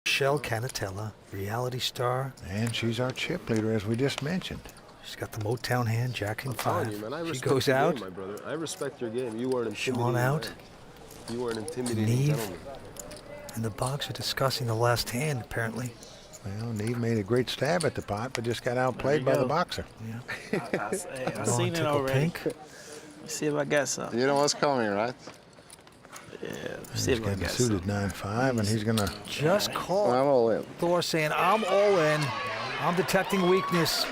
Trelle Canatella, reality star. And she's our chip leader, as we just mentioned. She's got the Motown hand, jacking five. You, man, She goes out. Game, my brother. I respect your game. You weren't intimidating. Sean out. Man. You weren't intimidating, Neve. gentlemen. And the box are discussing the last hand, apparently. Well, Neve made a great stab at the pot, but just got outplayed by the boxer. Yeah. I seen it already. Pink. Let's see if I got something. You know what's coming, right? Yeah, let's see He's if I got the got suited something. 9-5, and he's gonna Just call. I'm all in. Thor saying, I'm all in. I'm detecting weakness.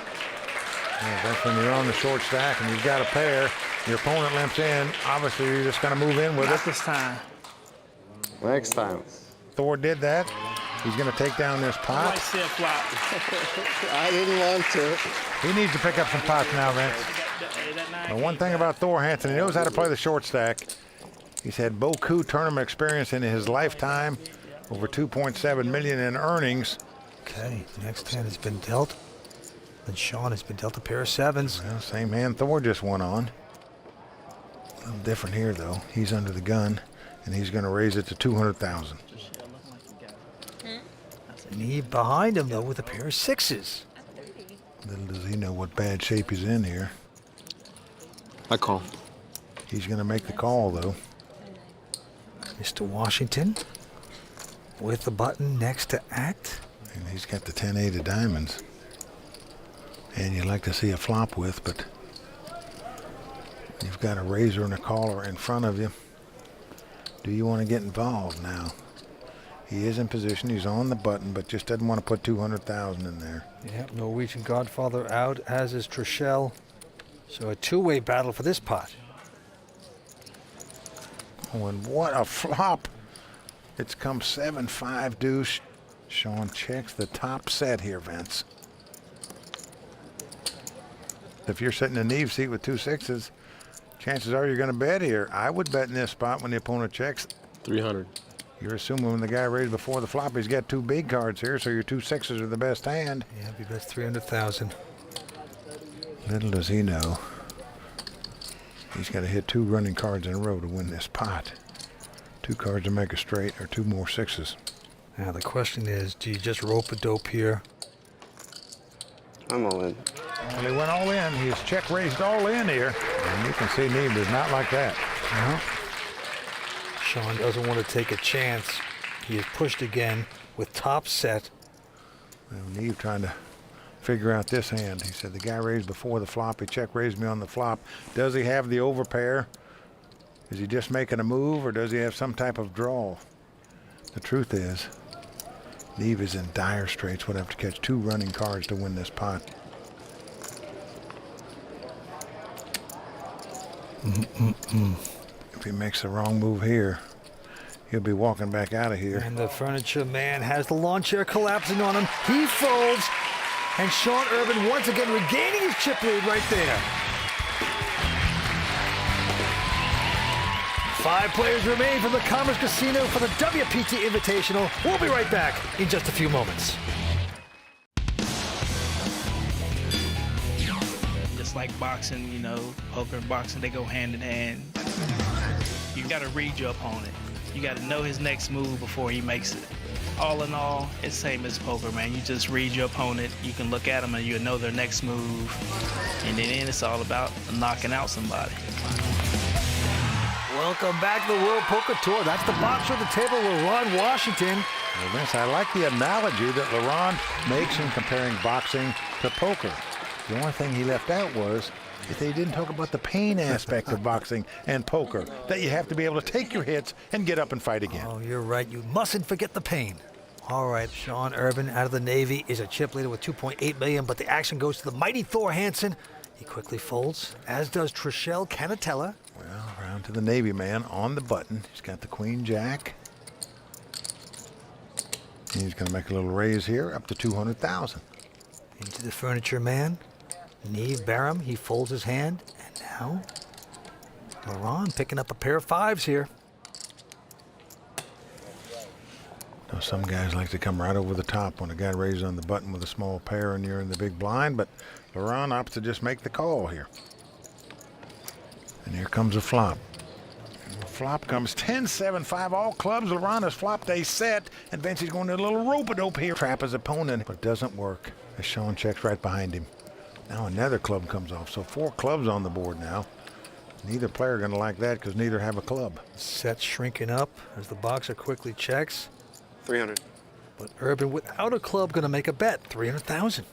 Yeah, that's when you're on the short stack and you've got a pair. Your opponent limps in. Obviously, you're just gonna move in with Not it. this time. Next time. Thor did that. He's gonna take down this I pot. see a flop. I didn't want to. He needs to pick up some pots now, Vince. The one thing about Thor Hansen, he knows how to play the short stack. He's had beaucoup tournament experience in his lifetime, over 2.7 million in earnings. Okay, next hand has been dealt. And Sean has been dealt a pair of sevens. Well, same hand Thor just won on. A little different here, though. He's under the gun, and he's going to raise it to 200,000. Neve behind him, though, with a pair of sixes. Little does he know what bad shape he's in here. I call. He's going to make the call, though. Mr. Washington with the button next to act. And he's got the 10-8 of diamonds. And you'd like to see a flop with, but you've got a raiser and a caller in front of you. Do you want to get involved now? He is in position. He's on the button, but just doesn't want to put 200,000 in there. Yep, Norwegian Godfather out, as is Trelle. So a two-way battle for this pot. Oh, and what a flop. It's come 7-5 deuce. Sean checks the top set here, Vince. If you're sitting in the Neve seat with 2 sixes, chances are you're going to bet here. I would bet in this spot when the opponent checks. 300. You're assuming when the guy raised before the flop, he's got 2 big cards here, so your 2 sixes are the best hand. Yeah, he bets 300,000. Little does he know, he's got to hit 2 running cards in a row to win this pot. 2 cards to make a straight, or 2 more sixes. Now the question is, do you just rope a dope here? I'm all in. Well, he went all in. He's check raised all in here. And you can see Neve does not like that. Sean doesn't want to take a chance. He is pushed again with top set. Well, Neve trying to figure out this hand. He said the guy raised before the flop. He check raised me on the flop. Does he have the overpair? Is he just making a move, or does he have some type of draw? The truth is, Neve is in dire straits. Would have to catch 2 running cards to win this pot. If he makes the wrong move here, he'll be walking back out of here. And the furniture man has the lawn chair collapsing on him. He folds. And Sean Urban once again regaining his chip lead right there. 5 players remain from the Commerce Casino for the WPT Invitational. We'll be right back in just a few moments. Just like boxing, you know, poker and boxing, they go hand in hand. You got to read your opponent. You got to know his next move before he makes it. All in all, it's same as poker, man. You just read your opponent. You can look at them and you know their next move. And then it's all about knocking out somebody. Welcome back to the World Poker Tour. That's the boxer at the table, Ron Washington. Well, Vince, I like the analogy that Laurent makes in comparing boxing to poker. The only thing he left out was that they didn't talk about the pain aspect of boxing and poker, that you have to be able to take your hits and get up and fight again. Oh, you're right. You mustn't forget the pain. All right, Sean Urban out of the Navy is a chip leader with 2.8 million, but the action goes to the mighty Thor Hansen. He quickly folds, as does Trelle Canatella. Well, round to the Navy man on the button. He's got the Queen Jack. He's going to make a little raise here, up to 200,000. Into the furniture man. Neve Barham, he folds his hand, and now Laurent picking up a pair of 5s here. Now, some guys like to come right over the top when a guy raises on the button with a small pair and you're in the big blind, but Laurent opts to just make the call here. And here comes a flop. flop comes 10-7-5. All clubs. Laurent has flopped a set, and Vinci's going to a little rope-a-dope here. Trap his opponent, but it doesn't work. As Sean checks right behind him. Now another club comes off, so 4 clubs on the board now. Neither player going to like that because neither have a club. Set shrinking up as the boxer quickly checks. 300. But Urban, without a club, going to make a bet. 300,000.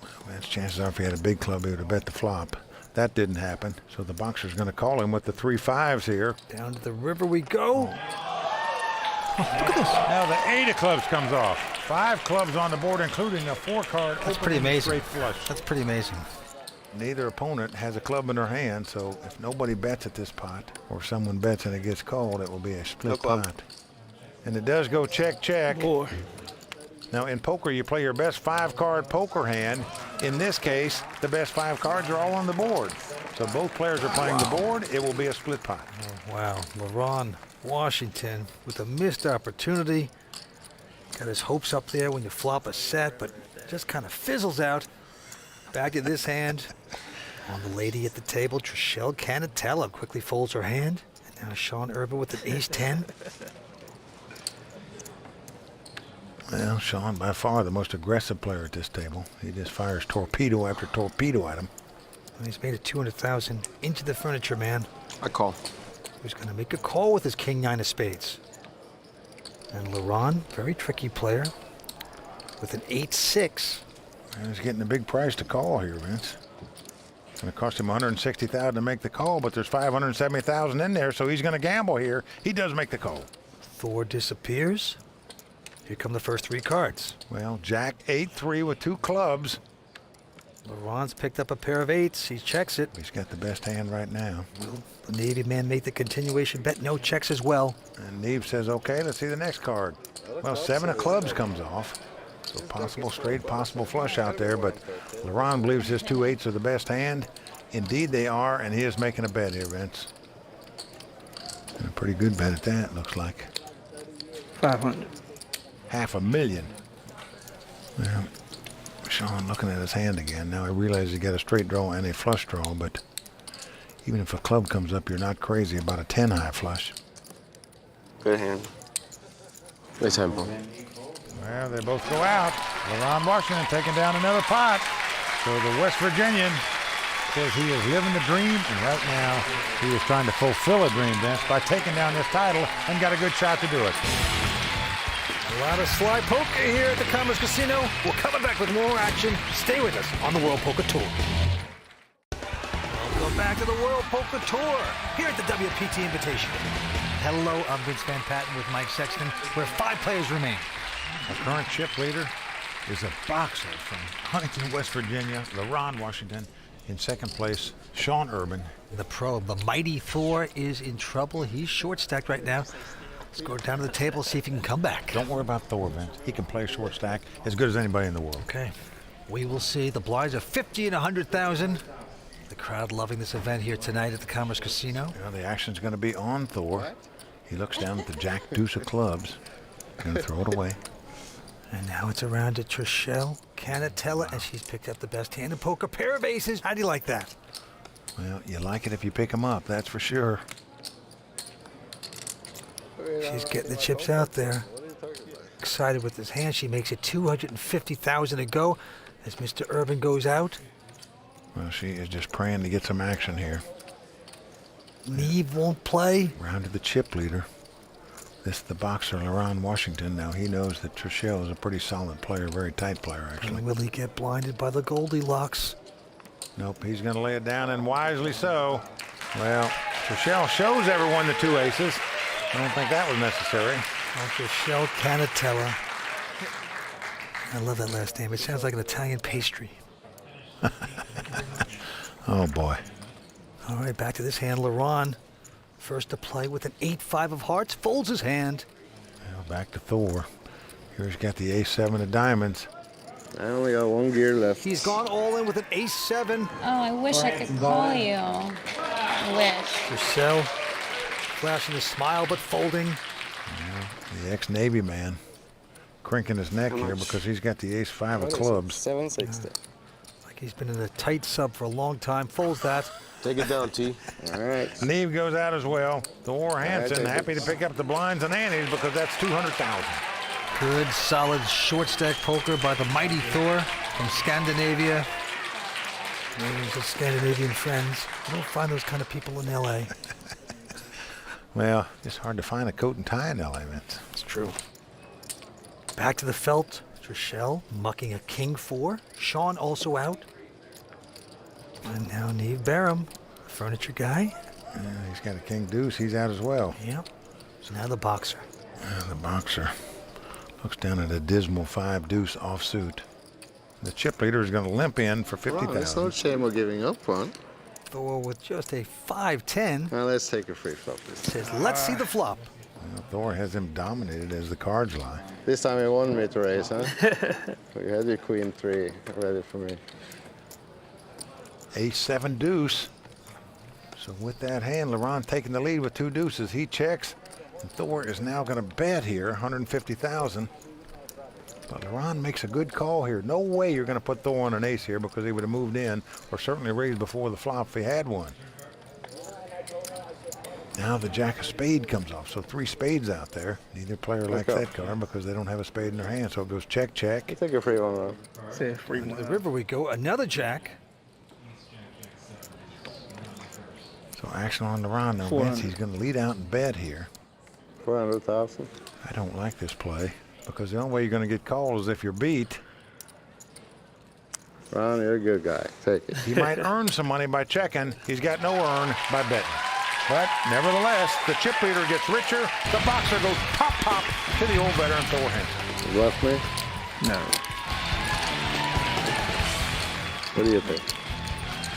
Well, that's chances are if he had a big club, he would have bet the flop. That didn't happen, so the boxer's going to call him with the 3 5s here. Down to the river we go. Oh, look at this. Now the 8 of clubs comes off. 5 clubs on the board, including a 4-card. That's pretty amazing. Straight flush. That's pretty amazing. Neither opponent has a club in their hand, so if nobody bets at this pot, or someone bets and it gets called, it will be a split No club. pot. And it does go check, check. Boy. Now in poker, you play your best 5-card poker hand. In this case, the best 5 cards are all on the board. So both players are playing the board. It will be a split pot. Oh, wow. Laurent Washington with a missed opportunity. Got his hopes up there when you flop a set, but just kind of fizzles out. Back to this hand. On the lady at the table, Trelle Canatella quickly folds her hand. And now Sean Urban with an ace-10. Well, Sean, by far the most aggressive player at this table. He just fires torpedo after torpedo at him. And he's made it 200,000 into the furniture, man. I call. Who's going to make a call with his king-9 of spades. And Laurent, very tricky player, with an 8-6. And he's getting a big price to call here, Vince. It's going to cost him $160,000 to make the call, but there's $570,000 in there, so he's going to gamble here. He does make the call. Thor disappears. Here come the first 3 cards. Well, Jack 8-3 with 2 clubs. Laurent's picked up a pair of 8s. He checks it. He's got the best hand right now. Will the Navy man make the continuation bet? No checks as well. And Neve says, okay, let's see the next card. Well, 7 of clubs comes off. So possible straight, possible flush out there, but Laurent believes his 2 8s are the best hand. Indeed they are, and he is making a bet here, Vince. And a pretty good bet at that, looks like. 500. $500,000. Well, Sean looking at his hand again. Now he realizes he got a straight draw and a flush draw, but even if a club comes up, you're not crazy about a 10 high flush. Good hand. Nice hand, Paul. Well, they both go out. Laurent Washington taking down another pot. So the West Virginian says he is living the dream, and right now he is trying to fulfill a dream, Vince, by taking down this title and got a good shot to do it. A lot of sly poker here at the Commerce Casino. We're coming back with more action. Stay with us on the World Poker Tour. Welcome back to the World Poker Tour here at the WPT Invitation. Hello, I'm Vince Van Patten with Mike Sexton, where 5 players remain. Our current chip leader is a boxer from Huntington, West Virginia, Laurent Washington. In second place, Sean Urban. The pro, the mighty Thor, is in trouble. He's short stacked right now. Let's go down to the table, see if he can come back. Don't worry about Thor, Vince. He can play short stack as good as anybody in the world. Okay, we will see. The blinds are 50 and 100,000. The crowd loving this event here tonight at the Commerce Casino. Well, the action's going to be on Thor. He looks down at the Jack Deuce of clubs. Going to throw it away. And now it's around to Trelle Canatella, and she's picked up the best hand in poker, pair of aces. How do you like that? Well, you like it if you pick them up, that's for sure. She's getting the chips out there. Excited with his hand. She makes it 250,000 to go as Mr. Urban goes out. Well, she is just praying to get some action here. Neve won't play. Round to the chip leader. This is the boxer, Laurent Washington. Now, he knows that Trelle is a pretty solid player, very tight player, actually. And will he get blinded by the Goldilocks? Nope, he's going to lay it down, and wisely so. Well, Trelle shows everyone the 2 aces. I don't think that was necessary. Trelle Canatella. I love that last name. It sounds like an Italian pastry. Oh, boy. All right, back to this hand. Laurent, first to play with an 8-5 of hearts, folds his hand. Well, back to Thor. Here's got the ace-7 of diamonds. I only got 1 gear left. He's gone all in with an ace-7. Oh, I wish I could call you. I wish. Trelle flashing a smile but folding. Well, the ex-Navy man crinking his neck here because he's got the ace-5 of clubs. 760. Like He's been in a tight sub for a long time. Folds that. Take it down, T. All right. Neve goes out as well. Thor Hansen take it. happy to pick up the blinds and antes because that's 200,000. Good, solid short stack poker by the mighty Thor from Scandinavia. There's his Scandinavian friends. You don't find those kind of people in L.A. Well, it's hard to find a coat and tie in LA, man. It's true. Back to the felt. Trelle mucking a king 4. Sean also out. And now Neve Barham, furniture guy. Yeah, he's got a king deuce. He's out as well. Yep. So now the boxer. The boxer looks down at a dismal 5 deuce offsuit. The chip leader is going to limp in for 50,000. There's no shame of giving up one. Thor with just a 5-10 Now let's take a free flop this time. says, let's see the flop. Well, Thor has him dominated as the cards lie. This time you won me to raise, huh? You had your queen 3 ready for me. Ace 7 deuce. So with that hand, Laurent taking the lead with 2 deuces. He checks, and Thor is now going to bet here, 150,000. But Laurent makes a good call here. No way you're going to put Thor on an ace here because he would have moved in, or certainly raised before the flop if he had one. Now the jack of spade comes off, so 3 spades out there. Neither player likes Okay. that card because they don't have a spade in their hand, so it goes check, check. Take a free one, Rob. Say free To the one. river we go. Another jack. So action on Laurent now. Vince, he's going to lead out and bet here. 400,000. I don't like this play because the only way you're going to get called is if you're beat. Ron, you're a good guy. Take it. He might earn some money by checking. He's got no earn by betting. But nevertheless, the chip leader gets richer. The boxer goes pop, pop to the old veteran Thor Hansen. You bluff me? No. What do you think?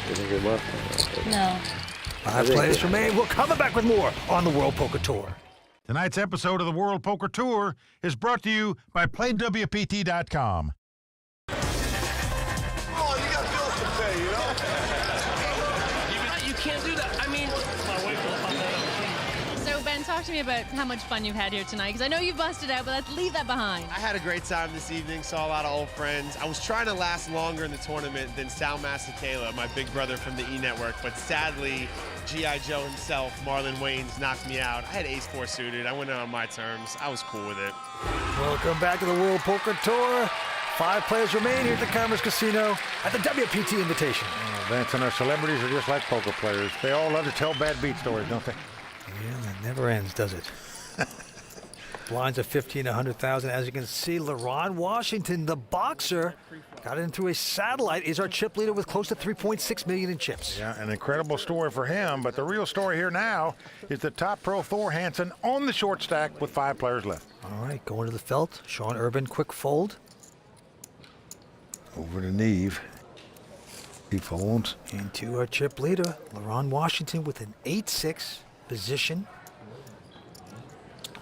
You think you bluff me? No. 5 players remain. We're coming back with more on the World Poker Tour. Tonight's episode of the World Poker Tour is brought to you by PlayWPT.com. You can't do that. I mean, So Ben, talk to me about how much fun you've had here tonight, because I know you've busted out, but let's leave that behind. I had a great time this evening, saw a lot of old friends. I was trying to last longer in the tournament than Sal Masakela, my big brother from the E Network, but sadly, G.I. Joe himself, Marlon Wayans, knocked me out. I had ace-4 suited. I went out on my terms. I was cool with it. Welcome back to the World Poker Tour. 5 players remain here at the Commerce Casino at the WPT Invitation. Vince and our celebrities are just like poker players. They all love to tell bad beat stories, don't they? Yeah, that never ends, does it? Blinds of 15, 100,000. As you can see, Laurent Washington, the boxer, got in through a satellite, is our chip leader with close to 3.6 million in chips. Yeah, an incredible story for him, but the real story here now is the top pro Thor Hansen on the short stack with 5 players left. All right, going to the felt. Sean Urban, quick fold. Over to Neve. He folds. Into our chip leader, Laurent Washington with an 8-6 position.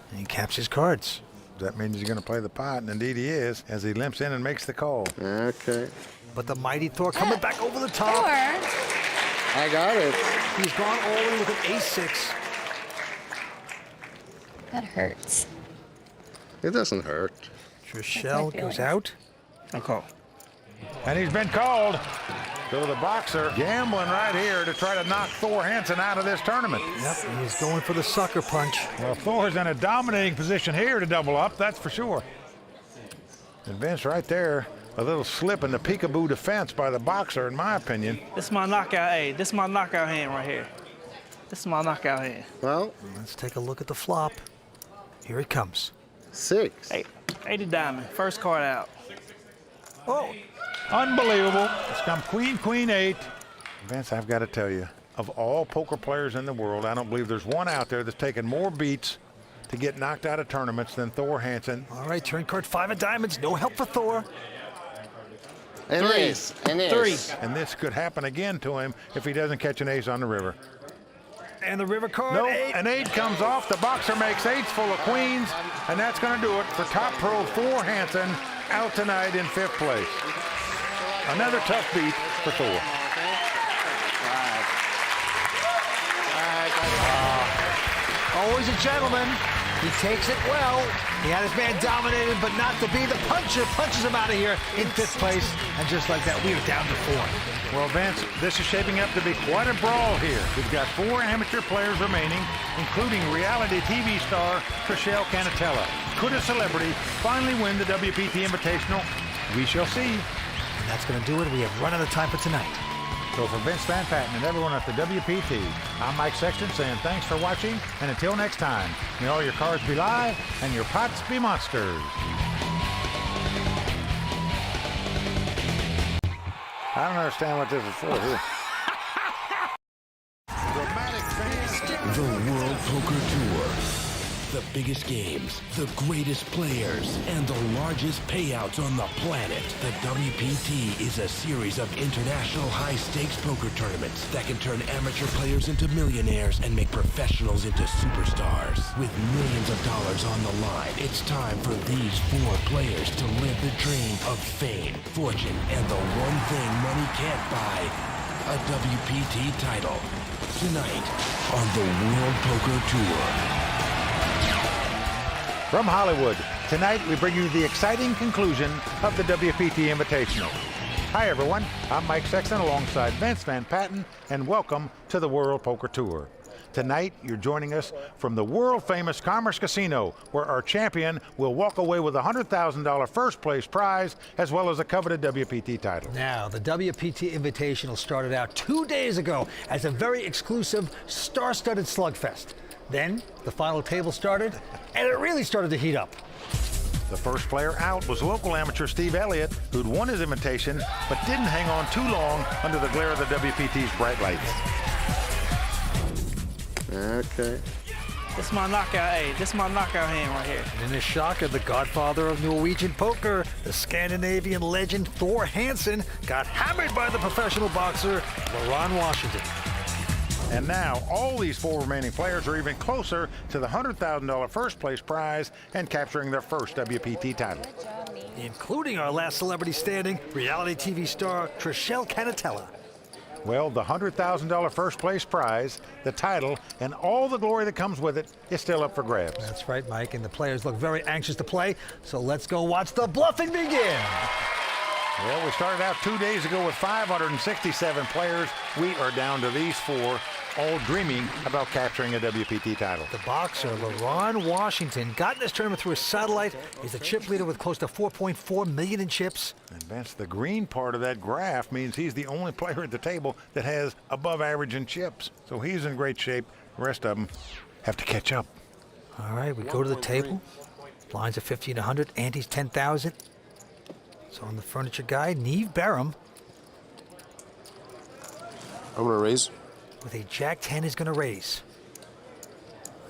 And he caps his cards. That means he's going to play the pot, and indeed he is, as he limps in and makes the call. Okay. But the mighty Thor coming back over the top. Or I got it. He's gone all in with an ace-6. that hurts. It doesn't hurt. Trelle That's my goes feelings. out. I call. And he's been called. So the boxer gambling right here to try to knock Thor Hansen out of this tournament. Yep, and he's going for the sucker punch. Well, Thor's in a dominating position here to double up, that's for sure. And Vince right there, a little slip in the peekaboo defense by the boxer, in my opinion. This is my knockout. Hey, this is my knockout hand right here. This is my knockout hand. Well, Let's take a look at the flop. Here it comes. 6. Hey, 80 diamond. First card out. Oh, Unbelievable. It's come queen, queen, 8. Vince, I've got to tell you, of all poker players in the world, I don't believe there's one out there that's taken more beats to get knocked out of tournaments than Thor Hansen. all right, turn card 5 of diamonds. No help for Thor. An Three. ace. An ace. 3. And this could happen again to him if he doesn't catch an ace on the river. And the river card, No, 8. an 8 comes off. The boxer makes 8s full of queens, and that's going to do it for top pro Thor Hansen, out tonight in 5th place. Another tough beat for Thor. Always a gentleman. He takes it well. He had his man dominated, but not to be. The puncher punches him out of here in 5th place. And just like that, we are down to 4. Well, Vince, this is shaping up to be quite a brawl here. We've got 4 amateur players remaining, including reality TV star Trelle Canatella. Could a celebrity finally win the WPT Invitational? We shall see. And that's going to do it. We have run out of time for tonight. So for Vince Van Patten and everyone at the WPT, I'm Mike Sexton saying thanks for watching, and until next time, may all your cards be live and your pots be monsters. I don't understand what this is for here. The World Poker Tour. The biggest games, the greatest players, and the largest payouts on the planet. The WPT is a series of international high-stakes poker tournaments that can turn amateur players into millionaires and make professionals into superstars. With millions of dollars on the line, it's time for these 4 players to live the dream of fame, fortune, and the one thing money can't buy, a WPT title. Tonight on the World Poker Tour. From Hollywood, tonight we bring you the exciting conclusion of the WPT Invitational. Hi everyone, I'm Mike Sexton alongside Vince Van Patten, and welcome to the World Poker Tour. Tonight you're joining us from the world-famous Commerce Casino, where our champion will walk away with a $100,000 first place prize, as well as a coveted WPT title. Now, the WPT Invitational started out 2 days ago as a very exclusive, star-studded slugfest. Then, the final table started, and it really started to heat up. The first player out was local amateur Steve Elliott, who'd won his invitation, but didn't hang on too long under the glare of the WPT's bright lights. Okay. This is my knockout. Hey, this is my knockout hand right here. And in a shocker, the godfather of Norwegian poker, the Scandinavian legend Thor Hansen, got hammered by the professional boxer Laurent Washington. And now, all these 4 remaining players are even closer to the $100,000 first place prize and capturing their first WPT title. Including our last celebrity standing, reality TV star Trelle Canatella. Well, the $100,000 first place prize, the title, and all the glory that comes with it is still up for grabs. That's right, Mike, and the players look very anxious to play, so let's go watch the bluffing begin. Well, we started out 2 days ago with 567 players. We are down to these 4, all dreaming about capturing a WPT title. The boxer, Laurent Washington, got in this tournament through a satellite. He's a chip leader with close to 4.4 million in chips. And Vince, the green part of that graph means he's the only player at the table that has above average in chips. So he's in great shape. The rest of them have to catch up. All right, we go to the table. Blinds are 1,500, ante's 10,000. So on the furniture guy, Neve Barham, I'm gonna raise. with a Jack-10 is going to raise.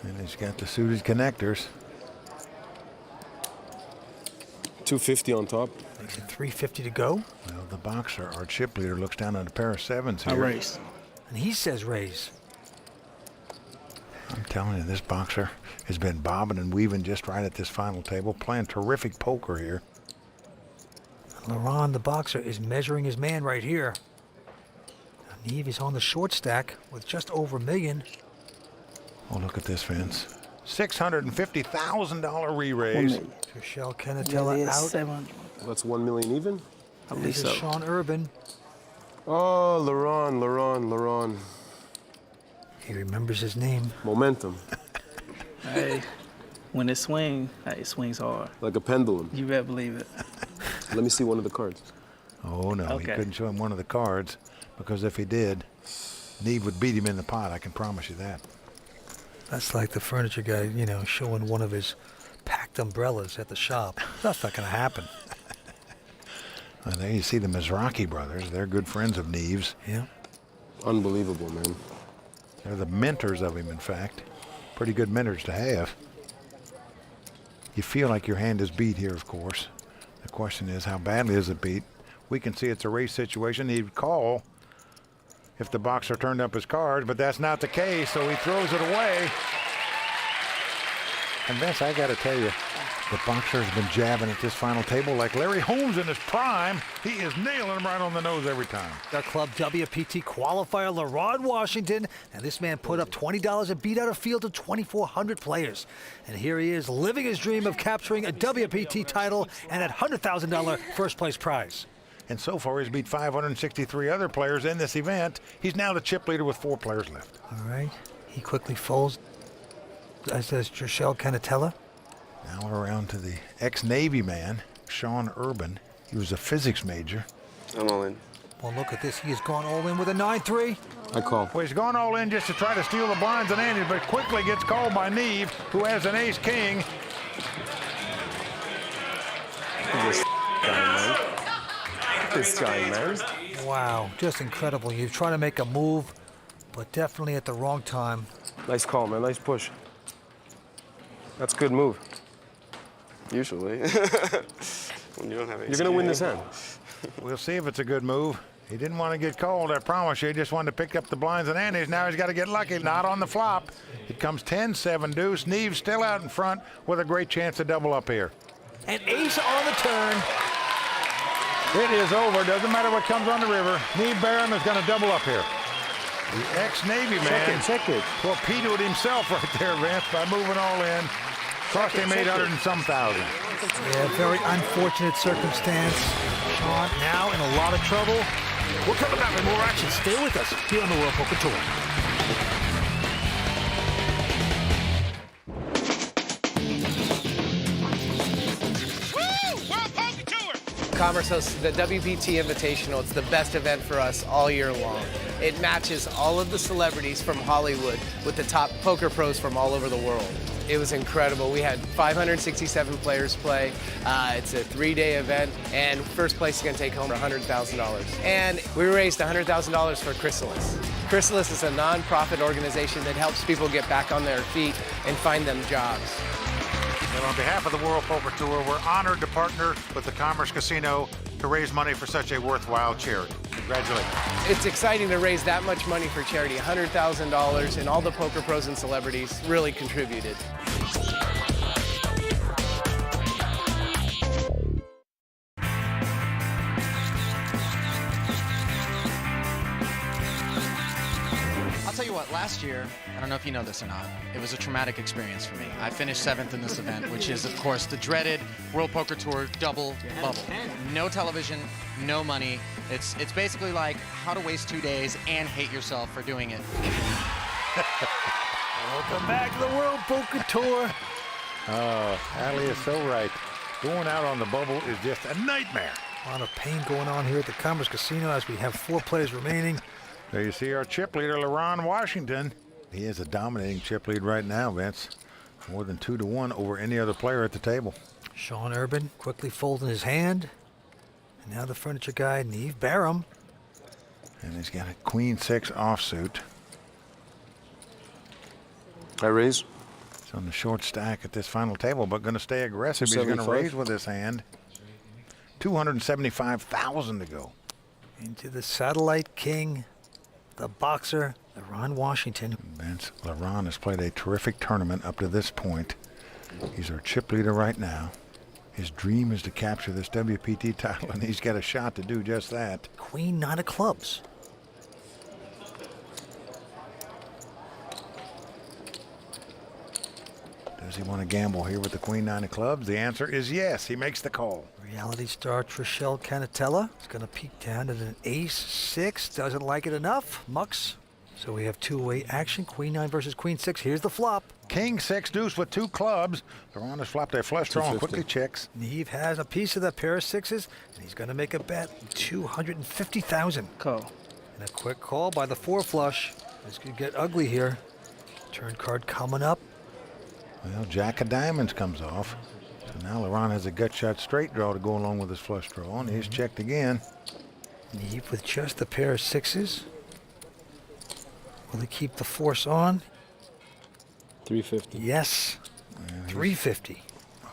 And he's got the suited connectors. 250 on top. Makes it 350 to go. Well, the boxer, our chip leader, looks down at a pair of 7s here. I race. And he says raise. I'm telling you, this boxer has been bobbing and weaving just right at this final table, playing terrific poker here. Laurent, the boxer, is measuring his man right here. Now, Neve is on the short stack with just over $1 million. Oh, look at this, Vince. $650,000 re-raise. Trelle Canatella out. 7. That's 1 million even. I This believe is so. Sean Urban. Oh, Laurent. He remembers his name. Momentum. Hey, when it swings, it swings hard. Like a pendulum. You better believe it. Let me see one of the cards. Oh, no, he Okay. couldn't show him one of the cards, because if he did, Neve would beat him in the pot, I can promise you that. That's like the furniture guy, you know, showing one of his packed umbrellas at the shop. That's not going to happen. Well, there you see the Mizrachi brothers. They're good friends of Neve's. Yeah. Unbelievable, man. They're the mentors of him, in fact. Pretty good mentors to have. You feel like your hand is beat here, of course. The question is, how badly is it beat? We can see it's a race situation. He'd call if the boxer turned up his cards, but that's not the case, so he throws it away. And Vince, I got to tell you, The boxer has been jabbing at this final table like Larry Holmes in his prime. He is nailing him right on the nose every time. Our club WPT qualifier, LaRon Washington. And this man put up $20 and beat out a field of 2,400 players. And here he is living his dream of capturing a WPT title and that $100,000 first place prize. And so far, he's beat 563 other players in this event. He's now the chip leader with 4 players left. All right. He quickly folds, as does Trelle Canatella. Now we're around to the ex-Navy man, Sean Urban. He was a physics major. I'm all in. Well, look at this. He has gone all in with a 9-3. I call. Well, he's gone all in just to try to steal the blinds and antes, but quickly gets called by Neve, who has an ace-king. This guy, man. This guy, man. Wow, just incredible. You're trying to make a move, but definitely at the wrong time. Nice call, man. Nice push. That's a good move. Usually. When you don't have You're going to win this hand. We'll see if it's a good move. He didn't want to get called, I promise you. He just wanted to pick up the blinds and antes. Now he's got to get lucky. Not on the flop. It comes 10-7 deuce. Neve's still out in front with a great chance to double up here. An ace on the turn. It is over. Doesn't matter what comes on the river. Neve Barham is going to double up here. The ex-Navy man Check it. torpedoed himself right there, Vince, by moving all in. Cost him 800 and some thousand. Yeah, very unfortunate circumstance. Sean now in a lot of trouble. We're coming back with more action. Stay with us here on the World Poker Tour. Commerce hosts the WPT Invitational. It's the best event for us all year long. It matches all of the celebrities from Hollywood with the top poker pros from all over the world. It was incredible. We had 567 players play. It's a 3-day event, and first place is going to take home $100,000. And we raised $100,000 for Chrysalis. Chrysalis is a non-profit organization that helps people get back on their feet and find them jobs. And on behalf of the World Poker Tour, we're honored to partner with the Commerce Casino to raise money for such a worthwhile charity. Congratulations. It's exciting to raise that much money for charity, $100,000, and all the poker pros and celebrities really contributed. I'll tell you what, last year, I don't know if you know this or not, it was a traumatic experience for me. I finished 7th in this event, which is, of course, the dreaded World Poker Tour double bubble. No television, no money. It's basically like how to waste 2 days and hate yourself for doing it. Welcome back to the World Poker Tour. Oh, Ali is so right. Going out on the bubble is just a nightmare. A lot of pain going on here at the Commerce Casino as we have 4 players remaining. There you see our chip leader, LaRon Washington. He is a dominating chip lead right now, Vince. More than 2-1 over any other player at the table. Sean Urban quickly folding his hand. And now the furniture guy, Neve Barham. And he's got a Queen-6 offsuit. I raise. He's on the short stack at this final table, but going to stay aggressive. He's going to 275. raise with his hand. 275,000 to go. Into the satellite king, the boxer, LaRon Washington. Vince, LaRon has played a terrific tournament up to this point. He's our chip leader right now. His dream is to capture this WPT title, and he's got a shot to do just that. Queen 9 of clubs. Does he want to gamble here with the Queen 9 of clubs? The answer is yes. He makes the call. Reality star Trelle Canatella is going to peek down at an ace-6. Doesn't like it enough. Mucks. So we have two-way action. Queen 9 versus Queen 6. Here's the flop. King-6 deuce with 2 clubs. LaRon has flopped a flush draw and 250. quickly checks. Neve has a piece of that pair of 6s, and he's going to make a bet. 250,000. Call. And a quick call by the 4 flush. This could get ugly here. Turn card coming up. Well, Jack of diamonds comes off. So now LaRon has a gut shot straight draw to go along with his flush draw, and he's checked again. Neve with just a pair of 6s. Will he keep the force on? 350. Yes. 350.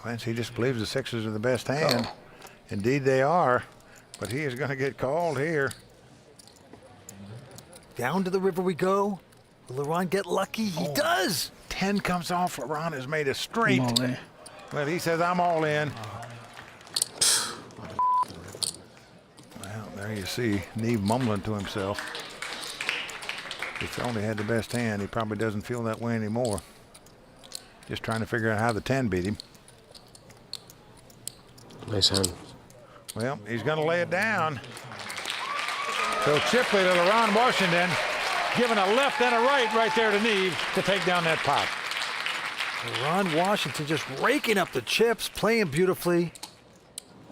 Vince, he just believes the 6s are the best hand. Indeed they are, but he is going to get called here. Down to the river we go. Will LaRon get lucky? He does. 10 comes off. LaRon has made a straight. Come on, man. Well, he says, I'm all in. Well, there you see Neve mumbling to himself. If he only had the best hand, he probably doesn't feel that way anymore. Just trying to figure out how the 10 beat him. Nice hand. Well, he's going to lay it down. So chip leader LaRon Washington giving a left and a right there to Neve to take down that pot. Ron Washington just raking up the chips, playing beautifully.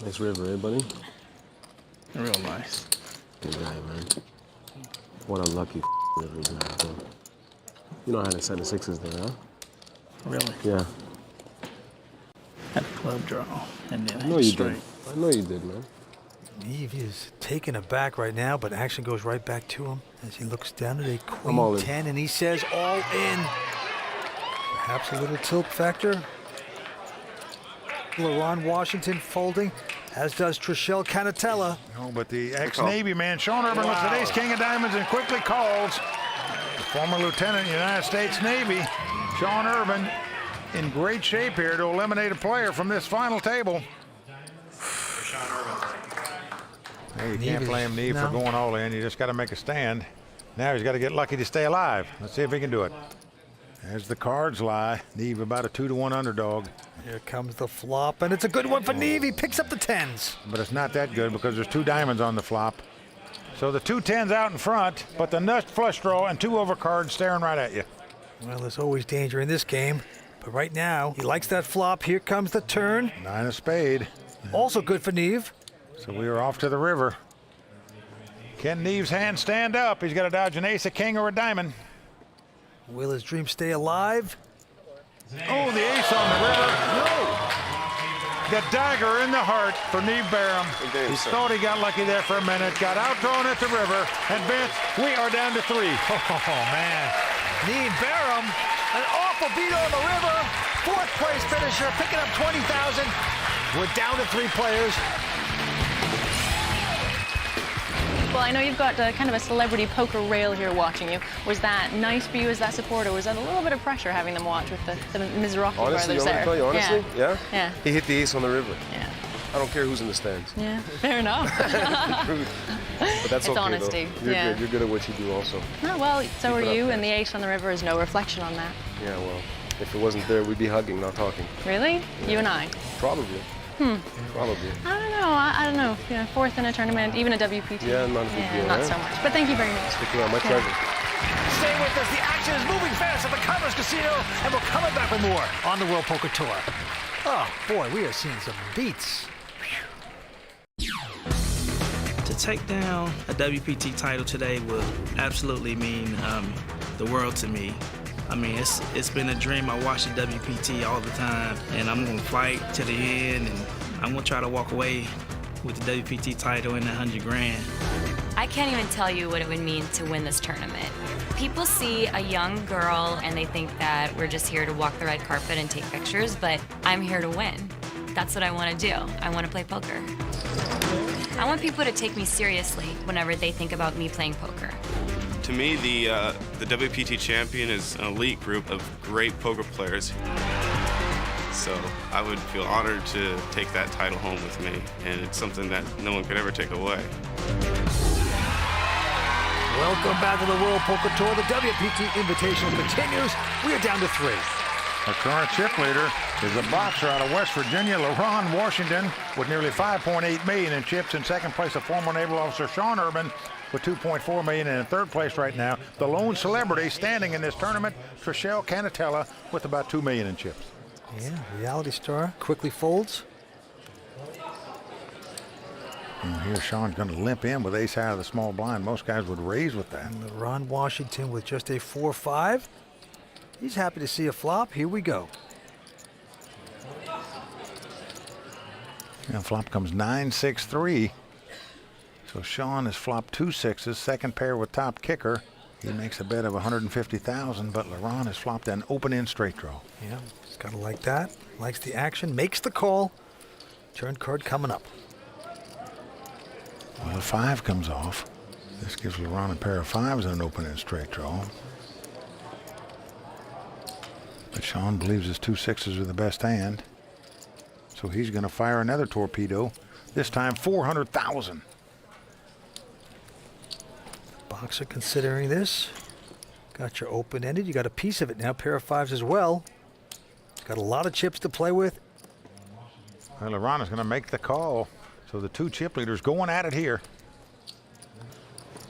Nice river, eh, buddy? Real nice. Good guy, man. What a lucky river he's got, too. You know how to set the sixes there, huh? Really? Yeah. Had a club draw, and then I know you did. I know you did, man. Neve is taken aback right now, but action goes right back to him as he looks down at a I'm all queen in. 10, and he says all in. Perhaps a little tilt factor. LaRon Washington folding, as does Trelle Canatella. Oh, but the ex-Navy man, Sean Urban, looks at ace king of diamonds and quickly calls. The former lieutenant, United States Navy, Sean Urban, in great shape here to eliminate a player from this final table. Hey, you can't blame Neve for going all in. You just got to make a stand. Now he's got to get lucky to stay alive. Let's see if he can do it. As the cards lie, Neve about a 2-1 underdog. Here comes the flop, and it's a good one for Neve. He picks up the 10s. But it's not that good because there's 2 diamonds on the flop. So the 2 10s out in front, but the nut flush draw and 2 overcards staring right at you. Well, there's always danger in this game. But right now, he likes that flop. Here comes the turn. 9 of spade. Also good for Neve. So we are off to the river. Can Neve's hand stand up? He's got to dodge an ace, a king, or a diamond. Will his dream stay alive? Oh, the ace on the river. No! The dagger in the heart for Neve Barham. He thought he got lucky there for a minute. Got outdrawn at the river. And Vince, we are down to 3. Oh, man. Neve Barham, an awful beat on the river. 4th place finisher, picking up 20,000. We're down to 3 players. Well, I know you've got kind of a celebrity poker rail here watching you. Was that nice for you as that supporter? Was that a little bit of pressure having them watch with the Mizrahi brothers there? Honestly, yeah? Yeah. He hit the ace on the river. Yeah. I don't care who's in the stands. Yeah, fair enough. But that's it's okay, honesty. Though. You're good. You're good at what you do also. Oh, well, so are Keep it you, up, and the ace on the river is no reflection on that. Yeah, well, if it wasn't there, we'd be hugging, not talking. Really? Yeah. You and I? Probably. Probably. I don't know. I don't know. You know, 4th in a tournament, even a WPT. Yeah, not a big deal, not right? so much. But thank you very much. Stick around. My pleasure. Stay with us. The action is moving fast at the Commerce Casino, and we're coming back with more on the World Poker Tour. Oh, boy, we are seeing some beats. To take down a WPT title today will absolutely mean the world to me. I mean, it's been a dream. I watch the WPT all the time, and I'm gonna fight to the end, and I'm gonna try to walk away with the WPT title and $100 grand. I can't even tell you what it would mean to win this tournament. People see a young girl and they think that we're just here to walk the red carpet and take pictures, but I'm here to win. That's what I want to do. I want to play poker. I want people to take me seriously whenever they think about me playing poker. To me, the WPT champion is an elite group of great poker players. So I would feel honored to take that title home with me, and it's something that no one could ever take away. Welcome back to the World Poker Tour. The WPT Invitational continues. We are down to 3. Our current chip leader is a boxer out of West Virginia, LaRon Washington, with nearly $5.8 million in chips. In second place, a former naval officer, Sean Urban, with $2.4 million. And in third place right now, the lone celebrity standing in this tournament, Trelle Canatella, with about $2 million in chips. Yeah, reality star quickly folds. And here Sean's going to limp in with ace high of the small blind. Most guys would raise with that. And LaRon Washington with just a 4-5. He's happy to see a flop. Here we go. And flop comes 9-6-3. So Sean has flopped 2 6s, second pair with top kicker. He makes a bet of $150,000, but LaRon has flopped an open-end straight draw. Yeah, he's got to like that. Likes the action, makes the call. Turn card coming up. Well, the 5 comes off. This gives LaRon a pair of 5s and an open-end straight draw. But Sean believes his 2 6s are the best hand. So he's going to fire another torpedo, this time 400,000. Boxer considering this. Got your open-ended. You got a piece of it now. Pair of fives as well. Got a lot of chips to play with. Well, Laurent is going to make the call. So the two chip leaders going at it here.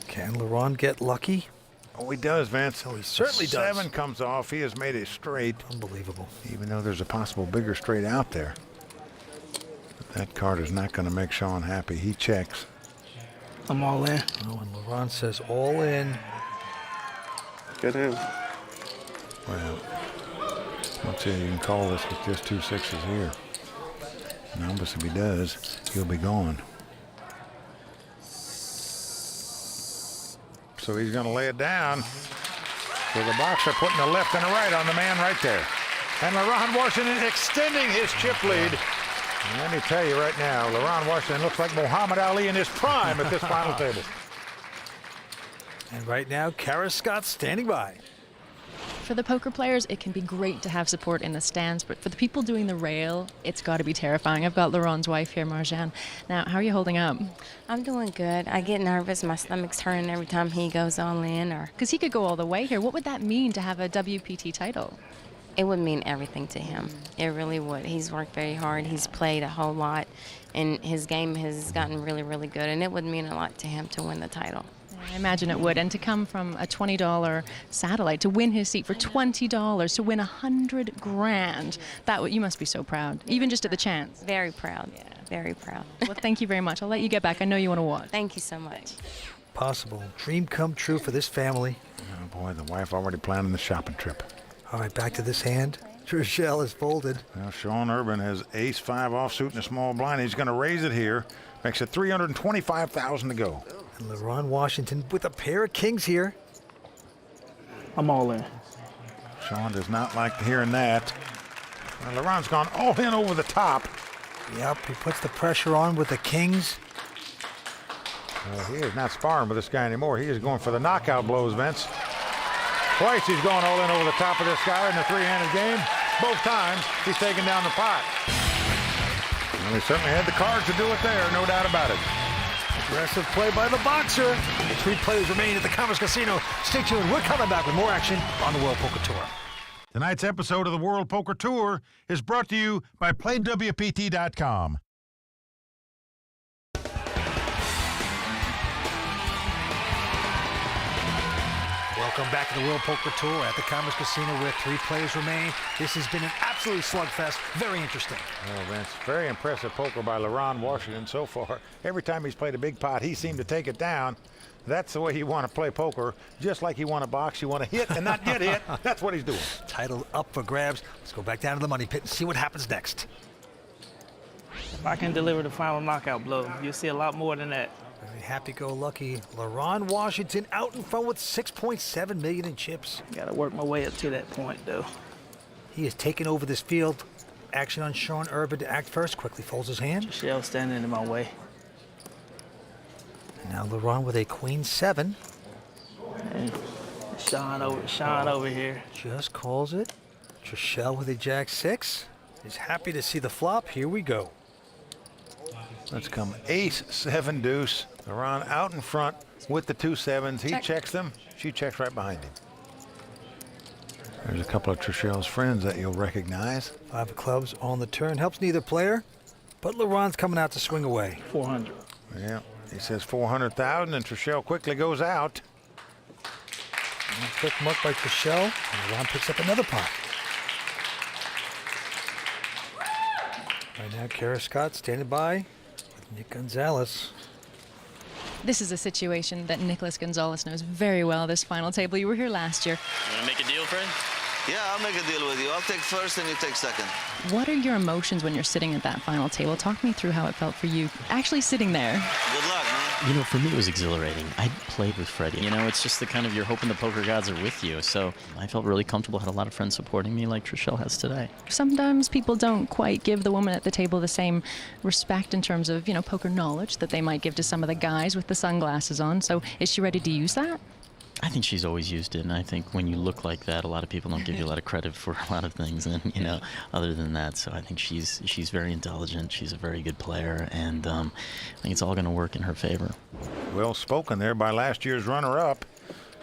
Can Laurent get lucky? Oh, he does, Vince. Oh, he certainly does. 7 comes off. He has made a straight. Unbelievable. Even though there's a possible bigger straight out there. But that card is not going to make Sean happy. He checks. I'm all in. Oh, and Laurent says all in. Good hand. Well, let's see, you can call this with just 2 sixes here. Now, but if he does, he'll be gone. So he's going to lay it down. So the boxer putting the left and the right on the man right there. And Laurent Washington extending his chip lead. And let me tell you right now, Laurent Washington looks like Muhammad Ali in his prime at this final table. And right now, Kara Scott standing by. For the poker players, it can be great to have support in the stands, but for the people doing the rail, it's got to be terrifying. I've got Laurent's wife here, Marjane. Now, how are you holding up? I'm doing good. I get nervous. My stomach's turning every time he goes all in. Because he could go all the way here. What would that mean to have a WPT title? It would mean everything to him. It really would. He's worked very hard. He's played a whole lot, and his game has gotten really, really good, and it would mean a lot to him to win the title. I imagine it would. And to come from a $20 satellite, to win his seat for $20, to win $100 grand, you must be so proud, even just at the chance. Very proud. Yeah. Very proud. Well, thank you very much. I'll let you get back. I know you want to watch. Thank you so much. Possible dream come true for this family. Oh boy, the wife already planning the shopping trip. All right, back to this hand. Trelle is folded. Well, Sean Urban has ace-5 offsuit and a small blind. He's going to raise it here. Makes it 325,000 to go. And Laurent Washington with a pair of kings here. I'm all in. Sean does not like hearing that. Well, Laurent's gone all in over the top. Yep, he puts the pressure on with the kings. Well, he is not sparring with this guy anymore. He is going for the knockout blows, Vince. Twice he's going all in over the top of this guy in the three-handed game. Both times he's taking down the pot. Well, he certainly had the cards to do it there, no doubt about it. Aggressive play by the boxer. 3 players remain at the Commerce Casino. Stay tuned. We're coming back with more action on the World Poker Tour. Tonight's episode of the World Poker Tour is brought to you by PlayWPT.com. Welcome back to the World Poker Tour at the Commerce Casino where 3 players remain. This has been an absolute slugfest. Very interesting. Oh, Vince, very impressive poker by Laurent Washington so far. Every time he's played a big pot, he seemed to take it down. That's the way you want to play poker. Just like you want to box, you want to hit and not get hit. That's what he's doing. Title up for grabs. Let's go back down to the money pit and see what happens next. If I can deliver the final knockout blow, you'll see a lot more than that. Very happy-go-lucky. Laurent Washington out in front with $6.7 million in chips. Got to work my way up to that point, though. He has taken over this field. Action on Sean Urban to act first. Quickly folds his hand. Trelle standing in my way. And now Laurent with a Queen-7. And Sean over here. Just calls it. Trelle with a Jack-6. Is happy to see the flop. Here we go. Let's come ace-7 deuce. Laurent out in front with the 2 sevens. He checks them. She checks right behind him. There's a couple of Trelle's friends that you'll recognize. 5 of clubs on the turn. Helps neither player, but Laurent's coming out to swing away. 400. Yeah, he says 400,000, and Trelle quickly goes out. And quick muck by Trelle, and Laurent picks up another pot. Right now, Kara Scott standing by with Nick Gonzalez. This is a situation that Nicholas Gonzalez knows very well, this final table. You were here last year. You want to make a deal, friend? Yeah, I'll make a deal with you. I'll take first and you take second. What are your emotions when you're sitting at that final table? Talk me through how it felt for you actually sitting there. Good luck, man. You know, for me, it was exhilarating. I played with Freddie. You know, it's just the kind of, you're hoping the poker gods are with you. So I felt really comfortable, had a lot of friends supporting me like Trelle has today. Sometimes people don't quite give the woman at the table the same respect in terms of, you know, poker knowledge that they might give to some of the guys with the sunglasses on. So is she ready to use that? I think she's always used it, and I think when you look like that, a lot of people don't give you a lot of credit for a lot of things, and other than that. So I think she's very intelligent. She's a very good player, and I think it's all going to work in her favor. Well spoken there by last year's runner-up,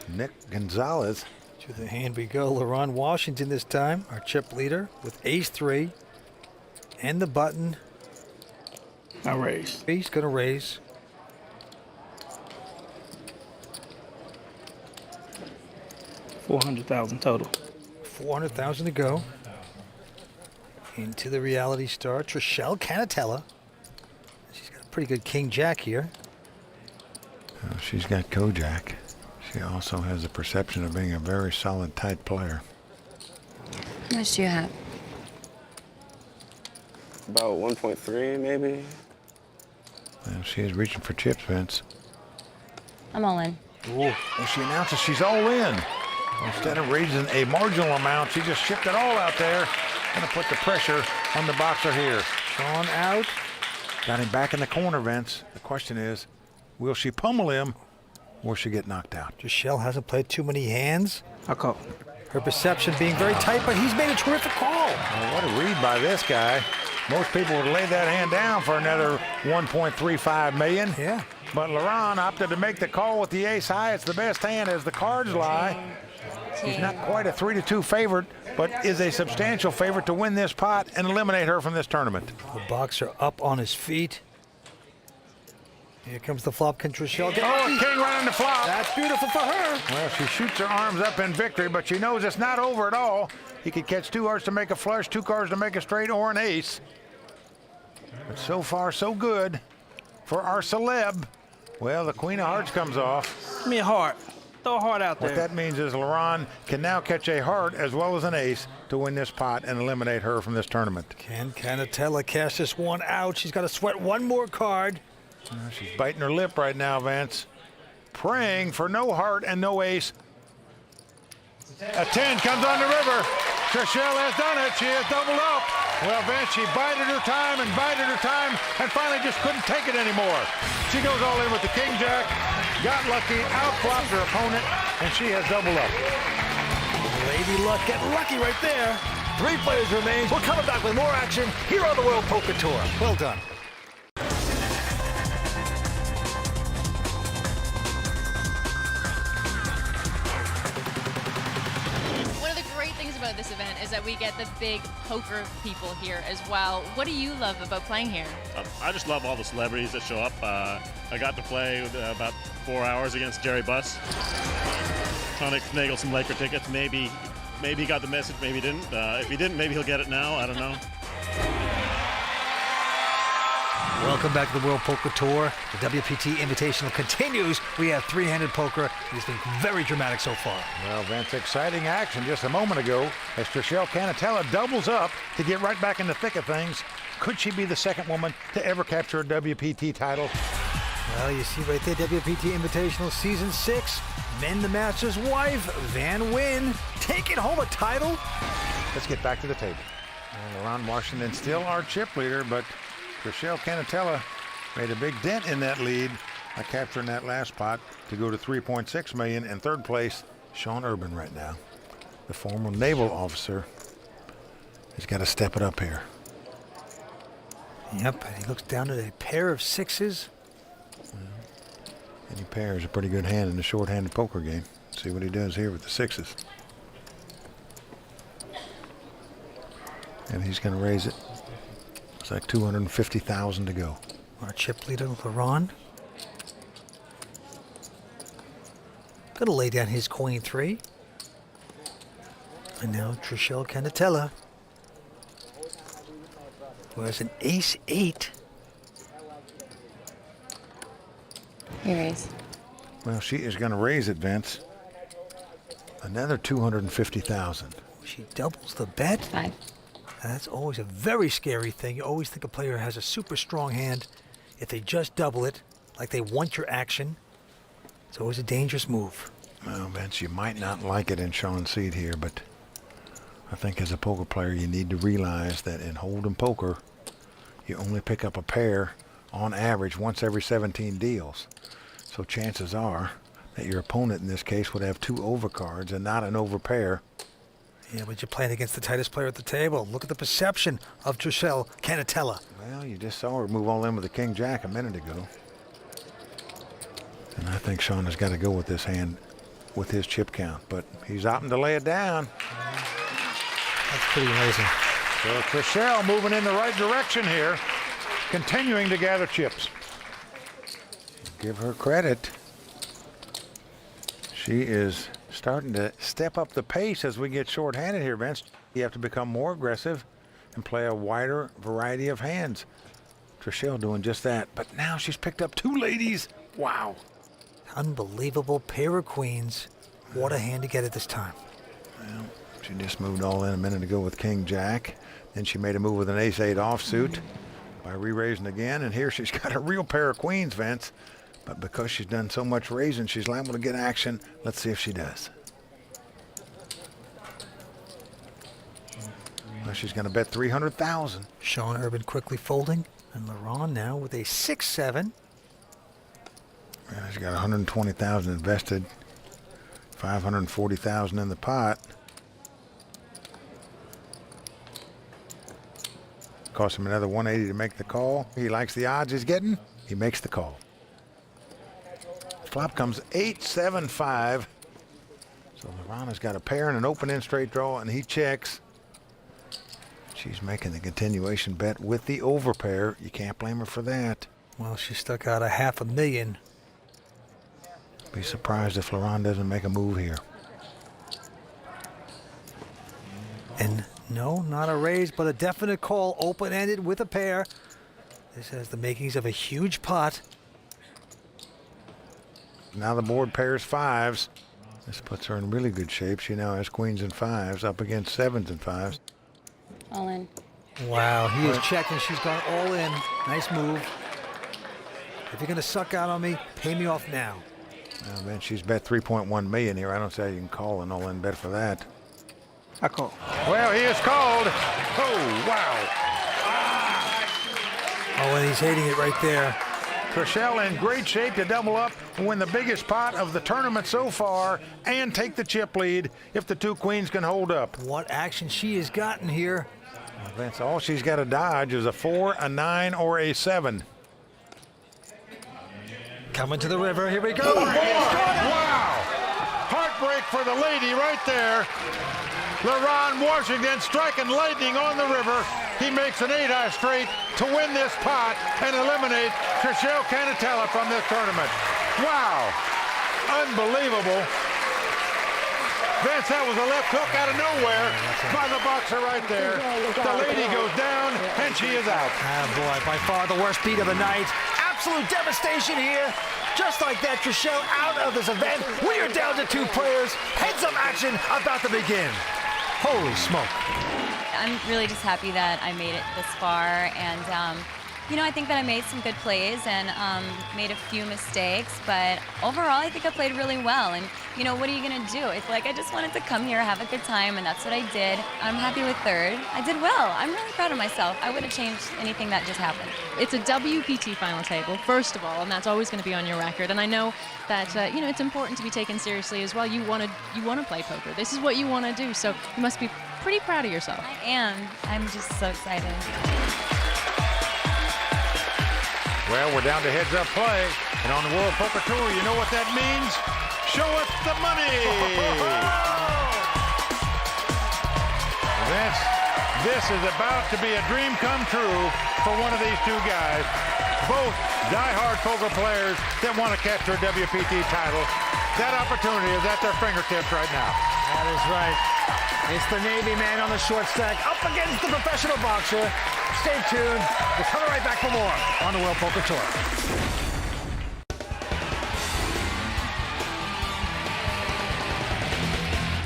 Nick Gonzalez. To the hand we go. LaRon Washington this time, our chip leader, with ace-3 and the button. I raise. He's going to raise. $400,000 total. 400,000 to go. Into the reality star, Trelle Canatella. She's got a pretty good king-jack here. She's got Kojak. She also has a perception of being a very solid, tight player. How much do you have? About 1.3, maybe. Well, she is reaching for chips, Vince. I'm all in. Well, she announces she's all in. Instead of raising a marginal amount, she just shipped it all out there. Gonna put the pressure on the boxer here. Sean out. Got him back in the corner, Vince. The question is, will she pummel him or will she get knocked out? Trelle hasn't played too many hands. I call. Her perception being very tight, but he's made a terrific call. Well, what a read by this guy. Most people would lay that hand down for another $1.35 million. Yeah. But LaRon opted to make the call with the ace high. It's the best hand as the cards lie. He's not quite a 3-2 favorite, but is a substantial favorite to win this pot and eliminate her from this tournament. The boxer up on his feet. Here comes the flop. Can Trelle get Oh, king right on the flop. That's beautiful for her. Well, she shoots her arms up in victory, but she knows it's not over at all. He could catch 2 hearts to make a flush, 2 cards to make a straight, or an ace. But so far, so good for our celeb. Well, the queen of hearts comes off. Give me a heart. Throw a heart out there. What that means is LaRon can now catch a heart as well as an ace to win this pot and eliminate her from this tournament. Can Canatella cash this one out? She's got to sweat one more card. She's biting her lip right now, Vance. Praying for no heart and no ace. A 10 comes on the river. Trelle has done it. She has doubled up. Well, Vince, she bided her time and finally just couldn't take it anymore. She goes all in with the king-jack, got lucky, outflopped her opponent, and she has doubled up. Lady Luck getting lucky right there. 3 players remain. We're coming back with more action here on the World Poker Tour. Well done. About this event is that we get the big poker people here as well. What do you love about playing here? I just love all the celebrities that show up. I got to play with, about 4 hours against Jerry Buss. Trying to finagle some Laker tickets. Maybe he got the message, maybe he didn't. If he didn't, maybe he'll get it now. I don't know. Welcome back to the World Poker Tour. The WPT Invitational continues. We have 3-handed poker. It's been very dramatic so far. Well, Vince, exciting action just a moment ago as Trelle Canatella doubles up to get right back in the thick of things. Could she be the second woman to ever capture a WPT title? Well, you see right there, WPT Invitational Season 6. Men the Master's wife, Van Wyn, taking home a title. Let's get back to the table. LaRon Washington still our chip leader, but Trelle Canatella made a big dent in that lead by capturing that last pot to go to $3.6 million. In third place, Sean Urban right now. The former naval officer has got to step it up here. Yep, and he looks down at a pair of 6s. Any pair is a pretty good hand in the short-handed poker game. See what he does here with the 6s. And he's going to raise it. It's like $250,000 to go. Our chip leader, LaRon. Gonna lay down his queen 3. And now Trelle Canatella, who has an ace 8. You raise. Well, she is going to raise it, Vince. Another $250,000. She doubles the bet. 5. That's always a very scary thing. You always think a player has a super strong hand. If they just double it, like they want your action, it's always a dangerous move. Well, Vince, you might not like it in Sean's seat here, but I think as a poker player, you need to realize that in Hold'em poker, you only pick up a pair on average once every 17 deals. So chances are that your opponent in this case would have 2 overcards and not an overpair. Yeah, but you're playing against the tightest player at the table. Look at the perception of Trelle Canatella. Well, you just saw her move all in with the king-jack a minute ago. And I think Sean has got to go with this hand with his chip count, but he's opting to lay it down. That's pretty amazing. So Trelle moving in the right direction here, continuing to gather chips. Give her credit. She is starting to step up the pace as we get short-handed here, Vince. You have to become more aggressive and play a wider variety of hands. Trelle doing just that, but now she's picked up 2 ladies. Wow. Unbelievable pair of queens. What a hand to get at this time. Well, she just moved all in a minute ago with king-jack. Then she made a move with an ace-8 offsuit by re-raising again, and here she's got a real pair of queens, Vince. But because she's done so much raising, she's liable to get action. Let's see if she does. Well, she's going to bet 300,000. Sean Urban quickly folding, and Laurent now with a 6-7. Well, she's got 120,000 invested, 540,000 in the pot. Cost him another 180 to make the call. He likes the odds he's getting. He makes the call. Flop comes 8-7-5. So Laurent has got a pair and an open-end straight draw, and he checks. She's making the continuation bet with the overpair. You can't blame her for that. Well, she stuck out a $500,000. Be surprised if Laurent doesn't make a move here. And no, not a raise, but a definite call, open-ended with a pair. This has the makings of a huge pot. Now the board pairs 5s. This puts her in really good shape. She now has queens and 5s up against 7s and 5s. All in. Wow, he is checking. She's gone all in. Nice move. If you're going to suck out on me, pay me off now. Well, man, she's bet 3.1 million here. I don't see how you can call an all-in bet for that. I call. Well, he is called. Oh, wow. Oh, and he's hating it right there. Trelle in great shape to double up and win the biggest pot of the tournament so far and take the chip lead if the 2 queens can hold up. What action she has gotten here. Well, Vince, all she's got to dodge is a 4, a 9, or a 7. Coming to the river. Here we go. Wow. Heartbreak for the lady right there. Laurent Washington striking lightning on the river. He makes an 8-eye straight to win this pot and eliminate Trelle Canatella from this tournament. Wow. Unbelievable. Vince, that was a left hook out of nowhere by the boxer right there. The lady goes down, and she is out. Ah, boy, by far the worst beat of the night. Absolute devastation here. Just like that, Trelle out of this event. We are down to 2 players. Heads-up action about to begin. Holy smoke. I'm really just happy that I made it this far, and you know, I think that I made some good plays and made a few mistakes, but overall I think I played really well. And you know, what are you gonna do? It's like I just wanted to come here, have a good time, and that's what I did. I'm happy with 3rd. I did well. I'm really proud of myself. I wouldn't have changed anything that just happened. It's a WPT final table, first of all, and that's always going to be on your record. And I know that you know, it's important to be taken seriously as well. You want to play poker. This is what you want to do, so you must be pretty proud of yourself. I am. I'm just so excited. Well, we're down to heads-up play, and on the World Poker Tour, you know what that means? Show us the money! This is about to be a dream come true for one of these 2 guys. Both die-hard poker players that want to capture a WPT title. That opportunity is at their fingertips right now. That is right. It's the Navy man on the short stack up against the professional boxer. Stay tuned. We're coming right back for more on the World Poker Tour.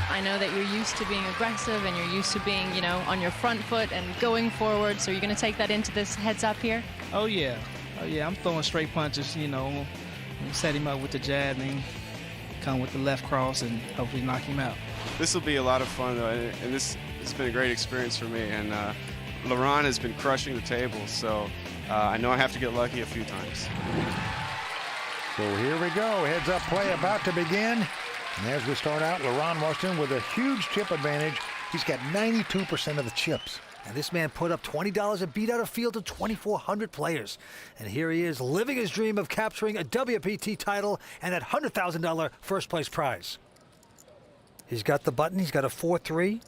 I know that you're used to being aggressive and you're used to being, you know, on your front foot and going forward. So you're going to take that into this heads up here? Oh, yeah. Oh, yeah. I'm throwing straight punches, you know, and set him up with the jab and come with the left cross and hopefully knock him out. This will be a lot of fun, though, and this has been a great experience for me. And Laurent has been crushing the table, so I know I have to get lucky a few times. So here we go. Heads up play about to begin. And as we start out, LaRon Washington with a huge chip advantage. He's got 92% of the chips. And this man put up $20 and beat out a field of 2,400 players. And here he is living his dream of capturing a WPT title and that $100,000 first place prize. He's got the button. He's got a 4-3.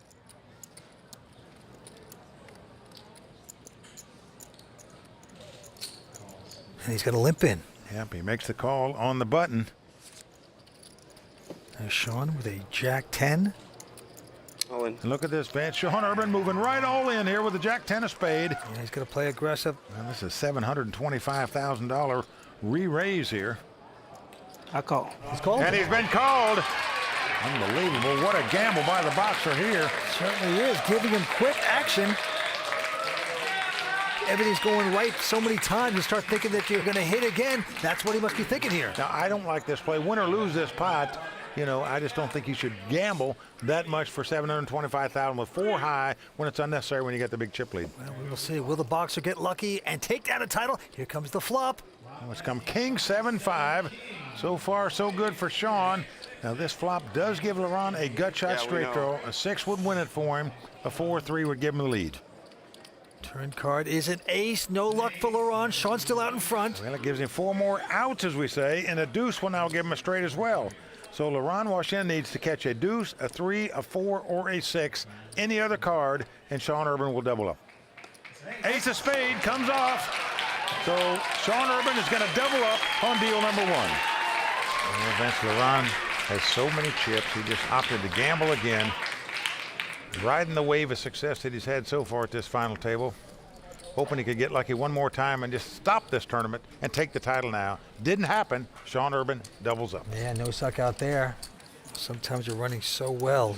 And he's got a limp in. Yep, he makes the call on the button. There's Sean with a Jack-10. All in. And look at this, Vance. Sean Urban moving right all in here with the Jack-10 of spade. Yeah, he's going to play aggressive. And this is $725,000 re-raise here. I call. He's called. And he's been called. Unbelievable. What a gamble by the boxer here. Certainly is, giving him quick action. Everything's going right so many times. You start thinking that you're going to hit again. That's what he must be thinking here. Now, I don't like this play. Win or lose this pot, you know, I just don't think you should gamble that much for $725,000 with 4 high when it's unnecessary when you get the big chip lead. Well, we will see. Will the boxer get lucky and take down a title? Here comes the flop. It's come King 7-5. So far, so good for Sean. Now, this flop does give LaRon a gut shot straight draw. A 6 would win it for him. A 4-3 would give him the lead. Turn card is an ace. No luck for LaRon. Sean's still out in front. Well, it gives him 4 more outs, as we say, and a deuce will now give him a straight as well. So LaRon Washington needs to catch a deuce, a 3, a 4, or a 6. Any other card, and Sean Urban will double up. Ace of spade comes off. So Sean Urban is going to double up on deal number 1. And Vince LaRon has so many chips, he just opted to gamble again. Riding the wave of success that he's had so far at this final table. Hoping he could get lucky one more time and just stop this tournament and take the title now. Didn't happen. Sean Urban doubles up. Yeah, no suck out there. Sometimes you're running so well.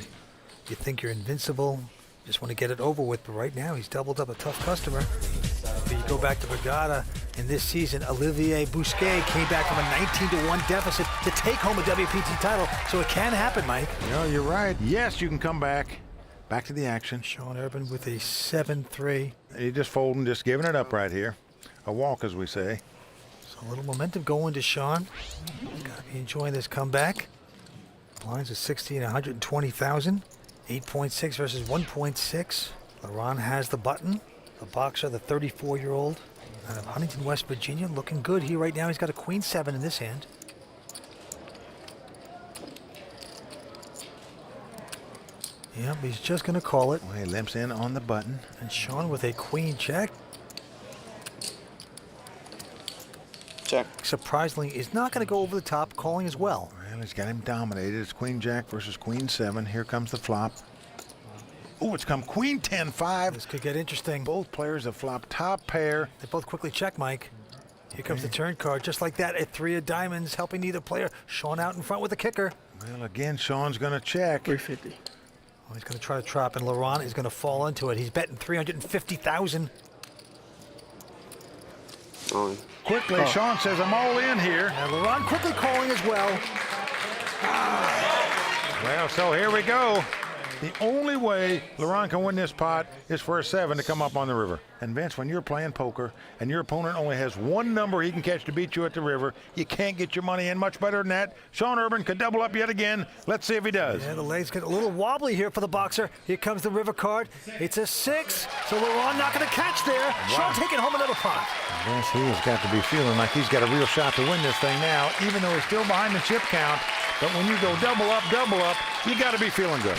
You think you're invincible. Just want to get it over with. But right now, he's doubled up a tough customer. If you go back to Regatta in this season, Olivier Bousquet came back from a 19-1 deficit to take home a WPT title. So it can happen, Mike. No, you're right. Yes, you can come back. Back to the action. Sean Urban with a 7-3. He's just folding, just giving it up right here. A walk, as we say. So a little momentum going to Sean. He's got to be enjoying this comeback. Lines of 60 and 120,000. 8.6 versus 1.6. LaRon has the button. The boxer, the 34-year-old out of Huntington, West Virginia, looking good here right now. He's got a queen 7 in this hand. Yep, he's just going to call it. Well, he limps in on the button. And Sean with a queen check. Check. Surprisingly, is not going to go over the top, calling as well. Well, he's got him dominated. It's queen jack versus queen 7. Here comes the flop. Oh, it's come queen 10-5. This could get interesting. Both players have flopped top pair. They both quickly check, Mike. Here comes the turn card, just like that. A 3 of diamonds, helping neither player. Sean out in front with the kicker. Well, again, Sean's going to check. 350. Well, he's going to try to trap, and LaRon is going to fall into it. He's betting 350,000. On. Quickly, Sean says, I'm all in here. And LaRon quickly calling as well. Well, so here we go. The only way LaRon can win this pot is for a 7 to come up on the river. And Vince, when you're playing poker and your opponent only has one number he can catch to beat you at the river, you can't get your money in much better than that. Sean Urban could double up yet again. Let's see if he does. Yeah, the legs get a little wobbly here for the boxer. Here comes the river card. It's a 6, so LaRon not going to catch there. Wow. Sean taking home another pot. Vince, he has got to be feeling like he's got a real shot to win this thing now, even though he's still behind the chip count. But when you go double up, you got to be feeling good.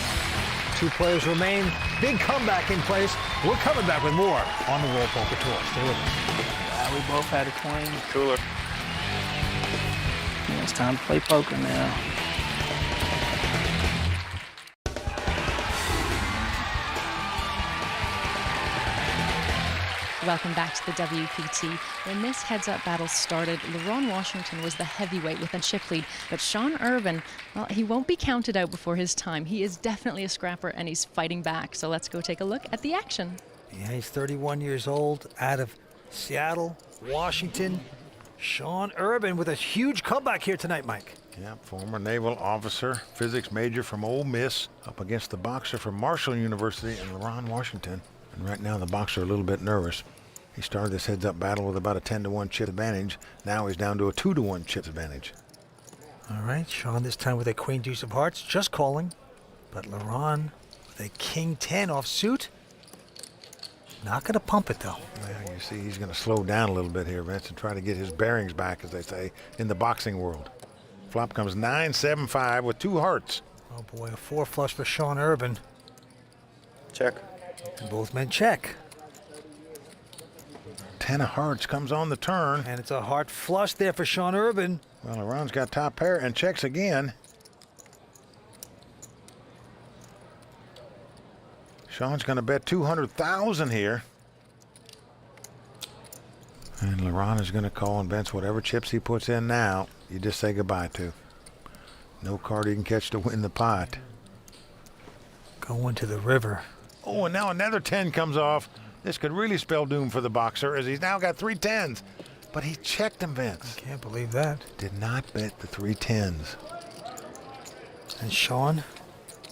2 players remain. Big comeback in place. We're coming back with more on the World Poker Tour. Stay with us. We both had a queen. Cooler. Yeah, it's time to play poker now. Welcome back to the WPT. When this heads-up battle started, LaRon Washington was the heavyweight with a chip lead, but Sean Urban, well, he won't be counted out before his time. He is definitely a scrapper, and he's fighting back. So let's go take a look at the action. Yeah, he's 31 years old, out of Seattle, Washington. Sean Urban with a huge comeback here tonight, Mike. Yeah, former naval officer, physics major from Ole Miss, up against the boxer from Marshall University and LaRon Washington. And right now the boxer a little bit nervous. He started this heads-up battle with about a 10-to-1 chip advantage. Now he's down to a 2-to-1 chip advantage. All right, Sean this time with a queen deuce of hearts, just calling. But Laurent with a king 10 offsuit. Not going to pump it, though. Well, you see, he's going to slow down a little bit here, Vince, and try to get his bearings back, as they say, in the boxing world. Flop comes 9-7-5 with 2 hearts. Oh, boy, a 4 flush for Sean Urban. Check. And both men check. 10 of hearts comes on the turn. And it's a heart flush there for Sean Urban. Well, Laurent's got top pair and checks again. Sean's going to bet 200,000 here. And Laurent is going to call and bench whatever chips he puts in now. You just say goodbye to. No card he can catch to win the pot. Going to the river. Oh, and now another 10 comes off. This could really spell doom for the boxer, as he's now got 3 10s. But he checked him, Vince. Can't believe that. Did not bet the 3 10s. And Sean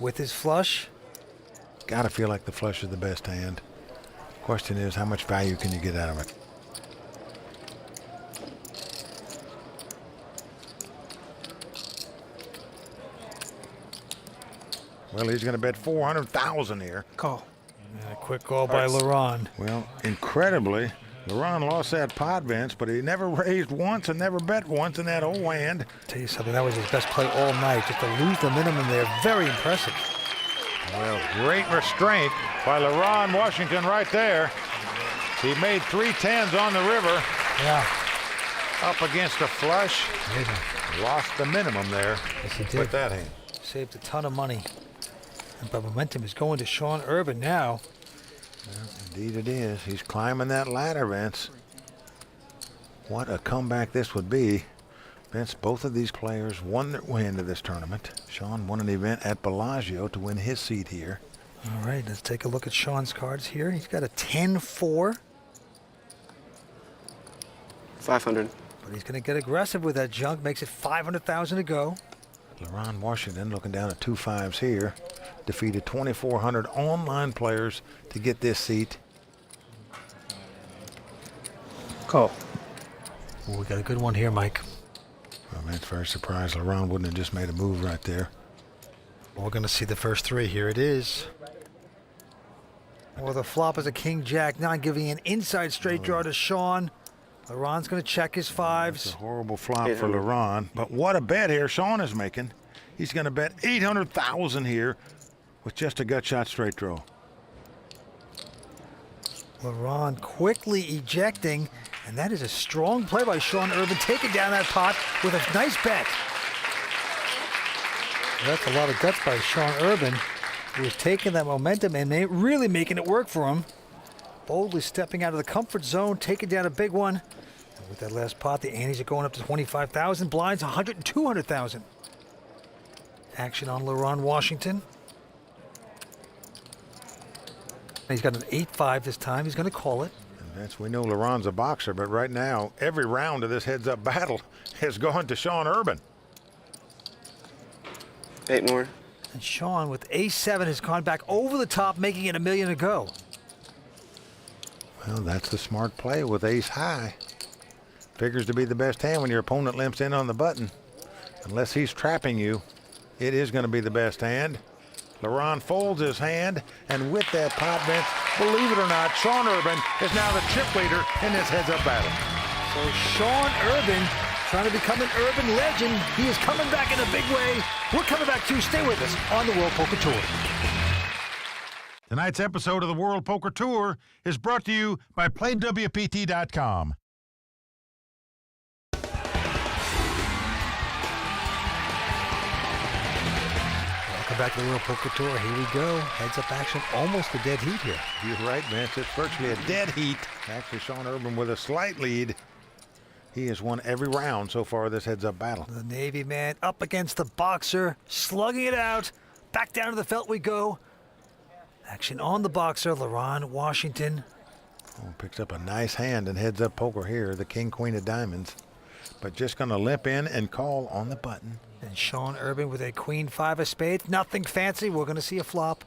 with his flush. Gotta feel like the flush is the best hand. Question is, how much value can you get out of it? Well, he's going to bet 400,000 here. Call. And a quick call by Laurent. Well, incredibly, Laurent lost that pot, Vince, but he never raised once and never bet once in that whole hand. Tell you something, that was his best play all night. Just to lose the minimum there, very impressive. Well, great restraint by Laurent Washington right there. He made 3 10s on the river. Yeah. Up against a flush. Lost the minimum there. Yes, he did. With that hand. Saved a ton of money. But momentum is going to Sean Urban now. Well, indeed it is. He's climbing that ladder, Vince. What a comeback this would be. Vince, both of these players won their way into this tournament. Sean won an event at Bellagio to win his seat here. All right, let's take a look at Sean's cards here. He's got a 10-4. 500. But he's going to get aggressive with that junk. Makes it 500,000 to go. Laurent Washington looking down at 2 5s here. Defeated 2,400 online players to get this seat. Call. Well, we got a good one here, Mike. Well, man, it's very surprised Laurent wouldn't have just made a move right there. We're going to see the first 3. Here it is. Well, the flop is a king-jack 9, giving an inside straight draw to Sean. Laurent's going to check his 5s. It's a horrible flop for Laurent, but what a bet here Sean is making. He's going to bet 800,000 here with just a gut shot straight draw. Laurent quickly ejecting, and that is a strong play by Sean Urban, taking down that pot with a nice bet. That's a lot of guts by Sean Urban, who is taking that momentum and really making it work for him. Boldly stepping out of the comfort zone, taking down a big one. And with that last pot, the antes are going up to 25,000. Blinds 100 and 200,000. Action on Laurent Washington. He's got an 8-5 this time. He's going to call it. And we know Laurent's a boxer, but right now, every round of this heads-up battle has gone to Sean Urban. 8 more. And Sean with ace-7 has gone back over the top, making it $1 million to go. Well, that's the smart play with ace high. Figures to be the best hand when your opponent limps in on the button. Unless he's trapping you, it is going to be the best hand. Laurent folds his hand, and with that pot, Vince, believe it or not, Sean Urban is now the chip leader in this heads-up battle. So Sean Urban trying to become an urban legend. He is coming back in a big way. We're coming back too. Stay with us on the World Poker Tour. Tonight's episode of the World Poker Tour is brought to you by PlayWPT.com. Welcome back to the World Poker Tour. Here we go. Heads up action. Almost a dead heat here. You're right, Vince. It's virtually a dead heat. Actually, Sean Urban with a slight lead. He has won every round so far this heads-up battle. The Navy man up against the boxer, slugging it out. Back down to the felt we go. Action on the boxer, Laurent Washington. Oh, picks up a nice hand in heads-up poker here, the king, queen of diamonds. But just going to limp in and call on the button. And Sean Urban with a queen 5 of spades. Nothing fancy. We're going to see a flop.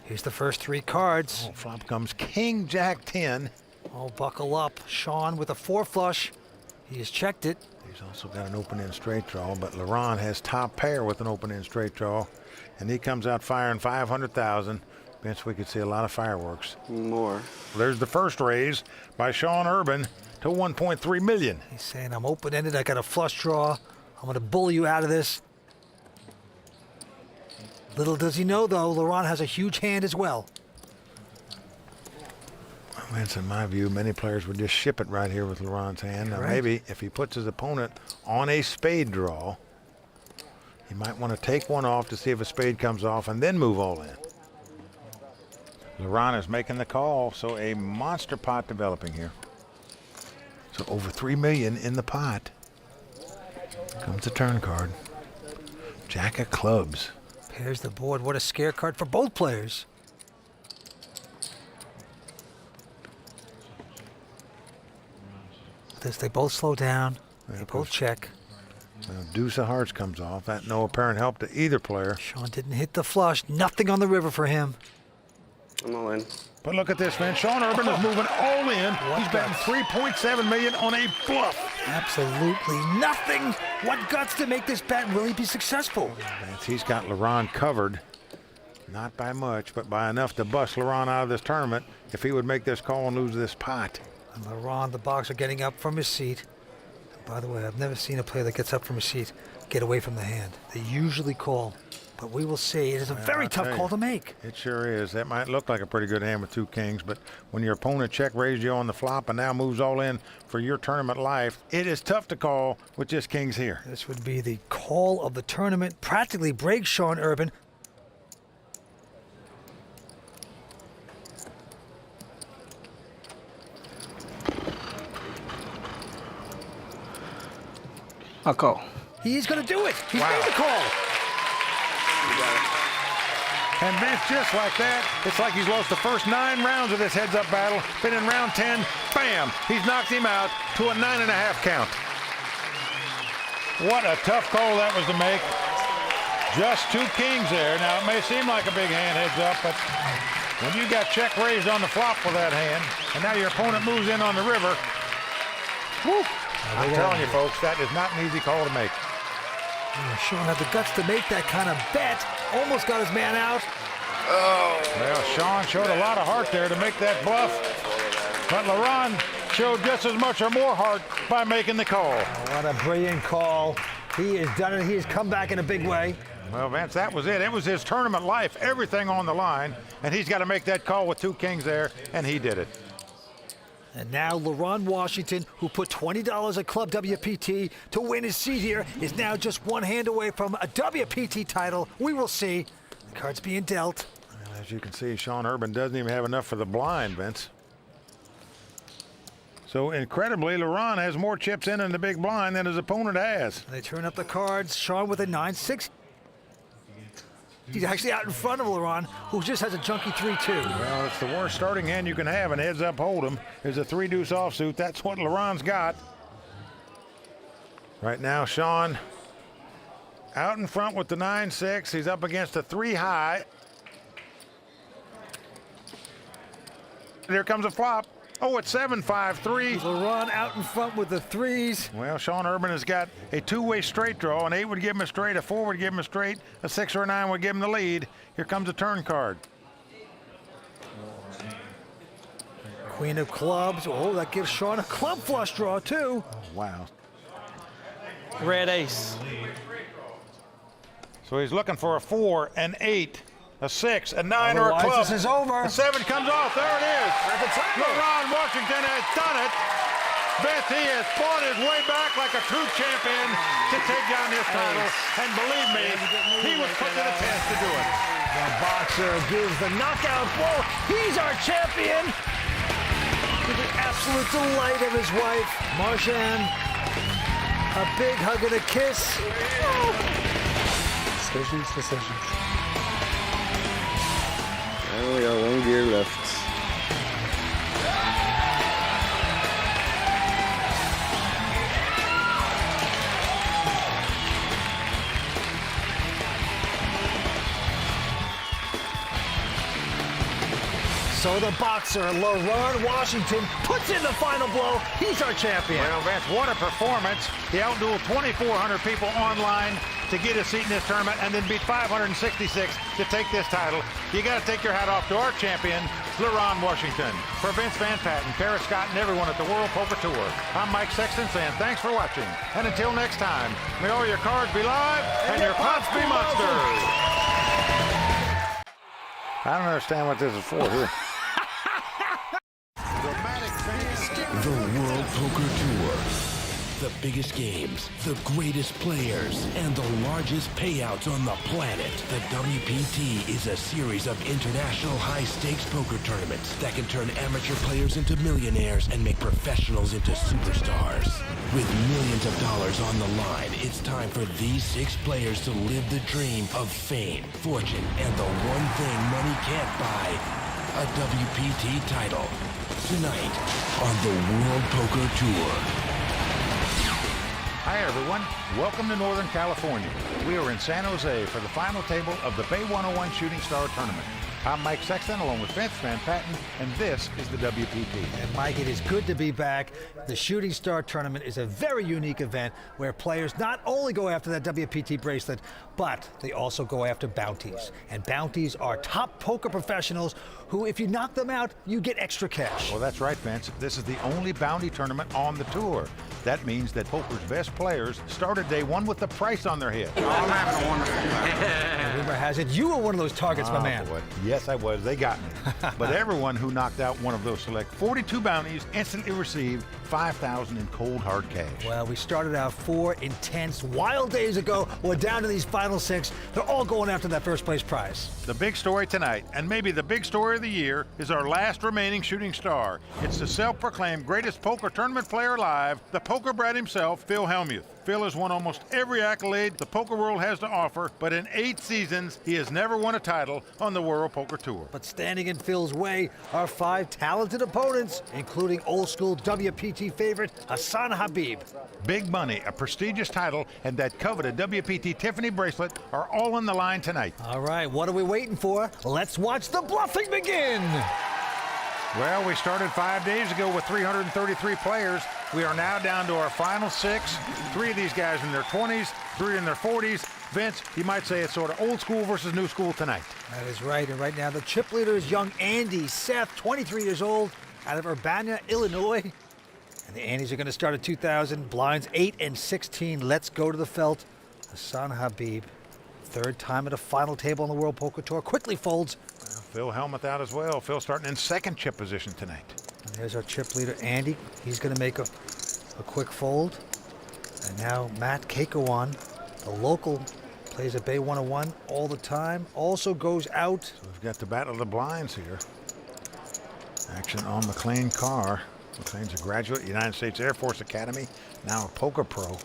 Here's the first 3 cards. Oh, flop comes King, Jack, 10. Oh, buckle up. Sean with a 4 flush. He has checked it. He's also got an open-end straight draw, but Laurent has top pair with an open-end straight draw, and he comes out firing 500,000. Vince, we could see a lot of fireworks. More. There's the first raise by Sean Urban to 1.3 million. He's saying, I'm open-ended. I got a flush draw. I'm going to bully you out of this. Little does he know, though, Laurent has a huge hand as well. Vince, in my view, many players would just ship it right here with Laurent's hand. Now, maybe if he puts his opponent on a spade draw, he might want to take one off to see if a spade comes off and then move all in. Laurent is making the call, so a monster pot developing here. So over 3 million in the pot. Comes the turn card. Jack of clubs. Pairs the board. What a scare card for both players. This, they both slow down. They both check. Deuce of hearts comes off. That no apparent help to either player. Sean didn't hit the flush. Nothing on the river for him. I'm all in. But look at this, man. Sean Urban is moving all in. He's betting 3.7 million on a bluff. Absolutely nothing. What guts to make this bet and will he be successful? He's got Laurent covered. Not by much, but by enough to bust Laurent out of this tournament if he would make this call and lose this pot. And Laurent, the boxer, getting up from his seat. And by the way, I've never seen a player that gets up from his seat get away from the hand. They usually call. But we will see. It is a very tough call to make. It sure is. That might look like a pretty good hand with 2 kings, but when your opponent check raised you on the flop and now moves all in for your tournament life, it is tough to call with just kings here. This would be the call of the tournament. Practically breaks Sean Urban. I'll call. He's going to do it. He's made the call. And Vince, just like that, it's like he's lost the first 9 rounds of this heads-up battle. Then in round 10, bam, he's knocked him out to a 9.5 count. What a tough call that was to make. Just 2 kings there. Now, it may seem like a big hand heads up, but when you got check raised on the flop for that hand, and now your opponent moves in on the river, whew, I'm telling you, folks, that is not an easy call to make. Sean had the guts to make that kind of bet. Almost got his man out. Oh. Well, Sean showed a lot of heart there to make that bluff. But Laurent showed just as much or more heart by making the call. Oh, what a brilliant call. He has done it. He has come back in a big way. Well, Vince, that was it. It was his tournament life. Everything on the line. And he's got to make that call with 2 kings there. And he did it. And now Laurent Washington, who put $20 at Club WPT to win his seat here, is now just 1 hand away from a WPT title. We will see. The card's being dealt. Well, as you can see, Sean Urban doesn't even have enough for the blind, Vince. So incredibly, Laurent has more chips in the big blind than his opponent has. They turn up the cards. Sean with a 9-6. He's actually out in front of Laurent, who just has a junky 3-2. Well, it's the worst starting hand you can have, and heads up hold'em is a 3-deuce offsuit. That's what Laurent's got. Right now, Sean out in front with the 9-6. He's up against a 3 high. Here comes a flop. Oh, it's 7-5-3. Laurent out in front with the 3s. Well, Sean Urban has got a 2-way straight draw. An 8 would give him a straight, a 4 would give him a straight, a 6 or a 9 would give him the lead. Here comes a turn card. Queen of clubs. Oh, that gives Sean a club flush draw, too. Oh, wow. Red ace. So he's looking for a 4, an 8, a 6, a 9, or a Otherwise, club. this is over. A 7 comes off. There it is. Laurent Washington has done it. Vince, he has fought his way back like a true champion to take down this title. And believe me, he was put to the test to do it. The boxer gives the knockout blow. He's our champion. To the absolute delight of his wife, Marjan. A big hug and a kiss. Decisions. And we got 1 gear left. So the boxer, LaRon Washington, puts in the final blow. He's our champion. Well, Vince, what a performance. He outdueled 2,400 people online to get a seat in this tournament and then beat 566 to take this title. You got to take your hat off to our champion, LaRon Washington. For Vince Van Patten, Kara Scott, and everyone at the World Poker Tour, I'm Mike Sexton saying thanks for watching. And until next time, may all your cards be live and your pots be monsters. I don't understand what this is for here. The World Poker Tour. The biggest games, the greatest players, and the largest payouts on the planet. The WPT is a series of international high-stakes poker tournaments that can turn amateur players into millionaires and make professionals into superstars. With millions of dollars on the line, it's time for these 6 players to live the dream of fame, fortune, and the one thing money can't buy, a WPT title. Tonight on the World Poker Tour. Hi, everyone. Welcome to Northern California. We are in San Jose for the final table of the Bay 101 Shooting Star Tournament. I'm Mike Sexton along with Vince Van Patten, and this is the WPT. And Mike, it is good to be back. The Shooting Star Tournament is a very unique event where players not only go after that WPT bracelet, but they also go after bounties. And bounties are top poker professionals who, if you knock them out, you get extra cash. Well, that's right, Vince. This is the only bounty tournament on the tour. That means that poker's best players started day one with the price on their head. Oh, I'm having a wonderful time. And rumor has it you were one of those targets, my man. Boy. Yes, I was. They got me. But everyone who knocked out one of those select 42 bounties instantly received $5,000 in cold hard cash. Well, we started out 4 intense, wild days ago. We're down to these final 6. They're all going after that first place prize. The big story tonight, and maybe the big story of the year, is our last remaining shooting star. It's the self-proclaimed greatest poker tournament player alive, the poker brat himself, Phil Hellmuth. Phil has won almost every accolade the poker world has to offer, but in 8 seasons, he has never won a title on the World Poker Tour. But standing in Phil's way are 5 talented opponents, including old-school WPT favorite Hassan Habib. Big money, a prestigious title, and that coveted WPT Tiffany bracelet are all on the line tonight. All right, what are we waiting for? Let's watch the bluffing begin. Well, we started 5 days ago with 333 players. We are now down to our final 6. 3 of these guys in their 20s, 3 in their 40s. Vince, you might say it's sort of old school versus new school tonight. That is right, and right now the chip leader is young Andy Seth, 23 years old, out of Urbana, Illinois. And the Andes are going to start at 2,000, blinds 8 and 16. Let's go to the felt. Hassan Habib, 3rd time at a final table on the World Poker Tour, quickly folds. Phil Hellmuth out as well. Phil starting in 2nd chip position tonight. And there's our chip leader, Andy. He's going to make a quick fold. And now Matt Kekowan, the local, plays at Bay 101 all the time, also goes out. So we've got the battle of the blinds here. Action on McLean Carr. McLean's a graduate, United States Air Force Academy, now a poker pro.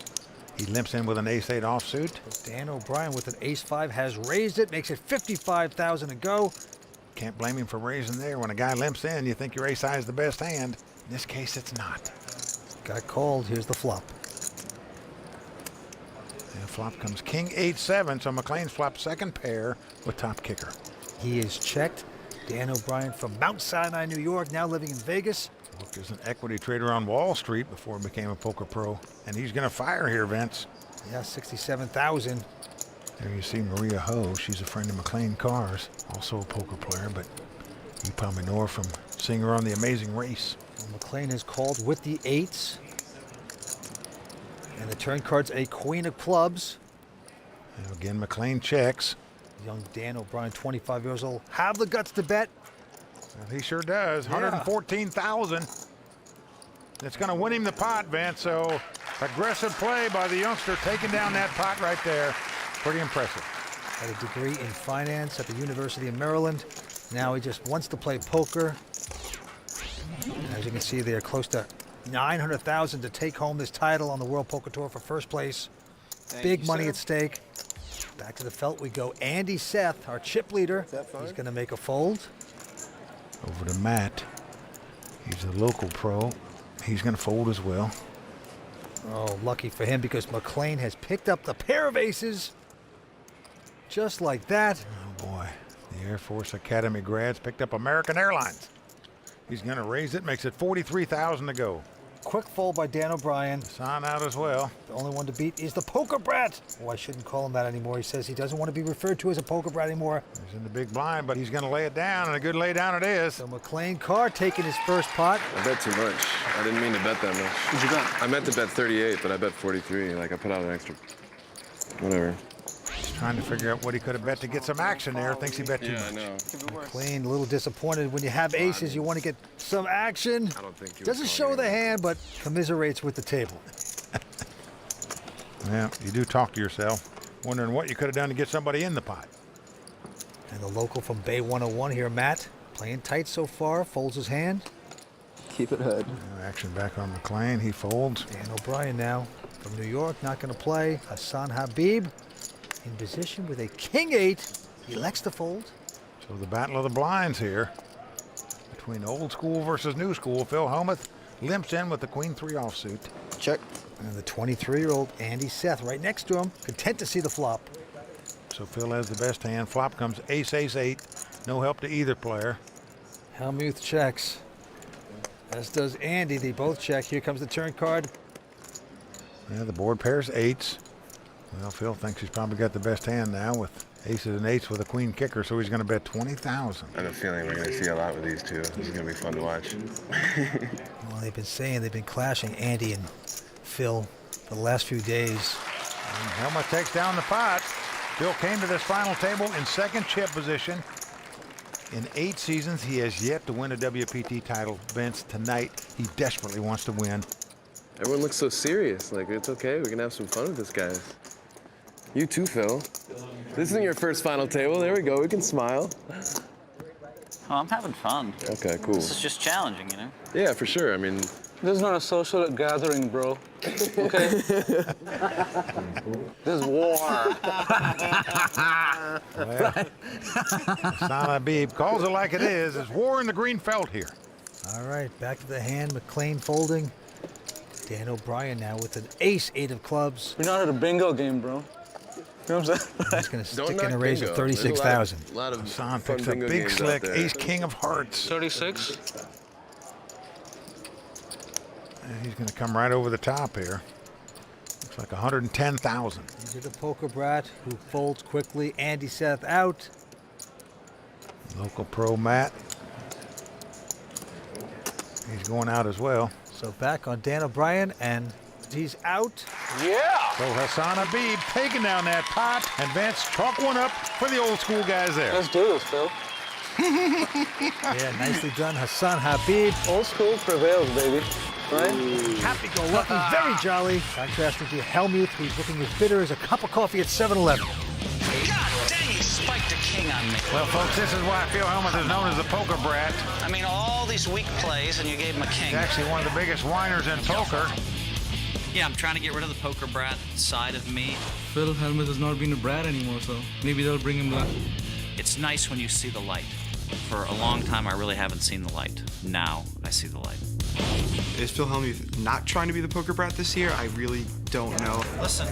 He limps in with an ace-8 offsuit. Dan O'Brien with an ace-5 has raised it, makes it 55,000 to go. Can't blame him for raising there. When a guy limps in, you think your ace-high is the best hand. In this case, it's not. Got called. Here's the flop. And the flop comes King 8-7, so McLean's flopped 2nd pair with top kicker. He is checked. Dan O'Brien from Mount Sinai, New York, now living in Vegas. Worked as an equity trader on Wall Street before he became a poker pro. And he's going to fire here, Vince. Yeah, 67,000. There you see Maria Ho. She's a friend of McLean Carr's, also a poker player, but you probably know her from seeing her on The Amazing Race. Well, McLean is called with the 8s. And the turn card's a queen of clubs. And again, McLean checks. Young Dan O'Brien, 25 years old, have the guts to bet. Well, he sure does. 114,000. It's going to win him the pot, Vince. So aggressive play by the youngster, taking down that pot right there. Pretty impressive. Had a degree in finance at the University of Maryland. Now he just wants to play poker. As you can see, they're close to 900,000 to take home this title on the World Poker Tour for first place. Big money at stake. Back to the felt we go. Andy Seth, our chip leader. He's going to make a fold. Over to Matt. He's a local pro. He's going to fold as well. Oh, lucky for him because McLean has picked up the pair of aces. Just like that. Oh, boy. The Air Force Academy grads picked up American Airlines. He's going to raise it, makes it 43,000 to go. Quick fold by Dan O'Brien. Hassan out as well. The only one to beat is the Poker Brat. Oh, I shouldn't call him that anymore. He says he doesn't want to be referred to as a Poker Brat anymore. He's in the big blind, but he's going to lay it down, and a good lay down it is. So McLean Carr taking his first pot. I bet too much. I didn't mean to bet that much. What'd you bet? I meant to bet 38, but I bet 43. Like, I put out an extra. Whatever. He's trying to figure out what he could have bet to get some action there. Thinks he bet too much. I know. McLean a little disappointed. When you have aces, you want to get some action. I don't think he Doesn't show the hand, but commiserates with the table. Yeah, you do talk to yourself, wondering what you could have done to get somebody in the pot. And the local from Bay 101 here, Matt, playing tight so far, folds his hand. Keep it head. Action back on McLean. He folds. Dan O'Brien now from New York, not going to play. Hassan Habib in position with a king-8. He elects to fold. So the battle of the blinds here between old school versus new school. Phil Hellmuth limps in with the queen-3 offsuit. Check. And the 23-year-old Andy Seth right next to him, content to see the flop. So Phil has the best hand. Flop comes ace, ace, 8. No help to either player. Hellmuth checks, as does Andy. They both check. Here comes the turn card. Yeah, the board pairs 8s. Well, Phil thinks he's probably got the best hand now with aces and 8s with a queen kicker, so he's going to bet 20,000. I have a feeling we're going to see a lot with these two. This is going to be fun to watch. Well, they've been clashing, Andy and Phil, for the last few days. And Hellmuth takes down the pot. Phil came to this final table in second chip position. In 8 seasons, he has yet to win a WPT title. Vince, tonight, he desperately wants to win. Everyone looks so serious. Like, it's okay. We can have some fun with this, guys. You too, Phil. This isn't your first final table. There we go. We can smile. Oh, I'm having fun. Okay, cool. This is just challenging, you know? Yeah, for sure. I mean... This is not a social gathering, bro. Okay? This is war. Well, Hassan Habib calls it like it is. There's war in the green felt here. All right, back to the hand. McLean folding. Dan O'Brien now with an ace-8 of clubs. We're not at a bingo game, bro. You know what I'm saying? He's going to stick in a raise of 36,000. A lot of Hassan fun picks a bingo big games slick out there. ace-king of hearts. 36. And he's going to come right over the top here. Looks like 110,000. These are the Poker Brat who folds quickly. Andy Seth out. Local pro Matt. He's going out as well. So back on Dan O'Brien, and he's out. Yeah! So Hassan Habib taking down that pot, and Vince chalk one up for the old school guys there. Let's do this, Phil. Yeah, nicely done, Hassan Habib. Old school prevails, baby. Right? Happy-go-lucky, very jolly. Contrasting to Hellmuth, who's looking as bitter as a cup of coffee at 7-Eleven. God dang, you spiked a king on me. Well, folks, this is why Phil Hellmuth is known as the Poker Brat. I mean, all these weak plays, and you gave him a king. He's actually one of the biggest whiners in poker. Yeah, I'm trying to get rid of the Poker Brat side of me. Phil Hellmuth has not been a brat anymore, so maybe they'll bring him back. It's nice when you see the light. For a long time, I really haven't seen the light. Now, I see the light. Is Phil Hellmuth not trying to be the Poker Brat this year? I really don't know. Listen,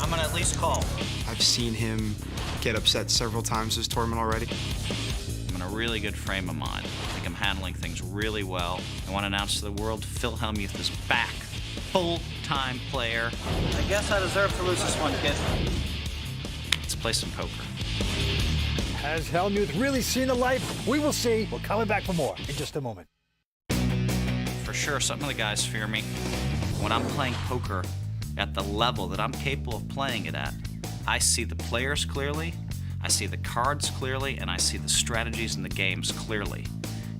I'm gonna at least call. I've seen him get upset several times this tournament already. I'm in a really good frame of mind. I think I'm handling things really well. I want to announce to the world Phil Hellmuth is back. Full-time player. I guess I deserve to lose this one, kid. Let's play some poker. Has Hellmuth really seen the light? We will see. We're coming back for more in just a moment. For sure, some of the guys fear me. When I'm playing poker at the level that I'm capable of playing it at, I see the players clearly, I see the cards clearly, and I see the strategies and the games clearly.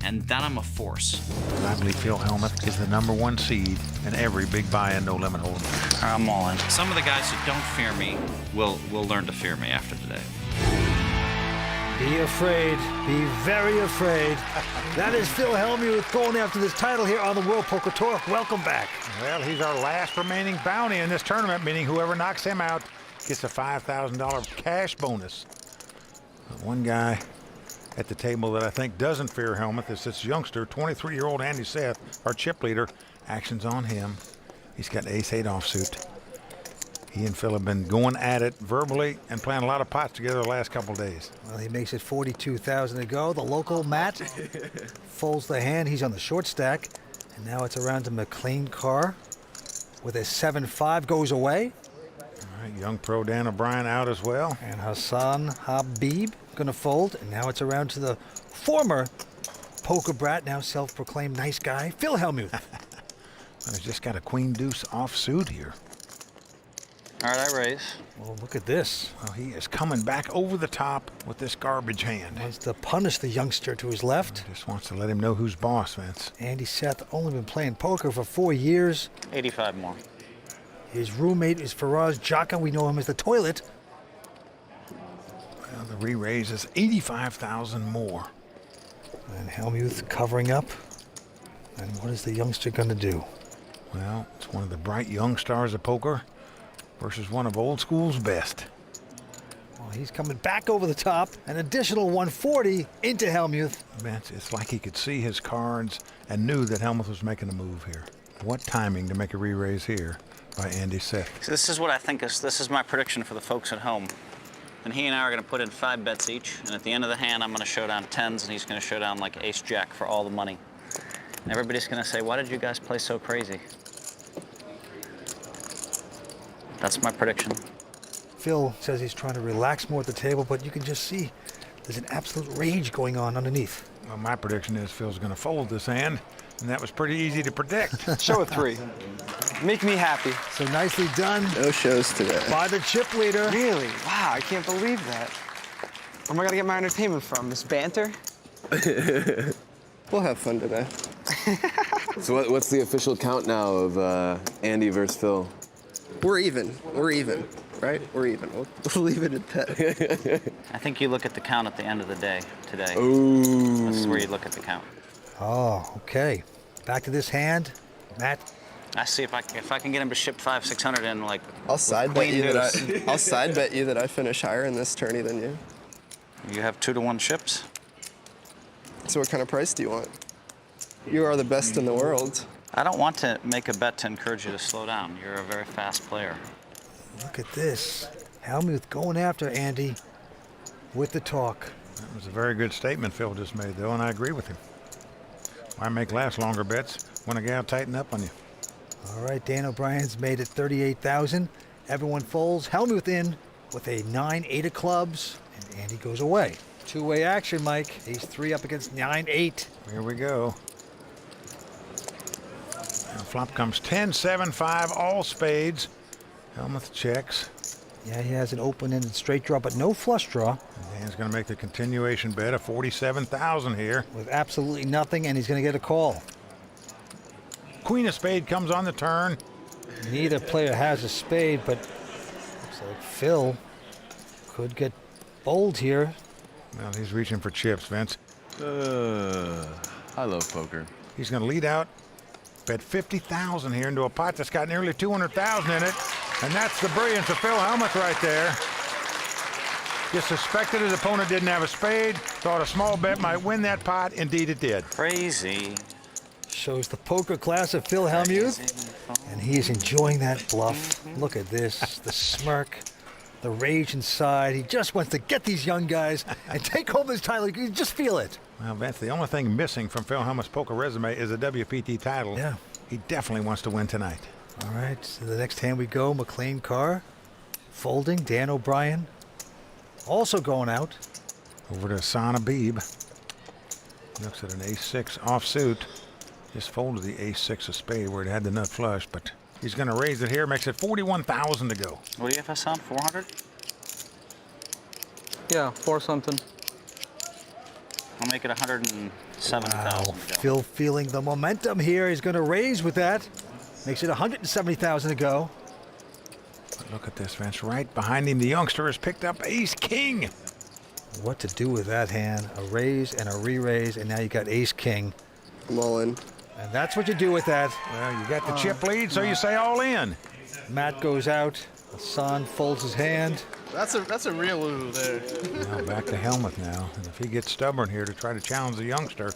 And then I'm a force. I believe Phil Hellmuth is the #1 seed in every big buy-in, no limit hold. I'm all in. Some of the guys who don't fear me will learn to fear me after today. Be afraid. Be very afraid. That is Phil Hellmuth going after this title here on the World Poker Tour. Welcome back. Well, he's our last remaining bounty in this tournament, meaning whoever knocks him out gets a $5,000 cash bonus. One guy at the table that I think doesn't fear Hellmuth is this youngster, 23-year-old Andy Seth, our chip leader. Action's on him. He's got ace-8 offsuit. He and Phil have been going at it verbally and playing a lot of pots together the last couple days. Well, he makes it 42,000 to go. The local Matt folds the hand. He's on the short stack. And now it's around to McLean Carr with a 7-5, goes away. All right, young pro Dan O'Brien out as well. And Hassan Habib gonna fold. And now it's around to the former poker brat, now self-proclaimed nice guy, Phil Hellmuth. Well, he's just got a queen deuce offsuit here. All right, I raise. Well, look at this. Well, he is coming back over the top with this garbage hand. Wants to punish the youngster to his left. Just wants to let him know who's boss, Vince. Andy Seth only been playing poker for 4 years. 85 more. His roommate is Faraz Jaka. We know him as the toilet. Well, the re-raise is 85,000 more. And Hellmuth covering up. And what is the youngster going to do? Well, it's one of the bright young stars of poker versus one of old school's best. Well, he's coming back over the top. An additional 140 into Hellmuth. Vince, it's like he could see his cards and knew that Hellmuth was making a move here. What timing to make a re-raise here by Andy Seth. So this is what I think this is my prediction for the folks at home. And he and I are going to put in 5 bets each. And at the end of the hand, I'm going to show down 10s, and he's going to show down like ace-jack for all the money. And everybody's going to say, why did you guys play so crazy? That's my prediction. Phil says he's trying to relax more at the table, but you can just see there's an absolute rage going on underneath. Well, my prediction is Phil's going to fold this hand, and that was pretty easy to predict. Show a 3. Make me happy. So nicely done. No shows today. By the chip leader. Really? Wow, I can't believe that. Where am I going to get my entertainment from? This banter? We'll have fun today. So what's the official count now of Andy versus Phil? We're even, right? We're even. We'll leave it at that. I think you look at the count at the end of the day today. Ooh. This is where you look at the count. Oh, okay. Back to this hand. Matt. I see if I can get him to ship 500-600 in like. I'll side bet you that I finish higher in this tourney than you. You have 2-to-1 ships. So what kind of price do you want? You are the best in the world. I don't want to make a bet to encourage you to slow down. You're a very fast player. Look at this. Hellmuth going after Andy with the talk. That was a very good statement Phil just made, though, and I agree with him. Why make last longer bets when a gal tighten up on you? All right, Dan O'Brien's made it 38,000. Everyone folds. Hellmuth in with a 9-8 of clubs, and Andy goes away. Two-way action, Mike. Ace-3 up against 9-8. Here we go. Now flop comes 10-7-5, all spades. Hellmuth checks. Yeah, he has an open-ended straight draw, but no flush draw. And Dan's going to make the continuation bet of 47,000 here. With absolutely nothing, and he's going to get a call. Queen of spade comes on the turn. Neither player has a spade, but looks like Phil could get bold here. Well, he's reaching for chips, Vince. I love poker. He's going to lead out, bet 50,000 here into a pot that's got nearly 200,000 in it. And that's the brilliance of Phil Hellmuth right there. Just suspected his opponent didn't have a spade, thought a small bet might win that pot. Indeed it did. Crazy. Shows the poker class of Phil Hellmuth. And he is enjoying that bluff. Look at this, the smirk, the rage inside. He just wants to get these young guys and take home this title. You can just feel it. Well, Vince, the only thing missing from Phil Hellmuth's poker resume is a WPT title. Yeah. He definitely wants to win tonight. All right, so the next hand we go, McLean Carr folding. Dan O'Brien also going out. Over to Hassan Habib. Looks at an ace-6 offsuit. Just folded the ace-6 of spade where it had the nut flush, but he's going to raise it here. Makes it 41,000 to go. What do you have, Hassan? 400? Yeah, 4 something. I'll make it 170,000. Wow. Phil feeling the momentum here. He's going to raise with that. Makes it 170,000 to go. But look at this, Vince. Right behind him, the youngster has picked up ace-king. What to do with that hand? A raise and a re-raise, and now you got ace-king. I'm all in. And that's what you do with that. Well, you got the chip lead, so you say all in. Matt goes out. Hassan folds his hand. That's a real ooh there. Now back to Hellmuth now. And if he gets stubborn here to try to challenge the youngster,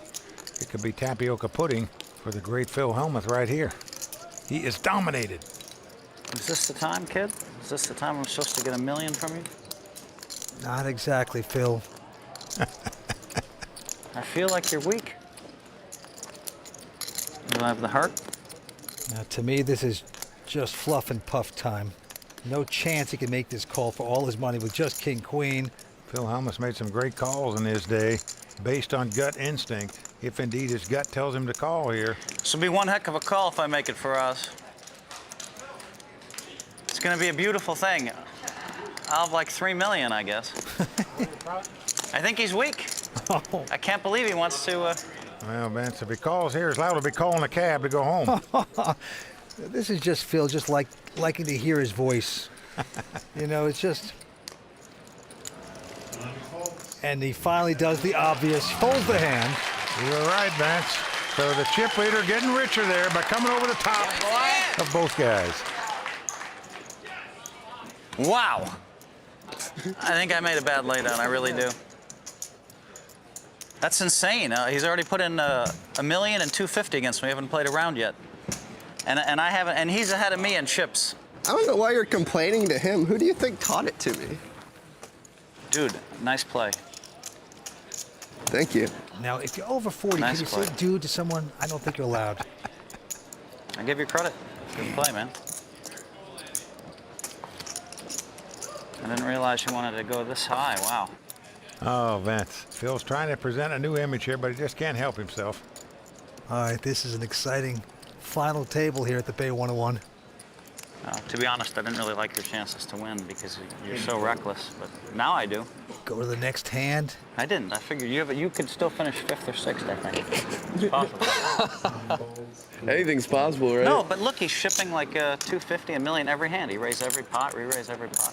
it could be tapioca pudding for the great Phil Hellmuth right here. He is dominated. Is this the time, kid? Is this the time I'm supposed to get $1 million from you? Not exactly, Phil. I feel like you're weak. You don't have the heart? Now, to me, this is just fluff and puff time. No chance he can make this call for all his money with just king-queen. Phil Hellmuth made some great calls in his day based on gut instinct, if indeed his gut tells him to call here. This will be one heck of a call if I make it for us. It's going to be a beautiful thing. I'll have like $3 million, I guess. I think he's weak. Oh. I can't believe he wants to... Well, Vince, if he calls here, it's liable to be calling a cab to go home. This is just Phil, just liking to hear his voice. You know, it's just... And he finally does the obvious, folds the hand. You're right, Vince. So the chip leader getting richer there by coming over the top of both guys. Wow. I think I made a bad laydown, I really do. That's insane. He's already put in $1 million and $250 against me. I haven't played a round yet. And I haven't, and he's ahead of me in chips. I don't know why you're complaining to him. Who do you think taught it to me? Dude, nice play. Thank you. Now, if you're over 40, Nice can you play. say dude to someone? I don't think you're allowed. I give you credit. Good play, man. I didn't realize you wanted to go this high. Wow. Oh, Vince. Phil's trying to present a new image here, but he just can't help himself. All right, this is an exciting final table here at the Bay 101. To be honest, I didn't really like your chances to win because you're so reckless, but now I do. Go to the next hand. I didn't. I figured you could still finish 5th or 6th, I think. It's possible. Anything's possible, right? No, but look, he's shipping like $250, $1 million every hand. He raised every pot, re-raised every pot.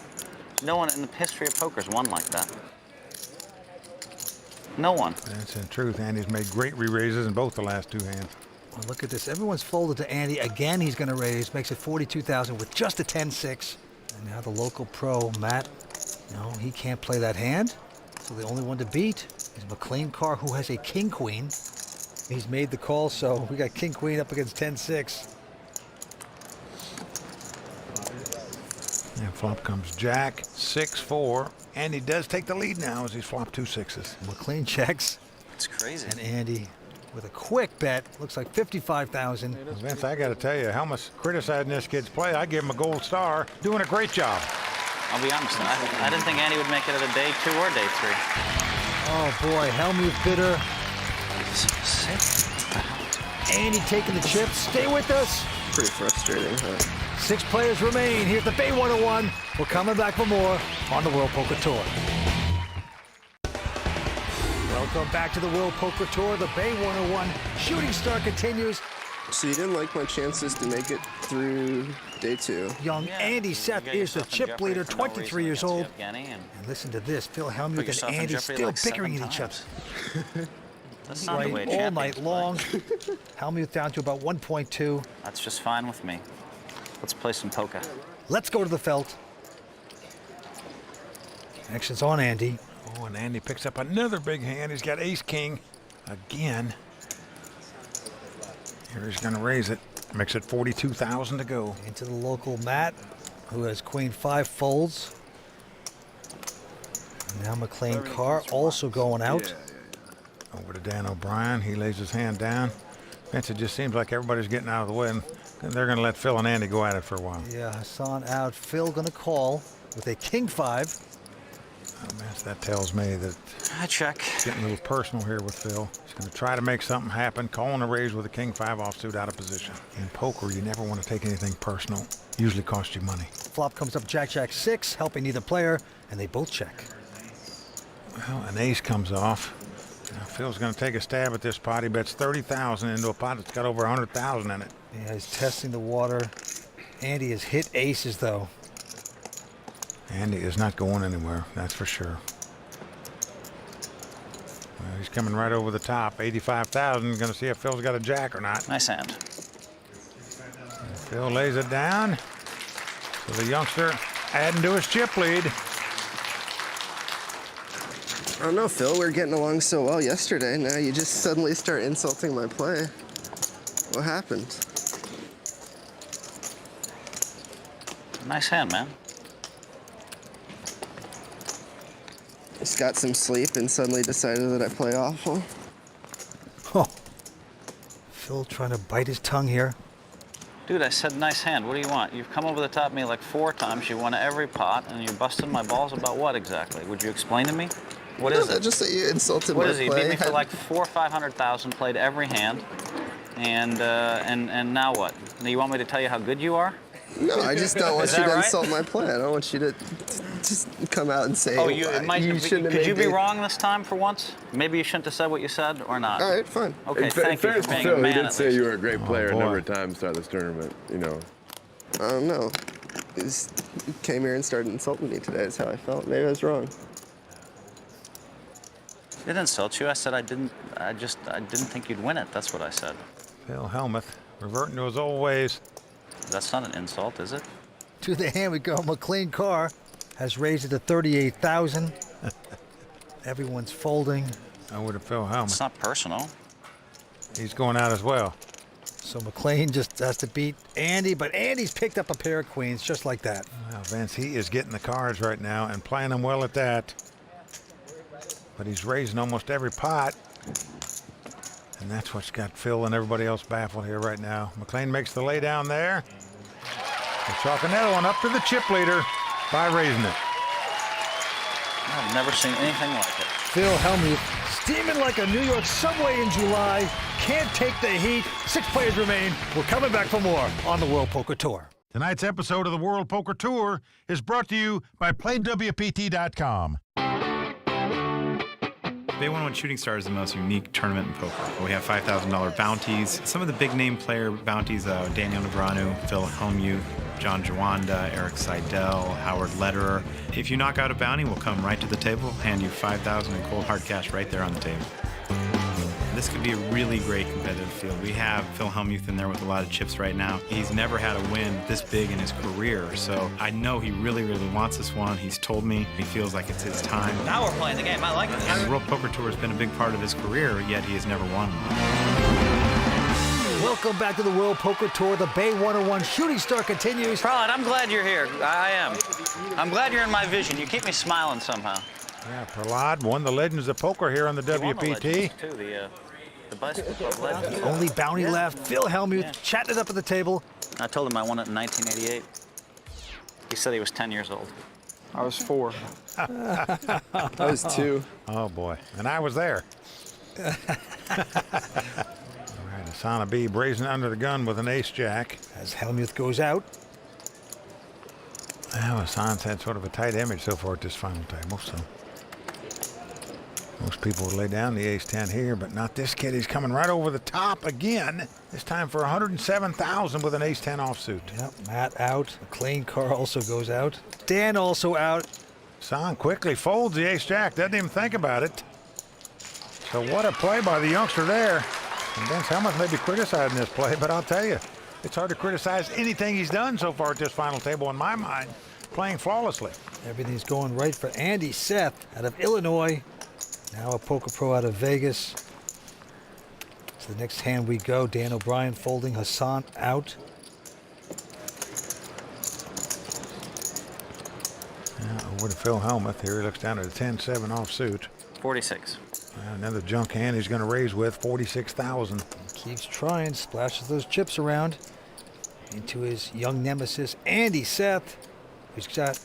No one in the history of poker's won like that. No one. That's in truth. Andy's made great re-raises in both the last 2 hands. Well, look at this. Everyone's folded to Andy. Again, he's going to raise. Makes it 42,000 with just a 10-6. And now the local pro, Matt, no, he can't play that hand. So the only one to beat is McLean Carr, who has a king-queen. He's made the call, so we got king-queen up against 10-6. And flop comes Jack, 6-4. Andy does take the lead now as he's flopped 2 6s. McLean checks. It's crazy. And Andy with a quick bet. Looks like 55,000. Vince, I got to tell you, Helmuth criticizing this kid's play. I give him a gold star. Doing a great job. I'll be honest, I didn't think Andy would make it at a day 2 or day 3. Oh boy, Helmuth bitter. Andy taking the chips. Stay with us. Pretty frustrating, huh? 6 players remain here at the Bay 101. We're coming back for more on the World Poker Tour. Welcome back to the World Poker Tour. The Bay 101 shooting star continues. So you didn't like my chances to make it through day 2? Young Andy Seth is the chip leader, 23 years old. And listen to this, Phil Hellmuth and Andy still bickering at each other. That's not the way Right all night long. Hellmuth down to about 1.2. That's just fine with me. Let's play some poker. Let's go to the felt. Action's on Andy. Oh, and Andy picks up another big hand. He's got ace-king again. Here he's going to raise it. Makes it 42,000 to go. Into the local Matt, who has queen 5 folds. Now McLean Carr also going out. Over to Dan O'Brien. He lays his hand down. Vince, it just seems like everybody's getting out of the way, and they're going to let Phil and Andy go at it for a while. Yeah, Hassan out. Phil going to call with a king 5. Oh, man, that tells me that I check. Getting a little personal here with Phil. He's going to try to make something happen, calling a raise with a king 5 offsuit out of position. In poker, you never want to take anything personal. Usually costs you money. Flop comes up Jack 6, helping neither player, and they both check. Well, an ace comes off. Now Phil's going to take a stab at this pot. He bets 30,000 into a pot that's got over 100,000 in it. Yeah, he's testing the water. Andy has hit aces, though. Andy is not going anywhere, that's for sure. Well, he's coming right over the top, 85,000. Going to see if Phil's got a jack or not. Nice hand. And Phil lays it down. So the youngster adding to his chip lead. I don't know, Phil. We were getting along so well yesterday. Now you just suddenly start insulting my play. What happened? Nice hand, man. Just got some sleep and suddenly decided that I play awful. Oh. Phil trying to bite his tongue here. Dude, I said nice hand. What do you want? You've come over the top of me like 4 times. You won every pot, and you're busting my balls about what exactly? Would you explain to me? What is it? Just that you insulted What my is it? You play. beat me for like 400,000 or 500,000, played every hand, and now what? Now you want me to tell you how good you are? No, I just don't want Is you that to right? insult my play. I don't want you to just come out and say, Oh, you shouldn't have could you made be the-" wrong this time for once? Maybe you shouldn't have said what you said, or not? All right, fine. Okay, In thank you fairness for to being a Phil, he man did at say least. you were a great player a boy. number of times throughout this tournament, you know. No. He came here and started insulting me today is how I felt. Maybe I was wrong. I didn't insult you. I said I didn't think you'd win it. That's what I said. Phil Hellmuth reverting to his old ways. That's not an insult, is it? To the hand we go. McLean Carr has raised it to 38,000. Everyone's folding. Over to Phil Hellmuth. It's not personal. He's going out as well. So McLean just has to beat Andy, but Andy's picked up a pair of queens just like that. Well, Vince, he is getting the cards right now and playing them well at that. But he's raising almost every pot. And that's what's got Phil and everybody else baffled here right now. McLean makes the lay down there. And chalking that one up to the chip leader by raising it. I've never seen anything like it. Phil Hellmuth steaming like a New York subway in July. Can't take the heat. 6 players remain. We're coming back for more on the World Poker Tour. Tonight's episode of the World Poker Tour is brought to you by PlayWPT.com. Bay 101 Shooting Star is the most unique tournament in poker. We have $5,000 bounties. Some of the big name player bounties, Daniel Negreanu, Phil Hellmuth, John Jawanda, Eric Seidel, Howard Lederer. If you knock out a bounty, we'll come right to the table, hand you $5,000 in cold hard cash right there on the table. This could be a really great competitive field. We have Phil Hellmuth in there with a lot of chips right now. He's never had a win this big in his career, so I know he really, really wants this one. He's told me he feels like it's his time. Now we're playing the game. I like this. The World Poker Tour has been a big part of his career, yet he has never won. Welcome back to the World Poker Tour. The Bay 101 Shooting Star continues. Prahlad, I'm glad you're here. I am. I'm glad you're in my vision. You keep me smiling somehow. Yeah, Prahlad won the Legends of Poker here on the You won the WPT. Legends, too, the Bicycle Club Legends. Only bounty left. Phil Hellmuth chatting it up at the table. I told him I won it in 1988. He said he was 10 years old. I was 4. I was 2. Oh, boy. And I was there. All right, Asana B brazen under the gun with an ace-jack. As Hellmuth goes out. Well, Hassan's had sort of a tight image so far at this final table, so most people would lay down the ace-10 here, but not this kid. He's coming right over the top again, this time for 107,000 with an ace-10 offsuit. Yep, Matt out. McLean Carr also goes out. Dan also out. Hassan quickly folds the ace-jack, doesn't even think about it. So what a play by the youngster there. And Vince Hellmuth may be criticizing this play, but I'll tell you, it's hard to criticize anything he's done so far at this final table in my mind, playing flawlessly. Everything's going right for Andy Seth out of Illinois. Now a poker pro out of Vegas. To the next hand we go. Dan O'Brien folding, Hassan out. Over to Phil Hellmuth here. He looks down at a 10-7 offsuit. 46. Another junk hand he's going to raise with 46,000. Keeps trying, splashes those chips around into his young nemesis, Andy Seth, who's got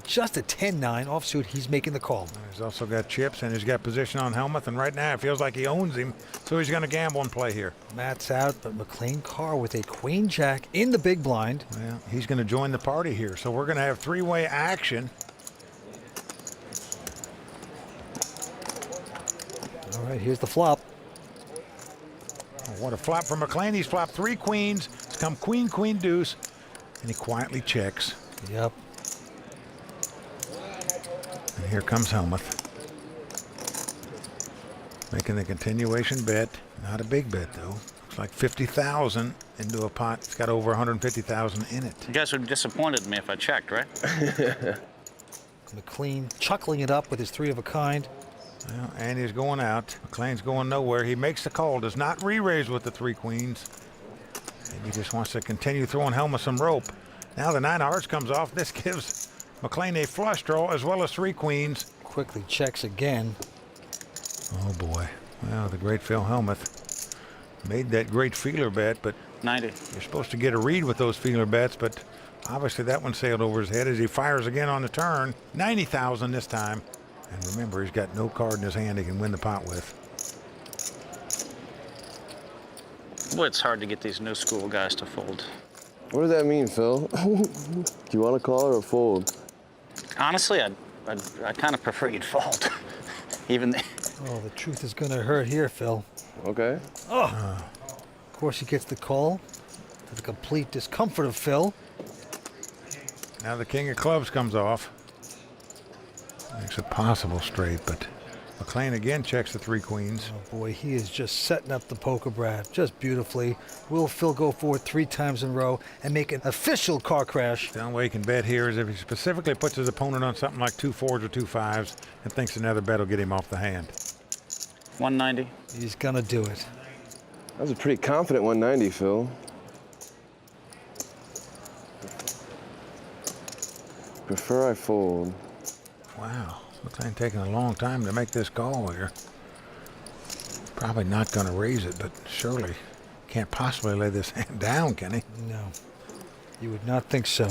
just a 10-9 offsuit. He's making the call. He's also got chips, and he's got position on Hellmuth, and right now it feels like he owns him, so he's going to gamble and play here. Matt's out, but McLean Carr with a queen-jack in the big blind. Well, he's going to join the party here, so we're going to have three-way action. All right, here's the flop. Oh, what a flop for McLean. He's flopped 3 queens. It's come queen, queen, deuce, and he quietly checks. Yep. And here comes Hellmuth. Making the continuation bet. Not a big bet, though. Looks like 50,000 into a pot. It's got over 150,000 in it. You guys would have disappointed me if I checked, right? McLean chuckling it up with his 3 of a kind. Well, Andy's going out. McLean's going nowhere. He makes the call. Does not re-raise with the 3 queens. Maybe he just wants to continue throwing Hellmuth some rope. Now the 9 of hearts comes off. This gives McLean a flush draw as well as 3 queens. Quickly checks again. Oh boy. Well, the great Phil Hellmuth made that great feeler bet, but 90. You're supposed to get a read with those feeler bets, but obviously that one sailed over his head as he fires again on the turn. 90,000 this time. And remember, he's got no card in his hand he can win the pot with. Boy, it's hard to get these new school guys to fold. What does that mean, Phil? Do you want to call or fold? Honestly, I kind of prefer you'd fold. Even. Oh, the truth is going to hurt here, Phil. Okay. Oh. Of course, he gets the call to the complete discomfort of Phil. Now the king of clubs comes off. Makes a possible straight, but McLean again checks the 3 queens. Oh boy, he is just setting up the poker Brad just beautifully. Will Phil go forward 3 times in a row and make an official car crash? The only way he can bet here is if he specifically puts his opponent on something like 2 4s or 2 5s and thinks another bet will get him off the hand. 190. He's gonna do it. That was a pretty confident 190, Phil. Prefer I fold. Wow, McLean taking a long time to make this call here. Probably not going to raise it, but surely can't possibly lay this hand down, can he? No, you would not think so.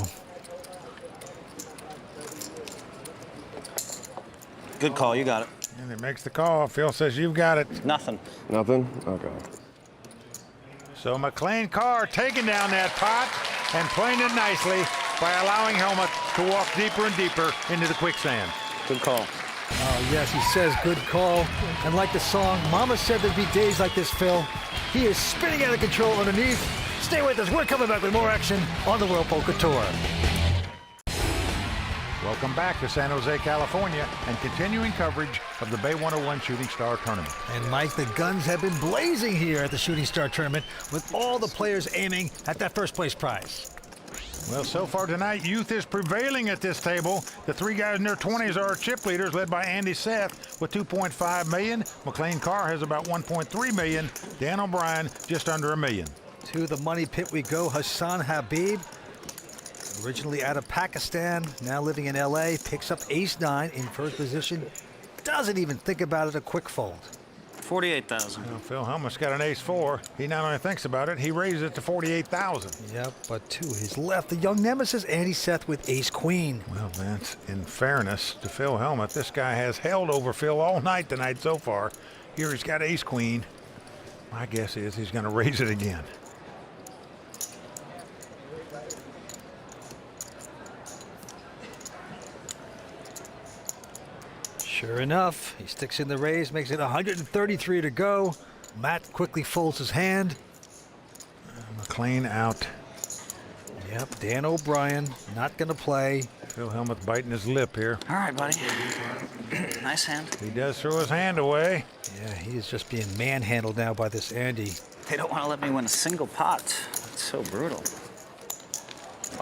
Good call, you got it. And he makes the call. Phil says, you've got it. Nothing. Nothing? Okay. So McLean Carr taking down that pot and playing it nicely by allowing Helmut to walk deeper and deeper into the quicksand. Good call. Oh, yes, he says good call. And like the song, Mama said there'd be days like this, Phil. He is spinning out of control underneath. Stay with us. We're coming back with more action on the World Poker Tour. Welcome back to San Jose, California, and continuing coverage of the Bay 101 Shooting Star Tournament. And Mike, the guns have been blazing here at the Shooting Star Tournament with all the players aiming at that first place prize. Well, so far tonight, youth is prevailing at this table. The 3 guys in their 20s are our chip leaders, led by Andy Seth with $2.5 million. McLean Carr has about $1.3 million. Dan O'Brien just under $1 million. To the money pit we go. Hassan Habib, originally out of Pakistan, now living in LA, picks up ace-9 in first position. Doesn't even think about it, a quick fold. 48,000. Well, Phil Helmut's got an ace-4. He not only thinks about it, he raises it to 48,000. Yep, but to his left, the young nemesis, Andy Seth with ace-queen. Well, Vince, in fairness to Phil Helmut, this guy has held over Phil all night tonight so far. Here he's got ace-queen. My guess is he's going to raise it again. Sure enough, he sticks in the raise, makes it 133 to go. Matt quickly folds his hand. McLean out. Yep, Dan O'Brien not going to play. Phil Helmut biting his lip here. All right, buddy. Nice hand. He does throw his hand away. Yeah, he is just being manhandled now by this Andy. They don't want to let me win a single pot. That's so brutal.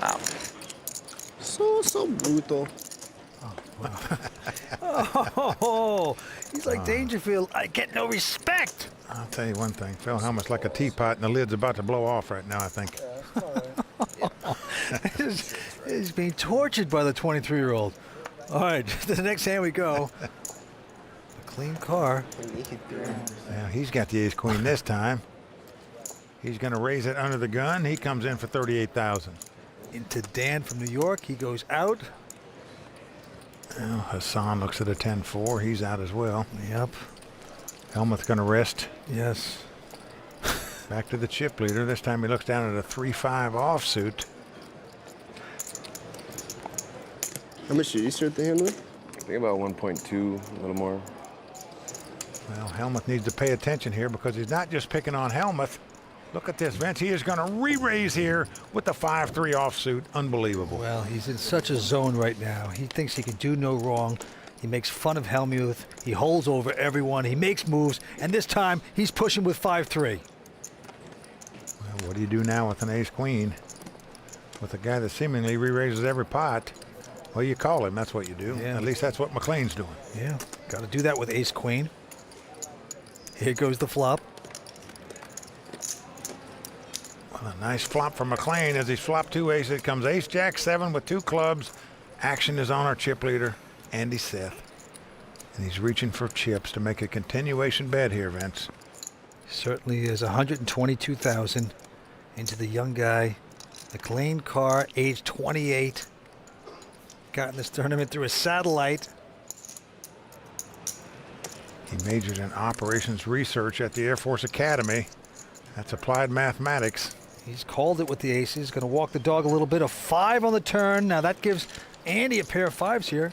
Wow. So brutal. Oh, he's like Dangerfield. I get no respect. I'll tell you one thing. Phil Helmut's like a teapot, and the lid's about to blow off right now, I think. He's being tortured by the 23-year-old. All right, to the next hand we go. McLean Carr. Now he's got the ace-queen this time. He's going to raise it under the gun. He comes in for 38,000. Into Dan from New York. He goes out. Well, Hassan looks at a 10-4. He's out as well. Yep. Helmut's going to rest. Yes. Back to the chip leader. This time he looks down at a 3-5 offsuit. How much did you start the hand with? I think about 1.2, a little more. Well, Helmut needs to pay attention here because he's not just picking on Helmut. Look at this, Vince. He is going to re-raise here with the 5-3 offsuit. Unbelievable. Well, he's in such a zone right now. He thinks he can do no wrong. He makes fun of Helmuth. He holds over everyone. He makes moves. And this time, he's pushing with 5-3. Well, what do you do now with an ace-queen? With a guy that seemingly re-raises every pot? Well, you call him. That's what you do. Yeah. At least that's what McLean's doing. Yeah, got to do that with ace-queen. Here goes the flop. Well, A nice flop from McLean as he's flopped 2 aces. Comes ace jack 7 with 2 clubs. Action is on our chip leader, Andy Seth. And he's reaching for chips to make a continuation bet here, Vince. Certainly is 122,000 into the young guy. McLean Carr, age 28. Got in this tournament through a satellite. He majored in operations research at the Air Force Academy. That's applied mathematics. He's called it with the aces. Going to walk the dog a little bit. A 5 on the turn. Now that gives Andy a pair of 5s here.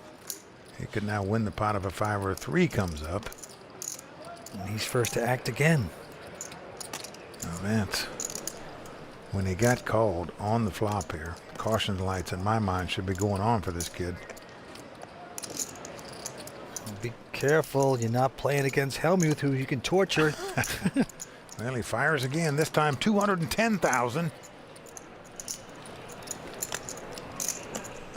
He could now win the pot if a 5 or a 3 comes up. And he's first to act again. Now Vince, when he got called on the flop here, caution lights in my mind should be going on for this kid. Be careful. You're not playing against Helmuth, who you can torture. Well, he fires again. This time 210,000.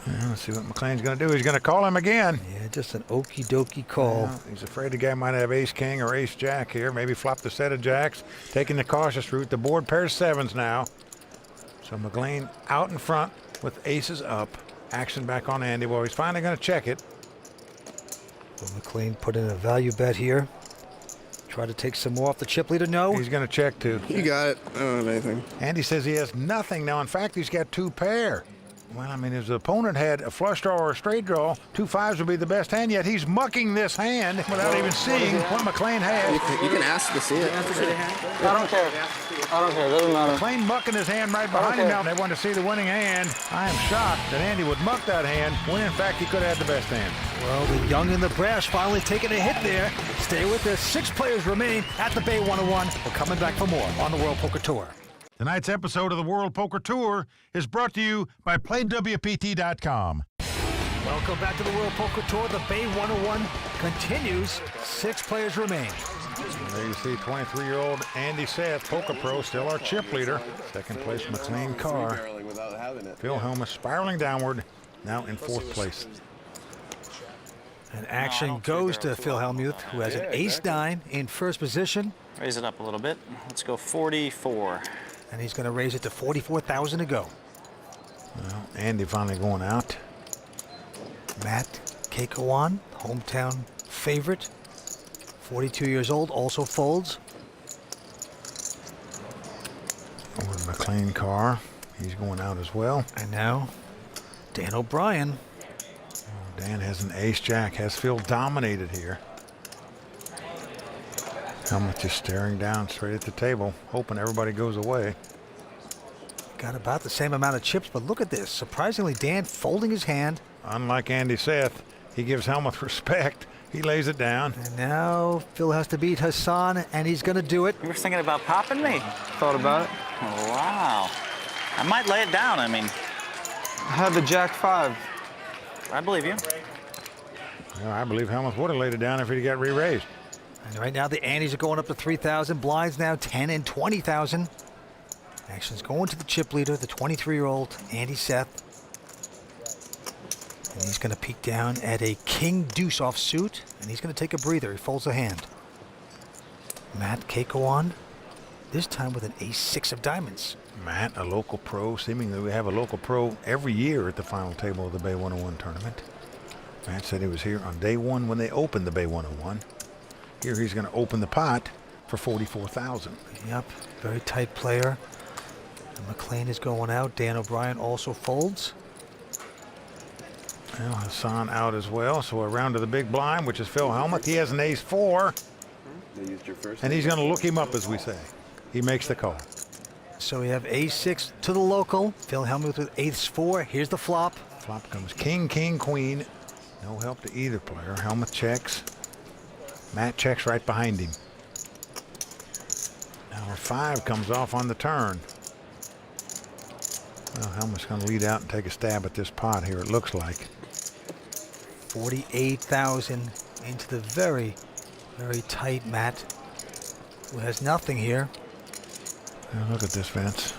Let's see what McLean's going to do. He's going to call him again. Yeah, just an okie dokie call. Well, he's afraid the guy might have ace king or ace jack here. Maybe flop the set of jacks. Taking the cautious route. The board pairs 7s now. So McLean out in front with aces up. Action back on Andy. Well, he's finally going to check it. Will McLean put in a value bet here? Try to take some more off the chip leader? No. He's going to check too. You got it. I don't have anything. Andy says he has nothing now. In fact, he's got 2 pair. Well, I mean, his opponent had a flush draw or a straight draw. 2 5s would be the best hand, yet he's mucking this hand without even seeing what McLean has. You can ask to see it. I don't care. I don't care. It doesn't matter. McLean mucking his hand right behind him now. They want to see the winning hand. I am shocked that Andy would muck that hand when, in fact, he could have had the best hand. Well, the young and the brash finally taking a hit there. Stay with us. 6 players remain at the Bay 101. We're coming back for more on the World Poker Tour. Tonight's episode of the World Poker Tour is brought to you by PlayWPT.com. Welcome back to the World Poker Tour. The Bay 101 continues. 6 players remain. There you see 23-year-old Andy Seth, poker pro, still our chip leader. Second place, McLean Carr. Phil Helmuth spiraling downward, now in 4th place. And action goes to Phil Helmuth, who has an ace-9 in first position. Raise it up a little bit. Let's go 44. And he's going to raise it to 44,000 to go. Well, Andy finally going out. Matt Keikowan, hometown favorite, 42 years old, also folds. Over McLean Carr, he's going out as well. And now, Dan O'Brien. Oh, Dan has an ace-jack, has Phil dominated here. Helmut just staring down straight at the table, hoping everybody goes away. Got about the same amount of chips, but look at this. Surprisingly, Dan folding his hand. Unlike Andy Seth, he gives Helmut respect. He lays it down. And now Phil has to beat Hassan, and he's going to do it. You were thinking about popping me? Thought about it. Oh, wow. I might lay it down, I mean. I had the jack 5. I believe you. Well, I believe Helmut would have laid it down if he'd got re-raised. And right now the Andes are going up to 3,000. Blinds now 10 and 20,000. Action's going to the chip leader, the 23-year-old Andy Seth. And he's going to peek down at a king deuce offsuit, and he's going to take a breather. He folds the hand. Matt Keikowan, this time with an ace-6 of diamonds. Matt, a local pro. Seemingly we have a local pro every year at the final table of the Bay 101 tournament. Matt said he was here on day 1 when they opened the Bay 101. Here he's going to open the pot for 44,000. Yep, very tight player. And McLean is going out. Dan O'Brien also folds. Well, Hassan out as well. So around to the big blind, which is Phil Helmut. He has an ace-4. And he's going to look him up, as we say. He makes the call. So we have ace-6 to the local. Phil Helmuth with ace-4. Here's the flop. Flop comes king, king, queen. No help to either player. Helmut checks. Matt checks right behind him. Now our 5 comes off on the turn. Well, Helmut's going to lead out and take a stab at this pot here, it looks like. 48,000 into the very, very tight Matt, who has nothing here. Now look at this, Vince.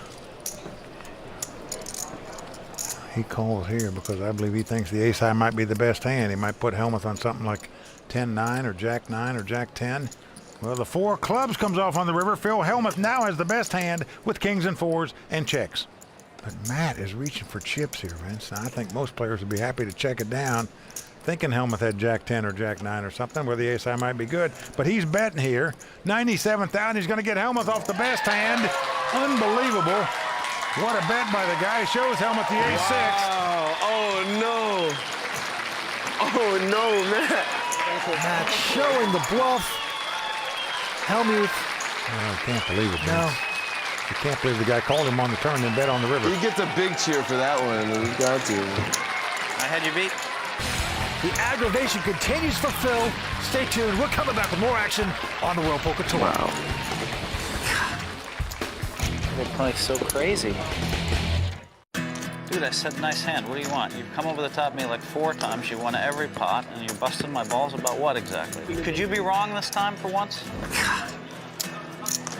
He calls here because I believe he thinks the ace-high might be the best hand. He might put Helmut on something like 10-9 or Jack-9 or Jack-10. Well, the 4 clubs comes off on the river. Phil Hellmuth now has the best hand with kings and 4s and checks. But Matt is reaching for chips here, Vince. I think most players would be happy to check it down, thinking Hellmuth had Jack 10 or Jack 9 or something where the ace-high might be good. But he's betting here. 97,000. He's going to get Hellmuth off the best hand. Unbelievable. What a bet by the guy. Shows Hellmuth the ace-6. Wow. Oh, no. Oh, no, Matt. Matt showing the bluff. Hellmuth. Oh, I can't believe it, Vince. No. I can't believe the guy called him on the turn and bet on the river. He gets a big cheer for that one. He's got to. I had you beat. The aggravation continues for Phil. Stay tuned. We're coming back with more action on the World Poker Tour. Wow. They play so crazy. Dude, I said nice hand. What do you want? You've come over the top of me like 4 times. You won every pot, and you busted my balls about what exactly? Could you be wrong this time for once?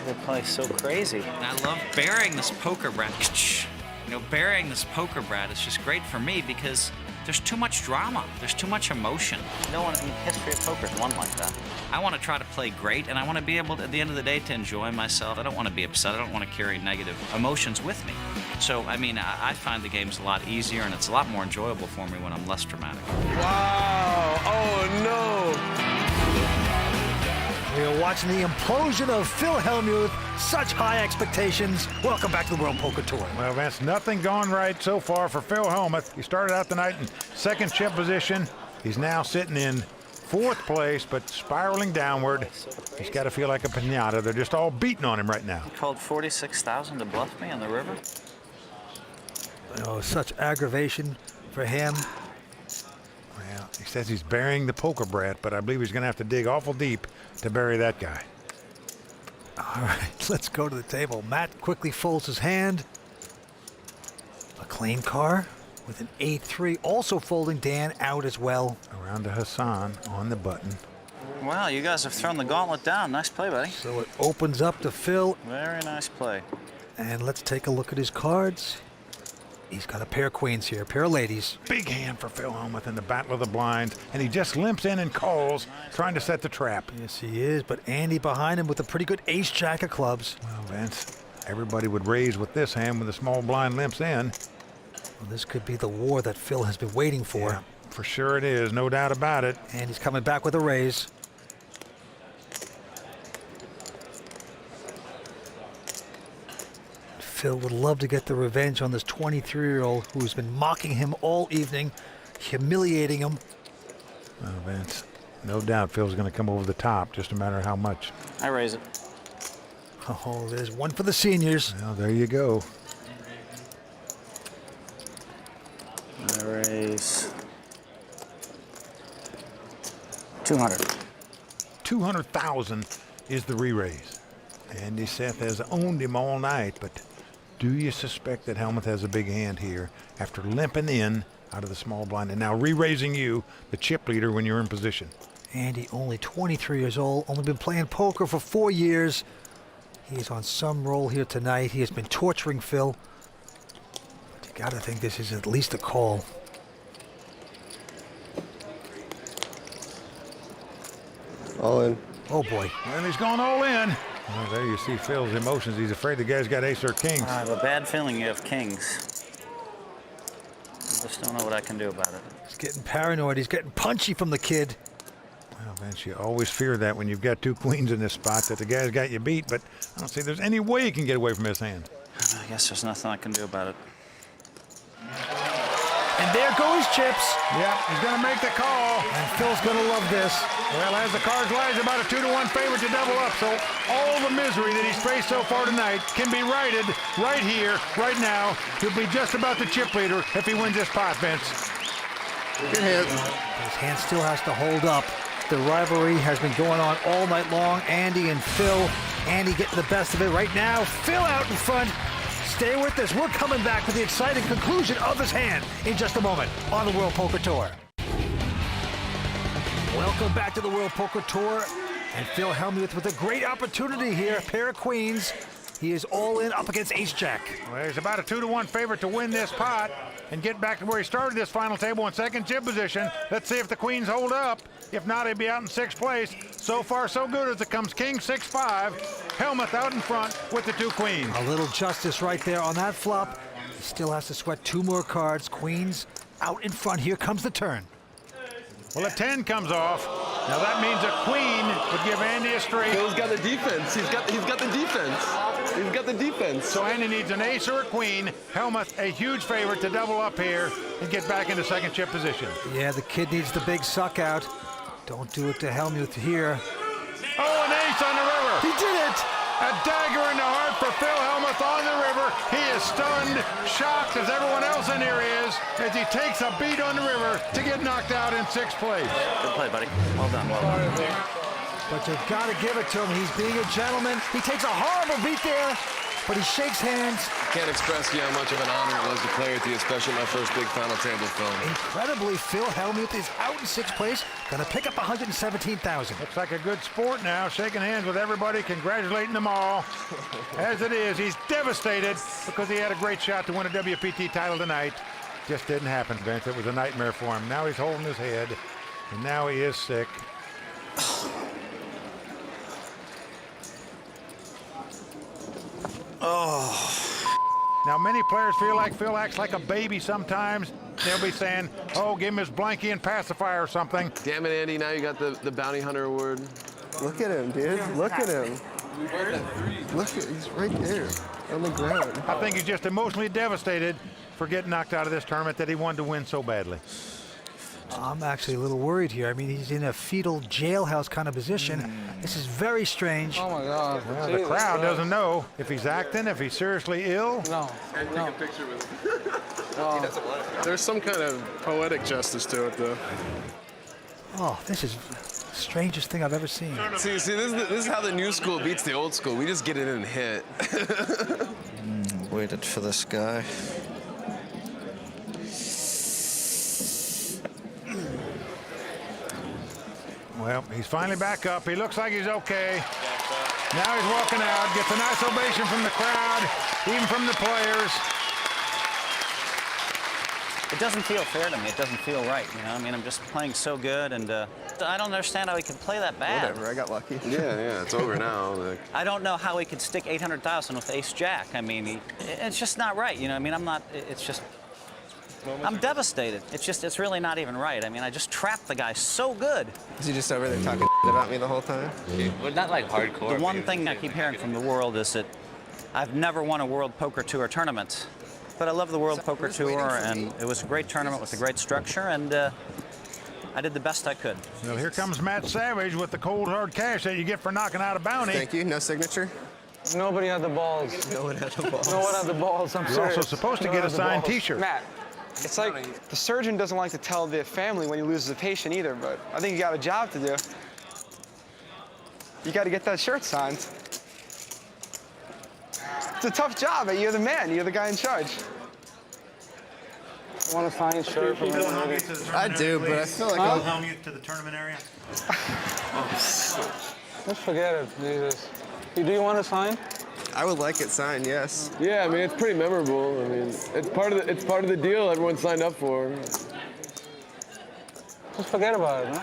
They play so crazy. I love burying this poker brat. You know, burying this poker brat is just great for me because there's too much drama. There's too much emotion. No one in the history of poker has won like that. I want to try to play great, and I want to be able to, at the end of the day, to enjoy myself. I don't want to be upset. I don't want to carry negative emotions with me. So, I mean, I find the game's a lot easier, and it's a lot more enjoyable for me when I'm less dramatic. Wow. Oh, no. We are watching the implosion of Phil Hellmuth. Such high expectations. Welcome back to the World Poker Tour. Well, Vince, nothing gone right so far for Phil Hellmuth. He started out the night in 2nd chip position. He's now sitting in 4th place, but spiraling downward. He's got to feel like a piñata. They're just all beating on him right now. You called 46,000 to bluff me on the river? Oh, such aggravation for him. Well, he says he's burying the poker brat, but I believe he's going to have to dig awful deep to bury that guy. All right, let's go to the table. Matt quickly folds his hand. A clean card with an 8-3, also folding Dan out as well. Around to Hassan on the button. Wow, you guys have thrown the gauntlet down. Nice play, buddy. So it opens up to Phil. Very nice play. And let's take a look at his cards. He's got a pair of queens here, a pair of ladies. Big hand for Phil Hellmuth in the battle of the blinds, and he just limps in and calls, trying to set the trap. Yes, he is, but Andy behind him with a pretty good ace-jack of clubs. Well, Vince, everybody would raise with this hand when the small blind limps in. Well, this could be the war that Phil has been waiting for. Yeah, for sure it is, no doubt about it. And he's coming back with a raise. Phil would love to get the revenge on this 23-year-old who's been mocking him all evening, humiliating him. Well, Vince, no doubt Phil's going to come over the top, just a matter of how much. I raise it. Oh, there's one for the seniors. Well, there you go. I raise 200. 200,000 is the re-raise. Andy Seth has owned him all night, but do you suspect that Hellmuth has a big hand here after limping in out of the small blind and now re-raising you, the chip leader, when you're in position? Andy, only 23 years old, only been playing poker for 4 years. He's on some roll here tonight. He has been torturing Phil. But you gotta think this is at least a call. All in. Oh boy. Well, he's going all in. Well, there you see Phil's emotions. He's afraid the guy's got ace or kings. I have a bad feeling you have kings. I just don't know what I can do about it. He's getting paranoid. He's getting punchy from the kid. Well, Vince, you always fear that when you've got 2 queens in this spot, that the guy's got you beat, but I don't see there's any way he can get away from his hand. I guess there's nothing I can do about it. And there goes chips. Yeah, he's going to make the call. And Phil's going to love this. Well, as the cards lie, it's about a 2-to-1 favorite to double up, so all the misery that he's faced so far tonight can be righted right here, right now. He'll be just about the chip leader if he wins this pot, Vince. Good hand. His hand still has to hold up. The rivalry has been going on all night long. Andy and Phil. Andy getting the best of it right now. Phil out in front. Stay with us. We're coming back with the exciting conclusion of this hand in just a moment on the World Poker Tour. Welcome back to the World Poker Tour. And Phil Hellmuth with a great opportunity here. A pair of queens. He is all in up against ace-jack. Well, he's about a 2-to-1 favorite to win this pot. and get back to where he started this final table in second chip position. Let's see if the queens hold up. If not, he'd be out in 6th place. So far, so good as it comes king 6-5. Helmuth out in front with the 2 queens. A little justice right there on that flop. He still has to sweat 2 more cards. Queens out in front. Here comes the turn. Well, a 10 comes off. Now that means a queen would give Andy a straight. Phil's got the defense. He's got the defense. He's got the defense. So Andy needs an ace or a queen. Helmuth, a huge favorite to double up here and get back into second chip position. Yeah, the kid needs the big suck out. Don't do it to Helmuth here. Oh, an ace on the river. He did it. A dagger in the heart for Phil Helmuth on the river. He is stunned, shocked as everyone else in here is, as he takes a beat on the river to get knocked out in 6th place. Good play, buddy. Well done, well done. But you've got to give it to him. He's being a gentleman. He takes a horrible beat there, but he shakes hands. Can't express to you how much of an honor it was to play with you, especially my first big final table, Phil. Incredibly, Phil Helmuth is out in 6th place, going to pick up $117,000. Looks like a good sport now, shaking hands with everybody, congratulating them all. As it is, he's devastated because he had a great shot to win a WPT title tonight. Just didn't happen, Vince. It was a nightmare for him. Now he's holding his head, and now he is sick. Oh. Now, many players feel like Phil acts like a baby sometimes. They'll be saying, oh, give him his blankie and pacifier or something. Damn it, Andy, now you got the Bounty Hunter Award. Look at him, dude. Look at him. Look, he's right there on the ground. I think he's just emotionally devastated for getting knocked out of this tournament that he wanted to win so badly. I'm actually a little worried here. I mean, he's in a fetal jailhouse kind of position. This is very strange. Oh my God. Well, the crowd doesn't know if he's acting, if he's seriously ill. No. Take a picture with him. There's some kind of poetic justice to it, though. Oh, this is the strangest thing I've ever seen. See, this is how the new school beats the old school. We just get it in and hit. Waited for this guy. Well, he's finally back up. He looks like he's okay. Now he's walking out, gets a nice ovation from the crowd, even from the players. It doesn't feel fair to me. It doesn't feel right. You know, I mean, I'm just playing so good, and I don't understand how he can play that bad. Whatever, I got lucky. Yeah, it's over now. Like. I don't know how he could stick 800,000 with Ace Jack. I mean, it's just not right. You know, I mean, I'm not. It's just. I'm devastated. It's really not even right. I mean, I just trapped the guy so good. Is he just over there talking about me the whole time? Well, not like hardcore. The one thing I keep hearing from the world is that I've never won a World Poker Tour tournament, but I love the World Poker Tour, and it was a great tournament with a great structure, and I did the best I could. Well, here comes Matt Savage with the cold hard cash that you get for knocking out a bounty. Thank you. No signature. Nobody had the balls. No one had the balls. No one had the balls. I'm You're serious. also supposed to get a signed T-shirt. Matt, it's like the surgeon doesn't like to tell the family when he loses a patient either, but I think you got a job to do. You got to get that shirt signed. It's a tough job, but you're the man. You're the guy in charge. Want to sign shirt from I do, but I feel like I'll helm you to the tournament area. Let's forget it, Jesus. Do you want to sign? I would like it signed, yes. Yeah, I mean, it's pretty memorable. I mean, it's part of the deal everyone signed up for. Just forget about it, huh?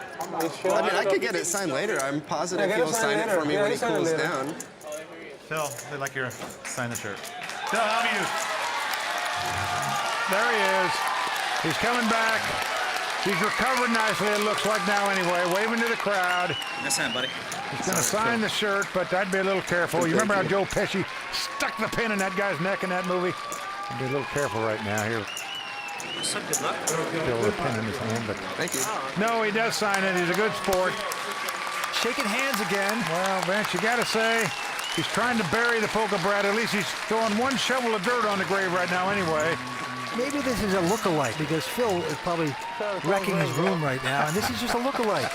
Well, I mean, I could get it signed later. I'm positive he'll sign it for me when he cools down. Phil, they'd like you to sign the shirt. Phil, how do you? There he is. He's coming back. He's recovered nicely, it looks like now anyway, waving to the crowd. Nice hand, buddy. He's going to sign the shirt, but I'd be a little careful. You remember how Joe Pesci stuck the pin in that guy's neck in that movie? I'd be a little careful right now here. So good luck. Still with a pin in his hand, but thank you. No, he does sign it. He's a good sport. Shaking hands again. Well, Vince, you got to say, he's trying to bury the poker brat. At least he's throwing one shovel of dirt on the grave right now anyway. Maybe this is a look-alike because Phil is probably wrecking his room right now, and this is just a look-alike.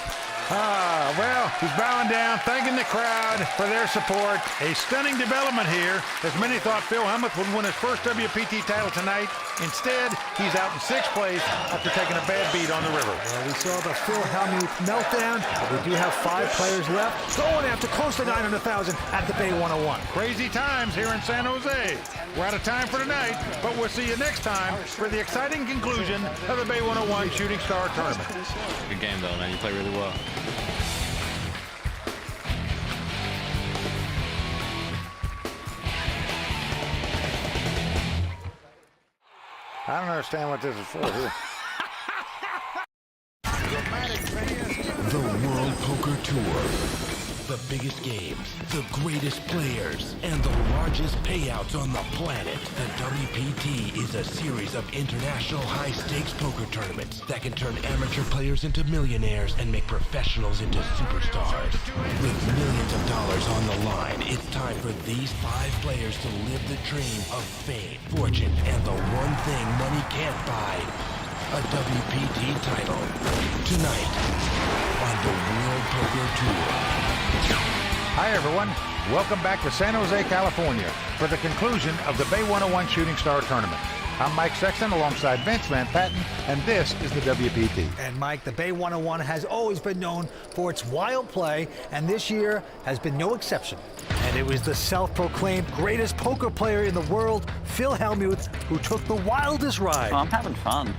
Well, he's bowing down, thanking the crowd for their support. A stunning development here, as many thought Phil Hellmuth would win his first WPT title tonight. Instead, he's out in 6th place after taking a bad beat on the river. Well, we saw the Phil Hellmuth meltdown, but we do have 5 players left, going after close to 900,000 at the Bay 101. Crazy times here in San Jose. We're out of time for tonight, but we'll see you next time for the exciting conclusion of the Bay 101 Shooting Star Tournament. Good game, though, man. You play really well. I don't understand what this is for here. The World Poker Tour. The biggest games, the greatest players, and the largest payouts on the planet. The WPT is a series of international high-stakes poker tournaments that can turn amateur players into millionaires and make professionals into superstars. With millions of dollars on the line, it's time for these 5 players to live the dream of fame, fortune, and the one thing money can't buy: a WPT title. Tonight on the World Poker Tour. Hi, everyone. Welcome back to San Jose, California for the conclusion of the Bay 101 Shooting Star Tournament. I'm Mike Sexton alongside Vince Van Patten, and this is the WPT. And Mike, the Bay 101 has always been known for its wild play, and this year has been no exception. And it was the self-proclaimed greatest poker player in the world, Phil Hellmuth, who took the wildest ride. Oh, I'm having fun.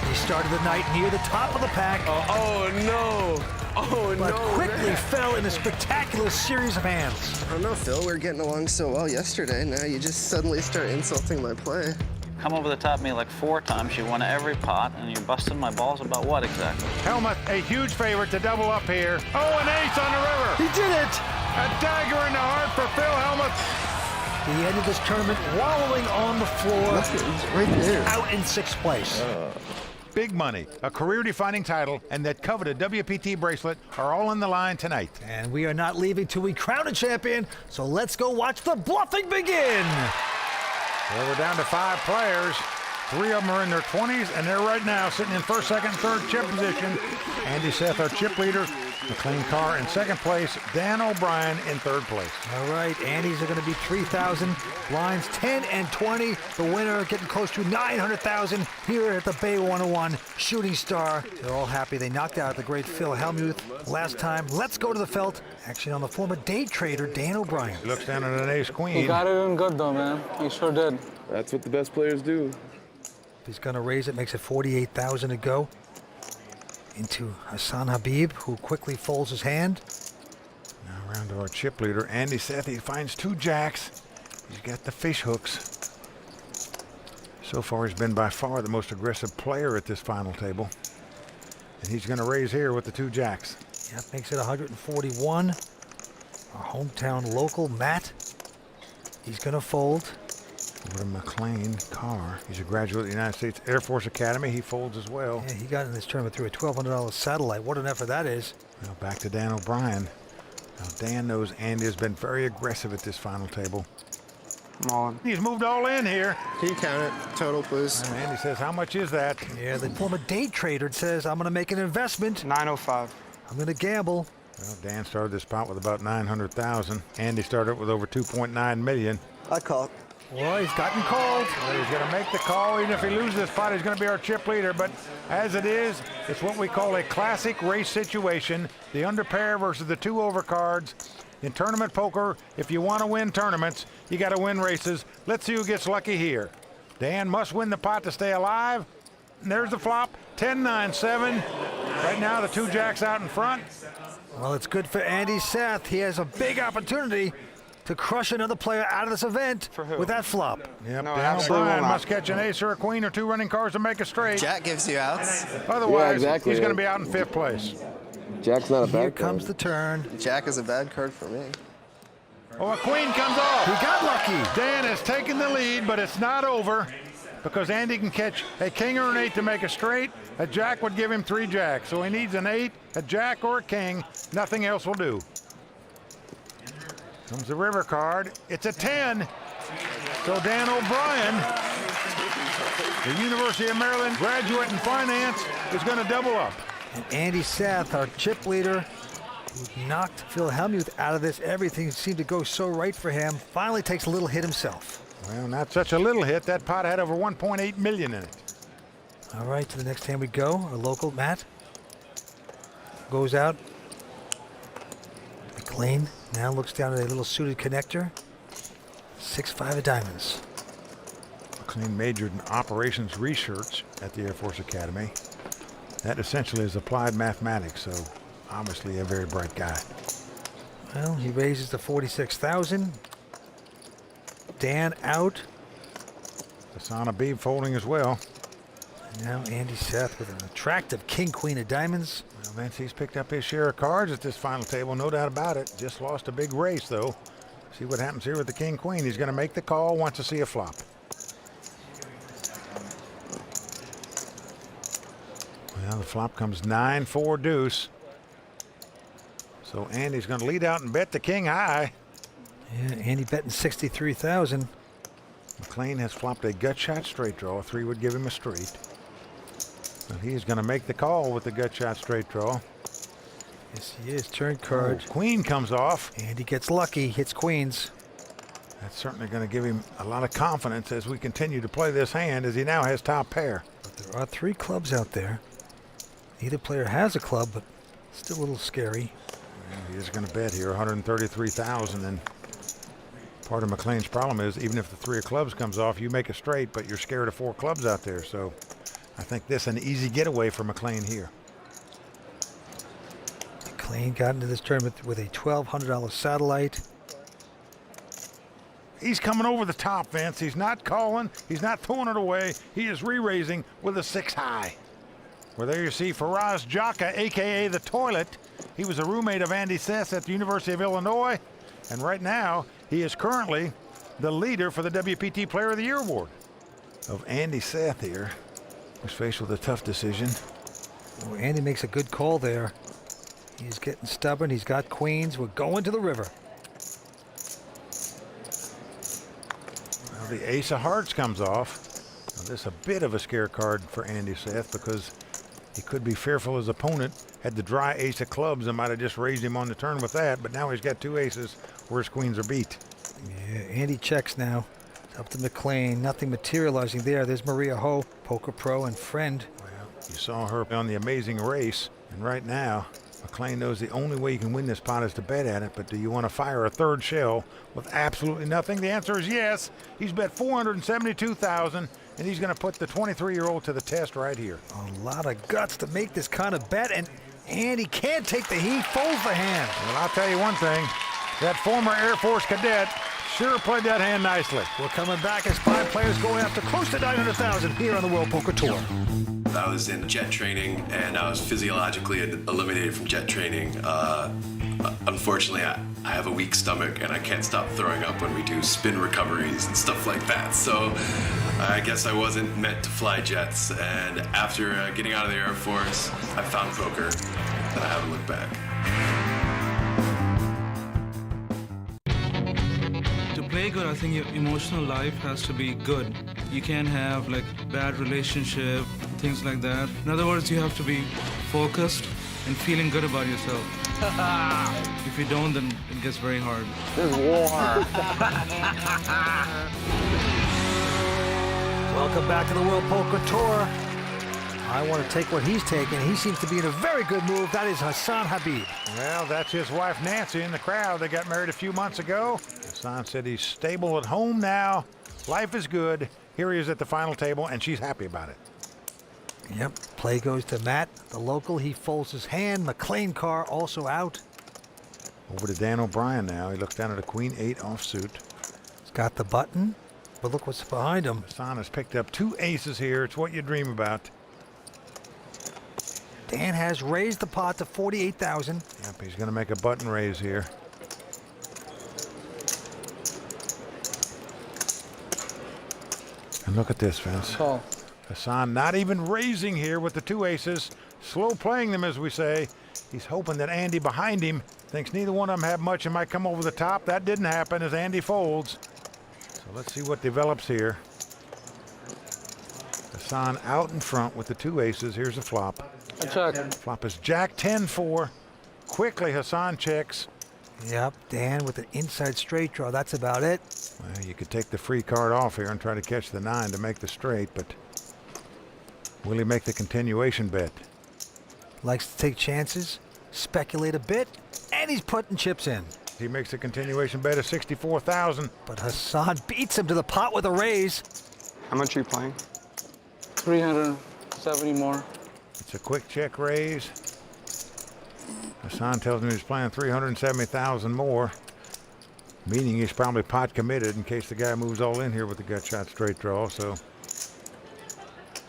He started the night near the top of the pack. Oh no! Oh but no! quickly fell in a spectacular series of hands. I don't know, Phil. We were getting along so well yesterday. Now you just suddenly start insulting my play. Come over the top of me like 4 times. You won every pot, and you busted my balls about what exactly? Hellmuth, a huge favorite to double up here. Oh, an ace on the river. He did it! A dagger in the heart for Phil Hellmuth. He ended this tournament wallowing on the floor. Right there. Out in 6th place. Big money, a career-defining title, and that coveted WPT bracelet are all on the line tonight. And we are not leaving till we crown a champion, so let's go watch the bluffing begin. Well, we're down to 5 players. 3 of them are in their 20s, and they're right now sitting in 1st, 2nd, 3rd chip position. Andy Seth, our chip leader. McLean Carr in 2nd place. Dan O'Brien in 3rd place. All right, Andy's are going to be 3,000. Lines 10 and 20. The winner getting close to 900,000 here at the Bay 101 Shooting Star. They're all happy they knocked out the great Phil Hellmuth last time. Let's go to the felt. Action on the former day trader, Dan O'Brien. He looks down at an ace-queen. You got it in good, though, man. You sure did. That's what the best players do. If he's going to raise it, makes it 48,000 to go. Into Hassan Habib, who quickly folds his hand. Now around to our chip leader, Andy Seth. He finds 2 jacks. He's got the fish hooks. So far, he's been by far the most aggressive player at this final table. And he's going to raise here with the 2 jacks. Yep, makes it 141. Our hometown local, Matt. He's going to fold. Over to McLean Carr. He's a graduate of the United States Air Force Academy. He folds as well. Yeah, he got in this tournament through a $1,200 satellite. What an effort that is. Now back to Dan O'Brien. Now Dan knows Andy has been very aggressive at this final table. I'm all in. He's moved all in here. Can you count it? Total, please. And Andy says, how much is that? Yeah, the former day trader says, I'm going to make an investment. 905. I'm going to gamble. Well, Dan started this pot with about 900,000. Andy started with over 2.9 million. I call it. Well, he's gotten called. Well, he's going to make the call. Even if he loses this pot, he's going to be our chip leader. But as it is, it's what we call a classic race situation. The under pair versus the 2 overcards. In tournament poker, if you want to win tournaments, you got to win races. Let's see who gets lucky here. Dan must win the pot to stay alive. And there's the flop, 10-9-7. Right now, the 2 jacks out in front. Well, it's good for Andy Seth. He has a big opportunity to crush another player out of this event with that flop. Yep, No, Dan absolutely O'Brien not. must catch an ace or a queen or 2 running cards to make a straight. Jack gives you outs. Otherwise, Yeah, exactly. he's going to be out in 5th place. Jack's not a bad Here card. comes the turn. Jack is a bad card for me. Oh, a queen comes off. He got lucky. Dan has taken the lead, but it's not over because Andy can catch a king or an 8 to make a straight. A jack would give him 3 jacks, so he needs an 8, a jack, or a king. Nothing else will do. Comes the river card. It's a 10. So Dan O'Brien, the University of Maryland graduate in finance, is going to double up. And Andy Seth, our chip leader, who knocked Phil Hellmuth out of this. Everything seemed to go so right for him. Finally takes a little hit himself. Well, not such a little hit. That pot had over 1.8 million in it. All right, to the next hand we go. Our local Matt goes out. McLean now looks down at a little suited connector. 6-5 of diamonds. McLean majored in operations research at the Air Force Academy. That essentially is applied mathematics, so obviously a very bright guy. Well, he raises to 46,000. Dan out. Hassan Habib folding as well. And now Andy Seth with an attractive king-queen of diamonds. Well, Vince, he's picked up his share of cards at this final table, no doubt about it. Just lost a big race, though. See what happens here with the king-queen. He's going to make the call, wants to see a flop. Well, the flop comes 9-4 deuce. So Andy's going to lead out and bet the king high. Yeah, Andy betting 63,000. McLean has flopped a gut shot straight draw. A 3 would give him a straight. But he's going to make the call with the gut shot straight draw. Yes, he is. Turn card. Oh, queen comes off. Andy gets lucky, hits queens. That's certainly going to give him a lot of confidence as we continue to play this hand, as he now has top pair. But there are 3 clubs out there. Neither player has a club, but still a little scary. He is going to bet here 133,000, and part of McLean's problem is even if the 3 of clubs comes off, you make a straight, but you're scared of 4 clubs out there. So I think this an easy getaway for McLean here. McLean got into this tournament with a $1,200 satellite. He's coming over the top, Vince. He's not calling. He's not throwing it away. He is re-raising with a 6 high. Well, there you see Faraz Jaka, a.k.a. the Toilet. He was a roommate of Andy Seth at the University of Illinois. And right now, he is currently the leader for the WPT Player of the Year award. Of Andy Seth here, who's faced with a tough decision. Oh, Andy makes a good call there. He's getting stubborn. He's got queens. We're going to the river. Well, the ace of hearts comes off. Now, this is a bit of a scare card for Andy Seth because he could be fearful his opponent had the dry ace of clubs and might have just raised him on the turn with that, but now he's got 2 aces where his queens are beat. Yeah, Andy checks now. It's up to McLean. Nothing materializing there. There's Maria Ho, poker pro and friend. Well, you saw her on the amazing race, and right now, McLean knows the only way you can win this pot is to bet at it, but do you want to fire a 3rd shell with absolutely nothing? The answer is yes. He's bet 472,000, and he's going to put the 23-year-old to the test right here. A lot of guts to make this kind of bet, and Andy can't take the heat, folds the hand. Well, I'll tell you one thing. That former Air Force cadet sure played that hand nicely. We're coming back as 5 players going after close to 900,000 here on the World Poker Tour. I was in jet training, and I was physiologically eliminated from jet training. Unfortunately, I have a weak stomach, and I can't stop throwing up when we do spin recoveries and stuff like that. So I guess I wasn't meant to fly jets. And after getting out of the Air Force, I found poker, and I haven't looked back. To play good, I think your emotional life has to be good. You can't have like bad relationship, things like that. In other words, you have to be focused and feeling good about yourself. If you don't, then it gets very hard. There's war. Welcome back to the World Poker Tour. I want to take what he's taking. He seems to be in a very good move. That is Hassan Habib. Well, that's his wife Nancy in the crowd. They got married a few months ago. Hassan said he's stable at home now. Life is good. Here he is at the final table, and she's happy about it. Yep, play goes to Matt, the local. He folds his hand. McLean car also out. Over to Dan O'Brien now. He looks down at a Queen 8 offsuit. He's got the button, but look what's behind him. Hassan has picked up 2 aces here. It's what you dream about. Dan has raised the pot to 48,000. Yep, he's going to make a button raise here. And look at this, Vince. Call. Hassan not even raising here with the 2 aces. Slow playing them, as we say. He's hoping that Andy behind him thinks neither one of them have much and might come over the top. That didn't happen as Andy folds. So let's see what develops here. Hassan out in front with the 2 aces. Here's a flop. Check. Flop is Jack 10-4. Quickly, Hassan checks. Yep, Dan with an inside straight draw. That's about it. Well, you could take the free card off here and try to catch the 9 to make the straight, but will he make the continuation bet? Likes to take chances, speculate a bit, and he's putting chips in. He makes a continuation bet of 64,000. But Hassan beats him to the pot with a raise. How much are you playing? 370 more. It's a quick check raise. Hassan tells me he's playing 370,000 more, meaning he's probably pot committed in case the guy moves all in here with the gut shot straight draw. So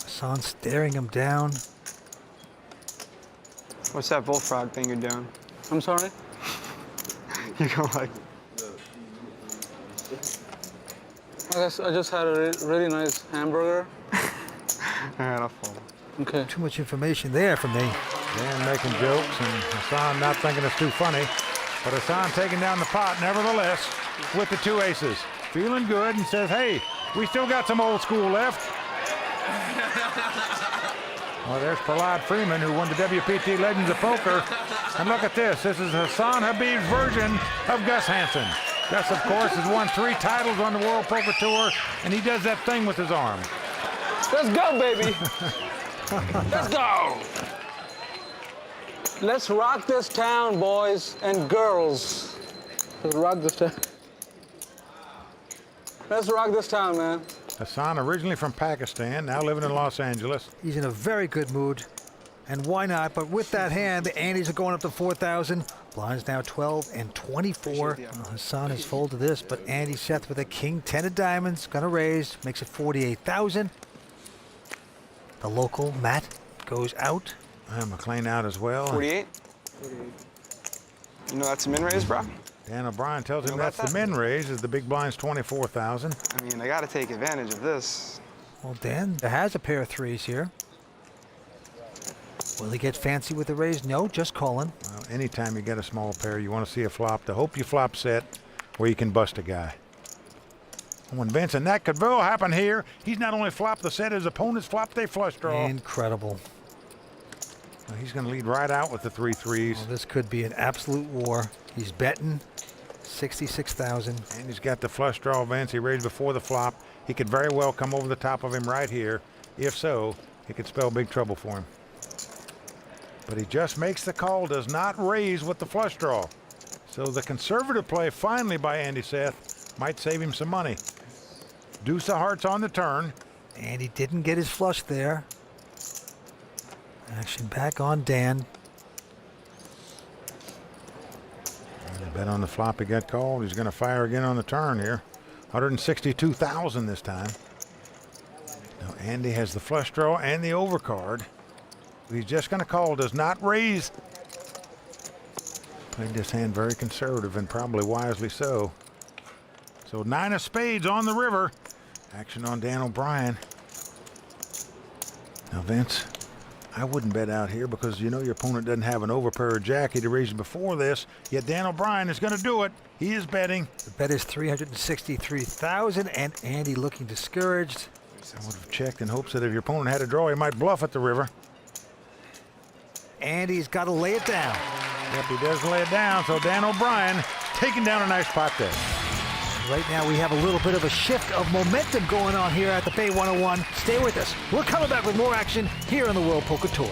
Hassan staring him down. What's that bullfrog thing you're doing? I'm sorry? You go like... I just had a really nice hamburger. All right, I'll follow. Okay. Too much information there for me. Dan making jokes and Hassan not thinking it's too funny. But Hassan taking down the pot nevertheless with the 2 aces. Feeling good and says, hey, we still got some old school left. Well, there's Prahlad Freeman, who won the WPT Legends of Poker. And look at this. This is Hassan Habib's version of Gus Hansen. Gus, of course, has won 3 titles on the World Poker Tour, and he does that thing with his arm. Let's go, baby. Let's go. Let's rock this town, boys and girls. Let's rock this town. Let's rock this town, man. Hassan, originally from Pakistan, now living in Los Angeles. He's in a very good mood. And why not? But with that hand, the antes are going up to 4,000. Blinds now 12 and 24. Well, Hassan has folded this, but Andy Seth with a king 10 of diamonds. Gonna raise, makes it 48,000. The local, Matt, goes out. McLean out as well. 48? You know that's a min raise, bro? Dan O'Brien tells him that's the min raise as the big blind's 24,000. I mean, I got to take advantage of this. Well, Dan has a pair of 3s here. Will he get fancy with the raise? No, just calling. Well, anytime you get a small pair, you want to see a flop. To hope you flop set where you can bust a guy. When Vincent, that could well happen here. He's not only flopped the set, his opponents flopped their flush draw. Incredible. Well, he's going to lead right out with the 3 3s. Well, this could be an absolute war. He's betting 66,000. And he's got the flush draw, Vince. He raised before the flop. He could very well come over the top of him right here. If so, it could spell big trouble for him. But he just makes the call, does not raise with the flush draw. So the conservative play finally by Andy Seth might save him some money. Deuce of hearts on the turn. And he didn't get his flush there. Action back on Dan. Bet on the flop, he got called. He's going to fire again on the turn here. 162,000 this time. Now Andy has the flush draw and the overcard. He's just going to call, does not raise. Played this hand very conservative and probably wisely so. So 9 of spades on the river. Action on Dan O'Brien. Now Vince, I wouldn't bet out here because you know your opponent doesn't have an overpair of jack. He'd raised before this, yet Dan O'Brien is going to do it. He is betting. The bet is 363,000 and Andy looking discouraged. I would have checked in hopes that if your opponent had a draw, he might bluff at the river. Andy's got to lay it down. Yep, he does lay it down, so Dan O'Brien taking down a nice pot there. Right now we have a little bit of a shift of momentum going on here at the Bay 101. Stay with us. We're coming back with more action here on the World Poker Tour.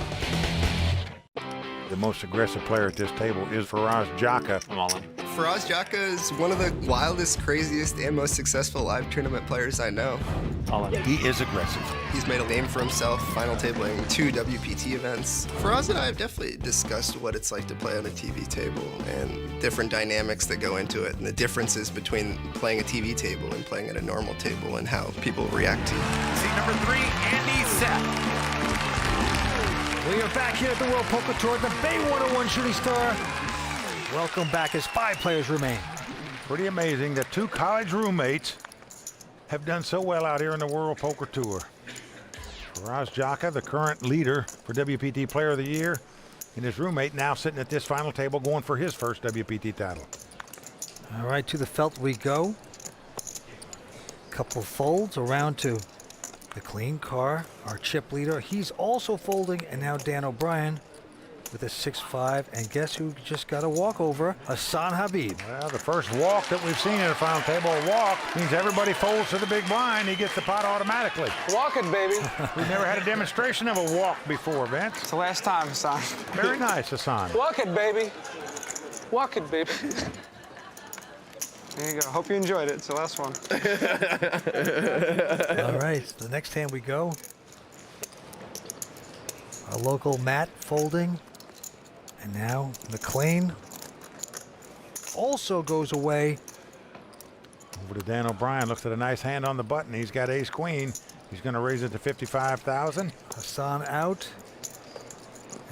The most aggressive player at this table is Faraz Jaka. I'm all in. Faraz Jaka is one of the wildest, craziest, and most successful live tournament players I know. All in. He is aggressive. He's made a name for himself, final tabling 2 WPT events. Faraz and I have definitely discussed what it's like to play on a TV table and different dynamics that go into it and the differences between playing a TV table and playing at a normal table and how people react to it. Seat number 3, Andy Seth. We are back here at the World Poker Tour at the Bay 101 Shooting Star. Welcome back as 5 players remain. Pretty amazing that 2 college roommates have done so well out here in the World Poker Tour. Faraz Jaka, the current leader for WPT Player of the Year, and his roommate now sitting at this final table going for his first WPT title. All right, to the felt we go. Couple folds around to The clean car, our chip leader, he's also folding, and now Dan O'Brien with a 6-5, and guess who just got a walkover? Hassan Habib. Well, the first walk that we've seen in the final table, a walk, means everybody folds to the big blind. He gets the pot automatically. Walk it, baby. We've never had a demonstration of a walk before, Vince. It's the last time, Hassan. Very nice, Hassan. Walk it, baby. Walk it, baby. There you go. Hope you enjoyed it. It's the last one. All right, the next hand we go. A local Matt folding. And now McLean also goes away. Over to Dan O'Brien. Looks at a nice hand on the button. He's got ace queen. He's going to raise it to 55,000. Hassan out.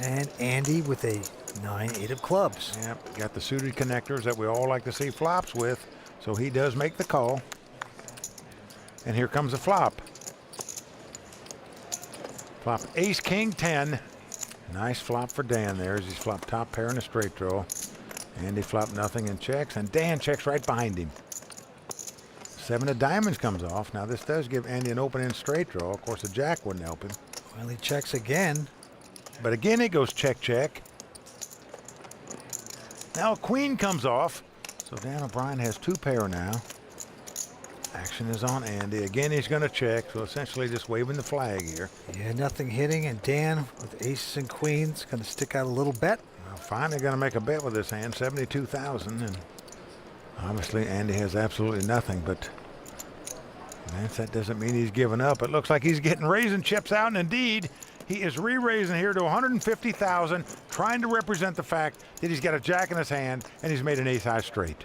And Andy with a 9-8 of clubs. Yep, got the suited connectors that we all like to see flops with. So he does make the call. And here comes the flop. Flop ace king 10. Nice flop for Dan there as he's flopped top pair in a straight draw. Andy flopped nothing and checks, and Dan checks right behind him. 7 of diamonds comes off. Now this does give Andy an open end straight draw. Of course, the jack wouldn't help him. Well, he checks again. But again, it goes check, check. Now a queen comes off. So Dan O'Brien has 2 pair now. Action is on Andy. Again, he's going to check. So essentially just waving the flag here. Yeah, nothing hitting. And Dan with aces and queens going to stick out a little bet. Well, finally going to make a bet with this hand, 72,000. And obviously Andy has absolutely nothing. But Vance, that doesn't mean he's giving up. It looks like he's getting raising chips out. And indeed, he is re-raising here to 150,000, trying to represent the fact that he's got a jack in his hand and he's made an ace high straight.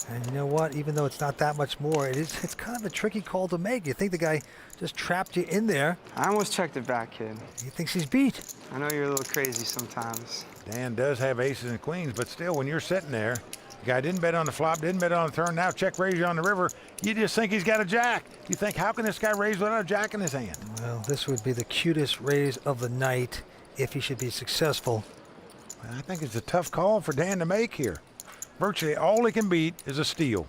And you know what? Even though it's not that much more, it's kind of a tricky call to make. You think the guy just trapped you in there. I almost checked it back, kid. He thinks he's beat. I know you're a little crazy sometimes. Dan does have aces and queens, but still, when you're sitting there, the guy didn't bet on the flop, didn't bet on the turn, now check raise you on the river, you just think he's got a jack. You think, how can this guy raise without a jack in his hand? Well, this would be the cutest raise of the night if he should be successful. I think it's a tough call for Dan to make here. Virtually all he can beat is a steal.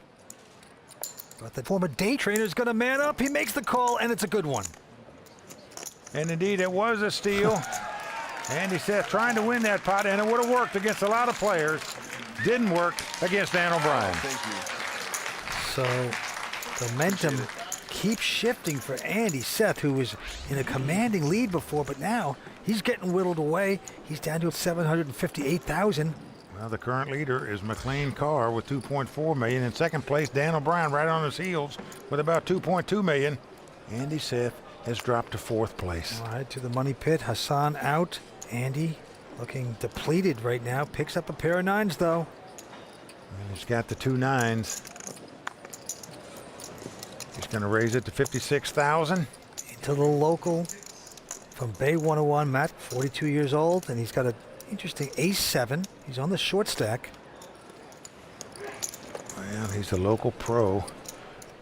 But the former day trainer is going to man up. He makes the call, and it's a good one. And indeed, it was a steal. Andy Seth trying to win that pot, and it would have worked against a lot of players. Didn't work against Dan O'Brien. So the momentum keeps shifting for Andy Seth, who was in a commanding lead before, but now he's getting whittled away. He's down to 758,000. Well, the current leader is McLean Carr with 2.4 million. In second place, Dan O'Brien right on his heels with about 2.2 million. Andy Seth has dropped to 4th place. All right, to the money pit. Hassan out. Andy looking depleted right now. Picks up a pair of 9s, though. And he's got the 2 9s. He's going to raise it to 56,000. Into the local from Bay 101, Matt, 42 years old, and he's got a interesting ace-7. He's on the short stack. Well, he's a local pro.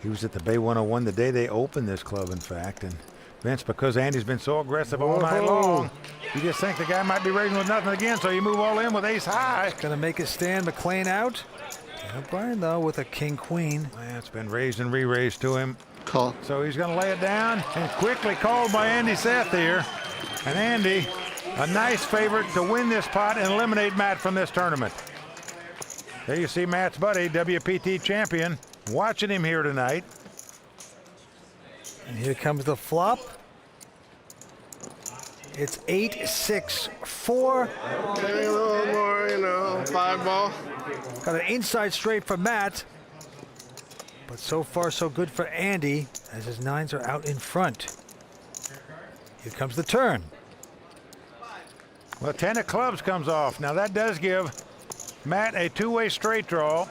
He was at the Bay 101 the day they opened this club, in fact. And Vince, because Andy's been so aggressive all night long, you just think the guy might be raising with nothing again, so you move all in with ace high. Going to make a stand. McLean out. Dan O'Brien, though, with a king-queen. Well, it's been raised and re-raised to him. Call. So he's going to lay it down, and quickly called by Andy Seth here. And Andy, a nice favorite to win this pot and eliminate Matt from this tournament. There you see Matt's buddy, WPT champion, watching him here tonight. And here comes the flop. It's 8-6-4. Maybe a little more, you know, 5-ball. Got an inside straight for Matt. But so far, so good for Andy, as his 9s are out in front. Here comes the turn. Well, 10 of clubs comes off. Now that does give Matt a 2-way straight draw.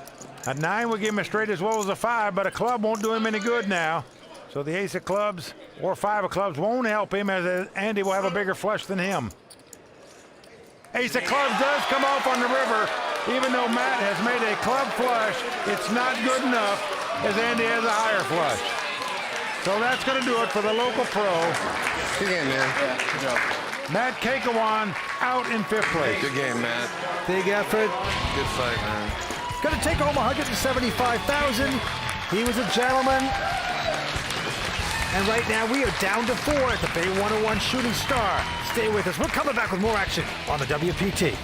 A 9 would give him a straight as well as a 5, but a club won't do him any good now. So the ace of clubs or 5 of clubs won't help him, as Andy will have a bigger flush than him. Ace of clubs does come off on the river. Even though Matt has made a club flush, it's not good enough, as Andy has a higher flush. So that's going to do it for the local pro. Good game, man. Yeah, good job. Matt Kakewan out in 5th place. Good game, Matt. Big effort. Good fight, man. Going to take home 175,000. He was a gentleman. And right now we are down to 4 at the Bay 101 Shooting Star. Stay with us. We're coming back with more action on the WPT.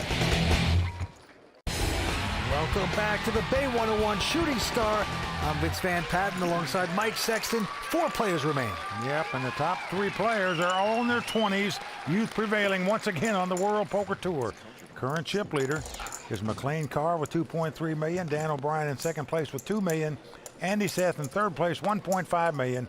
Welcome back to the Bay 101 Shooting Star. I'm Vince Van Patten alongside Mike Sexton. 4 players remain. Yep, and the top 3 players are all in their 20s. Youth prevailing once again on the World Poker Tour. Current chip leader is McLean Carr with $2.3 million. Dan O'Brien in second place with $2 million. Andy Seth in third place, $1.5 million.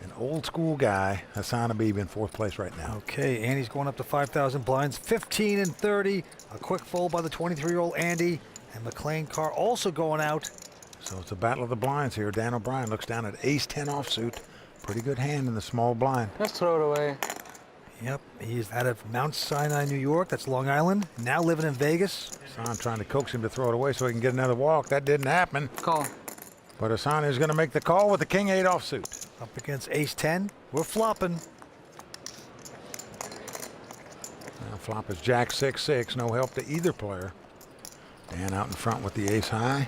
An old school guy, Hassan Habib, in fourth place right now. Okay, Andy's going up to 5,000 blinds, 15 and 30. A quick fold by the 23-year-old Andy. And McLean Carr also going out. So it's a battle of the blinds here. Dan O'Brien looks down at ace-10 offsuit. Pretty good hand in the small blind. Let's throw it away. Yep, he's out of Mount Sinai, New York. That's Long Island. Now living in Vegas. Hassan trying to coax him to throw it away so he can get another walk. That didn't happen. Call. But Hassan is going to make the call with the king-8 offsuit. Up against ace-10. We're flopping. Now flop is jack 6-6. No help to either player. Dan out in front with the ace high.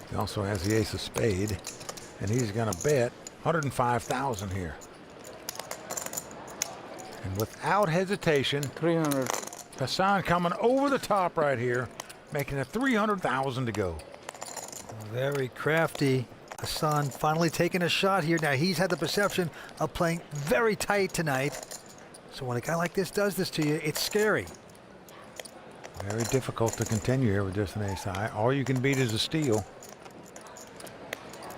He also has the ace of spade. And he's going to bet 105,000 here. And without hesitation, 300. Hassan coming over the top right here, making it 300,000 to go. Very crafty. Hassan finally taking a shot here. Now he's had the perception of playing very tight tonight. So when a guy like this does this to you, it's scary. Very difficult to continue here with just an ace high. All you can beat is a steal.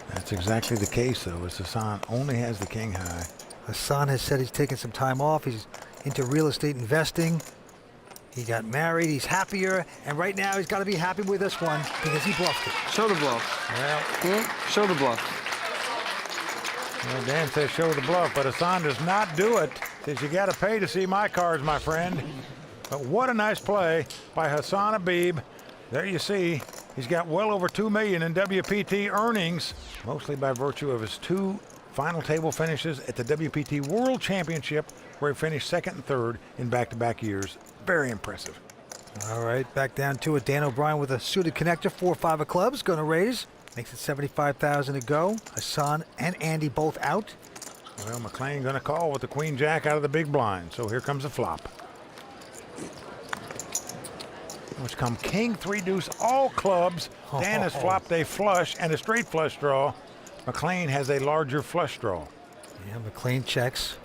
That's exactly the case though, as Hassan only has the king high. Hassan has said he's taking some time off. He's into real estate investing. He got married. He's happier. And right now he's got to be happy with this one because he bluffed it. Show the bluff. Well, show the bluff. Well, Dan says show the bluff, but Hassan does not do it. Says you got to pay to see my cards, my friend. But what a nice play by Hassan Habib. There you see, he's got well over $2 million in WPT earnings, mostly by virtue of his 2 final table finishes at the WPT World Championship, where he finished second and third in back-to-back years. Very impressive. All right, back down to it. Dan O'Brien with a suited connector, 4-5 of clubs, going to raise. Makes it 75,000 to go. Hassan and Andy both out. Well, McLean going to call with the queen jack out of the big blind. So here comes the flop. Which come king, 3 deuce, all clubs. Dan has flopped a flush and a straight flush draw. McLean has a larger flush draw. Yeah, McLean checks.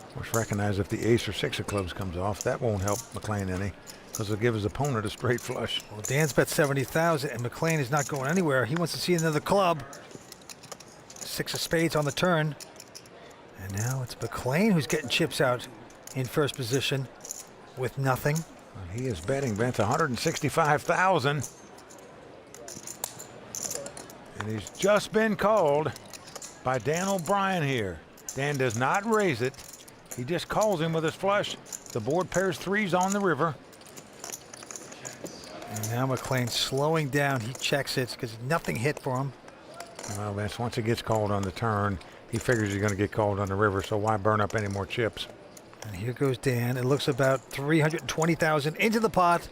Of course, recognize if the ace or 6 of clubs comes off, that won't help McLean any, because it'll give his opponent a straight flush. Well, Dan's bet 70,000, and McLean is not going anywhere. He wants to see another club. 6 of spades on the turn. And now it's McLean who's getting chips out in first position with nothing. Well, he is betting Vince 165,000. And he's just been called by Dan O'Brien here. Dan does not raise it. He just calls him with his flush. The board pairs 3s on the river. And now McLean slowing down. He checks it because nothing hit for him. Well, Vince, once he gets called on the turn, he figures he's going to get called on the river, so why burn up any more chips? And here goes Dan. It looks about 320,000 into the pot.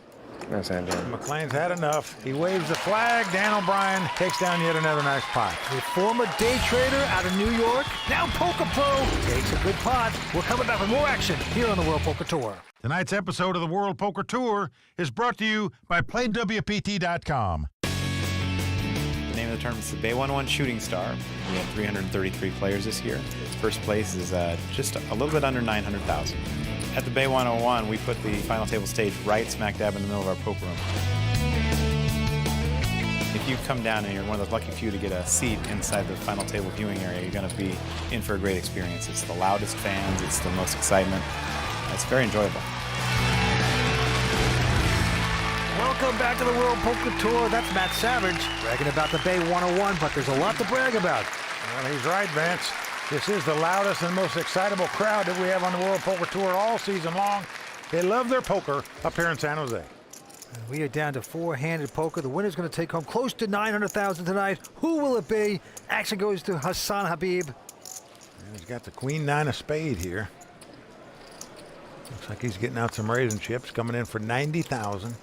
Nice hand, John. McLean's had enough. He waves the flag. Dan O'Brien takes down yet another nice pot. A former day trader out of New York, now poker pro, takes a good pot. We're coming back with more action here on the World Poker Tour. Tonight's episode of the World Poker Tour is brought to you by PlayWPT.com. The name of the tournament is the Bay 101 Shooting Star. We have 333 players this year. First place is just a little bit under 900,000. At the Bay 101, we put the final table stage right smack dab in the middle of our poker room. If you come down and you're one of those lucky few to get a seat inside the final table viewing area, you're going to be in for a great experience. It's the loudest fans, it's the most excitement. It's very enjoyable. Welcome back to the World Poker Tour. That's Matt Savage bragging about the Bay 101, but there's a lot to brag about. Well, he's right, Vince. This is the loudest and most excitable crowd that we have on the World Poker Tour all season long. They love their poker up here in San Jose. And we are down to 4-handed poker. The winner's going to take home close to 900,000 tonight. Who will it be? Action goes to Hassan Habib. And he's got the queen 9 of spade here. Looks like he's getting out some raisin chips, coming in for 90,000.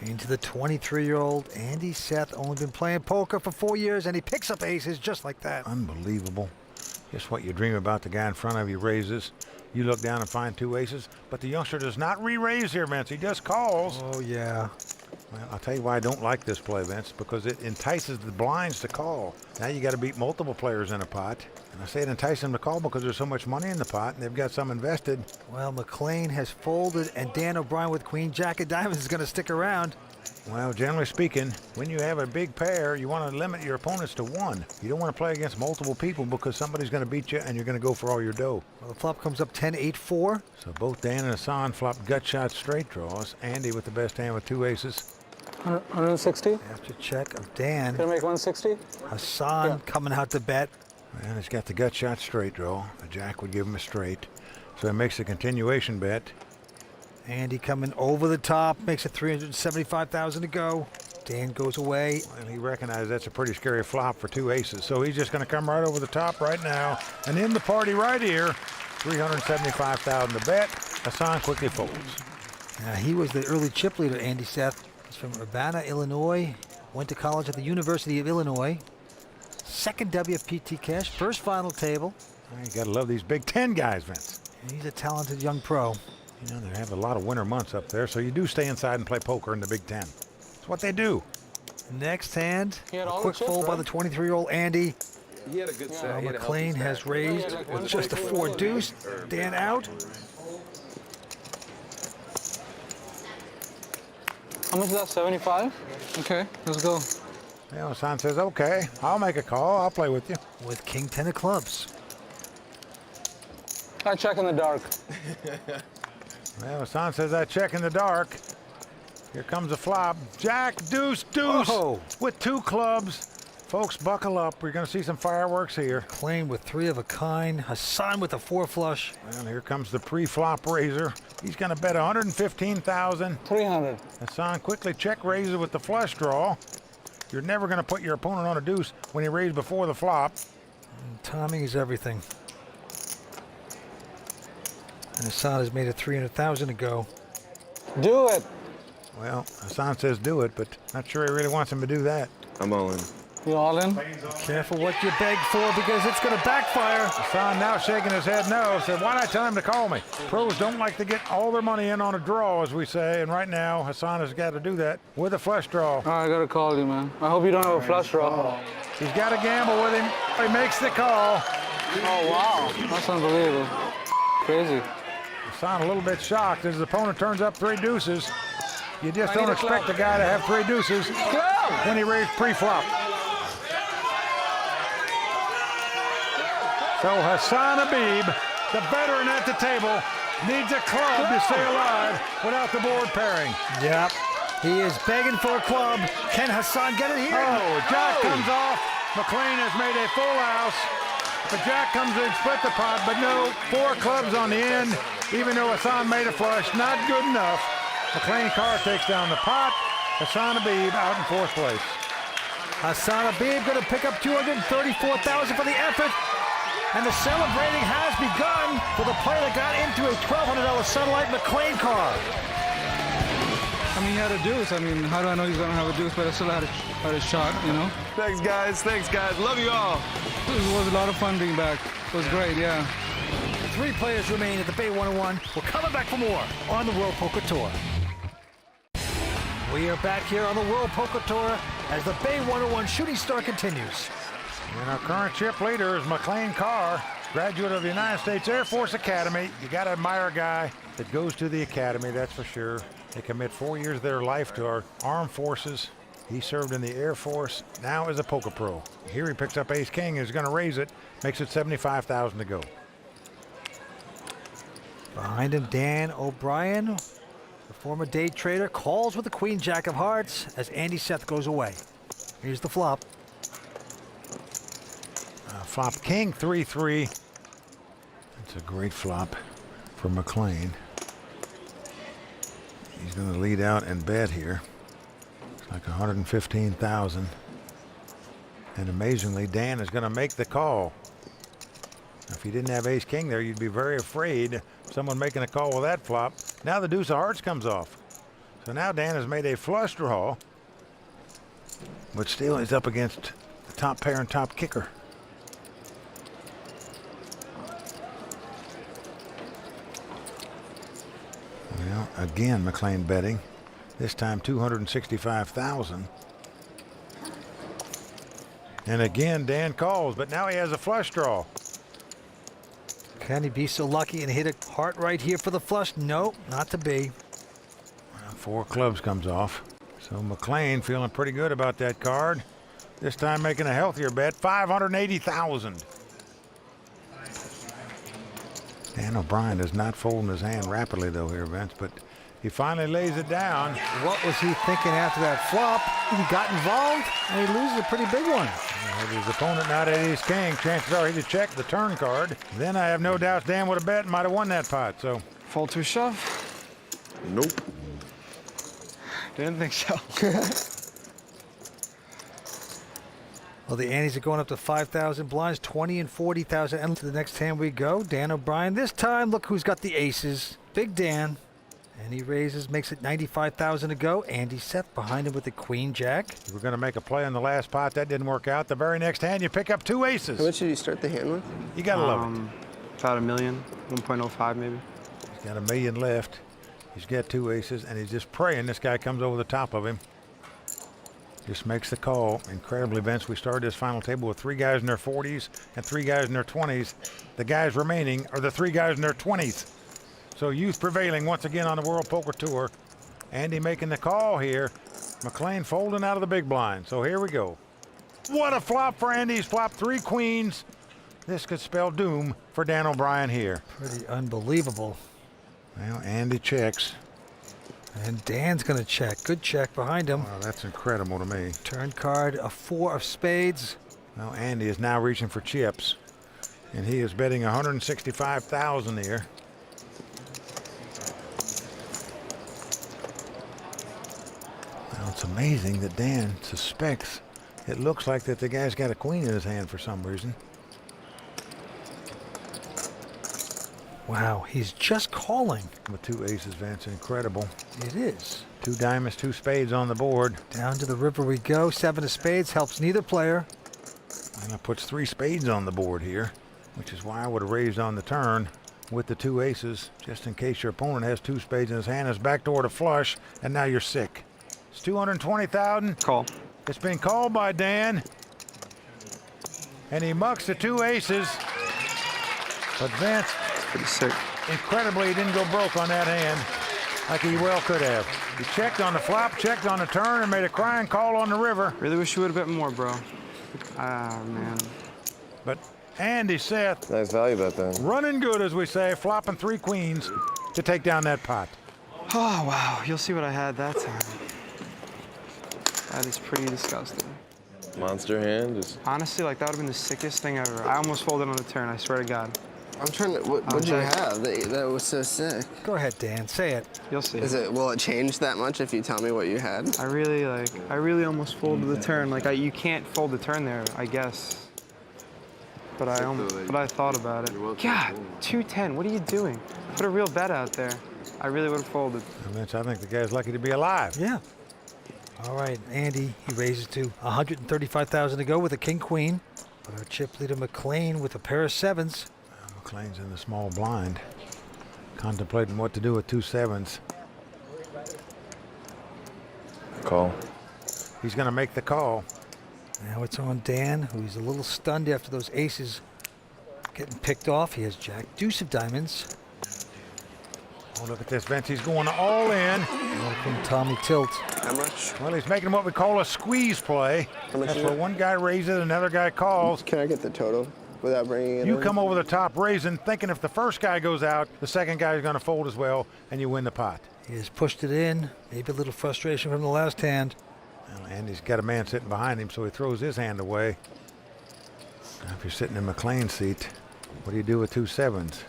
Into the 23-year-old Andy Seth, only been playing poker for 4 years, and he picks up aces just like that. Unbelievable. Just what you dream about. The guy in front of you raises. You look down and find 2 aces, but the youngster does not re-raise here, Vince. He just calls. Oh, yeah. Well, I'll tell you why I don't like this play, Vince, because it entices the blinds to call. Now you got to beat multiple players in a pot. And I say it entices them to call because there's so much money in the pot, and they've got some invested. Well, McLean has folded, and Dan O'Brien with Queen Jack of Diamonds is going to stick around. Well, generally speaking, when you have a big pair, you want to limit your opponents to 1. You don't want to play against multiple people because somebody's going to beat you and you're going to go for all your dough. Well, the flop comes up 10-8-4. So both Dan and Hassan flopped gut shot straight draws. Andy with the best hand with 2 aces. 160? After check of Dan. Can I make 160? Hassan coming out to bet. And he's got the gut shot straight draw. The jack would give him a straight. So he makes a continuation bet. Andy coming over the top, makes it $375,000 to go. Dan goes away. And he recognizes that's a pretty scary flop for 2 aces. So he's just going to come right over the top right now. And in the party right here, $375,000 to bet. Hassan quickly folds. He was the early chip leader, Andy Seth. He's from Urbana, Illinois. Went to college at the University of Illinois. Second WPT cash, first final table. You got to love these Big Ten guys, Vince. And he's a talented young pro. You know, they have a lot of winter months up there, so you do stay inside and play poker in the Big Ten. That's what they do. Next hand, a all quick the chips, fold by right? the 23-year-old Andy. He had a good set. He had a McLean healthy has stack. raised with just a 4 deuce. Dan out. How much is that, 75? Okay, let's go. Well, Hassan says, okay, I'll make a call. I'll play with you. With King 10 of clubs. I check in the dark. Well, Hassan says, I check in the dark. Here comes a flop. Jack, deuce, deuce with 2 clubs. Folks, buckle up. We're going to see some fireworks here. McLean with 3 of a kind. Hassan with a 4 flush. Well, here comes the pre-flop raiser. He's going to bet $115,000. 300. Hassan quickly check raises with the flush draw. You're never going to put your opponent on a deuce when he raised before the flop. And timing is everything. And Hassan has made it $300,000 to go. Do it. Well, Hassan says do it, but not sure he really wants him to do that. I'm all in. You all in? Careful what you beg for because it's going to backfire. Hassan now shaking his head no. Said, why not tell him to call me? Pros don't like to get all their money in on a draw, as we say. And right now, Hassan has got to do that with a flush draw. I got to call you, man. I hope you don't have a flush draw. He's got to gamble with him. He makes the call. Oh, wow. That's unbelievable. Crazy. Hassan a little bit shocked as his opponent turns up 3 deuces. You just don't expect a guy to have 3 deuces when he raised pre-flop. So Hassan Habib, the veteran at the table, needs a club to stay alive without the board pairing. Yep. He is begging for a club. Can Hassan get it here? Oh, Jack comes off. McLean has made a full house. But Jack comes in, split the pot, but no, 4 clubs on the end, even though Hassan made a flush. Not good enough. McLean Carr takes down the pot. Hassan Habib out in 4th place. Hassan Habib going to pick up $234,000 for the effort. And the celebrating has begun for the player that got into a $1,200 satellite McLean car. I mean, he had a deuce. I mean, how do I know he's going to have a deuce, but I still had a shot, you know? Thanks, guys. Thanks, guys. Love you all. It was a lot of fun being back. It was great, yeah. 3 players remain at the Bay 101. We're coming back for more on the World Poker Tour. We are back here on the World Poker Tour as the Bay 101 Shooting Star continues. And our current chip leader is McLean Carr, graduate of the United States Air Force Academy. You got to admire a guy that goes to the academy, that's for sure. They commit 4 years of their life to our armed forces. He served in the Air Force, now is a poker pro. Here he picks up ace king, is going to raise it, makes it $75,000 to go. Behind him, Dan O'Brien, the former day trader, calls with the Queen Jack of Hearts as Andy Seth goes away. Here's the flop. Flop king 3-3. That's a great flop for McLean. He's going to lead out and bet here. It's like $115,000. And amazingly, Dan is going to make the call. Now, if you didn't have ace king there, you'd be very afraid of someone making a call with that flop. Now the deuce of hearts comes off. So now Dan has made a flush draw, but still is up against the top pair and top kicker. Well, again, McLean betting. This time 265,000. And again, Dan calls, but now he has a flush draw. Can he be so lucky and hit a heart right here for the flush? Nope, not to be. Well, 4 clubs comes off. So McLean feeling pretty good about that card. This time making a healthier bet, 580,000. Dan O'Brien is not folding his hand rapidly though here, Vince, but he finally lays it down. What was he thinking after that flop? He got involved and he loses a pretty big one. With his opponent not at ace king, chances are he'd have checked the turn card. Then I have no doubts Dan would have bet and might have won that pot. So Fold to a shove? Nope. Didn't think so. Well, the antes are going up to 5,000 blinds, 20 and 40,000. And to the next hand we go. Dan O'Brien. This time, look who's got the aces. Big Dan. And he raises, makes it 95,000 to go. Andy Seth behind him with the queen jack. we're going to make a play on the last pot. That didn't work out. The very next hand, you pick up 2 aces. How much did you start the hand with? You got to love it. About $1 million, 1.05 maybe. He's got $1 million left. He's got 2 aces, and he's just praying this guy comes over the top of him. Just makes the call. Incredibly, Vince, we started this final table with 3 guys in their 40s and 3 guys in their 20s. The guys remaining are the 3 guys in their 20s. So youth prevailing once again on the World Poker Tour. Andy making the call here. McLean folding out of the big blind. So here we go. What a flop for Andy. He's flopped 3 queens. This could spell doom for Dan O'Brien here. Pretty unbelievable. Well, Andy checks. And Dan's going to check. Good check behind him. Wow, that's incredible to me. Turn card, a 4 of spades. Well, Andy is now reaching for chips. And he is betting 165,000 here. Now, it's amazing that Dan suspects. It looks like that the guy's got a queen in his hand for some reason. Wow, he's just calling. With 2 aces, Vance, incredible. It is. 2 diamonds, 2 spades on the board. Down to the river we go. 7 of spades helps neither player. And that puts 3 spades on the board here, which is why I would have raised on the turn with the 2 aces, just in case your opponent has 2 spades in his hand. His backdoor to flush, and now you're sick. It's 220,000. Call. It's been called by Dan. And he mucks the 2 aces. But Vance, pretty sick. Incredibly, he didn't go broke on that hand like he well could have. He checked on the flop, checked on the turn, and made a crying call on the river. Really wish you would have bet more, bro. Ah, man. But Andy Seth, nice value bet then. Running good, as we say, flopping 3 queens to take down that pot. Oh, wow. You'll see what I had that time. That is pretty disgusting. Monster hand. Just... Honestly, like, that would have been the sickest thing ever. I almost folded on the turn, I swear to God. I'm trying to. What'd you have that was so sick? Go ahead, Dan. Say it. You'll see. Will it change that much if you tell me what you had? I really almost folded the turn. Like, you can't fold the turn there, I guess. But I thought about it. God, 210. What are you doing? Put a real bet out there. I really would have folded. Vince, I think the guy's lucky to be alive. Yeah. All right, Andy, he raises to 135,000 to go with a king-queen. But our chip leader McLean with a pair of 7s. McLean's in the small blind, contemplating what to do with 2 7s. Call. He's going to make the call. Now it's on Dan, who's a little stunned after those aces getting picked off. He has jack, deuce of diamonds. Oh, look at this, Vince. He's going all in. Welcome, Tommy Tilt. How much? Well, he's making what we call a squeeze play. How much That's is where it? one guy raises, another guy calls. Can I get the total without bringing it You in? come over the top raising, thinking if the first guy goes out, the second guy is going to fold as well, and you win the pot. He has pushed it in. Maybe a little frustration from the last hand. Well, Andy's got a man sitting behind him, so he throws his hand away. Now, if you're sitting in McLean's seat, what do you do with 2 7s?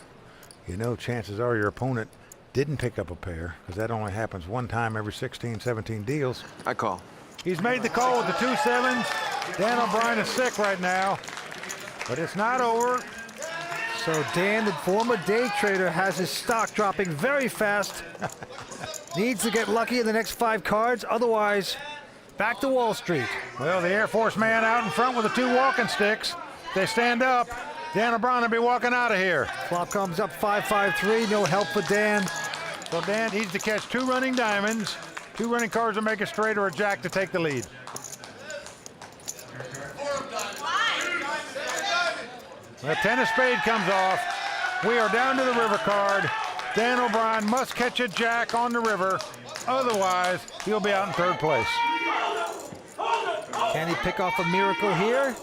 You know, chances are your opponent didn't pick up a pair, because that only happens one time every 16, 17 deals. I call. He's made the call with the 2 7s. Dan O'Brien is sick right now, but it's not over. So Dan, the former day trader, has his stock dropping very fast. Needs to get lucky in the next 5 cards, otherwise back to Wall Street. Well, the Air Force man out in front with the 2 walking sticks. They stand up. Dan O'Brien will be walking out of here. Flop comes up 5-5-3. No help for Dan. So Dan needs to catch 2 running diamonds, 2 running cards to make a straight, or a jack to take the lead. The 10 of spade comes off. We are down to the river card. Dan O'Brien must catch a jack on the river. Otherwise, he'll be out in 3rd place. Can he pick off a miracle here?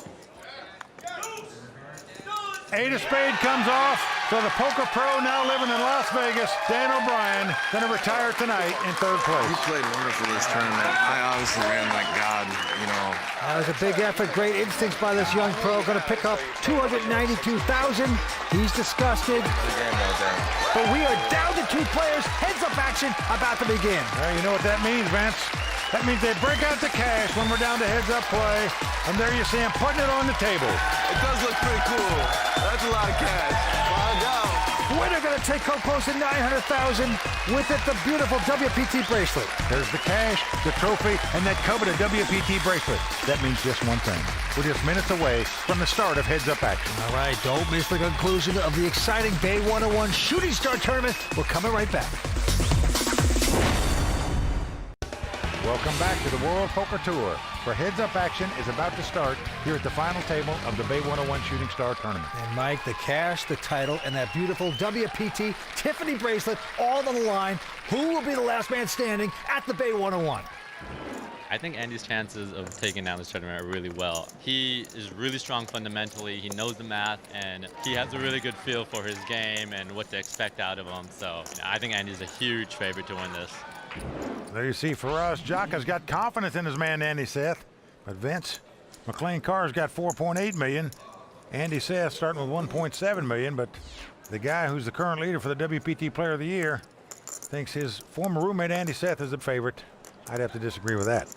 8 of spade comes off. So the poker pro now living in Las Vegas, Dan O'Brien, going to retire tonight in 3rd place. He played wonderful this tournament. I obviously ran like God, you know. That was a big effort, great instincts by this young pro. Going to pick up $292,000. He's disgusted. But we are down to 2 players. Heads-up action about to begin. Well, you know what that means, Vince. That means they break out the cash when we're down to heads-up play. And there you see him putting it on the table. It does look pretty cool. That's a lot of cash. Find out. Winner going to take home close to $900,000. With it, the beautiful WPT bracelet. There's the cash, the trophy, and that coveted WPT bracelet. That means just one thing. We're just minutes away from the start of heads-up action. All right, don't miss the conclusion of the exciting Bay 101 Shooting Star Tournament. We're coming right back. Welcome back to the World Poker Tour, where heads-up action is about to start here at the final table of the Bay 101 Shooting Star Tournament. And Mike, the cash, the title, and that beautiful WPT Tiffany bracelet all on the line. Who will be the last man standing at the Bay 101? I think Andy's chances of taking down this tournament are really well. He is really strong fundamentally, he knows the math, and he has a really good feel for his game and what to expect out of him. So I think Andy's a huge favorite to win this. There you see Faraz Jaka's got confidence in his man Andy Seth. But Vince, McLean Carr's got $4.8 million. Andy Seth starting with $1.7 million, but the guy who's the current leader for the WPT Player of the Year thinks his former roommate Andy Seth is the favorite. I'd have to disagree with that.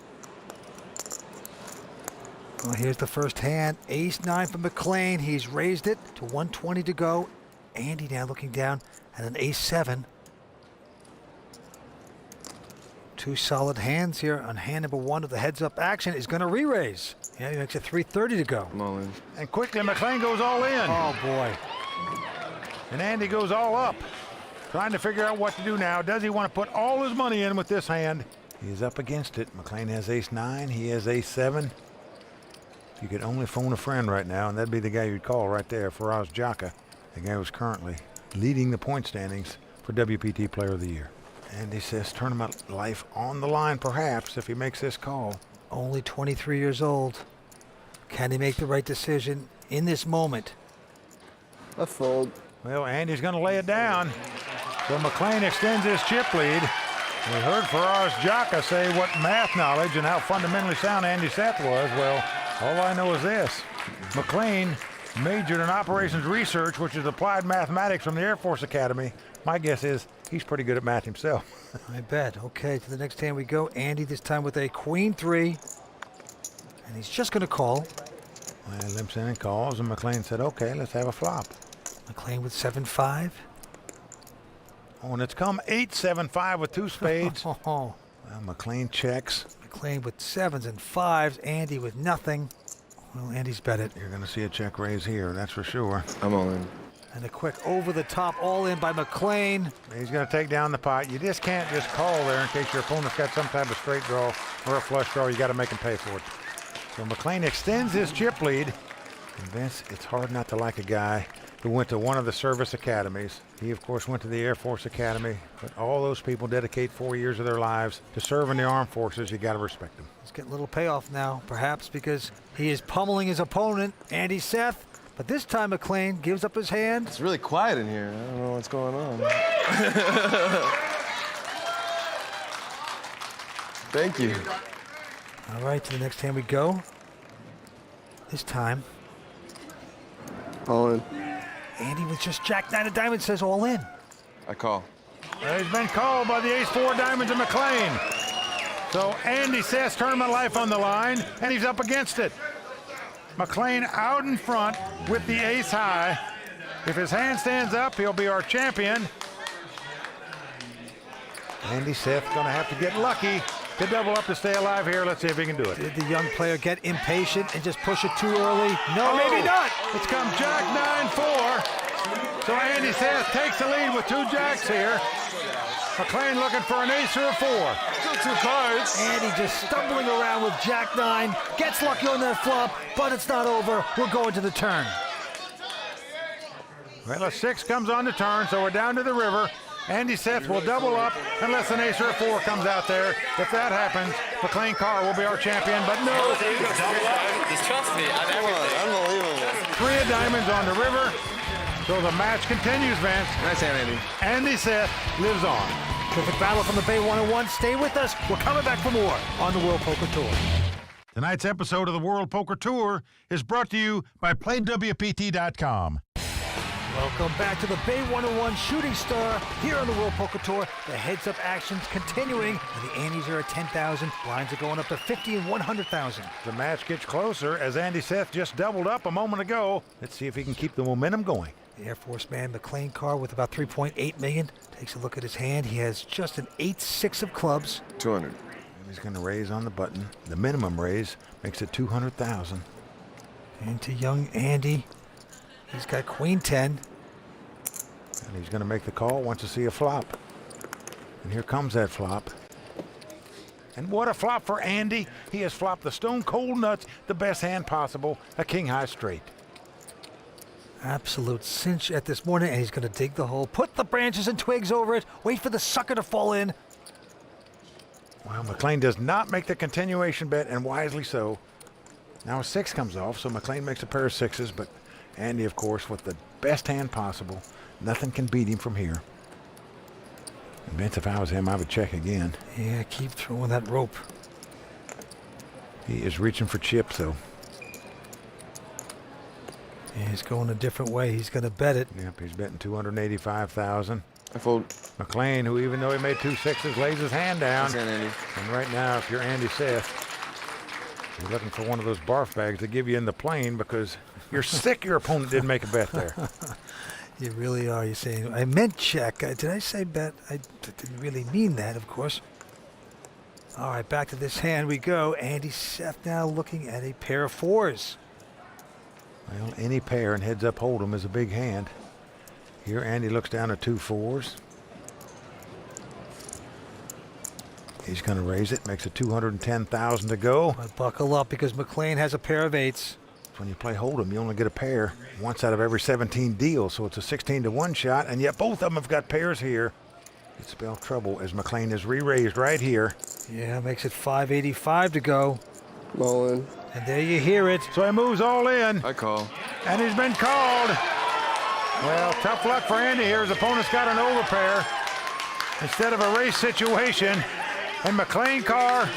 Well, here's the first hand. Ace-9 for McLean. He's raised it to 120 to go. Andy now looking down at an Ace-7. 2 solid hands here on hand number 1 of the heads-up action. Is going to re-raise. Yeah, he makes it 330 to go. And quickly McLean goes all in. Oh, boy. And Andy goes all up, trying to figure out what to do now. Does he want to put all his money in with this hand? He's up against it. McLean has Ace-9. He has Ace-7. If you could only phone a friend right now, and that'd be the guy you'd call right there, Faraz Jaka, the guy who's currently leading the point standings for WPT Player of the Year. Andy says tournament life on the line, perhaps, if he makes this call. Only 23 years old. Can he make the right decision in this moment? A fold. Well, Andy's going to lay it down. So McLean extends his chip lead. We heard Faraz Jaka say what math knowledge and how fundamentally sound Andy Seth was. Well, all I know is this. McLean majored in operations research, which is applied mathematics from the Air Force Academy. My guess is he's pretty good at math himself. I bet. Okay, to the next hand we go. Andy this time with a Queen-3. And he's just going to call. Well, limps in and calls, and McLean said, okay, let's have a flop. McLean with 7-5. Oh, and it's come 8-7-5 with 2 spades. Well, McLean checks. McLean with 7s and 5s. Andy with nothing. Well, Andy's bet it. You're going to see a check raise here, that's for sure. I'm all in. And a quick over-the-top all-in by McLean. He's going to take down the pot. You just can't just call there in case your opponent's got some type of straight draw or a flush draw. You got to make him pay for it. So McLean extends his chip lead. And Vince, it's hard not to like a guy who went to one of the service academies. He, of course, went to the Air Force Academy. But all those people dedicate 4 years of their lives to serve in the armed forces. You got to respect them. He's getting a little payoff now, perhaps because he is pummeling his opponent, Andy Seth. But this time McLean gives up his hand. It's really quiet in here. I don't know what's going on. Thank you. All right, to the next hand we go. This time. All in. Andy with just Jack-9 of diamonds says all in. I call. He's been called by the Ace-4 diamonds of McLean. So Andy Seth's tournament life on the line, and he's up against it. McLean out in front with the ace high. If his hand stands up, he'll be our champion. Andy Seth going to have to get lucky to double up to stay alive here. Let's see if he can do it. Did the young player get impatient and just push it too early? No, maybe not. It's come Jack-9-4. So Andy Seth takes the lead with 2 jacks here. McLean looking for an ace or a 4. Still 2 cards. Andy just stumbling around with Jack 9. Gets lucky on that flop, but it's not over. We're going to the turn. Well, a 6 comes on the turn, so we're down to the river. Andy Seth will double up unless an ace or a 4 comes out there. If that happens, McLean Carr will be our champion, but no. Just trust me, I'm everything. Unbelievable. 3 of diamonds on the river, so the match continues, Vince. Nice hand, Andy. Andy Seth lives on. Terrific battle from the Bay 101. Stay with us. We're coming back for more on the World Poker Tour. Tonight's episode of the World Poker Tour is brought to you by PlayWPT.com. Welcome back to the Bay 101 Shooting Star here on the World Poker Tour. The heads-up action's continuing, and the Andes are at 10,000. Blinds are going up to 50 and 100,000. The match gets closer as Andy Seth just doubled up a moment ago. Let's see if he can keep the momentum going. The Air Force man, McLean Carr, with about 3.8 million. Takes a look at his hand. He has just an 8-6 of clubs. 200. And he's going to raise on the button. The minimum raise makes it 200,000. Into young Andy. He's got Queen 10. And he's going to make the call, wants to see a flop. And here comes that flop. And what a flop for Andy. He has flopped the stone cold nuts, the best hand possible, a king high straight. Absolute cinch at this morning, and he's going to dig the hole, put the branches and twigs over it, wait for the sucker to fall in. Well, McLean does not make the continuation bet, and wisely so. Now a 6 comes off, so McLean makes a pair of 6s, but Andy, of course, with the best hand possible. Nothing can beat him from here. And Vince, if I was him, I would check again. Yeah, keep throwing that rope. He is reaching for chips, though. Yeah, he's going a different way. He's going to bet it. Yep, he's betting 285,000. I fold. McLean, who even though he made 2 6s, lays his hand down. Nice hand, Andy. And right now, if you're Andy Seth, you're looking for one of those barf bags to give you in the plane because you're sick your opponent didn't make a bet there. You really are. You're saying, I meant check. Did I say bet? I didn't really mean that, of course. All right, back to this hand we go. Andy Seth now looking at a pair of 4s. Well, any pair and heads up hold'em is a big hand. Here, Andy looks down at 2 4s. He's going to raise it. Makes it 210,000 to go. But buckle up because McLean has a pair of 8s. When you play hold'em, you only get a pair once out of every 17 deals, so it's a 16-to-1 shot, and yet both of them have got pairs here. It spells trouble as McLean is re-raised right here. Yeah, makes it 585 to go. Mullen. And there you hear it. So he moves all in. I call. And he's been called. Well, tough luck for Andy here. His opponent's got an overpair instead of a race situation. And McLean Carr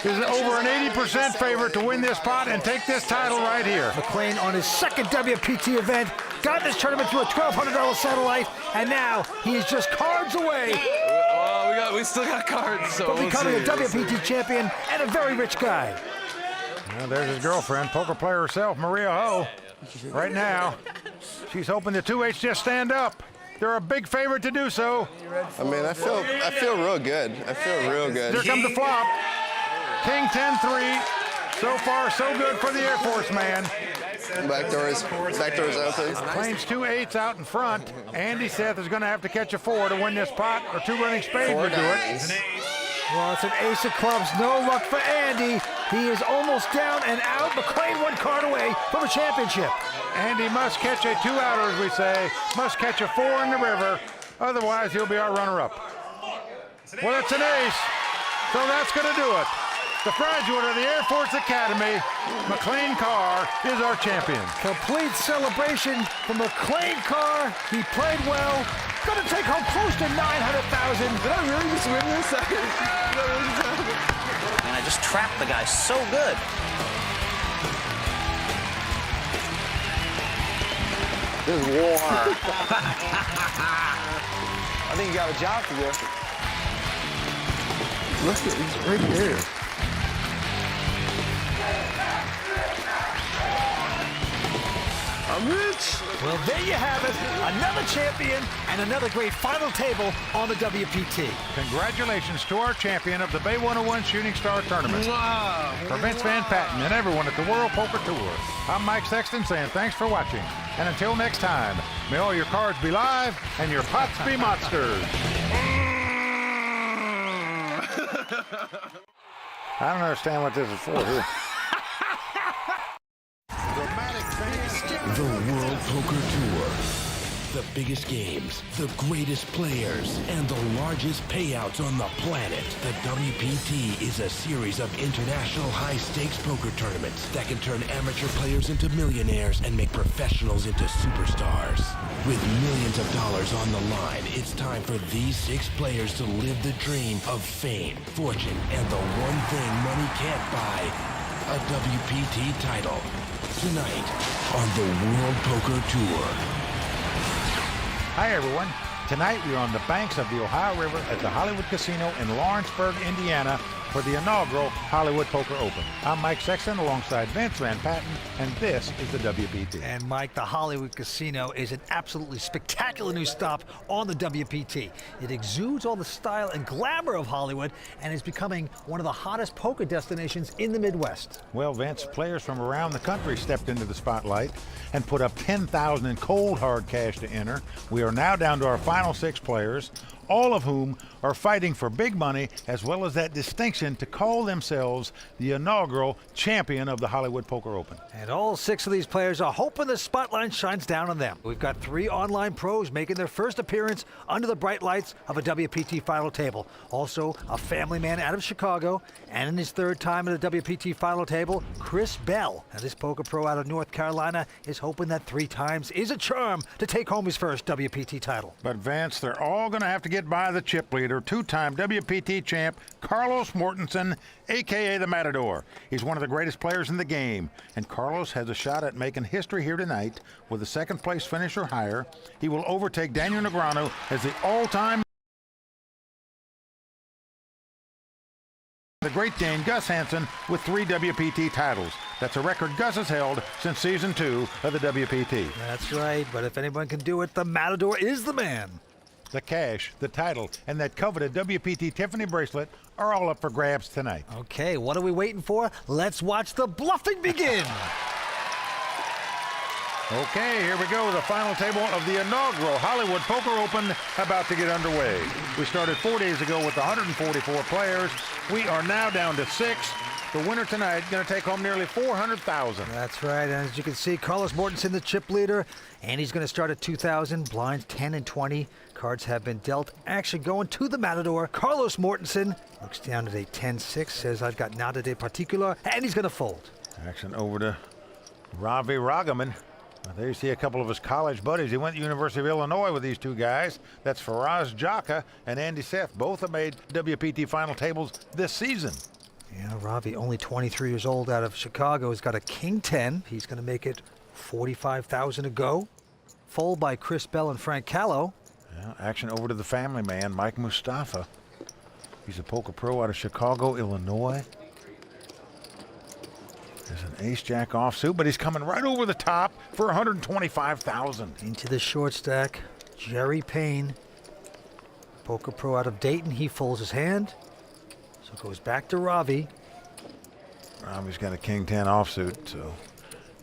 is over an 80% favorite to win this pot and take this title right here. McLean on his second WPT event, got this tournament to a $1,200 satellite, and now he is just cards away. We still got cards, so from becoming a WPT champion and a very rich guy. Well, there's his girlfriend, poker player herself, Maria Ho. Right now, she's hoping the 2-8s just stand up. They're a big favorite to do so. I mean, I feel real good. I feel real good. Here comes the flop. King 10-3. So far, so good for the Air Force man. Back doors open. Claims 2 8s out in front. Andy Seth is going to have to catch a 4 to win this pot, or 2 running spades would do it. Well, it's an ace of clubs. No luck for Andy. He is almost down and out. McLean 1 card away from a championship. Andy must catch a 2-outer, as we say. Must catch a 4 in the river. Otherwise, he'll be our runner-up. Well, it's an ace. So that's going to do it. The graduate of the Air Force Academy, McLean Carr, is our champion. Complete celebration for McLean Carr. He played well. Going to take home close to 900,000. Did I really just win this? And I just trapped the guy so good. This is war. I think you got a job to do. Look at it, right there. I'm rich. Well, there you have it. Another champion and another great final table on the WPT. Congratulations to our champion of the Bay 101 Shooting Star Tournament. Wow. For Vince Van Patten and everyone at the World Poker Tour, I'm Mike Sexton saying thanks for watching. And until next time, may all your cards be live and your pots be monsters. I don't understand what this is for here. The World Poker Tour. The biggest games, the greatest players, and the largest payouts on the planet. The WPT is a series of international high-stakes poker tournaments that can turn amateur players into millionaires and make professionals into superstars. With millions of dollars on the line, it's time for these 6 players to live the dream of fame, fortune, and the one thing money can't buy, a WPT title. Tonight on the World Poker Tour. Hi, everyone. Tonight, we're on the banks of the Ohio River at the Hollywood Casino in Lawrenceburg, Indiana, for the inaugural Hollywood Poker Open. I'm Mike Sexton alongside Vince Van Patten, and this is the WPT. And Mike, the Hollywood Casino is an absolutely spectacular new stop on the WPT. It exudes all the style and glamour of Hollywood and is becoming one of the hottest poker destinations in the Midwest. Well, Vince, players from around the country stepped into the spotlight and put up $10,000 in cold hard cash to enter. We are now down to our final 6 players, all of whom are fighting for big money as well as that distinction to call themselves the inaugural champion of the Hollywood Poker Open. And all 6 of these players are hoping the spotlight shines down on them. We've got 3 online pros making their first appearance under the bright lights of a WPT final table. Also, a family man out of Chicago, and in his 3rd time at a WPT final table, Chris Bell. Now, this poker pro out of North Carolina is hoping that 3 times is a charm to take home his first WPT title. But Vance, they're all going to have to get by the chip leader, 2-time WPT champ Carlos Mortensen, a.k.a. the Matador. He's one of the greatest players in the game, and Carlos has a shot at making history here tonight with a 2nd place finish or higher. He will overtake Daniel Negreanu as the all-time the Great Dane Gus Hansen with 3 WPT titles. That's a record Gus has held since season 2 of the WPT. That's right, but if anyone can do it, the Matador is the man. The cash, the title, and that coveted WPT Tiffany bracelet are all up for grabs tonight. Okay, what are we waiting for? Let's watch the bluffing begin. Okay, here we go. The final table of the inaugural Hollywood Poker Open about to get underway. We started 4 days ago with 144 players. We are now down to 6. The winner tonight going to take home nearly $400,000. That's right, and as you can see, Carlos Mortensen, the chip leader, and he's going to start at 2,000, blinds 10 and 20. Cards have been dealt. Action going to the Matador. Carlos Mortensen looks down at a 10-6, says, I've got nada de particular, and he's going to fold. Action over to Ravi Ragaman. There you see a couple of his college buddies. He went to the University of Illinois with these 2 guys. That's Faraz Jaka and Andy Seth. Both have made WPT final tables this season. Yeah, Ravi, only 23 years old, out of Chicago, has got a king 10. He's going to make it 45,000 to go. Fold by Chris Bell and Frank Callow. Yeah, action over to the family man, Mike Mustafa. He's a poker pro out of Chicago, Illinois. There's an ace-jack offsuit, but he's coming right over the top for 125,000. Into the short stack, Jerry Payne, poker pro out of Dayton. He folds his hand. So it goes back to Ravi. Ravi's got a king 10 offsuit, so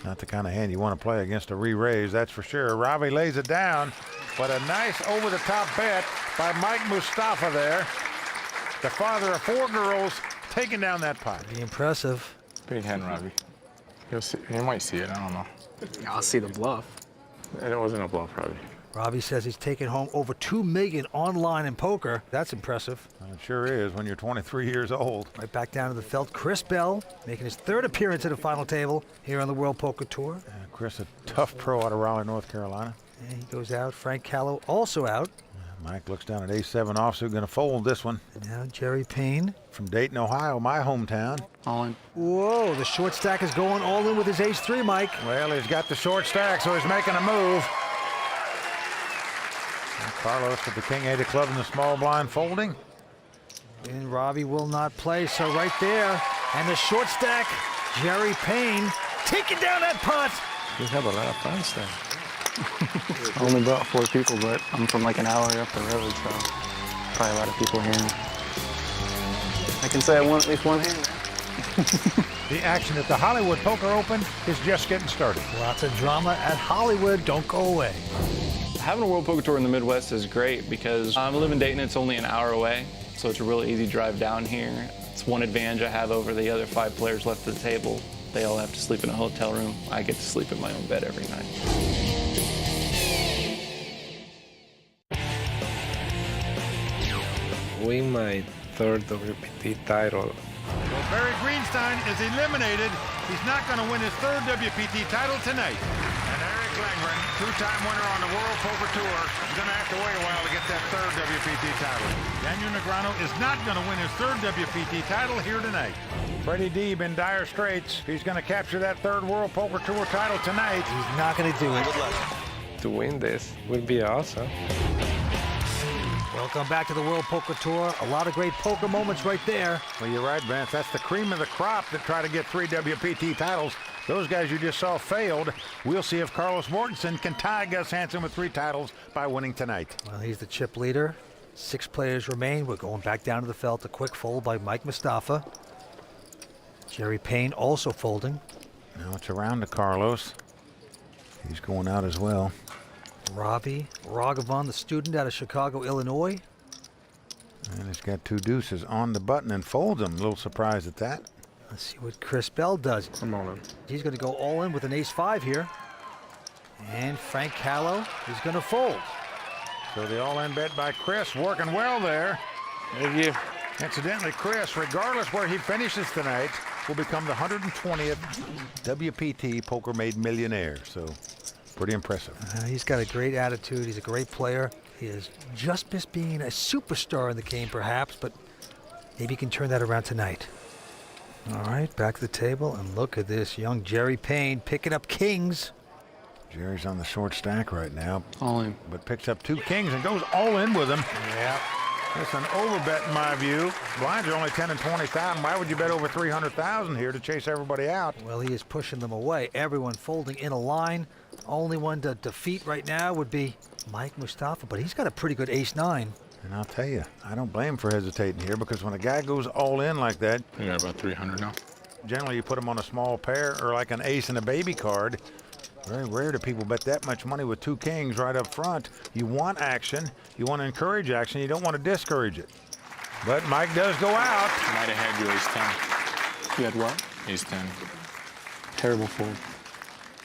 not the kind of hand you want to play against a re-raise, that's for sure. Ravi lays it down, but a nice over-the-top bet by Mike Mustafa there. The father of 4 girls taking down that pot. Pretty impressive. Big hand, Ravi. You might see it, I don't know. I'll see the bluff. It wasn't a bluff, Ravi. Ravi says he's taken home over $2 million online in poker. That's impressive. It sure is when you're 23 years old. Right back down to the felt. Chris Bell making his 3rd appearance at a final table here on the World Poker Tour. Chris, a tough pro out of Raleigh, North Carolina. And he goes out. Frank Callow also out. Mike looks down at ace-7 offsuit, going to fold this one. And now Jerry Payne. From Dayton, Ohio, my hometown. All in. Whoa, the short stack is going all in with his ace-3, Mike. Well, he's got the short stack, so he's making a move. And Carlos with the king-8 of clubs in the small blind folding. And Ravi will not play, so right there. And the short stack, Jerry Payne taking down that pot. We have a lot of fun stuff. I only brought 4 people, but I'm from like an hour up the road, so probably a lot of people here. I can say I won at least 1 hand. The action at the Hollywood Poker Open is just getting started. Lots of drama at Hollywood. Don't go away. Having a World Poker Tour in the Midwest is great because I live in Dayton. It's only an hour away. so it's a really easy drive down here. It's one advantage I have over the other 5 players left at the table. They all have to sleep in a hotel room. I get to sleep in my own bed every night. Win my 3rd WPT title. Well, Barry Greenstein is eliminated. He's not going to win his 3rd WPT title tonight. And Eric Langren, 2-time winner on the World Poker Tour, is going to have to wait a while to get that 3rd WPT title. Daniel Negreanu is not going to win his 3rd WPT title here tonight. Freddie Deeb in dire straits. He's going to capture that 3rd World Poker Tour title tonight. He's not going to do it. To win this would be awesome. Welcome back to the World Poker Tour. A lot of great poker moments right there. Well, you're right, Vance. That's the cream of the crop that try to get 3 WPT titles. Those guys you just saw failed. We'll see if Carlos Mortensen can tie Gus Hansen with 3 titles by winning tonight. Well, he's the chip leader. 6 players remain. We're going back down to the felt. A quick fold by Mike Mustafa. Jerry Payne also folding. Now it's around to Carlos. He's going out as well. Ravi Raghavan, the student out of Chicago, Illinois. And he's got 2 deuces on the button and folds them. A little surprised at that. Let's see what Chris Bell does. I'm all in. He's going to go all in with an ace-5 here. And Frank Callow is going to fold. So the all-in bet by Chris working well there. Thank you. Incidentally, Chris, regardless where he finishes tonight, will become the 120th WPT Poker Made Millionaire. So pretty impressive. He's got a great attitude. He's a great player. He is just missed being a superstar in the game, perhaps, but maybe he can turn that around tonight. All right, back to the table, and look at this young Jerry Payne picking up kings. Jerry's on the short stack right now. All in. But picks up 2 kings and goes all in with them. Yeah. That's an overbet in my view. Blinds are only 10 and 20,000. Why would you bet over 300,000 here to chase everybody out? Well, he is pushing them away. Everyone folding in a line. Only one to defeat right now would be Mike Mustafa, but he's got a pretty good ace-9. And I'll tell you, I don't blame him for hesitating here, because when a guy goes all in like that, You got about 300 now. generally you put him on a small pair or like an ace and a baby card. Very rare do people bet that much money with 2 kings right up front. You want action, you want to encourage action, you don't want to discourage it. But Mike does go out. Might have had you ace 10. You had what? Ace 10. Terrible fold.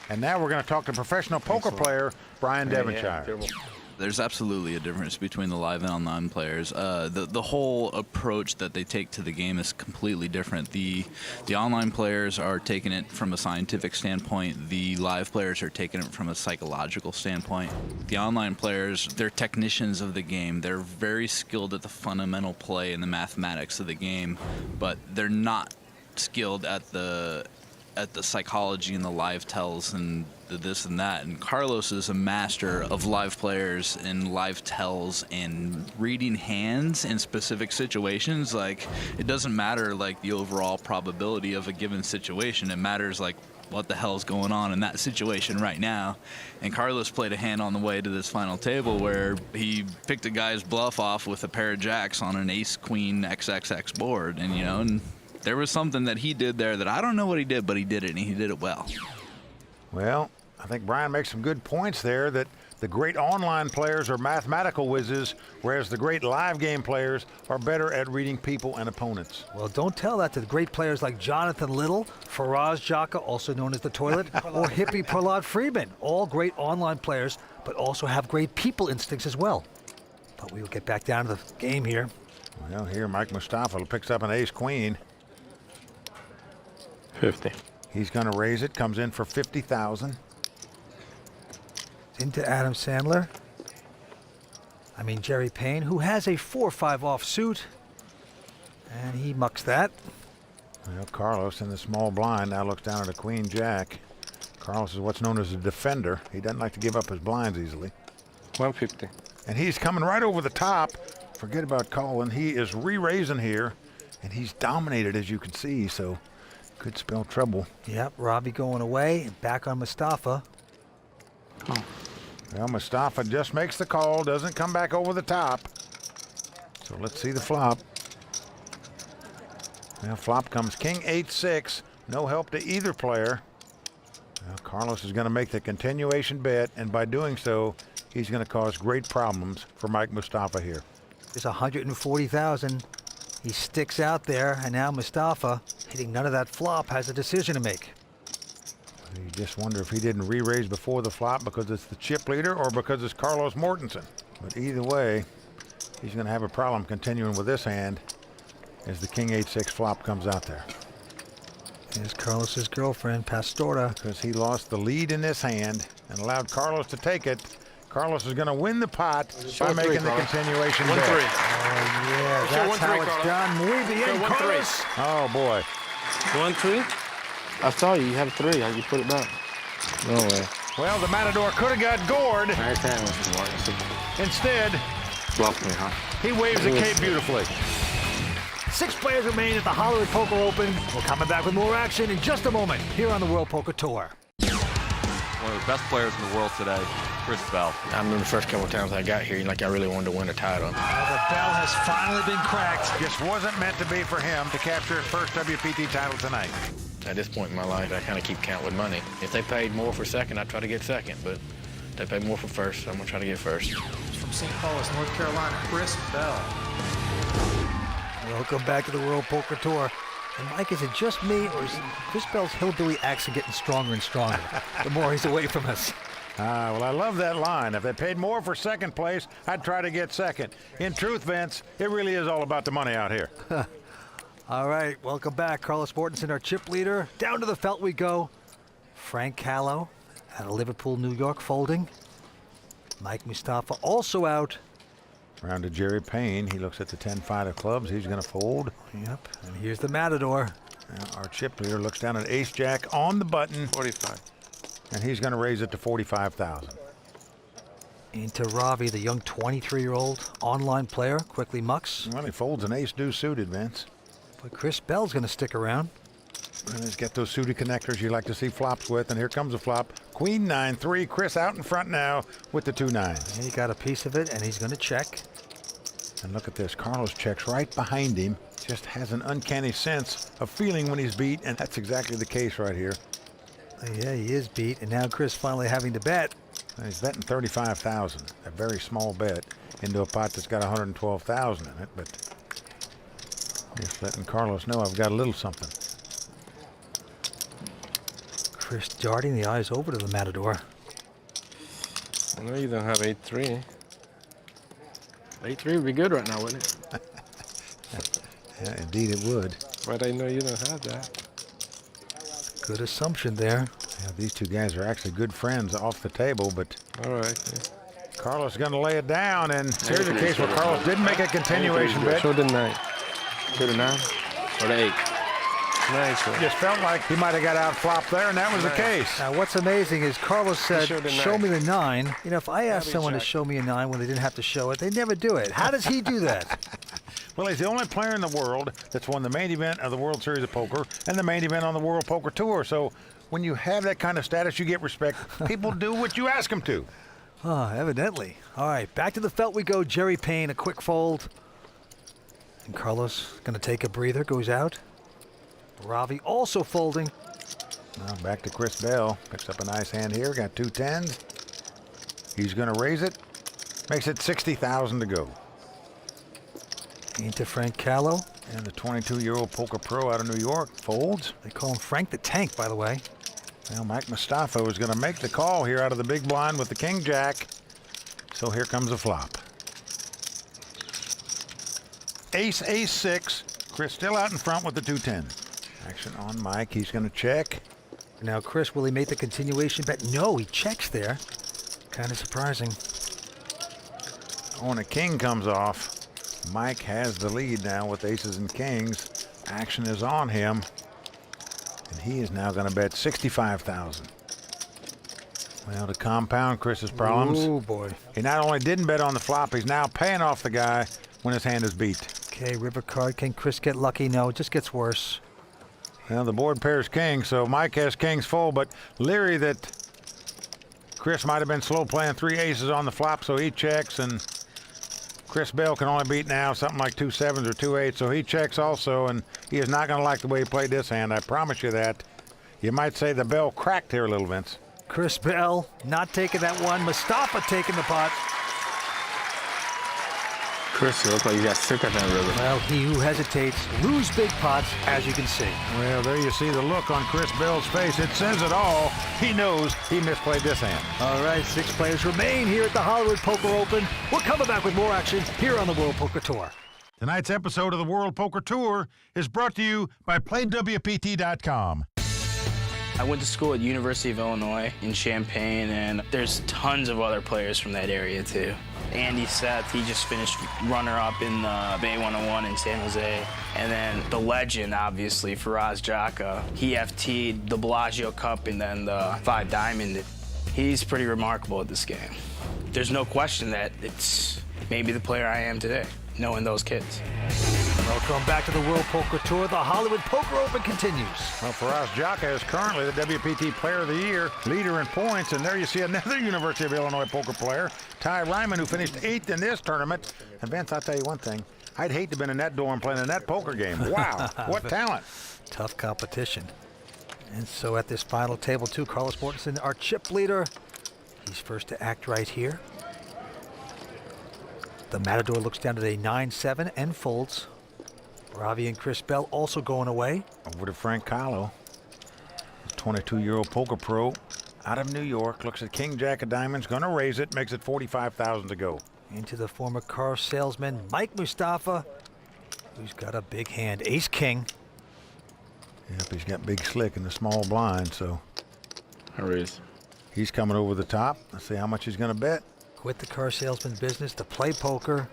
And now we're going to talk to professional poker player Brian Devonshire. There's absolutely a difference between the live and online players. The whole approach that they take to the game is completely different. The online players are taking it from a scientific standpoint. The live players are taking it from a psychological standpoint. The online players, they're technicians of the game. They're very skilled at the fundamental play and the mathematics of the game, but they're not skilled at the psychology and the live tells and the this and that. And Carlos is a master of live players and live tells and reading hands in specific situations. Like, it doesn't matter like the overall probability of a given situation. It matters like what the hell's going on in that situation right now. And Carlos played a hand on the way to this final table where he picked a guy's bluff off with a pair of jacks on an ace queen XXX board, and you know, and there was something that he did there that I don't know what he did, but he did it, and he did it well. Well, I think Brian makes some good points there, that the great online players are mathematical whizzes, whereas the great live game players are better at reading people and opponents. Well, don't tell that to the great players like Jonathan Little, Faraz Jaka, also known as the Toilet, or Hippie Prahlad Friedman. All great online players, but also have great people instincts as well. But we will get back down to the game here. Well, here Mike Mustafa picks up an ace-queen. 50. He's going to raise it, comes in for 50,000. Into Adam Sandler. Jerry Payne, who has a 4-5 offsuit. And he mucks that. Well, Carlos in the small blind now looks down at a queen-jack. Carlos is what's known as a defender. He doesn't like to give up his blinds easily. 150. And he's coming right over the top. Forget about calling. He is re-raising here, and he's dominated, as you can see, so could spell trouble. Yep, Robbie going away, and back on Mustafa. Oh. Well, Mustafa just makes the call, doesn't come back over the top. So let's see the flop. Now flop comes king 8-6. No help to either player. Now Carlos is going to make the continuation bet, and by doing so, he's going to cause great problems for Mike Mustafa here. It's 140,000. He sticks out there, and now Mustafa, hitting none of that flop, has a decision to make. You just wonder if he didn't re-raise before the flop because it's the chip leader or because it's Carlos Mortensen. But either way, he's going to have a problem continuing with this hand as the King 8-6 flop comes out there. Here's Carlos's girlfriend, Pastora. Because he lost the lead in this hand and allowed Carlos to take it. Carlos is going to win the pot by making the continuation bet. 1-3. Oh, yeah, that's how it's done. Muy bien, Carlos. Oh, boy. 1-3? I saw you. You had a 3. How'd you put it back? No way. Well, the Matador could have got gored. Nice hand, Mr. Mortensen. Instead, Bluff me, huh? he waves the cape beautifully. 6 players remain at the Hollywood Poker Open. We're coming back with more action in just a moment here on the World Poker Tour. One of the best players in the world today, Chris Bell. I remember the first couple of times I got here, like I really wanted to win a title. The bell has finally been cracked. Just wasn't meant to be for him to capture his first WPT title tonight. At this point in my life, I kind of keep count with money. If they paid more for second, I'd try to get second, but if they pay more for first, I'm going to try to get first. From St. Paul's, North Carolina, Chris Bell. Welcome back to the World Poker Tour. And Mike, is it just me, or is Chris Bell's hillbilly accent getting stronger and stronger the more he's away from us? Well, I love that line. If they paid more for second place, I'd try to get second. In truth, Vince, it really is all about the money out here. All right, welcome back. Carlos Mortensen, our chip leader. Down to the felt we go. Frank Callow out of Liverpool, New York, folding. Mike Mustafa also out. Round to Jerry Payne. He looks at the 10-5 of clubs. He's going to fold. Yep, and here's the Matador. Now our chip leader looks down at ace-jack on the button. 45. And he's going to raise it to 45,000. Into Ravi, the young 23-year-old online player, quickly mucks. Well, he folds an ace-deuce suited, Vince. But Chris Bell's going to stick around. And he's got those suited connectors you like to see flops with, and here comes a flop. Queen 9-3, Chris out in front now with the 2 9s. And he got a piece of it, and he's going to check. And look at this, Carlos checks right behind him. Just has an uncanny sense of feeling when he's beat, and that's exactly the case right here. Yeah, he is beat, and now Chris finally having to bet. And he's betting 35,000, a very small bet, into a pot that's got 112,000 in it, but just letting Carlos know I've got a little something. Chris darting the eyes over to the Matador. I know you don't have 8-3. 8-3 would be good right now, wouldn't it? Yeah, indeed it would. But I know you don't have that. Good assumption there. Yeah, these two guys are actually good friends off the table, but all right. Yeah. Carlos is going to lay it down, and here's a case where Carlos didn't make a continuation bet. Show the 9. Show the 9 or the 8. Nice one. Just felt like he might have got out flopped there, and that was the case. Now, what's amazing is Carlos said, show me the 9. You know, if I asked someone to show me a 9 when they didn't have to show it, they never do it. How does he do that? Well, he's the only player in the world that's won the main event of the World Series of Poker and the main event on the World Poker Tour. So when you have that kind of status, you get respect. People do what you ask them to. Evidently. All right, back to the felt we go. Jerry Payne, a quick fold. And Carlos going to take a breather, goes out. Ravi also folding. Now back to Chris Bell. Picks up a nice hand here. Got 2 10s. He's going to raise it. Makes it 60,000 to go. Into Frank Callow. And the 22-year-old poker pro out of New York folds. They call him Frank the Tank, by the way. Well, Mike Mustafa is going to make the call here out of the big blind with the king-jack. So here comes a flop. Ace, ace, 6. Chris still out in front with the 2 10. Action on Mike. He's going to check. Now, Chris, will he make the continuation bet? No, he checks there. Kind of surprising. When a king comes off, Mike has the lead now with aces and kings. Action is on him. And he is now going to bet 65,000. Well, to compound Chris's problems. Oh, boy. He not only didn't bet on the flop, he's now paying off the guy when his hand is beat. Okay, river card. Can Chris get lucky? No, it just gets worse. Well, the board pairs king, so Mike has kings full, but leery that Chris might have been slow playing 3 aces on the flop, so he checks, and Chris Bell can only beat now something like 2 7s or 2 8s, so he checks also, and he is not going to like the way he played this hand. I promise you that. You might say the bell cracked here a little, Vince. Chris Bell not taking that one. Mustafa taking the pot. Chris, you look like you got sick of that river. Well, he who hesitates lose big pots, as you can see. Well, there you see the look on Chris Bell's face. It says it all. He knows he misplayed this hand. All right, 6 players remain here at the Hollywood Poker Open. We're coming back with more action here on the World Poker Tour. Tonight's episode of the World Poker Tour is brought to you by PlayWPT.com. I went to school at University of Illinois in Champaign, and there's tons of other players from that area, too. Andy Seth, he just finished runner-up in the Bay 101 in San Jose. And then the legend, obviously, Faraz Jaka. He FT'd the Bellagio Cup and then the 5 Diamond. He's pretty remarkable at this game. There's no question that it's maybe the player I am today, knowing those kids. Welcome back to the World Poker Tour. The Hollywood Poker Open continues. Well, Faraz Jaka is currently the WPT Player of the Year, leader in points. And there you see another University of Illinois poker player, Ty Ryman, who finished 8th in this tournament. And Vince, I'll tell you one thing. I'd hate to have been in that dorm playing in that poker game. Wow, what talent. Tough competition. And so at this final table, too, Carlos Mortensen, our chip leader. He's first to act right here. The Matador looks down at a 9-7 and folds. Ravi and Chris Bell also going away. Over to Frank Kahlo, 22-year-old poker pro out of New York. Looks at King Jack of Diamonds, going to raise it, makes it 45,000 to go. Into the former car salesman, Mike Mustafa, who's got a big hand. Ace King. Yep, he's got Big Slick in the small blind, so. I raise. He's coming over the top. Let's see how much he's going to bet. Quit the car salesman business to play poker.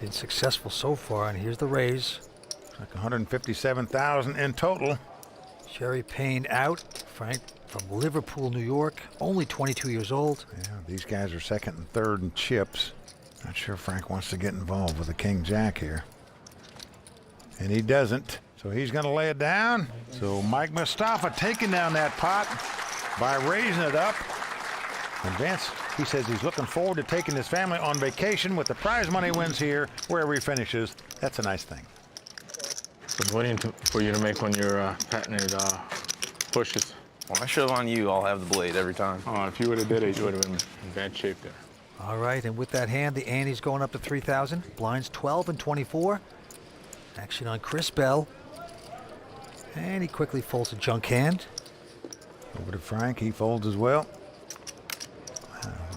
Been successful so far, and here's the raise. Like 157,000 in total. Jerry Payne out. Frank from Liverpool, New York, only 22 years old. Yeah, these guys are second and third in chips. Not sure Frank wants to get involved with the King Jack here. And he doesn't, so he's going to lay it down. So Mike Mustafa taking down that pot by raising it up. And Vince, he says he's looking forward to taking his family on vacation with the prize money wins here, wherever he finishes. That's a nice thing. I'm waiting for you to make one of your patented pushes. When I shove on you, I'll have the blade every time. Oh, if you would have did it, you would have been in bad shape there. All right, and with that hand, the ante's going up to 3,000. Blinds 12 and 24. Action on Chris Bell. And he quickly folds a junk hand. Over to Frank, he folds as well.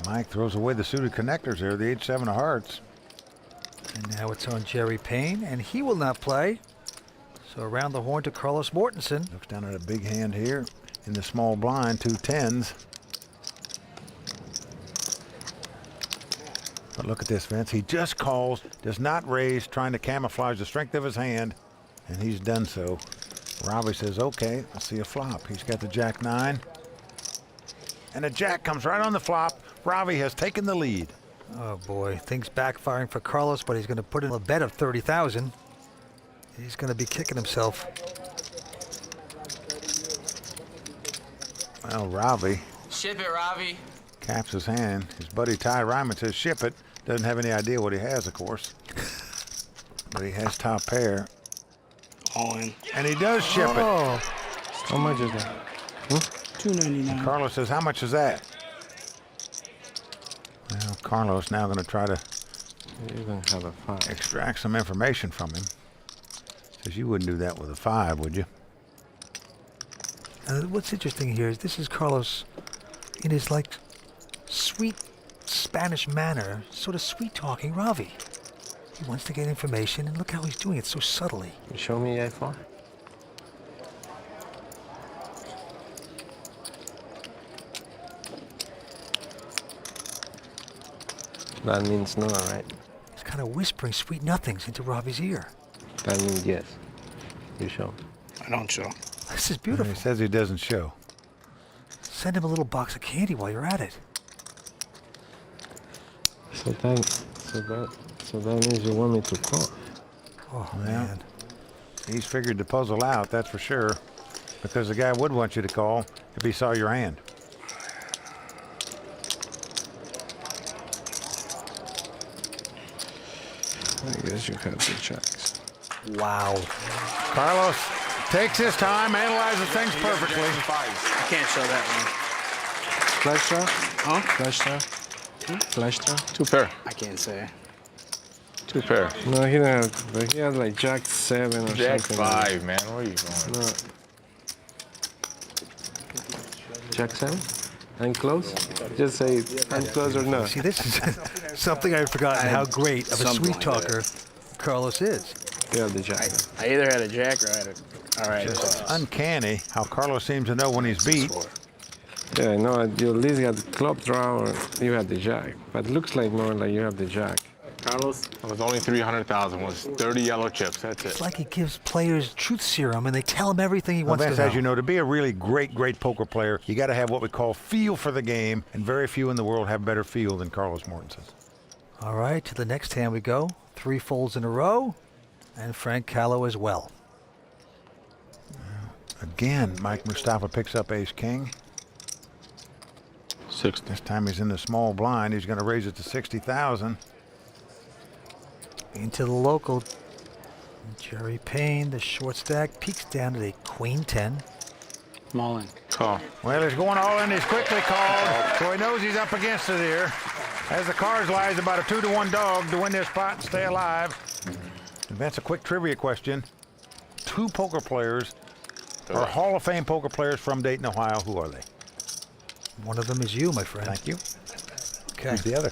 Mike throws away the suited connectors there, the 8-7 of hearts. And now it's on Jerry Payne, and he will not play. So around the horn to Carlos Mortensen. Looks down at a big hand here in the small blind, 2 10s. But look at this, Vince. He just calls, does not raise, trying to camouflage the strength of his hand, and he's done so. Robbie says, okay, I'll see a flop. He's got the Jack-9. And a Jack comes right on the flop. Ravi has taken the lead. Oh boy, things backfiring for Carlos, but he's going to put in a bet of 30,000. He's going to be kicking himself. Well, Ravi Ship it, Ravi. caps his hand. His buddy Ty Ryman says ship it. Doesn't have any idea what he has, of course. But he has top pair. All in. And he does ship it. How much is that? $2.99. Carlos says, how much is that? Well, Carlos now going to try to extract some information from him. Says you wouldn't do that with a 5, would you? What's interesting here is this is Carlos in his like sweet Spanish manner, sort of sweet talking Ravi. He wants to get information, and look how he's doing it so subtly. You show me A4. That means no, right? He's kind of whispering sweet nothings into Ravi's ear. That means yes. You show. I don't show. This is beautiful. He says he doesn't show. Send him a little box of candy while you're at it. So that means you want me to call. Oh, Well, man. He's figured the puzzle out, that's for sure. Because the guy would want you to call if he saw your hand. I guess you have the checks. Wow. Carlos takes his time, analyzes things perfectly. I can't show that one. Flash draw? Huh? Flash draw? Flash draw? 2 pair. I can't say. 2 pair. No, he didn't have, but he had like Jack 7 or Jack something. 5, man. Where are you going? No. Jack 7? Unclose? Just say unclose or no. See, this is something I've forgotten how great of a sweet talker Carlos is. You have the Jack. I either had a jack or I had a... All right. Just uncanny how Carlos seems to know when he's beat. Yeah, no, you at least got the club draw or you had the Jack. But it looks like more like you have the Jack. Carlos? It was only 300,000. Was 30 yellow chips. That's it. It's like he gives players truth serum and they tell him everything he wants to know. As you know, to be a really great poker player, you got to have what we call feel for the game, and very few in the world have better feel than Carlos Mortensen. All right, to the next hand we go. 3 folds in a row, and Frank Callow as well. Again, Mike Mustafa picks up ace-king. 60. This time he's in the small blind. He's going to raise it to 60,000. Into the local. Jerry Payne, the short stack, peaks down to a queen 10. Small in. Call. Well, he's going all in. He's quickly called, so he knows he's up against it here. As the cards lie, he's about a 2-to-1 dog to win this spot and stay alive. And that's a quick trivia question. 2 poker players are Hall of Fame poker players from Dayton, Ohio. Who are they? One of them is you, my friend. Thank you. Okay. Who's the other?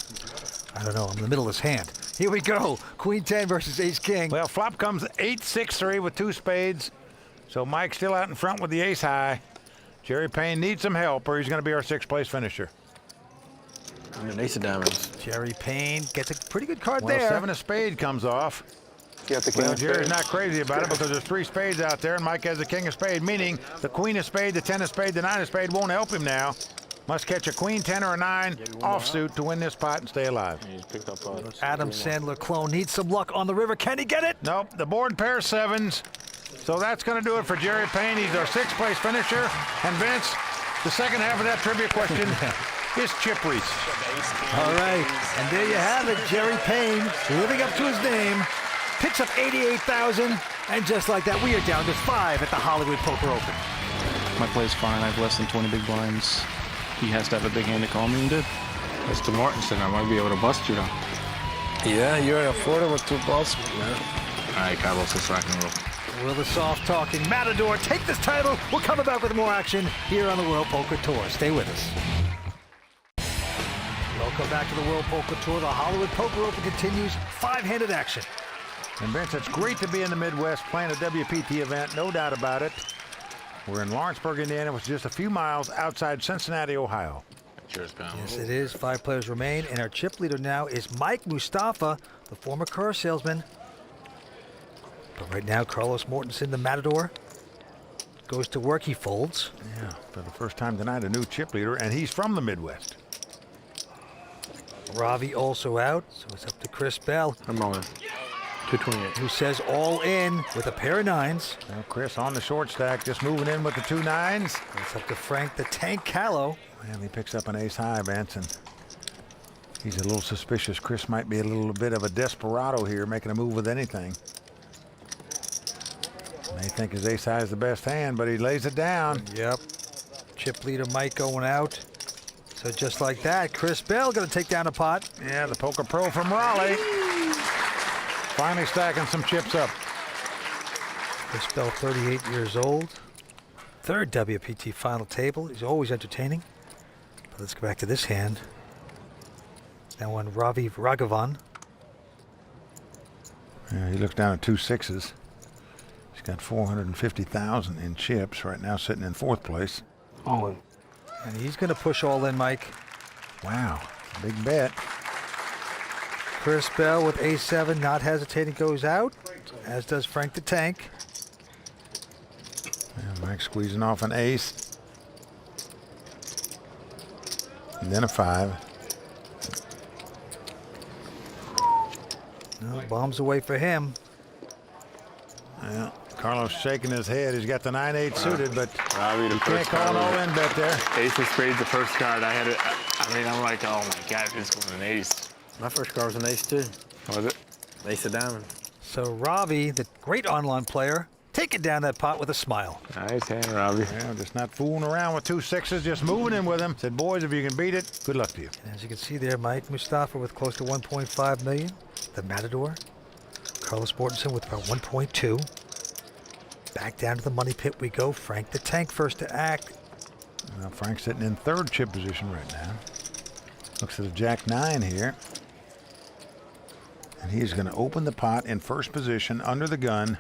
I don't know. I'm in the middle of this hand. Here we go. Queen 10 versus ace king. Well, flop comes 8-6-3 with 2 spades. So Mike's still out in front with the ace high. Jerry Payne needs some help or he's going to be our 6th place finisher. And an ace of diamonds. Jerry Payne gets a pretty good card Well, there. 7 of spades comes off. Got the king Well, of Jerry's spades. not crazy about it because there's 3 spades out there and Mike has the king of spade, meaning the queen of spade, the 10 of spade, the 9 of spade won't help him now. Must catch a queen, 10, or a 9 offsuit to win this pot and stay alive. He's picked up Adam Sandler clone needs some luck on the river. Can he get it? Nope, the board pair 7s. So that's going to do it for Jerry Payne. He's our 6th place finisher. And Vince, the second half of that trivia question is Chip Reese. All right, and there you have it. Jerry Payne, living up to his name, picks up 88,000, and just like that, we are down to 5 at the Hollywood Poker Open. My play's fine. I have less than 20 big blinds. He has to have a big hand to call me and did. Mr. Mortensen, I might be able to bust you, though. Yeah, you're at Florida with 2 balls, man. All right, Carlos, let's rock and roll. Will the soft-talking Matador take this title? We'll come back with more action here on the World Poker Tour. Stay with us. Welcome back to the World Poker Tour. The Hollywood Poker Open continues. 5-handed action. And Vince, it's great to be in the Midwest playing a WPT event, no doubt about it. We're in Lawrenceburg, Indiana, which is just a few miles outside Cincinnati, Ohio. Cheers, pal. Yes, it is. 5 players remain, and our chip leader now is Mike Mustafa, the former car salesman. But right now, Carlos Mortensen, the Matador, goes to work. He folds. Yeah, for the first time tonight, a new chip leader, and he's from the Midwest. Ravi also out, so it's up to Chris Bell. I'm on 228. Who says all in with a pair of 9s. Now Chris on the short stack, just moving in with the 2 9s. It's up to Frank the Tank Callow. Well, he picks up an ace high, Vince, and he's a little suspicious. Chris might be a little bit of a desperado here, making a move with anything. May think his ace high is the best hand, but he lays it down. Yep. Chip leader Mike going out. So just like that, Chris Bell going to take down a pot. Yeah, the poker pro from Raleigh. Finally stacking some chips up. Chris Bell, 38 years old. 3rd WPT final table. He's always entertaining. But let's go back to this hand. Now one Ravi Raghavan. Yeah, he looks down at 2 6s. He's got 450,000 in chips right now, sitting in 4th place. All in. And he's going to push all in, Mike. Wow, big bet. Chris Bell with ace-7, not hesitating, goes out, as does Frank the Tank. And Mike squeezing off an ace. And then a 5. No, bombs away for him. Yeah, Carlos shaking his head. He's got the 9-8 suited, but Robbie, you can't call an all-in bet there. Ace of spades, the first card. I had it. I mean, I'm like, oh my God, this was an ace. My first card was an ace, too. Was it? Ace of diamonds. So Ravi, the great online player, takes taking down that pot with a smile. Nice hand, Robbie. Yeah, just not fooling around with 2 6s, just moving in with him. Said, boys, if you can beat it, good luck to you. And as you can see there, Mike Mustafa with close to 1.5 million. The Matador. Carlos Mortensen with about 1.2. Back down to the money pit we go. Frank the Tank first to act. Well, Frank's sitting in 3rd chip position right now. Looks at a Jack-9 here. And he's going to open the pot in 1st position under the gun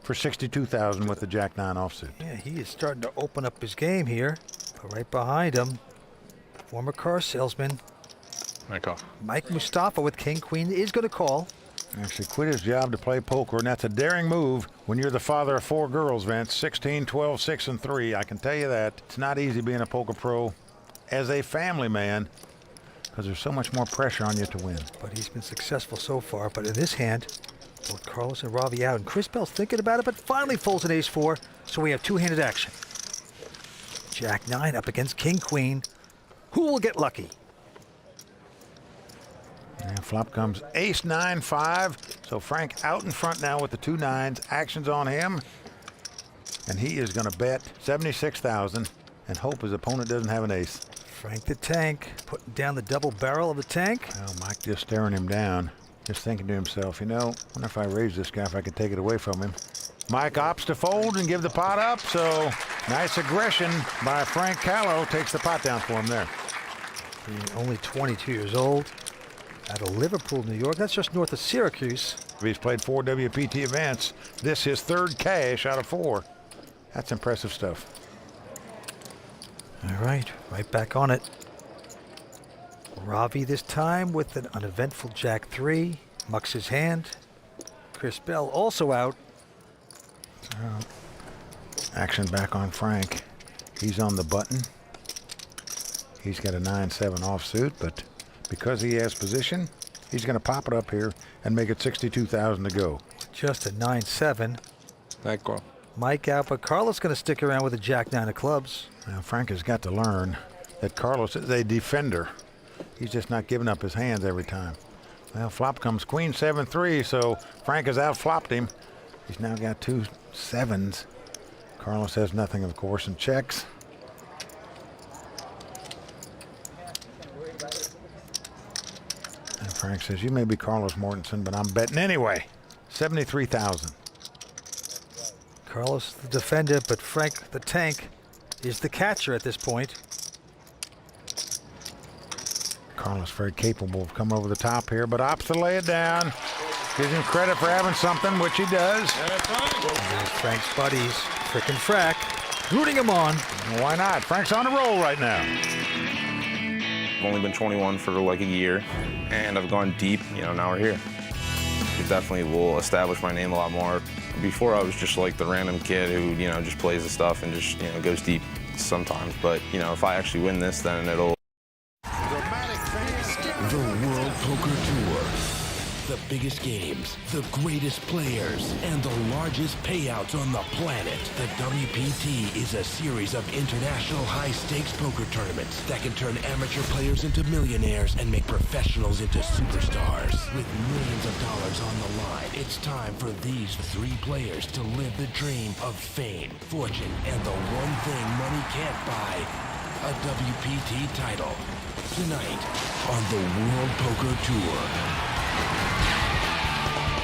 for $62,000 with the Jack-9 offsuit. Yeah, he is starting to open up his game here. But right behind him, former car salesman Mike Mustafa with King-Queen is going to call. Actually quit his job to play poker, and that's a daring move when you're the father of 4 girls, Vince. 16, 12, 6, and 3. I can tell you that. It's not easy being a poker pro as a family man because there's so much more pressure on you to win. But he's been successful so far. But in this hand, both Carlos and Ravi out. And Chris Bell's thinking about it, but finally folds an ace-4. So we have 2-handed action. Jack-9 up against King-Queen. Who will get lucky? And flop comes ace-9, 5. So Frank out in front now with the 2 9s. Action's on him. And he is going to bet $76,000 and hope his opponent doesn't have an ace. Frank the Tank putting down the double barrel of the tank. Well, Mike just staring him down. Just thinking to himself, you know, wonder if I raise this guy if I could take it away from him. Mike opts to fold and give the pot up. So nice aggression by Frank Callow. Takes the pot down for him there. Being only 22 years old. Out of Liverpool, New York. That's just north of Syracuse. He's played 4 WPT events. This his 3rd cash out of 4. That's impressive stuff. All right back on it. Ravi this time with an uneventful Jack-3. Mucks his hand. Chris Bell also out. Action back on Frank. He's on the button. He's got a 9-7 offsuit, but because he has position, he's going to pop it up here and make it $62,000 to go. Just a 9-7. That girl. Mike out, but Carlos going to stick around with a Jack-9 of clubs. Now Frank has got to learn that Carlos is a defender. He's just not giving up his hands every time. Well, flop comes Queen 7-3, so Frank has out-flopped him. He's now got 2 7s. Carlos has nothing, of course, and checks. And Frank says, you may be Carlos Mortensen, but I'm betting anyway. $73,000. Carlos the defender, but Frank the Tank is the catcher at this point. Carlos very capable of coming over the top here, but opts to lay it down. Gives him credit for having something, which he does. There's Frank's buddies, frickin' Frack, rooting him on. Well, why not? Frank's on a roll right now. I've only been 21 for like a year, and I've gone deep. You know, now we're here. It definitely will establish my name a lot more. Before I was just like the random kid who, you know, just plays the stuff and just, you know, goes deep sometimes. But, you know, if I actually win this, then it'll... The World Poker Tour. The biggest games, the greatest players, and the largest payouts on the planet. The WPT is a series of international high-stakes poker tournaments that can turn amateur players into millionaires and make professionals into superstars. With millions of dollars on the line, it's time for these 3 players to live the dream of fame, fortune, and the one thing money can't buy, a WPT title. Tonight on the World Poker Tour.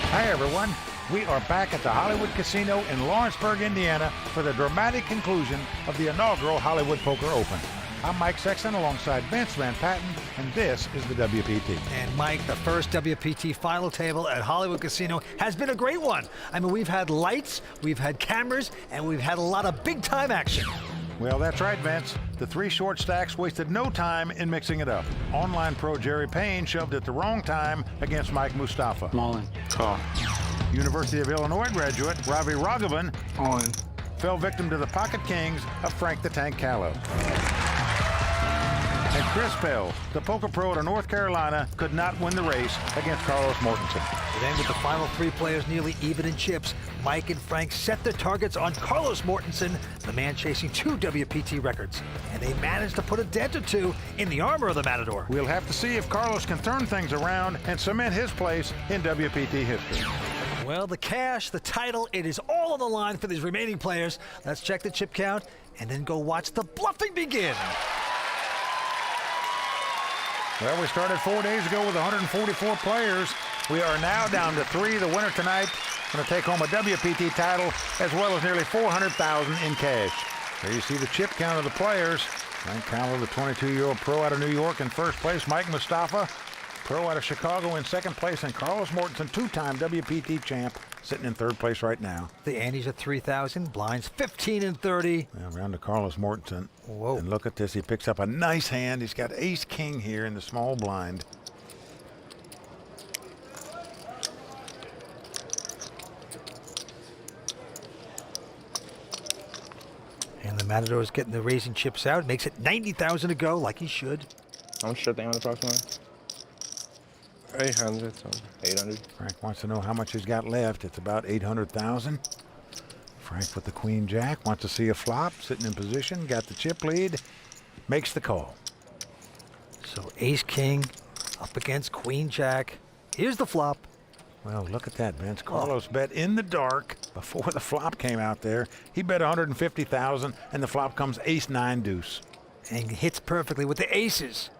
Hi, everyone. We are back at the Hollywood Casino in Lawrenceburg, Indiana for the dramatic conclusion of the inaugural Hollywood Poker Open. I'm Mike Sexton alongside Vince Van Patten, and this is the WPT. And Mike, the first WPT final table at Hollywood Casino has been a great one. I mean, we've had lights, we've had cameras, and we've had a lot of big-time action. Well, that's right, Vince. The 3 short stacks wasted no time in mixing it up. Online pro Jerry Payne shoved at the wrong time against Mike Mustafa. I'm all in. Call. University of Illinois graduate Ravi Raghavan All in. fell victim to the pocket kings of Frank the Tank Callow. And Chris Bell, the poker pro out of North Carolina, could not win the race against Carlos Mortensen. Then with the final 3 players nearly even in chips, Mike and Frank set their targets on Carlos Mortensen, the man chasing 2 WPT records. And they managed to put a dent or 2 in the armor of the Matador. We'll have to see if Carlos can turn things around and cement his place in WPT history. Well, the cash, the title, it is all on the line for these remaining players. Let's check the chip count and then go watch the bluffing begin. Well, we started 4 days ago with 144 players. We are now down to 3. The winner tonight going to take home a WPT title as well as nearly $400,000 in cash. There you see the chip count of the players. Frank Cowell, the 22-year-old pro out of New York, in first place. Mike Mustafa, pro out of Chicago, in second place. And Carlos Mortensen, two-time WPT champ, sitting in third place right now. The Andes at 3,000, blinds 15 and 30. Well, round to Carlos Mortensen. Whoa. And look at this. He picks up a nice hand. He's got ace-king here in the small blind. And the Matador is getting the raising chips out. Makes it 90,000 to go, like he should. How much should they have approximately? 800, so 800. Frank wants to know how much he's got left. It's about 800,000. Frank with the queen jack wants to see a flop, sitting in position, got the chip lead, makes the call. So ace king up against queen jack. Here's the flop. Well, look at that, Vince. Carlos bet in the dark before the flop came out there. He bet 150,000, and the flop comes ace-9 deuce. And hits perfectly with the aces.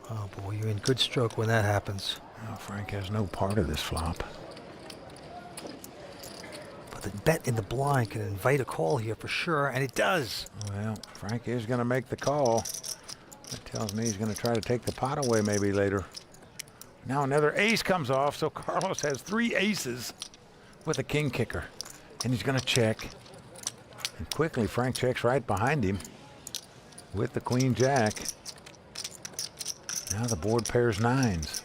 Oh boy, you're in good stroke when that happens. Well, Frank has no part of this flop. But the bet in the blind can invite a call here for sure, and it does. Well, Frank is going to make the call. That tells me he's going to try to take the pot away maybe later. Now another ace comes off, so Carlos has 3 aces with a king kicker. And he's going to check. And quickly, Frank checks right behind him with the queen jack. Now the board pairs 9s.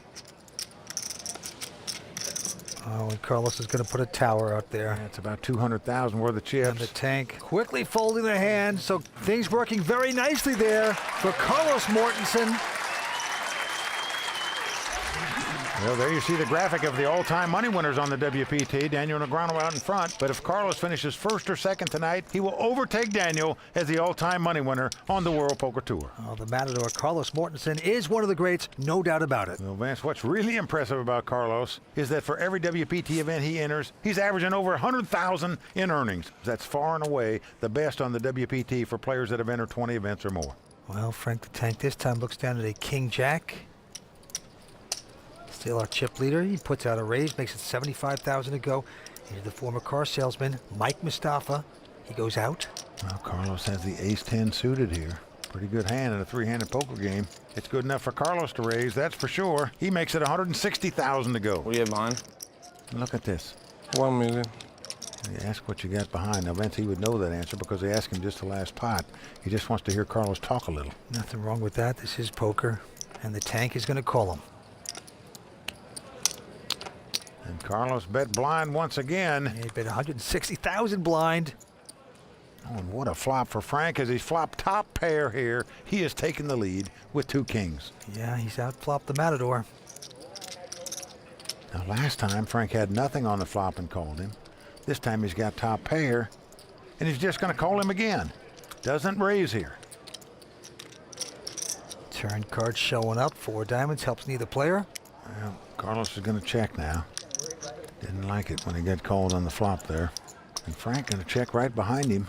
Oh, and Carlos is going to put a tower out there. That's about 200,000 worth of chips. And the tank quickly folding the hand, so things working very nicely there for Carlos Mortensen. Well, there you see the graphic of the all-time money winners on the WPT. Daniel Negreanu out in front, but if Carlos finishes first or second tonight, he will overtake Daniel as the all-time money winner on the World Poker Tour. Oh, the Matador, Carlos Mortensen, is one of the greats, no doubt about it. Well, Vance, what's really impressive about Carlos is that for every WPT event he enters, he's averaging over 100,000 in earnings. That's far and away the best on the WPT for players that have entered 20 events or more. Well, Frank the Tank this time looks down at a king-jack. Still our chip leader. He puts out a raise, makes it 75,000 to go. Here's the former car salesman, Mike Mustafa. He goes out. Well, Carlos has the ace-10 suited here. Pretty good hand in a 3-handed poker game. It's good enough for Carlos to raise, that's for sure. He makes it 160,000 to go. What do you have behind? Look at this. 1 million. You ask what you got behind. Now, Vince, he would know that answer because they asked him just the last pot. He just wants to hear Carlos talk a little. Nothing wrong with that. This is poker. And the tank is going to call him. And Carlos bet blind once again. He bet 160,000 blind. Oh, and what a flop for Frank as he's flopped top pair here. He has taken the lead with 2 kings. Yeah, he's outflopped the Matador. Now, last time, Frank had nothing on the flop and called him. This time he's got top pair, and he's just going to call him again. Doesn't raise here. Turn card showing up. 4 diamonds helps neither player. Well, Carlos is going to check now. Didn't like it when he got called on the flop there. And Frank going to check right behind him.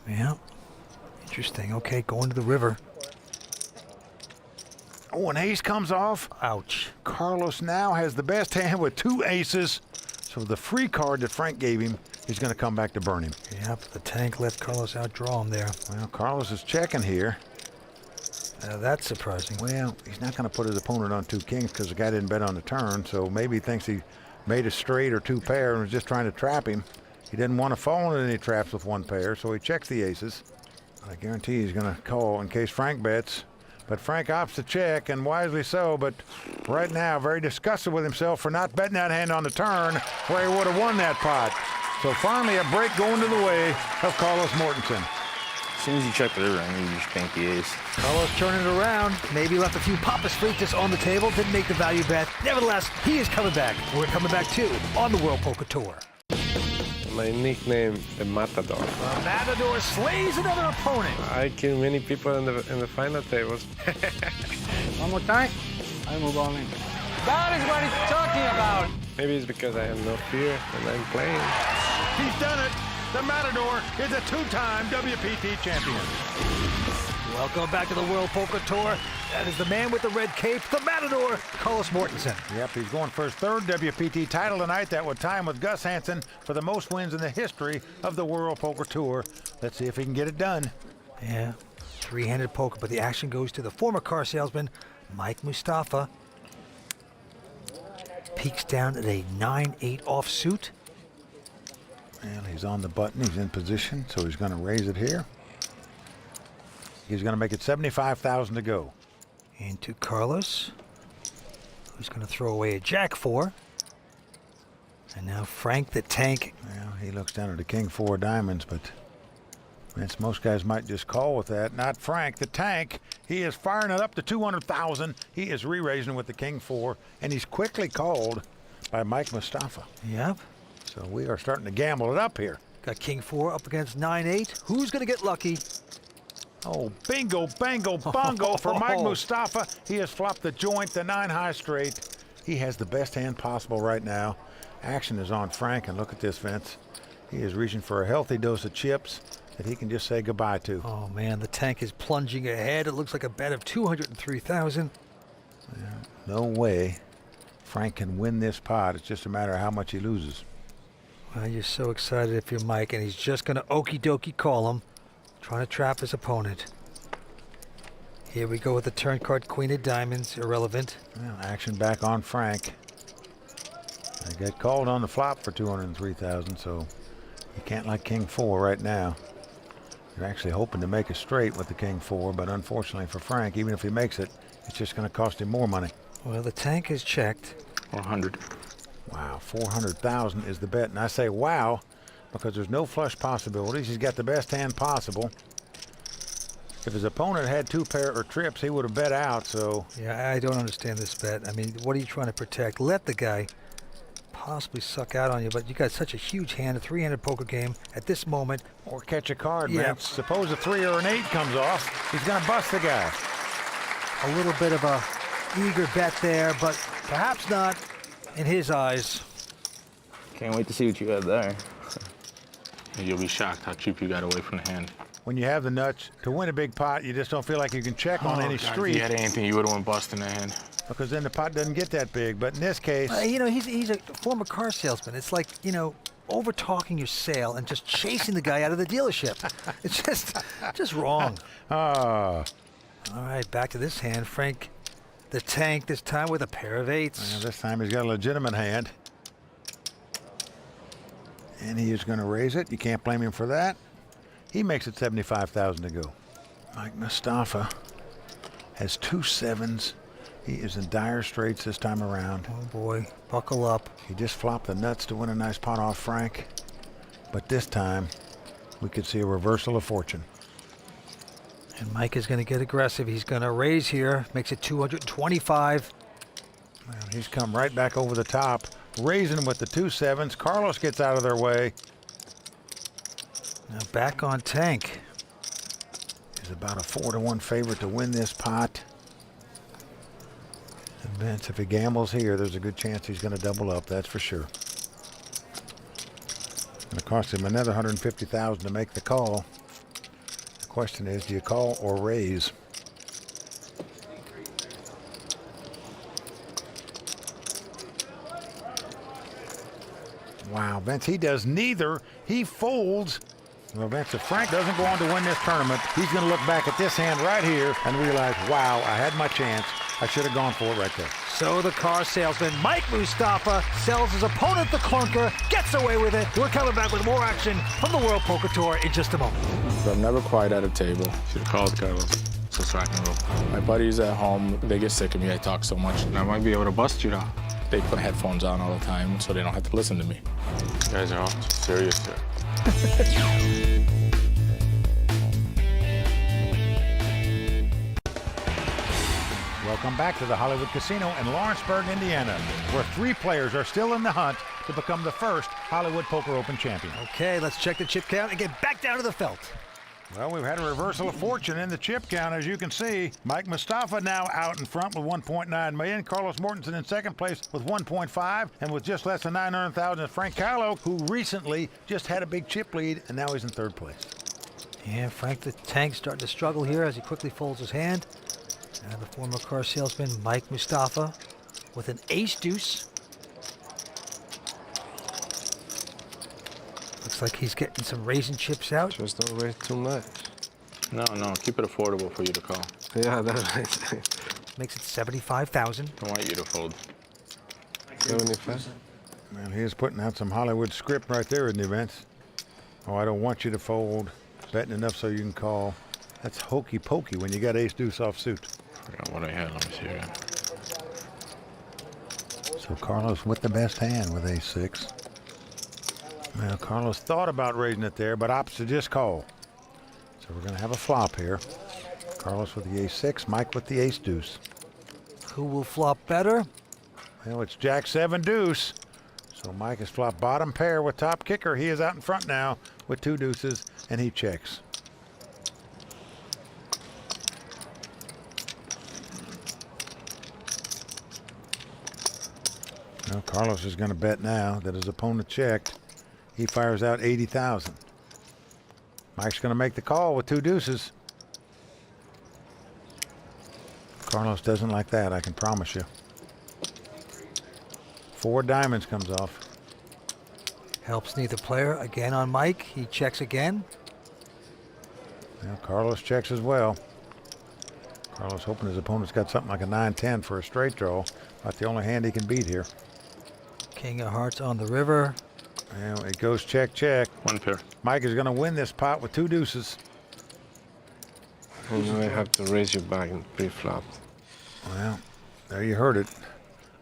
Yeah. Interesting. Okay, going to the river. Oh, an ace comes off. Ouch. Carlos now has the best hand with 2 aces. So the free card that Frank gave him is going to come back to burn him. Yep, the tank let Carlos outdraw him there. Well, Carlos is checking here. That's surprising. Well, he's not going to put his opponent on 2 kings because the guy didn't bet on the turn, so maybe he thinks he made a straight or 2 pair and was just trying to trap him. He didn't want to fall into any traps with 1 pair, so he checks the aces. I guarantee he's going to call in case Frank bets. But Frank opts to check, and wisely so, but right now very disgusted with himself for not betting that hand on the turn where he would have won that pot. So finally a break going to the way of Carlos Mortensen. As soon as you check the river, I mean, you just bank the ace. Carlos turning it around. Maybe left a few papas fritas on the table. Didn't make the value bet. Nevertheless, he is coming back. We're coming back too on the World Poker Tour. My nickname, the Matador. The Matador slays another opponent. I kill many people in the final tables. One more time. I move on in. That is what he's talking about. Maybe it's because I have no fear and I'm playing. He's done it. The Matador is a two-time WPT champion. Welcome back to the World Poker Tour. That is the man with the red cape, the Matador, Carlos Mortensen. Yep, he's going for his third WPT title tonight. That would tie him with Gus Hansen for the most wins in the history of the World Poker Tour. Let's see if he can get it done. Yeah, three-handed poker, but the action goes to the former car salesman, Mike Mustafa. Peaks down at a 9-8 offsuit. Well, he's on the button. He's in position, so he's going to raise it here. He's going to make it 75,000 to go. Into Carlos, who's going to throw away a Jack-4. And now Frank the Tank. Well, he looks down at the King-4 diamonds, but Vince, most guys might just call with that. Not Frank the Tank. He is firing it up to 200,000. He is re-raising with the King-4, and he's quickly called by Mike Mustafa. Yep. So we are starting to gamble it up here. Got King-4 up against 9-8. Who's going to get lucky? Oh, bingo, bango, bongo for Mike Mustafa. He has flopped the joint, the 9-high straight. He has the best hand possible right now. Action is on Frank, and look at this, Vince. He is reaching for a healthy dose of chips that he can just say goodbye to. Oh, man, the Tank is plunging ahead. It looks like a bet of 203,000. Yeah, no way Frank can win this pot. It's just a matter of how much he loses. Well, you're so excited if you're Mike, and he's just going to okie dokie call him. Trying to trap his opponent. Here we go with the turn card, Queen of Diamonds, irrelevant. Well, action back on Frank. They got called on the flop for 203,000, so you can't like King-4 right now. You're actually hoping to make a straight with the King-4, but unfortunately for Frank, even if he makes it, it's just going to cost him more money. Well, the Tank is checked. 400. Wow, 400,000 is the bet, and I say wow, because there's no flush possibilities. He's got the best hand possible. If his opponent had two pair or trips, he would have bet out, so. Yeah, I don't understand this bet. I mean, what are you trying to protect? Let the guy possibly suck out on you, but you got such a huge hand, a three-handed poker game at this moment. Or catch a card, yeah. man. Suppose a 3 or an 8 comes off. He's going to bust the guy. A little bit of a eager bet there, but perhaps not in his eyes. Can't wait to see what you have there. You'll be shocked how cheap you got away from the hand. When you have the nuts to win a big pot, you just don't feel like you can check on any street. If you had anything, you would have went busting the hand. Because then the pot doesn't get that big. But in this case, you know, he's a former car salesman. It's like, you know, over talking your sale and just chasing the guy out of the dealership. It's just wrong. Ah. All right, back to this hand, Frank the Tank. This time with a pair of 8s. Well, this time he's got a legitimate hand. And he is going to raise it. You can't blame him for that. He makes it 75,000 to go. Mike Mustafa has 2 7s. He is in dire straits this time around. Oh boy, buckle up. He just flopped the nuts to win a nice pot off Frank. But this time, we could see a reversal of fortune. And Mike is going to get aggressive. He's going to raise here. Makes it 225. Well, he's come right back over the top. Raising with the 2 7s. Carlos gets out of their way. Now back on Tank. He's about a 4-1 favorite to win this pot. And Vince, if he gambles here, there's a good chance he's going to double up, that's for sure. It's going to cost him another 150,000 to make the call. The question is, do you call or raise? Wow, Vince, he does neither. He folds. Well, Vince, if Frank doesn't go on to win this tournament, he's going to look back at this hand right here and realize, wow, I had my chance. I should have gone for it right there. So the car salesman, Mike Mustafa, sells his opponent the clunker, gets away with it. We're coming back with more action from the World Poker Tour in just a moment. But I'm never quiet at a table. Should have called Carlos. So I can roll. My buddies at home, they get sick of me. I talk so much. And I might be able to bust you now. They put headphones on all the time so they don't have to listen to me. You guys are all serious here. Welcome back to the Hollywood Casino in Lawrenceburg, Indiana, where 3 players are still in the hunt to become the first Hollywood Poker Open champion. Okay, let's check the chip count and get back down to the felt. Well, we've had a reversal of fortune in the chip count, as you can see. Mike Mustafa now out in front with 1.9 million. Carlos Mortensen in second place with 1.5, and with just less than 900,000, Frank Kahlo, who recently just had a big chip lead, and now he's in third place. Yeah, Frank the Tank starting to struggle here as he quickly folds his hand. And the former car salesman, Mike Mustafa, with an ace-deuce. Looks like he's getting some raisin chips out. Just don't raise too much. No, keep it affordable for you to call. Yeah, that's right. Makes it 75,000. I want you to fold. 75? Well, he is putting out some Hollywood script right there in the events. Oh, I don't want you to fold. Betting enough so you can call. That's hokey pokey when you got ace-deuce off suit. I forgot what I had. Let me see again. So Carlos with the best hand with ace-6. Well, Carlos thought about raising it there, but opts to just call. So we're going to have a flop here. Carlos with the ace-6, Mike with the ace-deuce. Who will flop better? Well, it's jack-7 deuce. So Mike has flopped bottom pair with top kicker. He is out in front now with 2 deuces, and he checks. Well, Carlos is going to bet now that his opponent checked. He fires out 80,000. Mike's going to make the call with 2 deuces. Carlos doesn't like that, I can promise you. 4 diamonds comes off. Helps neither player. Again on Mike. He checks again. Well, Carlos checks as well. Carlos hoping his opponent's got something like a 9-10 for a straight draw. About the only hand he can beat here. King of hearts on the river. Well, it goes check, check. 1 pair. Mike is going to win this pot with 2 deuces. Oh, now I have to raise your back and pre-flop. Well, there you heard it.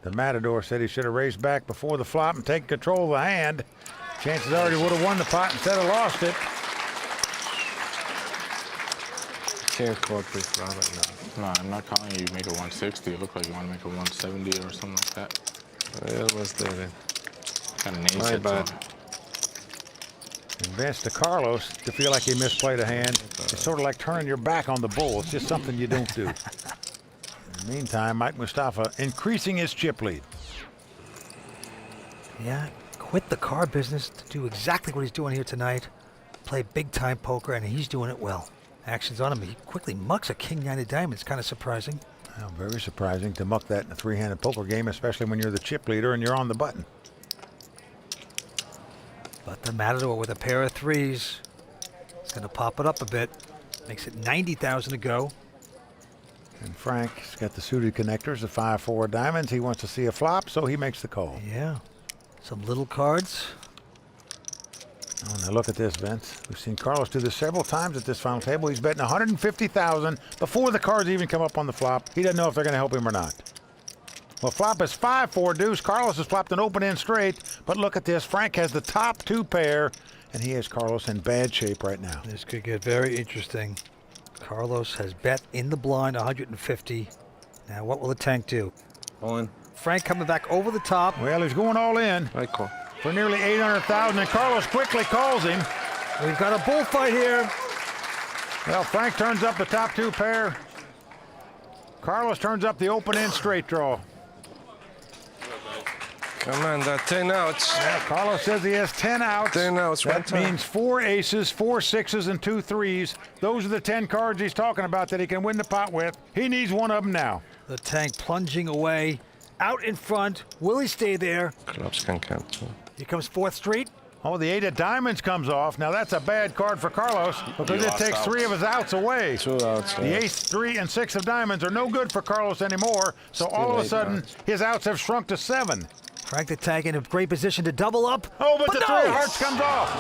The Matador said he should have raised back before the flop and taken control of the hand. Chances are he would have won the pot instead of lost it. Can't call pre-flop right now. No, I'm not calling you. Make a 160. It looked like you want to make a 170 or something like that. I almost did it. Got an ace. My bad. Advance to Carlos to feel like he misplayed a hand. It's sort of like turning your back on the bull. It's just something you don't do. In the meantime, Mike Mustafa increasing his chip lead. Yeah, quit the car business to do exactly what he's doing here tonight. Play big-time poker, and he's doing it well. Action's on him. He quickly mucks a king-9 of diamonds. Kind of surprising. Well, very surprising to muck that in a 3-handed poker game, especially when you're the chip leader and you're on the button. But the Matador with a pair of 3s. It's going to pop it up a bit. Makes it 90,000 to go. And Frank's got the suited connectors, the 5-4 diamonds. He wants to see a flop, so he makes the call. Yeah. Some little cards. Oh, now look at this, Vince. We've seen Carlos do this several times at this final table. He's betting 150,000 before the cards even come up on the flop. He doesn't know if they're going to help him or not. Well, flop is 5-4 deuce. Carlos has flopped an open end straight, but look at this. Frank has the top 2 pair, and he has Carlos in bad shape right now. This could get very interesting. Carlos has bet in the blind 150. Now, what will the tank do? All in. Frank coming back over the top. Well, he's going all in. I call. For nearly 800,000, and Carlos quickly calls him. We've got a bullfight here. Well, Frank turns up the top 2 pair. Carlos turns up the open end straight draw. Come on, that 10 outs. Yeah, Carlos says he has 10 outs. 10 outs, that means 4 aces, 4 6s, and 2 3s. Those are the 10 cards he's talking about that he can win the pot with. He needs one of them now. The tank plunging away, out in front. Will he stay there? Clubs can cancel. Here comes 4th Street. Oh, the 8 of diamonds comes off. Now that's a bad card for Carlos because it takes 3 of his outs away. 2 outs. The ace, 3, and 6 of diamonds are no good for Carlos anymore. So all of a sudden, his outs have shrunk to 7. Frank the Tank in a great position to double up. Oh, but the 3 of hearts comes off.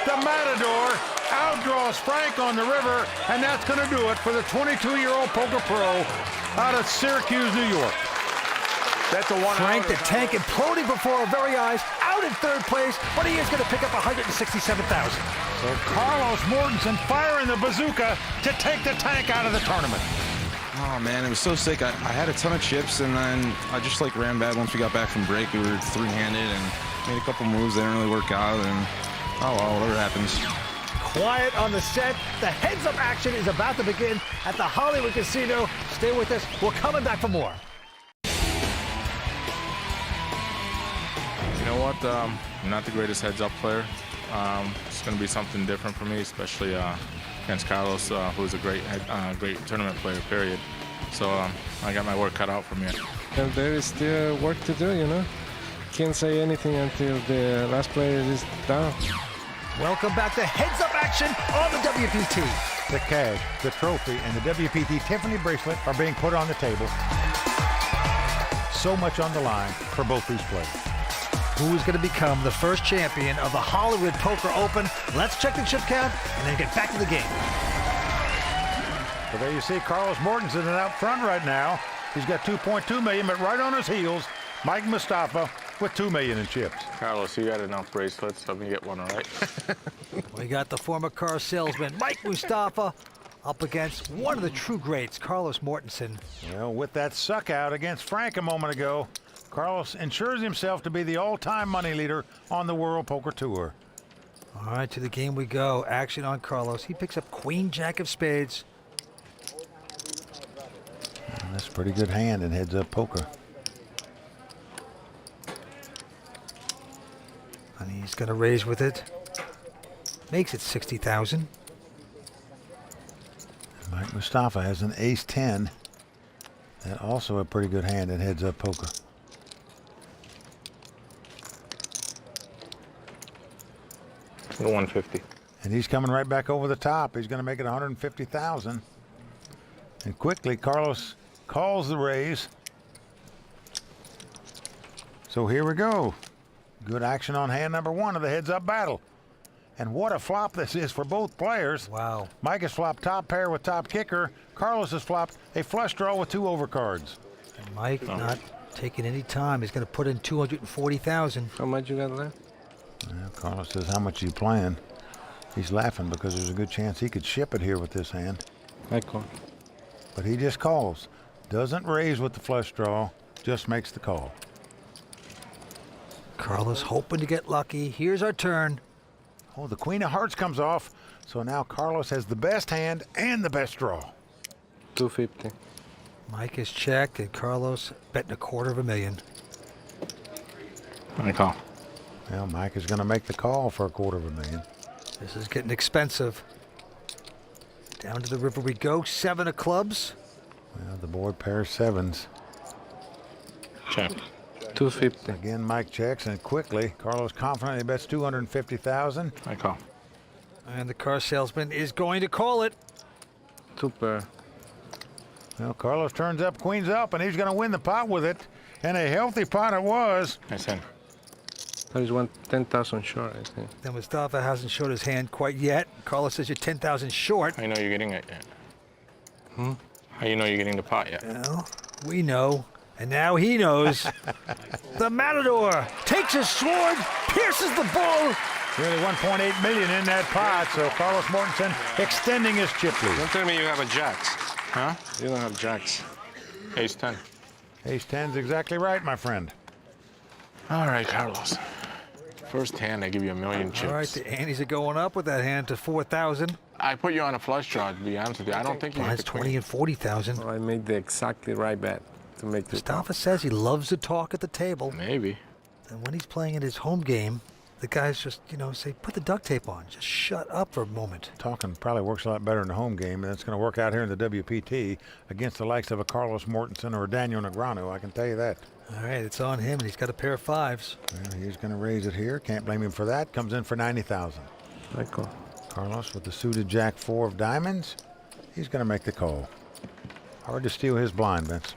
The Matador outdraws Frank on the river, and that's going to do it for the 22-year-old poker pro out of Syracuse, New York. That's a 1 Frank the Tank imploding before our very eyes, out in 3rd place, but he is going to pick up 167,000. So Carlos Mortensen firing the bazooka to take the tank out of the tournament. Oh man, it was so sick. I had a ton of chips, and then I just like ran bad once we got back from break. We were 3-handed and made a couple moves that didn't really work out, and oh well, whatever happens. quiet on the set. The heads-up action is about to begin at the Hollywood Casino. Stay with us. We're coming back for more. You know what? I'm not the greatest heads-up player. It's going to be something different for me, especially against Carlos, who's a great tournament player, period. So I got my work cut out for me. And there is still work to do, you know. Can't say anything until the last player is down. Welcome back to heads-up action on the WPT. The cash, the trophy, and the WPT Tiffany bracelet are being put on the table. So much on the line for both these players. Who is going to become the first champion of the Hollywood Poker Open? Let's check the chip count and then get back to the game. So there you see Carlos Mortensen out front right now. He's got 2.2 million, but right on his heels, Mike Mustafa with 2 million in chips. Carlos, you got enough bracelets. Let me get one, all right? We got the former car salesman, Mike Mustafa, up against one of the true greats, Carlos Mortensen. Well, with that suck out against Frank a moment ago, Carlos ensures himself to be the all-time money leader on the World Poker Tour. All right, to the game we go. Action on Carlos. He picks up Queen Jack of Spades. That's a pretty good hand in heads-up poker. And he's going to raise with it. Makes it 60,000. Mike Mustafa has an ace-10. That also a pretty good hand in heads-up poker. $150. And he's coming right back over the top. He's going to make it 150,000. And quickly, Carlos calls the raise. So here we go. Good action on hand number one of the heads-up battle. And what a flop this is for both players. Wow. Mike has flopped top pair with top kicker. Carlos has flopped a flush draw with 2 overcards. And Mike not taking any time. He's going to put in 240,000. How much you got left? Well, Carlos says, how much are you playing? He's laughing because there's a good chance he could ship it here with this hand. I call. But he just calls. Doesn't raise with the flush draw, just makes the call. Carlos hoping to get lucky. Here's our turn. Oh, the Queen of Hearts comes off. So now Carlos has the best hand and the best draw. 250. Mike is checked and Carlos betting $250,000. I call. Well, Mike is going to make the call for $250,000. This is getting expensive. Down to the river we go. 7 of clubs. Well, the board pairs 7s. Check. 250. Again, Mike checks, and quickly, Carlos confidently bets 250,000. I call. And the car salesman is going to call it. 2 pair. Well, Carlos turns up, queens up, and he's going to win the pot with it. And a healthy pot it was. Nice hand. There is 10,000 short, I think. Then Mustafa hasn't showed his hand quite yet. Carlos says you're 10,000 short. How you know you're getting it yet? How you know you're getting the pot yet? Well, we know. And now he knows. The Matador takes his sword, pierces the bull. Nearly 1.8 million in that pot, so Carlos Mortensen extending his chip lead. Don't tell me you have a jacks. Huh? You don't have jacks. Ace 10. Ace 10's exactly right, my friend. All right, Carlos. First hand, I give you $1 million chips. All right, the antes are going up with that hand to 4,000. I put you on a flush draw, to be honest with you. I don't think you hit That's the 20 and 40,000. Oh, I made the exactly right bet to make this. Mustafa says he loves to talk at the table. Maybe. And when he's playing in his home game, the guys just, say, put the duct tape on. Just shut up for a moment. Talking probably works a lot better in the home game, and it's going to work out here in the WPT against the likes of a Carlos Mortensen or a Daniel Negreanu, I can tell you that. All right, it's on him, and he's got a pair of 5s. Well, he's going to raise it here. Can't blame him for that. Comes in for 90,000. I call. Carlos with the suited Jack 4 of diamonds. He's going to make the call. Hard to steal his blind, Vince.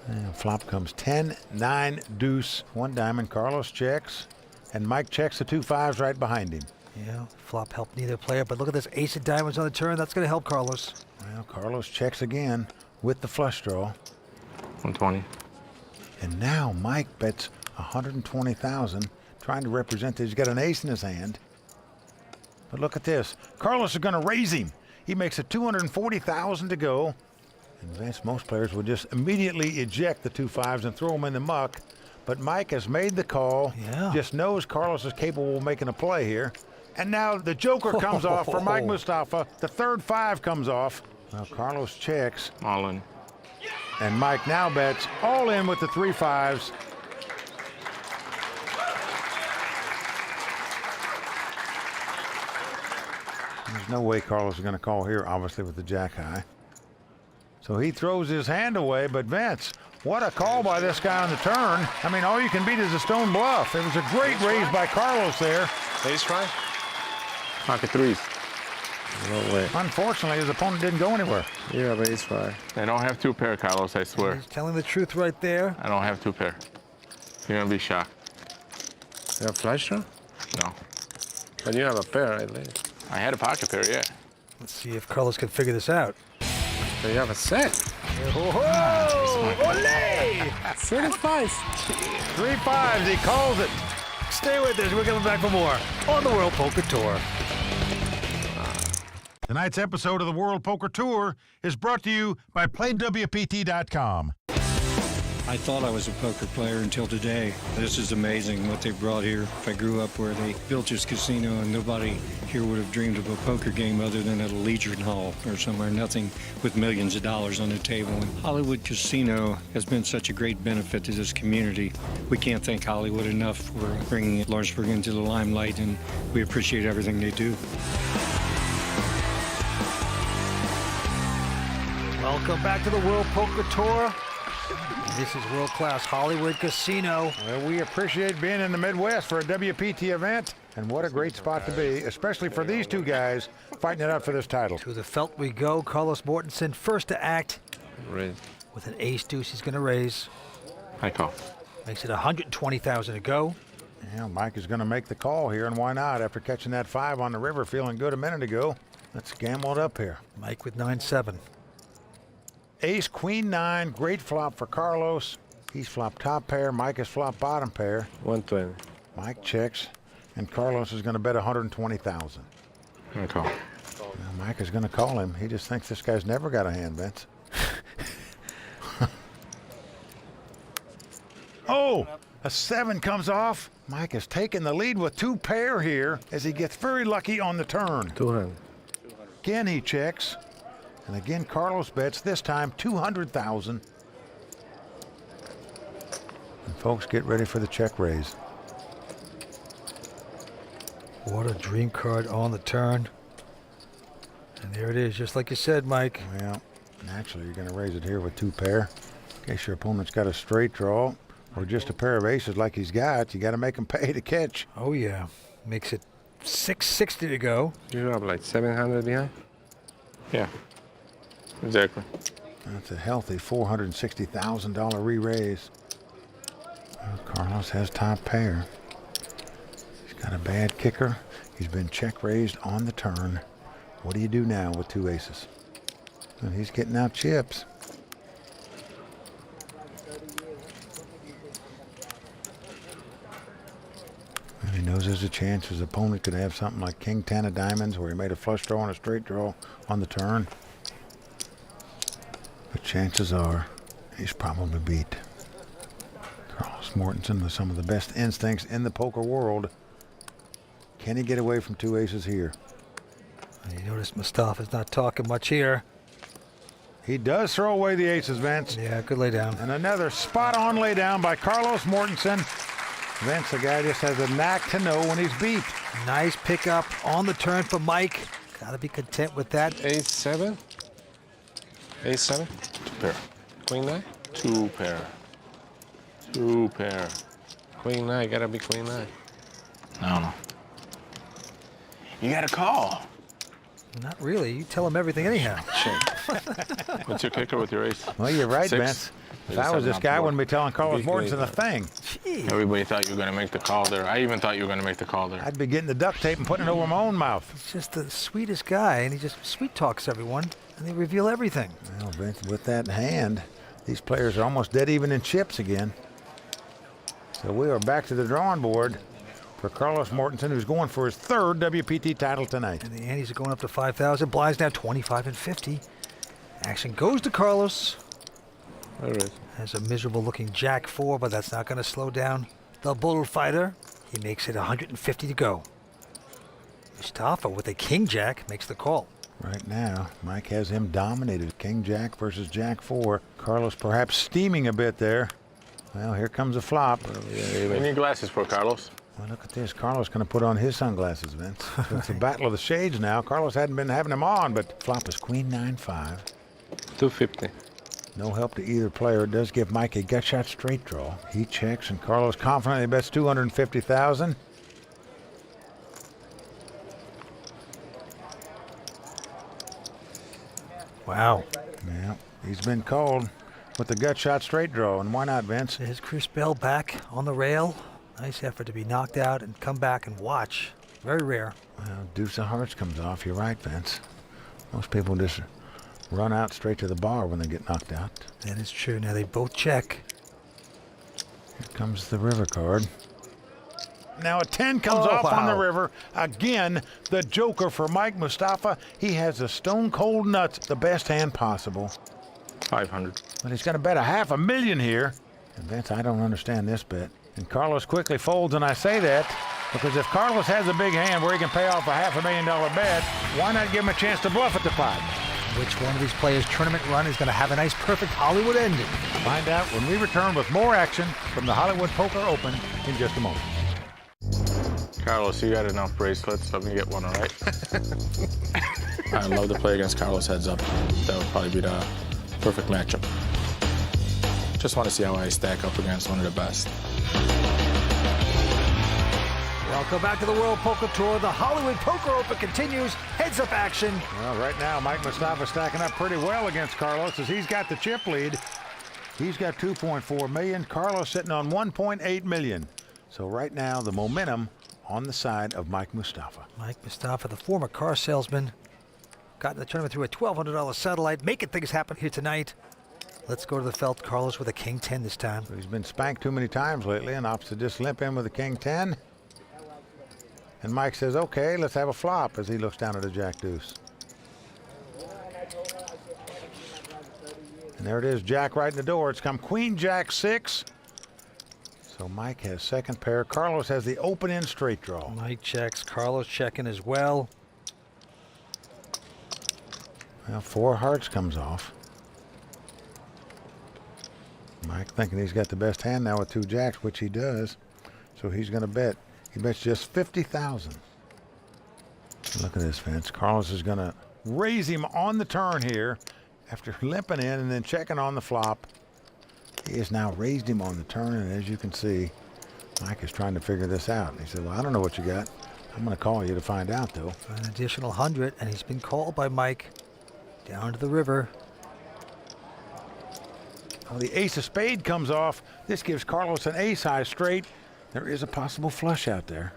And flop comes 10, 9, deuce, 1 diamond. Carlos checks, and Mike checks the 2 5s right behind him. Yeah, flop helped neither player, but look at this ace of diamonds on the turn. That's going to help Carlos. Well, Carlos checks again with the flush draw. 120. And now Mike bets 120,000, trying to represent that he's got an ace in his hand. But look at this. Carlos is going to raise him. He makes it 240,000 to go. And Vince, most players would just immediately eject the 2 5s and throw them in the muck. But Mike has made the call. Yeah. Just knows Carlos is capable of making a play here. And now the joker comes off for Mike Mustafa. The third 5 comes off. Well, Carlos checks. All in. And Mike now bets all in with the 3 5s. There's no way Carlos is going to call here, obviously, with the jack high. So he throws his hand away, but Vince, what a call by this guy on the turn. I mean, all you can beat is a stone bluff. It was a great raise by Carlos there. Ace try? Pocket 3s. No way. Unfortunately, his opponent didn't go anywhere. Yeah, but ace 5. I don't have 2 pair, Carlos, I swear. He's telling the truth right there. I don't have 2 pair. You're going to be shocked. You have flush draw? No. But you have a pair, I think. I had a pocket pair, yeah. Let's see if Carlos can figure this out. So you have a set. Oh, ole! 35. 3 5s, he calls it. Stay with us. We're coming back for more on the World Poker Tour. Tonight's episode of the World Poker Tour is brought to you by PlayWPT.com. I thought I was a poker player until today. This is amazing what they brought here. If I grew up where they built this casino and nobody here would have dreamed of a poker game other than at a Legion Hall or somewhere, nothing with millions of dollars on the table. And Hollywood Casino has been such a great benefit to this community. We can't thank Hollywood enough for bringing Lawrenceburg into the limelight, and we appreciate everything they do. Welcome back to the World Poker Tour. This is world-class Hollywood Casino. Well, we appreciate being in the Midwest for a WPT event, and what a great spot to be, especially for these two guys fighting it out for this title. To the felt we go. Carlos Mortensen first to act. Raise. With an ace-deuce, he's going to raise. I call. Makes it 120,000 to go. Yeah, Mike is going to make the call here, and why not? After catching that 5 on the river, feeling good a minute ago. Let's gamble it up here. Mike with 9-7. Ace, Queen 9, great flop for Carlos. He's flop top pair, Mike is flop bottom pair. 120. Mike checks, and Carlos is going to bet 120,000. I call. Now Mike is going to call him. He just thinks this guy's never got a hand, Vince. Oh, a 7 comes off. Mike is taking the lead with 2 pair here as he gets very lucky on the turn. 200. Again, he checks. And again, Carlos bets, this time 200,000. And folks, get ready for the check raise. What a dream card on the turn. And there it is, just like you said, Mike. Well, naturally, you're going to raise it here with 2 pair. In case your opponent's got a straight draw or just a pair of aces like he's got, you got to make him pay to catch. Oh, yeah. Makes it 660 to go. You have like 700 behind? Yeah. Exactly. That's a healthy $460,000 re-raise. Well, Carlos has top pair. He's got a bad kicker. He's been check raised on the turn. What do you do now with 2 aces? And he's getting out chips. And he knows there's a chance his opponent could have something like King 10 of diamonds where he made a flush draw and a straight draw on the turn. But chances are he's probably beat. Carlos Mortensen with some of the best instincts in the poker world. Can he get away from 2 aces here? And you notice Mustafa's not talking much here. He does throw away the aces, Vince. Yeah, good lay down. And another spot-on lay down by Carlos Mortensen. Vince, the guy just has a knack to know when he's beat. Nice pickup on the turn for Mike. Got to be content with that. Ace 7. Ace 7. 2 pair. Queen 9. 2 pair. 2 pair. Queen 9. Gotta be Queen 9. No. You got to call. Not really. You tell him everything anyhow. What's your kicker with your ace? Well, you're right, 6. Vince. If I was this guy, I wouldn't be telling Carlos Mortensen a thing. Jeez. Everybody thought you were going to make the call there. I even thought you were going to make the call there. I'd be getting the duct tape and putting it over my own mouth. He's just the sweetest guy, and he just sweet talks everyone, and they reveal everything. Well, Vince, with that hand, these players are almost dead even in chips again. So we are back to the drawing board for Carlos Mortensen, who's going for his 3rd WPT title tonight. And the antes are going up to 5,000. Blinds now 25 and 50. Action goes to Carlos. All right. Has a miserable-looking Jack 4, but that's not going to slow down the bullfighter. He makes it 150 to go. Mustafa with a king-jack makes the call. Right now, Mike has him dominated. King-jack versus jack-4. Carlos perhaps steaming a bit there. Well, here comes a flop. You need glasses for Carlos. Well, look at this. Carlos going to put on his sunglasses, Vince. So it's a battle of the shades now. Carlos hadn't been having them on, but flop is queen 9-5. 250. No help to either player. It does give Mike a gut shot straight draw. He checks, and Carlos confidently bets 250,000. Wow. Yeah, he's been called with the gut shot straight draw, and why not, Vince? There's Chris Bell back on the rail. Nice effort to be knocked out and come back and watch. Very rare. Well, deuce of hearts comes off. You're right, Vince. Most people just run out straight to the bar when they get knocked out. That is true. Now they both check. Here comes the river card. Now a 10 comes off on the river. Again, the joker for Mike Mustafa. He has a stone cold nuts, the best hand possible. 500. But he's going to bet $500,000 here. And Vince, I don't understand this bet. And Carlos quickly folds, and I say that because if Carlos has a big hand where he can pay off a $500,000 bet, why not give him a chance to bluff at the pot? Which one of these players' tournament run is going to have a nice, perfect Hollywood ending? Find out when we return with more action from the Hollywood Poker Open in just a moment. Carlos, you got enough bracelets. Let me get one, all right? I'd love to play against Carlos heads up. That would probably be the perfect matchup. Just want to see how I stack up against one of the best. Welcome back to the World Poker Tour. The Hollywood Poker Open continues. Heads-up action. Well, right now, Mike Mustafa stacking up pretty well against Carlos as he's got the chip lead. He's got 2.4 million. Carlos sitting on 1.8 million. So right now, the momentum on the side of Mike Mustafa. Mike Mustafa, the former car salesman, got in the tournament through a $1,200 satellite, making things happen here tonight. Let's go to the felt. Carlos with a king 10 this time. So he's been spanked too many times lately and opts to just limp in with a king 10. And Mike says, okay, let's have a flop as he looks down at a jack deuce. And there it is, jack right in the door. It's come queen jack 6. So Mike has second pair. Carlos has the open end straight draw. Mike checks. Carlos checking as well. Well, 4 hearts comes off. Mike thinking he's got the best hand now with 2 jacks, which he does. So he's going to bet. He bets just 50,000. Look at this, Vince. Carlos is going to raise him on the turn here after limping in and then checking on the flop. He has now raised him on the turn, and as you can see, Mike is trying to figure this out. He said, well, I don't know what you got. I'm going to call you to find out, though. An additional 100, and he's been called by Mike down to the river. Well, the ace of spade comes off. This gives Carlos an ace high straight. There is a possible flush out there.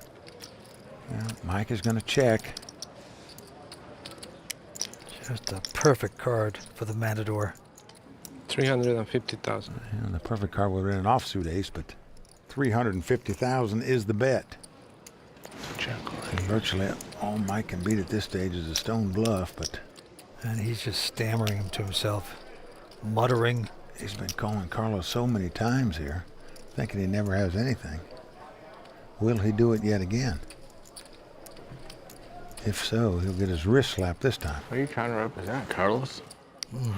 Well, Mike is going to check. Just a perfect card for the Matador. 350,000. Yeah, the perfect card would have been an offsuit ace, but 350,000 is the bet. And virtually all Mike can beat at this stage is a stone bluff, but... And he's just stammering to himself, muttering. He's been calling Carlos so many times here, thinking he never has anything. Will he do it yet again? If so, he'll get his wrist slapped this time. What are you trying to represent, Carlos?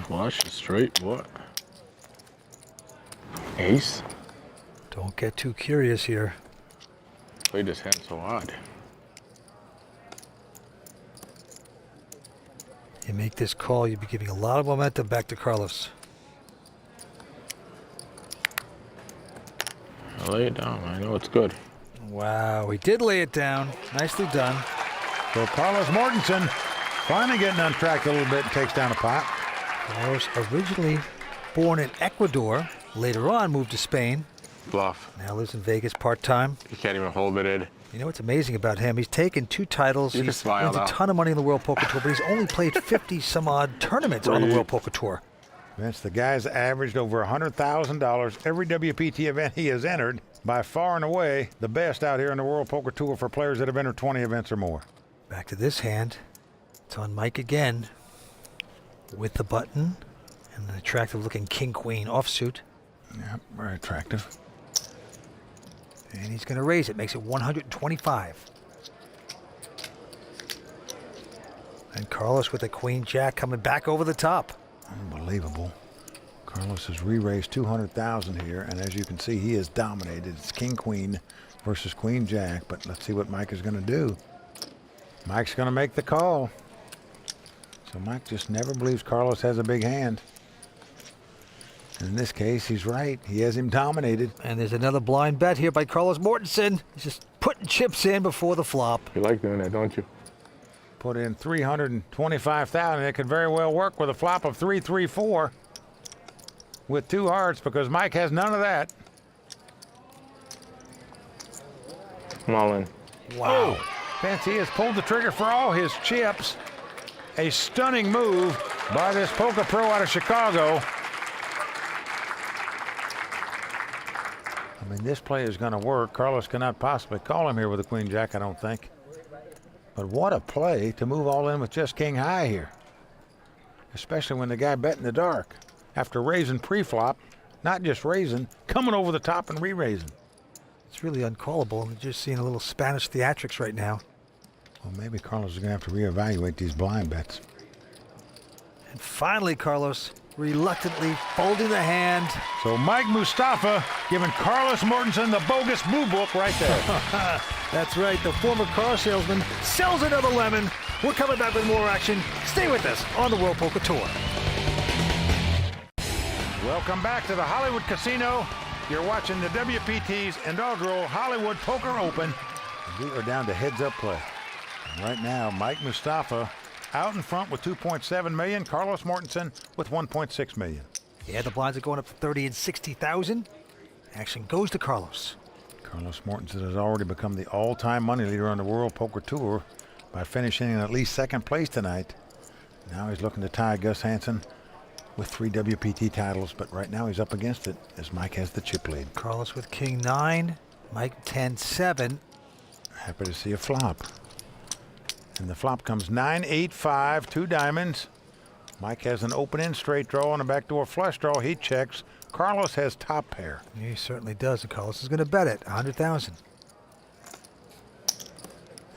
Flush, straight, what? Ace? Don't get too curious here. Played this hand so odd. You make this call, you'll be giving a lot of momentum back to Carlos. I lay it down. I know it's good. Wow, he did lay it down. Nicely done. So Carlos Mortensen finally getting untracked a little bit and takes down a pot. Carlos, originally born in Ecuador, later on moved to Spain. Bluff. Now lives in Vegas part-time. You can't even hold it in. You know what's amazing about him? He's taken 2 titles. You He's can smile wins a now. ton of money in the World Poker Tour, but he's only played 50-some-odd tournaments on the World Poker Tour. Vince, the guy's averaged over $100,000 every WPT event he has entered. By far and away, the best out here in the World Poker Tour for players that have entered 20 events or more. Back to this hand. It's on Mike again with the button and an attractive-looking king-queen offsuit. Yeah, very attractive. And he's going to raise it. Makes it 125. And Carlos with a queen-jack coming back over the top. Unbelievable. Carlos has re-raised 200,000 here, and as you can see, he is dominated. It's king-queen versus queen-jack, but let's see what Mike is going to do. Mike's going to make the call. So Mike just never believes Carlos has a big hand. And in this case, he's right. He has him dominated. And there's another blind bet here by Carlos Mortensen. He's just putting chips in before the flop. You like doing that, don't you? Put in 325,000. It could very well work with a flop of 3-3-4 with 2 hearts, because Mike has none of that. I'm all in. Wow. Vince, he has pulled the trigger for all his chips. A stunning move by this poker pro out of Chicago. I mean, this play is going to work. Carlos cannot possibly call him here with a queen-jack, I don't think. But what a play to move all in with just king high here. Especially when the guy bet in the dark. After raising pre-flop, not just raising, coming over the top and re-raising. It's really uncallable. We're just seeing a little Spanish theatrics right now. Well, maybe Carlos is going to have to reevaluate these blind bets. And finally, Carlos reluctantly folding the hand. So Mike Mustafa giving Carlos Mortensen the bogus boo book right there. That's right. The former car salesman sells another lemon. We're coming back with more action. Stay with us on the World Poker Tour. Welcome back to the Hollywood Casino. You're watching the WPT's inaugural Hollywood Poker Open. We are down to heads-up play. And right now, Mike Mustafa out in front with 2.7 million. Carlos Mortensen with 1.6 million. Yeah, the blinds are going up to 30 and 60,000. Action goes to Carlos. Carlos Mortensen has already become the all-time money leader on the World Poker Tour by finishing in at least second place tonight. Now he's looking to tie Gus Hansen with 3 WPT titles, but right now he's up against it as Mike has the chip lead. Carlos with king 9, Mike 10-7. Happy to see a flop. And the flop comes 9-8-5, 2 diamonds. Mike has an open-end straight draw and a backdoor flush draw. He checks. Carlos has top pair. He certainly does, and Carlos is going to bet it, 100,000.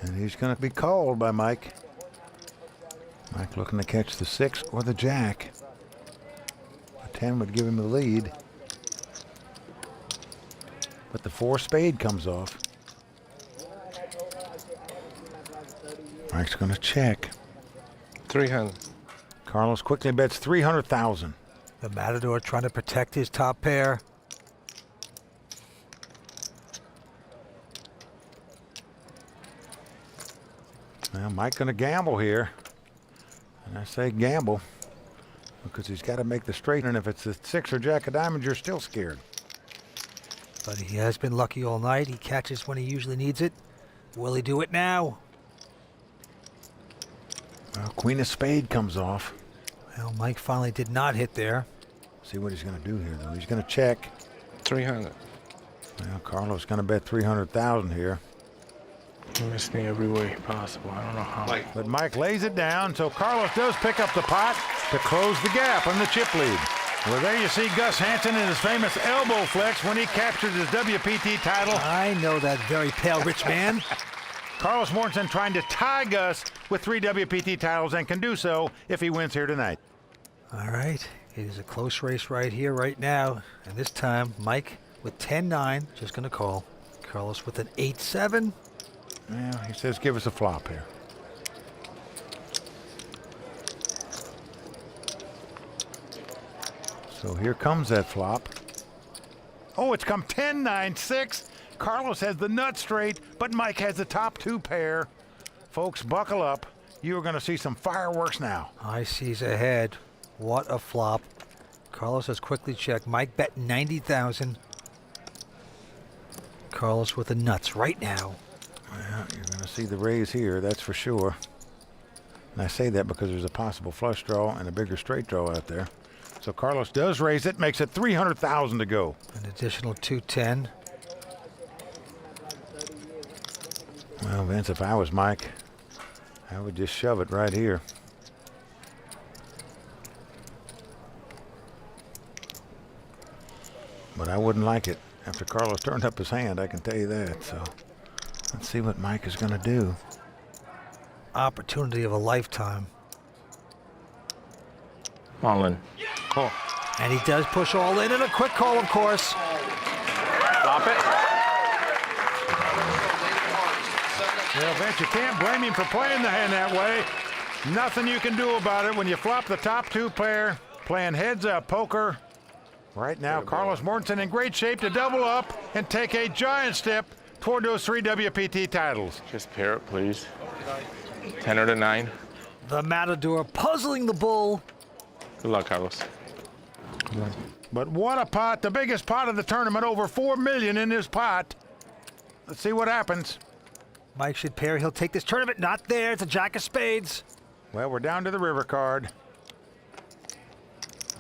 And he's going to be called by Mike. Mike looking to catch the 6 or the jack. A 10 would give him the lead. But the 4 spade comes off. Mike's going to check. 300. Carlos quickly bets 300,000. The Matador trying to protect his top pair. Well, Mike going to gamble here. And I say gamble because he's got to make the straight, and if it's a 6 or jack of diamonds, you're still scared. But he has been lucky all night. He catches when he usually needs it. Will he do it now? Well, queen of spade comes off. Well, Mike finally did not hit there. See what he's going to do here, though. He's going to check. 300. Well, Carlos going to bet 300,000 here. He missed me every way possible. I don't know how. But Mike lays it down, so Carlos does pick up the pot to close the gap on the chip lead. Well, there you see Gus Hansen in his famous elbow flex when he captured his WPT title. I know that very pale rich man. Carlos Mortensen trying to tie Gus with 3 WPT titles and can do so if he wins here tonight. All right. It is a close race right here, right now. And this time, Mike with 10-9, just going to call. Carlos with an 8-7. Well, he says give us a flop here. So here comes that flop. Oh, it's come 10-9-6. Carlos has the nut straight, but Mike has the top 2 pair. Folks, buckle up. You are going to see some fireworks now. High seas ahead. What a flop. Carlos has quickly checked. Mike bet 90,000. Carlos with the nuts right now. Well, you're going to see the raise here, that's for sure. And I say that because there's a possible flush draw and a bigger straight draw out there. So Carlos does raise it, makes it 300,000 to go. An additional 210. Well, Vince, if I was Mike, I would just shove it right here. But I wouldn't like it. After Carlos turned up his hand, I can tell you that. So let's see what Mike is going to do. opportunity of a lifetime. All in. Cool. And he does push all in, and a quick call, of course. Drop it. Well, Vince, you can't blame him for playing the hand that way. Nothing you can do about it when you flop the top two pair, playing heads-up poker. Right now, Carlos Mortensen in great shape to double up and take a giant step toward those 3 WPT titles. Just pair it, please. 10 or 9. The Matador puzzling the bull. Good luck, Carlos. But what a pot, the biggest pot of the tournament, over $4 million in this pot. Let's see what happens. Mike should pair, he'll take this tournament. Not there, it's a jack of spades. Well, we're down to the river card.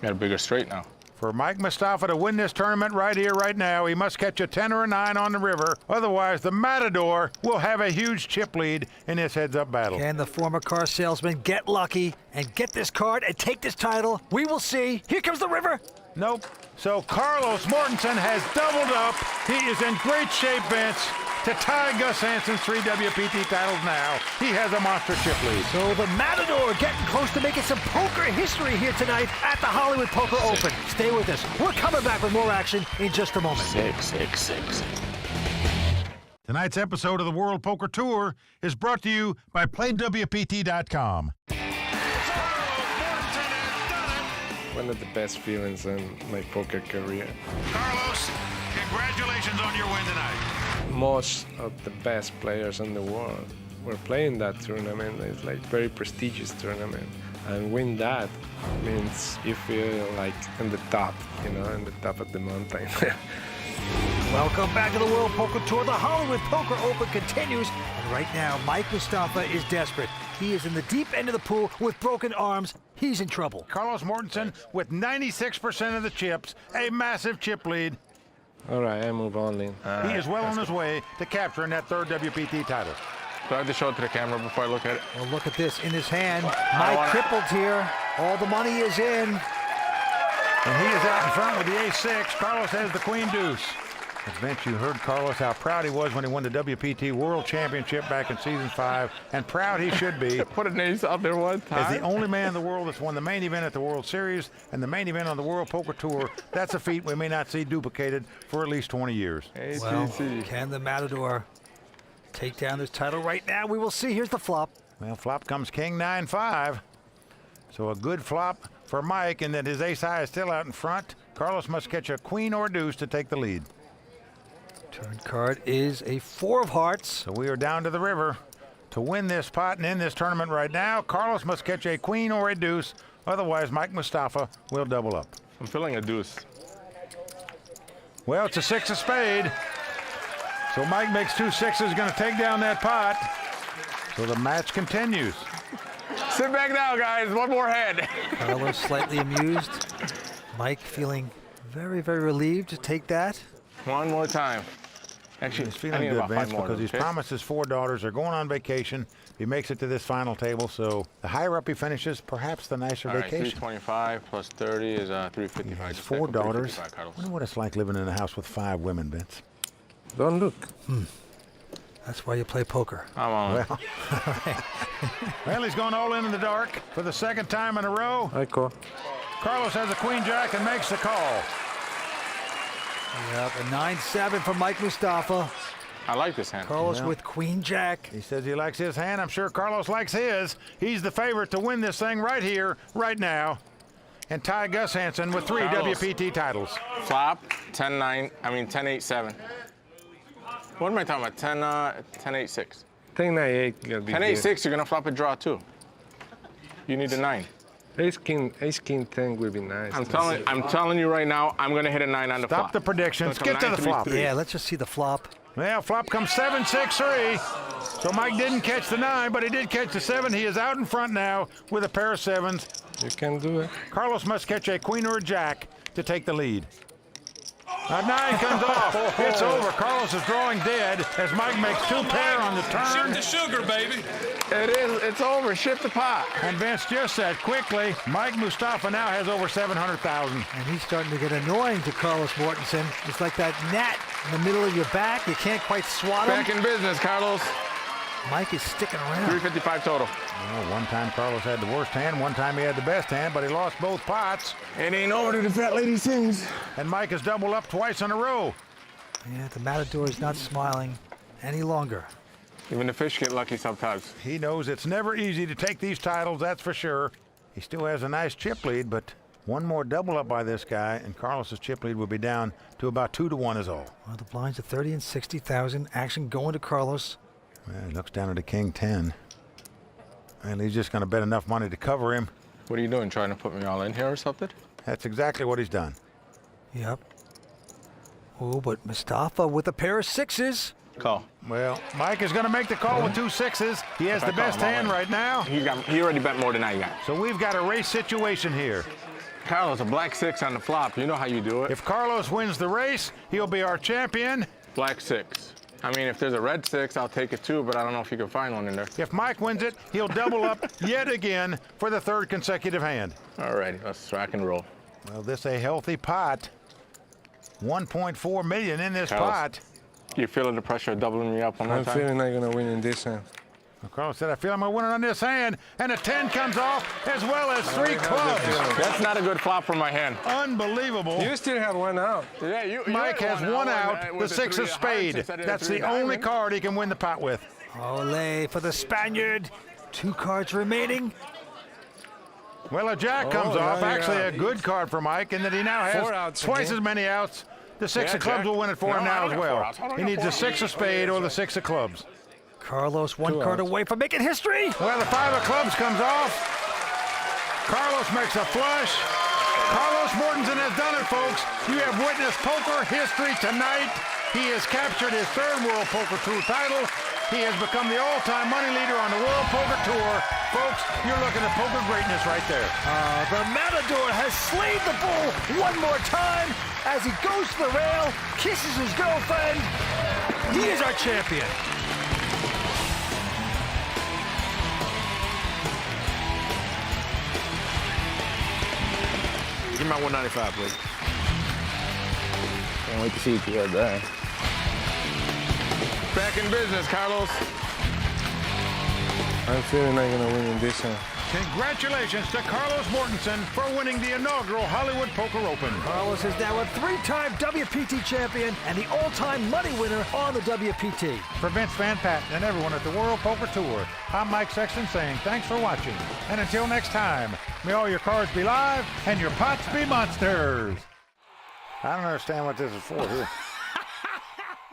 Got a bigger straight now. For Mike Mustafa to win this tournament right here, right now, he must catch a 10 or a 9 on the river. Otherwise, the Matador will have a huge chip lead in this heads-up battle. Can the former car salesman get lucky and get this card and take this title? We will see. Here comes the river. Nope. So Carlos Mortensen has doubled up. He is in great shape, Vince, to tie Gus Hansen's 3 WPT titles now. He has a monster chip lead. So the Matador getting close to making some poker history here tonight at the Hollywood Poker Open. Stay with us. We're coming back with more action in just a moment. 6. Tonight's episode of the World Poker Tour is brought to you by PlayWPT.com. One of the best feelings in my poker career. Carlos, congratulations on your win tonight. Most of the best players in the world were playing that tournament. It's like very prestigious tournament. And win that means you feel like in the top, you know, in the top of the mountain. Welcome back to the World Poker Tour. The Hollywood Poker Open continues. And right now, Mike Mustafa is desperate. He is in the deep end of the pool with broken arms. He's in trouble. Carlos Mortensen with 96% of the chips, a massive chip lead. All right, I move on in. He is well on his way to capturing that 3rd WPT title. Do I have to show it to the camera before I look at it? Well, look at this in his hand. Mike crippled here. All the money is in. And he is out in front with the ace-6. Carlos has the queen deuce. Vince, you heard Carlos how proud he was when he won the WPT World Championship back in Season 5, and proud he should be. Put an ace out there one time. As the only man in the world that's won the main event at the World Series and the main event on the World Poker Tour. That's a feat we may not see duplicated for at least 20 years. Well, can the Matador take down this title right now? We will see. Here's the flop. Well, flop comes King 9-5. So a good flop for Mike, in that his ace-high is still out in front. Carlos must catch a queen or deuce to take the lead. Turn card is a 4 of hearts. So we are down to the river. To win this pot and in this tournament right now, Carlos must catch a queen or a deuce. Otherwise, Mike Mustafa will double up. I'm feeling a deuce. Well, it's a 6 of spade. So Mike makes 2 6s, going to take down that pot. So the match continues. Sit back now, guys. One more head. Carlos slightly amused. Mike feeling very, very relieved to take that. One more time. Actually, he's feeling good, Vince, because he's promised his 4 daughters are going on vacation. He makes it to this final table, so the higher up he finishes, perhaps the nicer vacation. 325 plus 30 is 355. His 4 daughters. I wonder what it's like living in a house with 5 women, Vince. Don't look. That's why you play poker. I'm on. Well, well, he's going all in the dark for the 2nd time in a row. I call. Carlos has a queen-jack and makes the call. Yep, a 9-7 for Mike Mustafa. I like this hand. Carlos with queen-jack. He says he likes his hand. I'm sure Carlos likes his. He's the favorite to win this thing right here, right now, and tie Gus Hansen with 3 Carlos. WPT titles. Flop, 10-9, 10-8-7. What am I talking about? 10-8-6. 10-9-8. 10-8-6, you're going to flop a draw too. You need a 9. Ace king 10 would be nice. I'm telling you right now, I'm going to hit a 9 on the flop. Stop the predictions. Get to the flop. Yeah, let's just see the flop. Well, flop comes 7-6-3. So Mike didn't catch the 9, but he did catch the 7. He is out in front now with a pair of 7s. You can do it. Carlos must catch a queen or a jack to take the lead. A 9 comes off. It's over. Carlos is drawing dead as Mike makes 2 pair on the turn. Ship the sugar, baby. It is. It's over. Shift the pot. And Vince just said quickly, Mike Mustafa now has over 700,000. And he's starting to get annoying to Carlos Mortensen. It's like that gnat in the middle of your back. You can't quite swat him. Back in business, Carlos. Mike is sticking around. 355 total. Well, one time Carlos had the worst hand, one time he had the best hand, but he lost both pots. It ain't over to the fat lady sings. And Mike has doubled up twice in a row. Yeah, the Matador is not smiling any longer. Even the fish get lucky sometimes. He knows it's never easy to take these titles, that's for sure. He still has a nice chip lead, but one more double up by this guy, and Carlos's chip lead will be down to about 2-1 is all. Well, the blinds are 30 and 60,000. Action going to Carlos. Well, he looks down at the king 10. And he's just going to bet enough money to cover him. What are you doing, trying to put me all in here or something? That's exactly what he's done. Yep. Oh, but Mustafa with a pair of sixes. Call. Well, Mike is going to make the call with 2 sixes. He has the best hand right now. He already bet more than I got. So we've got a race situation here. Carlos, a black 6 on the flop. You know how you do it. If Carlos wins the race, he'll be our champion. Black 6. I mean, if there's a red 6, I'll take it too, but I don't know if you can find one in there. If Mike wins it, he'll double up yet again for the 3rd consecutive hand. All righty, let's rock and roll. Well, this a healthy pot. 1.4 million in this Carlos, pot. You feeling the pressure of doubling me up one more I'm time? feeling I'm going to win in this hand. Well, Carlos said, I feel I'm going to win it on this hand. And a 10 comes off, as well as 3 clubs. That's not a good flop for my hand. Unbelievable. You still have one out. Yeah, Mike has one out, the 6 of spade. That's the only card he can win the pot with. Ole for the Spaniard. 2 cards remaining. Well, a jack comes off. Actually, a good card for Mike, in that he now has twice as many outs. The 6 of clubs will win it for him now as well. He needs the 6 of spade or the 6 of clubs. Carlos 1 card away from making history. Well, the 5 of clubs comes off. Carlos makes a flush. Carlos Mortensen has done it, folks. You have witnessed poker history tonight. He has captured his 3rd World Poker Tour title. He has become the all-time money leader on the World Poker Tour. Folks, you're looking at poker greatness right there. The Matador has slayed the bull one more time as he goes to the rail, kisses his girlfriend. He is our champion. Give me my 195, please. Can't wait to see what you got there. Back in business, Carlos. I'm feeling I'm going to win in this hand. Congratulations to Carlos Mortensen for winning the inaugural Hollywood Poker Open. Carlos is now a 3-time WPT champion and the all-time money winner on the WPT. For Vince Van Patten and everyone at the World Poker Tour, I'm Mike Sexton saying thanks for watching. And until next time, may all your cards be live and your pots be monsters. I don't understand what this is for here.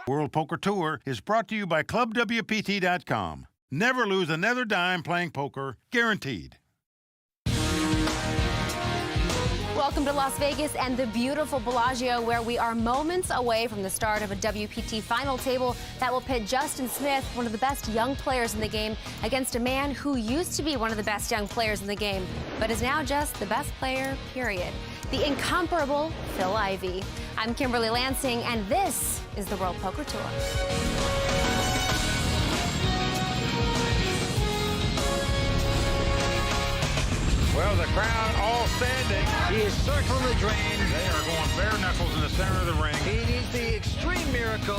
World Poker Tour is brought to you by ClubWPT.com. Never lose another dime playing poker, guaranteed. Welcome to Las Vegas and the beautiful Bellagio, where we are moments away from the start of a WPT final table that will pit Justin Smith, one of the best young players in the game, against a man who used to be one of the best young players in the game, but is now just the best player, period. The incomparable Phil Ivey. I'm Kimberly Lansing, and this is the World Poker Tour. Well, the crowd all standing. He is circling the drain. They are going bare knuckles in the center of the ring. He needs the extreme miracle.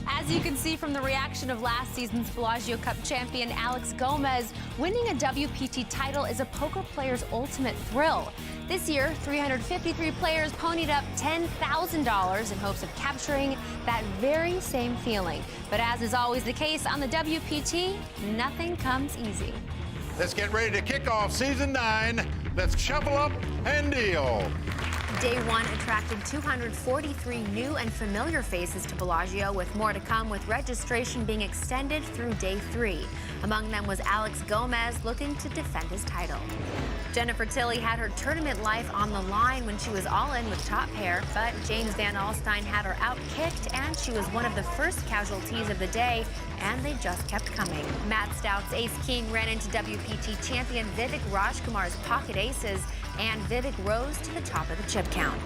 As you can see from the reaction of last season's Bellagio Cup champion Alex Gomez, winning a WPT title is a poker player's ultimate thrill. This year, 353 players ponied up $10,000 in hopes of capturing that very same feeling. But as is always the case on the WPT, nothing comes easy. Let's get ready to kick off season 9. Let's shuffle up and deal. Day 1 attracted 243 new and familiar faces to Bellagio, with more to come, with registration being extended through Day 3. Among them was Alex Gomez, looking to defend his title. Jennifer Tilly had her tournament life on the line when she was all in with top pair, but James Van Alstyne had her out-kicked, and she was one of the first casualties of the day, and they just kept coming. Matt Stout's ace-king ran into WPT champion Vivek Rajkumar's pocket aces, and Vivek rose to the top of the chip count.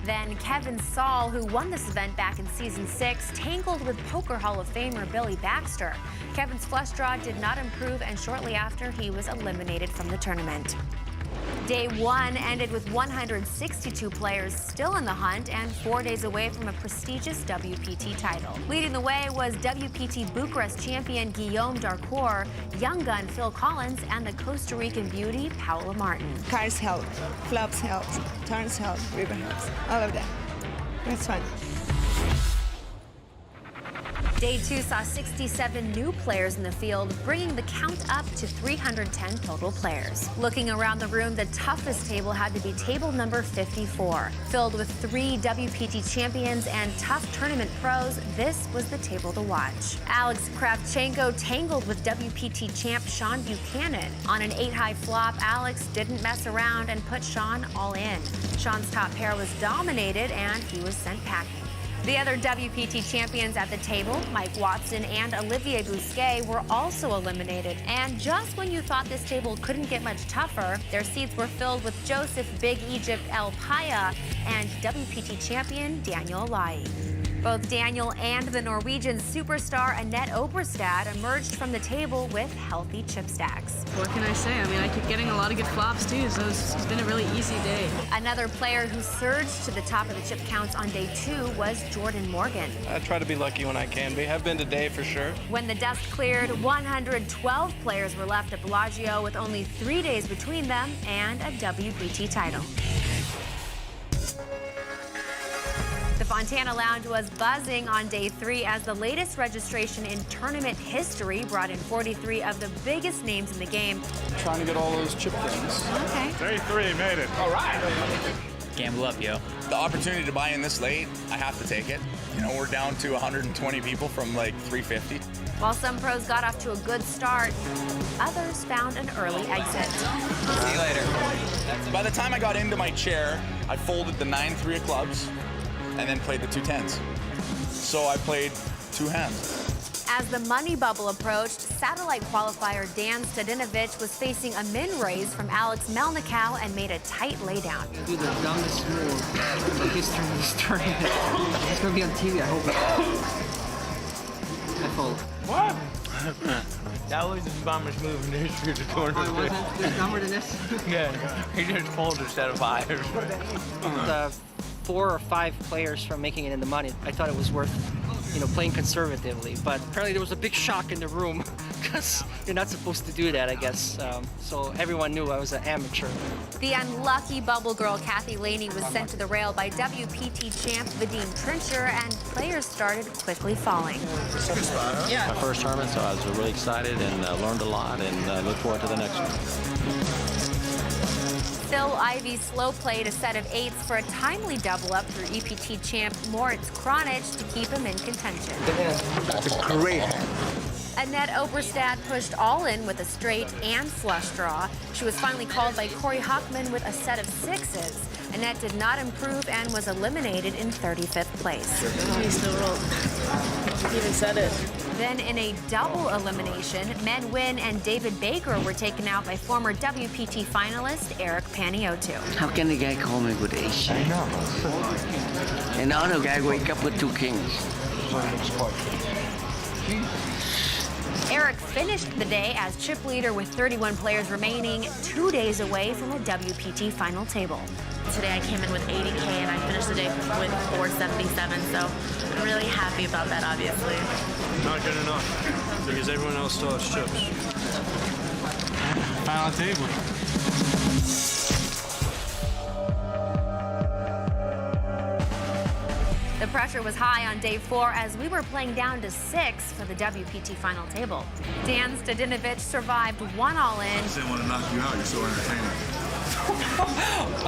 Then Kevin Saul, who won this event back in Season 6, tangled with Poker Hall of Famer Billy Baxter. Kevin's flush draw did not improve, and shortly after, he was eliminated from the tournament. Day 1 ended with 162 players still in the hunt and 4 days away from a prestigious WPT title. Leading the way was WPT Bucharest champion Guillaume Darcourt, young gun Phil Collins, and the Costa Rican beauty Paula Martin. Cards help, flops help, turns help, river helps, all of that. It's fun. Day 2 saw 67 new players in the field, bringing the count up to 310 total players. Looking around the room, the toughest table had to be table number 54. Filled with 3 WPT champions and tough tournament pros, this was the table to watch. Alex Kravchenko tangled with WPT champ Sean Buchanan. On an 8-high flop, Alex didn't mess around and put Sean all in. Sean's top pair was dominated, and he was sent packing. The other WPT champions at the table, Mike Watson and Olivier Bousquet, were also eliminated. And just when you thought this table couldn't get much tougher, their seats were filled with Joseph Big Egypt El Paya and WPT champion Daniel Alaei. Both Daniel and the Norwegian superstar Annette Oberstad emerged from the table with healthy chip stacks. What can I say? I mean, I keep getting a lot of good flops too, so it's been a really easy day. Another player who surged to the top of the chip counts on day 2 was Jordan Morgan. I try to be lucky when I can be. Have been today for sure. When the dust cleared, 112 players were left at Bellagio with only 3 days between them and a WPT title. The Fontana Lounge was buzzing on day 3 as the latest registration in tournament history brought in 43 of the biggest names in the game. Trying to get all those chip things. Okay. Day 3 made it. All right. Gamble up, yo. The opportunity to buy in this late, I have to take it. You know, we're down to 120 people from like 350. While some pros got off to a good start, others found an early exit. See you later. By the time I got into my chair, I folded the 9-3 of clubs and then played the 2 10s. So I played 2 hands. As the money bubble approached, satellite qualifier Dan Stadinovich was facing a min raise from Alex Melnikow and made a tight laydown. Do the dumbest move in the history of this tournament. It's gonna be on TV, I hope. I fold. What? That was the dumbest move in the history of the tournament. Oh, it wasn't? It's dumber than this? Yeah, he just folded instead of fires. The 4 or 5 players from making it in the money, I thought it was worth, playing conservatively. But apparently there was a big shock in the room because you're not supposed to do that, I guess. So everyone knew I was an amateur. The unlucky bubble girl Kathy Laney was sent to the rail by WPT champ Vadim Trincher, and players started quickly falling. Yeah. My first tournament, so I was really excited and learned a lot, and look forward to the next one. Phil Ivey slow played a set of 8s for a timely double-up through EPT champ Moritz Kronich to keep him in contention. That's a great hand. Annette Oberstad pushed all in with a straight and flush draw. She was finally called by Corey Hockman with a set of 6s. Annette did not improve and was eliminated in 35th place. He still rolled. He even said it. Then in a double elimination, Men Nguyen and David Baker were taken out by former WPT finalist Eric Paniotto. How can the guy call me with ace? I know. And now the guy wake up with 2 kings. Eric finished the day as chip leader with 31 players remaining, 2 days away from a WPT final table. Today I came in with 80K and I finished the day with 477, so I'm really happy about that, obviously. Not good enough, because everyone else still has chips. Final table. The pressure was high on day 4 as we were playing down to 6 for the WPT final table. Dan Stadinovich survived 1 all-in. I just didn't want to knock you out. You're so entertaining.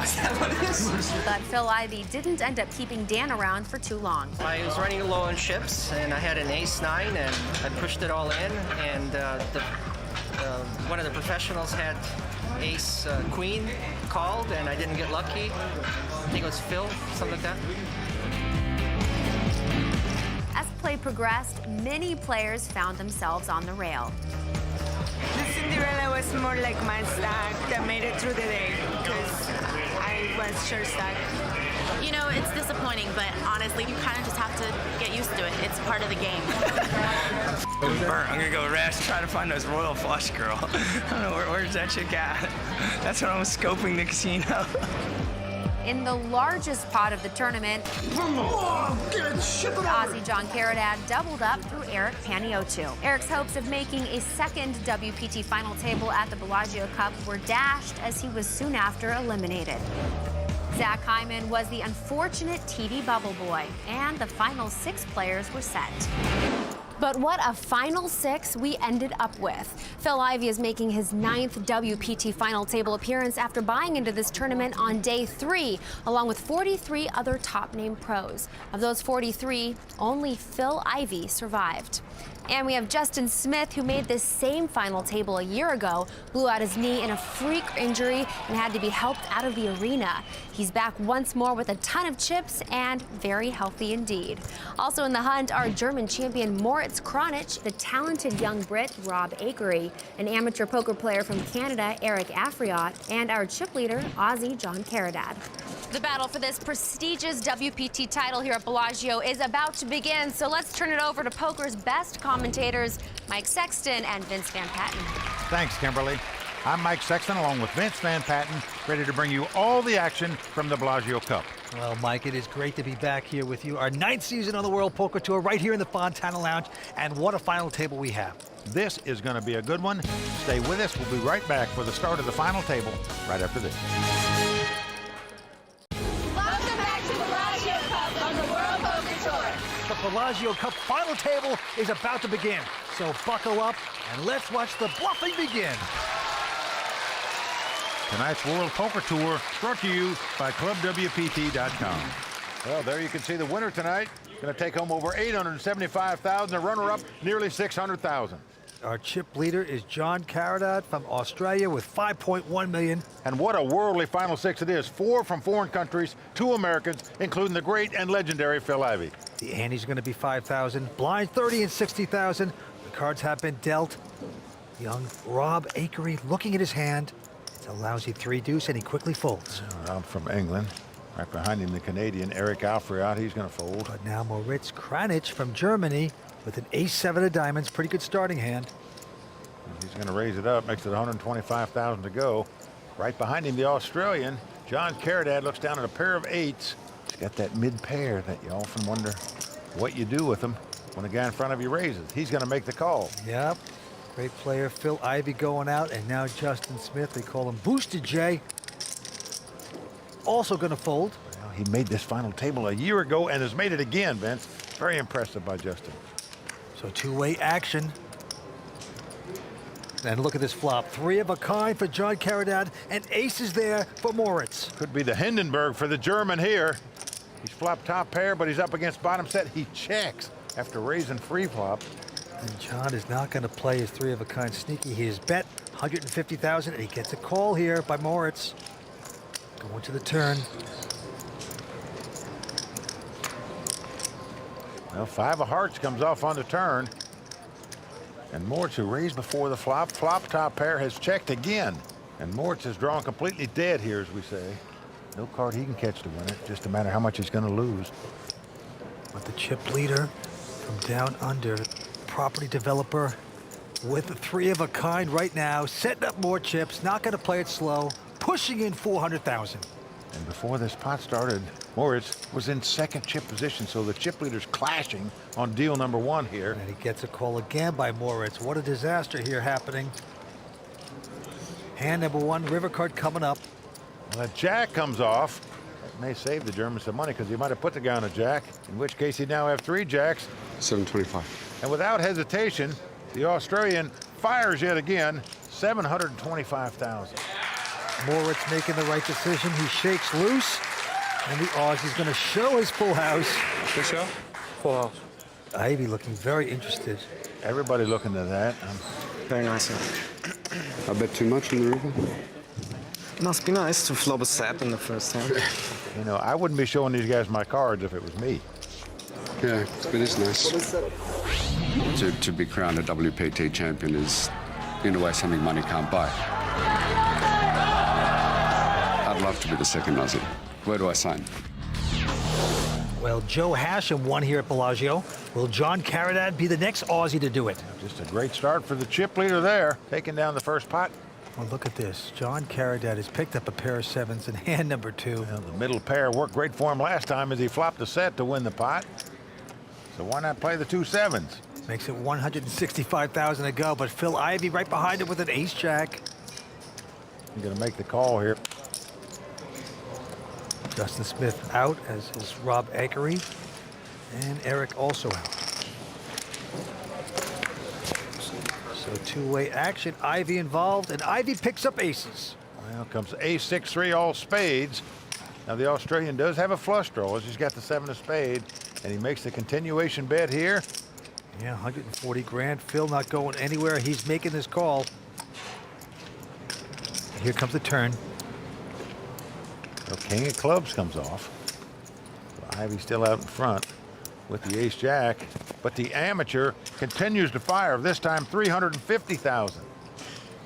Is that what it is? But Phil Ivey didn't end up keeping Dan around for too long. I was running low on chips, and I had an ace-9, and I pushed it all in, and one of the professionals had ace-queen called, and I didn't get lucky. I think it was Phil, something like that. As play progressed, many players found themselves on the rail. The Cinderella was more like my stack that made it through the day because I was short stack. You know, it's disappointing, but honestly, you kind of just have to get used to it. It's part of the game. I'm burnt. I'm gonna go rest, try to find those royal flush, girl. I don't know, where's that chick at? That's when I was scoping the casino. In the largest pot of the tournament, Aussie John Caradad doubled up through Eric Paniotu. Eric's hopes of making a second WPT final table at the Bellagio Cup were dashed as he was soon after eliminated. Zach Hyman was the unfortunate TV bubble boy, and the final 6 players were set. But what a final 6 we ended up with. Phil Ivey is making his 9th WPT final table appearance after buying into this tournament on day 3, along with 43 other top-name pros. Of those 43, only Phil Ivey survived. And we have Justin Smith, who made this same final table a year ago, blew out his knee in a freak injury and had to be helped out of the arena. He's back once more with a ton of chips and very healthy indeed. Also in the hunt are German champion Moritz Kronich, the talented young Brit Rob Akery, an amateur poker player from Canada Eric Afriot, and our chip leader Aussie John Caradad. The battle for this prestigious WPT title here at Bellagio is about to begin, so let's turn it over to poker's best commentators, Mike Sexton and Vince Van Patten. Thanks, Kimberly. I'm Mike Sexton along with Vince Van Patten, ready to bring you all the action from the Bellagio Cup. Well, Mike, it is great to be back here with you. Our 9th season on the World Poker Tour right here in the Fontana Lounge, and what a final table we have. This is going to be a good one. Stay with us. We'll be right back for the start of the final table right after this. Welcome back to Bellagio Cup on the World Poker Tour. The Bellagio Cup final table is about to begin, so buckle up and let's watch the bluffing begin. Tonight's World Poker Tour brought to you by ClubWPT.com. Well, there you can see the winner tonight. Going to take home over $875,000. The runner-up, nearly $600,000. Our chip leader is John Caradad from Australia with $5.1 million. And what a worldly final 6 it is. 4 from foreign countries, 2 Americans, including the great and legendary Phil Ivey. The ante's going to be $5,000. Blind 30 and $60,000. The cards have been dealt. Young Rob Akery looking at his hand. It's a lousy 3-deuce, and he quickly folds. Rob from England. Right behind him, the Canadian Eric Afriot. He's going to fold. But now Moritz Kronich from Germany with an ace-7 of diamonds. Pretty good starting hand. He's going to raise it up. Makes it $125,000 to go. Right behind him, the Australian, John Caradad, looks down at a pair of 8s. He's got that mid-pair that you often wonder what you do with them when the guy in front of you raises. He's going to make the call. Yep. Great player, Phil Ivey going out, and now Justin Smith. They call him Boosted J. Also going to fold. Well, he made this final table a year ago and has made it again, Vince. Very impressive by Justin. So two-way action. And look at this flop. 3 of a kind for John Caradad, and aces there for Moritz. Could be the Hindenburg for the German here. He's flopped top pair, but he's up against bottom set. He checks after raising free flop. And John is not going to play his 3 of a kind sneaky. He has bet $150,000, and he gets a call here by Moritz. Going to the turn. Well, 5 of hearts comes off on the turn. And Moritz, who raised before the flop top pair, has checked again. And Moritz is drawn completely dead here, as we say. No card he can catch to win it, just a matter how much he's going to lose. But the chip leader from down under, property developer with a 3 of a kind right now, setting up more chips, not going to play it slow, pushing in $400,000. And before this pot started, Moritz was in second chip position, so the chip leader's clashing on deal number 1 here. And he gets a call again by Moritz. What a disaster here happening. Hand number 1, river card coming up. Well, that jack comes off. That may save the German some money because he might have put the guy on a jack, in which case he'd now have 3 jacks. $725. And without hesitation, the Australian fires yet again, $725,000. Moritz making the right decision. He shakes loose, and the Aussie's going to show his full house. Good show? Full house. Ivy looking very interested. Everybody looking to that. Very nice. I bet too much in the river. Must be nice to flop a set in the first hand. You know, I wouldn't be showing these guys my cards if it was me. Yeah, it is nice. To be crowned a WPT champion is, in a way, something money can't buy. I'd love to be the second Aussie. Where do I sign? Well, Joe Hashem won here at Bellagio. Will John Caridad be the next Aussie to do it? Just a great start for the chip leader there, taking down the first pot. Well, look at this. John Caridad has picked up a pair of 7s in hand number 2. Well, the middle pair worked great for him last time as he flopped the set to win the pot. So why not play the 2 7s? Makes it 165,000 to go, but Phil Ivey right behind it with an ace-jack. You're going to make the call here. Justin Smith out, as is Rob Akery, and Eric also out. So two-way action, Ivey involved, and Ivey picks up aces. Well, comes ace 6-3 all spades. Now the Australian does have a flush draw as he's got the 7 of spade, and he makes the continuation bet here. Yeah, 140 grand. Phil not going anywhere. He's making this call. Here comes the turn. So king of clubs comes off. So Ivey still out in front with the ace-jack, but the amateur continues to fire, this time 350,000.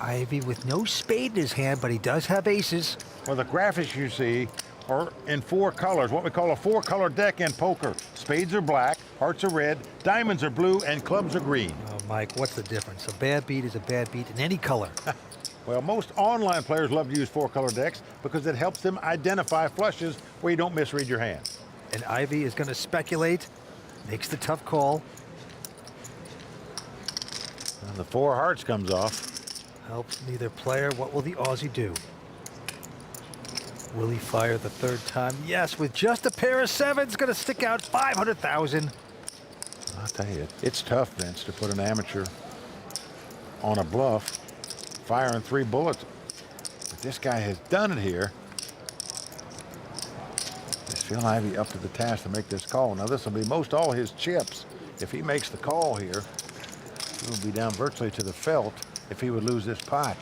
Ivey with no spade in his hand, but he does have aces. Well, the graphics you see are in 4 colors, what we call a 4-color deck in poker. Spades are black, hearts are red, diamonds are blue, and clubs are green. Oh, Mike, what's the difference? A bad beat is a bad beat in any color. Well, most online players love to use 4-color decks because it helps them identify flushes where you don't misread your hand. And Ivey is going to speculate, makes the tough call. And the 4 hearts comes off. Helps neither player. What will the Aussie do? Will he fire the 3rd time? Yes, with just a pair of 7s, going to stick out 500,000. I'll tell you, it's tough, Vince, to put an amateur on a bluff, firing 3 bullets. But this guy has done it here. Is Phil Ivey up to the task to make this call? Now, this will be most all his chips. If he makes the call here, he will be down virtually to the felt if he would lose this pot.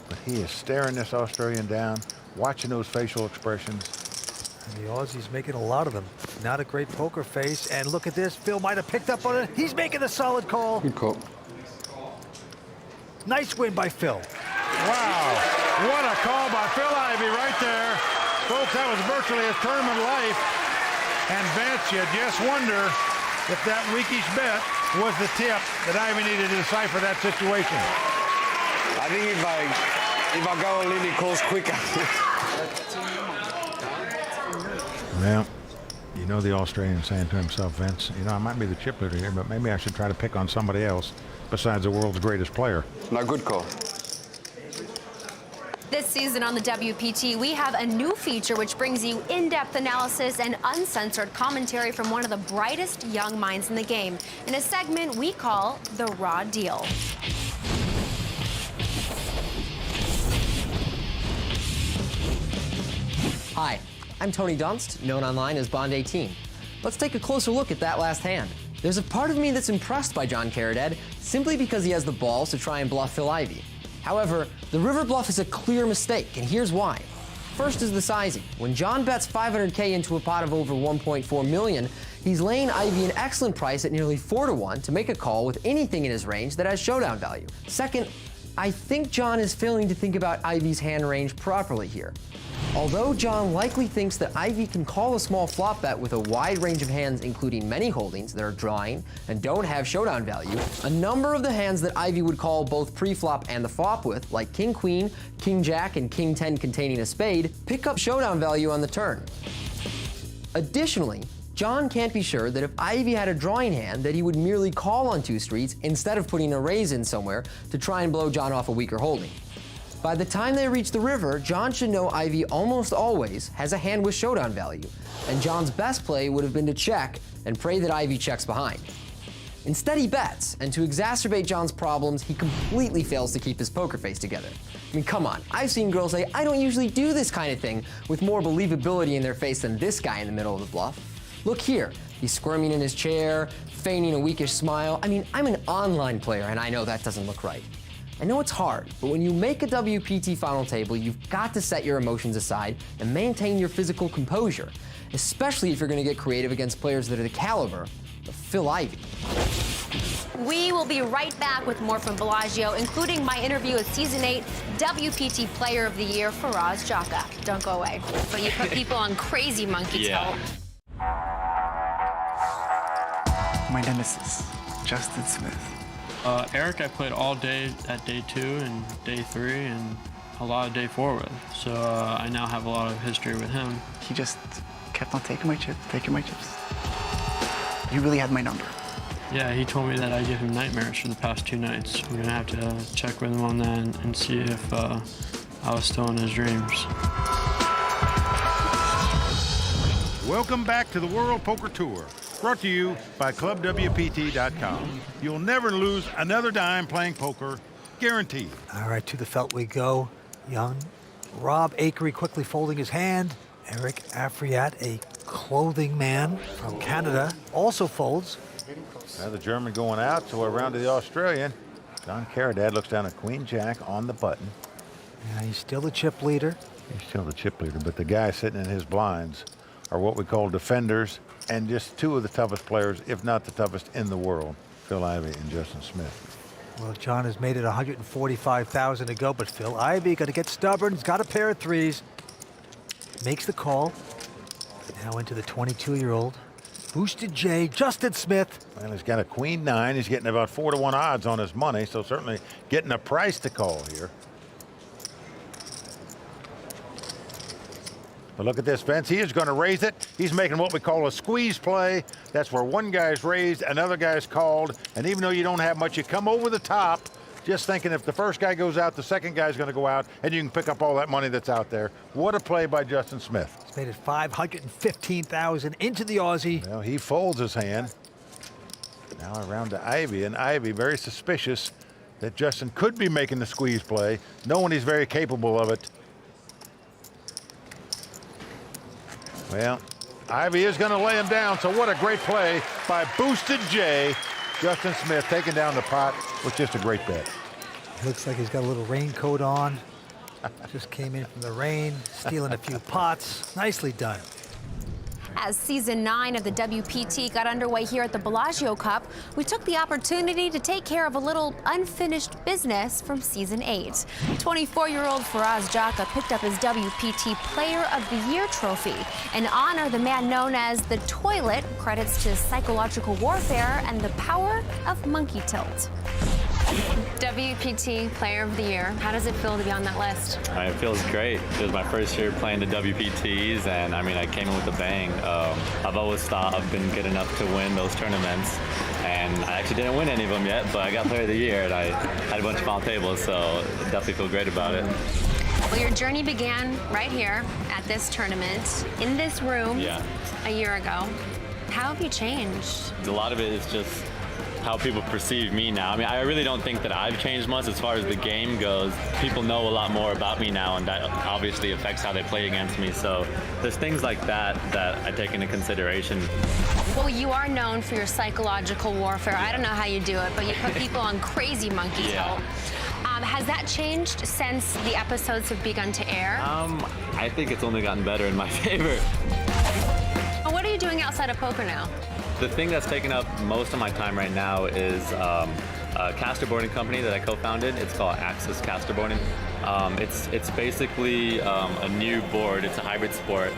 But he is staring this Australian down, watching those facial expressions. And the Aussie's making a lot of them. Not a great poker face. And look at this. Phil might have picked up on it. He's making a solid call. Good call. Nice win by Phil. Wow. What a call by Phil Ivey right there. Folks, that was virtually his tournament life. And Vince, you just wonder if that weakish bet was the tip that Ivey needed to decipher that situation. I think if I go all in, he calls quicker. Well, you know the Australian saying to himself, Vince, you know, I might be the chip leader here, but maybe I should try to pick on somebody else besides the world's greatest player. No, good call. This season on the WPT, we have a new feature which brings you in-depth analysis and uncensored commentary from one of the brightest young minds in the game in a segment we call The Raw Deal. Hi, I'm Tony Dunst, known online as Bond 18. Let's take a closer look at that last hand. There's a part of me that's impressed by John Caridad simply because he has the balls to try and bluff Phil Ivey. However, the river bluff is a clear mistake, and here's why. First is the sizing. When John bets 500K into a pot of over 1.4 million, he's laying Ivey an excellent price at nearly 4-to-1 to make a call with anything in his range that has showdown value. Second, I think John is failing to think about Ivey's hand range properly here. Although John likely thinks that Ivey can call a small flop bet with a wide range of hands including many holdings that are drawing and don't have showdown value, a number of the hands that Ivey would call both pre-flop and the flop with, like King Queen, King Jack, and King 10 containing a spade, pick up showdown value on the turn. Additionally, John can't be sure that if Ivey had a drawing hand that he would merely call on 2 streets instead of putting a raise in somewhere to try and blow John off a weaker holding. By the time they reach the river, John should know Ivey almost always has a hand with showdown value, and John's best play would have been to check and pray that Ivey checks behind. Instead, he bets, and to exacerbate John's problems, he completely fails to keep his poker face together. I mean, come on, I've seen girls say, I don't usually do this kind of thing, with more believability in their face than this guy in the middle of the bluff. Look here, he's squirming in his chair, feigning a weakish smile. I mean, I'm an online player, and I know that doesn't look right. I know it's hard, but when you make a WPT final table, you've got to set your emotions aside and maintain your physical composure. especially if you're going to get creative against players that are the caliber of Phil Ivey. We will be right back with more from Bellagio, including my interview with Season 8 WPT Player of the Year, Faraz Jaka. Don't go away. But you put people on crazy monkey tail. My nemesis, Justin Smith. Eric, I played all day at day 2 and day 3 and a lot of day 4 with. So I now have a lot of history with him. He just kept on taking my chips. He really had my number. Yeah, he told me that I give him nightmares for the past 2 nights. I'm gonna have to check with him on that and see if I was still in his dreams. Welcome back to the World Poker Tour, brought to you by ClubWPT.com. You'll never lose another dime playing poker, guaranteed. All right, to the felt we go. Young Rob Akery quickly folding his hand. Eric Afriat, a clothing man from Canada, also folds. Now the German going out, so we're around to the Australian. John Caradad looks down at Queen Jack on the button. Yeah, he's still the chip leader. He's still the chip leader, but the guys sitting in his blinds are what we call defenders, and just 2 of the toughest players, if not the toughest in the world, Phil Ivey and Justin Smith. Well, John has made it 145,000 to go, but Phil Ivey got to get stubborn. He's got a pair of 3s. Makes the call. Now into the 22-year-old. Boosted J, Justin Smith. Well, he's got a Queen 9. He's getting about 4-to-1 odds on his money, so certainly getting a price to call here. But look at this, Vince. He is going to raise it. He's making what we call a squeeze play. That's where one guy's raised, another guy's called, and even though you don't have much, you come over the top, just thinking if the first guy goes out, the second guy's going to go out, and you can pick up all that money that's out there. What a play by Justin Smith. He's made it 515,000 into the Aussie. Well, he folds his hand. Now around to Ivey, and Ivey very suspicious that Justin could be making the squeeze play, knowing he's very capable of it. Well, Ivey is going to lay him down, so what a great play by Boosted J. Justin Smith taking down the pot with just a great bet. Looks like he's got a little raincoat on. Just came in from the rain, stealing a few pots. Nicely done. As Season 9 of the WPT got underway here at the Bellagio Cup, we took the opportunity to take care of a little unfinished business from Season 8. 24-year-old Faraz Jaka picked up his WPT Player of the Year trophy, an honor the man known as the Toilet credits to psychological warfare and the power of monkey tilt. WPT Player of the Year. How does it feel to be on that list? It feels great. It was my first year playing the WPTs, and I mean, I came in with a bang. I've always thought I've been good enough to win those tournaments, and I actually didn't win any of them yet, but I got Player of the Year, and I had a bunch of final tables, so definitely feel great about it. Well, your journey began right here at this tournament, in this room, a year ago. How have you changed? A lot of it is just how people perceive me now. I mean, I really don't think that I've changed much as far as the game goes. People know a lot more about me now, and that obviously affects how they play against me. So there's things like that that I take into consideration. Well, you are known for your psychological warfare. I don't know how you do it, but you put people on crazy monkey tilt. Has that changed since the episodes have begun to air? I think it's only gotten better in my favor. What are you doing outside of poker now? The thing that's taking up most of my time right now is a caster boarding company that I co-founded. It's called Axis Caster Boarding. It's basically a new board. It's a hybrid sport,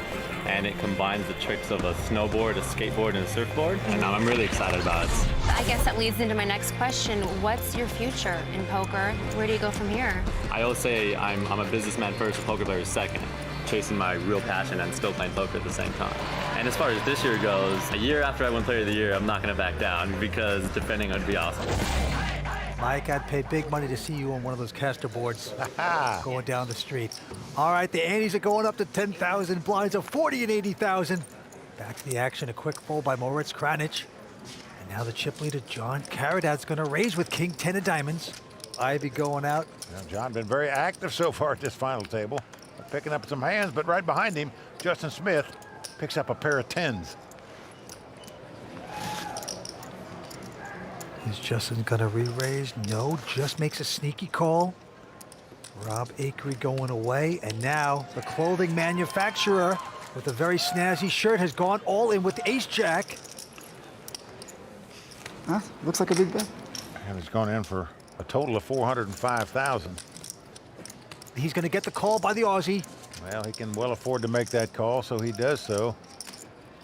and it combines the tricks of a snowboard, a skateboard, and a surfboard. And I'm really excited about it. I guess that leads into my next question. What's your future in poker? Where do you go from here? I always say I'm a businessman first, a poker player second, chasing my real passion and still playing poker at the same time. And as far as this year goes, a year after I win Player of the Year, I'm not going to back down because defending would be awesome. Mike, I'd pay big money to see you on one of those caster boards going down the street. All right, the antes are going up to 10,000, blinds of 40 and 80,000. Back to the action, a quick fold by Moritz Kranich. And now the chip leader, John Caradad's going to raise with King 10 of diamonds. Ivey going out. Now, John been very active so far at this final table. Picking up some hands, but right behind him, Justin Smith picks up a pair of 10s. Is Justin gonna re-raise? No, just makes a sneaky call. Rob Akery going away, and now the clothing manufacturer with a very snazzy shirt, has gone all in with the ace-jack. Huh? Looks like a big bet. And he's gone in for a total of 405,000. He's going to get the call by the Aussie. Well, he can well afford to make that call, so he does so.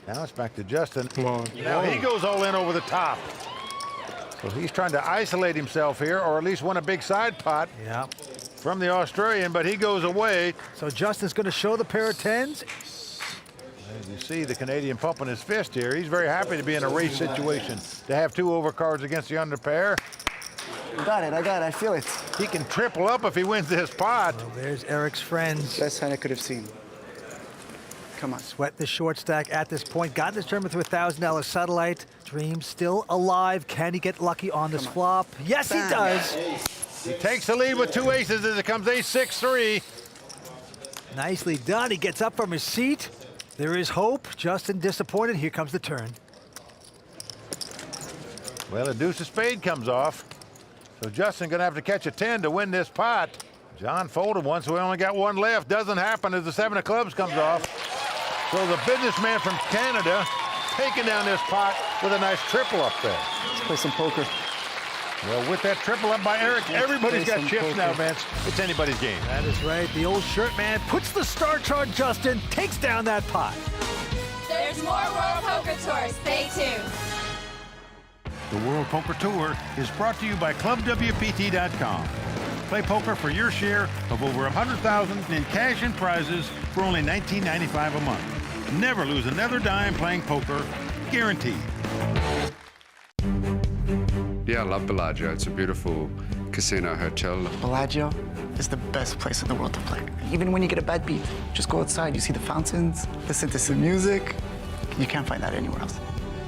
Now it's back to Justin. Come on. Now he goes all in over the top. So he's trying to isolate himself here, or at least win a big side pot from the Australian, but he goes away. So Justin's going to show the pair of tens. As you see the Canadian pumping his fist here. He's very happy to be in a race situation, to have two overcards against the under pair. I got it, I feel it. He can triple up if he wins this pot. Well, there's Eric's friends. Best hand I could have seen. Come on. Sweat the short stack at this point. Got this tournament through $1,000 satellite. Dream still alive. Can he get lucky on this flop? Yes, he does. He takes the lead with two aces as it comes ace-6-3. Nicely done. He gets up from his seat. There is hope. Justin disappointed. Here comes the turn. Well, a deuce of spade comes off. So Justin gonna have to catch a 10 to win this pot. John folded one, so we only got one left. Doesn't happen as the 7 of clubs comes off. So the businessman from Canada taking down this pot with a nice triple up there. Let's play some poker. Well, with that triple up by Eric, everybody's got chips now, Vince. It's anybody's game. That is right. The old shirt man puts the starch on Justin, takes down that pot. There's more World Poker Tour. Stay tuned. The World Poker Tour is brought to you by ClubWPT.com. Play poker for your share of over 100,000 in cash and prizes for only $19.95 a month. Never lose another dime playing poker, guaranteed. Yeah, I love Bellagio. It's a beautiful casino hotel. Bellagio is the best place in the world to play. Even when you get a bad beat, just go outside, you see the fountains, listen to some music. You can't find that anywhere else.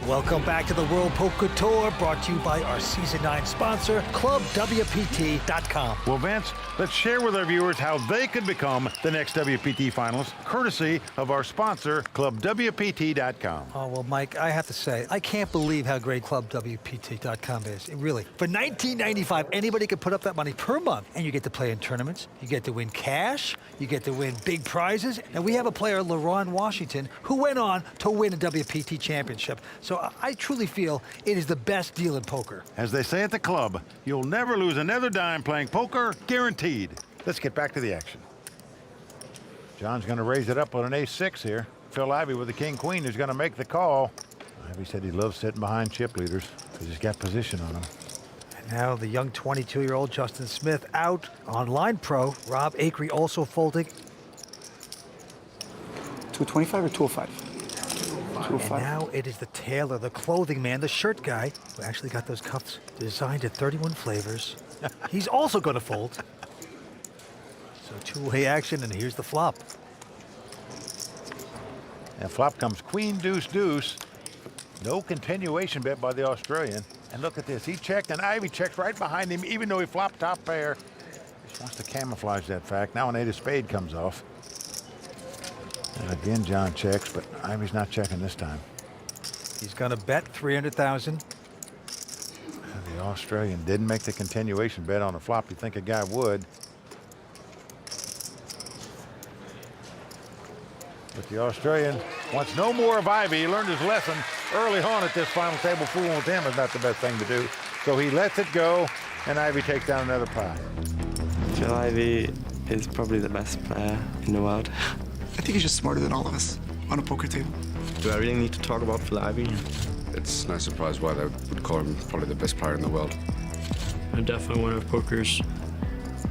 Welcome back to the World Poker Tour, brought to you by our Season 9 sponsor, ClubWPT.com. Well, Vince, let's share with our viewers how they could become the next WPT finalist, courtesy of our sponsor, ClubWPT.com. Oh, well, Mike, I have to say, I can't believe how great ClubWPT.com is. It really. For $19.95, anybody can put up that money per month, and you get to play in tournaments, you get to win cash, you get to win big prizes, and we have a player, LaRon Washington, who went on to win a WPT championship. So I truly feel it is the best deal in poker. As they say at the club, you'll never lose another dime playing poker, guaranteed. Let's get back to the action. John's going to raise it up on an ace-6 here. Phil Ivey with the king-queen is going to make the call. Ivey said he loves sitting behind chip leaders because he's got position on them. And now the young 22-year-old Justin Smith out. Online pro, Rob Akery also folding. 225 or 205? And now it is the tailor, the clothing man, the shirt guy, who actually got those cuffs designed at 31 flavors. He's also going to fold. So two-way action, and here's the flop. And flop comes queen, deuce, deuce. No continuation bet by the Australian. And look at this. He checked, and Ivey checks right behind him, even though he flopped top pair. Just wants to camouflage that fact. Now an 8 of spade comes off. And again, John checks, but Ivey's not checking this time. He's going to bet 300,000. The Australian didn't make the continuation bet on a flop. You'd think a guy would. But the Australian wants no more of Ivey. He learned his lesson early on at this final table. Fooling with him is not the best thing to do. So he lets it go, and Ivey takes down another pot. Phil Ivey is probably the best player in the world. I think he's just smarter than all of us on a poker table. Do I really need to talk about Phil Ivey? It's no surprise why they would call him probably the best player in the world. I'm definitely one of poker's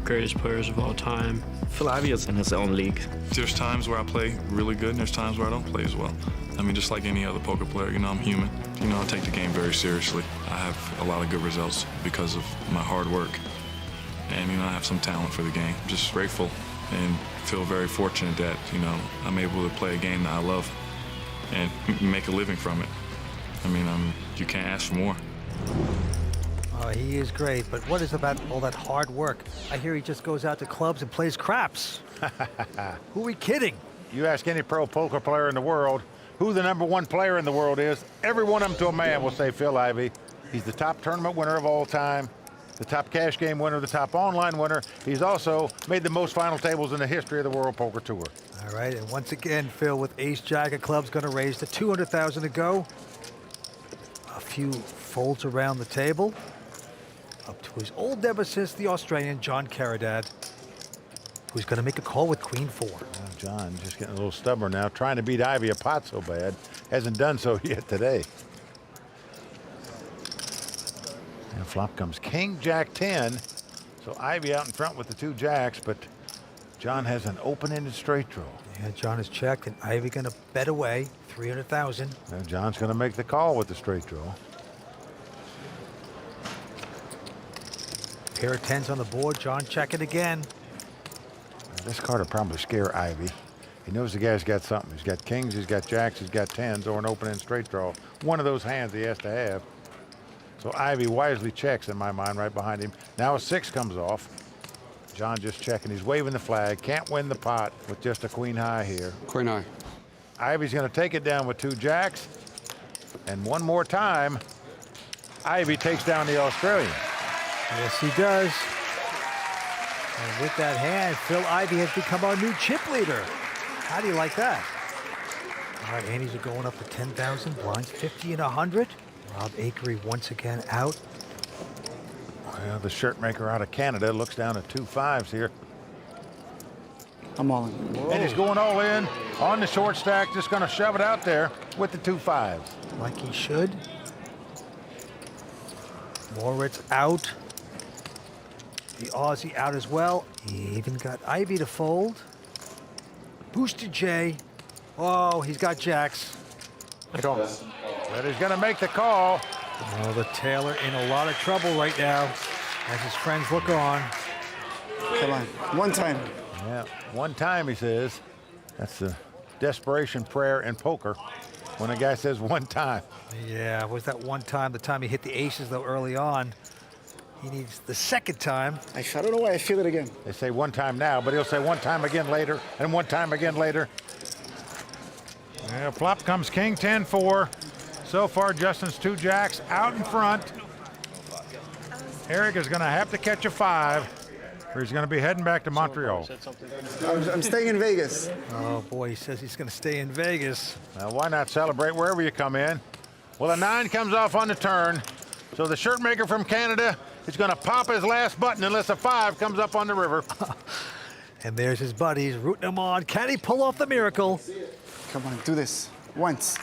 greatest players of all time. Phil Ivey is in his own league. There's times where I play really good, and there's times where I don't play as well. I mean, just like any other poker player, you know, I'm human. You know, I take the game very seriously. I have a lot of good results because of my hard work. And, you know, I have some talent for the game. I'm just grateful and feel very fortunate that, you know, I'm able to play a game that I love and make a living from it. I mean, you can't ask for more. Oh, he is great, but what is about all that hard work? I hear he just goes out to clubs and plays craps. Who are we kidding? You ask any pro poker player in the world who the #1 player in the world is, every one of them to a man will say Phil Ivey. He's the top tournament winner of all time. the top cash game winner, the top online winner. He's also made the most final tables in the history of the World Poker Tour. All right, and once again, Phil, with ace-jack of clubs, going to raise to $200,000 to go. A few folds around the table. Up to his old nemesis, the Australian, John Caradad, who's going to make a call with Queen 4. Well, John just getting a little stubborn now, trying to beat Ivy a pot so bad. Hasn't done so yet today. And flop comes King, Jack 10. So Ivy out in front with the 2 jacks, but John has an open-ended straight draw. Yeah, John is checked, and Ivy going to bet away $300,000. Now John's going to make the call with the straight draw. Pair of 10s on the board. John checking again. Now, this card will probably scare Ivy. He knows the guy's got something. He's got kings, he's got jacks, he's got 10s, or an open-end straight draw. One of those hands he has to have. So Ivy wisely checks, in my mind, right behind him. Now a 6 comes off. John just checking. He's waving the flag. Can't win the pot with just a queen high here. Queen high. Ivy's going to take it down with 2 jacks. And one more time, Ivy takes down the Australian. Yes, he does. And with that hand, Phil Ivy has become our new chip leader. How do you like that? All right, antes are going up to 10,000. Blinds 50 and 100. Rob Akery once again out. Well, the shirt maker out of Canada looks down at 2 5s here. I'm all in. Whoa. And he's going all in on the short stack, just going to shove it out there with the 2 5s. Like he should. Moritz out. The Aussie out as well. He even got Ivy to fold. Booster J. Oh, he's got jacks. But he's going to make the call. Oh, the Taylor in a lot of trouble right now as his friends look on. Come on, one time. Yeah, one time, he says. That's the desperation prayer in poker when a guy says one time. Yeah, was that one time, the time he hit the aces, though, early on. He needs the second time. I don't know why I feel it again. They say one time now, but he'll say one time again later, and one time again later. Yeah, flop comes King 10-4. So far, Justin's 2 jacks out in front. Eric is going to have to catch a 5, or he's going to be heading back to Montreal. I'm staying in Vegas. Oh, boy, he says he's going to stay in Vegas. Now, why not celebrate wherever you come in? Well, a 9 comes off on the turn, so the shirt maker from Canada is going to pop his last button unless a 5 comes up on the river. And there's his buddies rooting him on. Can he pull off the miracle? Come on, do this. Once.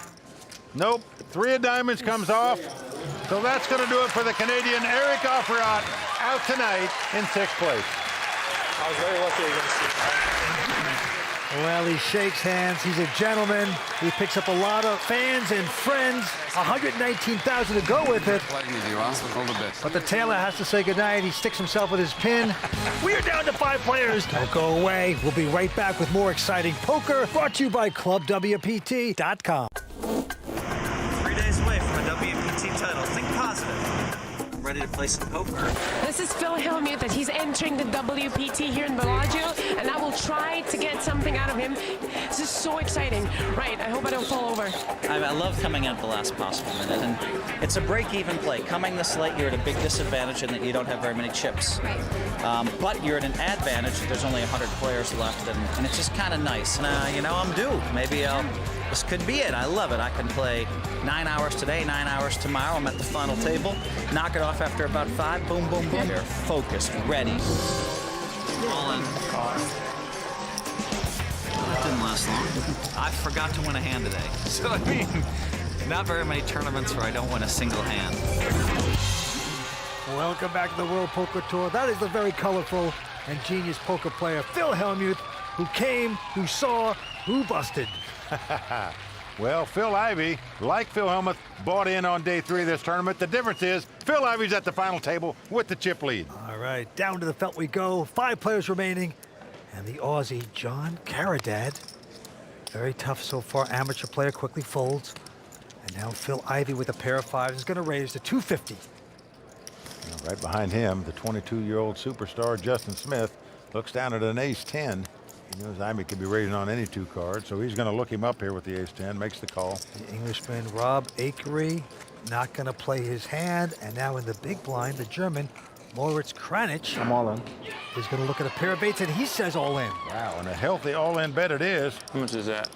Nope. 3 of diamonds comes off. So that's going to do it for the Canadian Eric Offriot, out tonight in 6th place. I was very lucky against you. Well, he shakes hands. He's a gentleman. He picks up a lot of fans and friends. 119,000 to go with it. But the Taylor has to say goodnight. He sticks himself with his pin. We're down to 5 players. Don't go away. We'll be right back with more exciting poker brought to you by ClubWPT.com. 3 days away from a WPT title. Think positive. I'm ready to play some poker. This is Phil Hellmuth, and he's entering the WPT here in Bellagio, and I will try to get something out of him. This is so exciting. Right, I hope I don't fall over. I love coming in at the last possible minute, and it's a break-even play. Coming this late, you're at a big disadvantage in that you don't have very many chips. Right. But you're at an advantage. There's only 100 players left, and it's just kind of nice. And, you know, I'm due. Maybe this could be it. I love it. I can play 9 hours today, 9 hours tomorrow. I'm at the final table. Knock it off after about 5. Boom, boom, boom. You're focused, ready. All in. That didn't last long. I forgot to win a hand today. So, I mean, not very many tournaments where I don't win a single hand. Welcome back to the World Poker Tour. That is the very colorful and genius poker player, Phil Hellmuth, who came, who saw, who busted. Well, Phil Ivey, like Phil Hellmuth, bought in on day 3 of this tournament. The difference is Phil Ivey's at the final table with the chip lead. All right, down to the felt we go. 5 players remaining. And the Aussie, John Caradad. Very tough so far. Amateur player quickly folds. And now Phil Ivey with a pair of 5s is going to raise to 250. Right behind him, the 22-year-old superstar, Justin Smith, looks down at an ace-10. He knows Ivey could be raising on any 2 cards, so he's going to look him up here with the ace-10, makes the call. The Englishman, Rob Akery, not going to play his hand. And now in the big blind, the German, Moritz Kranich. I'm all in. He's going to look at a pair of baits, and he says all in. Wow, and a healthy all-in bet it is. How much is that?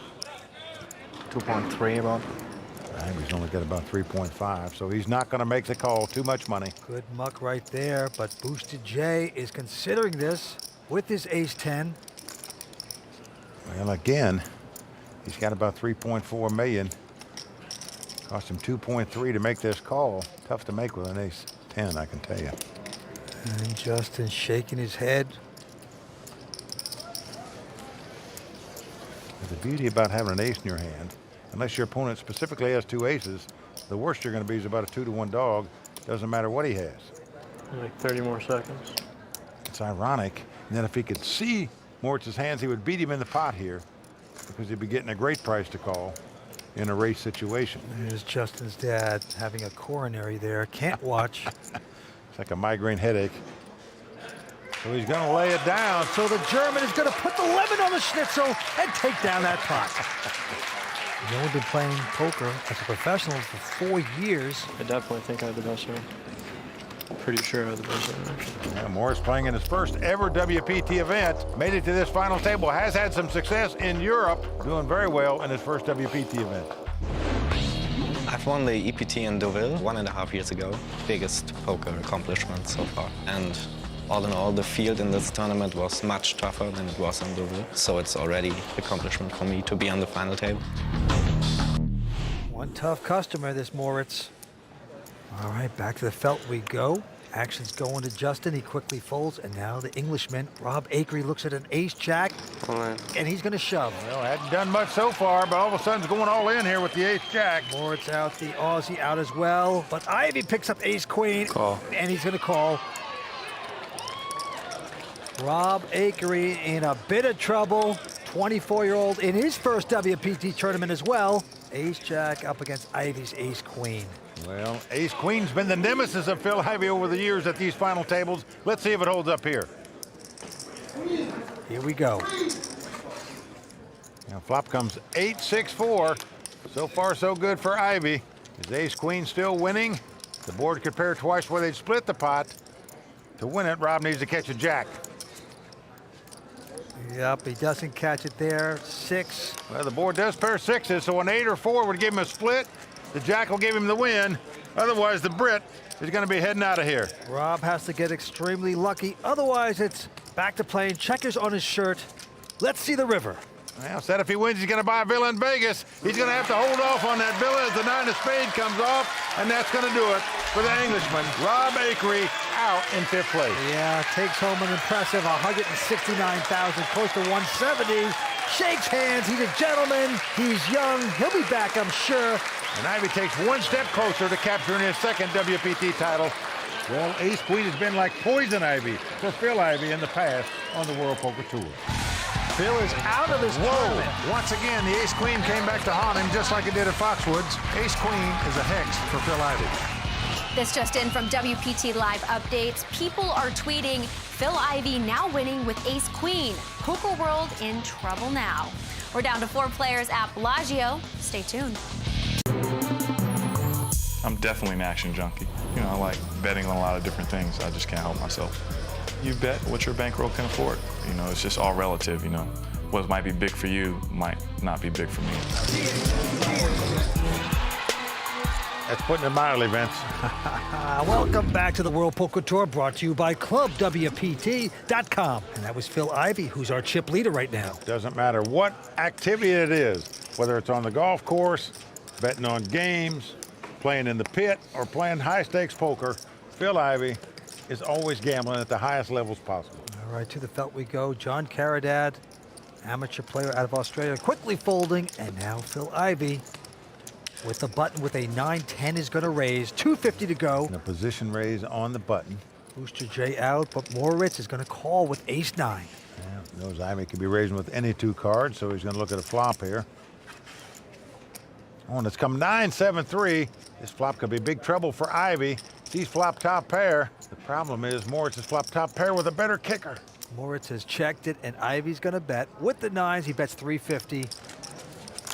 2.3 about. He's only got about 3.5, so he's not going to make the call. Too much money. Good muck right there, but Boosted J is considering this with his ace-10. Well, again, he's got about 3.4 million. Cost him 2.3 to make this call. Tough to make with an ace-10, I can tell you. And Justin shaking his head. The beauty about having an ace in your hand, unless your opponent specifically has two aces, the worst you're going to be is about a 2-to-1 dog. Doesn't matter what he has. Like 30 more seconds. It's ironic. And then if he could see Moritz's hands, he would beat him in the pot here because he'd be getting a great price to call in a race situation. There's Justin's dad having a coronary there. Can't watch. It's like a migraine headache. So he's going to lay it down. So the German is going to put the lemon on the schnitzel and take down that pot. He's only been playing poker as a professional for 4 years. I definitely think I have the best hand. Pretty sure I have the best hand, actually. Yeah, Morris playing in his first ever WPT event. Made it to this final table. Has had some success in Europe. Doing very well in his first WPT event. I've won the EPT in Deauville 1.5 years ago. Biggest poker accomplishment so far. And all in all, the field in this tournament was much tougher than it was in Deauville. So it's already an accomplishment for me to be on the final table. One tough customer, this Moritz. All right, back to the felt we go. Action's going to Justin. He quickly folds, and now the Englishman, Rob Akery, looks at an ace-jack, and he's going to shove. Well, hadn't done much so far, but all of a sudden going all in here with the ace-jack. Moritz out, the Aussie out as well, but Ivy picks up ace-queen, and he's going to call. Rob Akery in a bit of trouble. 24-year-old in his first WPT tournament as well. Ace-jack up against Ivy's ace-queen. Well, ace-queen's been the nemesis of Phil Ivey over the years at these final tables. Let's see if it holds up here. Here we go. Now flop comes 8-6-4. So far, so good for Ivy. Is ace-queen still winning? The board could pair twice where they'd split the pot. To win it, Rob needs to catch a jack. Yep, he doesn't catch it there. 6. Well, the board does pair sixes, so an 8 or 4 would give him a split. The jack will give him the win. Otherwise, the Brit is going to be heading out of here. Rob has to get extremely lucky. Otherwise, it's back to playing checkers on his shirt. Let's see the river. Well, said if he wins, he's going to buy a villa in Vegas. He's going to have to hold off on that villa as the 9 of spades comes off, and that's going to do it for the Englishman. Rob Akery out in 5th place. Yeah, takes home an impressive 169,000, close to 170. Shakes hands. He's a gentleman. He's young. He'll be back, I'm sure. And Ivy takes one step closer to capturing his second WPT title. Well, ace-queen has been like poison ivy for Phil Ivey in the past on the World Poker Tour. Phil is out of this tournament. Once again, the ace-queen came back to haunt him just like it did at Foxwoods. Ace-queen is a hex for Phil Ivey. This just in from WPT Live updates. People are tweeting, Phil Ivey now winning with ace-queen. Poker world in trouble now. We're down to 4 players at Bellagio. Stay tuned. I'm definitely an action junkie. You know, I like betting on a lot of different things. I just can't help myself. You bet what your bankroll can afford. You know, it's just all relative, you know. What might be big for you might not be big for me. That's putting it mildly, Vince. Welcome back to the World Poker Tour, brought to you by ClubWPT.com. And that was Phil Ivey, who's our chip leader right now. Doesn't matter what activity it is, whether it's on the golf course, betting on games, playing in the pit, or playing high-stakes poker, Phil Ivey is always gambling at the highest levels possible. All right, to the felt we go. John Caradad, amateur player out of Australia, quickly folding, and now Phil Ivey with the button with a 9-10 is going to raise. 250 to go. And a position raise on the button. Booster J out, but Moritz is going to call with ace-9. Yeah, knows Ivey can be raising with any 2 cards, so he's going to look at a flop here. Oh, and it's come 9-7-3. This flop could be big trouble for Ivey. He's flop top pair. The problem is Moritz is flop top pair with a better kicker. Moritz has checked it, and Ivey's going to bet. With the 9s, he bets 350.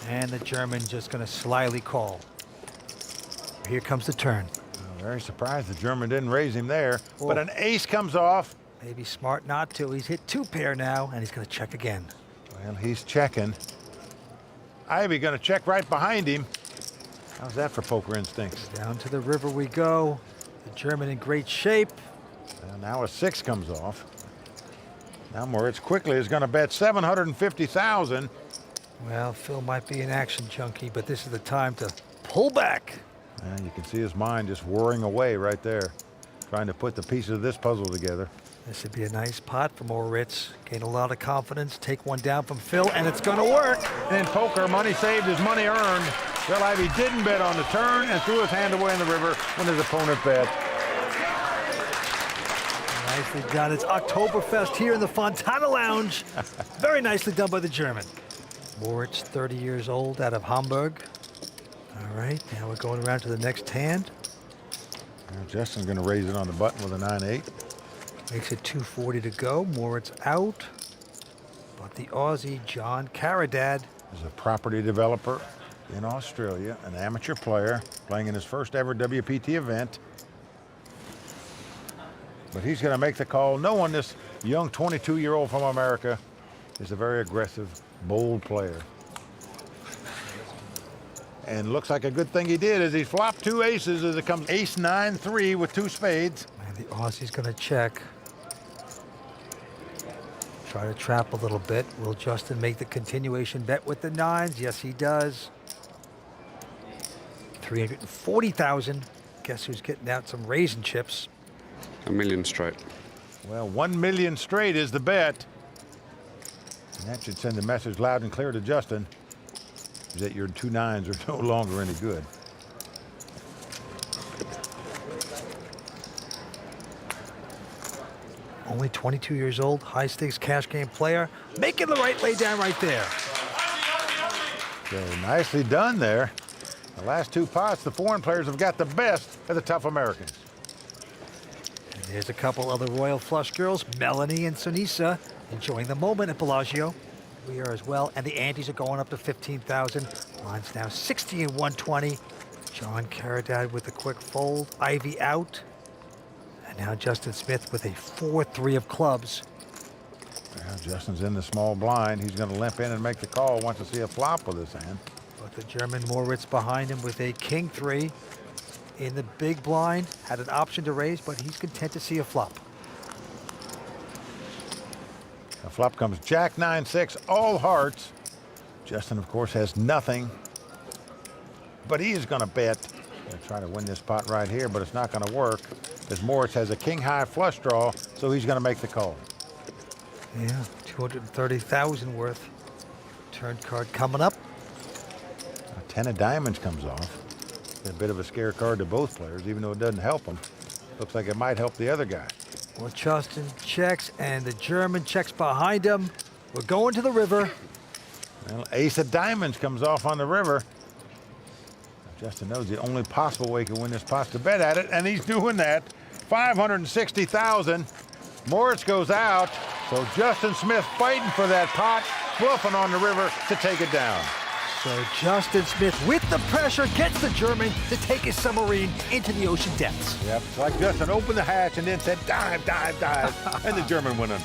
And the German just going to slyly call. Here comes the turn. Very surprised the German didn't raise him there. But an ace comes off. Maybe smart not to. He's hit 2 pair now, and he's going to check again. Well, he's checking. Ivy going to check right behind him. How's that for poker instincts? Down to the river we go. The German in great shape. And now a 6 comes off. Now Moritz quickly is going to bet 750,000. Well, Phil might be an action junkie, but this is the time to pull back. And you can see his mind just whirring away right there, trying to put the pieces of this puzzle together. This would be a nice pot for Moritz. Gain a lot of confidence, take one down from Phil, and it's going to work. In poker, money saved is money earned. Phil Ivey didn't bet on the turn and threw his hand away in the river when his opponent bet. Nicely done. It's Oktoberfest here in the Fontana Lounge. Very nicely done by the German. Moritz, 30 years old, out of Hamburg. All right, now we're going around to the next hand. Now Justin's going to raise it on the button with a 9-8. Makes it 240 to go. Moritz out. But the Aussie, John Caradad, is a property developer in Australia, an amateur player, playing in his first ever WPT event. But he's going to make the call. No one, this young 22-year-old from America, is a very aggressive, bold player. And looks like a good thing he did as he flopped 2 aces as it comes ace 9-3 with 2 spades. And the Aussie's going to check. Try to trap a little bit. Will Justin make the continuation bet with the 9s? Yes, he does. 340,000. Guess who's getting out some raisin chips? $1 million straight. Well, 1 million straight is the bet. And that should send a message loud and clear to Justin that your 2 9s are no longer any good. Only 22 years old, high stakes cash game player, making the right lay down right there. So nicely done there. The last 2 pots, the foreign players have got the best of the tough Americans. And there's a couple other Royal Flush girls, Melanie and Sunisa, enjoying the moment at Bellagio. We are as well, and the antes are going up to 15,000. Line's now 60 and 120. John Caradad with a quick fold. Ivy out. And now Justin Smith with a 4-3 of clubs. Well, Justin's in the small blind. He's going to limp in and make the call. Wants to see a flop with his hand. But the German Moritz behind him with a king 3 in the big blind. Had an option to raise, but he's content to see a flop. The flop comes Jack 9-6, all hearts. Justin, of course, has nothing. But he is going to bet. Going to try to win this pot right here, but it's not going to work. As Moritz has a king-high flush draw, so he's going to make the call. Yeah, 230,000 worth. Turn card coming up. A 10 of diamonds comes off. A bit of a scare card to both players, even though it doesn't help them. Looks like it might help the other guy. Well, Justin checks, and the German checks behind him. We're going to the river. Well, ace of diamonds comes off on the river. Justin knows the only possible way he can win this pot's to bet at it, and he's doing that. 560,000. Moritz goes out, so Justin Smith fighting for that pot, bluffing on the river to take it down. So Justin Smith, with the pressure, gets the German to take his submarine into the ocean depths. Yep, it's like Justin opened the hatch and then said, dive, dive, dive, and the German went under.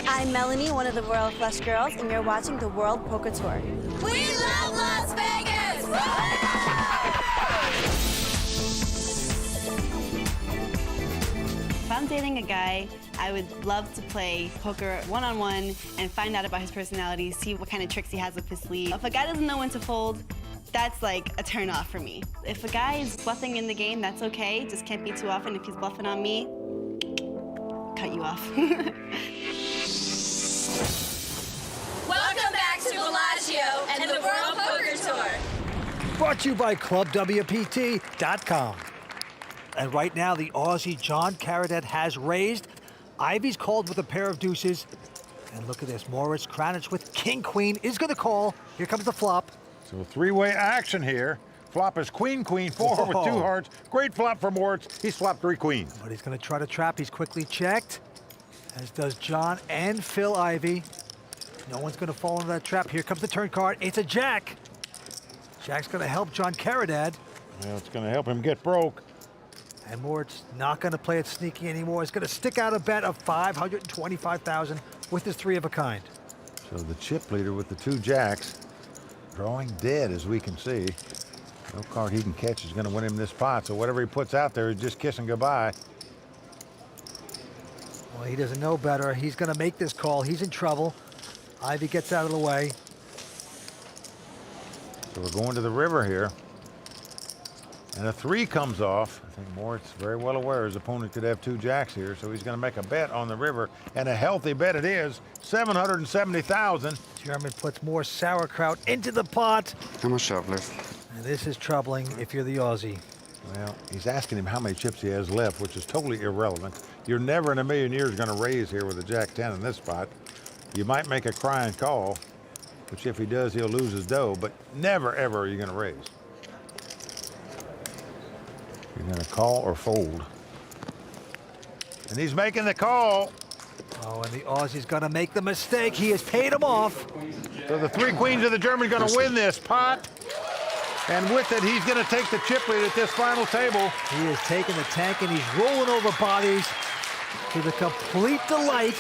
I'm Melanie, one of the Royal Flush girls, and you're watching the World Poker Tour. We love Las Vegas! If I'm dating a guy, I would love to play poker one-on-one and find out about his personality, see what kind of tricks he has up his sleeve. If a guy doesn't know when to fold, that's like a turn off for me. If a guy is bluffing in the game, that's okay. Just can't be too often. If he's bluffing on me, cut you off. Welcome back to Bellagio and the World Poker Tour. Brought to you by ClubWPT.com. And right now, the Aussie John Caradad has raised. Ivy's called with a pair of deuces. And look at this, Moritz Kranich with king-queen is going to call. Here comes the flop. So 3-way action here. Flop is queen, queen, 4 with 2 hearts. Great flop from Moritz. He's flopped 3 queens. But he's going to try to trap. He's quickly checked, as does John and Phil Ivey. No one's going to fall into that trap. Here comes the turn card. It's a jack. Jack's going to help John Caridad. Well, it's going to help him get broke. And Moritz not going to play it sneaky anymore. He's going to stick out a bet of $525,000 with his 3 of a kind. So the chip leader with the 2 jacks, drawing dead as we can see. No card he can catch is going to win him this pot. So whatever he puts out there is just kissing goodbye. Well, he doesn't know better. He's going to make this call. He's in trouble. Ivy gets out of the way. So we're going to the river here. And a 3 comes off. I think Moritz very well aware his opponent could have 2 jacks here, so he's going to make a bet on the river, and a healthy bet it is, $770,000. German puts more sauerkraut into the pot. How much shove left? And this is troubling if you're the Aussie. Well, he's asking him how many chips he has left, which is totally irrelevant. You're never in a million years going to raise here with a jack-10 in this spot. You might make a crying call, which if he does, he'll lose his dough, but never, ever are you going to raise. You're going to call or fold. And he's making the call. Oh, and the Aussie's going to make the mistake. He has paid him off. So the 3 queens of the German going to win this pot. And with it, he's going to take the chip lead at this final table. He is taking the tank and he's rolling over bodies to the complete delight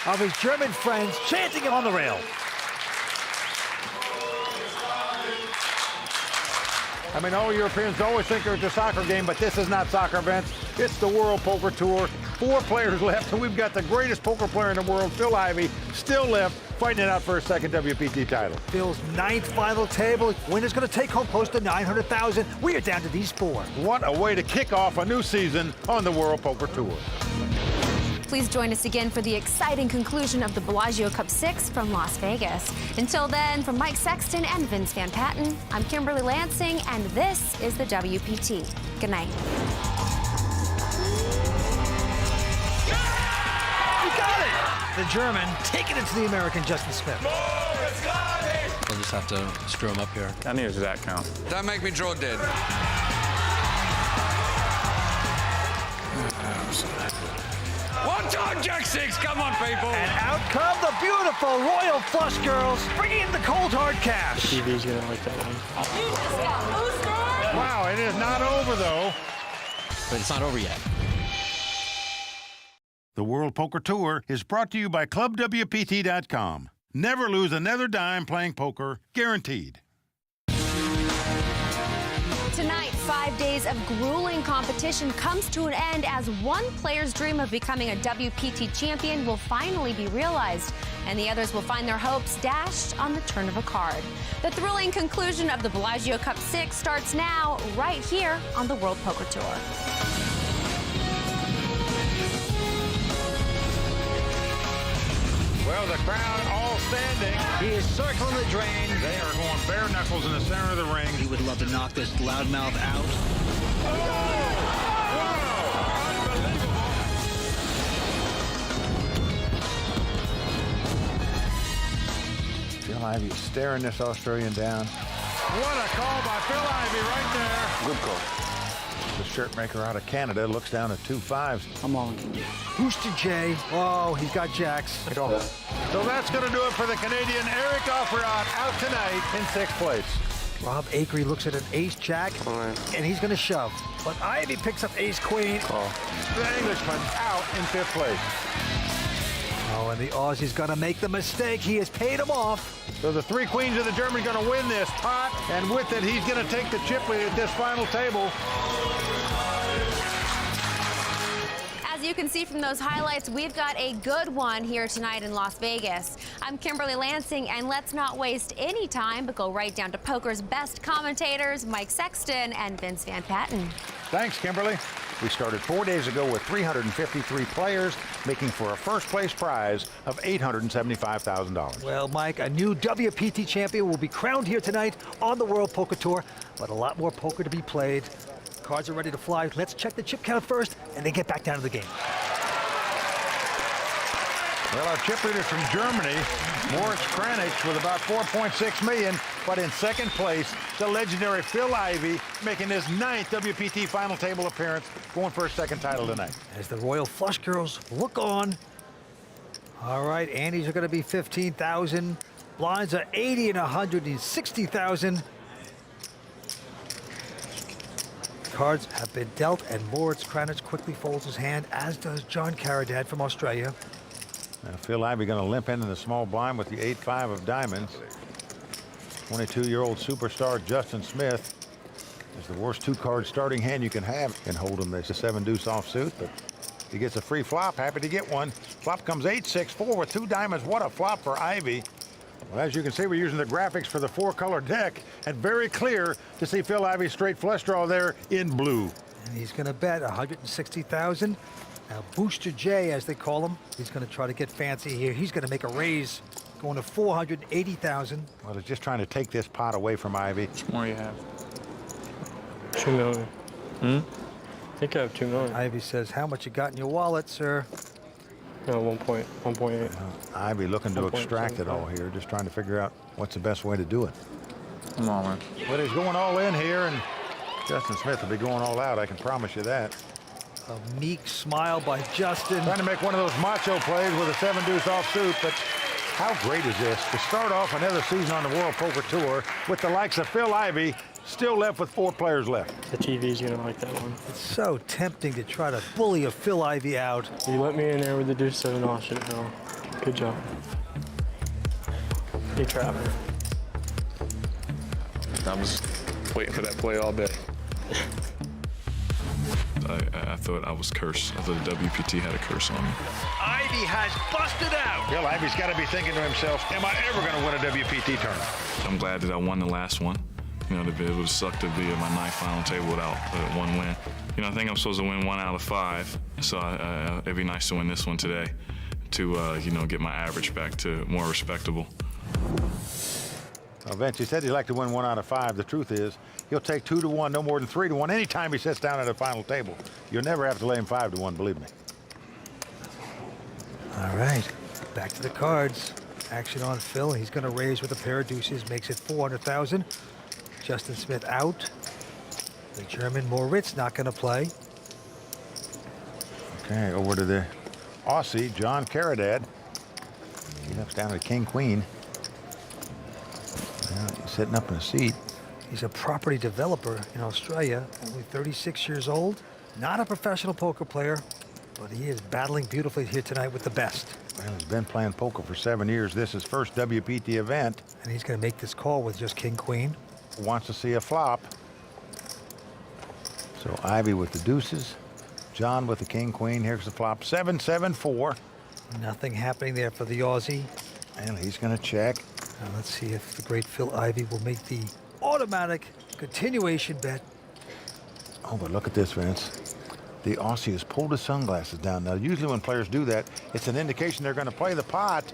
of his German friends chanting him on the rail. I mean, all Europeans always think they're at the soccer game, but this is not soccer events. It's the World Poker Tour. 4 players left, and we've got the greatest poker player in the world, Phil Ivey, still left, fighting it out for his 2nd WPT title. Phil's 9th final table. Winner's going to take home close to $900,000. We are down to these 4. What a way to kick off a new season on the World Poker Tour. Please join us again for the exciting conclusion of the Bellagio Cup 6 from Las Vegas. Until then, from Mike Sexton and Vince Van Patten, I'm Kimberly Lansing, and this is the WPT. Good night. You got it! The German taking it to the American Justin Smith. We'll just have to screw him up here. I knew it was that count. Don't make me draw dead. One time, Jack 6. Come on, people. And out come the beautiful Royal Flush girls, bringing in the cold hard cash. The TV's gonna like that one. Wow, it is not over, though. But it's not over yet. The World Poker Tour is brought to you by ClubWPT.com. Never lose another dime playing poker, guaranteed. Tonight, 5 days of grueling competition comes to an end as one player's dream of becoming a WPT champion will finally be realized, and the others will find their hopes dashed on the turn of a card. The thrilling conclusion of the Bellagio Cup 6 starts now, right here on the World Poker Tour. Well, the crowd all standing. He is circling the drain. They are going bare knuckles in the center of the ring. He would love to knock this loudmouth out. Phil Ivey staring this Australian down. What a call by Phil Ivey right there. Good call. The shirt maker out of Canada looks down at 2 5s. I'm on. Booster J. Oh, he's got jacks. So that's going to do it for the Canadian Eric Offriot out tonight in 6th place. Rob Akery looks at an ace-jack, and he's going to shove. But Ivy picks up ace-queen. The Englishman out in 5th place. Oh, and the Aussie's going to make the mistake. He has paid him off. So the 3 queens of the German going to win this pot, and with it, he's going to take the chip lead at this final table. As you can see from those highlights, we've got a good one here tonight in Las Vegas. I'm Kimberly Lansing, and let's not waste any time, but go right down to poker's best commentators, Mike Sexton and Vince Van Patten. Thanks, Kimberly. We started 4 days ago with 353 players, making for a first-place prize of $875,000. Well, Mike, a new WPT champion will be crowned here tonight on the World Poker Tour, but a lot more poker to be played. Cards are ready to fly. Let's check the chip count first and then get back down to the game. Well, our chip leaders from Germany, Moritz Kranich with about 4.6 million, but in second place, the legendary Phil Ivey making his 9th WPT final table appearance, going for his second title tonight. As the Royal Flush Girls look on. All right, Andes are going to be 15,000. Blinds are 80 and 160,000. Cards have been dealt, and Moritz Kranich quickly folds his hand, as does John Caradad from Australia. Now Phil Ivey going to limp into the small blind with the 8-5 of diamonds. 22-year-old superstar Justin Smith is the worst 2-card starting hand you can have. Can hold him. There's a 7-deuce offsuit, but he gets a free flop. Happy to get one. Flop comes 8-6-4 with 2 diamonds. What a flop for Ivey. Well, as you can see, we're using the graphics for the 4-color deck, and very clear to see Phil Ivey's straight flush draw there in blue. And he's going to bet 160,000. Now, Booster J, as they call him, he's going to try to get fancy here. He's going to make a raise, going to 480,000. Well, he's just trying to take this pot away from Ivey. How much more you have? 2 million. I think I have 2 million. Ivey says, how much you got in your wallet, sir? No, 1.8. Ivey looking to extract it all here, just trying to figure out what's the best way to do it. Come on, man. But he's going all in here, and Justin Smith will be going all out, I can promise you that. A meek smile by Justin. Trying to make one of those macho plays with a 7-deuce offsuit, but how great is this to start off another season on the World Poker Tour with the likes of Phil Ivey still left with 4 players left. The TV's gonna like that one. It's so tempting to try to bully a Phil Ivey out. You let me in there with the deuce 7 offsuit, Phil. Good job. You trapped me. I was waiting for that play all day. I thought I was cursed. I thought the WPT had a curse on me. Ivey has busted out. Phil Ivey's got to be thinking to himself, am I ever going to win a WPT tournament? I'm glad that I won the last one. You know, it would suck to be at my 9th final table without 1 win. You know, I think I'm supposed to win 1 out of 5, so it'd be nice to win this one today to, you know, get my average back to more respectable. Well, Vince, he said he'd like to win 1 out of 5. The truth is, he'll take 2 to 1, no more than 3 to 1, anytime he sits down at a final table. You'll never have to lay him 5 to 1, believe me. All right, back to the cards. Action on Phil. He's going to raise with a pair of deuces, makes it 400,000. Justin Smith out. The German Moritz not going to play. Okay, over to the Aussie, John Caradad. He looks down at King Queen. Now he's sitting up in a seat. He's a property developer in Australia, only 36 years old. Not a professional poker player, but he is battling beautifully here tonight with the best. Well, he's been playing poker for 7 years. This is his first WPT event. And he's going to make this call with just King Queen. Wants to see a flop. So Ivey with the deuces. John with the King Queen. Here's the flop. 7-7-4. Nothing happening there for the Aussie. And he's going to check. Now let's see if the great Phil Ivey will make the automatic continuation bet. Oh, but look at this, Vince. The Aussie has pulled his sunglasses down. Now, usually when players do that, it's an indication they're going to play the pot.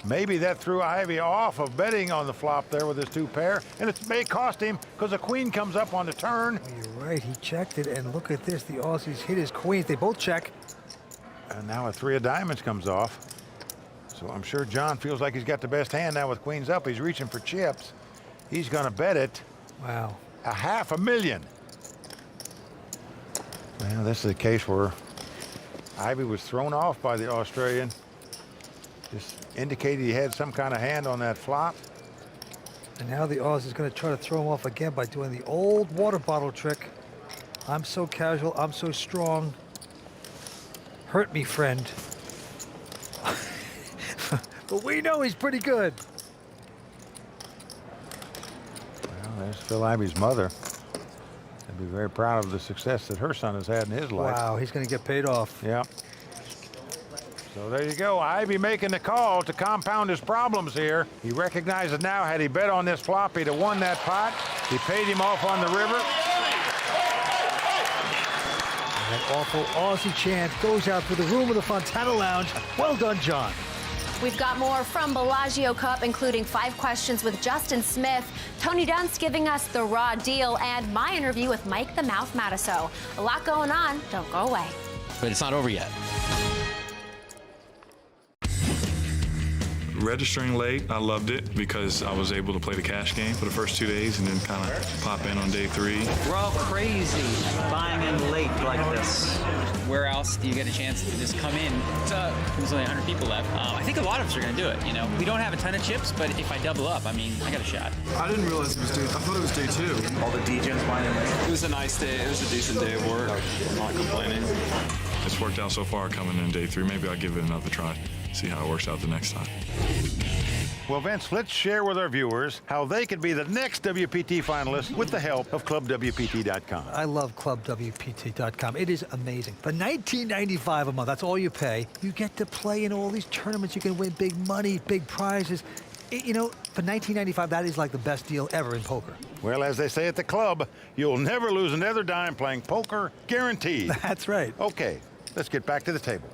Maybe that threw Ivey off of betting on the flop there with his 2 pair, and it may cost him because a queen comes up on the turn. You're right, he checked it, and look at this. The Aussies hit his queens. They both check. And now a 3 of diamonds comes off. So I'm sure John feels like he's got the best hand now with queens up. He's reaching for chips. He's going to bet it. Wow. $500,000. Well, this is a case where Ivey was thrown off by the Australian. Just indicated he had some kind of hand on that flop. And now the Auss is going to try to throw him off again by doing the old water bottle trick. I'm so casual, I'm so strong. Hurt me, friend. But we know he's pretty good. Well, there's Phil Ivey's mother. I'd be very proud of the success that her son has had in his life. Wow, he's going to get paid off. Yeah. So there you go. Ivey making the call to compound his problems here. He recognizes now, had he bet on this flop, he'd have won that pot. He paid him off on the river. And that awful Aussie chant goes out through the room of the Fontana Lounge. Well done, John. We've got more from Bellagio Cup, including 5 questions with Justin Smith, Tony Dunst giving us the raw deal, and my interview with Mike the Mouth Matasso. A lot going on. Don't go away. But it's not over yet. Registering late, I loved it because I was able to play the cash game for the first 2 days and then kind of pop in on day 3. We're all crazy buying in late like this. Where else do you get a chance to just come in? There's only 100 people left. I think a lot of us are going to do it. You know, we don't have a ton of chips, but if I double up, I mean, I got a shot. I didn't realize it was day. I thought it was day 2. All the DJs buying in late. It was a nice day. It was a decent day of work. I'm not complaining. It's worked out so far coming in day 3. Maybe I'll give it another try, see how it works out the next time. Well, Vince, let's share with our viewers how they could be the next WPT finalist with the help of ClubWPT.com. I love ClubWPT.com. It is amazing. For $19.95 a month, that's all you pay. You get to play in all these tournaments. You can win big money, big prizes. You know, for $19.95, that is like the best deal ever in poker. Well, as they say at the club, you'll never lose another dime playing poker, guaranteed. That's right. Okay, let's get back to the table.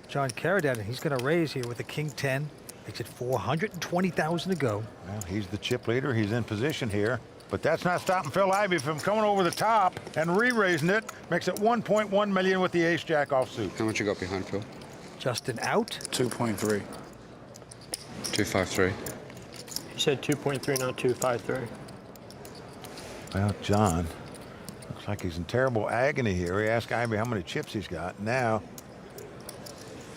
John Carradine, he's going to raise here with the King 10. Makes it $420,000 to go. Well, he's the chip leader. He's in position here. But that's not stopping Phil Ivey from coming over the top and re-raising it. Makes it $1.1 million with the ace-jack offsuit. How much you got behind, Phil? Justin out. 2.3. 253. You said 2.3, not 253. Well, John, looks like he's in terrible agony here. He asked Ivey how many chips he's got. Now,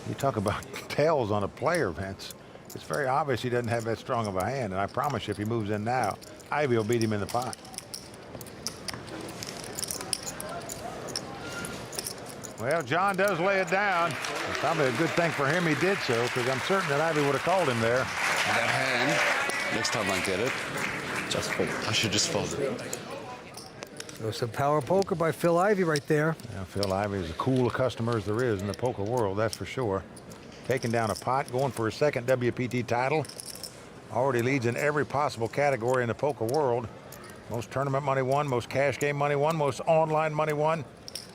you talk about tails on a player, Vince. It's very obvious he doesn't have that strong of a hand, and I promise you, if he moves in now, Ivey will beat him in the pot. Well, John does lay it down. It's probably a good thing for him he did so, because I'm certain that Ivey would have called him there. That hand, next time I get it, just fold. I should just fold it. So some power poker by Phil Ivey right there. Now, Phil Ivey is as cool a customer as there is in the poker world, that's for sure. Taking down a pot, going for his second WPT title. Already leads in every possible category in the poker world. Most tournament money won, most cash game money won, most online money won.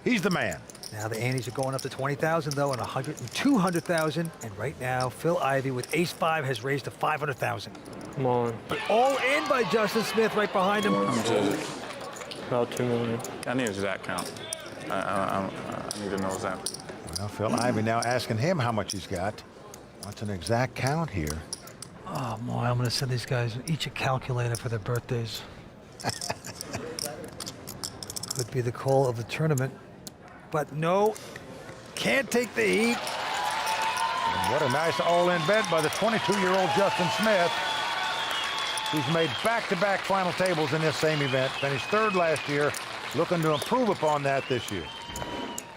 He's the man. Now the antes are going up to 20,000 though, and 100 and 200,000. And right now, Phil Ivey with ace-5 has raised to 500,000. Come on. But all in by Justin Smith right behind him. How much is it? About 2 million. I need exact count. I need to know exactly. Well, Phil Ivey now asking him how much he's got. What's an exact count here? Oh, boy, I'm going to send these guys each a calculator for their birthdays. Could be the call of the tournament. But no, can't take the heat. And what a nice all-in bet by the 22-year-old Justin Smith, who's made back-to-back final tables in this same event. Finished third last year, looking to improve upon that this year.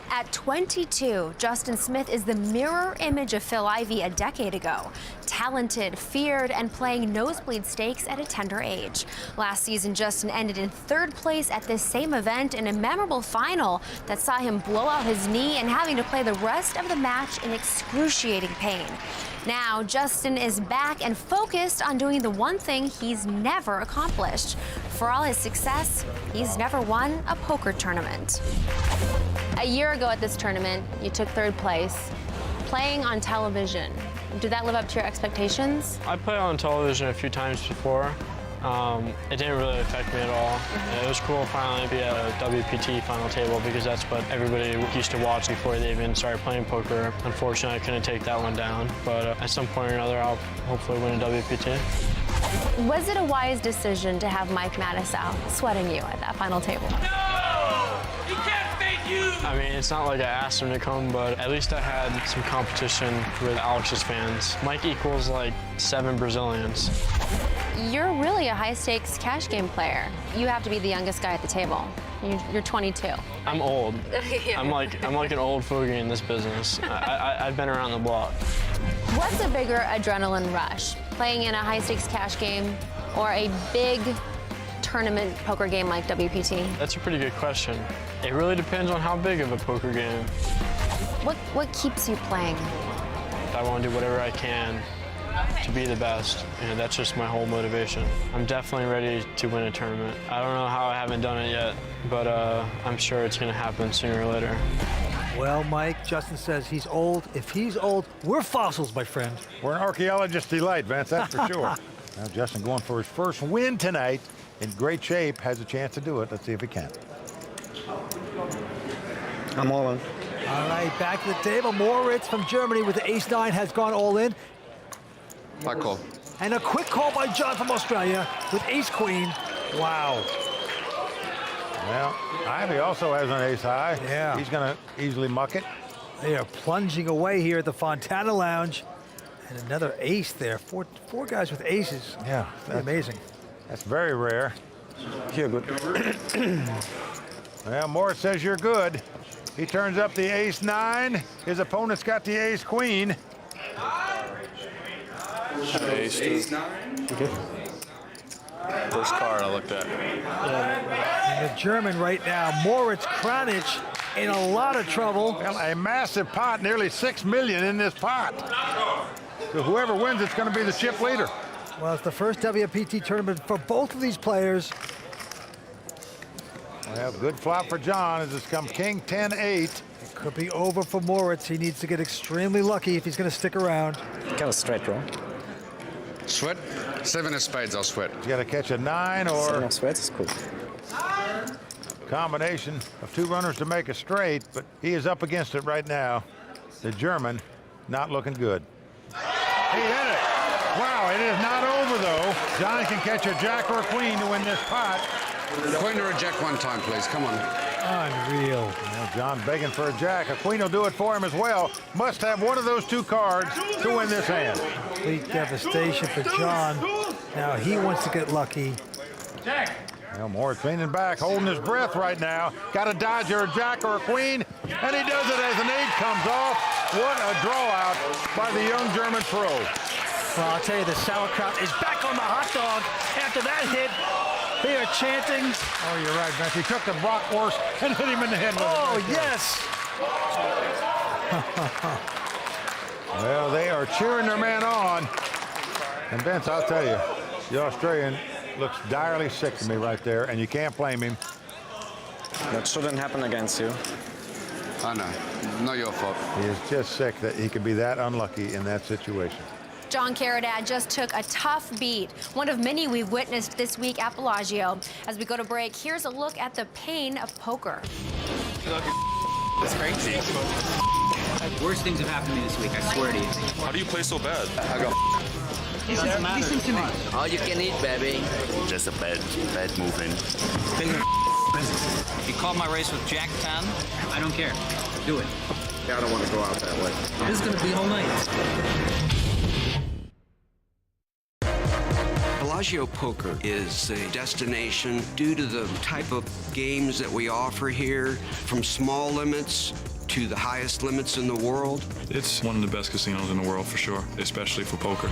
At 22, Justin Smith is the mirror image of Phil Ivey a decade ago. Talented, feared, and playing nosebleed stakes at a tender age. Last season, Justin ended in third place at this same event in a memorable final that saw him blow out his knee and having to play the rest of the match in excruciating pain. Now, Justin is back and focused on doing the one thing he's never accomplished. For all his success, he's never won a poker tournament. A year ago at this tournament, you took third place, playing on television. Did that live up to your expectations? I played on television a few times before. It didn't really affect me at all. It was cool finally to be at a WPT final table because that's what everybody used to watch before they even started playing poker. Unfortunately, I couldn't take that one down, but at some point or another, I'll hopefully win a WPT. Was it a wise decision to have Mike Mattis out sweating you at that final table? He can't fake you! I mean, it's not like I asked him to come, but at least I had some competition with Alex's fans. Mike equals like 7 Brazilians. You're really a high-stakes cash game player. You have to be the youngest guy at the table. You're 22. I'm old. Yeah. I'm like an old fogey in this business. I've been around the block. What's a bigger adrenaline rush? Playing in a high-stakes cash game or a big tournament poker game like WPT? That's a pretty good question. It really depends on how big of a poker game. What keeps you playing? I want to do whatever I can to be the best. And that's just my whole motivation. I'm definitely ready to win a tournament. I don't know how I haven't done it yet, but I'm sure it's going to happen sooner or later. Well, Mike, Justin says he's old. If he's old, we're fossils, my friend. We're an archaeologist's delight, Vince, that's for sure. Now, Justin going for his first win tonight. In great shape, has a chance to do it. Let's see if he can. I'm all in. All right, back to the table. Moritz from Germany with the ace-9 has gone all in. I call. And a quick call by John from Australia with ace-queen. Wow. Well, Ivy also has an ace high. Yeah. He's going to easily muck it. They are plunging away here at the Fontana Lounge. And another ace there. Four guys with aces. Yeah. That's amazing. That's very rare. Here, good. Well, Moritz says you're good. He turns up the ace-9. His opponent's got the ace-queen. Ace 2. Okay. First card I looked at. And the German right now, Moritz Kranich, in a lot of trouble. Well, a massive pot, nearly $6 million in this pot. So whoever wins, it's going to be the chip leader. Well, it's the first WPT tournament for both of these players. Well, good flop for John as it's come king 10-8. It could be over for Moritz. He needs to get extremely lucky if he's going to stick around. Kind of straight draw. Sweat. 7 of spades, I'll sweat. You got to catch a 9 or 7 of spades is cool. combination of 2 runners to make a straight, but he is up against it right now. The German not looking good. He hit it. Wow, it is not over though. Johnny can catch a jack or a queen to win this pot. Queen or a jack one time, please. Come on. Unreal. Well, John begging for a jack. A queen will do it for him as well. Must have one of those 2 cards to win this hand. Complete devastation for John. Now he wants to get lucky. Jack. Well, Moritz leaning back, holding his breath right now. Got a dodge or a jack or a queen, and he does it as an 8 comes off. What a draw out by the young German pro. Well, I'll tell you, the sauerkraut is back on the hot dog after that hit. They are chanting. Oh, you're right, Vince. He took the bratwurst and hit him in the head with it. Oh, yes. Well, they are cheering their man on. And Vince, I'll tell you, the Australian looks direly sick to me right there, and you can't blame him. That shouldn't happen against you. I know. Not your fault. He is just sick that he could be that unlucky in that situation. John Caridad just took a tough beat, one of many we've witnessed this week at Bellagio. As we go to break, here's a look at the pain of poker. That's crazy. Worst things have happened to me this week, I swear to you. How do you play so bad? I go. Listen to me. All you can eat, baby. Just a bad movement. You called my race with Jack 10? I don't care. Do it. Yeah, I don't want to go out that way. This is going to be all night. Bellagio Poker is a destination due to the type of games that we offer here, from small limits to the highest limits in the world. It's one of the best casinos in the world for sure, especially for poker.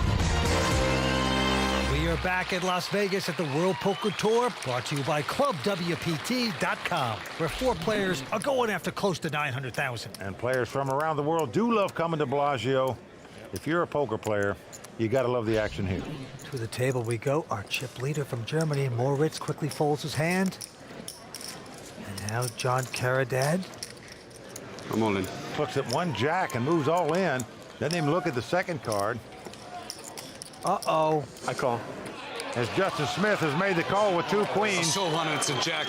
We are back at Las Vegas at the World Poker Tour, brought to you by ClubWPT.com, where 4 players are going after close to 900,000. And players from around the world do love coming to Bellagio. If you're a poker player, you got to love the action here. To the table we go. Our chip leader from Germany, Moritz, quickly folds his hand. And now John Caridad. I'm all in. Looks at 1 jack and moves all in. Doesn't even look at the second card. Uh-oh. I call. As Justin Smith has made the call with 2 queens. I saw one and it's a jack.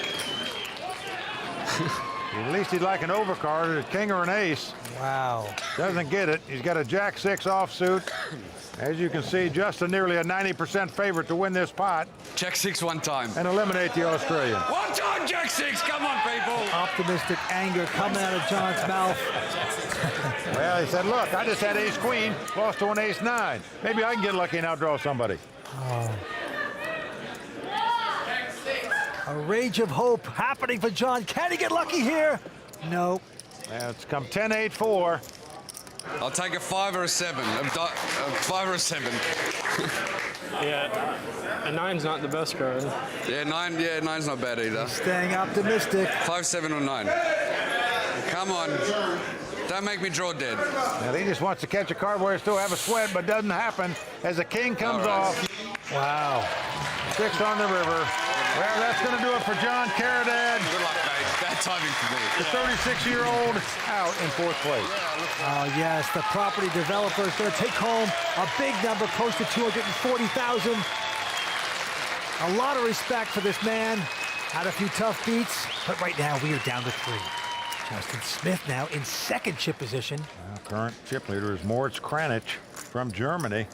At least he'd like an overcard, a king or an ace. Wow. Doesn't get it. He's got a jack 6 offsuit. As you can see, Justin nearly a 90% favorite to win this pot. Jack 6 one time. And eliminate the Australian. One time, Jack 6. Come on, people. Optimistic anger coming out of John's mouth. Well, he said, look, I just had ace queen, lost to an ace 9. Maybe I can get lucky and outdraw somebody. Oh. A rage of hope happening for John. Can he get lucky here? No. Now it's come 10-8-4. I'll take a 5 or a 7. A 5 or a 7. Yeah, a 9's not the best card. Yeah, 9's not bad either. Staying optimistic. 5, 7, or 9. Come on. Don't make me draw dead. Now he just wants to catch a card where he still have a sweat, but doesn't happen as the king comes off. Wow. 6 on the river. Well, that's going to do it for John Caridad. Good luck, mate. Bad timing for me. The 36-year-old out in 4th place. Oh, yes, the property developer is going to take home a big number, close to $240,000. A lot of respect for this man. Had a few tough beats, but right now we are down to 3. Justin Smith now in 2nd chip position. Current chip leader is Moritz Kranich from Germany.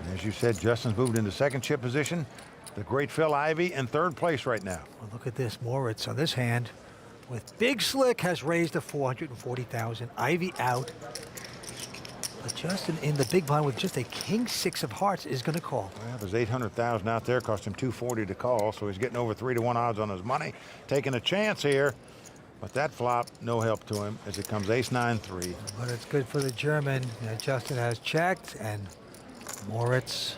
And as you said, Justin's moved into second chip position. The great Phil Ivey in third place right now. Well, look at this. Moritz on this hand with Big Slick has raised to 440,000. Ivey out. But Justin in the big blind with just a king six of hearts is going to call. Well, there's 800,000 out there. Cost him 240 to call, so he's getting over 3-to-1 odds on his money. Taking a chance here. But that flop, no help to him as it comes ace-9-3. But it's good for the German. Justin has checked, and Moritz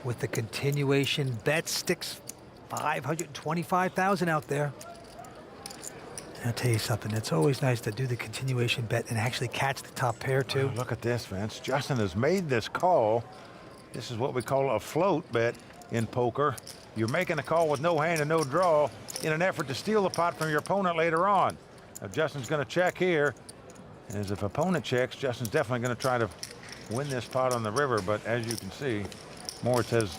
with the continuation bet sticks 525,000 out there. And I'll tell you something, it's always nice to do the continuation bet and actually catch the top pair too. Look at this, Vince. Justin has made this call. This is what we call a float bet in poker. You're making a call with no hand and no draw in an effort to steal the pot from your opponent later on. Now Justin's going to check here. And as if opponent checks, Justin's definitely going to try to win this pot on the river. But as you can see, Moritz has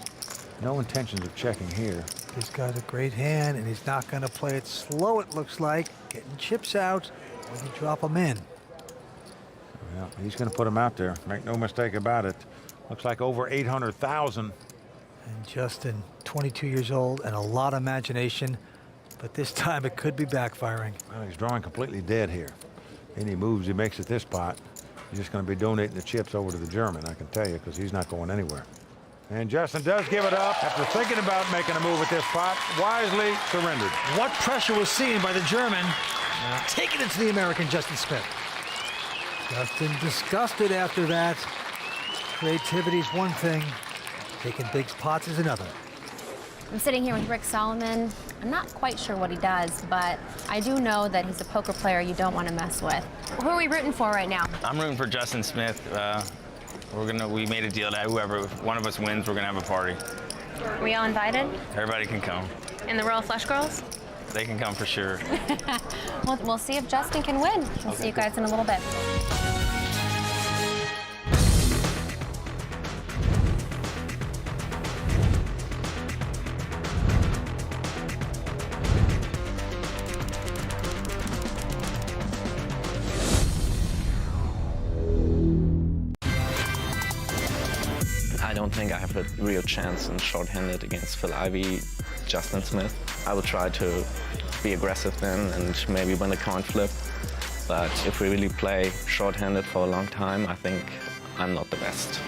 no intentions of checking here. He's got a great hand, and he's not going to play it slow, it looks like. Getting chips out when you drop them in. Well, he's going to put them out there. Make no mistake about it. Looks like over 800,000. And Justin, 22 years old and a lot of imagination, but this time it could be backfiring. Well, he's drawing completely dead here. Any moves he makes at this pot, he's just going to be donating the chips over to the German, I can tell you, because he's not going anywhere. And Justin does give it up after thinking about making a move at this pot. Wisely surrendered. What pressure was seen by the German? Taking it to the American Justin Smith. Justin disgusted after that. Creativity's one thing. Taking big pots is another. I'm sitting here with Rick Solomon. I'm not quite sure what he does, but I do know that he's a poker player you don't want to mess with. Who are we rooting for right now? I'm rooting for Justin Smith. We made a deal that whoever one of us wins, we're gonna have a party. Are we all invited? Everybody can come. And the Royal Flush Girls? They can come for sure. Well, we'll see if Justin can win. We'll see you guys in a little bit. I don't think I have a real chance in short-handed against Phil Ivey, Justin Smith. I will try to be aggressive then and maybe win the coin flip. But if we really play short-handed for a long time, I think I'm not the best.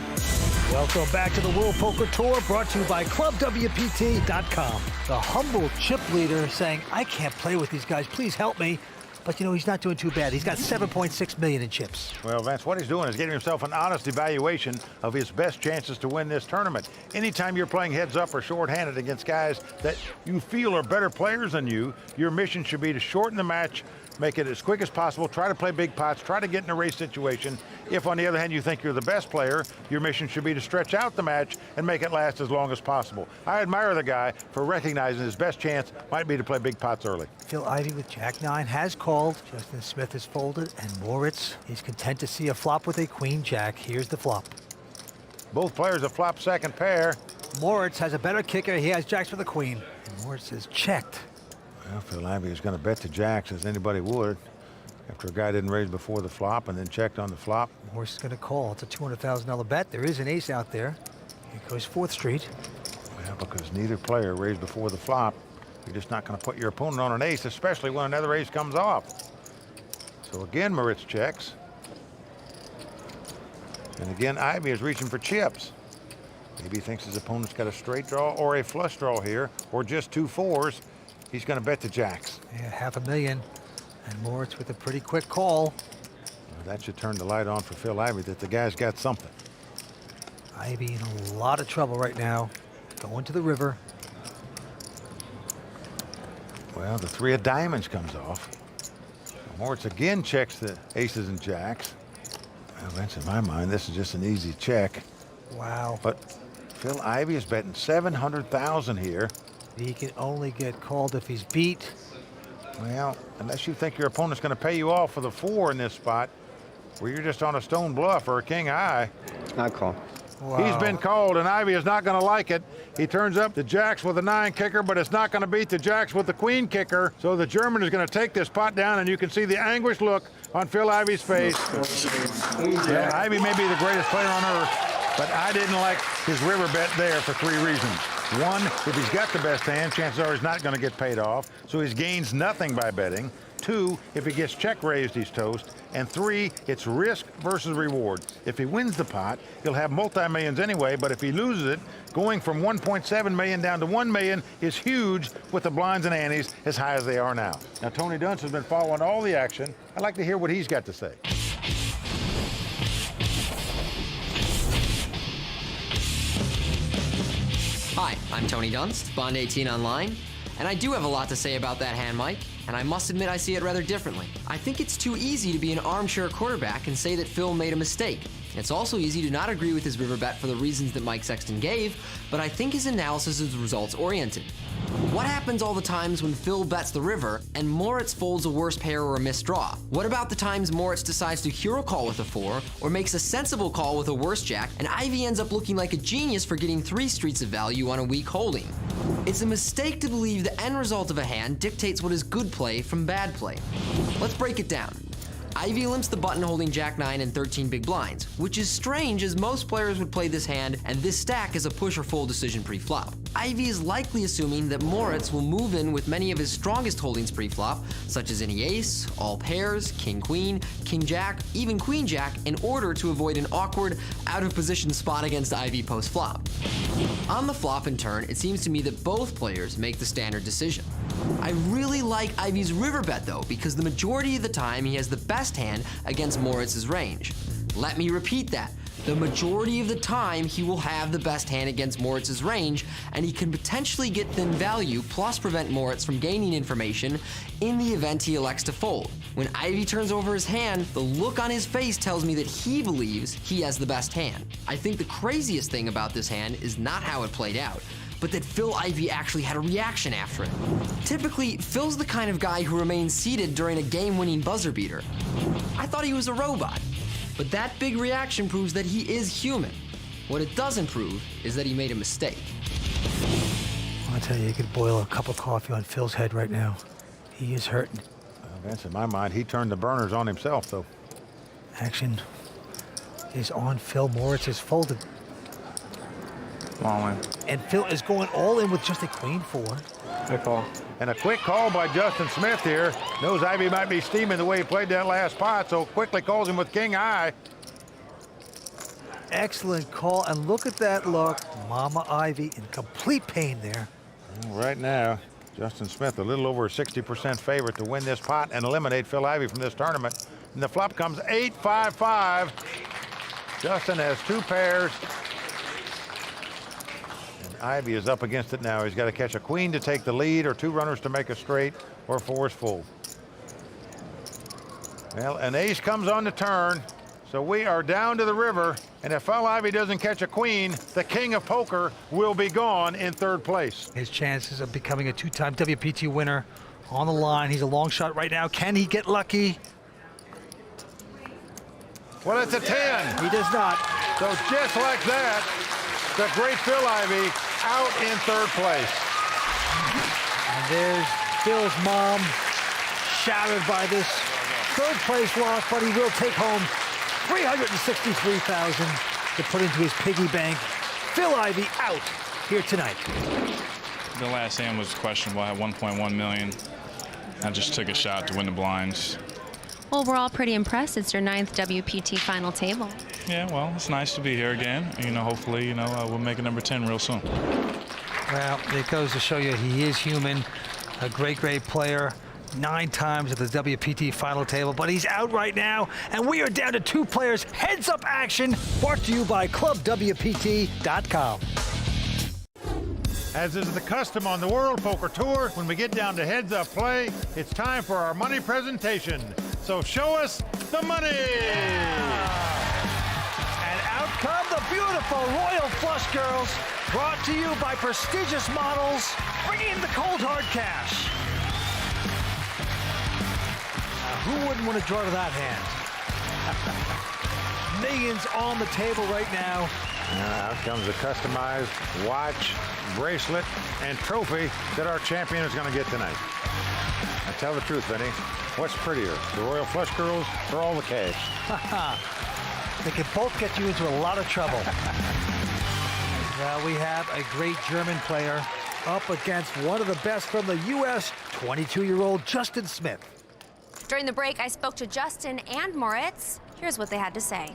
Welcome back to the World Poker Tour, brought to you by ClubWPT.com. The humble chip leader saying, I can't play with these guys, please help me. But, you know, he's not doing too bad. He's got 7.6 million in chips. Well, Vince, what he's doing is getting himself an honest evaluation of his best chances to win this tournament. Anytime you're playing heads up or short-handed against guys that you feel are better players than you, your mission should be to shorten the match, make it as quick as possible, try to play big pots, try to get in a race situation. If, on the other hand, you think you're the best player, your mission should be to stretch out the match and make it last as long as possible. I admire the guy for recognizing his best chance might be to play big pots early. Phil Ivey with Jack-9 has called. Justin Smith has folded, and Moritz is content to see a flop with a Queen-Jack. Here's the flop. Both players have flopped second pair. Moritz has a better kicker. He has jacks for the Queen. And Moritz is checked. Well, Phil Ivey is going to bet the jacks as anybody would after a guy didn't raise before the flop and then checked on the flop. Moritz is going to call. It's a $200,000 bet. There is an ace out there. Here goes 4th Street. Well, because neither player raised before the flop, you're just not going to put your opponent on an ace, especially when another ace comes off. So again, Moritz checks. And again, Ivey is reaching for chips. Maybe he thinks his opponent's got a straight draw or a flush draw here, or just 2 4s. He's going to bet the jacks. Yeah, $500,000. And Moritz with a pretty quick call. Well, that should turn the light on for Phil Ivey that the guy's got something. Ivey in a lot of trouble right now. Going to the river. Well, the 3 of diamonds comes off. Moritz again checks the aces and jacks. Well, that's in my mind, this is just an easy check. Wow. But Phil Ivey is betting 700,000 here. He can only get called if he's beat. Well, unless you think your opponent's going to pay you off for the 4 in this spot, where you're just on a stone bluff or a king high. I call. Wow. He's been called, and Ivey is not going to like it. He turns up the jacks with a 9 kicker, but it's not going to beat the jacks with the queen kicker. So the German is going to take this pot down, and you can see the anguished look on Phil Ivey's face. Yeah, Ivey may be the greatest player on earth, But I didn't like his river bet there for 3 reasons. 1, if he's got the best hand, chances are he's not going to get paid off, so he gains nothing by betting. 2, if he gets check raised, he's toast. And 3, it's risk versus reward. If he wins the pot, he'll have multi-millions anyway, but if he loses it, going from 1.7 million down to 1 million is huge with the blinds and antes as high as they are now. Now, Tony Dunst has been following all the action. I'd like to hear what he's got to say. Hi, I'm Tony Dunst, Bond 18 Online, and I do have a lot to say about that hand, Mike, and I must admit I see it rather differently. I think it's too easy to be an armchair quarterback and say that Phil made a mistake. It's also easy to not agree with his river bet for the reasons that Mike Sexton gave, but I think his analysis is results-oriented. What happens all the times when Phil bets the river and Moritz folds a worse pair or a missed draw? What about the times Moritz decides to hero call with a 4 or makes a sensible call with a worse jack and Ivy ends up looking like a genius for getting 3 streets of value on a weak holding? It's a mistake to believe the end result of a hand dictates what is good play from bad play. Let's break it down. Ivy limps the button holding Jack 9 and 13 big blinds, which is strange as most players would play this hand and this stack is a push or fold decision pre-flop. Ivy is likely assuming that Moritz will move in with many of his strongest holdings pre-flop, such as any ace, all pairs, king-queen, king-jack, even queen-jack, in order to avoid an awkward, out-of-position spot against Ivy post-flop. On the flop and turn, it seems to me that both players make the standard decision. I really like Ivy's river bet though, because the majority of the time he has the best hand against Moritz's range. Let me repeat that. The majority of the time he will have the best hand against Moritz's range, and he can potentially get thin value plus prevent Moritz from gaining information in the event he elects to fold. When Ivy turns over his hand, the look on his face tells me that he believes he has the best hand. I think the craziest thing about this hand is not how it played out, but that Phil Ivy actually had a reaction after it. Typically, Phil's the kind of guy who remains seated during a game-winning buzzer beater. I thought he was a robot, but that big reaction proves that he is human. What it doesn't prove is that he made a mistake. I'll tell you could boil a cup of coffee on Phil's head right now. He is hurting. Well, Vince, in my mind, he turned the burners on himself, though. Action is on Phil. Moritz is folded. Long one. And Phil is going all in with just a queen 4. Good call. And a quick call by Justin Smith here. Knows Ivy might be steaming the way he played that last pot, so quickly calls him with king high. Excellent call, and look at that look. Mama Ivy in complete pain there. Right now, Justin Smith a little over a 60% favorite to win this pot and eliminate Phil Ivy from this tournament. And the flop comes 8-5-5. Justin has 2 pairs. Ivy is up against it now. He's got to catch a queen to take the lead or 2 runners to make a straight or 4 is full. Well, an ace comes on the turn, so we are down to the river, and if Phil Ivy doesn't catch a queen, the king of poker will be gone in 3rd place. His chances of becoming a 2-time WPT winner on the line. He's a long shot right now. Can he get lucky? Well, it's a 10. He does not. So just like that, the great Phil Ivy out in 3rd place. And there's Phil's mom, shattered by this 3rd place loss, but he will take home $363,000 to put into his piggy bank. Phil Ivy out here tonight. The last hand was questionable. I had 1.1 million. I just took a shot to win the blinds. Well, we're all pretty impressed. It's your 9th WPT final table. Yeah, well, it's nice to be here again. You know, hopefully, we'll make it number 10 real soon. Well, it goes to show you he is human, a great, great player. 9 times at the WPT final table, but he's out right now, and we are down to 2 players. Heads Up Action, brought to you by ClubWPT.com. As is the custom on the World Poker Tour, when we get down to heads up play, it's time for our money presentation. So show us the money! And out come the beautiful Royal Flush Girls, brought to you by prestigious models, bringing in the cold hard cash. Now, who wouldn't want to draw to that hand? Millions on the table right now. Out comes a customized watch, bracelet, and trophy that our champion is going to get tonight. Now tell the truth, Vinny. What's prettier, the Royal Flush Girls or all the cash? They can both get you into a lot of trouble. Now we have a great German player up against one of the best from the U.S., 22-year-old Justin Smith. During the break, I spoke to Justin and Moritz. Here's what they had to say.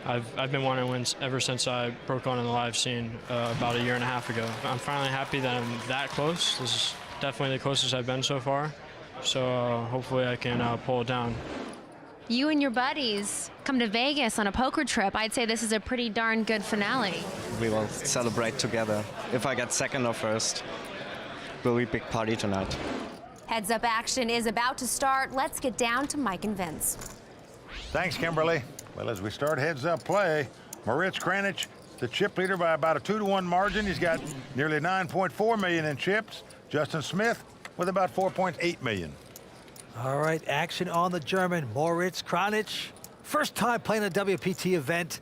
I've been wanting to win ever since I broke on in the live scene about a year and a half ago. I'm finally happy that I'm that close. This is definitely the closest I've been so far. So hopefully I can pull it down. You and your buddies come to Vegas on a poker trip. I'd say this is a pretty darn good finale. We will celebrate together. If I get second or first, will be a big party tonight. Heads Up Action is about to start. Let's get down to Mike and Vince. Thanks, Kimberly. Well, as we start Heads Up play, Moritz Kranich, the chip leader by about a 2-to-1 margin. He's got nearly 9.4 million in chips. Justin Smith with about 4.8 million. All right, action on the German, Moritz Kranich. First time playing a WPT event.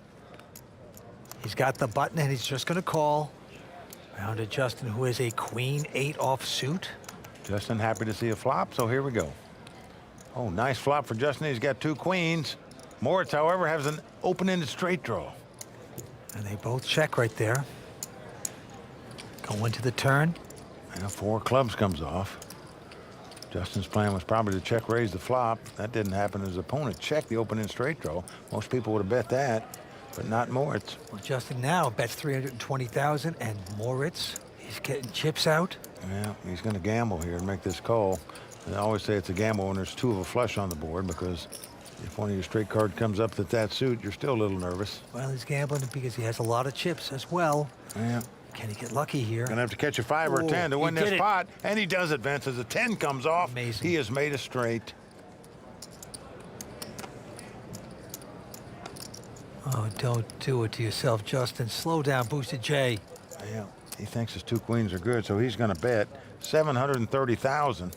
He's got the button and he's just gonna call. Round to Justin, who is a queen-8 offsuit. Justin happy to see a flop, so here we go. Oh, nice flop for Justin. He's got 2 queens. Moritz, however, has an open-ended straight draw. And they both check right there. Going to the turn. And 4 clubs comes off. Justin's plan was probably to check raise the flop. That didn't happen. His opponent checked the open-end straight draw. Most people would have bet that, but not Moritz. Well, Justin now bets 320,000, and Moritz, he's getting chips out. Yeah, he's going to gamble here and make this call. And I always say it's a gamble when there's 2 of a flush on the board, because if one of your straight card comes up that suit, you're still a little nervous. Well, he's gambling because he has a lot of chips as well. Yeah. Can he get lucky here? Gonna have to catch a 5 or a 10 to win this pot, and he does it, Vince. As a 10 comes off, amazing. He has made a straight. Oh, don't do it to yourself, Justin. Slow down, Boosted J. Yeah, he thinks his 2 queens are good, so he's gonna bet 730,000.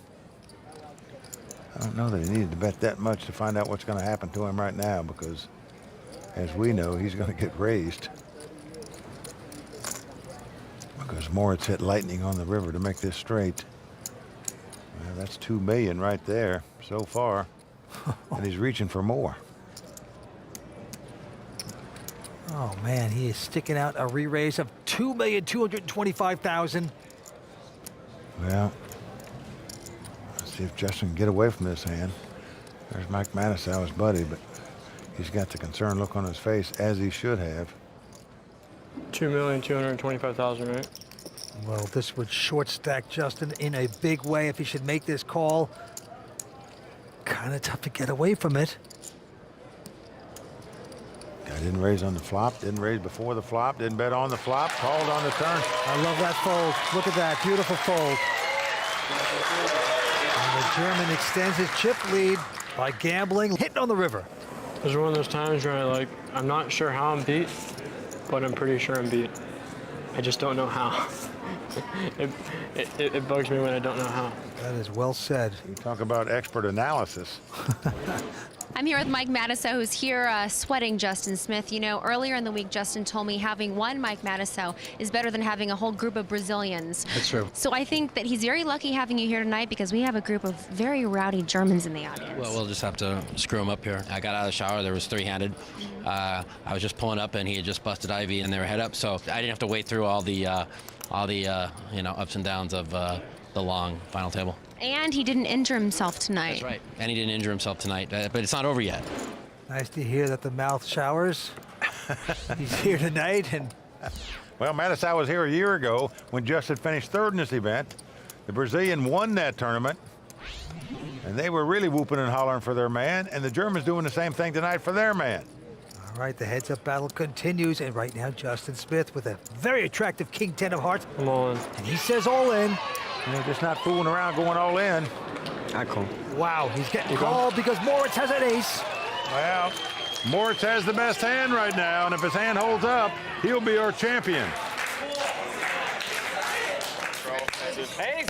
I don't know that he needed to bet that much to find out what's gonna happen to him right now, because as we know, he's gonna get raised. Because Moritz hit lightning on the river to make this straight. Well, that's 2 million right there so far. And he's reaching for more. Oh, man, he is sticking out a re-raise of 2,225,000. Well, let's see if Justin can get away from this hand. There's Mike Mattisau, his buddy, but he's got the concerned look on his face, as he should have. 2,225,000, right? Well, this would short stack Justin in a big way if he should make this call. Kind of tough to get away from it. Guy didn't raise on the flop, didn't raise before the flop, didn't bet on the flop, called on the turn. I love that fold. Look at that, beautiful fold. And the German extends his chip lead by gambling, hitting on the river. This is one of those times where I'm not sure how I'm beat, but I'm pretty sure I'm beat. I just don't know how. It bugs me when I don't know how. That is well said. You talk about expert analysis. I'm here with Mike Mattisau, who's here sweating Justin Smith. You know, earlier in the week, Justin told me having one Mike Mattisau is better than having a whole group of Brazilians. That's true. So I think that he's very lucky having you here tonight, because we have a group of very rowdy Germans in the audience. Well, we'll just have to screw him up here. I got out of the shower. There was 3-handed. I was just pulling up, and he had just busted Ivy, and they were head up. So I didn't have to wait through all the ups and downs of the long final table. And he didn't injure himself tonight. That's right. And he didn't injure himself tonight, but it's not over yet. Nice to hear that the mouth showers. He's here tonight, and well, Mattisau was here a year ago when Justin finished 3rd in this event. The Brazilian won that tournament, and they were really whooping and hollering for their man, and the Germans doing the same thing tonight for their man. all right, the heads-up battle continues, and right now Justin Smith with a very attractive King 10 of hearts. I'm all in. And he says all in. You know, just not fooling around, going all in. I call. Wow, he's getting called because Moritz has an ace. Well, Moritz has the best hand right now, and if his hand holds up, he'll be our champion. Ace!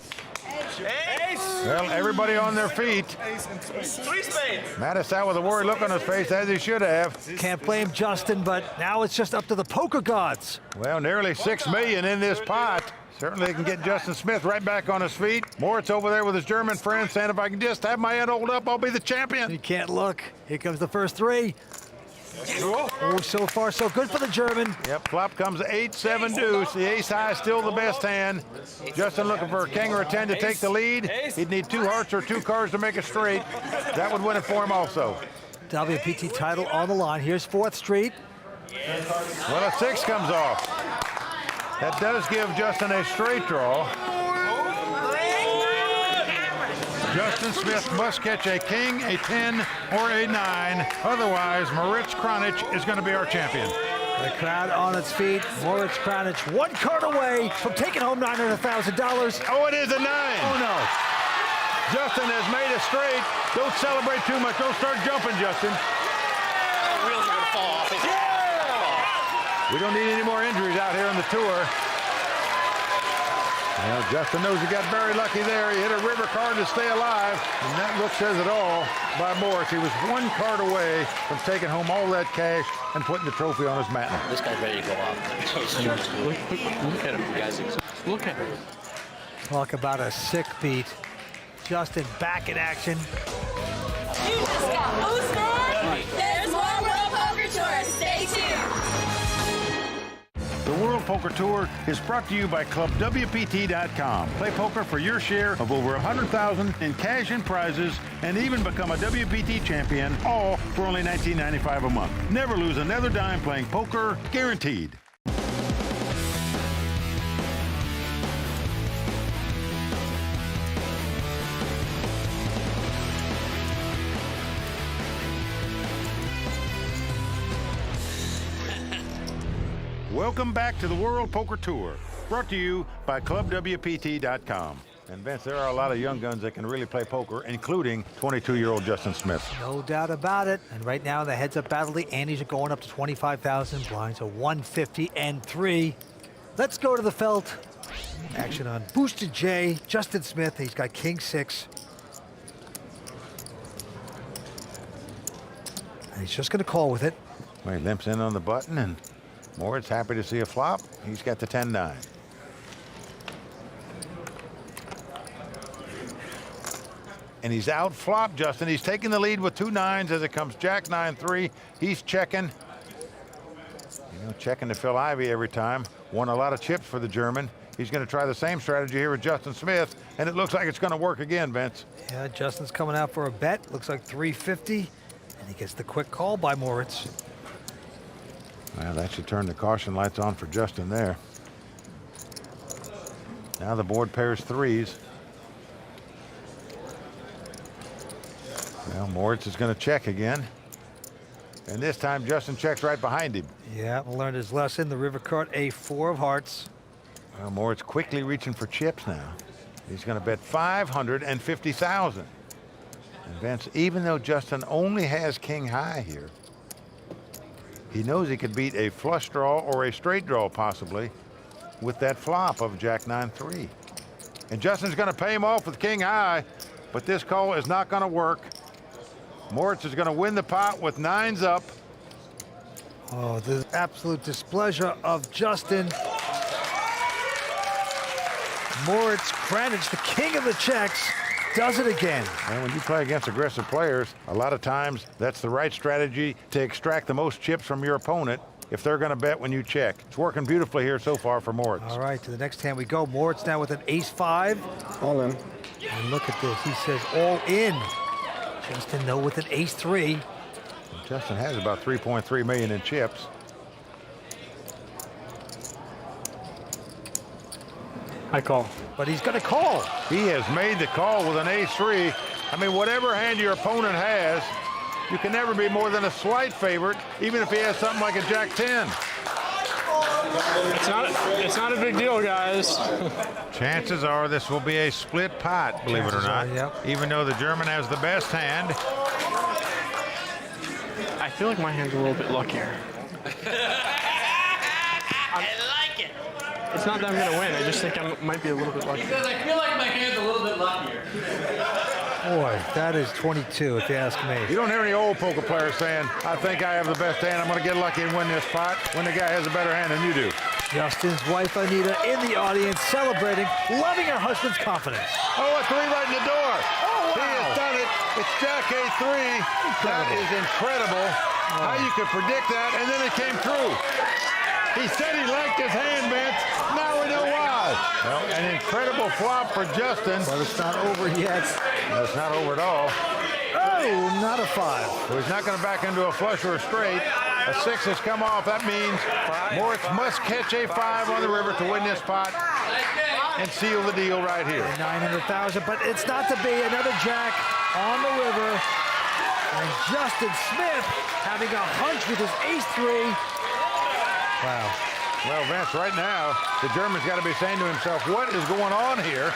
Ace! Well, everybody on their feet. Three spades! Mattisau with a worried look on his face, as he should have. Can't blame Justin, but now it's just up to the poker gods. Well, nearly $6 million in this pot. Certainly can get Justin Smith right back on his feet. Moritz over there with his German friend saying, if I can just have my hand hold up, I'll be the champion. You can't look. Here comes the first 3. Oh, so far so good for the German. Yep, flop comes 8-7 deuce. The ace high is still the best hand. Justin looking for a king or a 10 to take the lead. He'd need 2 hearts or 2 cards to make it straight. That would win it for him also. WPT title on the line. Here's 4th Street. Well, a 6 comes off. That does give Justin a straight draw. Justin Smith must catch a king, a 10, or a 9. Otherwise, Moritz Kranich is going to be our champion. The crowd on its feet. Moritz Kranich 1 card away from taking home $900,000. Oh, it is a 9. Oh, no. Justin has made it straight. Don't celebrate too much. Don't start jumping, Justin. The wheels are going to fall off. We don't need any more injuries out here on the tour. Well, Justin knows he got very lucky there. He hit a river card to stay alive, and that look says it all by Morris. He was 1 card away from taking home all that cash and putting the trophy on his mantle. This guy's ready to go off. Look at him, guys. Look at him. Talk about a sick beat. Justin back in action. You just got boosted. There's more World Poker Tour. Stay tuned. The World Poker Tour is brought to you by ClubWPT.com. Play poker for your share of over $100,000 in cash and prizes, and even become a WPT champion, all for only $19.95 a month. Never lose another dime playing poker, guaranteed. Welcome back to the World Poker Tour, brought to you by ClubWPT.com. And Vince, there are a lot of young guns that can really play poker, including 22-year-old Justin Smith. No doubt about it. And right now, the heads-up battle, the antes are going up to 25,000. Blinds are 150 and 3. Let's go to the felt. Action on Boosted J. Justin Smith, he's got king 6. And he's just going to call with it. Well, he limps in on the button, and Moritz happy to see a flop. He's got the 10-9. And he's out flop, Justin. He's taking the lead with 2 9s as it comes Jack 9-3. He's checking. You know, checking to Phil Ivey every time. Won a lot of chips for the German. He's going to try the same strategy here with Justin Smith, and it looks like it's going to work again, Vince. Yeah, Justin's coming out for a bet. Looks like 350, and he gets the quick call by Moritz. Well, that should turn the caution lights on for Justin there. Now the board pairs 3s. Well, Moritz is going to check again. And this time, Justin checks right behind him. Yeah, learned his lesson. The river card, a 4 of hearts. Well, Moritz quickly reaching for chips now. He's going to bet 550,000. And Vince, even though Justin only has king high here, he knows he could beat a flush draw or a straight draw possibly with that flop of Jack 9-3. And Justin's going to pay him off with king high, but this call is not going to work. Moritz is going to win the pot with 9s up. Oh, the absolute displeasure of Justin. Moritz Kranich, the king of the checks, does it again. And when you play against aggressive players, a lot of times that's the right strategy to extract the most chips from your opponent if they're going to bet when you check. It's working beautifully here so far for Moritz. All right, to the next hand we go. Moritz now with an ace-5. All in. And look at this. He says all in. Justin, though, with an ace-3. Justin has about 3.3 million in chips. I call. But he's going to call. He has made the call with an ace-3. I mean, whatever hand your opponent has, you can never be more than a slight favorite, even if he has something like a Jack 10. It's not a big deal, guys. Chances are this will be a split pot, believe it or not. Yep. Even though the German has the best hand. I feel like my hand's a little bit luckier. I like it. It's not that I'm going to win. I just think I might be a little bit luckier. Because I feel like my hand's a little bit luckier. Boy, that is 22, if you ask me. You don't hear any old poker players saying, I think I have the best hand, I'm going to get lucky and win this pot, when the guy has a better hand than you do. Justin's wife, Anita, in the audience, celebrating, loving her husband's confidence. Oh, a 3 right in the door. Oh, wow. He has done it. It's Jack A3. That is incredible. How you could predict that, and then it came true. He said he liked his hand, Vince. Now we know why. Well, an incredible flop for Justin. But it's not over yet. No, it's not over at all. Oh, not a 5. So he's not going to back into a flush or a straight. A 6 has come off. That means Moritz must catch a 5 on the river to win this pot and seal the deal right here. 900,000, but it's not to be. Another jack on the river. And Justin Smith having a hunch with his ace-3. Wow. Well, Vince, right now, the German's got to be saying to himself, what is going on here?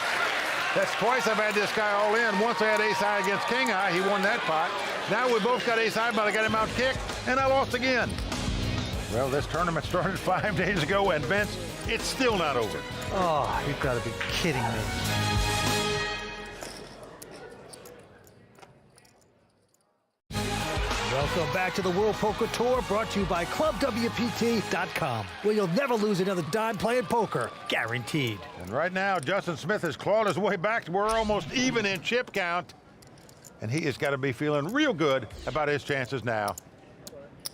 That's twice I've had this guy all in. Once I had ace-high against king-high. He won that pot. Now we both got ace-high, but I got him out-kicked, and I lost again. Well, this tournament started 5 days ago, and Vince, it's still not over. Oh, you've got to be kidding me. Welcome back to the World Poker Tour, brought to you by ClubWPT.com, where you'll never lose another dime playing poker, guaranteed. And right now, Justin Smith has clawed his way back. We're almost even in chip count. And he has got to be feeling real good about his chances now.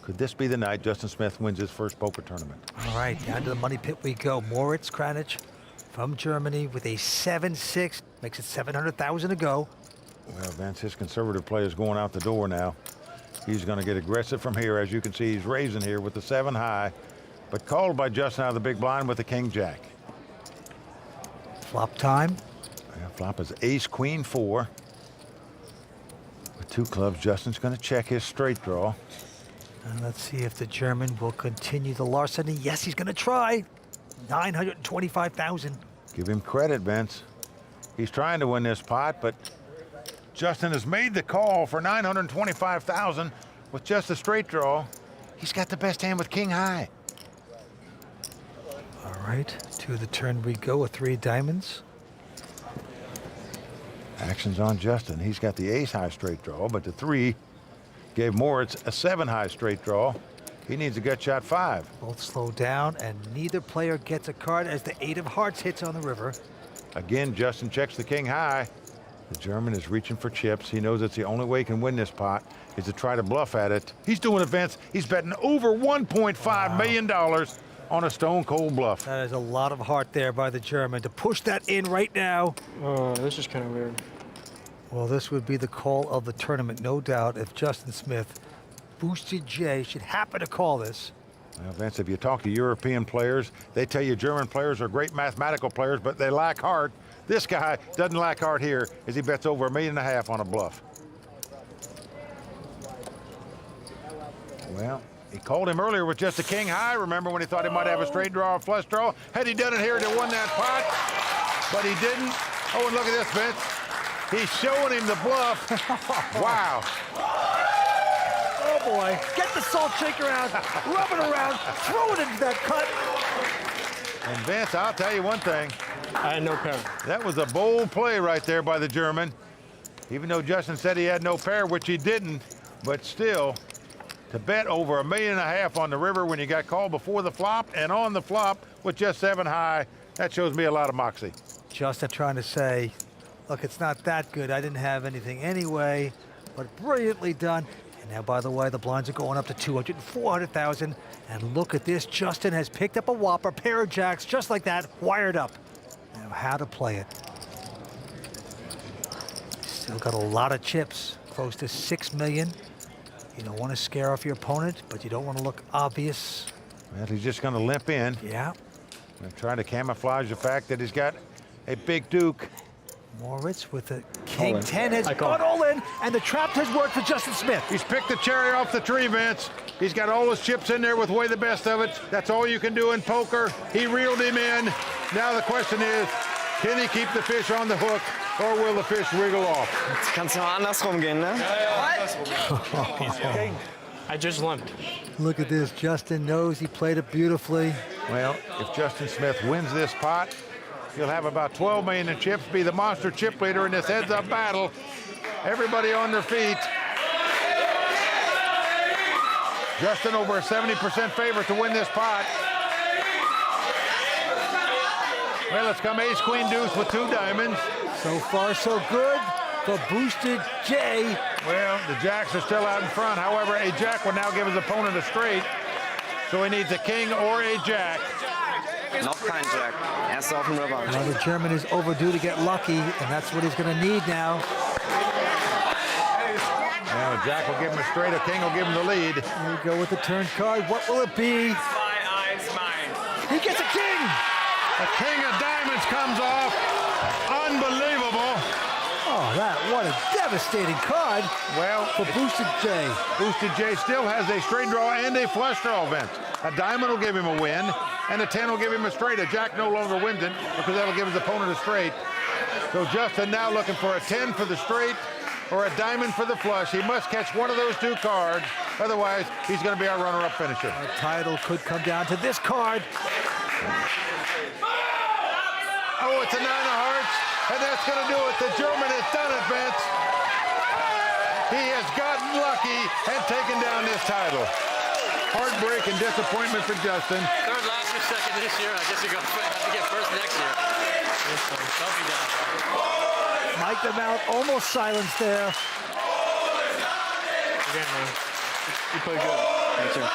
Could this be the night Justin Smith wins his first poker tournament? All right, down to the money pit we go. Moritz Kranich from Germany with a 7-6. Makes it 700,000 to go. Well, Vince, his conservative play is going out the door now. He's going to get aggressive from here. As you can see, he's raising here with the 7 high, but called by Justin out of the big blind with the king-jack. Flop time. Yeah, flop is ace-queen 4. With 2 clubs, Justin's going to check his straight draw. And let's see if the German will continue the larceny. Yes, he's going to try. 925,000. Give him credit, Vince. He's trying to win this pot, but Justin has made the call for 925,000 with just a straight draw. He's got the best hand with king high. All right, to the turn we go with 3 diamonds. Action's on Justin. He's got the ace high straight draw, but the 3 gave Moritz a 7 high straight draw. He needs a gut shot 5. Both slow down, and neither player gets a card as the 8 of hearts hits on the river. Again, Justin checks the king high. The German is reaching for chips. He knows it's the only way he can win this pot is to try to bluff at it. He's doing events. He's betting over $1.5 million on a stone cold bluff. That is a lot of heart there by the German to push that in right now. Oh, this is kind of weird. Well, this would be the call of the tournament, no doubt, if Justin Smith, boosted J, should happen to call this. Well, Vince, if you talk to European players, they tell you German players are great mathematical players, but they lack heart. This guy doesn't lack heart here as he bets over $1.5 million on a bluff. Well, he called him earlier with just a king high. Remember when he thought he might have a straight draw or flush draw? Had he done it here, he'd have won that pot, but he didn't. Oh, and look at this, Vince. He's showing him the bluff. Wow. Oh, boy. Get the salt shaker out, rub it around, throw it into that cut. And Vince, I'll tell you one thing. I had no pair. That was a bold play right there by the German. Even though Justin said he had no pair, which he didn't, but still, to bet over $1.5 million on the river when you got called before the flop and on the flop with just 7 high, that shows me a lot of moxie. Justin trying to say, look, it's not that good. I didn't have anything anyway, but brilliantly done. And now, by the way, the blinds are going up to 200 and 400,000. And look at this. Justin has picked up a whopper, pair of jacks, just like that, wired up. Now, how to play it. Still got a lot of chips, close to 6 million. You don't want to scare off your opponent, but you don't want to look obvious. Well, he's just going to limp in. Yeah. And try to camouflage the fact that he's got a big duke. Moritz with the king 10 has gone all in, and the trap has worked for Justin Smith. He's picked the cherry off the tree, Vince. He's got all his chips in there with way the best of it. That's all you can do in poker. He reeled him in. Now the question is, can he keep the fish on the hook, or will the fish wriggle off? Jetzt kann's noch andersrum gehen, ne? I just limped. Look at this. Justin knows he played it beautifully. Well, if Justin Smith wins this pot, he'll have about 12 million in chips, be the monster chip leader in this heads-up battle. Everybody on their feet. Justin over a 70% favorite to win this pot. Well, it's come ace, queen, deuce with 2 diamonds. So far, so good. for Boosted J. Well, the jacks are still out in front. However, a jack will now give his opponent a straight. So he needs a king or a jack. Noch kein Jack. Erst auf dem River. Now the German is overdue to get lucky, and that's what he's going to need now. Now a jack will give him a straight, a king will give him the lead. Here we go with the turn card. What will it be? My eyes, mine. He gets a king! A king of diamonds comes off. Unbelievable. Oh, what a devastating card. Well, for Boosted J. Boosted J still has a straight draw and a flush draw event. A diamond will give him a win, and a 10 will give him a straight. A jack no longer wins it because that'll give his opponent a straight. So Justin now looking for a 10 for the straight or a diamond for the flush. He must catch one of those two cards. Otherwise, he's going to be our runner-up finisher. Our title could come down to this card. Oh, it's a 9 of hearts, and that's going to do it. The German has done it, Vince. He has gotten lucky and taken down this title. Heartbreak and disappointment for Justin. Third last or second this year. I guess you have to get first next year. Don't be down. Mike the Mount almost silenced there. Again, man. You play good. Thank you.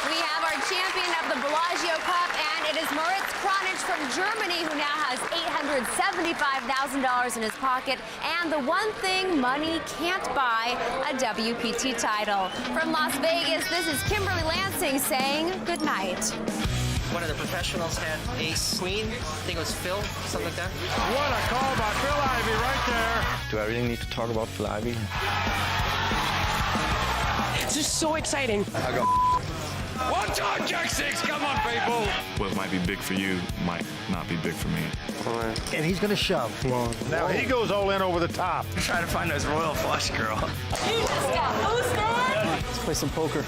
We have our champion of the Bellagio Cup, and it is Moritz Kronich from Germany, who now has $875,000 in his pocket, and the one thing money can't buy, a WPT title. From Las Vegas, this is Kimberly Lansing saying good night. One of the professionals had ace queen. I think it was Phil, something like that. What a call by Phil Ivey right there. Do I really need to talk about Phil Ivey? It's just so exciting. I go. One time, Jack 6. Come on, people. What might be big for you might not be big for me. And he's going to shove. Now he goes all in over the top. Try to find those royal flush, girl. You just got boosted. Let's play some poker.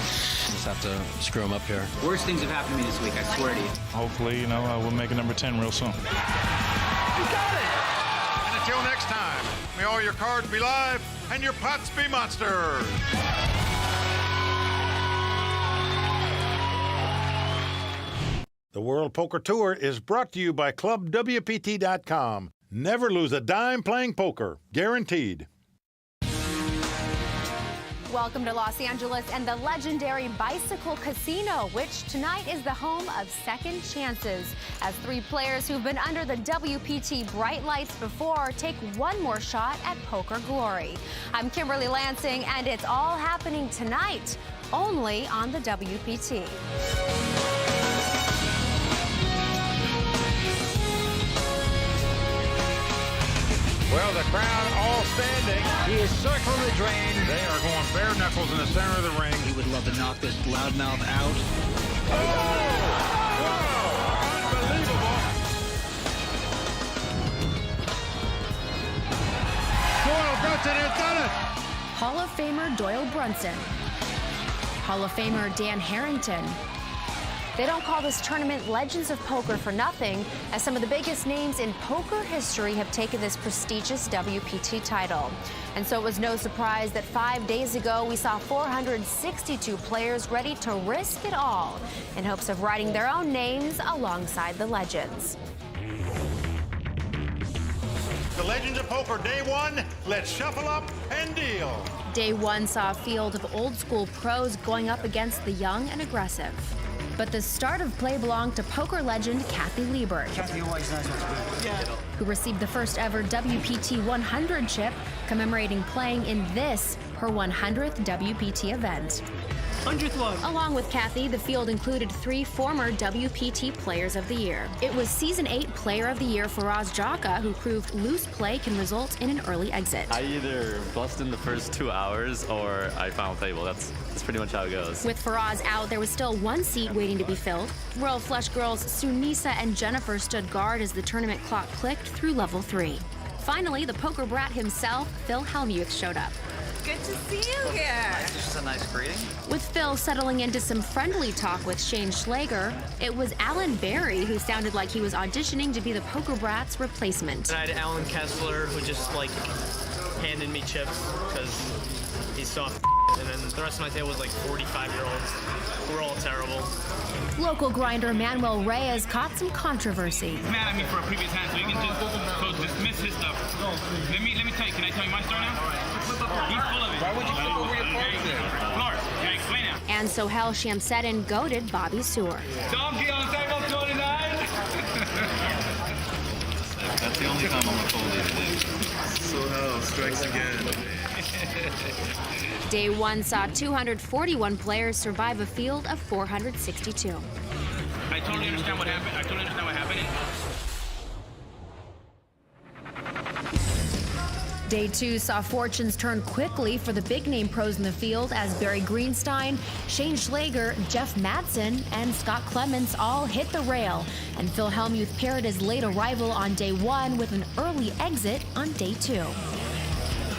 Just have to screw him up here. Worst things have happened to me this week, I swear to you. Hopefully, we'll make a number 10 real soon. You got it! And until next time, may all your cards be live and your pots be monsters. The World Poker Tour is brought to you by ClubWPT.com. Never lose a dime playing poker. Guaranteed. Welcome to Los Angeles and the legendary Bicycle Casino, which tonight is the home of second chances, as 3 players who've been under the WPT bright lights before take one more shot at poker glory. I'm Kimberly Lansing, and it's all happening tonight, only on the WPT. Well, the crowd all standing. He is circling the drain. They are going bare knuckles in the center of the ring. He would love to knock this loudmouth out. Oh! Wow! Unbelievable. Doyle Brunson has done it. Hall of Famer Doyle Brunson. Hall of Famer Dan Harrington. They don't call this tournament Legends of Poker for nothing, as some of the biggest names in poker history have taken this prestigious WPT title. And so it was no surprise that 5 days ago we saw 462 players ready to risk it all in hopes of writing their own names alongside the legends. The Legends of Poker Day 1, let's shuffle up and deal. Day 1 saw a field of old school pros going up against the young and aggressive. But the start of play belonged to poker legend Kathy Liebert, who received the first ever WPT 100 chip, commemorating playing in this, her 100th WPT event. 100th one. Along with Kathy, the field included 3 former WPT Players of the Year. It was Season 8 Player of the Year Faraz Jaka, who proved loose play can result in an early exit. I either bust in the first 2 hours or I final table. That's pretty much how it goes. With Faraz out, there was still 1 seat waiting to be filled. Royal Flush girls Sunisa and Jennifer stood guard as the tournament clock clicked through level 3. Finally, the poker brat himself, Phil Hellmuth, showed up. Good to see you here. Just a nice greeting. With Phil settling into some friendly talk with Shane Schlager, it was Alan Barry who sounded like he was auditioning to be the poker brat's replacement. And I had Alan Kessler, who just handed me chips because he saw And then the rest of my table was like 45-year-olds. We're all terrible. Local grinder Manuel Reyes caught some controversy. He's mad at me for a previous hand, so you can just dismiss his stuff. Let me tell you, can I tell you my story now? He's full of it. Why would you flip over your cards then? Florence, can I explain now? And Sohail Shamseddin goaded Bobby Sewer. Donkey on table 29! That's the only time I'm gonna fold it today. Sohail strikes again. Day 1 saw 241 players survive a field of 462. I totally understand what happened. Day 2 saw fortunes turn quickly for the big-name pros in the field as Barry Greenstein, Shane Schlager, Jeff Madsen, and Scott Clements all hit the rail, and Phil Hellmuth paired his late arrival on Day 1 with an early exit on Day 2.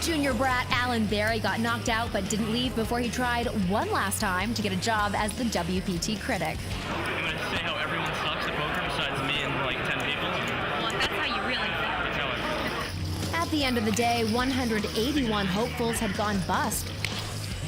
Junior brat Alan Barry got knocked out but didn't leave before he tried one last time to get a job as the WPT critic. I'm going to say how everyone sucks at poker besides me and like 10 people. Well, that's how you really feel. At the end of the day, 181 hopefuls had gone bust,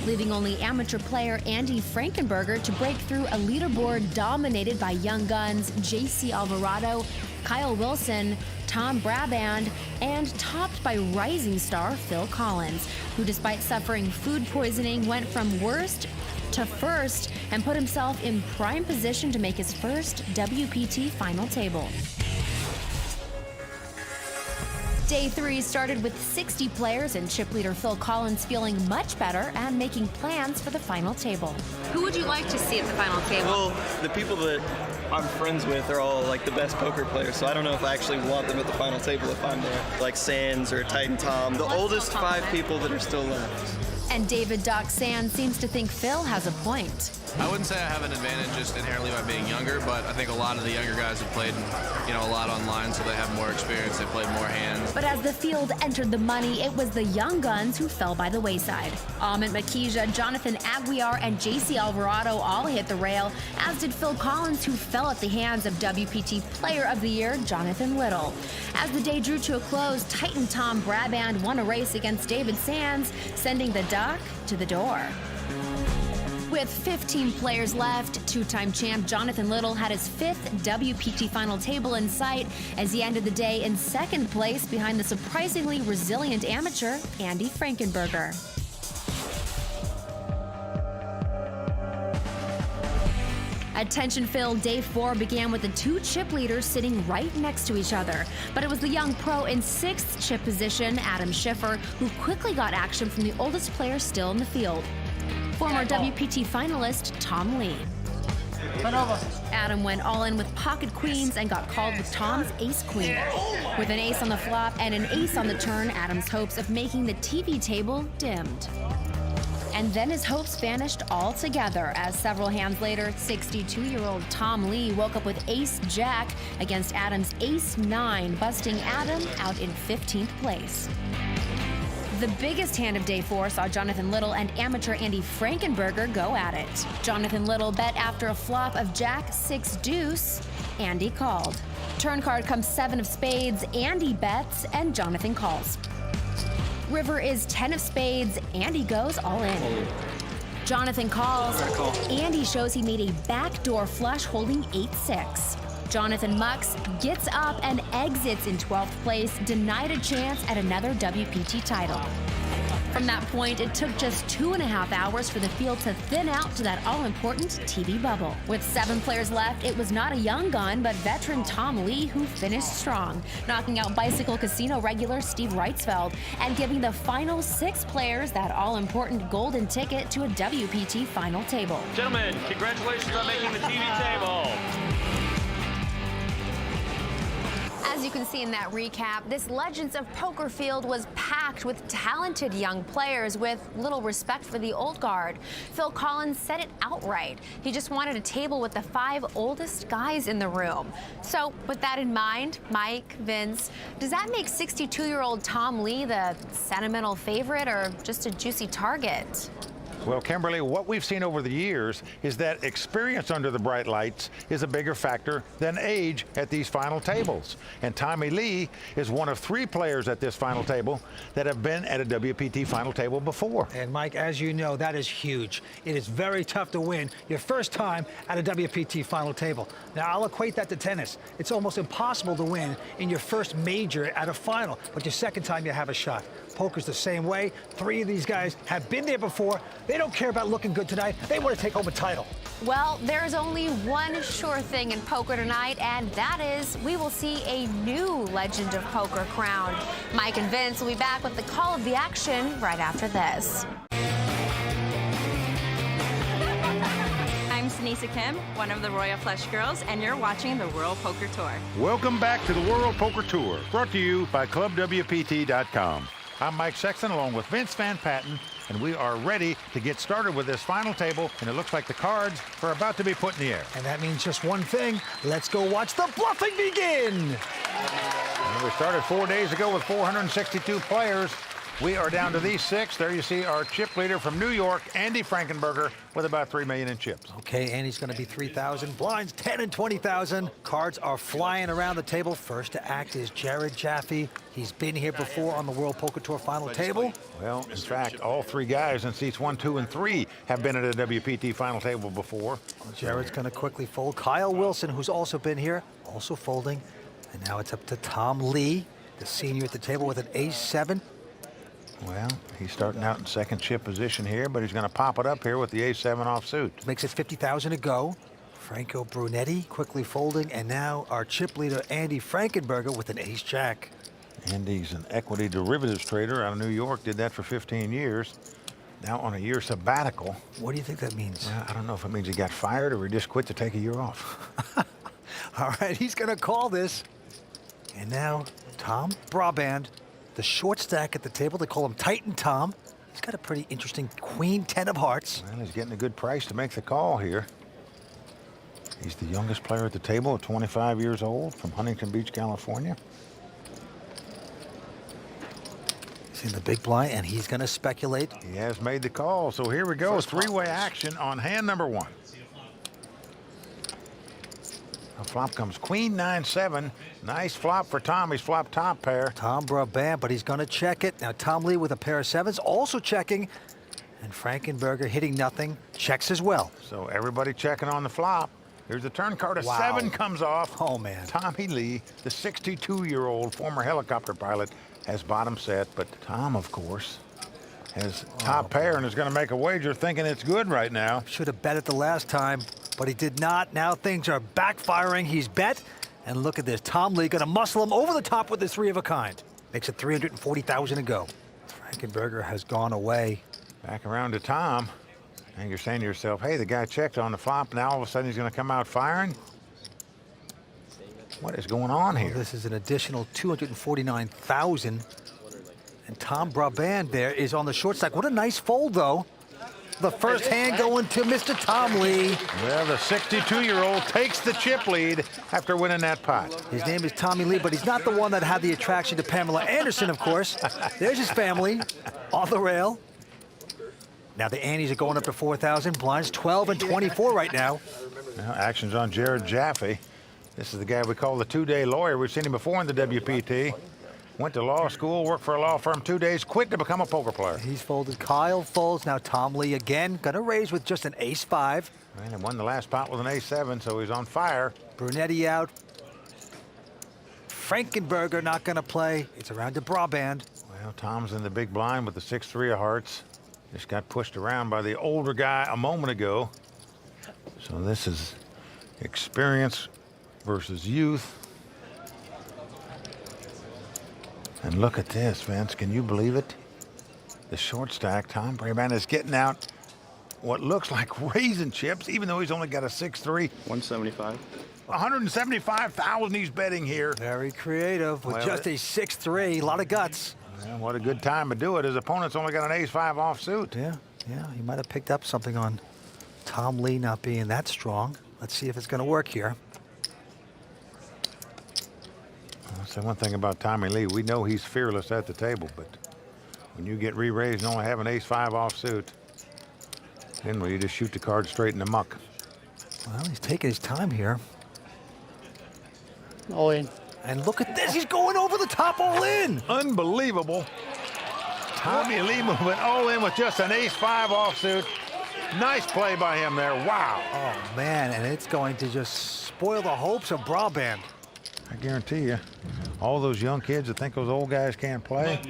leaving only amateur player Andy Frankenberger to break through a leaderboard dominated by young guns JC Alvarado, Kyle Wilson, Tom Braband, and topped by rising star Phil Collins, who despite suffering food poisoning went from worst to first and put himself in prime position to make his first WPT final table. Day 3 started with 60 players and chip leader Phil Collins feeling much better and making plans for the final table. Who would you like to see at the final table? Well, the people that I'm friends with are all like the best poker players, so I don't know if I actually want them at the final table if I'm there. Like Sands or Titan Tom, the oldest 5 people that are still left. And David Doc Sands seems to think Phil has a point. I wouldn't say I have an advantage just inherently by being younger, but I think a lot of the younger guys have played, a lot online, so they have more experience, they played more hands. But as the field entered the money, it was the young guns who fell by the wayside. Amit Makija, Jonathan Aguiar, and JC Alvarado all hit the rail, as did Phil Collins, who fell at the hands of WPT Player of the Year, Jonathan Little. As the day drew to a close, Titan Tom Braband won a race against David Sands, sending the Doc to the door. With 15 players left, two-time champ Jonathan Little had his 5th WPT final table in sight as he ended the day in 2nd place behind the surprisingly resilient amateur Andy Frankenberger. Attention-filled Day 4 began with the 2 chip leaders sitting right next to each other. But it was the young pro in 6th chip position, Adam Schiffer, who quickly got action from the oldest player still in the field, former WPT finalist Tom Lee. Adam went all in with pocket queens and got called with Tom's ace-queen. With an ace on the flop and an ace on the turn, Adam's hopes of making the TV table dimmed. And then his hopes vanished altogether as several hands later, 62-year-old Tom Lee woke up with ace-jack against Adam's ace-9, busting Adam out in 15th place. The biggest hand of Day 4 saw Jonathan Little and amateur Andy Frankenberger go at it. Jonathan Little bet after a flop of Jack 6 deuce. Andy called. Turn card comes 7 of spades. Andy bets and Jonathan calls. River is 10 of spades. Andy goes all in. Jonathan calls. Andy shows he made a backdoor flush holding 8-6. Jonathan mucks, gets up, and exits in 12th place, denied a chance at another WPT title. From that point, it took just 2.5 hours for the field to thin out to that all-important TV bubble. With 7 players left, it was not a young gun, but veteran Tom Lee who finished strong, knocking out Bicycle Casino regular Steve Reitzfeld and giving the final 6 players that all-important golden ticket to a WPT final table. Gentlemen, congratulations on making the TV table. As you can see in that recap, this Legends of Poker field was packed with talented young players with little respect for the old guard. Phil Collins said it outright. He just wanted a table with the 5 oldest guys in the room. So with that in mind, Mike, Vince, does that make 62-year-old Tom Lee the sentimental favorite or just a juicy target? Well, Kimberly, what we've seen over the years is that experience under the bright lights is a bigger factor than age at these final tables. And Tommy Lee is one of 3 players at this final table that have been at a WPT final table before. And Mike, as you know, that is huge. It is very tough to win your first time at a WPT final table. Now, I'll equate that to tennis. It's almost impossible to win in your first major at a final, but your second time you have a shot. Poker's the same way. 3 of these guys have been there before. They don't care about looking good tonight. They want to take home a title. Well, there's only one sure thing in poker tonight, and that is we will see a new legend of poker crowned. Mike and Vince will be back with the call of the action right after this. I'm Sinisa Kim, one of the Royal Flush Girls, and you're watching the World Poker Tour. Welcome back to the World Poker Tour, brought to you by ClubWPT.com. I'm Mike Sexton along with Vince Van Patten, and we are ready to get started with this final table, and it looks like the cards are about to be put in the air. And that means just one thing. Let's go watch the bluffing begin. Well, we started 4 days ago with 462 players. We are down to these 6. There you see our chip leader from New York, Andy Frankenberger, with about $3 million in chips. Okay, Andy's going to be 3,000. Blinds 10 and 20,000. Cards are flying around the table. First to act is Jared Jaffe. He's been here before on the World Poker Tour final table. Well, in fact, all 3 guys in seats 1, 2, and 3 have been at a WPT final table before. Jared's going to quickly fold. Kyle Wilson, who's also been here, also folding. And now it's up to Tom Lee, the senior at the table, with an ace-7. Well, he's starting out in second chip position here, but he's going to pop it up here with the ace-7 offsuit. Makes it 50,000 to go. Franco Brunetti quickly folding, and now our chip leader, Andy Frankenberger, with an ace-jack. Andy's an equity derivatives trader out of New York, did that for 15 years. Now on a year sabbatical. What do you think that means? Well, I don't know if it means he got fired or he just quit to take a year off. All right, he's going to call this. And now Tom Braband, the short stack at the table. They call him Titan Tom. He's got a pretty interesting queen 10 of hearts. Well, he's getting a good price to make the call here. He's the youngest player at the table at 25 years old from Huntington Beach, California. He's in the big blind, and he's going to speculate. He has made the call, so here we go. 3-way action on hand number 1. A flop comes queen 9-7. Nice flop for Tom. He's flopped top pair. Tom Brabant, but he's going to check it. Now Tom Lee with a pair of 7s, also checking. And Frankenberger hitting nothing, checks as well. So everybody checking on the flop. Here's the turn card. A 7 comes off. Oh, man. Tommy Lee, the 62-year-old former helicopter pilot, has bottom set. But Tom, of course, has top pair and is going to make a wager thinking it's good right now. Should have bet it the last time, but he did not. Now things are backfiring. He's bet. And look at this. Tom Lee going to muscle him over the top with his 3 of a kind. Makes it 340,000 to go. Frankenberger has gone away. Back around to Tom. And you're saying to yourself, hey, the guy checked on the flop. Now all of a sudden he's going to come out firing? What is going on here? Well, this is an additional 249,000. And Tom Brabant there is on the short stack. What a nice fold, though. The first hand going to Mr. Tom Lee. Well, the 62-year-old takes the chip lead after winning that pot. His name is Tommy Lee, but he's not the one that had the attraction to Pamela Anderson, of course. There's his family on the rail. Now the Annies are going up to 4,000. Blinds 12 and 24 right now. Now action's on Jared Jaffe. This is the guy we call the 2-day lawyer. We've seen him before in the WPT. Went to law school, worked for a law firm 2 days, quit to become a poker player. He's folded. Kyle folds. Now Tom Lee again. Gonna raise with just an ace-5. And he won the last pot with an ace-7, so he's on fire. Brunetti out. Frankenberger not gonna play. It's around to Brabant. Well, Tom's in the big blind with the 6-3 of hearts. Just got pushed around by the older guy a moment ago. So this is experience versus youth. And look at this, Vince. Can you believe it? The short stack, Tom Brabant is getting out what looks like raisin chips, even though he's only got a 6-3. 175. 175,000 he's betting here. Very creative with just a 6-3. A lot of guts. Well, what a good time to do it. His opponent's only got an ace-5 offsuit. Yeah, he might have picked up something on Tom Lee not being that strong. Let's see if it's going to work here. That's the one thing about Tommy Lee. We know he's fearless at the table, but when you get re-raised and only have an ace-5 offsuit, Then will you just shoot the card straight in the muck? Well, he's taking his time here. All in. And look at this, he's going over the top all in. Unbelievable. Tommy Lima went all in with just an ace-5 offsuit. Nice play by him there, wow. Oh man, and it's going to just spoil the hopes of Brabant. I guarantee you, all those young kids that think those old guys can't play,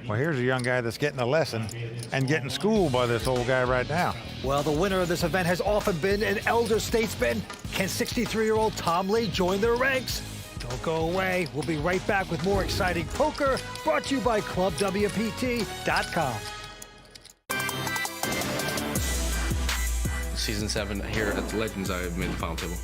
well, here's a young guy that's getting a lesson and getting schooled by this old guy right now. Well, the winner of this event has often been an elder statesman. Can 63-year-old Tom Lee join their ranks? Don't go away. We'll be right back with more exciting poker, brought to you by ClubWPT.com. Season 7 here at the Legends, I made the final table.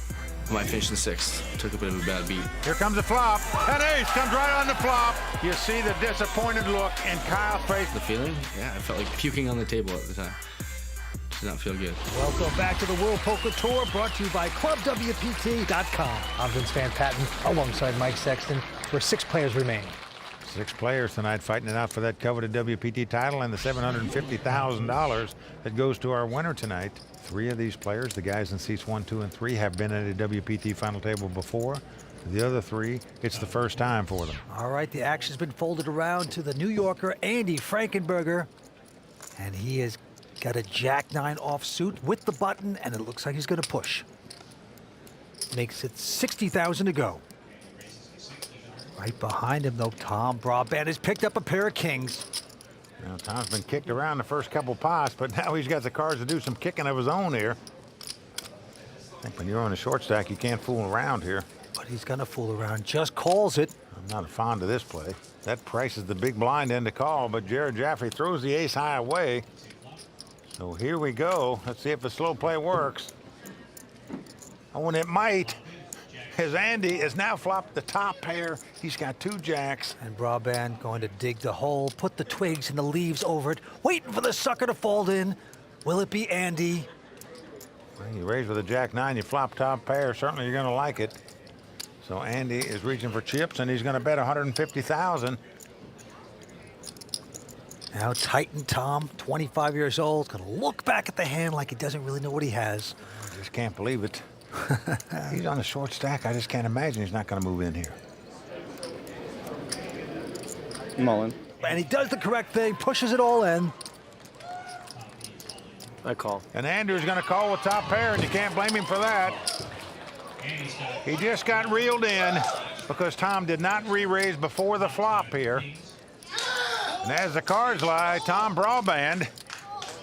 I finished in 6th. Took a bit of a bad beat. Here comes the flop. An ace comes right on the flop. You see the disappointed look in Kyle's face. The feeling? Yeah, I felt like puking on the table at the time. Did not feel good. Welcome back to the World Poker Tour, brought to you by ClubWPT.com. I'm Vince Van Patten, alongside Mike Sexton, where 6 players remain. 6 players tonight fighting it out for that coveted WPT title and the $750,000 that goes to our winner tonight. 3 of these players, the guys in seats 1, 2, and 3, have been at a WPT final table before. The other 3, it's the first time for them. All right, the action's been folded around to the New Yorker, Andy Frankenberger. And he has got a Jack-9 offsuit with the button, and it looks like he's going to push. Makes it $60,000 to go. Right behind him, though, Tom Brabant has picked up a pair of kings. Now, Tom's been kicked around the first couple pots, but now he's got the cards to do some kicking of his own here. I think when you're on a short stack, you can't fool around here. But he's going to fool around, just calls it. I'm not fond of this play. That prices the big blind in to call, but Jared Jaffe throws the ace high away. So here we go. Let's see if the slow play works. Oh, and it might. As Andy has now flopped the top pair. He's got 2 jacks. And Brabant going to dig the hole, put the twigs and the leaves over it, waiting for the sucker to fold in. Will it be Andy? Well, you raise with a Jack-9, you flop top pair. Certainly you're going to like it. So Andy is reaching for chips, and he's going to bet $150,000. Now Titan Tom, 25 years old, going to look back at the hand like he doesn't really know what he has. I just can't believe it. He's on a short stack. I just can't imagine he's not going to move in here. Mullen. And he does the correct thing, pushes it all in. I call. And Andrew's going to call with top pair, and you can't blame him for that. He just got reeled in because Tom did not re-raise before the flop here. And as the cards lie, Tom Brabant.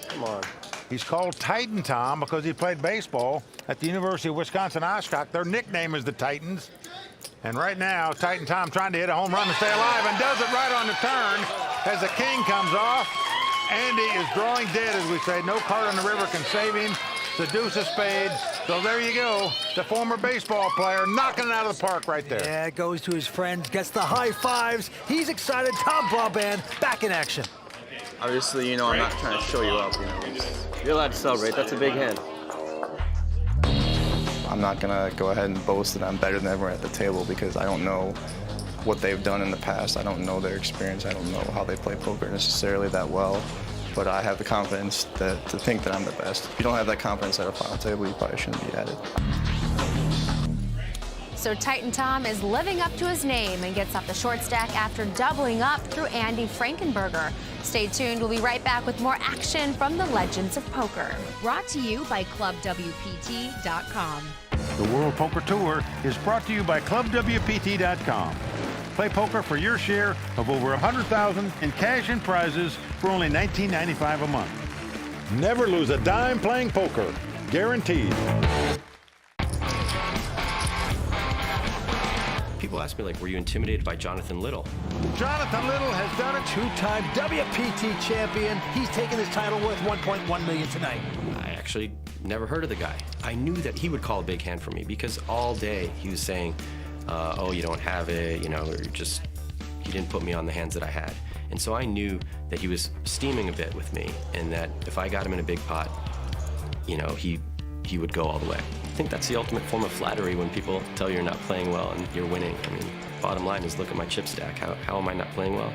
Come on. He's called Titan Tom because he played baseball at the University of Wisconsin-Oshkosh. Their nickname is the Titans. And right now, Titan Tom trying to hit a home run and stay alive, and does it right on the turn as the king comes off. Andy is drawing dead, as we say. No card on the river can save him. The deuce of spades. So there you go. The former baseball player knocking it out of the park right there. Yeah, goes to his friends, gets the high fives. He's excited. Tom Brabant back in action. Obviously, you know, I'm not trying to show you up, you know. You're allowed to celebrate. That's a big hand. I'm not going to go ahead and boast that I'm better than everyone at the table because I don't know what they've done in the past. I don't know their experience. I don't know how they play poker necessarily that well. But I have the confidence to think that I'm the best. If you don't have that confidence at a final table, you probably shouldn't be at it. So Titan Tom is living up to his name and gets off the short stack after doubling up through Andy Frankenberger. Stay tuned. We'll be right back with more action from the Legends of Poker. Brought to you by ClubWPT.com. The World Poker Tour is brought to you by ClubWPT.com. Play poker for your share of over $100,000 in cash and prizes for only $19.95 a month. Never lose a dime playing poker. Guaranteed. People ask me, like, were you intimidated by Jonathan Little? Jonathan Little has done it. 2-time WPT champion. He's taking his title worth $1.1 million tonight. I actually never heard of the guy. I knew that he would call a big hand for me because all day he was saying, oh, you don't have it, you know, or just, he didn't put me on the hands that I had. And so I knew that he was steaming a bit with me and that if I got him in a big pot, you know, he would go all the way. I think that's the ultimate form of flattery when people tell you you're not playing well and you're winning. I mean, bottom line is look at my chip stack. How am I not playing well?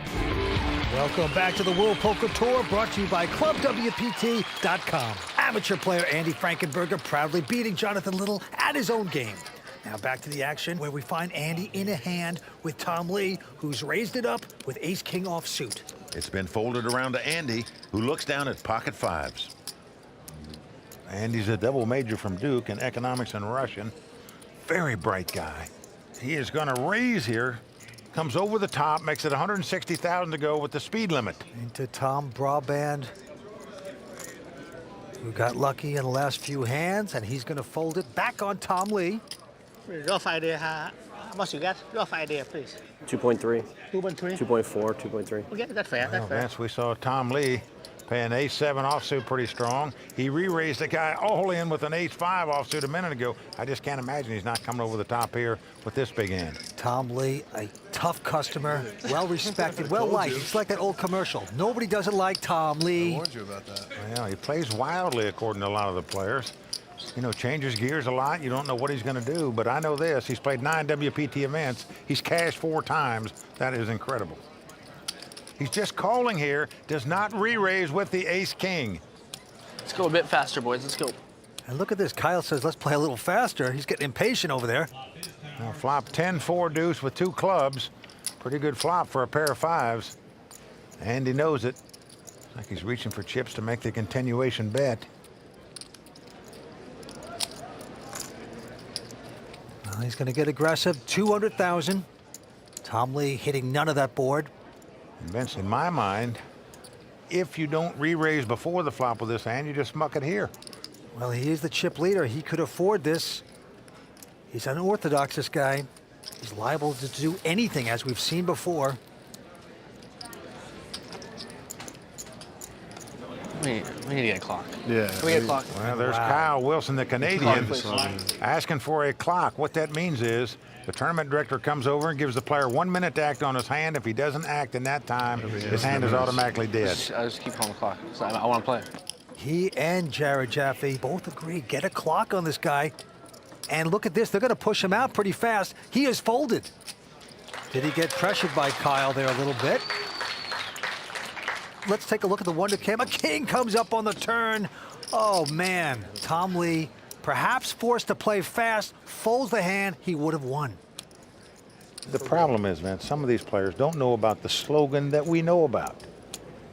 Welcome back to the World Poker Tour, brought to you by ClubWPT.com. Amateur player Andy Frankenberger proudly beating Jonathan Little at his own game. Now back to the action where we find Andy in a hand with Tom Lee, who's raised it up with ace-king offsuit. It's been folded around to Andy, who looks down at pocket fives. Andy's a double major from Duke in economics and Russian. Very bright guy. He is going to raise here. Comes over the top, makes it 160,000 to go with the speed limit. Into Tom Braband, who got lucky in the last few hands, and he's going to fold it back on Tom Lee. Rough idea. How much you got? Rough idea, please. 2.3. 2.3. 2.4. 2.3. Okay, that's fair. That's fair. Vince, we saw Tom Lee paying ace-7 offsuit pretty strong. He re-raised the guy all in with an ace-5 offsuit a minute ago. I just can't imagine he's not coming over the top here with this big hand. Tom Lee, a tough customer, well-respected, well-liked. It's like that old commercial. Nobody doesn't like Tom Lee. I warned you about that. Well, he plays wildly according to a lot of the players. You know, changes gears a lot. You don't know what he's going to do, but I know this. He's played 9 WPT events. He's cashed 4 times. That is incredible. He's just calling here, does not re-raise with the ace-king. Let's go a bit faster, boys. Let's go. And look at this. Kyle says, let's play a little faster. He's getting impatient over there. Now flop 10-4 deuce with 2 clubs. Pretty good flop for a pair of 5s. Andy knows it. It's like he's reaching for chips to make the continuation bet. Well, he's going to get aggressive. 200,000. Tom Lee hitting none of that board. And Vince, in my mind, if you don't re-raise before the flop with this hand, you just muck it here. Well, he is the chip leader. He could afford this. He's unorthodox, this guy. He's liable to do anything, as we've seen before. We need to get a clock. Yeah. Can we get a clock? Well, there's Kyle Wilson, the Canadian, asking for a clock. What that means is the tournament director comes over and gives the player 1 minute to act on his hand. If he doesn't act in that time, his hand is automatically dead. I just keep calling the clock. So I want to play. He and Jared Jaffe both agree. Get a clock on this guy. And look at this. They're going to push him out pretty fast. He is folded. Did he get pressured by Kyle there a little bit? Let's take a look at the wonder cam. A king comes up on the turn. Oh, man. Tom Lee, perhaps forced to play fast, folds the hand. He would have won. The problem is, man, some of these players don't know about the slogan that we know about.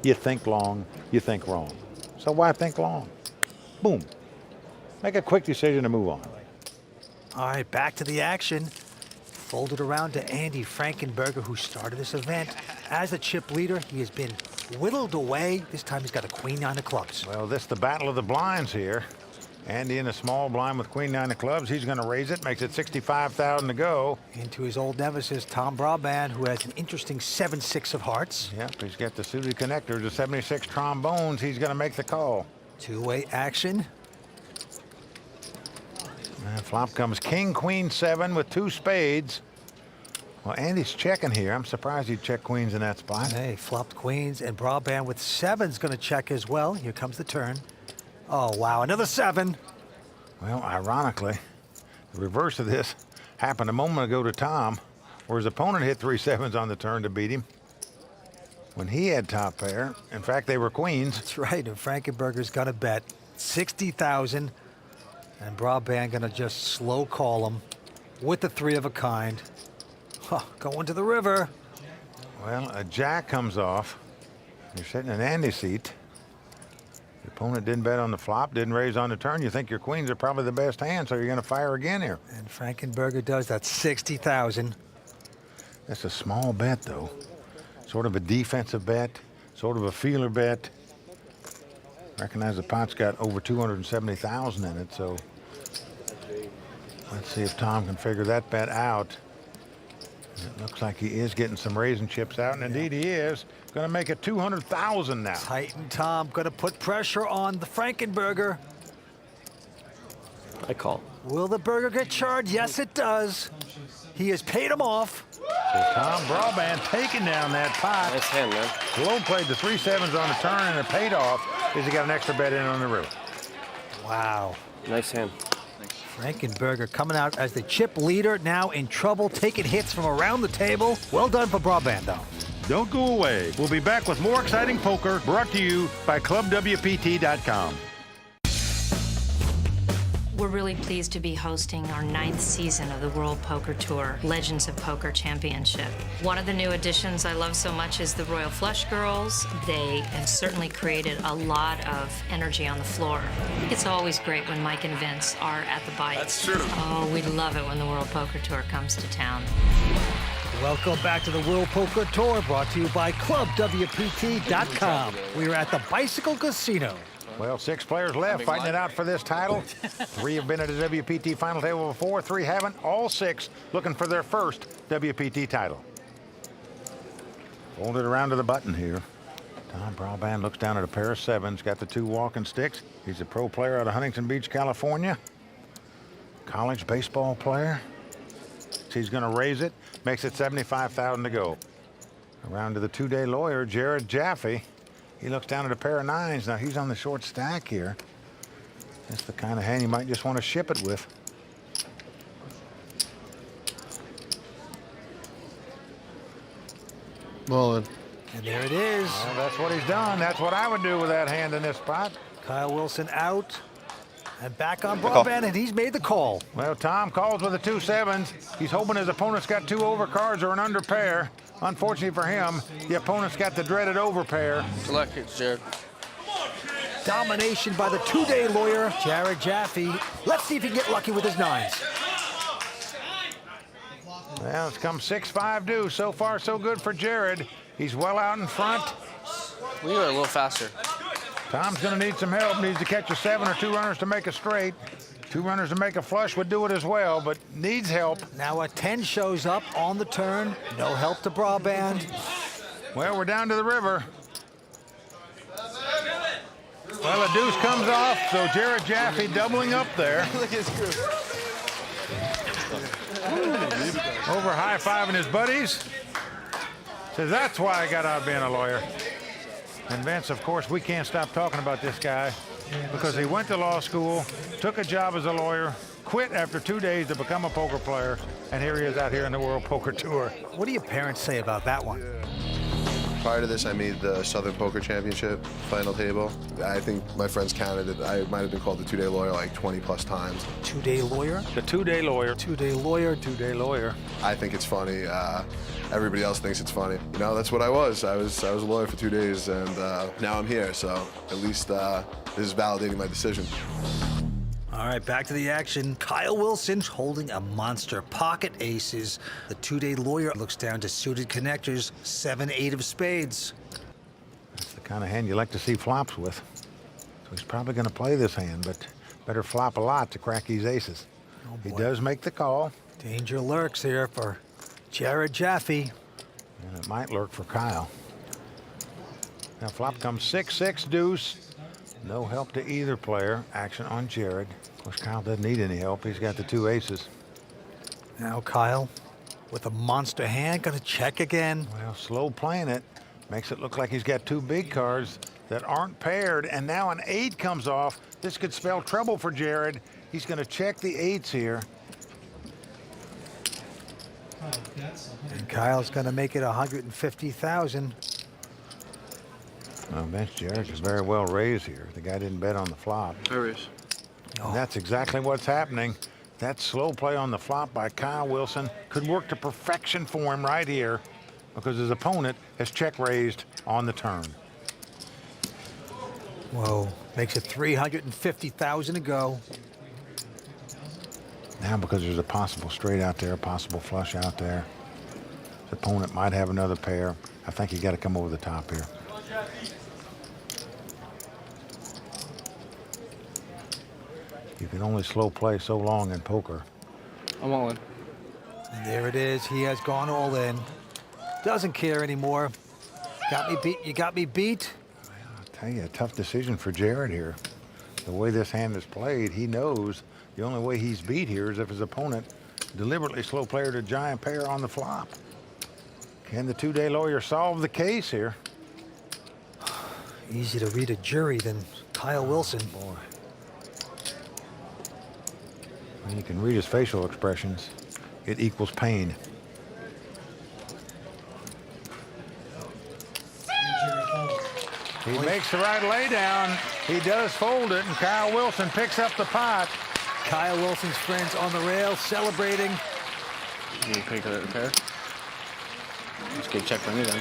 You think long, you think wrong. So why think long? Boom. Make a quick decision to move on. All right, back to the action. Folded around to Andy Frankenberger, who started this event. As the chip leader, he has been whittled away. This time he's got a queen-9 of clubs. Well, this is the battle of the blinds here. Andy in a small blind with queen-9 of clubs. He's going to raise it, makes it 65,000 to go. Into his old nemesis, Tom Braband, who has an interesting 7-6 of hearts. Yep, he's got the suited connectors, the 76 trombones. He's going to make the call. Two-way action. And flop comes king, queen, 7 with 2 spades. Well, Andy's checking here. I'm surprised he'd check queens in that spot. Hey, flopped queens, and Braband with 7's going to check as well. Here comes the turn. Oh, wow, another 7. Well, ironically, the reverse of this happened a moment ago to Tom, where his opponent hit 3 7s on the turn to beat him when he had top pair. In fact, they were queens. That's right, and Frankenberger's going to bet 60,000, and Braband going to just slow call him with the 3 of a kind. Huh, going to the river. Well, a jack comes off. You're sitting in Andy's seat. Your opponent didn't bet on the flop, didn't raise on the turn. You think your queens are probably the best hand, so you're going to fire again here. And Frankenberger does that. 60,000. That's a small bet, though. Sort of a defensive bet, sort of a feeler bet. Recognize the pot's got over 270,000 in it, so let's see if Tom can figure that bet out. It looks like he is getting some raising chips out, and indeed he is. Going to make it 200,000 now. Titan Tom going to put pressure on the Frankenberger. I call. Will the burger get charged? Yes, it does. He has paid him off. So Tom Braband taking down that pot. Nice hand, man. Low played the 3 7s on the turn, and it paid off because he got an extra bet in on the river. Wow. Nice hand. Frankenberger coming out as the chip leader, now in trouble, taking hits from around the table. Well done for Braband, though. Don't go away. We'll be back with more exciting poker brought to you by ClubWPT.com. We're really pleased to be hosting our 9th season of the World Poker Tour Legends of Poker Championship. One of the new additions I love so much is the Royal Flush Girls. They have certainly created a lot of energy on the floor. It's always great when Mike and Vince are at the bike. That's true. Oh, we love it when the World Poker Tour comes to town. Welcome back to the World Poker Tour, brought to you by ClubWPT.com. We are at the Bicycle Casino. Well, 6 players left fighting it out for this title. 3 have been at a WPT final table before, 3 haven't. All 6 looking for their first WPT title. Fold it around to the button here. Tom Brabant looks down at a pair of 7s, got the 2 walking sticks. He's a pro player out of Huntington Beach, California. College baseball player. He's going to raise it, makes it $75,000 to go. Around to the 2-day lawyer, Jared Jaffe. He looks down at a pair of 9s. Now he's on the short stack here. That's the kind of hand you might just want to ship it with. Mullen. And there it is. Well, that's what he's done. That's what I would do with that hand in this spot. Kyle Wilson out. And back on Brabant, and he's made the call. Well, Tom calls with the 2 7s. He's hoping his opponent's got 2 overcards or an under pair. Unfortunately for him, the opponent's got the dreaded overpair. Select it, Jared. Domination by the 2-day lawyer, Jared Jaffe. Let's see if he can get lucky with his 9s. Well, it's come 6-5 deuce. So far, so good for Jared. He's well out in front. We were a little faster. Tom's going to need some help. Needs to catch a 7 or 2 runners to make a straight. 2 runners to make a flush would do it as well, but needs help. Now a 10 shows up on the turn. No help to Brabant. Well, we're down to the river. Well, a deuce comes off, so Jared Jaffe doubling up there. Look at his crew. Over high-fiving his buddies. Says, that's why I got out of being a lawyer. And Vince, of course, we can't stop talking about this guy because he went to law school, took a job as a lawyer, quit after 2 days to become a poker player, and here he is out here in the World Poker Tour. What do your parents say about that one? Prior to this, I made the Southern Poker Championship final table. I think my friends counted it. I might have been called the 2-day lawyer like 20+ times. 2-day lawyer? The 2-day lawyer. 2-day lawyer. 2-day lawyer. I think it's funny. Everybody else thinks it's funny. You know, that's what I was. I was a lawyer for 2 days, and now I'm here. So at least this is validating my decision. All right, back to the action. Kyle Wilson holding a monster pocket aces. The 2-day lawyer looks down to suited connectors, 7-8 of spades. That's the kind of hand you like to see flops with. So he's probably going to play this hand, but better flop a lot to crack these aces. Oh, he does make the call. Danger lurks here for Jared Jaffe. And it might lurk for Kyle. Now flop comes 6-6 deuce. No help to either player. Action on Jared. Of course, Kyle doesn't need any help. He's got the 2 aces. Now Kyle with a monster hand, gonna check again. Well, slow playing it. Makes it look like he's got 2 big cards that aren't paired, and now an 8 comes off. This could spell trouble for Jared. He's gonna check the 8s here. And Kyle's gonna make it 150,000. Well, Vince Jared is very well raised here. The guy didn't bet on the flop. There is. And that's exactly what's happening. That slow play on the flop by Kyle Wilson could work to perfection for him right here because his opponent has check raised on the turn. Whoa, makes it 350,000 to go. Now because there's a possible straight out there, a possible flush out there. His opponent might have another pair. I think you got to come over the top here. You can only slow play so long in poker. I'm all in. And there it is. He has gone all in. Doesn't care anymore. Got me beat. You got me beat. I'll tell you, a tough decision for Jared here. The way this hand is played, he knows the only way he's beat here is if his opponent deliberately slow played a giant pair on the flop. Can the 2-day lawyer solve the case here? Easy to read a jury than Kyle Wilson. Boy. When you can read his facial expressions, it equals pain. He makes the right lay down. He does fold it, and Kyle Wilson picks up the pot. Kyle Wilson's friends on the rail celebrating. You pick a pair. Just get checked for me then.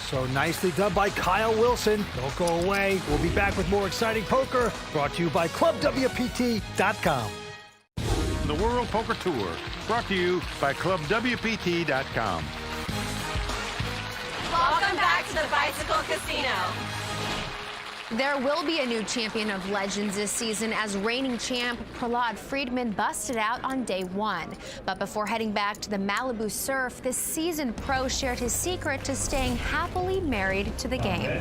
So nicely done by Kyle Wilson. Don't go away. We'll be back with more exciting poker, brought to you by ClubWPT.com. The World Poker Tour, brought to you by ClubWPT.com. Welcome back to the Bicycle Casino. There will be a new champion of Legends this season as reigning champ Prahlad Friedman busted out on day 1. But before heading back to the Malibu Surf, this seasoned pro shared his secret to staying happily married to the game.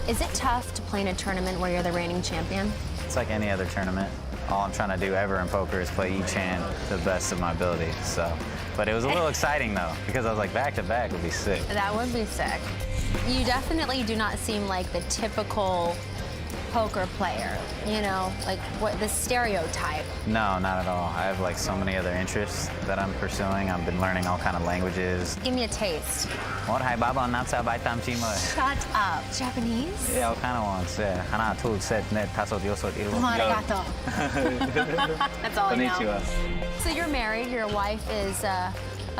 Is it tough to play in a tournament where you're the reigning champion? It's like any other tournament. All I'm trying to do ever in poker is play each hand to the best of my ability. But it was a little exciting though, because I was like, back to back would be sick. That would be sick. You definitely do not seem like the typical poker player, you know, like what the stereotype. No, not at all. I have like so many other interests that I'm pursuing. I've been learning all kind of languages. Give me a taste. What? Hi, Baba, natsa baitam chimo. Shut up. Japanese? Yeah, all kind of ones. Yeah. Hana tul set net tasot yosot ilmo. Arigato. That's all I know. Konnichiwa. So you're married, your wife is a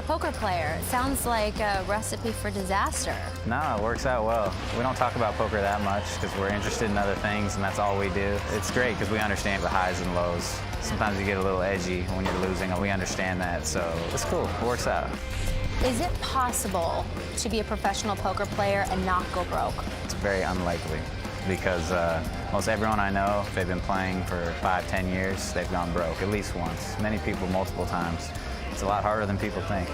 poker player. It sounds like a recipe for disaster. No, it works out well. We don't talk about poker that much because we're interested in other things and that's all we do. It's great because we understand the highs and lows. Sometimes you get a little edgy when you're losing and we understand that, so it's cool. It works out. Is it possible to be a professional poker player and not go broke? It's very unlikely because most everyone I know, if they've been playing for 5-10 years, they've gone broke at least once. Many people multiple times. It's a lot harder than people think.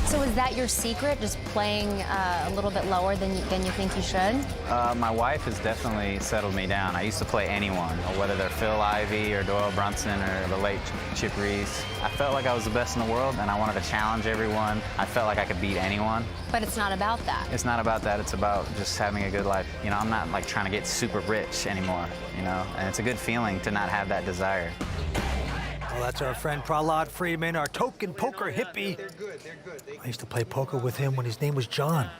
So is that your secret, just playing a little bit lower than you think you should? My wife has definitely settled me down. I used to play anyone, whether they're Phil Ivey or Doyle Brunson or the late Chip Reese. I felt like I was the best in the world and I wanted to challenge everyone. I felt like I could beat anyone. But it's not about that. It's not about that. It's about just having a good life. You know, I'm not like trying to get super rich anymore, you know, and it's a good feeling to not have that desire. Well, that's our friend Prahlad Friedman, our token poker hippie. I used to play poker with him when his name was John.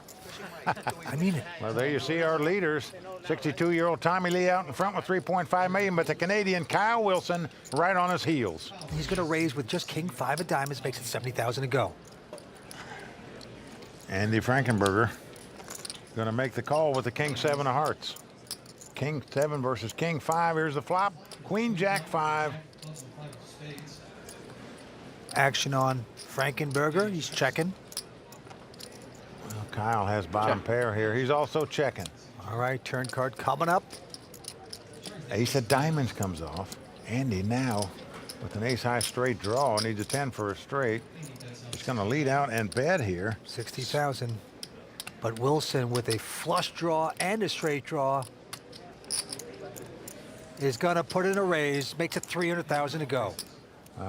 I mean it. Well, there you see our leaders. 62-year-old Tommy Lee out in front with $3.5 million, but the Canadian Kyle Wilson right on his heels. He's going to raise with just King 5 of diamonds, makes it $70,000 to go. Andy Frankenberger going to make the call with the King 7 of hearts. King 7 versus King 5. Here's the flop. Queen Jack 5. Action on Frankenberger. He's checking. Well, Kyle has bottom pair here. He's also checking. All right, turn card coming up. Ace of diamonds comes off. Andy now with an ace high straight draw. Needs a 10 for a straight. He's going to lead out and bet here. 60,000. But Wilson with a flush draw and a straight draw is going to put in a raise. Makes it $300,000 to go.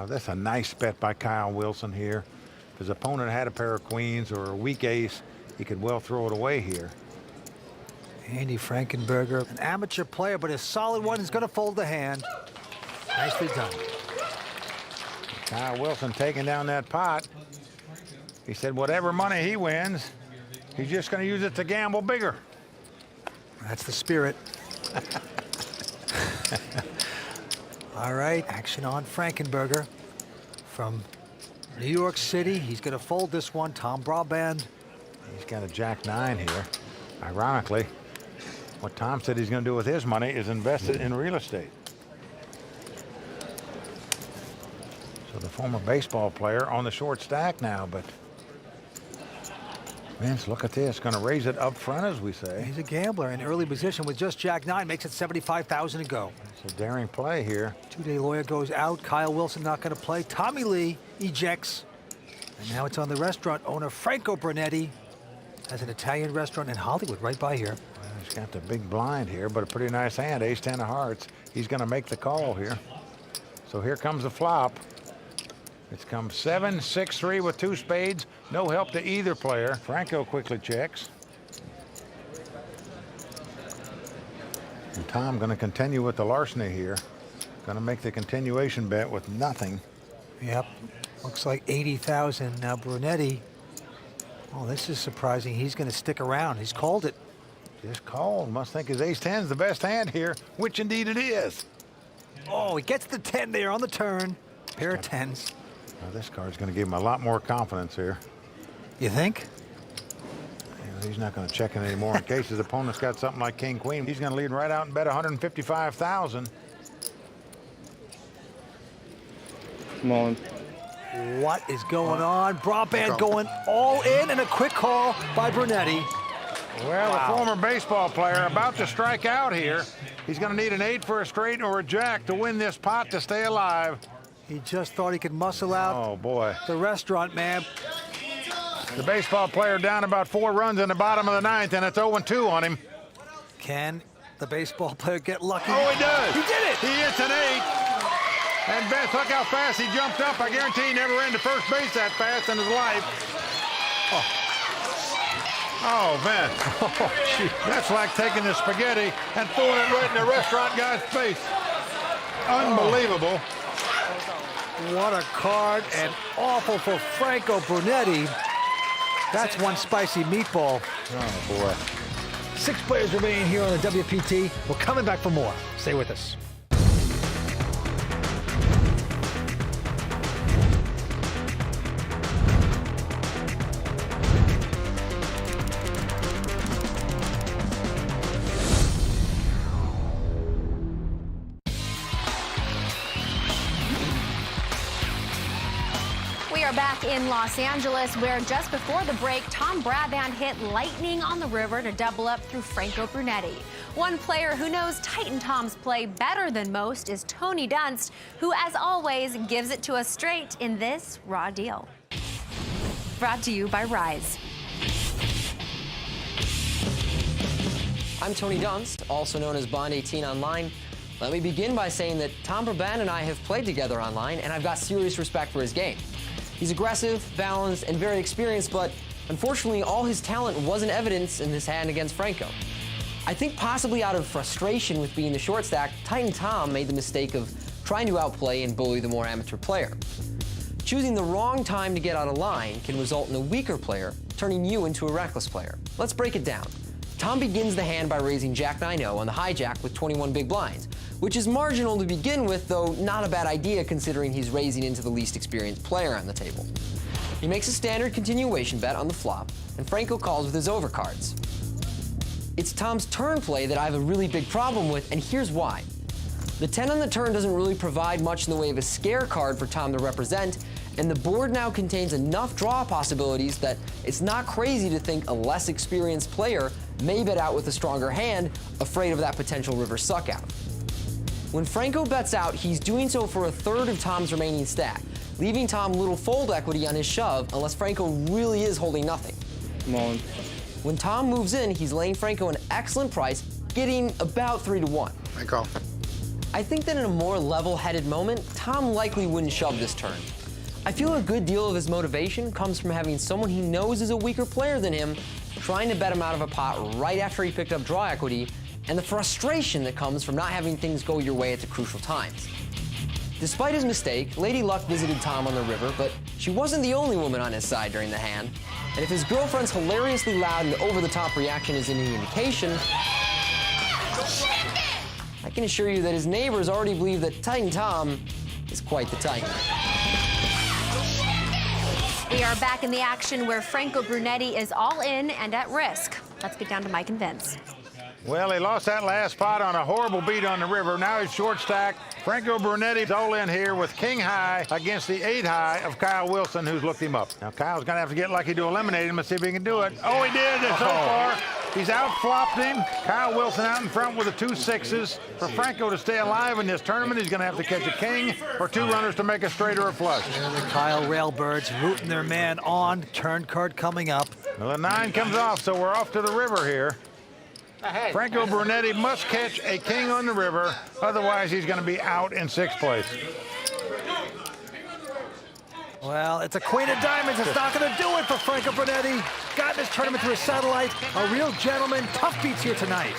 That's a nice bet by Kyle Wilson here. If his opponent had a pair of queens or a weak ace, he could well throw it away here. Andy Frankenberger, an amateur player, but a solid one. Is going to fold the hand. Nicely done. Kyle Wilson taking down that pot. He said whatever money he wins, he's just going to use it to gamble bigger. That's the spirit. All right, action on Frankenberger from New York City. He's going to fold this one. Tom Braband. He's got a Jack 9 here. Ironically, what Tom said he's going to do with his money is invest it in real estate. So the former baseball player on the short stack now, but Vince, look at this. Going to raise it up front, as we say. He's a gambler in early position with just Jack 9. Makes it $75,000 to go. It's a daring play here. Two-day lawyer goes out. Kyle Wilson not going to play. Tommy Lee ejects. And now it's on the restaurant owner, Franco Brunetti. Has an Italian restaurant in Hollywood right by here. Well, he's got the big blind here, but a pretty nice hand. Ace 10 of hearts. He's going to make the call here. So here comes the flop. It's come 7, 6, 3 with 2 spades. No help to either player. Franco quickly checks. And Tom going to continue with the larceny here. Going to make the continuation bet with nothing. Yep. Looks like 80,000. Now Brunetti. Oh, this is surprising. He's going to stick around. He's called it. Just called. Must think his ace 10 is the best hand here, which indeed it is. Oh, he gets the 10 there on the turn. Pair of 10s. Now this card's going to give him a lot more confidence here. You think? He's not going to check it anymore in case his opponent's got something like king, queen. He's going to lead right out and bet 155,000. Come on. What is going on? Brabant going all in, and a quick call by Brunetti. Well, a former baseball player about to strike out here. He's going to need an 8 for a straight or a jack to win this pot to stay alive. He just thought he could muscle out. Oh, boy. The restaurant, man. The baseball player down about 4 runs in the bottom of the 9th, and it's 0-2 on him. Can the baseball player get lucky? Oh, he does. He did it. He hits an 8. And Beth, look how fast he jumped up. I guarantee he never ran to first base that fast in his life. Oh, man. That's like taking the spaghetti and throwing it right in the restaurant guy's face. Unbelievable. What a card, and awful for Franco Brunetti. That's one spicy meatball. Oh, boy. 6 players remaining here on the WPT. We're coming back for more. Stay with us. We are back in Los Angeles, where just before the break, Tom Brabant hit lightning on the river to double up through Franco Brunetti. One player who knows Titan Tom's play better than most is Tony Dunst, who, as always, gives it to us straight in this raw deal. Brought to you by Rise. I'm Tony Dunst, also known as Bond 18 online. Let me begin by saying that Tom Brabant and I have played together online, and I've got serious respect for his game. He's aggressive, balanced, and very experienced, but unfortunately, all his talent wasn't evidenced in this hand against Franco. I think possibly out of frustration with being the short stack, Titan Tom made the mistake of trying to outplay and bully the more amateur player. Choosing the wrong time to get out of line can result in a weaker player turning you into a reckless player. Let's break it down. Tom begins the hand by raising Jack 9-0 on the hijack with 21 big blinds, which is marginal to begin with, though not a bad idea considering he's raising into the least experienced player on the table. He makes a standard continuation bet on the flop, and Franco calls with his overcards. It's Tom's turn play that I have a really big problem with, and here's why. The 10 on the turn doesn't really provide much in the way of a scare card for Tom to represent, and the board now contains enough draw possibilities that it's not crazy to think a less experienced player may bet out with a stronger hand, afraid of that potential river suck out. When Franco bets out, he's doing so for a third of Tom's remaining stack, leaving Tom little fold equity on his shove unless Franco really is holding nothing. Come on. When Tom moves in, he's laying Franco an excellent price, getting about 3-1. I call. I think that in a more level-headed moment, Tom likely wouldn't shove this turn. I feel a good deal of his motivation comes from having someone he knows is a weaker player than him trying to bet him out of a pot right after he picked up draw equity, and the frustration that comes from not having things go your way at the crucial times. Despite his mistake, Lady Luck visited Tom on the river, but she wasn't the only woman on his side during the hand, and if his girlfriend's hilariously loud and over-the-top reaction is any indication, I can assure you that his neighbors already believe that Titan Tom is quite the Titan. We are back in the action where Franco Brunetti is all in and at risk. Let's get down to Mike and Vince. Well, he lost that last pot on a horrible beat on the river. Now he's short stack. Franco Brunetti's all in here with king high against the 8 high of Kyle Wilson, who's looked him up. Now Kyle's gonna have to get lucky to eliminate him and see if he can do it. Oh, he did so far. He's out-flopped him. Kyle Wilson out in front with the 2 6s. For Franco to stay alive in this tournament, he's gonna have to catch a king or 2 runners to make a straight or a flush. And the Kyle Railbirds rooting their man on. Turn card coming up. Well, the 9 comes off, so we're off to the river here. Franco Brunetti must catch a king on the river, otherwise he's going to be out in 6th place. Well, it's a queen of diamonds. It's not going to do it for Franco Brunetti. Got in this tournament through a satellite. A real gentleman. Tough beats here tonight.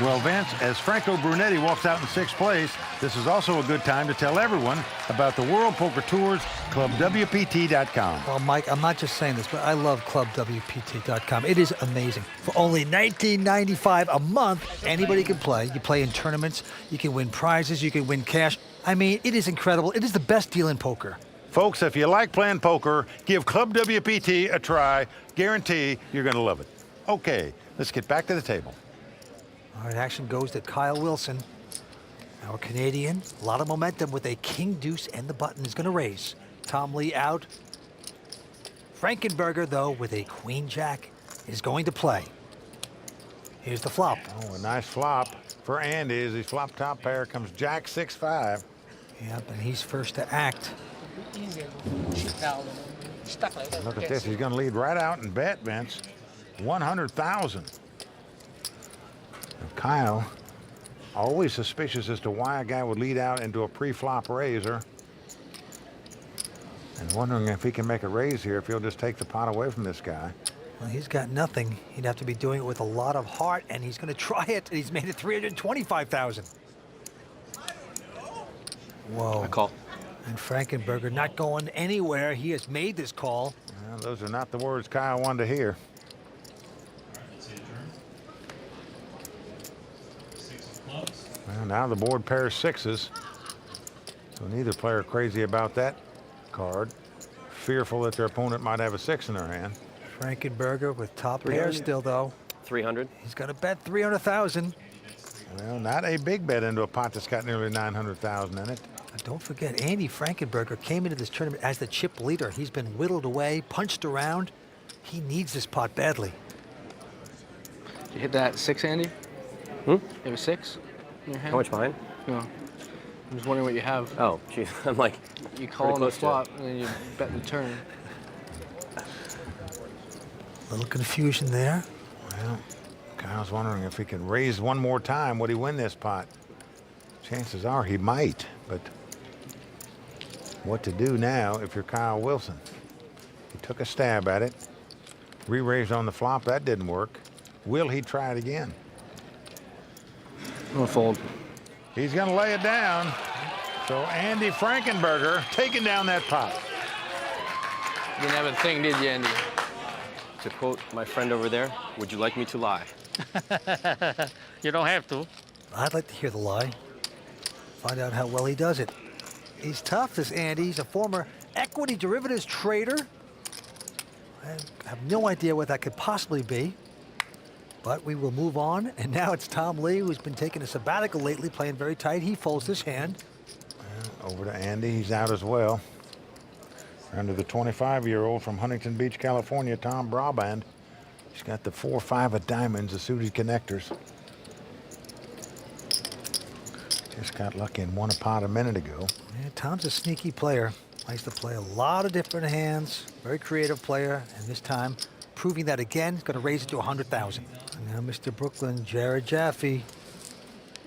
Well, Vince, as Franco Brunetti walks out in 6th place, this is also a good time to tell everyone about the World Poker Tours, ClubWPT.com. Well, Mike, I'm not just saying this, but I love ClubWPT.com. It is amazing. For only $19.95 a month, anybody can play. You play in tournaments. You can win prizes. You can win cash. I mean, it is incredible. It is the best deal in poker. Folks, if you like playing poker, give ClubWPT a try. Guarantee you're going to love it. Okay, let's get back to the table. All right, action goes to Kyle Wilson. Our Canadian, a lot of momentum with a king deuce, and the button is going to raise. Tom Lee out. Frankenberger, though, with a queen jack, is going to play. Here's the flop. Oh, a nice flop for Andy as he flop top pair comes jack 6-5. Yep, and he's first to act. Look at this, he's going to lead right out and bet, Vince. 100,000. Kyle, always suspicious as to why a guy would lead out into a pre-flop raiser. And wondering if he can make a raise here, if he'll just take the pot away from this guy. Well, he's got nothing. He'd have to be doing it with a lot of heart, and he's going to try it, and he's made it 325,000. Whoa. A call. And Frankenberger not going anywhere. He has made this call. Well, those are not the words Kyle wanted to hear. Well, now the board pairs sixes. So neither player crazy about that card. Fearful that their opponent might have a 6 in their hand. Frankenberger with top pair still, though. 300. He's going to bet 300,000. Well, not a big bet into a pot that's got nearly 900,000 in it. And don't forget, Andy Frankenberger came into this tournament as the chip leader. He's been whittled away, punched around. He needs this pot badly. Did you hit that 6, Andy? You have a 6 in your hand? How much behind? No. I'm just wondering what you have. Oh, geez. I'm like, you call on the flop and then you bet the turn. A little confusion there. Well, Kyle's wondering if he can raise one more time, would he win this pot? Chances are he might, but what to do now if you're Kyle Wilson? He took a stab at it, re-raised on the flop, that didn't work. Will he try it again? I'm gonna fold. He's gonna lay it down. So Andy Frankenberger taking down that pot. You didn't have a thing, did you, Andy? To quote my friend over there, would you like me to lie? You don't have to. I'd like to hear the lie. Find out how well he does it. He's tough, this Andy. He's a former equity derivatives trader. I have no idea what that could possibly be. But we will move on. And now it's Tom Lee, who's been taking a sabbatical lately, playing very tight. He folds this hand. Over to Andy. He's out as well. Under the 25-year-old from Huntington Beach, California, Tom Braband. He's got the 4-5 of diamonds, the suited connectors. Just got lucky and won a pot a minute ago. Yeah, Tom's a sneaky player. Likes to play a lot of different hands. Very creative player. And this time, proving that again, he's going to raise it to 100,000. And now Mr. Brooklyn, Jared Jaffe.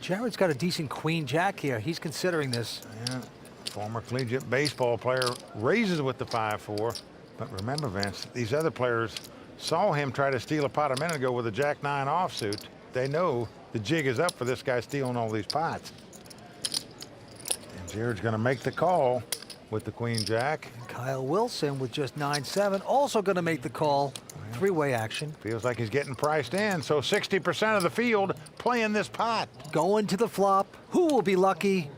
Jared's got a decent queen jack here. He's considering this. Yeah. Former collegiate baseball player raises with the 5-4. But remember, Vince, these other players saw him try to steal a pot a minute ago with a jack 9 offsuit. They know the jig is up for this guy stealing all these pots. And Jared's going to make the call with the queen jack. And Kyle Wilson with just 9-7, also going to make the call. Three-way action. Feels like he's getting priced in, so 60% of the field playing this pot. Going to the flop. Who will be lucky?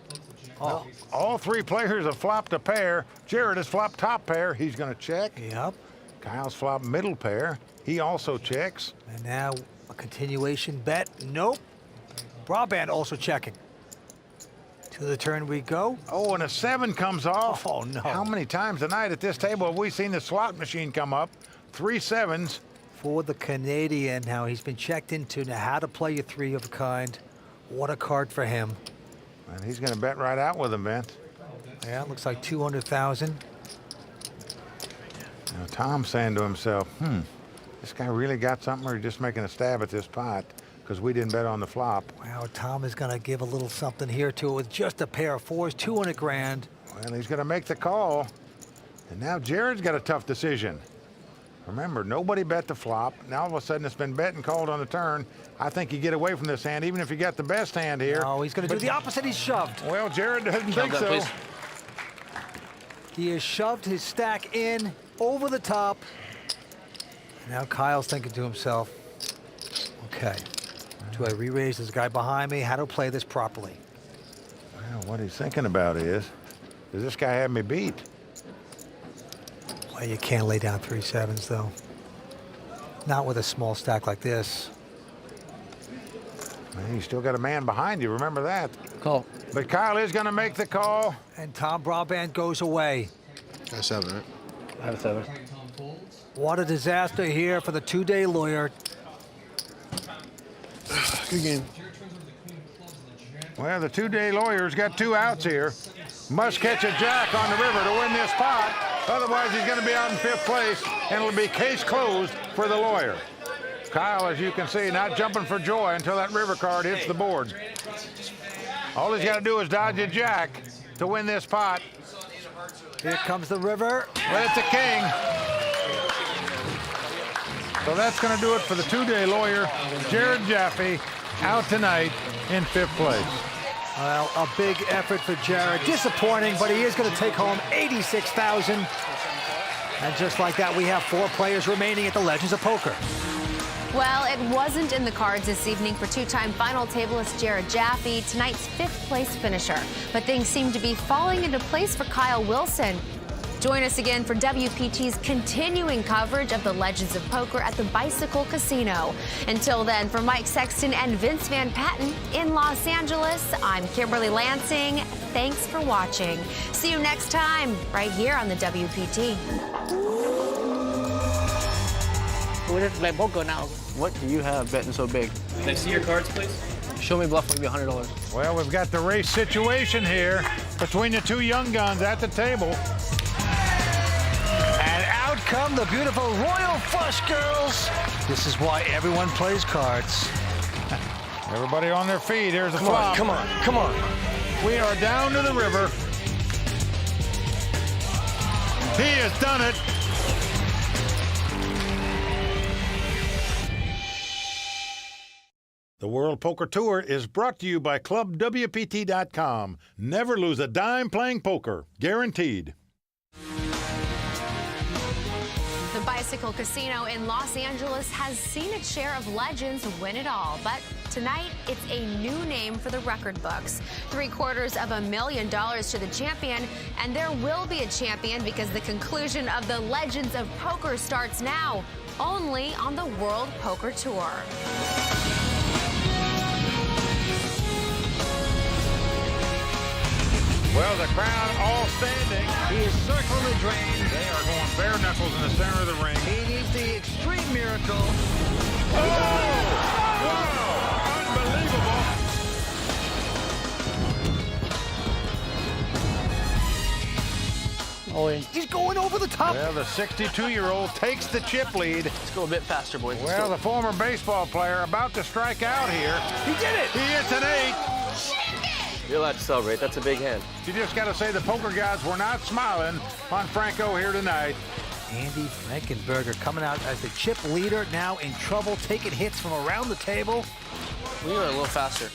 Well, all three players have flopped a pair. Jared has flopped top pair. He's going to check. Yep. Kyle's flopped middle pair. He also checks. And now a continuation bet. Nope. Brabant also checking. To the turn we go. Oh, and a 7 comes off. Oh, no. How many times tonight at this table have we seen the slot machine come up? 3 7s. For the Canadian, now he's been checked into now how to play a 3 of a kind. What a card for him. And he's going to bet right out with him, Vince. Yeah, it looks like 200,000. Now, Tom's saying to himself, this guy really got something, or just making a stab at this pot because we didn't bet on the flop. Wow, Tom is going to give a little something here to it with just a pair of 4s, 200 grand. Well, he's going to make the call. And now Jared's got a tough decision. Remember, nobody bet the flop. Now all of a sudden it's been bet and called on the turn. I think you get away from this hand, even if you got the best hand here. No, he's going to do the opposite. He's shoved. Well, Jared doesn't think so. Please. He has shoved his stack in over the top. Now Kyle's thinking to himself, okay, do I re-raise this guy behind me? How to play this properly? Well, what he's thinking about is, does this guy have me beat? Well, you can't lay down 3 sevens, though. Not with a small stack like this. Well, you still got a man behind you, remember that. Call. But Kyle is going to make the call. And Tom Brabant goes away. Got a 7, right? I have a 7. What a disaster here for the two-day lawyer. Good game. Well, the two-day lawyer's got 2 outs here. Must catch a jack on the river to win this pot. Otherwise, he's going to be out in 5th place, and it'll be case closed for the lawyer. Kyle, as you can see, not jumping for joy until that river card hits the board. All he's got to do is dodge a jack to win this pot. Here comes the river. Well, it's a king. So that's going to do it for the two-day lawyer, Jared Jaffe, out tonight in 5th place. Well, a big effort for Jared. Disappointing, but he is going to take home $86,000. And just like that, we have 4 players remaining at the Legends of Poker. Well, it wasn't in the cards this evening for two-time final tableist Jared Jaffe, tonight's 5th place finisher. But things seem to be falling into place for Kyle Wilson. Join us again for WPT's continuing coverage of the Legends of Poker at the Bicycle Casino. Until then, for Mike Sexton and Vince Van Patten in Los Angeles, I'm Kimberly Lansing. Thanks for watching. See you next time, right here on the WPT. We have to play poker now. What do you have betting so big? Can I see your cards, please? Show me bluff, maybe $100. Well, we've got the race situation here between the 2 young guns at the table. And out come the beautiful Royal Flush girls. This is why everyone plays cards. Everybody on their feet. Here's a Come flop. on, come on, come on. We are down to the river. He has done it. The World Poker Tour is brought to you by ClubWPT.com. Never lose a dime playing poker. Guaranteed. The Bicycle Casino in Los Angeles has seen its share of legends win it all, but tonight it's a new name for the record books. $750,000 to the champion, and there will be a champion because the conclusion of the Legends of Poker starts now, only on the World Poker Tour. Well, the crowd all standing. He is circling the drain. They are going bare knuckles in the center of the ring. He needs the extreme miracle. Oh! Wow! Unbelievable. Oh, yeah. He's going over the top. Well, the 62-year-old takes the chip lead. Let's go a bit faster, boys. Well, the former baseball player about to strike out here. He did it. He hits an 8. You're allowed to celebrate. That's a big hand. You just got to say the poker gods were not smiling on Franco here tonight. Andy Frankenberger coming out as the chip leader, now in trouble, taking hits from around the table. We were a little faster.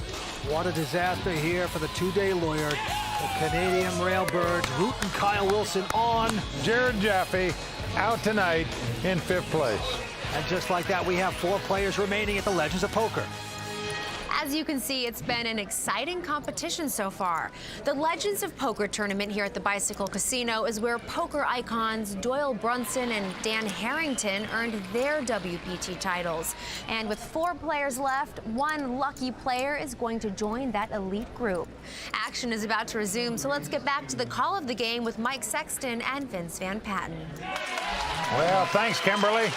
What a disaster here for the two-day lawyer. The Canadian Railbirds rooting Kyle Wilson on. Jared Jaffe out tonight in 5th place. And just like that, we have 4 players remaining at the Legends of Poker. As you can see, it's been an exciting competition so far. The Legends of Poker tournament here at the Bicycle Casino is where poker icons Doyle Brunson and Dan Harrington earned their WPT titles. And with 4 players left, one lucky player is going to join that elite group. Action is about to resume, so let's get back to the call of the game with Mike Sexton and Vince Van Patten. Well, thanks, Kimberly.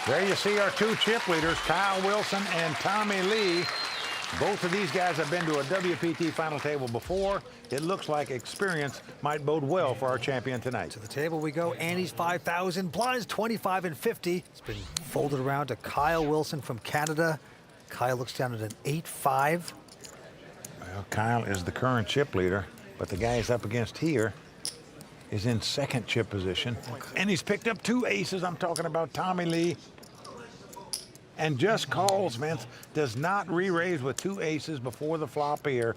There you see our 2 chip leaders, Kyle Wilson and Tommy Lee. Both of these guys have been to a WPT final table before. It looks like experience might bode well for our champion tonight. To the table we go. Andy's 5,000, blinds 25 and 50. It's been folded around to Kyle Wilson from Canada. Kyle looks down at an 8-5. Well, Kyle is the current chip leader, but the guy he's up against here is in second chip position. And he's picked up 2 aces. I'm talking about Tommy Lee. And just calls, Vince. Does not re-raise with 2 aces before the flop here.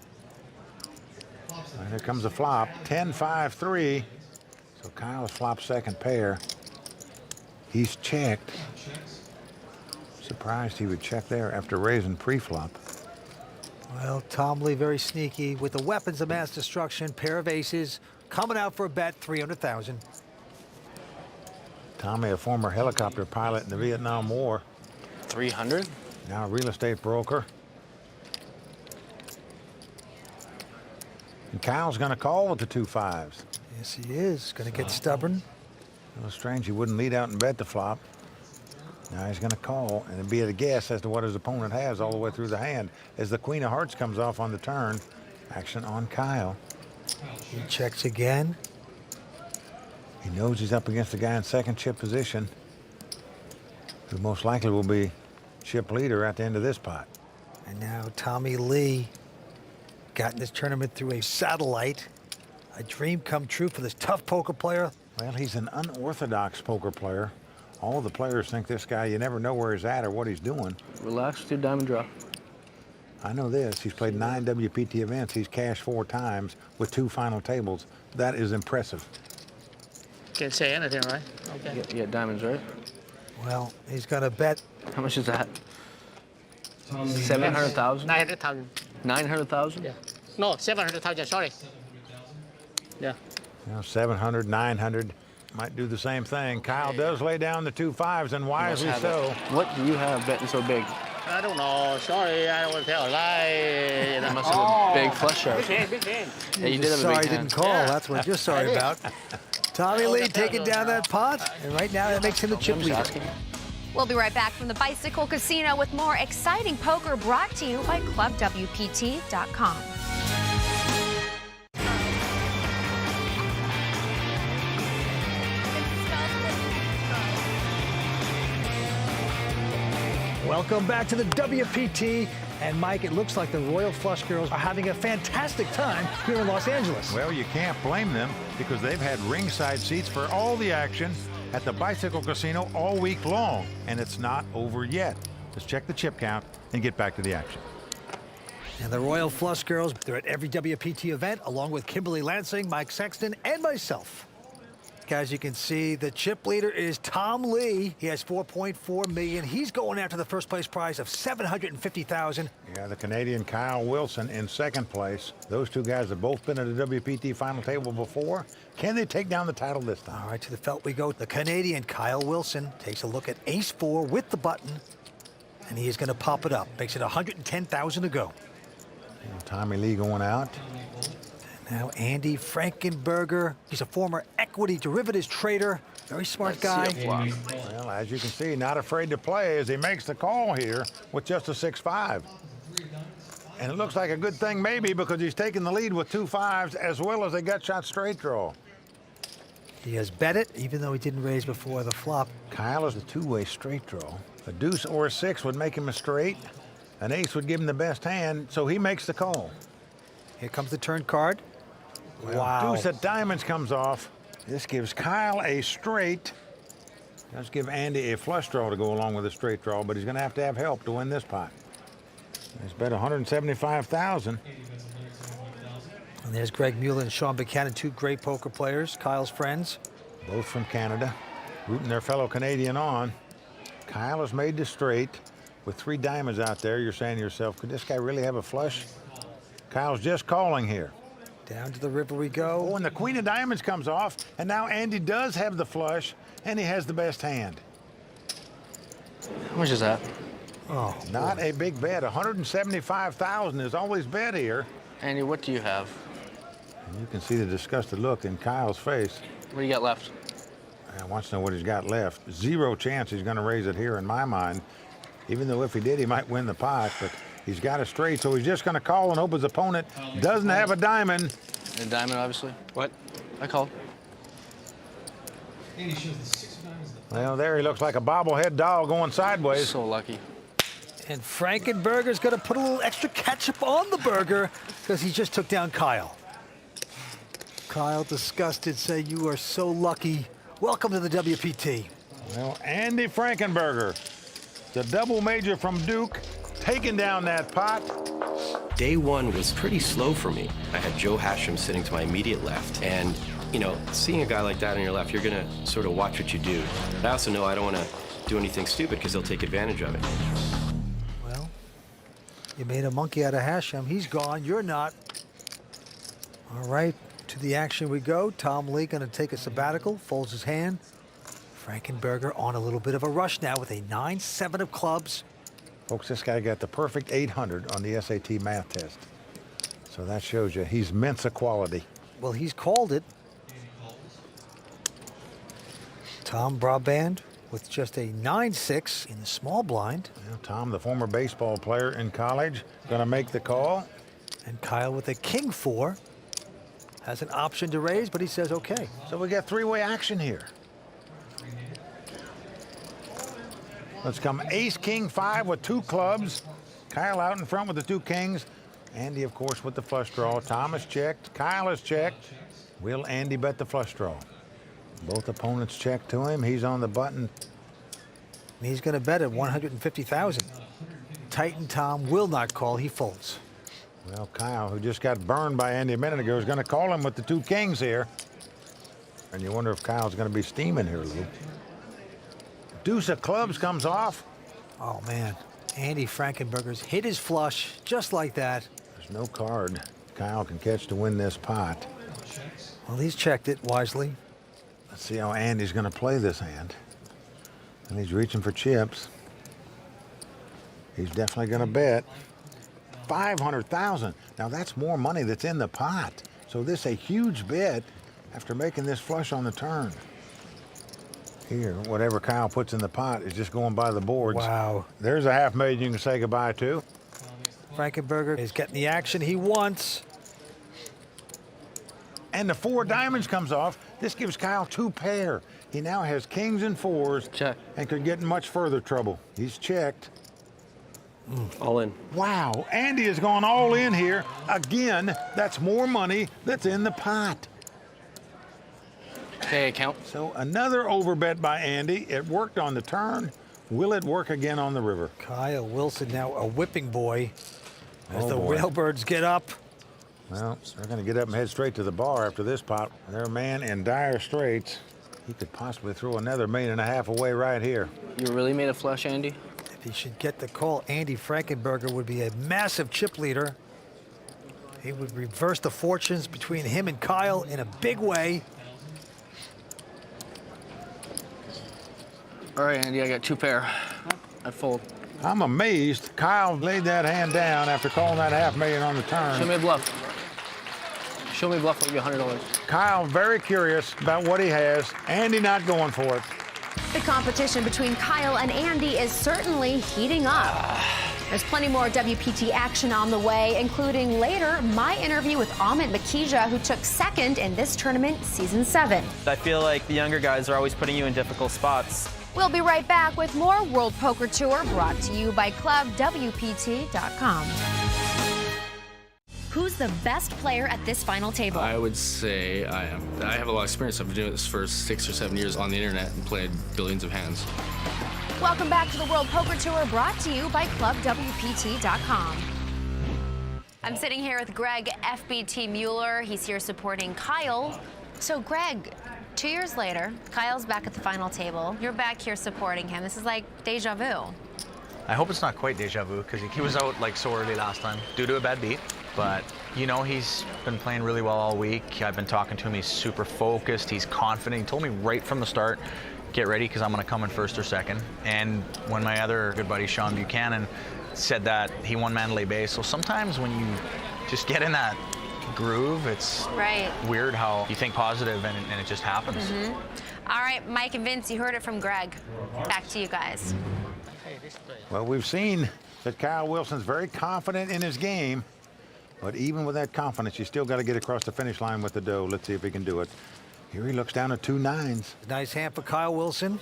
And here comes the flop. 10-5-3. So Kyle's flop second pair. He's checked. Surprised he would check there after raising pre-flop. Well, Tom Lee very sneaky with the weapons of mass destruction, pair of aces, coming out for a bet, 300,000. Tommy, a former helicopter pilot in the Vietnam War. 300? Now a real estate broker. And Kyle's going to call with the 2 5s. Yes, he is. Going to get stubborn. A little strange he wouldn't lead out and bet the flop. Now he's going to call and be at a guess as to what his opponent has all the way through the hand as the Queen of Hearts comes off on the turn. Action on Kyle. He checks again. He knows he's up against the guy in second chip position, who most likely will be chip leader at the end of this pot. And now Tommy Lee got in this tournament through a satellite. A dream come true for this tough poker player. Well, he's an unorthodox poker player. All the players think this guy, you never know where he's at or what he's doing. Relax, 2 diamond draw. I know this. He's played 9 WPT events. He's cashed 4 times with 2 final tables. That is impressive. Can't say anything, right? Okay. Yeah, diamonds, right? Well, he's going to bet. How much is that? 700,000? 900,000. 900,000? Yeah. No, 700,000, sorry. Yeah. You know, 700, 900 might do the same thing. Kyle does lay down the 2 5s, and wisely so. What do you have betting so big? I don't know. Sorry, I don't want to tell a lie. You must have a big flush shot. Big hand, big hand. Yeah, you did have a Sorry big he didn't call. Yeah. That's what you're sorry about. Tommy Lee taking down that pot, and right now that makes him the chip leader. We'll be right back from the Bicycle Casino with more exciting poker brought to you by ClubWPT.com. Welcome back to the WPT. And Mike, it looks like the Royal Flush Girls are having a fantastic time here in Los Angeles. Well, you can't blame them because they've had ringside seats for all the action at the Bicycle Casino all week long, and it's not over yet. Let's check the chip count and get back to the action. And the Royal Flush Girls, they're at every WPT event, along with Kimberly Lansing, Mike Sexton, and myself. As you can see, the chip leader is Tom Lee. He has $4.4 million. He's going after the first place prize of $750,000. Yeah, the Canadian Kyle Wilson in second place. Those 2 guys have both been at the WPT final table before. Can they take down the title this time? All right, to the felt we go. The Canadian Kyle Wilson takes a look at ace-4 with the button, and he is going to pop it up. Makes it $110,000 to go. And Tommy Lee going out. Now Andy Frankenberger. He's a former equity derivatives trader. Very smart guy. Well, as you can see, not afraid to play as he makes the call here with just a 6-5. And it looks like a good thing maybe because he's taking the lead with 2 5s as well as a gut shot straight draw. He has bet it, even though he didn't raise before the flop. Kyle is a 2-way straight draw. A deuce or a 6 would make him a straight. An ace would give him the best hand, so he makes the call. Here comes the turn card. Well, Wow. Deuce at diamonds comes off. This gives Kyle a straight. Does give Andy a flush draw to go along with a straight draw, but he's going to have help to win this pot. He's bet $175,000. And there's Greg Mueller and Sean Buchanan, 2 great poker players, Kyle's friends. Both from Canada, rooting their fellow Canadian on. Kyle has made the straight with 3 diamonds out there. You're saying to yourself, could this guy really have a flush? Kyle's just calling here. Down to the river we go. Oh, and the Queen of Diamonds comes off, and now Andy does have the flush, and he has the best hand. How much is that? Oh, not a big bet. $175,000 is always bet here. Andy, what do you have? And you can see the disgusted look in Kyle's face. What do you got left? I want to know what he's got left. 0 chance he's going to raise it here in my mind. Even though if he did, he might win the pot, but he's got a straight, so he's just going to call and hope his opponent doesn't have a diamond. A diamond, obviously. What? I called. Well, there he looks like a bobblehead doll going sideways. So lucky. And Frankenberger's going to put a little extra ketchup on the burger because he just took down Kyle. Kyle, disgusted, say you are so lucky. Welcome to the WPT. Well, Andy Frankenberger, the double major from Duke, taking down that pot. Day one was pretty slow for me. I had Joe Hashem sitting to my immediate left, and you know, seeing a guy like that on your left, you're gonna sort of watch what you do. But I also know I don't want to do anything stupid because he'll take advantage of it. Well, you made a monkey out of Hashem. He's gone. You're not. All right, to the action we go. Tom Lee gonna take a sabbatical, folds his hand. Frankenberger on a little bit of a rush now with a 9-7 of clubs. Folks, this guy got the perfect 800 on the SAT math test. So that shows you he's Mensa quality. Well, he's called it. Tom Braband with just a 9-6 in the small blind. Well, Tom, the former baseball player in college, gonna make the call. And Kyle with a king 4 has an option to raise, but he says okay. So we got three-way action here. Let's come ace, king, 5 with 2 clubs. Kyle out in front with the 2 kings. Andy, of course, with the flush draw. Tom is checked. Kyle is checked. Will Andy bet the flush draw? Both opponents check to him. He's on the button. And he's going to bet at 150,000. Titan Tom will not call. He folds. Well, Kyle, who just got burned by Andy a minute ago, is going to call him with the 2 kings here. And you wonder if Kyle's going to be steaming here, Lou. Deuce of clubs comes off. Oh, man. Andy Frankenberger's hit his flush just like that. There's no card Kyle can catch to win this pot. Well, he's checked it wisely. Let's see how Andy's going to play this hand. And he's reaching for chips. He's definitely going to bet. 500,000. Now, that's more money that's in the pot. So this is a huge bet after making this flush on the turn. Here, whatever Kyle puts in the pot is just going by the boards. Wow. There's a $500,000 you can say goodbye to. Frankenberger is getting the action he wants. And the 4 diamonds comes off. This gives Kyle 2 pair. He now has kings and 4s. Check. And could get in much further trouble. He's checked. All in. Wow, Andy has gone all in here. Again, that's more money that's in the pot. Okay, count. So another overbet by Andy. It worked on the turn. Will it work again on the river? Kyle Wilson now a whipping boy as the boy. Railbirds get up. Well, they're going to get up and head straight to the bar after this pot. Their man in dire straits. He could possibly throw another $1.5 million away right here. You really made a flush, Andy? If he should get the call, Andy Frankenberger would be a massive chip leader. He would reverse the fortunes between him and Kyle in a big way. All right, Andy, I got 2 pair. I fold. I'm amazed Kyle laid that hand down after calling that $500,000 on the turn. Show me a bluff. Show me a bluff, I'll give you $100. Kyle very curious about what he has. Andy not going for it. The competition between Kyle and Andy is certainly heating up. There's plenty more WPT action on the way, including later my interview with Amit Makija, who took 2nd in this tournament, Season 7. I feel like the younger guys are always putting you in difficult spots. We'll be right back with more World Poker Tour brought to you by ClubWPT.com. Who's the best player at this final table? I would say I am. I have a lot of experience. I've been doing this for 6 or 7 years on the internet and played billions of hands. Welcome back to the World Poker Tour brought to you by ClubWPT.com. I'm sitting here with Greg FBT Mueller. He's here supporting Kyle. So Greg, 2 years later, Kyle's back at the final table. You're back here supporting him. This is like deja vu. I hope it's not quite deja vu because he was out like so early last time due to a bad beat. But, you know, he's been playing really well all week. I've been talking to him. He's super focused. He's confident. He told me right from the start, get ready because I'm going to come in 1st or 2nd. And when my other good buddy, Sean Buchanan, said that, he won Mandalay Bay. So sometimes when you just get in that groove, it's weird how you think positive and it just happens. All right, Mike and Vince, you heard it from Greg. Back to you guys. Well, we've seen that Kyle Wilson's very confident in his game. But even with that confidence, you still got to get across the finish line with the dough. Let's see if he can do it. Here he looks down at 2 9s. Nice hand for Kyle Wilson.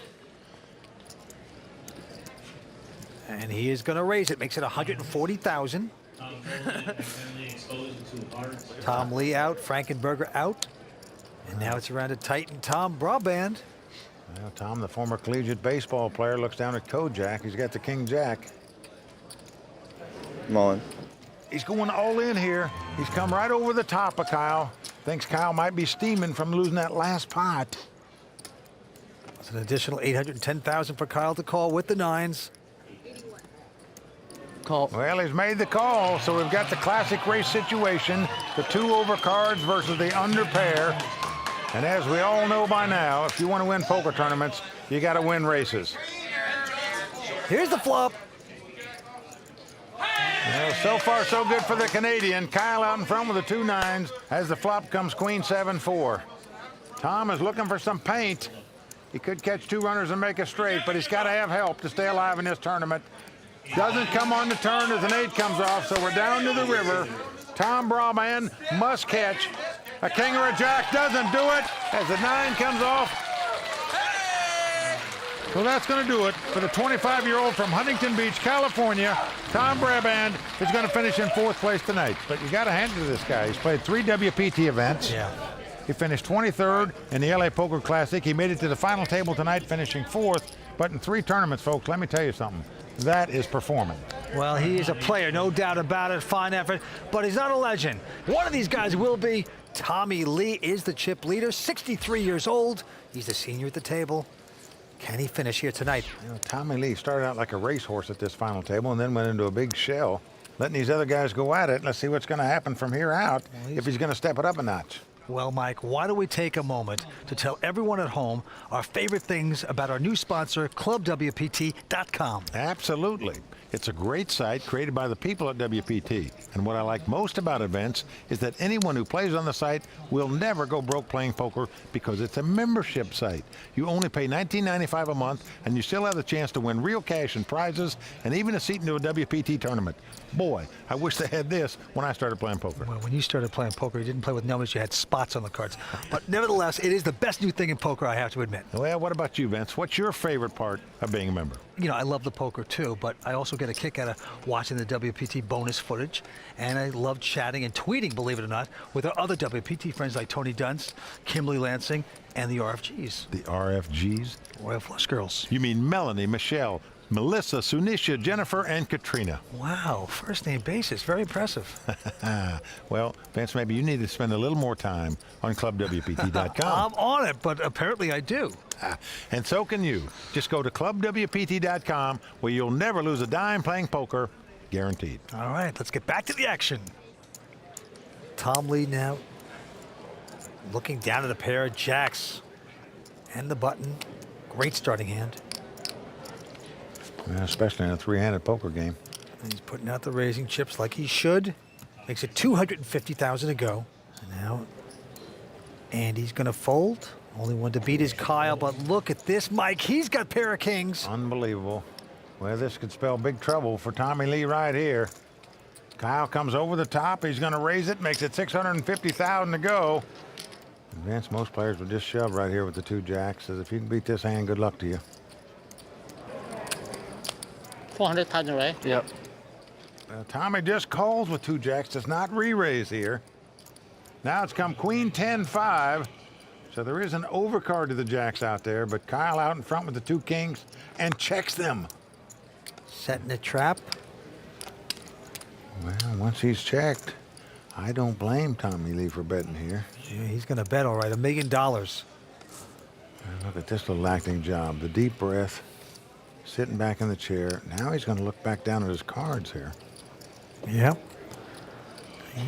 And he is going to raise it. Makes it 140,000. Tom Lee out. Frankenberger out. And now it's around to Titan Tom Braband. Well, Tom, the former collegiate baseball player, looks down at Kojak. He's got the king-jack. Mullen. He's going all in here. He's come right over the top of Kyle. Thinks Kyle might be steaming from losing that last pot. It's an additional $810,000 for Kyle to call with the nines. Call. Well, he's made the call, so we've got the classic race situation, the 2 overcards versus the under pair. And as we all know by now, if you want to win poker tournaments, you got to win races. Here's the flop. Well, so far, so good for the Canadian. Kyle out in front with the 2 nines. As the flop comes queen 7-4. Tom is looking for some paint. He could catch 2 runners and make a straight, but he's got to have help to stay alive in this tournament. Doesn't come on the turn as an 8 comes off, so we're down to the river. Tom Braband must catch. A king or a jack doesn't do it as the 9 comes off. So that's going to do it for the 25-year-old from Huntington Beach, California. Tom Braband is going to finish in 4th place tonight. But you got to hand it to this guy. He's played 3 WPT events. Yeah. He finished 23rd in the LA Poker Classic. He made it to the final table tonight, finishing 4th. But in 3 tournaments, folks, let me tell you something. That is performing. Well, he is a player, no doubt about it. Fine effort, but he's not a legend. One of these guys will be. Tommy Lee is the chip leader, 63 years old. He's the senior at the table. Can he finish here tonight? You know, Tommy Lee started out like a racehorse at this final table and then went into a big shell, letting these other guys go at it. Let's see what's going to happen from here out, if he's going to step it up a notch. Well, Mike, why don't we take a moment to tell everyone at home our favorite things about our new sponsor, ClubWPT.com. Absolutely. It's a great site created by the people at WPT. And what I like most about events is that anyone who plays on the site will never go broke playing poker because it's a membership site. You only pay $19.95 a month and you still have the chance to win real cash and prizes and even a seat into a WPT tournament. Boy, I wish they had this when I started playing poker. Well, when you started playing poker, you didn't play with numbers, you had spots on the cards. But nevertheless, it is the best new thing in poker, I have to admit. Well, what about you, Vince? What's your favorite part of being a member? You know, I love the poker too, but I also get a kick out of watching the WPT bonus footage, and I love chatting and tweeting, believe it or not, with our other WPT friends like Tony Dunst, Kimberly Lansing, and the RFGs. The RFGs? Royal Flush Girls. You mean Melanie, Michelle, Melissa, Sunisha, Jennifer, and Katrina. Wow, first name basis, very impressive. Well, Vince, maybe you need to spend a little more time on ClubWPT.com. I'm on it, but apparently I do. And so can you. Just go to ClubWPT.com where you'll never lose a dime playing poker, guaranteed. All right, let's get back to the action. Tom Lee now looking down at a pair of jacks and the button. Great starting hand. Yeah, especially in a 3-handed poker game. And he's putting out the raising chips like he should. Makes it $250,000 to go. And now Andy's going to fold. Only one to beat is Kyle, but look at this, Mike. He's got pair of kings. Unbelievable. Well, this could spell big trouble for Tommy Lee right here. Kyle comes over the top. He's going to raise it, makes it $650,000 to go. Vince, most players would just shove right here with the 2 jacks. Says if you can beat this hand, good luck to you. 400,000, right? Yep. Tommy just calls with 2 jacks, does not re-raise here. Now it's come queen 10-5. So there is an overcard to the jacks out there, but Kyle out in front with the 2 kings and checks them. Setting a trap. Well, once he's checked, I don't blame Tommy Lee for betting here. Yeah, he's going to bet all right, $1 million. Look at this little acting job. The deep breath, sitting back in the chair. Now he's going to look back down at his cards here. Yep.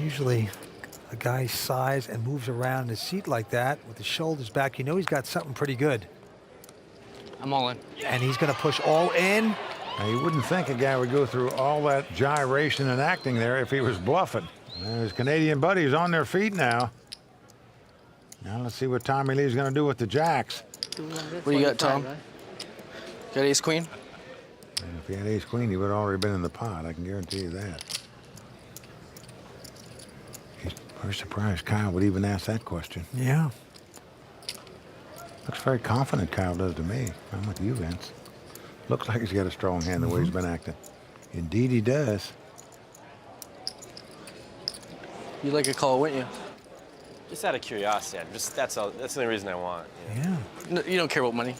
Usually a guy sighs and moves around in his seat like that with his shoulders back. You know he's got something pretty good. I'm all in. And he's going to push all in. Now, you wouldn't think a guy would go through all that gyration and acting there if he was bluffing. Well, his Canadian buddies on their feet now. Now let's see what Tommy Lee's going to do with the jacks. What do you got, Tom? Got ace queen? And if he had ace queen, he would have already been in the pot. I can guarantee you that. He's very surprised Kyle would even ask that question. Yeah. Looks very confident, Kyle does to me. I'm with you, Vince. Looks like he's got a strong hand the way he's been acting. Indeed he does. You'd like a call, wouldn't you? Just out of curiosity. That's the only reason I want. Yeah. No, you don't care about money.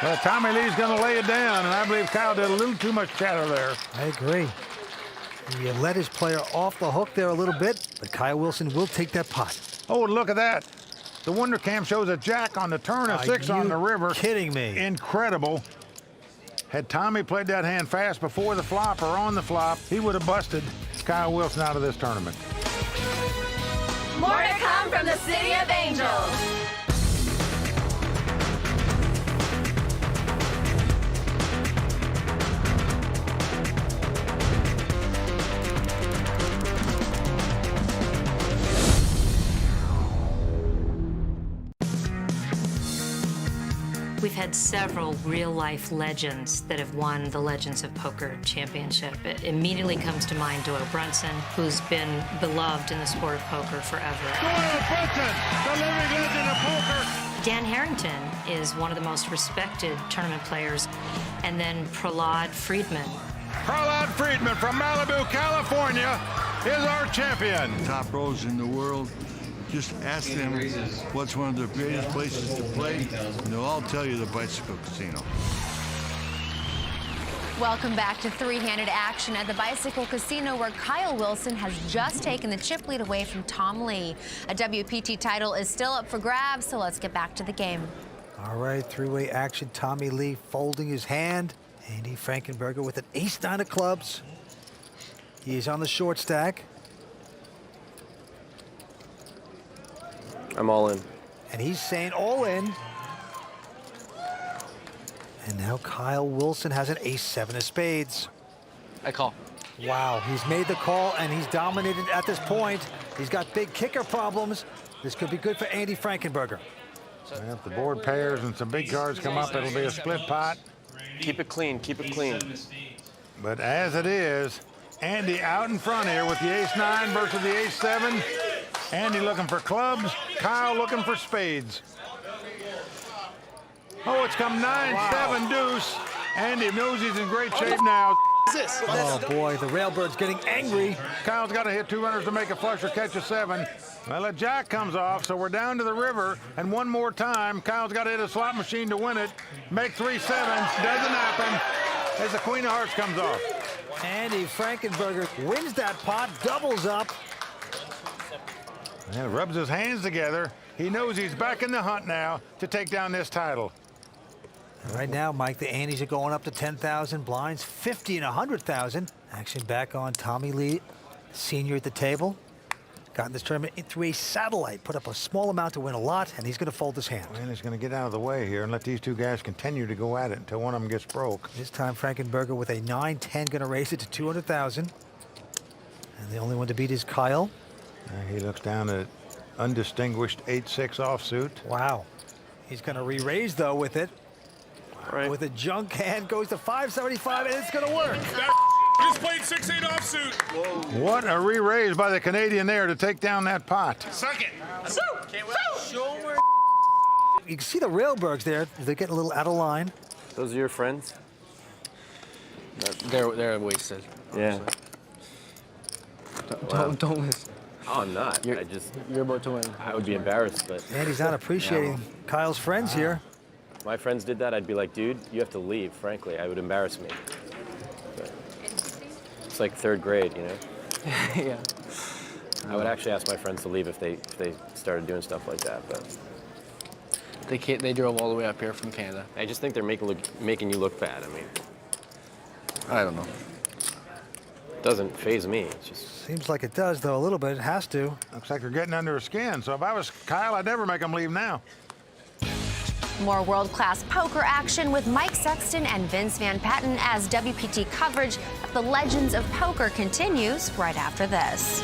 Well, Tommy Lee's going to lay it down, and I believe Kyle did a little too much chatter there. I agree. He let his player off the hook there a little bit, but Kyle Wilson will take that pot. Oh, look at that. The Wonder Cam shows a jack on the turn of 6 on the river. Kidding me. Incredible. Had Tommy played that hand fast before the flop or on the flop, he would have busted Kyle Wilson out of this tournament. More to come from the City of Angels. We've had several real-life legends that have won the Legends of Poker Championship. It immediately comes to mind Doyle Brunson, who's been beloved in the sport of poker forever. Doyle Brunson, the living legend of poker. Dan Harrington is one of the most respected tournament players. And then Prahlad Friedman. Prahlad Friedman from Malibu, California is our champion. Top pros in the world. Just ask them what's one of the greatest places to play, and they'll all tell you the Bicycle Casino. Welcome back to three-handed action at the Bicycle Casino, where Kyle Wilson has just taken the chip lead away from Tom Lee. A WPT title is still up for grabs, so let's get back to the game. All right, three-way action. Tommy Lee folding his hand. Andy Frankenberger with an ace-9 of clubs. He's on the short stack. I'm all in. And he's saying all in. And now Kyle Wilson has an ace-7 of spades. I call. Wow, he's made the call and he's dominated at this point. He's got big kicker problems. This could be good for Andy Frankenberger. If the board pairs and some big cards come up, it'll be a split pot. Keep it clean, keep it clean. But as it is, Andy out in front here with the ace-9 versus the ace-7. Andy looking for clubs, Kyle looking for spades. Oh, it's come 9-7 deuce. Andy knows he's in great shape now. Oh boy, the Railbird's getting angry. Kyle's got to hit 2 runners to make a flush or catch a 7. Well, a jack comes off, so we're down to the river. And one more time, Kyle's got to hit a slot machine to win it. Make 3 sevens, doesn't happen, as the Queen of Hearts comes off. Andy Frankenberger wins that pot, doubles up. And rubs his hands together. He knows he's back in the hunt now to take down this title. Right now, Mike, the Andes are going up to 10,000 blinds, 50 and 100,000. Action back on Tommy Lee, senior at the table. Got in this tournament through a satellite, put up a small amount to win a lot, and he's going to fold his hand. And he's going to get out of the way here and let these two guys continue to go at it until one of them gets broke. This time, Frankenberger with a 9-10 going to raise it to 200,000. And the only one to beat is Kyle. He looks down at undistinguished 8-6 offsuit. Wow. He's going to re-raise, though, with it. Right. With a junk hand, goes to 575, and it's going to work. Just played 6-8 offsuit. Whoa. What a re-raise by the Canadian there to take down that pot. Suck it. You can see the Railbergs there. They're getting a little out of line. Those are your friends? They're wasted. Yeah. Don't listen. Oh, I'm not. You're about to win. I would be embarrassed, but. And he's not appreciating No. Kyle's friends here. If my friends did that, I'd be like, dude, you have to leave, frankly. I would embarrass me. But it's like 3rd grade, you know? Yeah. I would actually ask my friends to leave if they started doing stuff like that, but. They drove all the way up here from Canada. I just think they're making you look bad. I mean. I don't know. It doesn't faze me. It's just. Seems like it does, though, a little bit. It has to. Looks like they're getting under his skin. So if I was Kyle, I'd never make him leave now. More world-class poker action with Mike Sexton and Vince Van Patten as WPT coverage of the Legends of Poker continues right after this.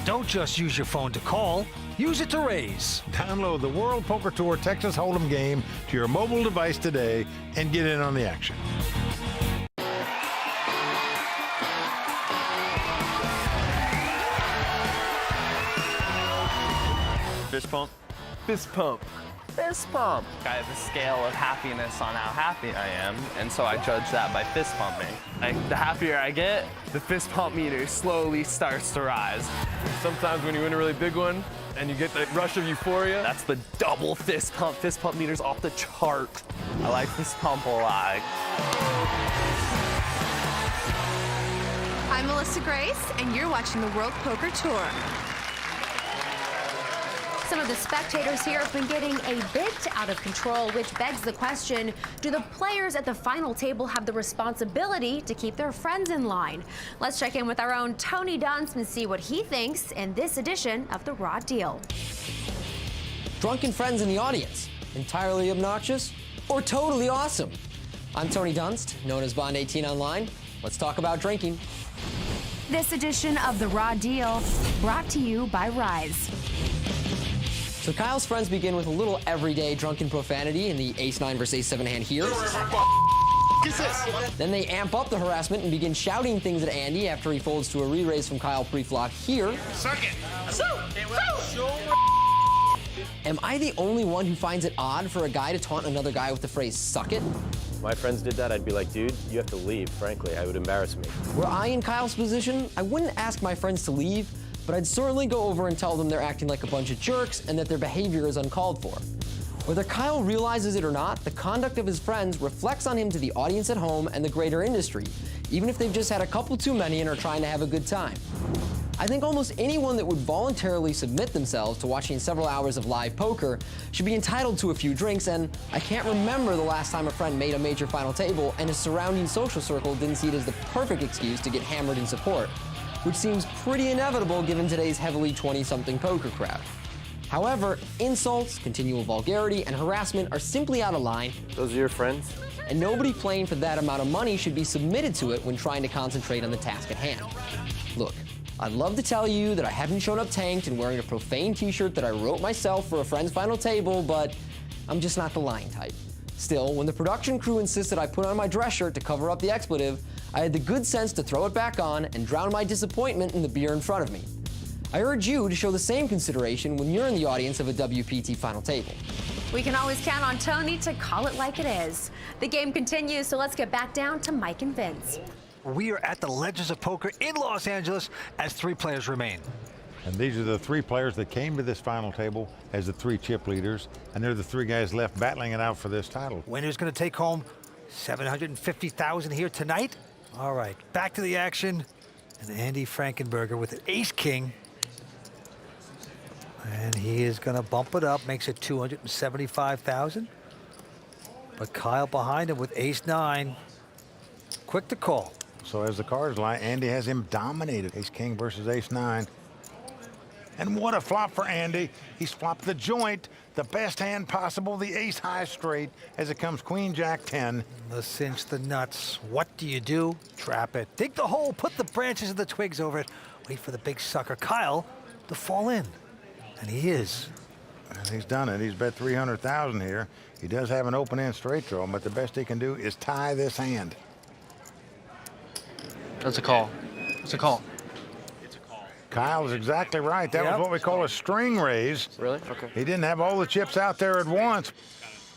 Don't just use your phone to call. Use it to raise. Download the World Poker Tour Texas Hold'em game to your mobile device today and get in on the action. Fist pump? Fist pump. fist pump. I have a scale of happiness on how happy I am, and so I judge that by fist pumping. Like, the happier I get, the fist pump meter slowly starts to rise. Sometimes when you win a really big one and you get that rush of euphoria, that's the double fist pump. Fist pump meter's off the chart. I like fist pump a lot. I'm Melissa Grace, and you're watching the World Poker Tour. Some of the spectators here have been getting a bit out of control, which begs the question, do the players at the final table have the responsibility to keep their friends in line? Let's check in with our own Tony Dunst and see what he thinks in this edition of The Raw Deal. Drunken friends in the audience, entirely obnoxious or totally awesome? I'm Tony Dunst, known as Bond 18 online. Let's talk about drinking. This edition of The Raw Deal brought to you by Rise. So Kyle's friends begin with a little everyday drunken profanity in the ace-9 versus ace-7 hand here. Then they amp up the harassment and begin shouting things at Andy after he folds to a re-raise from Kyle pre-flop here. Suck it. Am I the only one who finds it odd for a guy to taunt another guy with the phrase, suck it? If my friends did that, I'd be like, dude, you have to leave, frankly. I would embarrass me. Were I in Kyle's position, I wouldn't ask my friends to leave, but I'd certainly go over and tell them they're acting like a bunch of jerks and that their behavior is uncalled for. Whether Kyle realizes it or not, the conduct of his friends reflects on him to the audience at home and the greater industry, even if they've just had a couple too many and are trying to have a good time. I think almost anyone that would voluntarily submit themselves to watching several hours of live poker should be entitled to a few drinks, and I can't remember the last time a friend made a major final table and his surrounding social circle didn't see it as the perfect excuse to get hammered in support, which seems pretty inevitable given today's heavily 20-something poker crowd. However, insults, continual vulgarity, and harassment are simply out of line. Those are your friends? And nobody playing for that amount of money should be submitted to it when trying to concentrate on the task at hand. Look, I'd love to tell you that I haven't shown up tanked and wearing a profane t-shirt that I wrote myself for a friend's final table, but I'm just not the lying type. Still, when the production crew insisted I put on my dress shirt to cover up the expletive, I had the good sense to throw it back on and drown my disappointment in the beer in front of me. I urge you to show the same consideration when you're in the audience of a WPT final table. We can always count on Tony to call it like it is. The game continues, so let's get back down to Mike and Vince. We are at the Legends of Poker in Los Angeles as 3 players remain. And these are the 3 players that came to this final table as the 3 chip leaders, and they're the 3 guys left battling it out for this title. Winner's going to take home $750,000 here tonight. All right, back to the action. And Andy Frankenberger with an ace-king. And he is going to bump it up, makes it $275,000. But Kyle behind him with ace-9. Quick to call. So as the cards lie, Andy has him dominated. Ace-king versus ace-9. And what a flop for Andy. He's flopped the joint, the best hand possible, the ace-high straight, as it comes queen-jack-10. Let's cinch the nuts. What do you do? Trap it. Dig the hole, put the branches and the twigs over it. Wait for the big sucker, Kyle, to fall in. And he is. And he's done it. He's bet $300,000 here. He does have an open-end straight draw, but the best he can do is tie this hand. That's a call. It's a call. Kyle is exactly right. That was what we call a string raise. Really? Okay. He didn't have all the chips out there at once.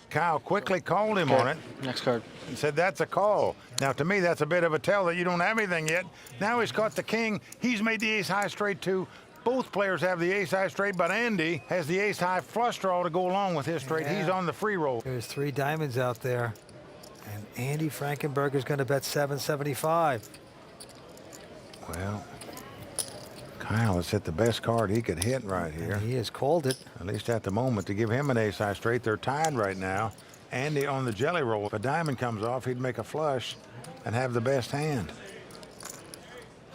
Kyle quickly called him on it. Next card. And said, that's a call. Now, to me, that's a bit of a tell that you don't have anything yet. Now he's caught the king. He's made the ace-high straight, too. Both players have the ace-high straight, but Andy has the ace-high flush draw to go along with his straight. He's on the free roll. There's 3 diamonds out there. And Andy Frankenberger is going to bet $775. Well, Kyle has hit the best card he could hit right here. And he has called it. At least at the moment, to give him an ace-high straight. They're tied right now. Andy on the jelly roll. If a diamond comes off, he'd make a flush and have the best hand.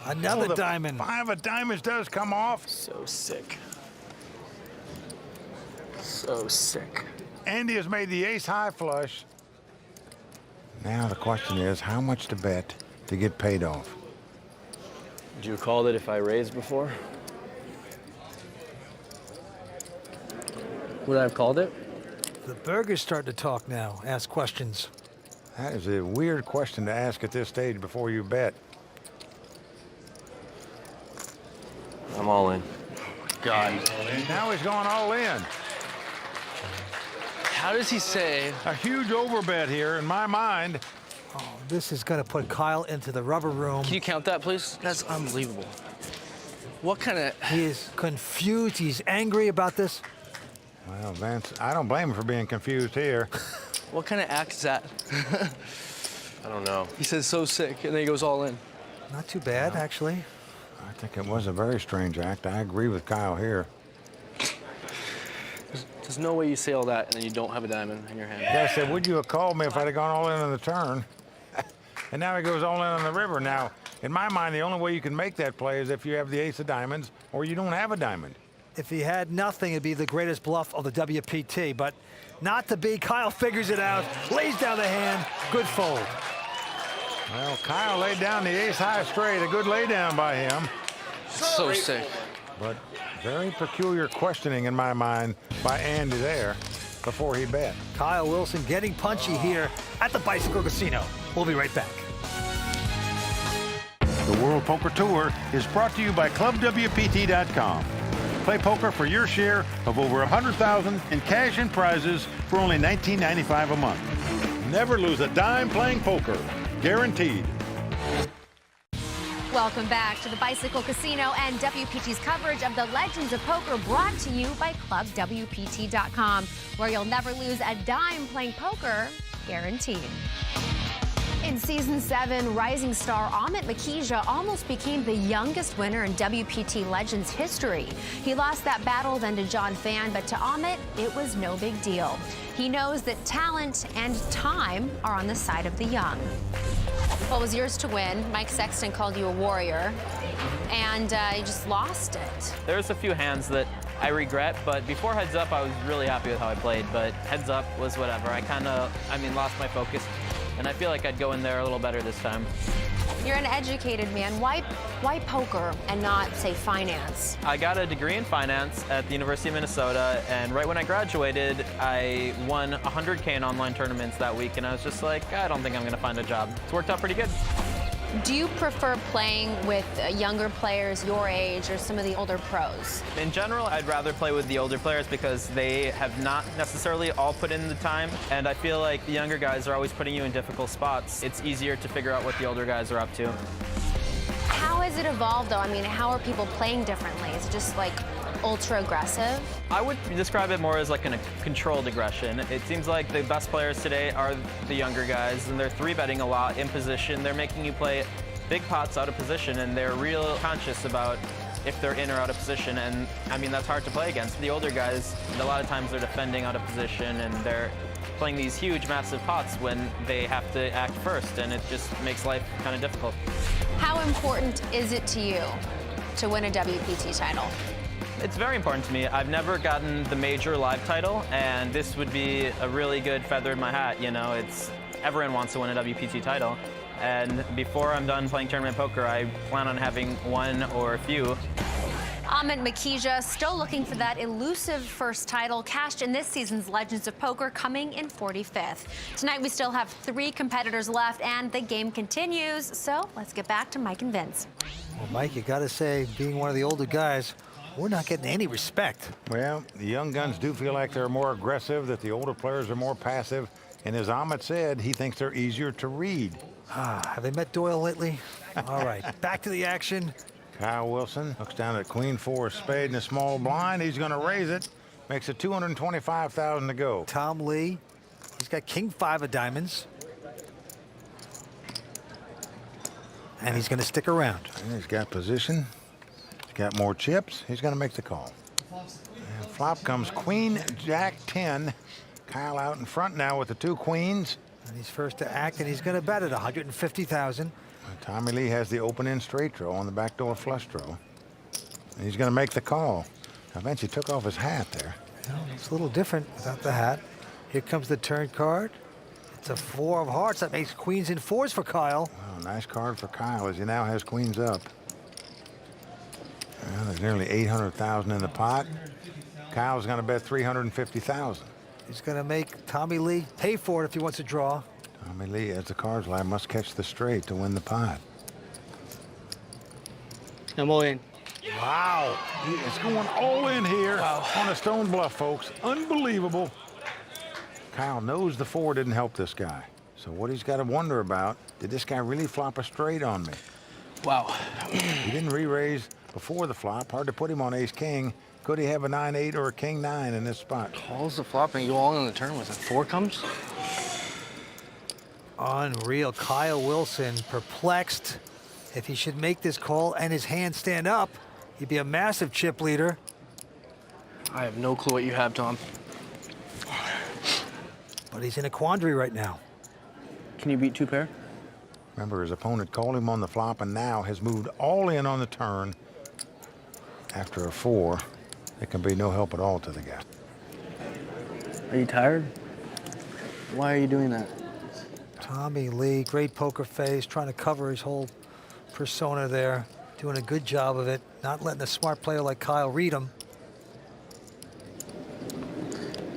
Another diamond. 5 of diamonds does come off. So sick. So sick. Andy has made the ace-high flush. Now the question is, how much to bet to get paid off? Would you have called it if I raised before? Would I have called it? The burger's starting to talk now, ask questions. That is a weird question to ask at this stage before you bet. I'm all in. God. Now he's going all in. How does he say? A huge overbet here in my mind. Oh, this is going to put Kyle into the rubber room. Can you count that, please? That's unbelievable. What kind of... He is confused. He's angry about this. Well, Vince, I don't blame him for being confused here. What kind of act is that? I don't know. He says so sick, and then he goes all in. Not too bad, actually. I think it was a very strange act. I agree with Kyle here. There's no way you say all that and then you don't have a diamond in your hand. Yeah, I said, would you have called me if I'd have gone all in on the turn? And now he goes all in on the river. Now, in my mind, the only way you can make that play is if you have the ace of diamonds or you don't have a diamond. If he had nothing, it'd be the greatest bluff of the WPT, but not to be. Kyle figures it out, lays down the hand, good fold. Well, Kyle laid down the ace-high straight, a good laydown by him. So sick. But very peculiar questioning in my mind by Andy there before he bet. Kyle Wilson getting punchy here at the Bicycle Casino. We'll be right back. The World Poker Tour is brought to you by ClubWPT.com. Play poker for your share of over $100,000 in cash and prizes for only $19.95 a month. Never lose a dime playing poker. Guaranteed. Welcome back to the Bicycle Casino and WPT's coverage of the Legends of Poker, brought to you by ClubWPT.com, where you'll never lose a dime playing poker, guaranteed. In Season 7, rising star Amit Makija almost became the youngest winner in WPT Legends history. He lost that battle then to John Fan, but to Amit, it was no big deal. He knows that talent and time are on the side of the young. Well, it was yours to win. Mike Sexton called you a warrior, and you just lost it. There's a few hands that I regret, but before Heads Up, I was really happy with how I played, but Heads Up was whatever. Lost my focus, and I feel like I'd go in there a little better this time. You're an educated man. Why poker and not, say, finance? I got a degree in finance at the University of Minnesota, and right when I graduated, I won 100K in online tournaments that week, and I was just like, I don't think I'm gonna find a job. It's worked out pretty good. Do you prefer playing with younger players your age or some of the older pros? In general, I'd rather play with the older players because they have not necessarily all put in the time, and I feel like the younger guys are always putting you in difficult spots. It's easier to figure out what the older guys are up to. How has it evolved, though? I mean, how are people playing differently? Is it just like ultra aggressive? I would describe it more as like a controlled aggression. It seems like the best players today are the younger guys, and they're 3-betting a lot in position. They're making you play big pots out of position, and they're real conscious about if they're in or out of position, and I mean, that's hard to play against. The older guys, a lot of times they're defending out of position, and they're playing these huge, massive pots when they have to act first, and it just makes life kind of difficult. How important is it to you to win a WPT title? It's very important to me. I've never gotten the major live title, and this would be a really good feather in my hat. You know, everyone wants to win a WPT title. And before I'm done playing tournament poker, I plan on having one or a few. Amit Makija still looking for that elusive first title, cashed in this season's Legends of Poker, coming in 45th. Tonight we still have 3 competitors left, and the game continues. So let's get back to Mike and Vince. Well, Mike, you got to say, being one of the older guys, we're not getting any respect. Well, the young guns do feel like they're more aggressive, that the older players are more passive, and as Amit said, he thinks they're easier to read. Have they met Doyle lately? All right, back to the action. Kyle Wilson looks down at Queen 4 spade in a small blind. He's going to raise it. Makes it $225,000 to go. Tom Lee, he's got King 5 of diamonds. And he's going to stick around. And he's got position. He's got more chips. He's going to make the call. And flop comes Queen Jack 10. Kyle out in front now with the 2 queens. And he's first to act, and he's going to bet at $150,000. Tommy Lee has the open-end straight draw on the backdoor flush draw. And he's going to make the call. I bet he took off his hat there. Well, it's a little different without the hat. Here comes the turn card. It's a 4 of hearts. That makes queens and 4s for Kyle. Oh, nice card for Kyle as he now has queens up. Well, there's nearly $800,000 in the pot. Kyle's going to bet $350,000. He's going to make Tommy Lee pay for it if he wants to draw. Tommy Lee, as the cards lie, must catch the straight to win the pot. I'm all in. Wow. He is going all in here on a stone bluff, folks. Unbelievable. Kyle knows the 4 didn't help this guy. So what he's got to wonder about, did this guy really flop a straight on me? Wow. He didn't re-raise before the flop. Hard to put him on ace-king. Could he have a 9-8 or a king-9 in this spot? Calls the flop and you all in the turn with a 4 comes? Unreal. Kyle Wilson perplexed. If he should make this call and his hand stand up, he'd be a massive chip leader. I have no clue what you have, Tom. But he's in a quandary right now. Can you beat 2 pair? Remember, his opponent called him on the flop and now has moved all in on the turn. After a 4, it can be no help at all to the guy. Are you tired? Why are you doing that? Tommy Lee, great poker face, trying to cover his whole persona there. Doing a good job of it, not letting a smart player like Kyle read him.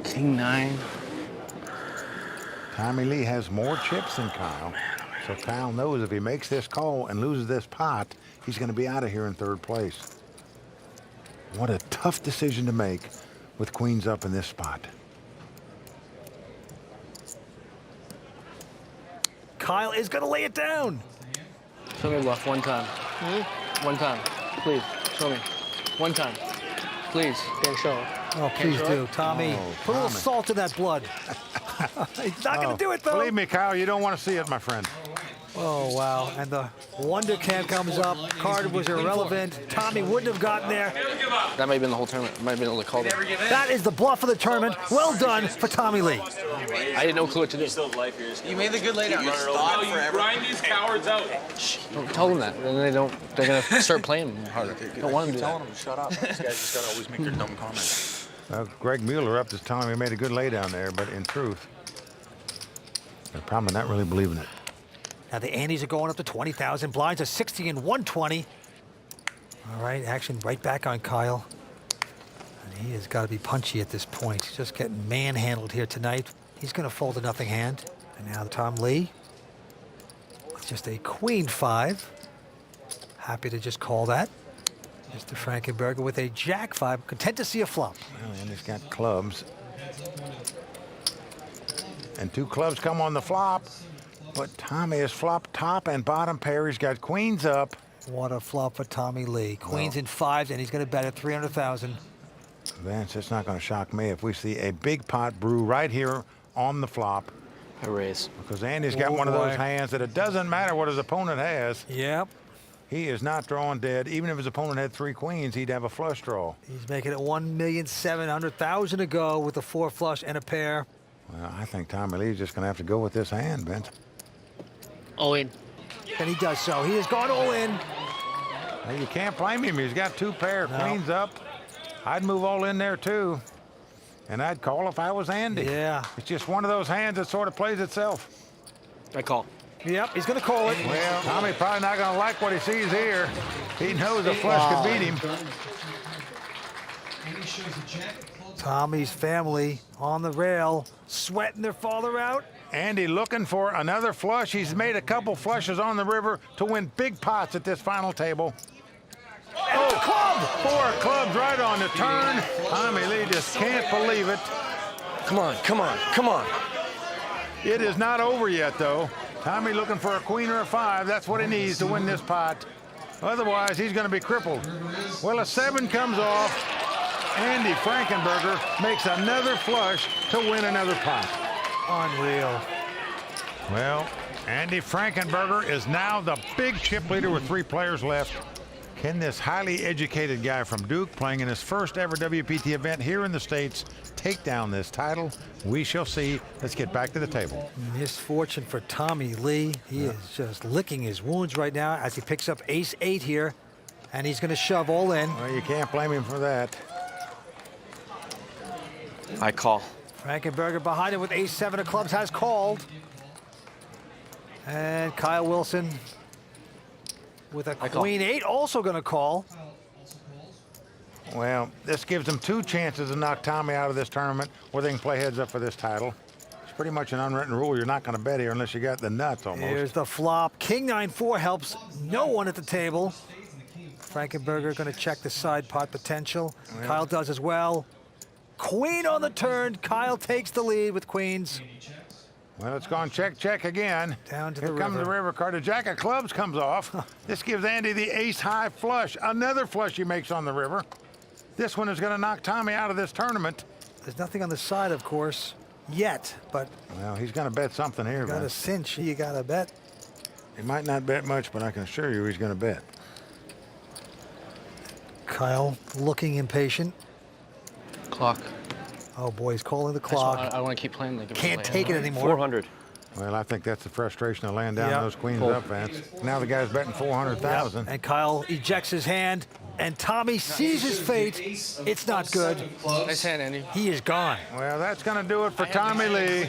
King 9. Tommy Lee has more chips than Kyle. So Kyle knows if he makes this call and loses this pot, he's going to be out of here in 3rd place. What a tough decision to make with queens up in this spot. Kyle is going to lay it down. Show me bluff 1 time. 1 time, please. Show me. 1 time, please. Can't show. Oh, please do, Tommy. Put a little Tommy. salt in that blood. He's not going to do it, though. Believe me, Kyle, you don't want to see it, my friend. Oh, wow. And the wonder cam comes up. Card was irrelevant. Tommy wouldn't have gotten there. That might have been the whole tournament. Might have been able to call that. That is the bluff of the tournament. Well done for Tommy Lee. I had no clue what to do. You made the good laydown. You grind these cowards out. Don't tell them that. Then they're going to start playing harder. Don't want them to do that. Telling him to shut up. These guys just gotta always make their dumb comments. Well, Greg Mueller up this time. He made a good lay down there, but in truth, they're probably not really believing it. Now the Andes are going up to 20,000 blinds, a 60 and 120. All right, action right back on Kyle. And he has got to be punchy at this point. He's just getting manhandled here tonight. He's going to fold a nothing hand. And now Tom Lee with just a queen 5. Happy to just call that. Mr. Frankenberger with a jack 5. Content to see a flop. Well, and he's got clubs. And 2 clubs come on the flop. But Tommy has flopped top and bottom pair. He's got queens up. What a flop for Tommy Lee. Queens in 5s, and he's going to bet at 300,000. Vince, it's not going to shock me if we see a big pot brew right here on the flop. I raise. Because Andy's got one of those hands that it doesn't matter what his opponent has. Yep. He is not drawing dead. Even if his opponent had 3 queens, he'd have a flush draw. He's making it 1,700,000 to go with a 4 flush and a pair. Well, I think Tommy Lee's just going to have to go with this hand, Vince. All in. And he does so. He has gone all in. Well, you can't blame him. He's got 2 pair, queens up. I'd move all in there, too. And I'd call if I was Andy. Yeah. It's just one of those hands that sort of plays itself. I call. Yep, he's going to call it. Well, Tommy probably not going to like what he sees here. He knows a flush could beat him. Tommy's family on the rail, sweating their father out. Andy looking for another flush. He's made a couple flushes on the river to win big pots at this final table. Oh, club! 4 clubs right on the turn. Tommy Lee just can't believe it. Come on, come on, come on. It is not over yet, though. Tommy looking for a queen or a 5. That's what he needs to win this pot. Otherwise, he's going to be crippled. Well, a 7 comes off. Andy Frankenberger makes another flush to win another pot. Unreal. Well, Andy Frankenberger is now the big chip leader with 3 players left. Can this highly educated guy from Duke, playing in his first ever WPT event here in the States, take down this title? We shall see. Let's get back to the table. Misfortune for Tommy Lee. He is just licking his wounds right now as he picks up ace-8 here, and he's going to shove all in. Well, you can't blame him for that. I call. Frankenberger behind him with ace-7 of clubs has called. And Kyle Wilson with a queen-8 also going to call. Well, this gives them 2 chances to knock Tommy out of this tournament where they can play heads up for this title. It's pretty much an unwritten rule. You're not going to bet here unless you got the nuts almost. Here's the flop. King 9-4 helps no one at the table. Frankenberger going to check the side pot potential. Kyle does as well. queen on the turn. Kyle takes the lead with queens. Well, it's gone check, check again. Down to Here the comes river. the river card. The jack of clubs comes off. This gives Andy the ace-high flush. Another flush he makes on the river. This one is going to knock Tommy out of this tournament. There's nothing on the side, of course, yet, but... Well, he's going to bet something here, You got man. a cinch, you got to bet. He might not bet much, but I can assure you he's going to bet. Kyle looking impatient. Clock. Oh, boy, he's calling the clock. I want to keep playing. Like Can't take it anymore. 400. Well, I think that's the frustration of laying down Yep. those queens Pull. up, Vance. Now the guy's betting 400,000. And Kyle ejects his hand, and Tommy sees his fate. It's not good. Nice hand, Andy. He is gone. Well, that's going to do it for Tommy Lee.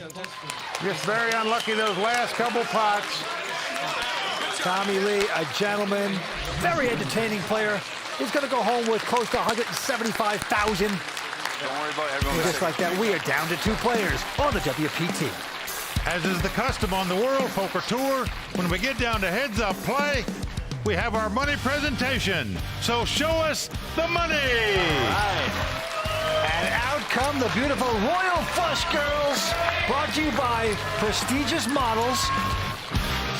Just very unlucky those last couple pots. Tommy Lee, a gentleman, very entertaining player. He's going to go home with close to 175,000. Don't worry about everyone. Just like that, we are down to 2 players on the WPT. As is the custom on the World Poker Tour, when we get down to heads-up play, we have our money presentation. So show us the money! And out come the beautiful Royal Flush Girls, brought to you by prestigious models,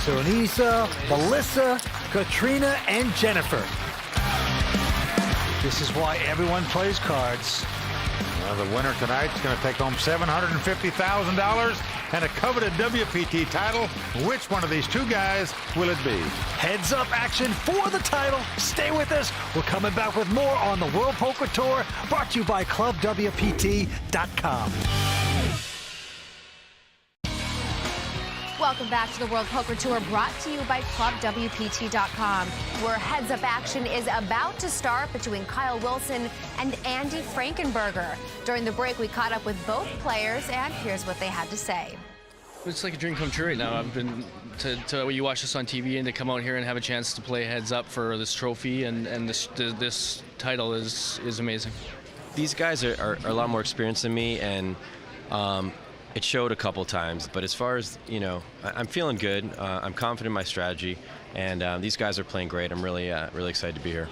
Sonisa, Melissa, Katrina, and Jennifer. This is why everyone plays cards. Well, the winner tonight is going to take home $750,000 and a coveted WPT title. Which one of these 2 guys will it be? Heads up action for the title. Stay with us. We're coming back with more on the World Poker Tour, brought to you by ClubWPT.com. Welcome back to the World Poker Tour, brought to you by ClubWPT.com, where heads-up action is about to start between Kyle Wilson and Andy Frankenberger. During the break, we caught up with both players, and here's what they had to say. It's like a dream come true right now. I've been to you watch this on TV and to come out here and have a chance to play heads up for this trophy and this title is amazing. These guys are a lot more experienced than me, and it showed a couple times. But as far as, I'm feeling good. I'm confident in my strategy, and these guys are playing great. I'm really excited to be here.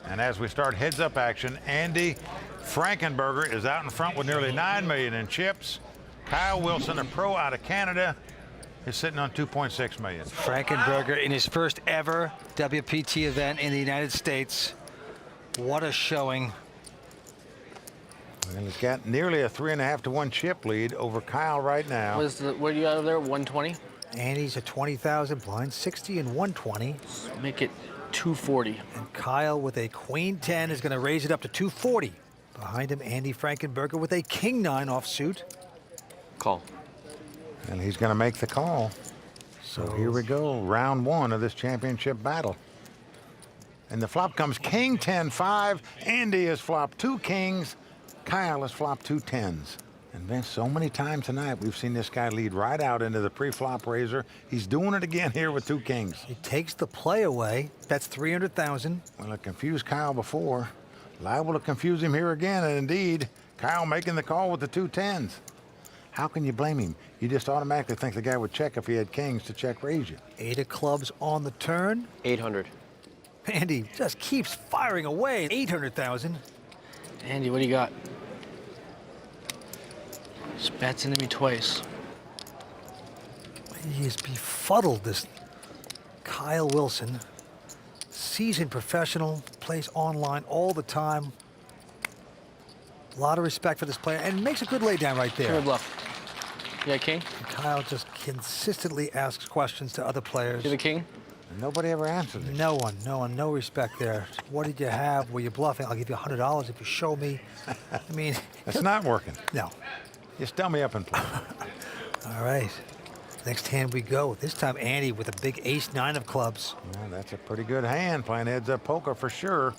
And as we start heads-up action, Andy Frankenberger is out in front with nearly $9 million in chips. Kyle Wilson, a pro out of Canada, is sitting on $2.6 million. Frankenberger in his first ever WPT event in the United States. What a showing. And he's got nearly a 3.5 to 1 chip lead over Kyle right now. What are you out of there? 120? Andy's at 20,000 blind, 60 and 120. Make it 240. And Kyle with a queen 10 is going to raise it up to 240. Behind him, Andy Frankenberger with a king 9 offsuit. Call. And he's going to make the call. So here we go, round 1 of this championship battle. And the flop comes king 10-5. Andy has flopped 2 kings. Kyle has flopped 2 10s. And Vince, so many times tonight we've seen this guy lead right out into the pre-flop raiser. He's doing it again here with 2 kings. He takes the play away. That's 300,000. Well, it confused Kyle before. Liable to confuse him here again, and indeed, Kyle making the call with the 2 10s. How can you blame him? You just automatically think the guy would check if he had kings to check raise you. 8 of clubs on the turn. 800. Andy just keeps firing away. 800,000. Andy, what do you got? Just bats into me twice. He is befuddled, this Kyle Wilson. Seasoned professional, plays online all the time. A lot of respect for this player, and makes a good laydown right there. Good bluff. You got king? And Kyle just consistently asks questions to other players. You have a king? Nobody ever answers it. No one, no respect there. What did you have? Were you bluffing? I'll give you $100 if you show me. I mean, it's not working. No. Just dumb me up and play. All right. Next hand we go. This time Andy with a big ace 9 of clubs. Well, that's a pretty good hand, playing heads up poker for sure.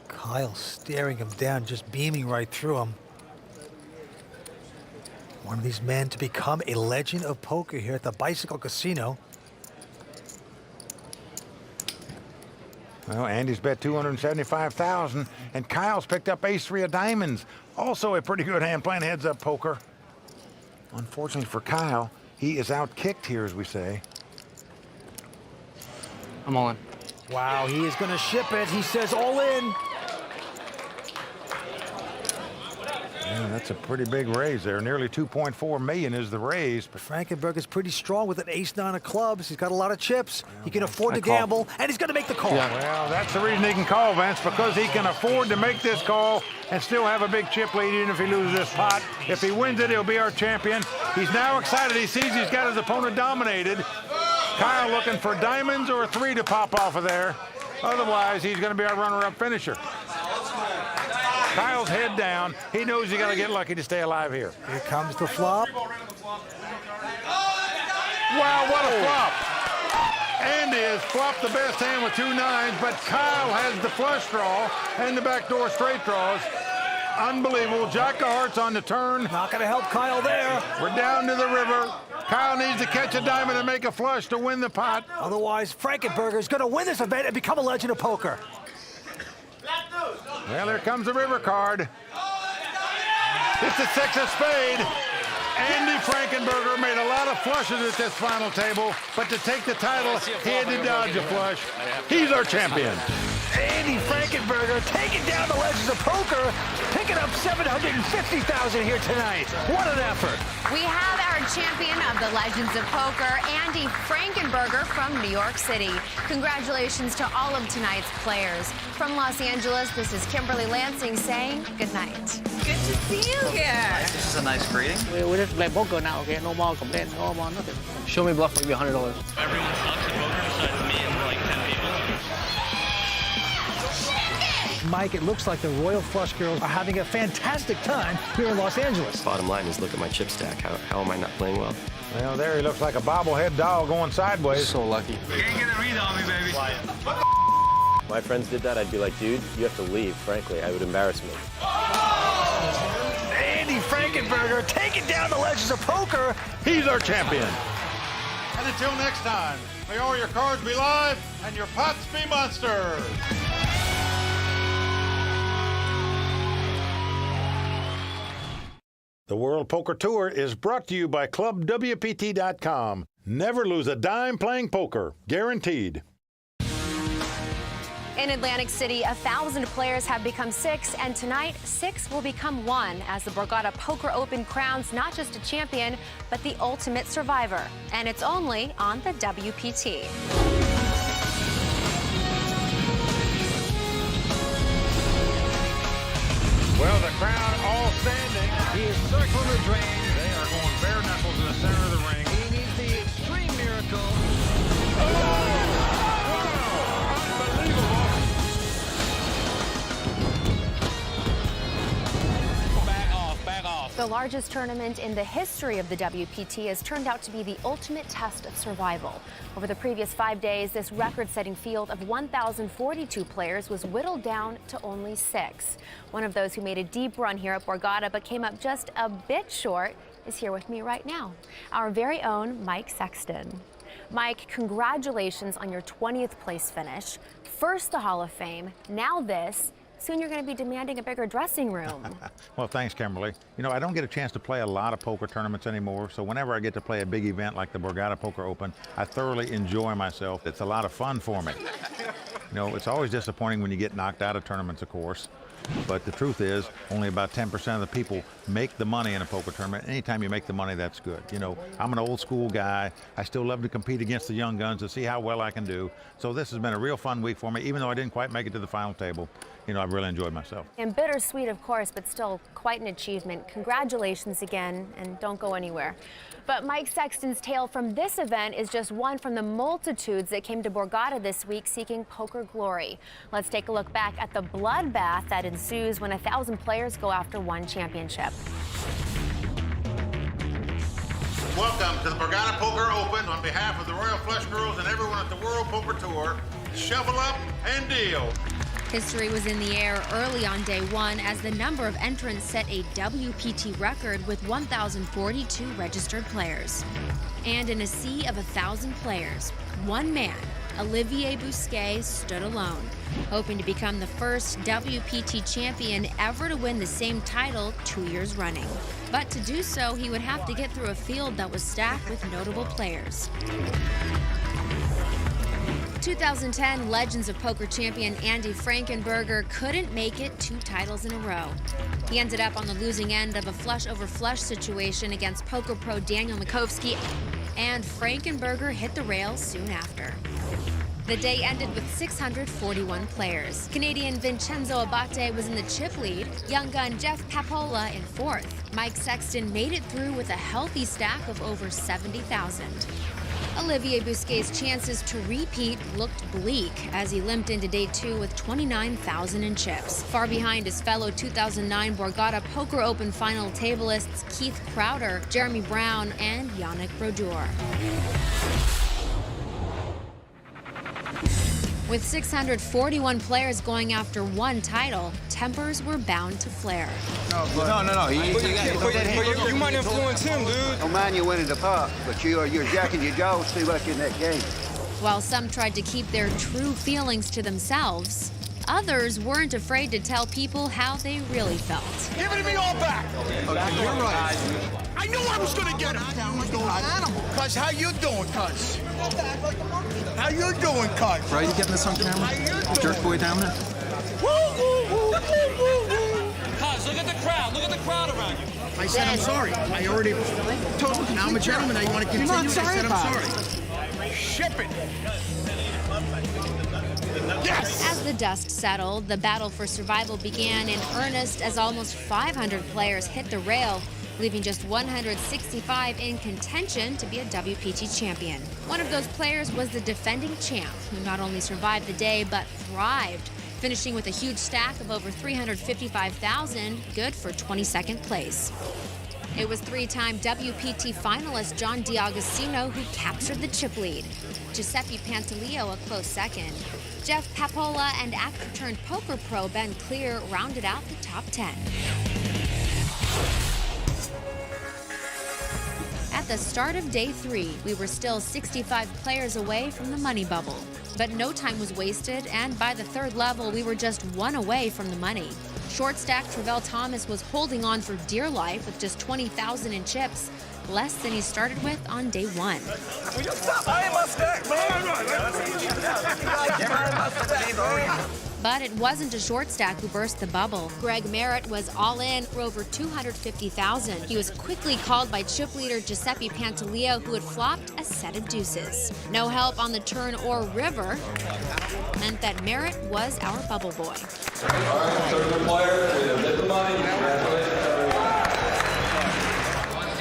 Kyle staring him down, just beaming right through him. One of these men to become a legend of poker here at the Bicycle Casino. Well, Andy's bet 275,000, and Kyle's picked up ace 3 of diamonds. Also a pretty good hand playing heads up poker. Unfortunately for Kyle, he is out kicked here, as we say. I'm all in. Wow, he is going to ship it. He says all in. Yeah, that's a pretty big raise there. Nearly 2.4 million is the raise. But Frankenberger's pretty strong with an ace-9 of clubs. He's got a lot of chips. He can afford to gamble, and he's going to make the call. Yeah. Well, that's the reason he can call, Vince, because he can afford to make this call and still have a big chip lead even if he loses this pot. If he wins it, he'll be our champion. He's now excited. He sees he's got his opponent dominated. Kyle looking for diamonds or a 3 to pop off of there. Otherwise, he's going to be our runner-up finisher. Kyle's head down. He knows he's got to get lucky to stay alive here. Here comes the flop. Wow, what a flop. Andy has flopped the best hand with 2 9s, but Kyle has the flush draw and the backdoor straight draws. Unbelievable. Jack of hearts on the turn. Not going to help Kyle there. We're down to the river. Kyle needs to catch a diamond and make a flush to win the pot. Otherwise, Frankenberger is going to win this event and become a legend of poker. Well, here comes the river card. It's the 6 of spade. Andy Frankenberger made a lot of flushes at this final table, but to take the title, he had to dodge a flush. He's our champion. Andy Frankenberger taking down the legends of poker, picking up $750,000 here tonight. What an effort. We have our champion of the Legends of Poker, Andy Frankenberger from New York City. Congratulations to all of tonight's players. From Los Angeles, this is Kimberly Lansing saying good night. Good to see you here. This is a nice greeting. We just play poker now, okay? No more complaint, no more nothing. Show me bluff, maybe $100. Everyone sucks at poker besides me and like 10 people. Mike, it looks like the Royal Flush Girls are having a fantastic time here in Los Angeles. Bottom line is, look at my chip stack. How am I not playing well? Well, there he looks like a bobblehead doll going sideways. So lucky. You can't get a read on me, baby. My friends did that, I'd be like, dude, you have to leave, frankly. I would embarrass me. Andy Frankenberger taking down the legends of poker. He's our champion. And until next time, may all your cards be live and your pots be monsters. The World Poker Tour is brought to you by ClubWPT.com. Never lose a dime playing poker. Guaranteed. In Atlantic City, 1,000 players have become 6, and tonight, 6 will become 1 as the Borgata Poker Open crowns not just a champion, but the ultimate survivor. And it's only on the WPT. Well, the crowd all standing. He is circling the drain. They are going bare knuckles in the center of the ring. He needs the extreme miracle. The largest tournament in the history of the WPT has turned out to be the ultimate test of survival. Over the previous 5 days, this record-setting field of 1,042 players was whittled down to only 6. One of those who made a deep run here at Borgata but came up just a bit short is here with me right now, our very own Mike Sexton. Mike, congratulations on your 20th place finish. First the Hall of Fame, now this. Soon you're going to be demanding a bigger dressing room. Well, thanks, Kimberly. You know, I don't get a chance to play a lot of poker tournaments anymore, so whenever I get to play a big event like the Borgata Poker Open, I thoroughly enjoy myself. It's a lot of fun for me. You know, it's always disappointing when you get knocked out of tournaments, of course. But the truth is, only about 10% of the people make the money in a poker tournament. Anytime you make the money, that's good. You know, I'm an old school guy. I still love to compete against the young guns to see how well I can do. So this has been a real fun week for me, even though I didn't quite make it to the final table. You know, I've really enjoyed myself. And bittersweet, of course, but still quite an achievement. Congratulations again, and don't go anywhere. But Mike Sexton's tale from this event is just one from the multitudes that came to Borgata this week seeking poker glory. Let's take a look back at the bloodbath that ensues when 1,000 players go after one championship. Welcome to the Borgata Poker Open on behalf of the Royal Flush Girls and everyone at the World Poker Tour. Shovel up and deal. History was in the air early on day one as the number of entrants set a WPT record with 1,042 registered players. And in a sea of 1,000 players, one man, Olivier Bousquet, stood alone, hoping to become the first WPT champion ever to win the same title 2 years running. But to do so, he would have to get through a field that was stacked with notable players. 2010 Legends of Poker champion Andy Frankenberger couldn't make it 2 titles in a row. He ended up on the losing end of a flush over flush situation against poker pro Daniel Makovsky, and Frankenberger hit the rails soon after. The day ended with 641 players. Canadian Vincenzo Abate was in the chip lead, young gun Jeff Papola in 4th. Mike Sexton made it through with a healthy stack of over 70,000. Olivier Bousquet's chances to repeat looked bleak as he limped into day 2 with 29,000 in chips. Far behind his fellow 2009 Borgata Poker Open final tablists Keith Crowder, Jeremy Brown, and Yannick Brodeur. With 641 players going after 1 title, tempers were bound to flare. No. You might influence him, dude. No mind you winning the pot, but you're jacking your jaws too much in that game. While some tried to keep their true feelings to themselves, others weren't afraid to tell people how they really felt. Give it to me all back. Okay, you're right. I knew I was gonna get him. Cuz, how you doing, cuz? How you doing, cuz? Bro, you getting this on camera? Jerk boy down there? Cuz, look at the crowd. Look at the crowd around you. I said I'm sorry. I already told you. Now I'm a gentleman. Now you want to continue? I said I'm sorry. Ship it. Yes! As the dust settled, the battle for survival began in earnest as almost 500 players hit the rail, leaving just 165 in contention to be a WPT champion. One of those players was the defending champ, who not only survived the day, but thrived, finishing with a huge stack of over 355,000, good for 22nd place. It was 3-time WPT finalist John D'Agostino who captured the chip lead. Giuseppe Pantaleo a close second. Jeff Papola and actor-turned-poker pro Ben Clear rounded out the top 10. At the start of day 3, we were still 65 players away from the money bubble. But no time was wasted, and by the 3rd level, we were just 1 away from the money. Short stack Trelle Thomas was holding on for dear life with just 20,000 in chips, less than he started with on day 1. Will you stop buying my stack, man? But it wasn't a short stack who burst the bubble. Greg Merritt was all in for over 250,000. He was quickly called by chip leader Giuseppe Pantaleo, who had flopped a set of deuces. No help on the turn or river meant that Merritt was our bubble boy.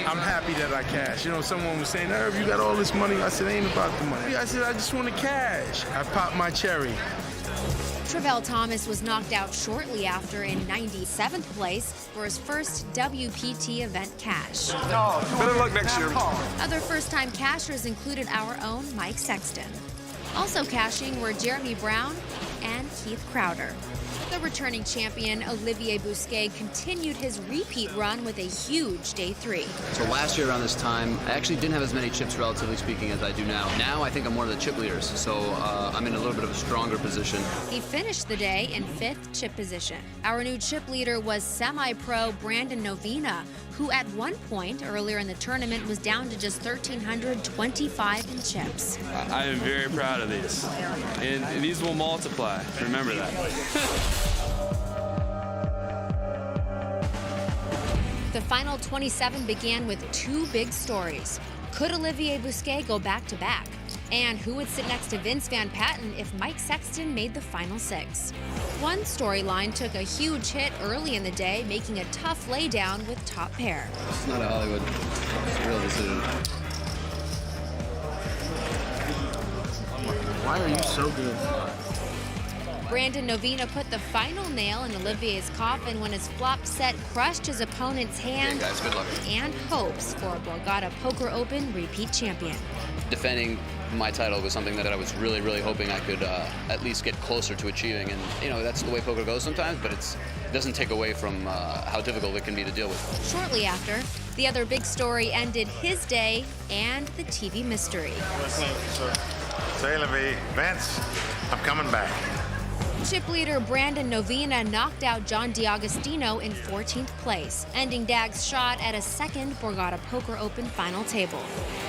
I'm happy that I cashed. You know, someone was saying, Irv, you got all this money. I said, it ain't about the money. I said, I just want to cash. I popped my cherry. Trelle Thomas was knocked out shortly after in 97th place for his first WPT event cash. No, better luck next year. Other first-time cashers included our own Mike Sexton. Also cashing were Jeremy Brown and Keith Crowder. The returning champion, Olivier Bousquet, continued his repeat run with a huge day 3. So last year around this time, I actually didn't have as many chips, relatively speaking, as I do now. Now I think I'm one of the chip leaders, so I'm in a little bit of a stronger position. He finished the day in 5th chip position. Our new chip leader was semi-pro Brandon Novina, who at one point earlier in the tournament was down to just 1,325 in chips. I am very proud of these, and these will multiply. Remember that. The final 27 began with 2 big stories. Could Olivier Bousquet go back-to-back? And who would sit next to Vince Van Patten if Mike Sexton made the final 6? One storyline took a huge hit early in the day, making a tough laydown with top pair. It's not a Hollywood. It's a real decision. Why are you so good? Brandon Novina put the final nail in Olivier's coffin when his flop set crushed his opponent's hand. Yeah, guys, good luck. And hopes for a Borgata Poker Open repeat champion. Defending my title was something that I was really, really hoping I could at least get closer to achieving. And, you know, that's the way poker goes sometimes, but it doesn't take away from how difficult it can be to deal with. Shortly after, the other big story ended his day and the TV mystery. Say, Levy, Vince, I'm coming back. Chip leader Brandon Novina knocked out John DiAgostino in 14th place, ending Dag's shot at a second Borgata Poker Open final table.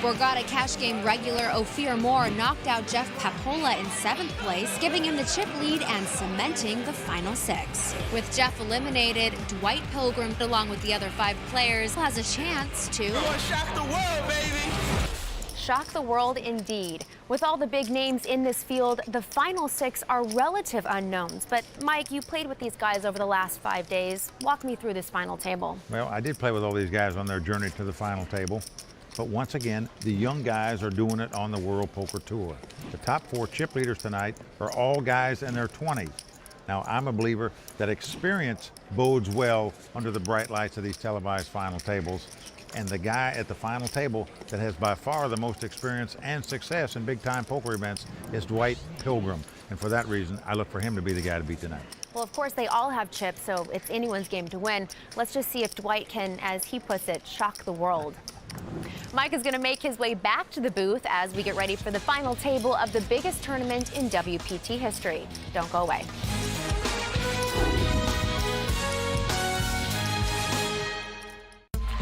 Borgata Cash Game regular Ophir Moore knocked out Jeff Papola in 7th place, giving him the chip lead and cementing the final 6. With Jeff eliminated, Dwight Pilgrim, along with the other 5 players, has a chance to shock the world, baby. Shock the world indeed. With all the big names in this field, the final 6 are relative unknowns. But Mike, you played with these guys over the last 5 days. Walk me through this final table. Well, I did play with all these guys on their journey to the final table. But once again, the young guys are doing it on the World Poker Tour. The top 4 chip leaders tonight are all guys in their 20s. Now, I'm a believer that experience bodes well under the bright lights of these televised final tables. And the guy at the final table that has by far the most experience and success in big-time poker events is Dwight Pilgrim. And for that reason, I look for him to be the guy to beat tonight. Well, of course, they all have chips, so it's anyone's game to win. Let's just see if Dwight can, as he puts it, shock the world. Mike is going to make his way back to the booth as we get ready for the final table of the biggest tournament in WPT history. Don't go away.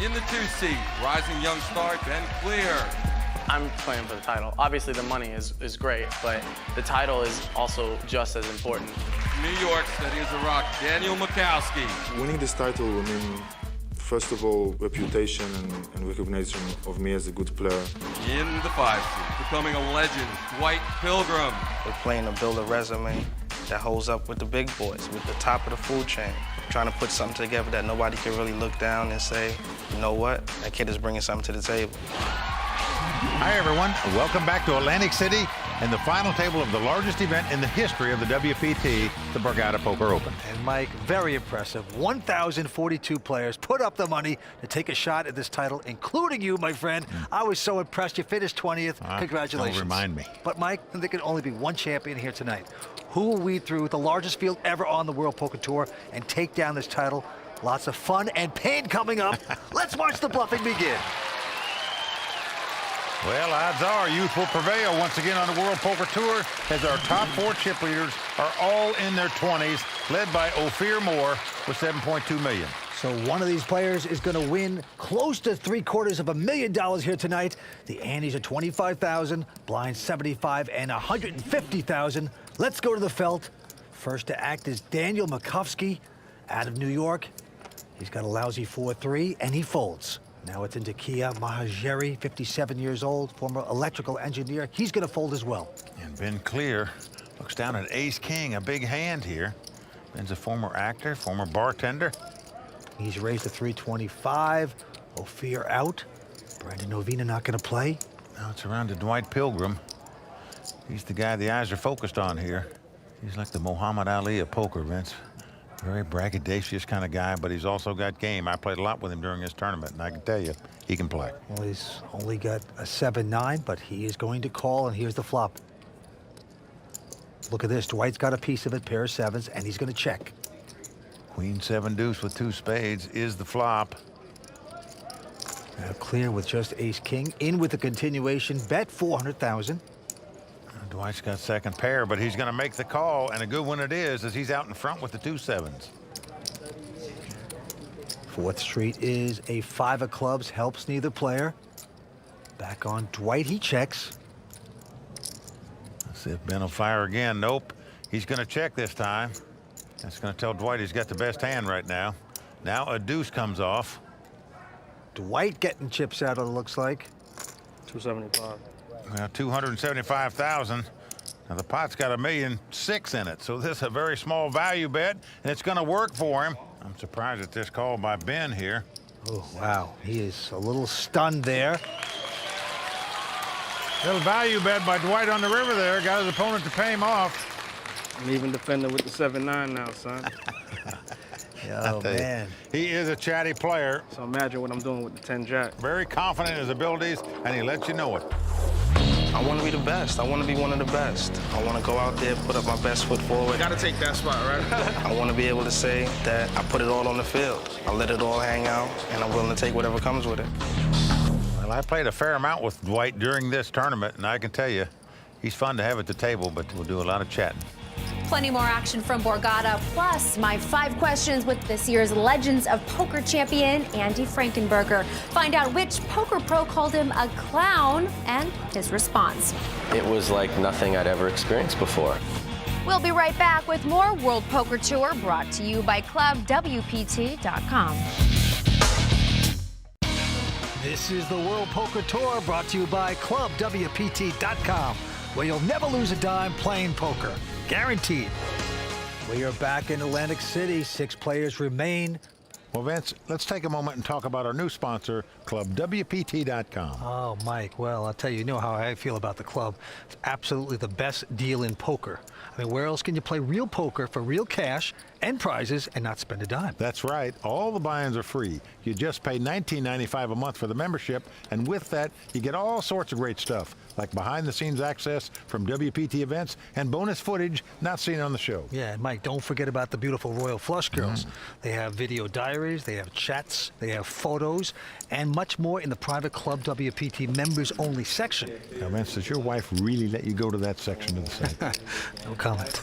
In the 2 seat, rising young star Ben Clear. I'm playing for the title. Obviously, the money is great, but the title is also just as important. New York, steady as a rock, Daniel Mikowski. Winning this title will mean, first of all, reputation and recognition of me as a good player. In the 5 seat, becoming a legend, Dwight Pilgrim. We're playing to build a resume that holds up with the big boys, with the top of the food chain. Trying to put something together that nobody can really look down and say, you know what, that kid is bringing something to the table. Hi, everyone. Welcome back to Atlantic City and the final table of the largest event in the history of the WPT, the Borgata Poker Open. And Mike, very impressive. 1,042 players put up the money to take a shot at this title, including you, my friend. I was so impressed. You finished 20th. Congratulations. Don't remind me. But Mike, there can only be one champion here tonight. Who will weed through the largest field ever on the World Poker Tour and take down this title? Lots of fun and pain coming up. Let's watch the bluffing begin. Well, odds are youth will prevail once again on the World Poker Tour as our top 4 chip leaders are all in their 20s, led by Ophir Moore with $7.2 million. So one of these players is going to win close to $750,000 here tonight. The antes are $25,000, blinds $75,000, and $150,000. Let's go to the felt. First to act is Daniel Mikowski out of New York. He's got a lousy 4-3, and he folds. Now it's into Kia Mahajeri, 57 years old, former electrical engineer. He's going to fold as well. And Ben Clear looks down at ace-king, a big hand here. Ben's a former actor, former bartender. He's raised to 325. Ophir out. Brandon Novina not going to play. Now it's around to Dwight Pilgrim. He's the guy the eyes are focused on here. He's like the Muhammad Ali of poker, Vince. Very braggadocious kind of guy, but he's also got game. I played a lot with him during this tournament, and I can tell you, he can play. Well, he's only got a 7-9, but he is going to call, and here's the flop. Look at this. Dwight's got a piece of it, pair of 7s, and he's going to check. Queen 7 deuce with 2 spades is the flop. Now Clear with just ace-king. In with the continuation, bet $400,000. Dwight's got second pair, but he's going to make the call, and a good one it is, as he's out in front with the 2 7s. 4th Street is a 5 of clubs, helps neither player. Back on Dwight, he checks. Let's see if Ben will fire again. Nope. He's going to check this time. That's going to tell Dwight he's got the best hand right now. Now a deuce comes off. Dwight getting chips out, it looks like. 275. Well, 275,000. Now the pot's got $1.6 million in it, so this is a very small value bet, and it's going to work for him. I'm surprised at this call by Ben here. Oh, wow. He is a little stunned there. Little value bet by Dwight on the river there. Got his opponent to pay him off. I'm even defending with the 7-9 now, son. Oh, man. He is a chatty player. So imagine what I'm doing with the 10-jack. Very confident in his abilities, and he lets you know it. I want to be the best. I want to be one of the best. I want to go out there, put up my best foot forward. Got to take that spot, right? I want to be able to say that I put it all on the field. I let it all hang out, and I'm willing to take whatever comes with it. Well, I played a fair amount with Dwight during this tournament, and I can tell you, he's fun to have at the table, but we'll do a lot of chatting. Plenty more action from Borgata, plus my 5 questions with this year's Legends of Poker champion, Andy Frankenberger. Find out which poker pro called him a clown and his response. It was like nothing I'd ever experienced before. We'll be right back with more World Poker Tour brought to you by ClubWPT.com. This is the World Poker Tour brought to you by ClubWPT.com, where you'll never lose a dime playing poker. Guaranteed. We are back in Atlantic City. 6 players remain. Well, Vince, let's take a moment and talk about our new sponsor, ClubWPT.com. Oh, Mike, well, I'll tell you, you know how I feel about the club. It's absolutely the best deal in poker. I mean, where else can you play real poker for real cash and prizes and not spend a dime? That's right. All the buy-ins are free. You just pay $19.95 a month for the membership, and with that, you get all sorts of great stuff, like behind-the-scenes access from WPT events and bonus footage not seen on the show. Yeah, and Mike, don't forget about the beautiful Royal Flush girls. They have video diaries, they have chats, they have photos, and much more in the private Club WPT members-only section. Now, Vince, does your wife really let you go to that section of the site? No comment.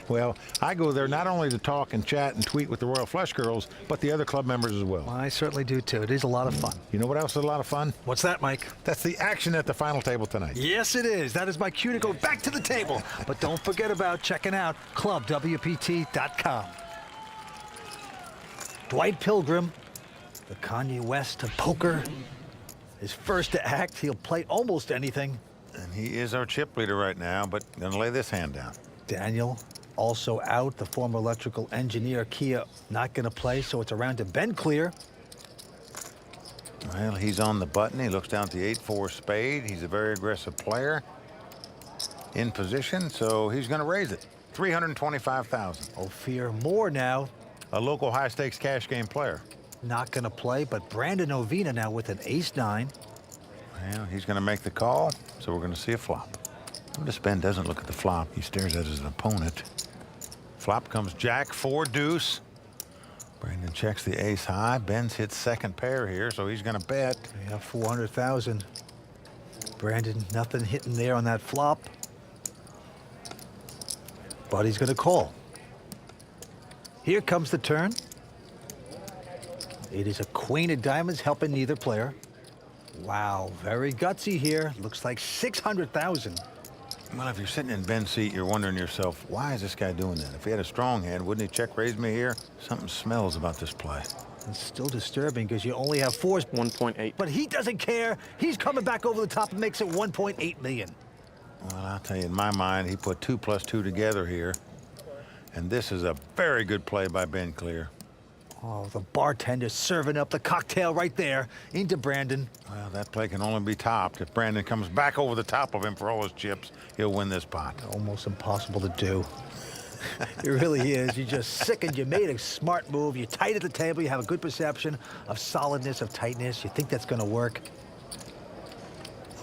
Well, I go there not only to talk and chat and tweet with the Royal Flush girls, but the other club members as well. I certainly do, too. It is a lot of fun. You know what else is a lot of fun? What's that, Mike? That's the action at the final table tonight. Yes, it is. That is my cue to go back to the table. But don't forget about checking out ClubWPT.com. Dwight Pilgrim, the Kanye West of poker, is first to act. He'll play almost anything. And he is our chip leader right now, but gonna lay this hand down. Daniel, also out. The former electrical engineer, Kia, not gonna play, so it's around to Ben Clear. Well, he's on the button. He looks down at the 8-4 spade. He's a very aggressive player. In position, so he's gonna raise it. $325,000. Ophir Moore now. A local high-stakes cash game player. Not gonna play, but Brandon Ovina now with an ace-9. Well, he's gonna make the call, so we're gonna see a flop. Notice Ben doesn't look at the flop. He stares at his opponent. Flop comes Jack, 4 deuce. Brandon checks the ace high. Ben's hit second pair here, so he's gonna bet. Yeah, 400,000. Brandon, nothing hitting there on that flop. But he's gonna call. Here comes the turn. It is a queen of diamonds helping neither player. Wow, very gutsy here. Looks like 600,000. Well, if you're sitting in Ben's seat, you're wondering to yourself, why is this guy doing that? If he had a strong hand, wouldn't he check raise me here? Something smells about this play. It's still disturbing because you only have 4s. 1.8. But he doesn't care. He's coming back over the top and makes it 1.8 million. Well, I'll tell you, in my mind, he put 2 plus 2 together here. And this is a very good play by Ben Clear. Oh, the bartender serving up the cocktail right there into Brandon. Well, that play can only be topped. If Brandon comes back over the top of him for all his chips, he'll win this pot. Almost impossible to do. It really is. You just sickened. You made a smart move. You're tight at the table. You have a good perception of solidness, of tightness. You think that's going to work.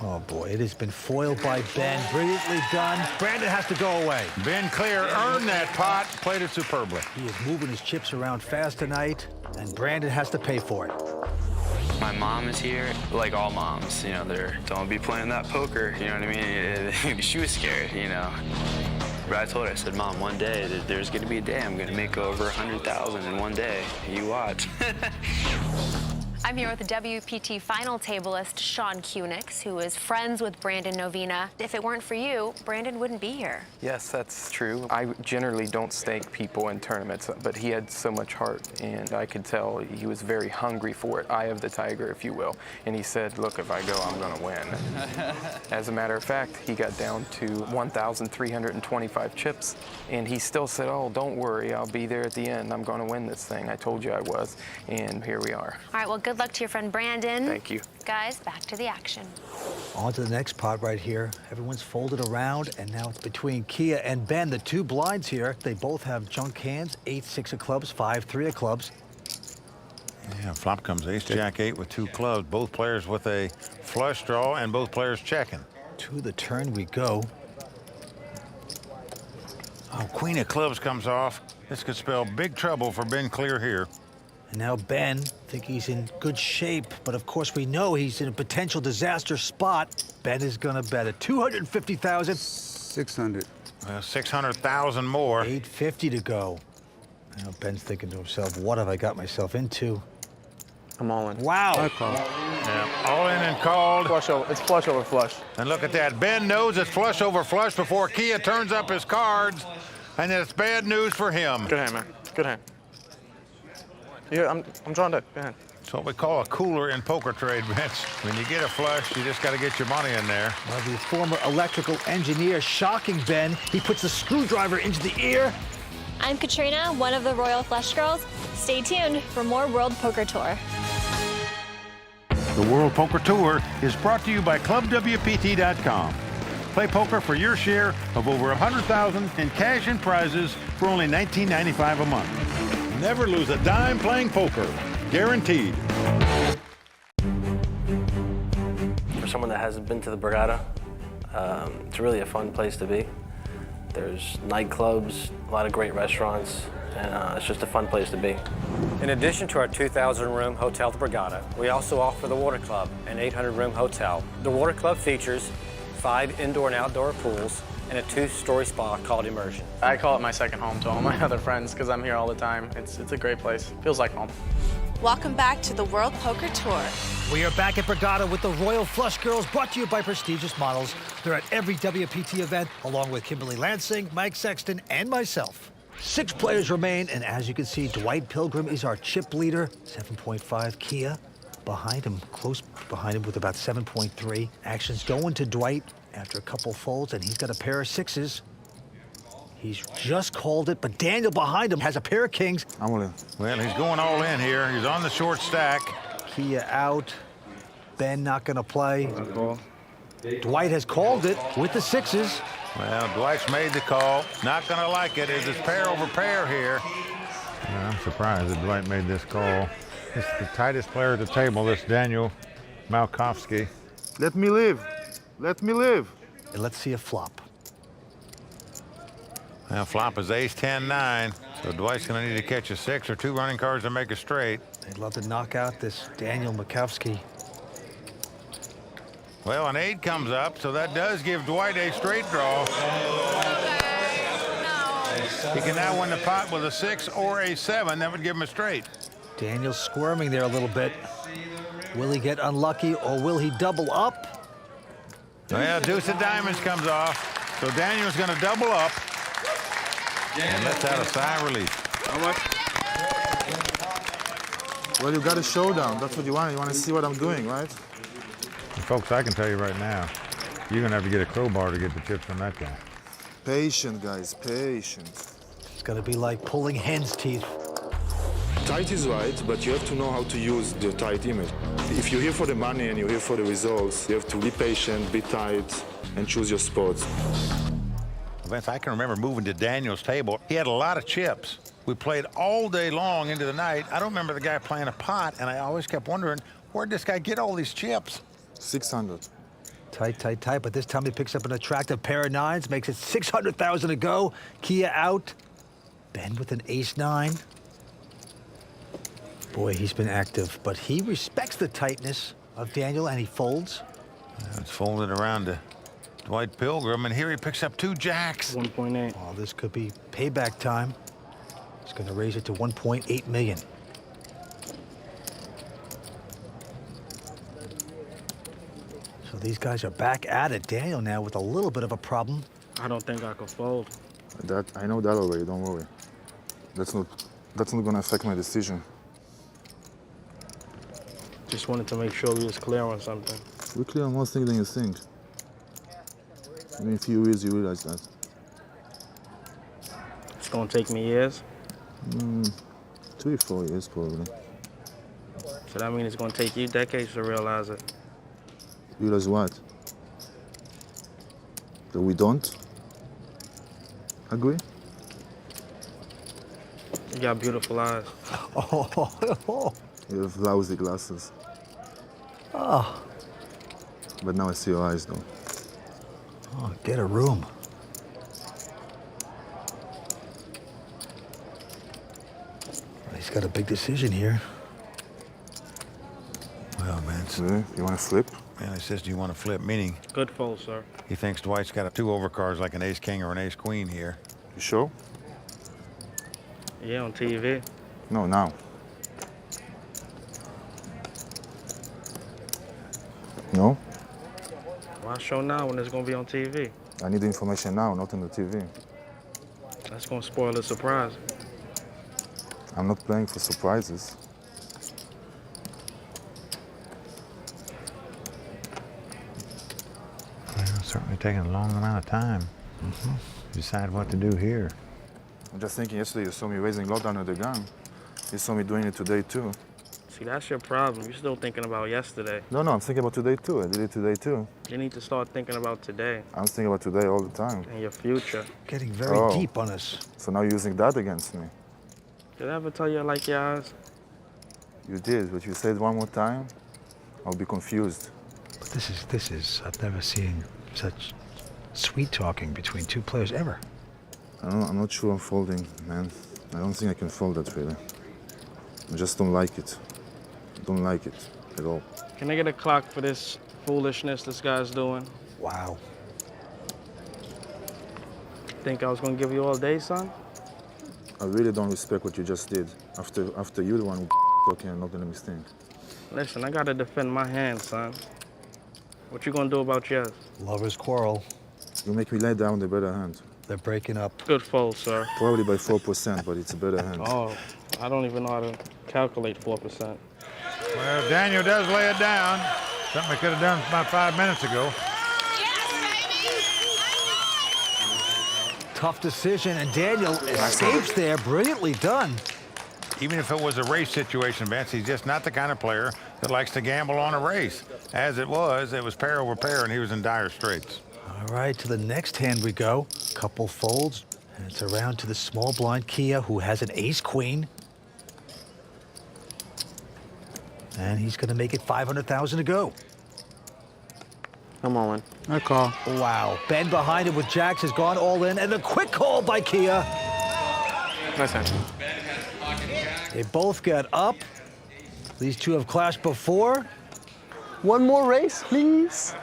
Oh, boy, it has been foiled by Ben. Brilliantly done. Brandon has to go away. Ben Clear earned that pot, played it superbly. He is moving his chips around fast tonight, and Brandon has to pay for it. My mom is here, like all moms, you know, don't be playing that poker, you know what I mean? She was scared, you know. But I told her, I said, Mom, one day, there's gonna be a day I'm gonna make over 100,000 in one day. You watch. I'm here with the WPT final tableist, Sean Kunix, who is friends with Brandon Novina. If it weren't for you, Brandon wouldn't be here. Yes, that's true. I generally don't stake people in tournaments, but he had so much heart, and I could tell he was very hungry for it. Eye of the tiger, if you will. And he said, look, if I go, I'm going to win. As a matter of fact, he got down to 1,325 chips, and he still said, oh, don't worry, I'll be there at the end. I'm going to win this thing. I told you I was, and here we are. All right, well, good luck to your friend Brandon. Thank you. Guys, back to the action. On to the next pot right here. Everyone's folded around, and now it's between Kia and Ben, the 2 blinds here. They both have junk hands, 8-6 of clubs, 5-3 of clubs. Yeah, flop comes ace, jack 8 with 2 clubs. Both players with a flush draw, and both players checking. To the turn we go. Oh, queen of clubs comes off. This could spell big trouble for Ben Clear here. And now Ben, think he's in good shape, but of course we know he's in a potential disaster spot. Ben is gonna bet at 250,000. 600. Well, 600,000 more. 850 to go. Now Ben's thinking to himself, what have I got myself into? I'm all in. Wow. Yeah, all in and called. Flush over. It's flush over flush. And look at that. Ben knows it's flush over flush before Kia turns up his cards, and it's bad news for him. Good hand, man. Good hand. Yeah, I'm drawn dead. Good hand. It's what we call a cooler in poker trade, Vince. When you get a flush, you just got to get your money in there. Well, the former electrical engineer shocking Ben. He puts the screwdriver into the ear. I'm Katrina, one of the Royal Flush Girls. Stay tuned for more World Poker Tour. The World Poker Tour is brought to you by ClubWPT.com. Play poker for your share of over $100,000 in cash and prizes for only $19.95 a month. Never lose a dime playing poker. Guaranteed. For someone that hasn't been to the Borgata, it's really a fun place to be. There's nightclubs, a lot of great restaurants, and it's just a fun place to be. In addition to our 2,000-room Hotel the Borgata, we also offer the Water Club, an 800-room hotel. The Water Club features 5 indoor and outdoor pools and a 2-story spa called Immersion. I call it my second home to all my other friends because I'm here all the time. It's a great place. Feels like home. Welcome back to the World Poker Tour. We are back at Borgata with the Royal Flush Girls, brought to you by Prestigious Models. They're at every WPT event, along with Kimberly Lansing, Mike Sexton, and myself. 6 players remain, and as you can see, Dwight Pilgrim is our chip leader, 7.5. Kia behind him, close behind him with about 7.3. Action's going to Dwight after a couple folds, and he's got a pair of 6s. He's just called it, but Daniel behind him has a pair of kings. I'm all in. Well, he's going all in here. He's on the short stack. Kia out. Ben not going to play. Dwight has called it with the 6s. Well, Dwight's made the call. Not going to like it. It's pair over pair here. Yeah, I'm surprised that Dwight made this call. It's the tightest player at the table, this Daniel Malkowski. Let me live. Let me live. And let's see a flop. Now, flop is ace 10-9, so Dwight's going to need to catch a 6 or 2 running cards to make a straight. They'd love to knock out this Daniel Malkowski. Well, an 8 comes up, so that does give Dwight a straight draw. He can now win the pot with a 6 or a 7. That would give him a straight. Daniel's squirming there a little bit. Will he get unlucky, or will he double up? Well, deuce of diamonds comes off, so Daniel's going to double up. And lets out a sigh of relief. How much? Well, you got a showdown. That's what you want. You want to see what I'm doing, right? And folks, I can tell you right now, you're going to have to get a crowbar to get the chips from that guy. Patient, guys, patient. It's going to be like pulling hen's teeth. Tight is right, but you have to know how to use the tight image. If you're here for the money and you're here for the results, you have to be patient, be tight, and choose your spots. Vince, I can remember moving to Daniel's table. He had a lot of chips. We played all day long into the night. I don't remember the guy playing a pot, and I always kept wondering, where'd this guy get all these chips? 600. Tight, tight, tight, but this time he picks up an attractive pair of 9s, makes it 600,000 to go. Kia out. Ben with an ace-9. Boy, he's been active, but he respects the tightness of Daniel, and he folds. It's folded around to Dwight Pilgrim, and here he picks up 2 jacks. 1.8. Oh, this could be payback time. He's going to raise it to 1.8 million. So these guys are back at it. Daniel now with a little bit of a problem. I don't think I can fold. I know that already. Don't worry. That's not going to affect my decision. Just wanted to make sure we was clear on something. We're clear on more things than you think. In a few years, you realize that. It's gonna take me years? 3 or 4 years, probably. So that means it's gonna take you decades to realize it. Realize what? That we don't? Agree? You got beautiful eyes. Oh. You have lousy glasses. Oh. But now I see your eyes, though. Oh, get a room. He's got a big decision here. Well, man, hands. Really? You want to flip? And he says, do you want to flip? Meaning Good fold, sir. he thinks Dwight's got 2 overcards like an ace-king or an ace-queen here. You sure? Yeah, on TV. No, now. No? Why show now when it's gonna be on TV? I need the information now, not on the TV. That's gonna spoil the surprise. I'm not playing for surprises. Well, certainly taking a long amount of time. Decide what to do here. I'm just thinking yesterday you saw me raising a lot under the gun. You saw me doing it today too. See, that's your problem. You're still thinking about yesterday. No, I'm thinking about today too. I did it today too. You need to start thinking about today I'm thinking about today all the time. and your future. Getting very deep on us. So now you're using that against me. Did I ever tell you I like your eyes? You did, but you said one more time, I'll be confused. But this is, I've never seen such sweet talking between 2 players ever. I'm not sure I'm folding, man. I don't think I can fold that really. I just don't like it. I don't like it at all. Can I get a clock for this foolishness this guy's doing? Wow. Think I was gonna give you all day, son? I really don't respect what you just did. After you're the one who talking and not letting me think. Listen, I gotta defend my hand, son. What you gonna do about yours? Lovers quarrel. You make me lay down the better hand. They're breaking up. Good fold, sir. Probably by 4%, but it's a better hand. Oh, I don't even know how to calculate 4%. Well, Daniel does lay it down. Something we could have done about 5 minutes ago. Tough decision, and Daniel escapes there. Brilliantly done. Even if it was a race situation, Vince, he's just not the kind of player that likes to gamble on a race. As it was pair over pair, and he was in dire straits. All right, to the next hand we go. Couple folds, and it's around to the small blind Kia, who has an ace-queen. And he's going to make it 500,000 to go. I'm all in. I call. Wow. Ben behind him with jacks has gone all in, and a quick call by Kia. Nice hand. They both got up. These two have clashed before. One more race, please.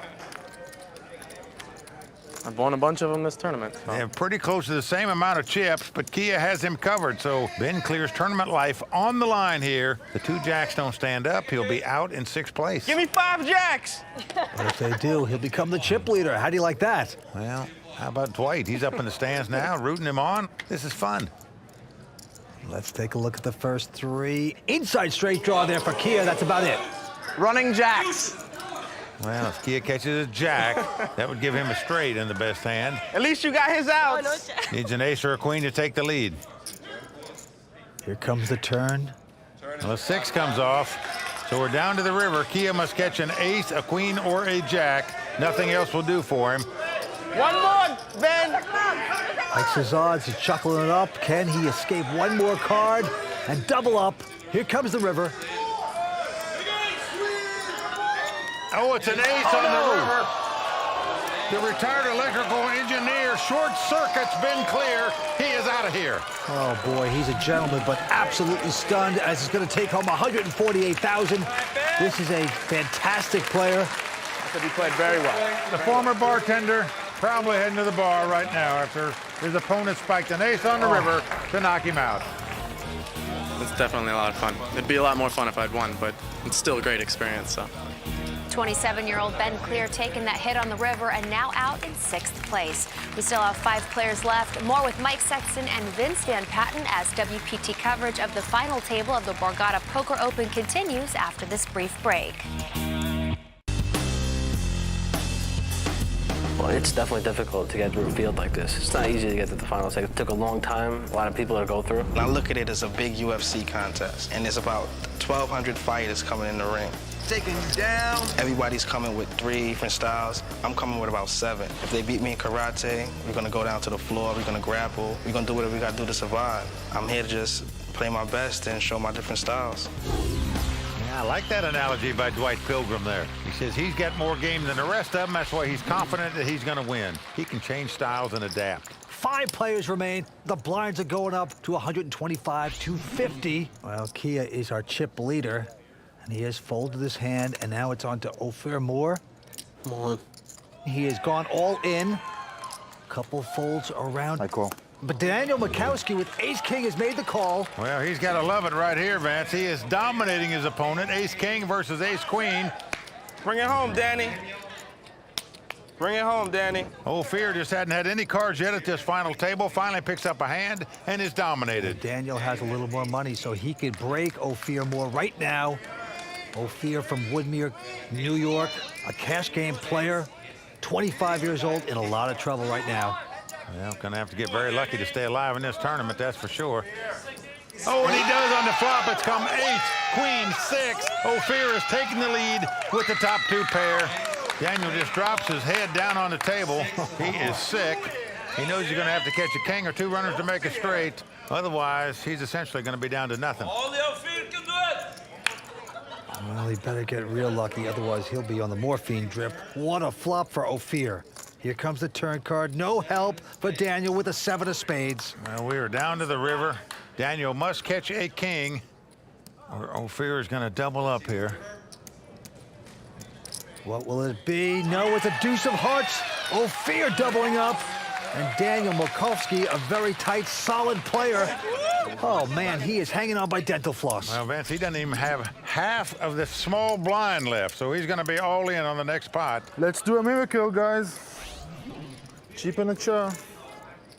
I've won a bunch of them this tournament. So. They have pretty close to the same amount of chips, but Kia has him covered, so Ben clears tournament life on the line here. The 2 jacks don't stand up. He'll be out in 6th place. Give me 5 jacks! But if they do, he'll become the chip leader. How do you like that? Well, how about Dwight? He's up in the stands now, rooting him on. This is fun. Let's take a look at the first 3. Inside straight draw there for Kia. That's about it. Running jacks. Well, if Kia catches a jack, that would give him a straight in the best hand. At least you got his outs. Needs an ace or a queen to take the lead. Here comes the turn. Well, a 6 comes off, so we're down to the river. Kia must catch an ace, a queen, or a jack. Nothing else will do for him. One more, Ben. Likes his odds. He's chuckling it up. Can he escape one more card and double up? Here comes the river. Oh, it's an ace on the river. The retired electrical engineer short circuits Ben Clear. He is out of here. Oh, boy, he's a gentleman, but absolutely stunned as he's going to take home $148,000. This is a fantastic player. He played very well. The former bartender probably heading to the bar right now after his opponent spiked an ace on the river to knock him out. It's definitely a lot of fun. It'd be a lot more fun if I'd won, but it's still a great experience, so. 27-year-old Ben Clear taking that hit on the river and now out in 6th place. We still have 5 players left. More with Mike Sexton and Vince Van Patten as WPT coverage of the final table of the Borgata Poker Open continues after this brief break. Well, it's definitely difficult to get through a field like this. It's not easy to get to the finals. It took a long time, a lot of people to go through. And I look at it as a big UFC contest, and there's about 1,200 fighters coming in the ring. Taking you down. Everybody's coming with 3 different styles. I'm coming with about 7. If they beat me in karate, we're gonna go down to the floor, we're gonna grapple, we're gonna do whatever we gotta do to survive. I'm here to just play my best and show my different styles. Yeah, I like that analogy by Dwight Pilgrim there. He says he's got more game than the rest of them. That's why he's confident that he's gonna win. He can change styles and adapt. 5 players remain. The blinds are going up to 125 to 50. Well, Kia is our chip leader. And he has folded his hand, and now it's on to Ophir Moore. Come on. He has gone all in. Couple folds around. I call. But Daniel Mikowski with ace-king has made the call. Well, he's got to love it right here, Vance. He is dominating his opponent. Ace-king versus ace-queen. Bring it home, Danny. Bring it home, Danny. Ophir just hadn't had any cards yet at this final table. Finally picks up a hand and is dominated. Daniel has a little more money, so he could break Ophir Moore right now. Ophir from Woodmere, New York, a cash game player, 25 years old, in a lot of trouble right now. Well, gonna have to get very lucky to stay alive in this tournament, that's for sure. Oh, and he does on the flop. It's come ace, queen, six. Ophir is taking the lead with the top two pair. Daniel just drops his head down on the table. He is sick. He knows he's gonna have to catch a king or two runners to make it straight. Otherwise, he's essentially gonna be down to nothing. Only Ophir can do it. Well, he better get real lucky, otherwise he'll be on the morphine drip. What a flop for Ophir. Here comes the turn card. No help for Daniel with a 7 of spades. Well, we are down to the river. Daniel must catch a king, or Ophir is gonna double up here. What will it be? No, it's a deuce of hearts. Ophir doubling up. And Daniel Mikowski, a very tight, solid player. Oh, man, he is hanging on by dental floss. Well, Vince, he doesn't even have half of the small blind left, so he's going to be all in on the next pot. Let's do a miracle, guys. Chip in the chair.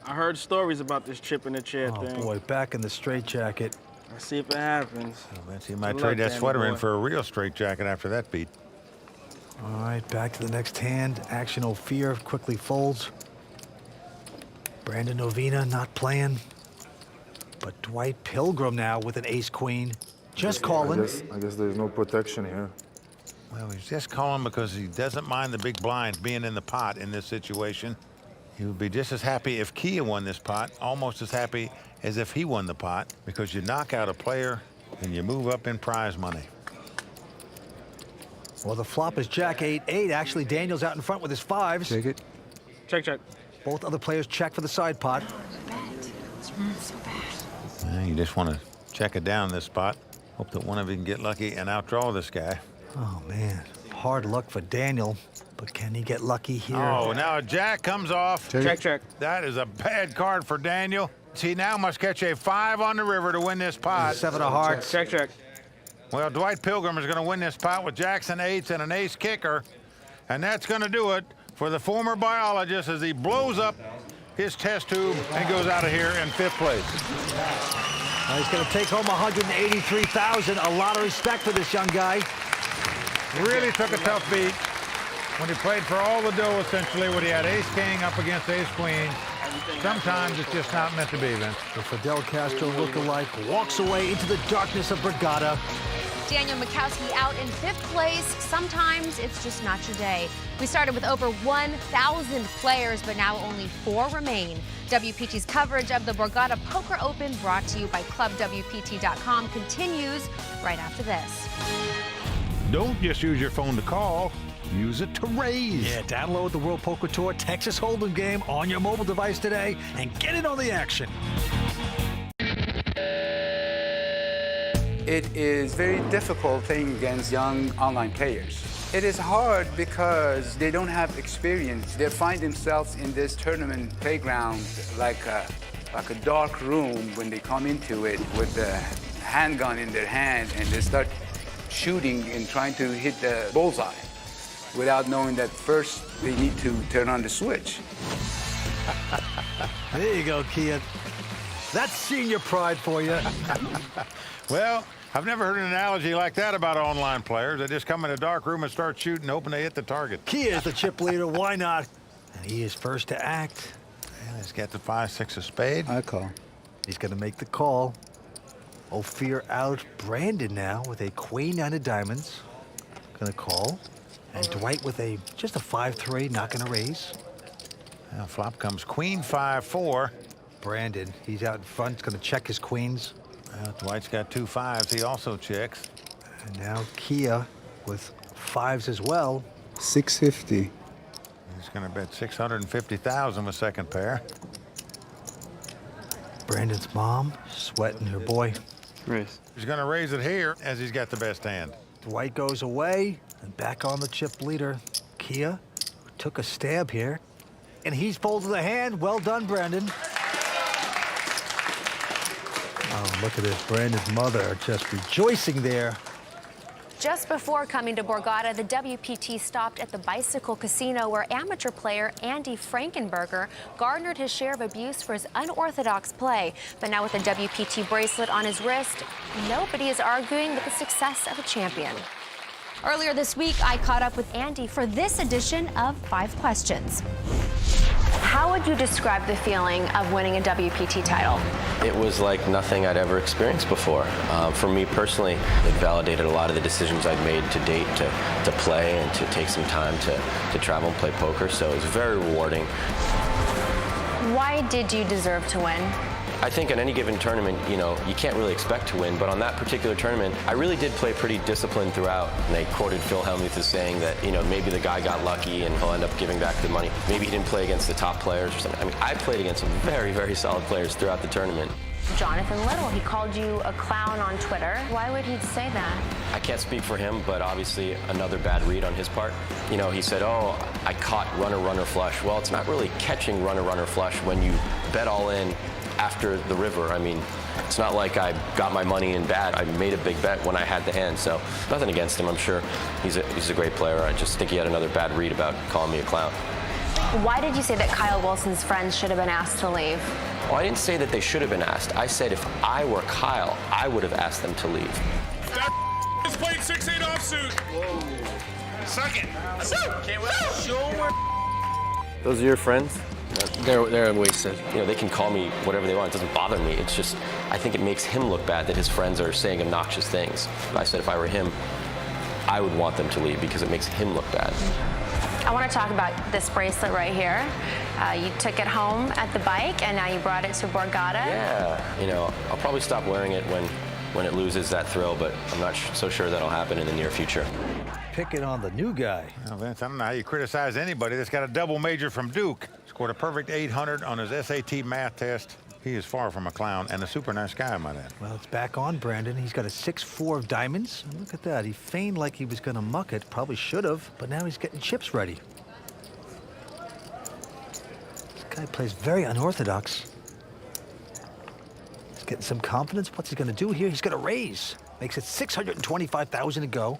I heard stories about this chip in the chair thing. Oh, boy, back in the straitjacket. Let's see if it happens. Well, Vince, he might trade that sweater in for a real straitjacket after that beat. All right, back to the next hand. Action Ophir quickly folds. Brandon Novina not playing. But Dwight Pilgrim now with an ace-queen. Just calling. I guess there's no protection here. Well, he's just calling because he doesn't mind the big blinds being in the pot in this situation. He would be just as happy if Kia won this pot, almost as happy as if he won the pot, because you knock out a player and you move up in prize money. Well, the flop is Jack 8-8. Actually, Daniel's out in front with his fives. Take it. Check, check. Both other players check for the side pot. You just want to check it down this spot. Hope that one of you can get lucky and outdraw this guy. Oh, man. Hard luck for Daniel. But can he get lucky here? Oh, now a jack comes off. Check, check. That is a bad card for Daniel. He now must catch a 5 on the river to win this pot. 7 of hearts. Check, check. Well, Dwight Pilgrim is going to win this pot with jacks and eights and an ace kicker. And that's going to do it for the former biologist as he blows up his test tube and goes out of here in 5th place. Well, he's going to take home $183,000. A lot of respect for this young guy. Really took a tough beat when he played for all the dough, essentially, when he had ace-king up against ace-queen. Sometimes it's just not meant to be, Vince. The Fidel Castro lookalike walks away into the darkness of Borgata. Daniel Mikowski out in 5th place. Sometimes it's just not your day. We started with over 1,000 players, but now only 4 remain. WPT's coverage of the Borgata Poker Open, brought to you by ClubWPT.com, continues right after this. Don't just use your phone to call. Use it to raise. Yeah, download the World Poker Tour Texas Hold'em game on your mobile device today and get in on the action. It is very difficult playing against young online players. It is hard because they don't have experience. They find themselves in this tournament playground like a dark room when they come into it with the handgun in their hand and they start shooting and trying to hit the bullseye without knowing that first they need to turn on the switch. There you go, Kia. That's senior pride for you. Well, I've never heard an analogy like that about online players. They just come in a dark room and start shooting, hoping they hit the target. Kia is the chip leader. Why not? And he is first to act. And he's got the 5, 6 of spade. I call. He's going to make the call. Ophir out. Brandon now with a queen 9 of diamonds. Going to call. And Dwight with just a 5-3, not going to raise. Now flop comes queen 5-4. Brandon, he's out in front, going to check his queens. Dwight's got 2 5s. He also checks. And now Kia with 5s as well. 650. He's going to bet 650,000 with second pair. Brandon's mom sweating her boy. Raise. He's going to raise it here as he's got the best hand. Dwight goes away, and back on the chip leader, Kia, who took a stab here. And he's folded the hand. Well done, Brandon. Oh, look at this. Brandon's mother just rejoicing there. Just before coming to Borgata, the WPT stopped at the bicycle casino where amateur player Andy Frankenberger garnered his share of abuse for his unorthodox play. But now with a WPT bracelet on his wrist, nobody is arguing with the success of a champion. Earlier this week, I caught up with Andy for this edition of 5 Questions. How would you describe the feeling of winning a WPT title? It was like nothing I'd ever experienced before. For me personally, it validated a lot of the decisions I'd made to date to play and to take some time to travel and play poker, so it was very rewarding. Why did you deserve to win? I think in any given tournament, you know, you can't really expect to win, but on that particular tournament, I really did play pretty disciplined throughout. And they quoted Phil Hellmuth as saying that, you know, maybe the guy got lucky and he'll end up giving back the money. Maybe he didn't play against the top players or something. I mean, I played against some very, very solid players throughout the tournament. Jonathan Little, he called you a clown on Twitter. Why would he say that? I can't speak for him, but obviously another bad read on his part. You know, he said, oh, I caught runner flush. Well, it's not really catching runner flush when you bet all in after the river. I mean, it's not like I got my money in bad. I made a big bet when I had the hand, so nothing against him. I'm sure he's a great player. I just think he had another bad read about calling me a clown. Why did you say that Kyle Wilson's friends should have been asked to leave? Well, I didn't say that they should have been asked. I said if I were Kyle, I would have asked them to leave. That is played 6-8 offsuit. Whoa. Suck it. Can't wait. Sure. Those are your friends? They're wasted. You know, they can call me whatever they want. It doesn't bother me. It's just, I think it makes him look bad that his friends are saying obnoxious things. I said if I were him, I would want them to leave because it makes him look bad. I want to talk about this bracelet right here. You took it home at the bike, and now you brought it to Borgata. Yeah, you know, I'll probably stop wearing it when it loses that thrill, but I'm not so sure that'll happen in the near future. Picking on the new guy. Well, Vince, I don't know how you criticize anybody that's got a double major from Duke. Scored a perfect 800 on his SAT math test. He is far from a clown and a super nice guy, I might add. Well, it's back on Brandon. He's got a 6-4 of diamonds. And look at that. He feigned like he was going to muck it. Probably should have, but now he's getting chips ready. This guy plays very unorthodox. He's getting some confidence. What's he going to do here? He's going to raise. Makes it 625,000 to go.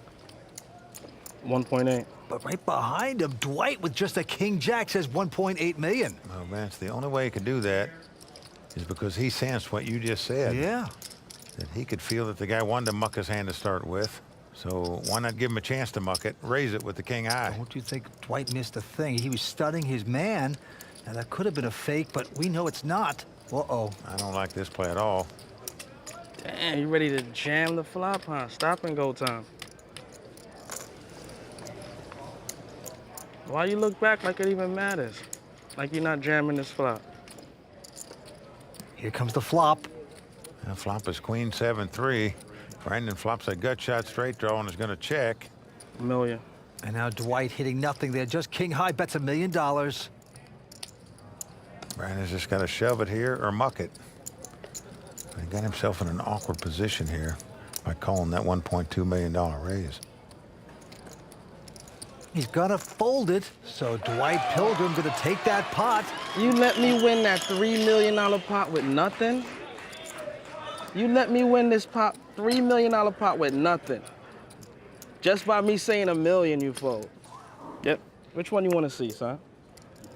1.8. But right behind him, Dwight with just a king-jack says 1.8 million. Well, Vince, the only way he could do that is because he sensed what you just said. Yeah. That he could feel that the guy wanted to muck his hand to start with. So why not give him a chance to muck it, raise it with the king high? Don't you think Dwight missed a thing? He was studying his man. Now, that could have been a fake, but we know it's not. Uh-oh. I don't like this play at all. Damn, you ready to jam the flop, huh? Stop and go time. Why you look back like it even matters? Like you're not jamming this flop. Here comes the flop. The flop is queen 7-3. Brandon flops a gut shot straight draw and is going to check. $1 million. And now Dwight hitting nothing there. Just king high bets $1 million. Brandon's just got to shove it here or muck it. He got himself in an awkward position here by calling that $1.2 million raise. He's gonna fold it, so Dwight Pilgrim gonna take that pot. You let me win that $3 million pot with nothing? You let me win this pot, $3 million pot with nothing. Just by me saying $1 million, you fold. Yep. Which one you want to see, son?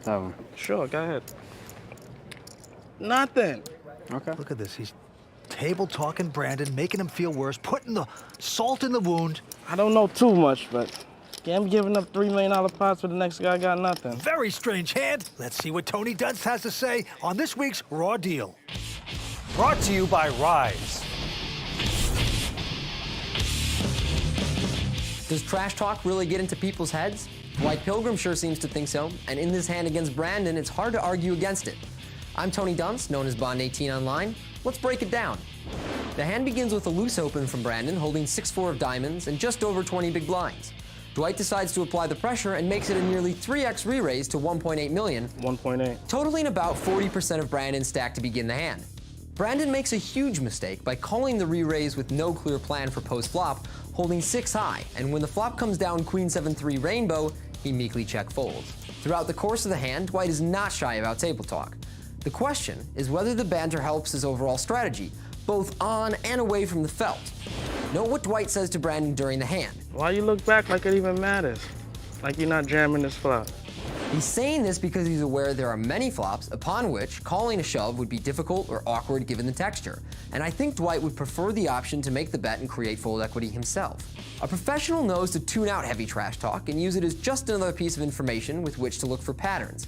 That one. Sure, go ahead. Nothing. Okay. Look at this. He's table talking Brandon, making him feel worse, putting the salt in the wound. I don't know too much, but I'm giving up $3 million pots for the next guy got nothing. Very strange hand. Let's see what Tony Dunst has to say on this week's Raw Deal. Brought to you by Rise. Does trash talk really get into people's heads? Dwight Pilgrim sure seems to think so, and in this hand against Brandon, it's hard to argue against it. I'm Tony Dunst, known as Bond18 online. Let's break it down. The hand begins with a loose open from Brandon, holding 6-4 of diamonds and just over 20 big blinds. Dwight decides to apply the pressure and makes it a nearly 3x re-raise to 1.8 million. 1.8. Totaling about 40% of Brandon's stack to begin the hand. Brandon makes a huge mistake by calling the re-raise with no clear plan for post-flop, holding 6 high, and when the flop comes down Queen 7-3 rainbow, he meekly check folds. Throughout the course of the hand, Dwight is not shy about table talk. The question is whether the banter helps his overall strategy, both on and away from the felt. Note what Dwight says to Brandon during the hand. Why you look back like it even matters? Like you're not jamming this flop. He's saying this because he's aware there are many flops upon which calling a shove would be difficult or awkward given the texture, and I think Dwight would prefer the option to make the bet and create fold equity himself. A professional knows to tune out heavy trash talk and use it as just another piece of information with which to look for patterns,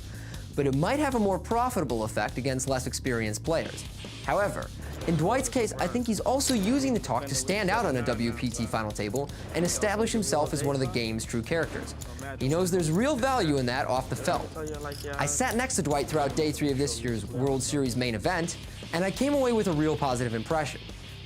but it might have a more profitable effect against less experienced players. However, in Dwight's case, I think he's also using the talk to stand out on a WPT final table and establish himself as one of the game's true characters. He knows there's real value in that off the felt. I sat next to Dwight throughout day 3 of this year's World Series main event, and I came away with a real positive impression.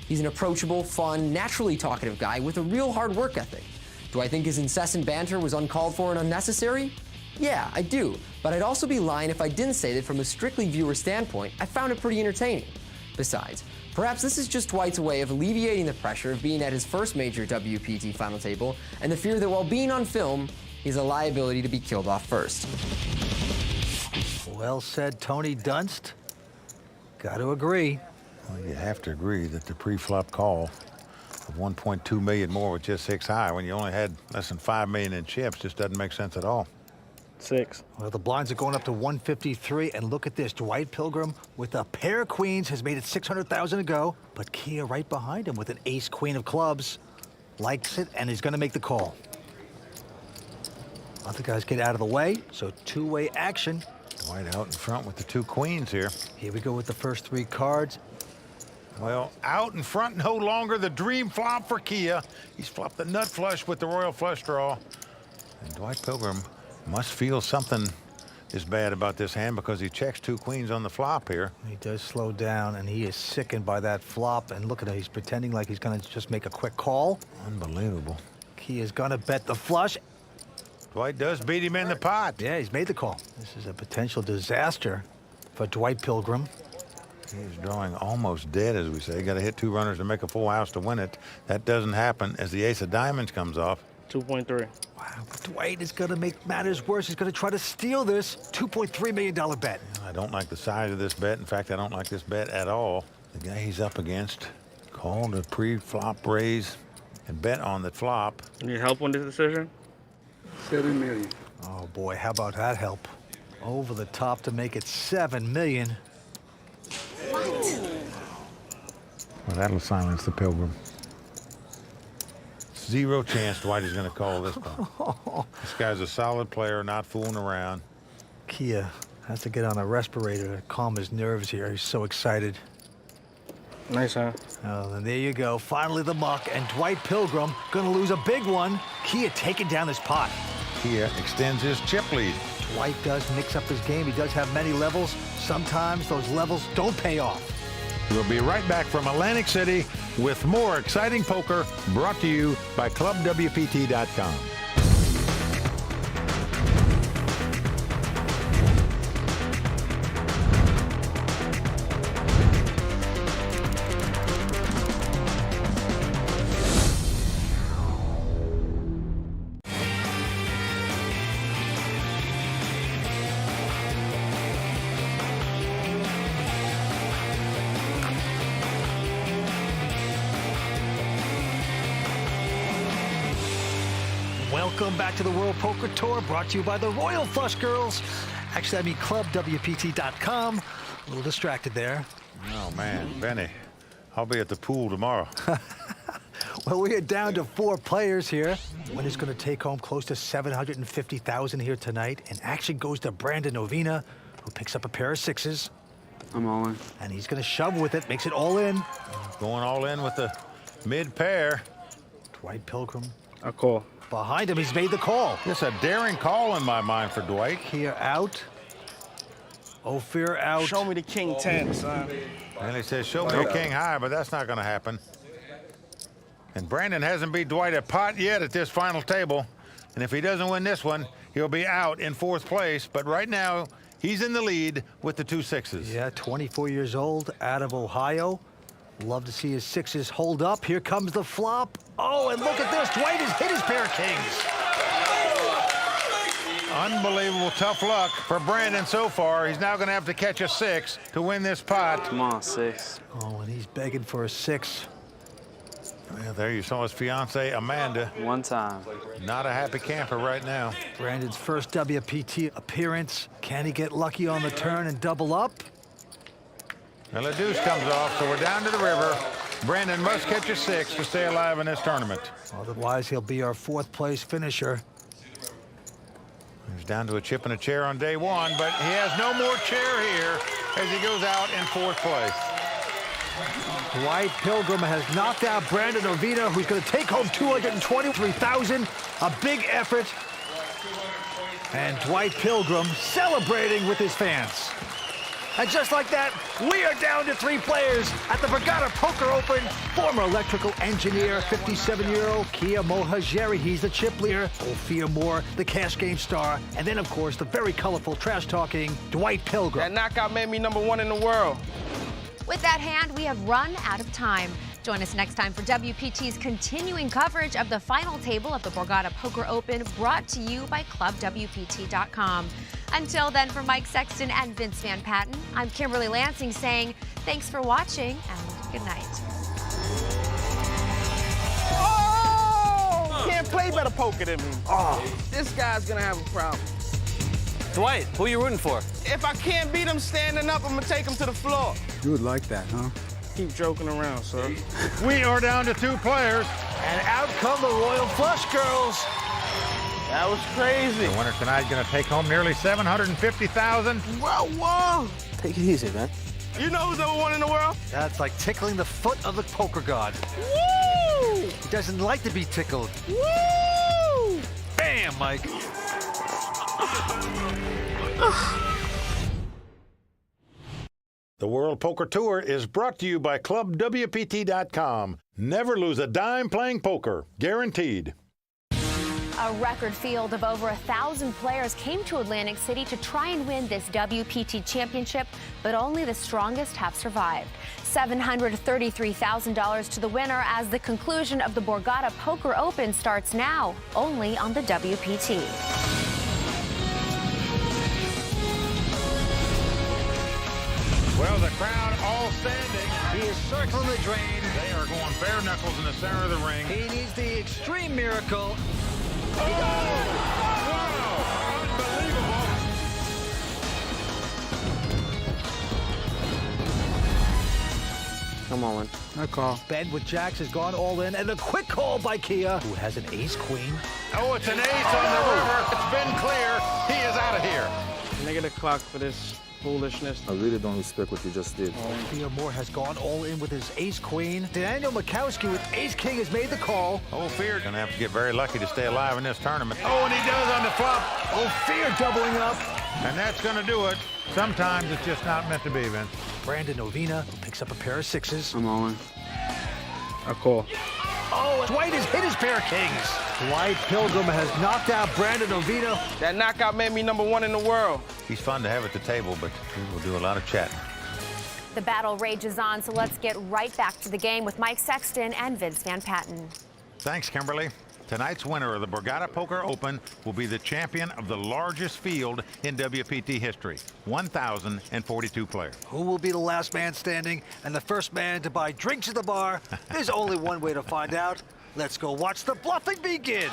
He's an approachable, fun, naturally talkative guy with a real hard work ethic. Do I think his incessant banter was uncalled for and unnecessary? Yeah, I do, but I'd also be lying if I didn't say that from a strictly viewer standpoint, I found it pretty entertaining. Besides, perhaps this is just Dwight's way of alleviating the pressure of being at his first major WPT final table and the fear that while being on film, he's a liability to be killed off first. Well said, Tony Dunst. Got to agree. Well, you have to agree that the pre-flop call of 1.2 million more with just 6 high when you only had less than 5 million in chips just doesn't make sense at all. 6. Well, the blinds are going up to 153, and look at this. Dwight Pilgrim with a pair of queens has made it 600,000 to go, but Kia right behind him with an ace-queen of clubs. Likes it, and he's going to make the call. Other guys get out of the way, so two-way action. Dwight out in front with the 2 queens here. Here we go with the first 3 cards. Well, out in front no longer the dream flop for Kia. He's flopped the nut flush with the royal flush draw. And Dwight Pilgrim must feel something is bad about this hand because he checks 2 queens on the flop here. He does slow down, and he is sickened by that flop. And look at him, he's pretending like he's going to just make a quick call. Unbelievable. Kia's going to bet the flush. Dwight does beat him in the pot. Yeah, he's made the call. This is a potential disaster for Dwight Pilgrim. He's drawing almost dead, as we say. Got to hit 2 runners to make a full house to win it. That doesn't happen as the ace of diamonds comes off. 2.3. Wow, Dwight is going to make matters worse. He's going to try to steal this $2.3 million bet. I don't like the size of this bet. In fact, I don't like this bet at all. The guy he's up against called a pre-flop raise and bet on the flop. Need help on this decision? 7 million. Oh, boy, how about that help? Over the top to make it 7 million. Well, that'll silence the Pilgrim. 0 chance Dwight is going to call this one. This guy's a solid player, not fooling around. Kia has to get on a respirator to calm his nerves here. He's so excited. Nice, huh? Oh, and there you go. Finally the muck, and Dwight Pilgrim going to lose a big one. Kia taking down this pot. Kia extends his chip lead. Dwight does mix up his game. He does have many levels. Sometimes those levels don't pay off. We'll be right back from Atlantic City with more exciting poker brought to you by ClubWPT.com. Welcome back to the World Poker Tour, brought to you by the Royal Flush Girls. Actually, I mean ClubWPT.com. A little distracted there. Oh, man, Benny, I'll be at the pool tomorrow. Well, we are down to 4 players here. Winner's going to take home close to $750,000 here tonight. And action goes to Brandon Ovina, who picks up a pair of 6s. I'm all in. And he's going to shove with it, makes it all in. Going all in with the mid pair. Dwight Pilgrim. A call. Behind him, he's made the call. Just a daring call in my mind for Dwight. Here out. Ophir out. Show me the king 10, son. And he says, show me the king high, but that's not going to happen. And Brandon hasn't beat Dwight at pot yet at this final table. And if he doesn't win this one, he'll be out in 4th place. But right now, He's in the lead with the 2 sixes. Yeah, 24 years old, out of Ohio. Love to see his sixes hold up. Here comes the flop. Oh, and look at this. Dwight has hit his pair of kings. Unbelievable tough luck for Brandon so far. He's now going to have to catch a 6 to win this pot. Come on, 6. Oh, and he's begging for a 6. Well, there you saw his fiance Amanda. One time. Not a happy camper right now. Brandon's first WPT appearance. Can he get lucky on the turn and double up? Well, the deuce comes off, so we're down to the river. Brandon must catch a 6 to stay alive in this tournament. Otherwise, he'll be our 4th place finisher. He's down to a chip and a chair on day 1, but he has no more chair here as he goes out in 4th place. Dwight Pilgrim has knocked out Brandon Ovina, who's going to take home $223,000. A big effort. And Dwight Pilgrim celebrating with his fans. And just like that, we are down to 3 players at the Borgata Poker Open. Former electrical engineer, 57-year-old Kia Mohajeri. He's the chip leader. Ophir Moore, the cash game star. And then, of course, the very colorful, trash-talking Dwight Pilgrim. That knockout made me #1 in the world. With that hand, we have run out of time. Join us next time for WPT's continuing coverage of the final table of the Borgata Poker Open, brought to you by ClubWPT.com. Until then, for Mike Sexton and Vince Van Patten, I'm Kimberly Lansing saying thanks for watching and good night. Oh! Can't play better poker than me. Oh, this guy's gonna have a problem. Dwight, who are you rooting for? If I can't beat him standing up, I'm gonna take him to the floor. You would like that, huh? Keep joking around, sir. We are down to 2 players. And out come the Royal Flush Girls. That was crazy. The winner tonight going to take home nearly $750,000. Whoa! Take it easy, man. You know who's #1 in the world? That's like tickling the foot of the poker god. Woo! He doesn't like to be tickled. Woo! Bam, Mike. The World Poker Tour is brought to you by ClubWPT.com. Never lose a dime playing poker. Guaranteed. A record field of over 1,000 players came to Atlantic City to try and win this WPT championship, but only the strongest have survived. $733,000 to the winner as the conclusion of the Borgata Poker Open starts now, only on the WPT. Well, the crowd all standing. He is circling the drain. They are going bare knuckles in the center of the ring. He needs the extreme miracle. Oh! Wow! Unbelievable. Come on. No call. Ben with jacks has gone all in, and a quick call by Kia, who has an ace-queen. Oh, it's an ace on the river. It's been clear. He is out of here. Negative clock for this foolishness. I really don't respect what you just did. Theo Moore has gone all in with his ace-queen. Daniel Mikowski with ace-king has made the call. Ophir gonna have to get very lucky to stay alive in this tournament. Oh, and he does on the flop. Ophir doubling up. And that's gonna do it. Sometimes it's just not meant to be, Vince. Brandon Ovina picks up a pair of 6s. I'm on. I call. Oh, Dwight has hit his pair of kings. Dwight Pilgrim has knocked out Brandon Ovina. That knockout made me #1 in the world. He's fun to have at the table, but he will do a lot of chatting. The battle rages on, so let's get right back to the game with Mike Sexton and Vince Van Patten. Thanks, Kimberly. Tonight's winner of the Borgata Poker Open will be the champion of the largest field in WPT history, 1,042 players. Who will be the last man standing and the first man to buy drinks at the bar? There's only one way to find out. Let's go watch the bluffing begin.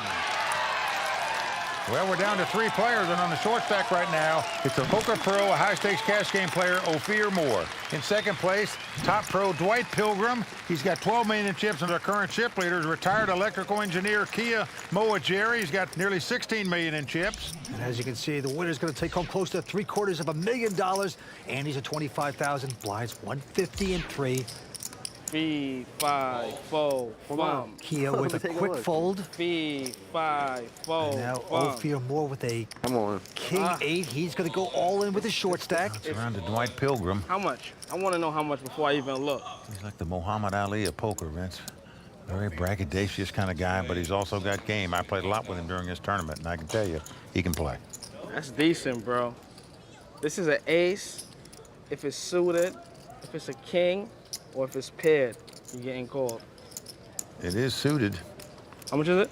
Well, we're down to 3 players, and on the short stack right now, it's a poker pro, a high-stakes cash game player, Ophir Moore. In second place, top pro Dwight Pilgrim. He's got 12 million in chips, and our current chip leader is retired electrical engineer Kia Mohajeri. He's got nearly 16 million in chips. And as you can see, the winner's going to take home close to $750,000, and he's at 25,000. Blinds 150 and 3. 3, 5, 4, 5. Kia with a quick fold. 3, 5, 4. And now 5. Ophir Moore with a Come on. king 8. He's going to go all in with his short stack. It's around to Dwight Pilgrim. How much? I want to know how much before I even look. He's like the Muhammad Ali of poker, Vince. Very braggadocious kind of guy, but he's also got game. I played a lot with him during this tournament, and I can tell you, he can play. That's decent, bro. This is an ace. If it's suited, if it's a king, or if it's paired, you're getting called. It is suited. How much is it?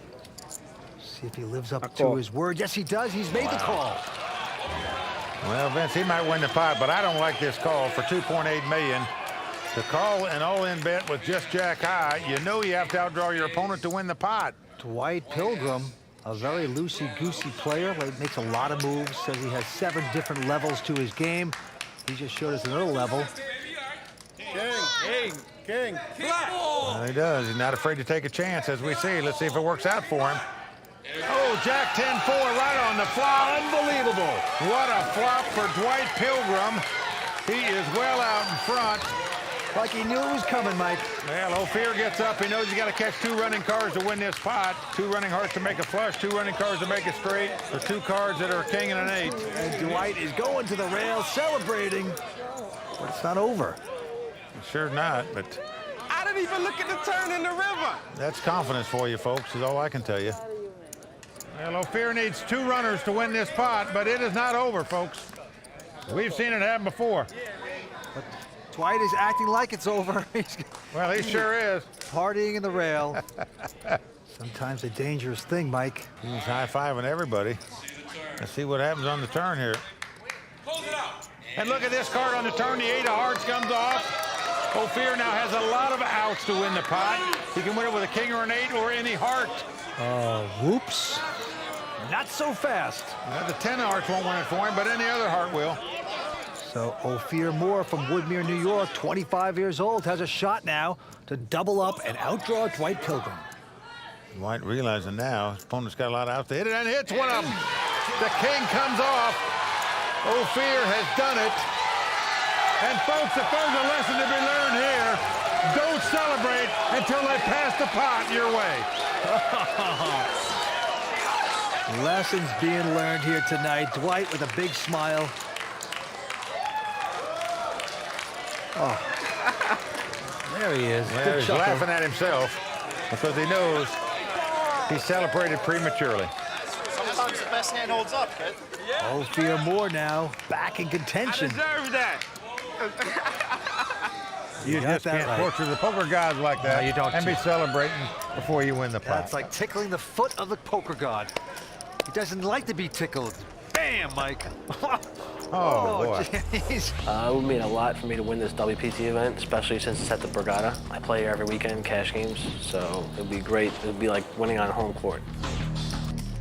See if he lives up to his word. Yes, he does. He's made the call. Well, Vince, he might win the pot, but I don't like this call for $2.8 million. To call an all-in bet with just jack high, you know you have to outdraw your opponent to win the pot. Dwight Pilgrim, a very loosey-goosey player, makes a lot of moves, says he has 7 different levels to his game. He just showed us another level. King. Well, he does. He's not afraid to take a chance, as we see. Let's see if it works out for him. Oh, Jack 10-4 right on the flop. Unbelievable. What a flop for Dwight Pilgrim. He is well out in front. Like he knew it was coming, Mike. Well, Ophir gets up. He knows he's got to catch 2 running cards to win this pot. 2 running hearts to make a flush, 2 running cards to make it straight, or 2 cards that are a king and an 8. And Dwight is going to the rail, celebrating. But it's not over. Sure not, but I didn't even look at the turn in the river. that's confidence for you, folks, is all I can tell you. Well, Ophir needs 2 runners to win this pot, but it is not over, folks. We've seen it happen before. But Dwight is acting like it's over. Well, he sure is. Partying in the rail. Sometimes a dangerous thing, Mike. He's high-fiving everybody. Let's see what happens on the turn here. And look at this card on the turn. The 8 of hearts comes off. Ophir now has a lot of outs to win the pot. He can win it with a king or an 8 or any heart. Whoops. Not so fast. Well, the 10 of hearts won't win it for him, but any other heart will. So Ophir Moore from Woodmere, New York, 25 years old, has a shot now to double up and outdraw Dwight Pilgrim. Dwight realizing now his opponent's got a lot of outs to hit it, and hits one of them. The king comes off. Ophir has done it. And folks, if there's a lesson to be learned here, don't celebrate until they pass the pot your way. Lessons being learned here tonight. Dwight with a big smile. Oh, there he is. Well, he's laughing at himself because he knows he celebrated prematurely. Sometimes the best hand holds up, kid. Ophir Moore now back in contention. I deserve that. You just can't torture the poker gods like that. No, you don't. And be celebrating before you win the pot. That's like tickling the foot of the poker god. He doesn't like to be tickled. Bam, Mike. Oh, boy. It would mean a lot for me to win this WPT event, especially since it's at the Borgata. I play here every weekend, cash games, so it would be great. It would be like winning on home court.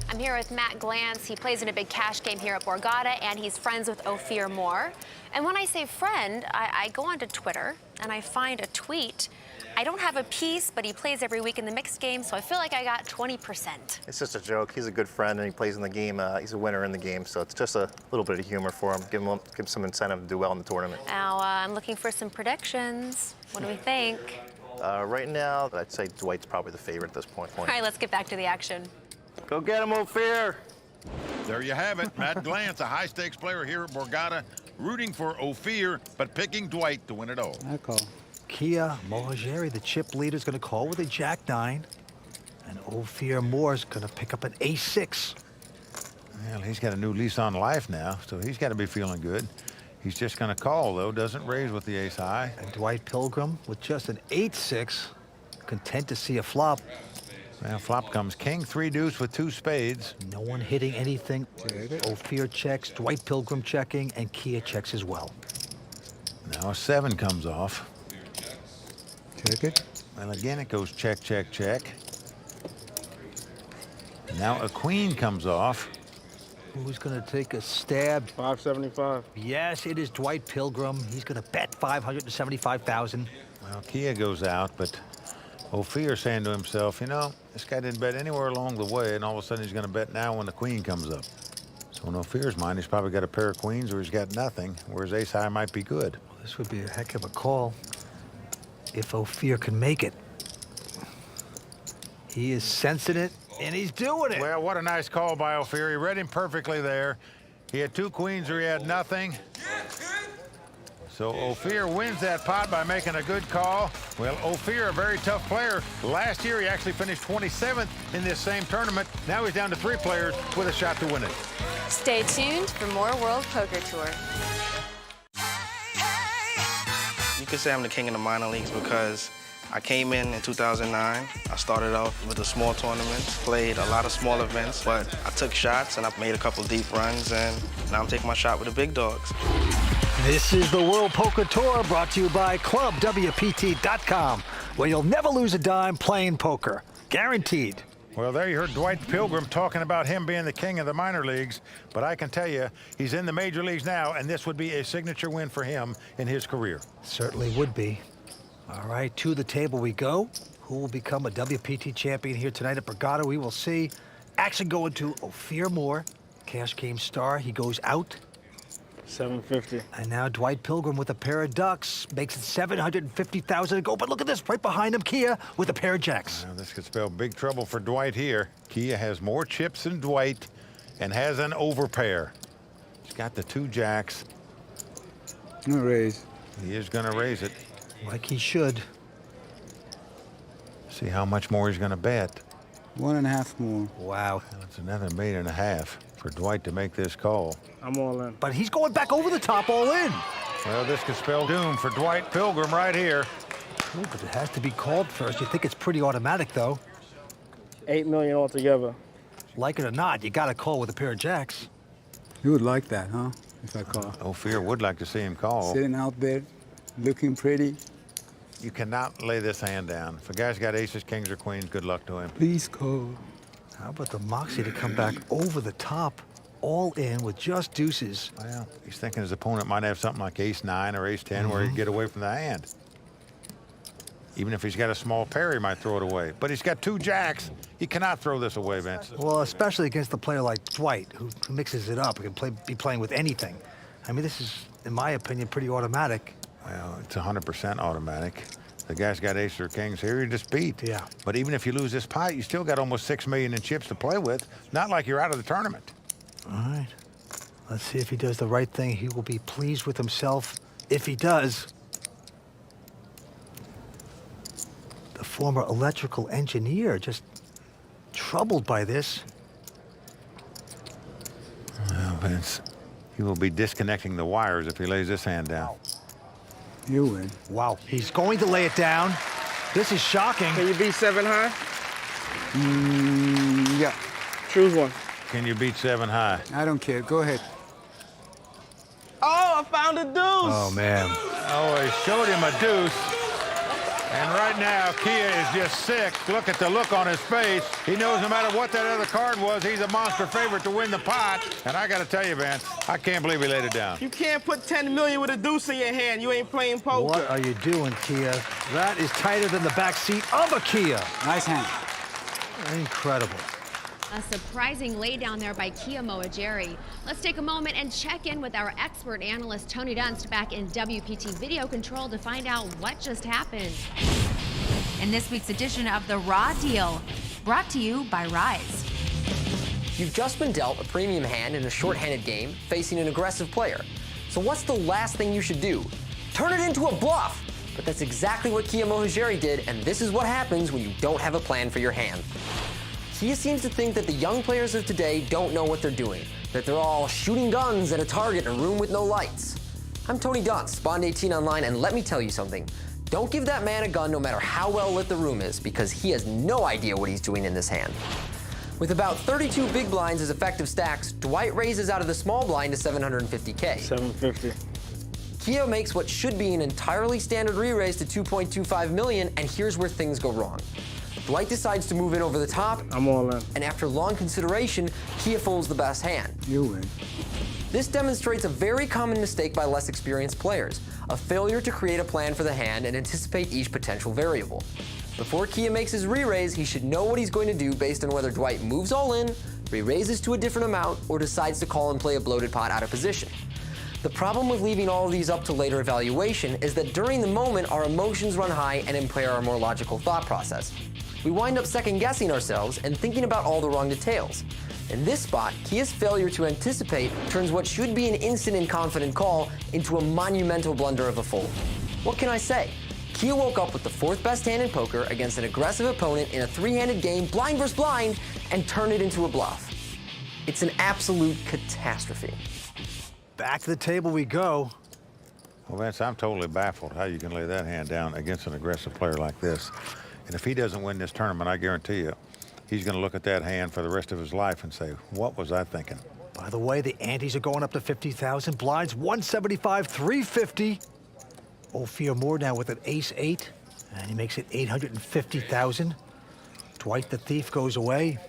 I'm here with Matt Glantz. He plays in a big cash game here at Borgata, and he's friends with Ophir Moore. And when I say friend, I go onto Twitter, and I find a tweet. I don't have a piece, but he plays every week in the mixed game, so I feel like I got 20%. It's just a joke. He's a good friend, and he plays in the game. He's a winner in the game, so it's just a little bit of humor for him. Give him some incentive to do well in the tournament. Now, I'm looking for some predictions. What do we think? Right now, I'd say Dwight's probably the favorite at this point. All right, let's get back to the action. Go get him, Ophir. There you have it. Matt Glantz, a high-stakes player here at Borgata, rooting for Ophir, but picking Dwight to win it all. I call. Kia Mohajeri, the chip leader, is going to call with a jack-9. And Ophir Moore's going to pick up an ace-6. Well, he's got a new lease on life now, so he's got to be feeling good. He's just going to call, though, doesn't raise with the ace-high. And Dwight Pilgrim with just an 8-6, content to see a flop. Well, flop comes king, 3 deuce with 2 spades. No one hitting anything. Ophir checks, Dwight Pilgrim checking, and Kia checks as well. Now a 7 comes off. Check it. Well, again, it goes check, check, check. Now a queen comes off. Who's going to take a stab? 575. Yes, it is Dwight Pilgrim. He's going to bet $575,000. Well, Kia goes out, but Ophir saying to himself, you know, this guy didn't bet anywhere along the way, and all of a sudden he's going to bet now when the queen comes up. So in Ophir's mind, he's probably got a pair of queens or he's got nothing, whereas ace-high might be good. Well, this would be a heck of a call if Ophir can make it. He is sensing it, and he's doing it. Well, what a nice call by Ophir. He read him perfectly there. He had 2 queens or he had nothing. So Ophir wins that pot by making a good call. Well, Ophir, a very tough player. Last year, he actually finished 27th in this same tournament. Now he's down to 3 players with a shot to win it. Stay tuned for more World Poker Tour. You could say I'm the king of the minor leagues because I came in 2009. I started off with a small tournament, played a lot of small events, but I took shots and I made a couple deep runs, and now I'm taking my shot with the big dogs. This is the World Poker Tour, brought to you by ClubWPT.com, where you'll never lose a dime playing poker. Guaranteed. Well, there you heard Dwight Pilgrim talking about him being the king of the minor leagues, but I can tell you, he's in the major leagues now, and this would be a signature win for him in his career. Certainly would be. All right, to the table we go. Who will become a WPT champion here tonight at Borgata? We will see. Action going to Ophir Moore, cash game star. He goes out. 750. And now Dwight Pilgrim with a pair of ducks makes it 750,000 to go. But look at this, right behind him, Kia with a pair of jacks. Well, this could spell big trouble for Dwight here. Kia has more chips than Dwight and has an overpair. He's got the 2 jacks. No raise. He is going to raise it. Like he should. See how much more he's going to bet. 1.5 more. Wow. That's another 1.5 million for Dwight to make this call. I'm all in. But he's going back over the top all in. Well, this could spell doom for Dwight Pilgrim right here. Ooh, but it has to be called first. You think it's pretty automatic, though. 8 million altogether. Like it or not, you got to call with a pair of jacks. You would like that, huh? If I call. Ophir would like to see him call. Sitting out there, looking pretty. You cannot lay this hand down. If a guy's got aces, kings, or queens, good luck to him. Please call. How about the moxie to come back over the top, all in with just deuces? Well, he's thinking his opponent might have something like ace-9 or ace-10 where he'd get away from the hand. Even if he's got a small pair, he might throw it away. But he's got 2 jacks. He cannot throw this away, Vince. Well, especially against a player like Dwight, who mixes it up. He can be playing with anything. I mean, this is, in my opinion, pretty automatic. Well, it's 100% automatic. The guy's got aces or kings here, you just beat. Yeah. But even if you lose this pot, you still got almost 6 million in chips to play with. Not like you're out of the tournament. All right. Let's see if he does the right thing. He will be pleased with himself if he does. The former electrical engineer, just troubled by this. Well, Vince, he will be disconnecting the wires if he lays this hand down. You win. Wow, he's going to lay it down. This is shocking. Can you beat 7 high? Yeah. Choose one. Can you beat 7 high? I don't care. Go ahead. Oh, I found a deuce. Oh, man. Oh, he showed him a deuce. And right now, Kia is just sick. Look at the look on his face. He knows no matter what that other card was, he's a monster favorite to win the pot. And I got to tell you, Vince, I can't believe he laid it down. You can't put 10 million with a deuce in your hand. You ain't playing poker. What are you doing, Kia? That is tighter than the back seat of a Kia. Nice hand. Incredible. A surprising laydown there by Kia Moageri. Let's take a moment and check in with our expert analyst Tony Dunst back in WPT Video Control to find out what just happened. In this week's edition of The Raw Deal, brought to you by Rise. You've just been dealt a premium hand in a short-handed game facing an aggressive player. So what's the last thing you should do? Turn it into a bluff! But that's exactly what Kia Moageri did, and this is what happens when you don't have a plan for your hand. Kia seems to think that the young players of today don't know what they're doing, that they're all shooting guns at a target in a room with no lights. I'm Tony Dunst, Bond 18 Online, and let me tell you something. Don't give that man a gun no matter how well lit the room is, because he has no idea what he's doing in this hand. With about 32 big blinds as effective stacks, Dwight raises out of the small blind to 750K. 750. Kia makes what should be an entirely standard re-raise to 2.25 million, and here's where things go wrong. Dwight decides to move in over the top. I'm all in. And after long consideration, Kia folds the best hand. You win. This demonstrates a very common mistake by less experienced players, a failure to create a plan for the hand and anticipate each potential variable. Before Kia makes his re-raise, he should know what he's going to do based on whether Dwight moves all in, re-raises to a different amount, or decides to call and play a bloated pot out of position. The problem with leaving all of these up to later evaluation is that during the moment, our emotions run high and impair our more logical thought process. We wind up second-guessing ourselves and thinking about all the wrong details. In this spot, Kia's failure to anticipate turns what should be an instant and confident call into a monumental blunder of a fold. What can I say? Kia woke up with the fourth best hand in poker against an aggressive opponent in a three-handed game, blind versus blind, and turned it into a bluff. It's an absolute catastrophe. Back to the table we go. Well, Vince, I'm totally baffled how you can lay that hand down against an aggressive player like this. And if he doesn't win this tournament, I guarantee you, he's going to look at that hand for the rest of his life and say, what was I thinking? By the way, the antes are going up to 50,000. Blinds 175, 350. Ophir Moore now with an ace-8, and he makes it 850,000. Dwight the Thief goes away.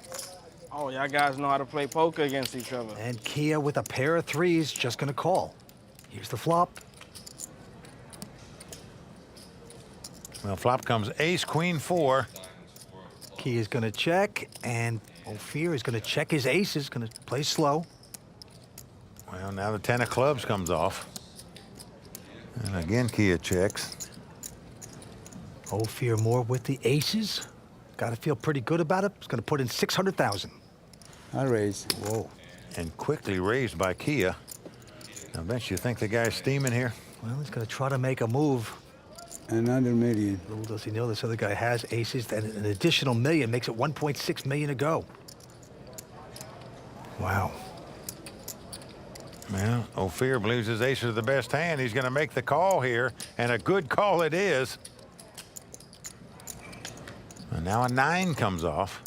Oh, y'all guys know how to play poker against each other. And Kia with a pair of threes, just gonna call. Here's the flop. Well, flop comes ace, queen, 4. Kia's gonna check, and Ophir is gonna check his aces, gonna play slow. Well, now the 10 of clubs comes off. And again, Kia checks. Ophir Moore with the aces. Gotta feel pretty good about it. He's gonna put in 600,000. I raise. Whoa. And quickly raised by Kia. Now, Vince, you think the guy's steaming here? Well, he's gonna try to make a move. Another million. Little does he know this other guy has aces, and an additional million makes it 1.6 million to go. Wow. Well, Ophir believes his aces are the best hand. He's going to make the call here, and a good call it is. And now a 9 comes off.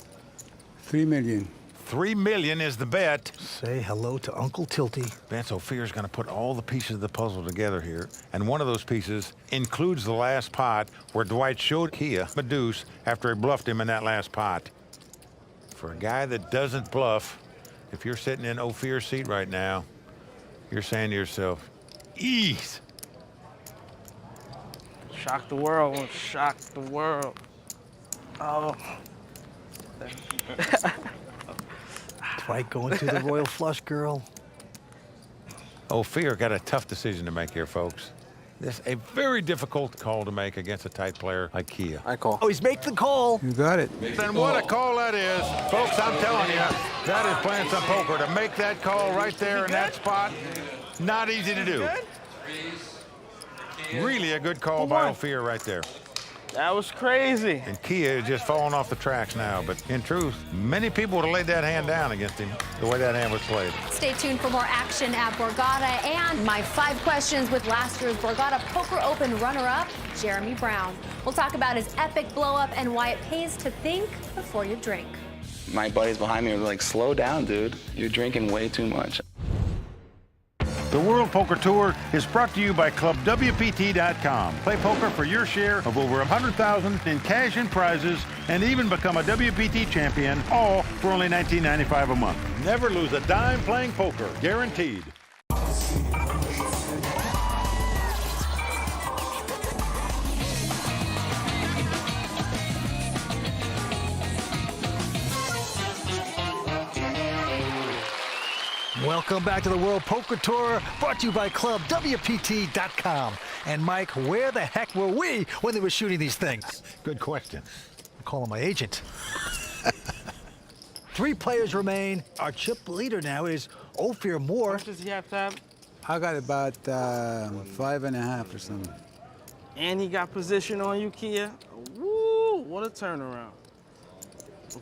3 million. 3 million is the bet. Say hello to Uncle Tilty. Vince, Ophir's going to put all the pieces of the puzzle together here, and one of those pieces includes the last pot where Dwight showed Kia a deuce after he bluffed him in that last pot. For a guy that doesn't bluff, if you're sitting in Ophir's seat right now, you're saying to yourself, ease. Shock the world, shock the world. Oh. Dwight going to the royal flush, girl. Ophir got a tough decision to make here, folks. This is a very difficult call to make against a tight player like Kia. I call. Oh, he's making the call. You got it. Then what a call that is. Folks, I'm telling you, that is playing some poker. To make that call right there in that spot, not easy to do. Really a good call by Ophir right there. That was crazy. And Kia is just falling off the tracks now. But in truth, many people would have laid that hand down against him the way that hand was played. Stay tuned for more action at Borgata and my 5 questions with last year's Borgata Poker Open runner-up, Jeremy Brown. We'll talk about his epic blow-up and why it pays to think before you drink. My buddies behind me were like, slow down, dude. You're drinking way too much. The World Poker Tour is brought to you by ClubWPT.com. Play poker for your share of over $100,000 in cash and prizes, and even become a WPT champion, all for only $19.95 a month. Never lose a dime playing poker, guaranteed. Welcome back to the World Poker Tour, brought to you by ClubWPT.com. And Mike, where the heck were we when they were shooting these things? Good question. I'm calling my agent. 3 players remain. Our chip leader now is Ophir Moore. How much does he have to have? I got about 5.5 or something. And he got position on you, Kia. Woo, what a turnaround.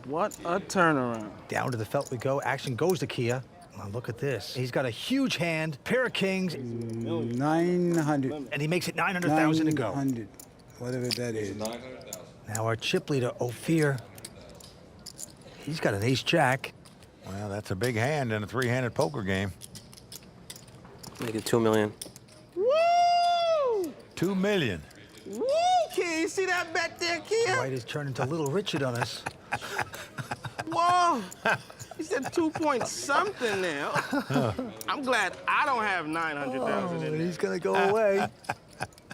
What a turnaround. Down to the felt we go. Action goes to Kia. Now look at this. He's got a huge hand, pair of kings. 900. And he makes it 900,000 to go. 900, whatever that is. Now our chip leader, Ophir, he's got an ace-jack. Well, that's a big hand in a 3-handed poker game. Make it 2 million. Woo! 2 million. Woo, Kia, you see that bet there, Kia? Dwight is turning to Little Richard on us. Whoa! He said 2 point something now. I'm glad I don't have 900,000 in there. He's gonna go away.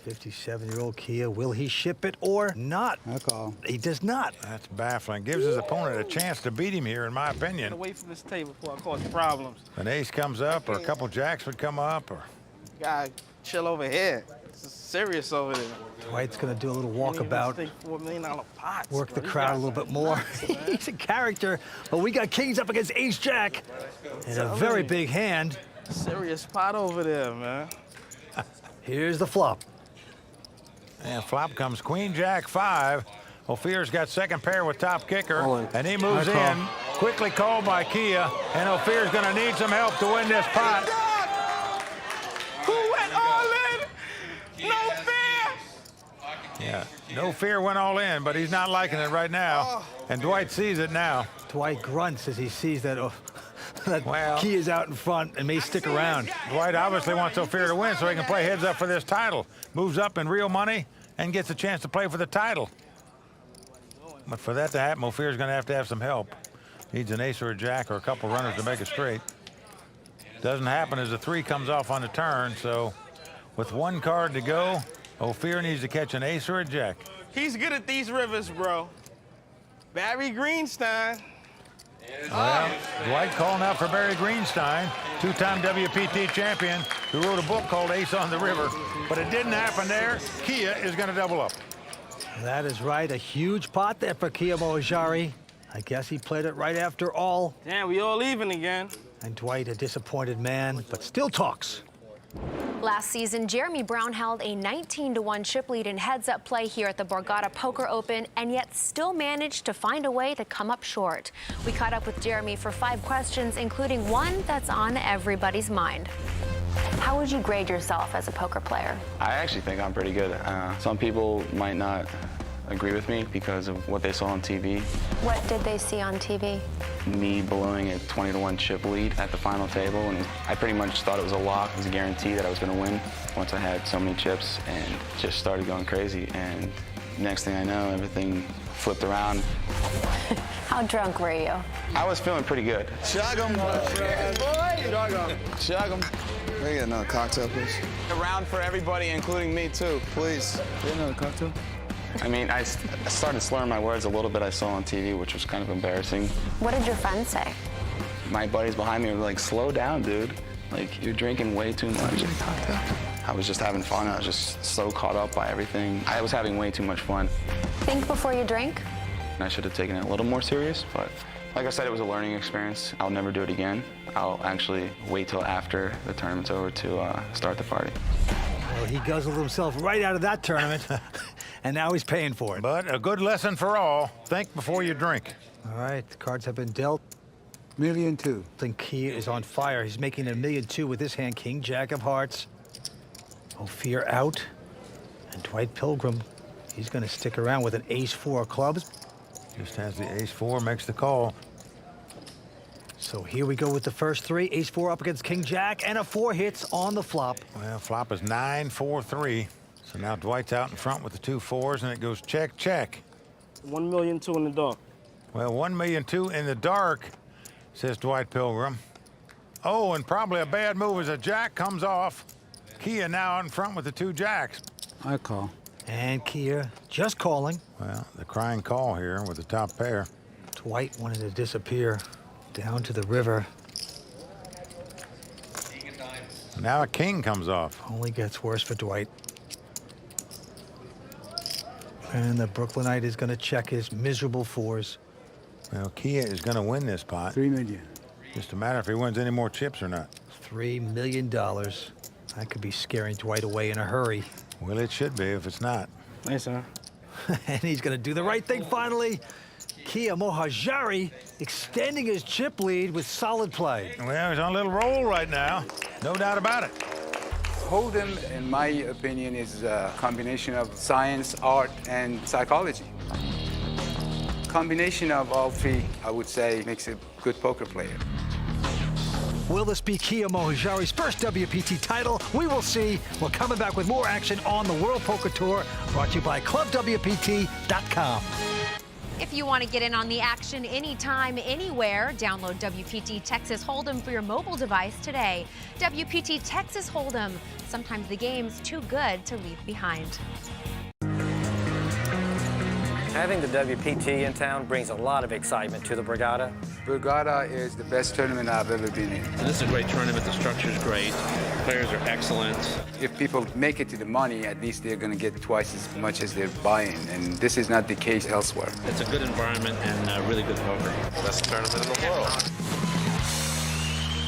57-year-old Kia, will he ship it or not? I call. He does not. That's baffling. Gives his opponent a chance to beat him here, in my Get opinion. away from this table before I cause problems. An ace comes up, or a couple jacks would come up, or Gotta chill over here. This is serious over there. Dwight's going to do a little walkabout. $4 million pots. Work the bro. crowd a little bit more. He's a character, but we got kings up against ace-jack and a very big hand. Serious pot over there, man. Here's the flop. And flop comes queen jack 5. Ophir's got second pair with top kicker, and he moves in. Quickly called by Kia, and Ophir's going to need some help to win this pot. Who went all in? No fear. Yeah, no fear went all in, but he's not liking it right now. And Dwight sees it now. Dwight grunts as he sees that, Key is out in front and may stick around. Dwight obviously wants Ophir to win so he can play heads up for this title. Moves up in real money and gets a chance to play for the title. But for that to happen, Ophir's going to have some help. Needs an ace or a jack or a couple runners to make it straight. Doesn't happen as the 3 comes off on the turn, so with 1 card to go, Ophir needs to catch an ace or a jack. He's good at these rivers, bro. Barry Greenstein. Well, Dwight calling out for Barry Greenstein, 2-time WPT champion, who wrote a book called Ace on the River. But it didn't happen there. Kia is going to double up. That is right. A huge pot there for Kia Mohajari. I guess he played it right after all. Damn, we all leaving again. And Dwight, a disappointed man, but still talks. Last season, Jeremy Brown held a 19-1 chip lead in heads-up play here at the Borgata Poker Open, and yet still managed to find a way to come up short. We caught up with Jeremy for 5 questions, including one that's on everybody's mind. How would you grade yourself as a poker player? I actually think I'm pretty good. Some people might not agree with me because of what they saw on TV. What did they see on TV? Me blowing a 20-1 chip lead at the final table, and I pretty much thought it was a lock. It was a guarantee that I was going to win once I had so many chips, and just started going crazy. And next thing I know, everything flipped around. How drunk were you? I was feeling pretty good. Shug him. Shug him. Can I get another cocktail, please? A round for everybody, including me, too. Please. Get another cocktail? I mean, I started slurring my words a little bit I saw on TV, which was kind of embarrassing. What did your friends say? My buddies behind me were like, slow down, dude. Like, you're drinking way too much. I was just having fun. I was just so caught up by everything. I was having way too much fun. Think before you drink? I should have taken it a little more serious, but like I said, it was a learning experience. I'll never do it again. I'll actually wait till after the tournament's over to start the party. Well, he guzzled himself right out of that tournament, and now he's paying for it. But a good lesson for all. Think before you drink. All right, the cards have been dealt. $1.2 million. I think Kia is on fire. He's making $1.2 million with his hand, King, Jack of Hearts. Ophir out. And Dwight Pilgrim, he's going to stick around with an ace-4 of clubs. Just has the ace-4, makes the call. So here we go with the first 3. Ace-4 up against King Jack, and a 4 hits on the flop. Well, flop is 9-4-3. So now Dwight's out in front with the 2 4s, and it goes check, check. $1.2 million in the dark. Well, $1.2 million in the dark, says Dwight Pilgrim. Oh, and probably a bad move as a jack comes off. Kia now out in front with the 2 jacks. I call. And Kia just calling. Well, the crying call here with the top pair. Dwight wanted to disappear down to the river. Now a king comes off. Only gets worse for Dwight. And the Brooklynite is going to check his miserable 4s. Well, Kia is going to win this pot. $3 million. Just a matter if he wins any more chips or not. $3 million. That could be scaring Dwight away in a hurry. Well, it should be if it's not. Nice, huh? And he's going to do the right thing finally. Kia Mohajari extending his chip lead with solid play. Well, he's on a little roll right now. No doubt about it. Hold'em, in my opinion, is a combination of science, art, and psychology. Combination of all 3, I would say, makes a good poker player. Will this be Kia Mohajari's first WPT title? We will see. We're coming back with more action on the World Poker Tour, brought to you by ClubWPT.com. If you want to get in on the action anytime, anywhere, download WPT Texas Hold'em for your mobile device today. WPT Texas Hold'em. Sometimes the game's too good to leave behind. Having the WPT in town brings a lot of excitement to the Borgata. Borgata is the best tournament I've ever been in. This is a great tournament. The structure's great. Players are excellent. If people make it to the money, at least they're going to get twice as much as they're buying, and this is not the case elsewhere. It's a good environment and really good poker. Best tournament in the world.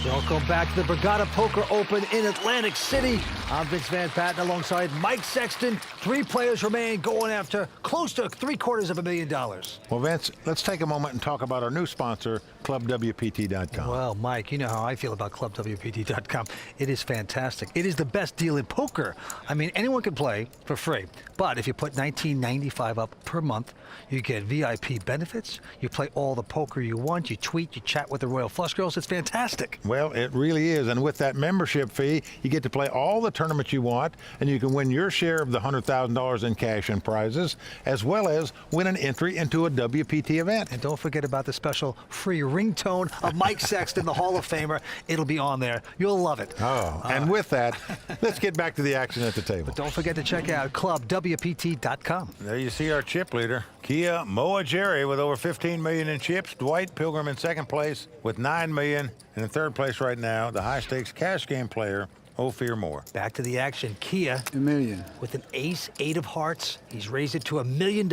Welcome back to the Borgata Poker Open in Atlantic City. I'm Vince Van Patten alongside Mike Sexton. 3 players remain going after close to $750,000. Well, Vince, let's take a moment and talk about our new sponsor, ClubWPT.com. Well, Mike, you know how I feel about ClubWPT.com. It is fantastic. It is the best deal in poker. I mean, anyone can play for free. But if you put $19.95 up per month, you get VIP benefits. You play all the poker you want. You tweet, you chat with the Royal Flush Girls. It's fantastic. Well, it really is. And with that membership fee, you get to play all the tournaments you want, and you can win your share of the $100,000 in cash and prizes, as well as win an entry into a WPT event. And don't forget about the special free ringtone of Mike Sexton, the Hall of Famer. It'll be on there. You'll love it. Oh, and with that, let's get back to the action at the table. But don't forget to check out ClubWPT.com. There you see our chip leader, Kia Moa Jerry, with over $15 million in chips. Dwight Pilgrim in second place with $9 million. And in third place right now, the high-stakes cash game player, Ophir Moore. Back to the action. Kia. $1 million. With an ace, 8 of hearts. He's raised it to $1 million.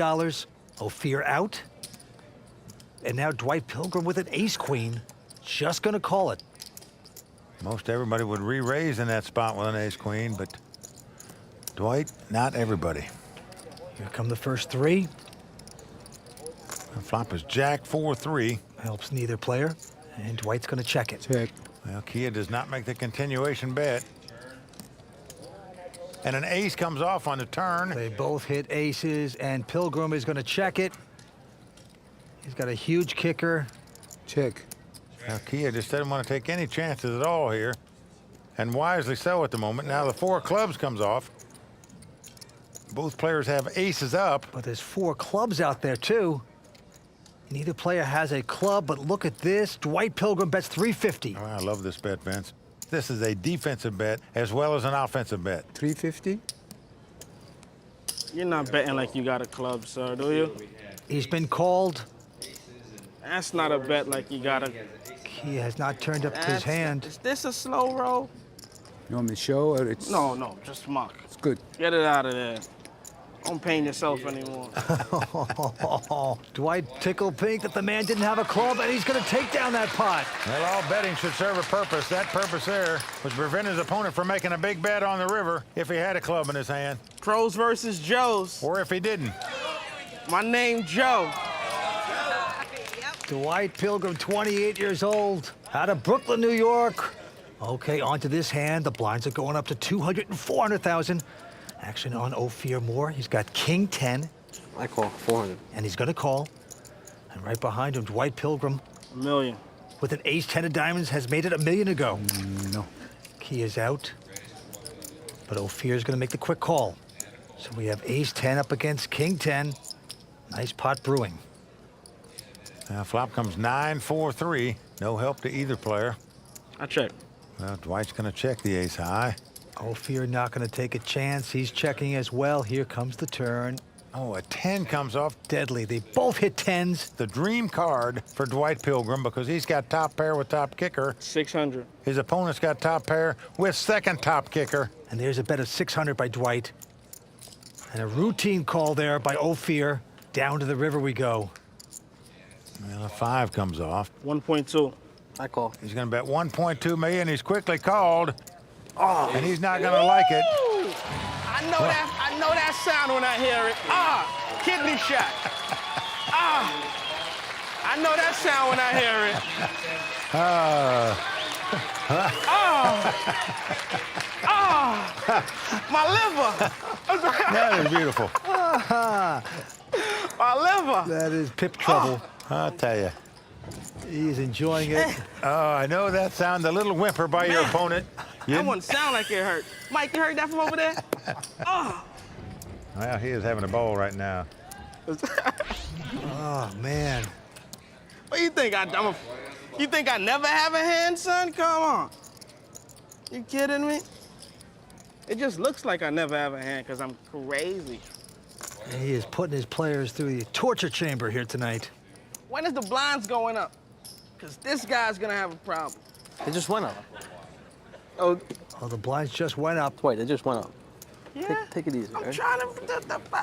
Ophir out. And now Dwight Pilgrim with an ace queen. Just going to call it. Most everybody would re-raise in that spot with an ace queen, but Dwight, not everybody. Here come the first 3. The flop is Jack 4-3. Helps neither player. And Dwight's going to check it. Check. Well, Kia does not make the continuation bet. And an ace comes off on the turn. They both hit aces, and Pilgrim is going to check it. He's got a huge kicker. Check. Now, Kia just doesn't want to take any chances at all here. And wisely so at the moment. Now the 4 clubs comes off. Both players have aces up. But there's 4 clubs out there, too. Neither player has a club, but look at this. Dwight Pilgrim bets $350. Oh, I love this bet, Vince. This is a defensive bet as well as an offensive bet. $350? You're not betting like you got a club, sir, do you? He's been called. That's not a bet like you got a... He has not turned up to his hand. Is this a slow roll? You want me to show or it's... No, just muck. It's good. Get it out of there. Don't pain yourself anymore. Dwight tickled pink that the man didn't have a club, and he's going to take down that pot. Well, all betting should serve a purpose. That purpose there was prevent his opponent from making a big bet on the river if he had a club in his hand. Pros versus Joes. Or if he didn't. My name, Joe. Dwight Pilgrim, 28 years old, out of Brooklyn, New York. Okay, on to this hand. The blinds are going up to 200 and 400,000. Action on Ophir Moore. He's got King 10. I call 400. And he's going to call. And right behind him, Dwight Pilgrim. $1 million. With an ace 10 of diamonds, has made it $1 million ago. No. Key is out. But Ophir's going to make the quick call. So we have ace 10 up against King 10. Nice pot brewing. Now flop comes 9-4-3. No help to either player. I check. Well, Dwight's going to check the ace high. Ophir not going to take a chance. He's checking as well. Here comes the turn. Oh, a 10 comes off. Deadly. They both hit 10s. The dream card for Dwight Pilgrim because he's got top pair with top kicker. 600. His opponent's got top pair with second top kicker. And there's a bet of 600 by Dwight. And a routine call there by Ophir. Down to the river we go. Well, a 5 comes off. 1.2. I call. He's going to bet 1.2 million. He's quickly called. Oh, and he's not going to like it. I know that sound when I hear it. Kidney shot. I know that sound when I hear it. My liver. That is beautiful. My liver. That is pip trouble. I'll tell you. He's enjoying it. Oh, I know that sound. A little whimper by your opponent. That wouldn't sound like it hurt. Mike, you heard that from over there? Well, he is having a ball right now. Oh, man. What do you think? You think I never have a hand, son? Come on. You kidding me? It just looks like I never have a hand because I'm crazy. And he is putting his players through the torture chamber here tonight. When is the blinds going up? Because this guy's going to have a problem. They just went up. Oh, the blinds just went up. Wait, they just went up. Yeah. Take it easy, I'm right? trying to...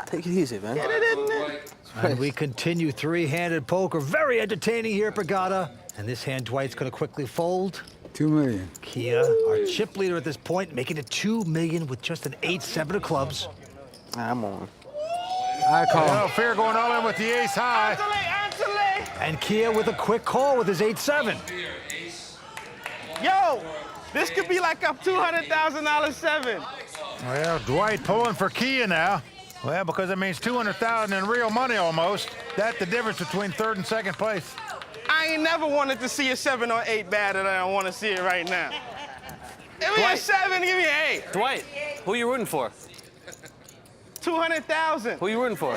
Take it easy, man. Get it in there. And we continue three-handed poker. Very entertaining here at Borgata. And this hand, Dwight's going to quickly fold. 2 million. Kia, our chip leader at this point, making it 2 million with just an 8-7 of clubs. I'm on. I call. Oh, Fear going all in with the ace high. And Kia with a quick call with his 8-7. Yo, this could be like a $200,000 7. Well, Dwight pulling for Kia now. Well, because it means 200,000 in real money almost. That's the difference between third and second place. I ain't never wanted to see a 7 or 8 bad, and I don't want to see it right now. Give me a 7, give me an 8. Dwight, who are you rooting for? 200,000. Who are you rooting for?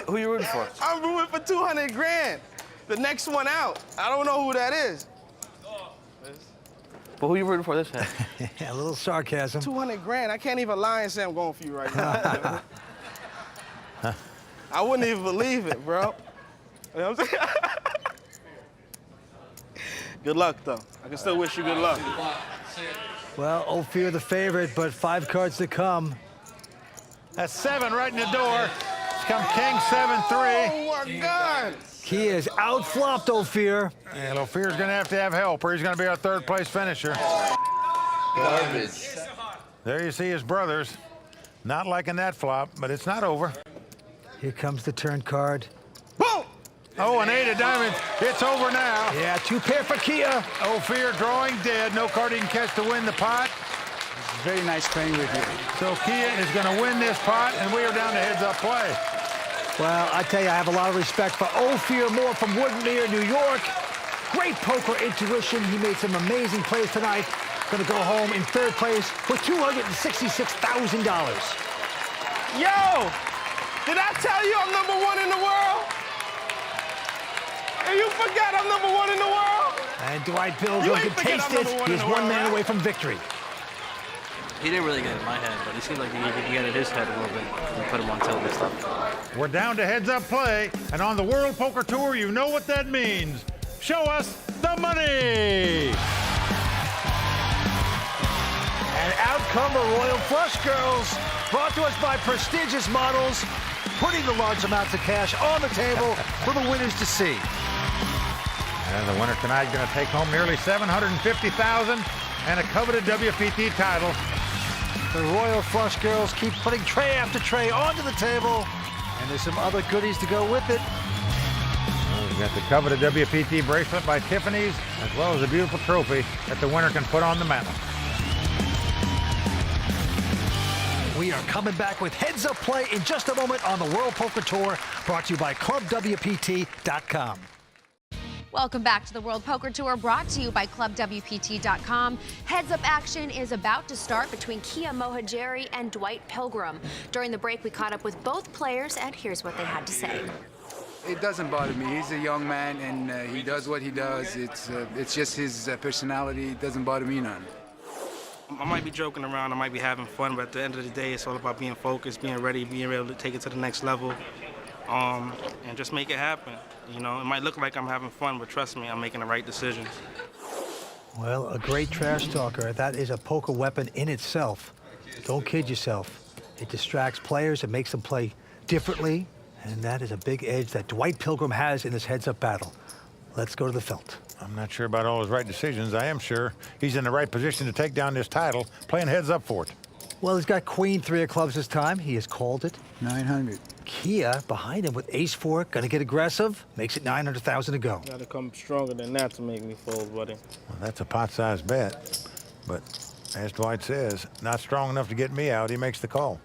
who are you rooting for? I'm rooting for 200 grand. The next one out. I don't know who that is. But who are you rooting for this hand? A little sarcasm. 200 grand. I can't even lie and say I'm going for you right now. I wouldn't even believe it, bro. You know what I'm saying? Good luck, though. I can still wish you good luck. Well, Ophir the favorite, but 5 cards to come. That's 7 right in the door. It's come King 7-3. Oh, my God. He is outflopped, Ophir. And Ophir's going to have help, or he's going to be our third place finisher. Garbage. There you see his brothers. Not liking that flop, but it's not over. Here comes the turn card. Boom! Oh, an 8 of diamonds. It's over now. Yeah, 2 pair for Kia. Ophir drawing dead. No card he can catch to win the pot. Very nice playing with you. So Kia is going to win this pot, and we are down to heads-up play. Well, I tell you, I have a lot of respect for Ophir Moore from Woodmere, New York. Great poker intuition. He made some amazing plays tonight. Going to go home in third place with $266,000. Yo! Did I tell you I'm #1 in the world? And you forgot I'm #1 in the world? And Dwight Pilgrim can taste it. He's 1 man away from victory. He didn't really get in my head, but he seemed like he could get in his head a little bit and put him on tilt and stuff. We're down to heads-up play, and on the World Poker Tour, you know what that means. Show us the money! And out come the Royal Flush Girls, brought to us by prestigious models, putting the large amounts of cash on the table for the winners to see. And the winner tonight going to take home nearly $750,000 and a coveted WPT title. The Royal Flush Girls keep putting tray after tray onto the table, and there's some other goodies to go with it. Well, we've got the coveted WPT bracelet by Tiffany's, as well as a beautiful trophy that the winner can put on the mantle. We are coming back with Heads Up Play in just a moment on the World Poker Tour, brought to you by ClubWPT.com. Welcome back to the World Poker Tour, brought to you by ClubWPT.com. Heads Up action is about to start between Kia Mohajeri and Dwight Pilgrim. During the break, we caught up with both players, and here's what they had to say. It doesn't bother me. He's a young man, and he does what he does. It's just his personality. It doesn't bother me none. I might be joking around, I might be having fun, but at the end of the day, it's all about being focused, being ready, being able to take it to the next level, and just make it happen. You know, it might look like I'm having fun, but trust me, I'm making the right decisions. Well, a great trash talker. That is a poker weapon in itself. Don't kid yourself. It distracts players, it makes them play differently, and that is a big edge that Dwight Pilgrim has in this heads-up battle. Let's go to the felt. I'm not sure about all his right decisions. I am sure he's in the right position to take down this title, playing heads up for it. Well, he's got Queen 3 of clubs this time. He has called it. 900. Kia behind him with Ace 4, gonna get aggressive. Makes it 900,000 to go. Gotta come stronger than that to make me fold, buddy. Well, that's a pot-sized bet, but as Dwight says, not strong enough to get me out. He makes the call.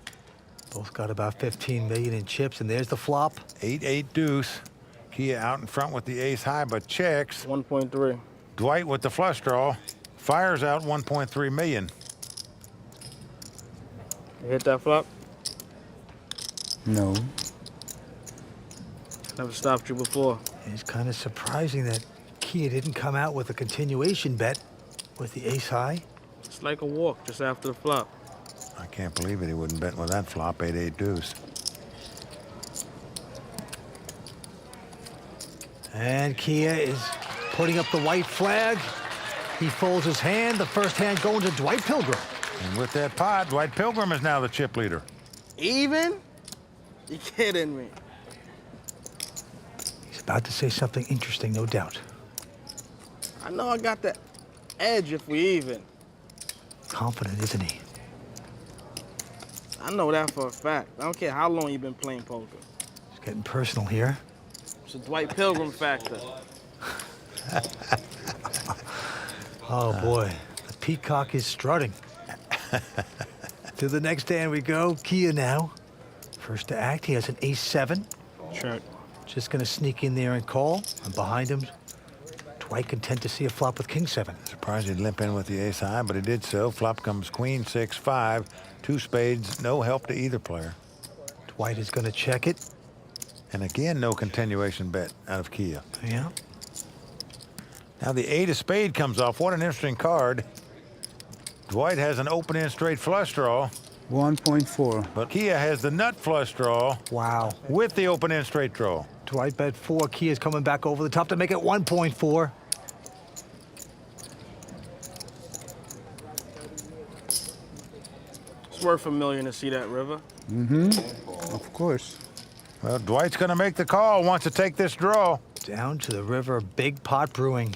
Both got about 15 million in chips, and there's the flop. 8-8 deuce. Kia out in front with the ace high, but checks. 1.3. Dwight with the flush draw fires out 1.3 million. You hit that flop? No. Never stopped you before. It's kind of surprising that Kia didn't come out with a continuation bet with the ace high. It's like a walk just after the flop. Can't believe it. He wouldn't bet with that flop. 8-8 deuce. And Kia is putting up the white flag. He folds his hand. The first hand going to Dwight Pilgrim. And with that pot, Dwight Pilgrim is now the chip leader. Even? You kidding me? He's about to say something interesting, no doubt. I know I got the edge if we even. Confident, isn't he? I know that for a fact. I don't care how long you've been playing poker. It's getting personal here. It's a Dwight Pilgrim factor. Oh, boy. The peacock is strutting. To the next hand we go. Kia now. First to act, he has an ace-7. Check. Just going to sneak in there and call. And behind him, Dwight content to see a flop with king-7. Surprised he'd limp in with the ace-high, but he did so. Flop comes queen, 6-5. 2 spades, no help to either player. Dwight is going to check it. And again, no continuation bet out of Kia. Yeah. Now the 8 of spade comes off. What an interesting card. Dwight has an open-end straight flush draw. 1.4. But Kia has the nut flush draw. Wow. With the open-end straight draw. Dwight bet 4. Kia's coming back over the top to make it 1.4. It's worth $1 million to see that river. Mm-hmm. Of course. Well, Dwight's going to make the call. Wants to take this draw. Down to the river, big pot brewing.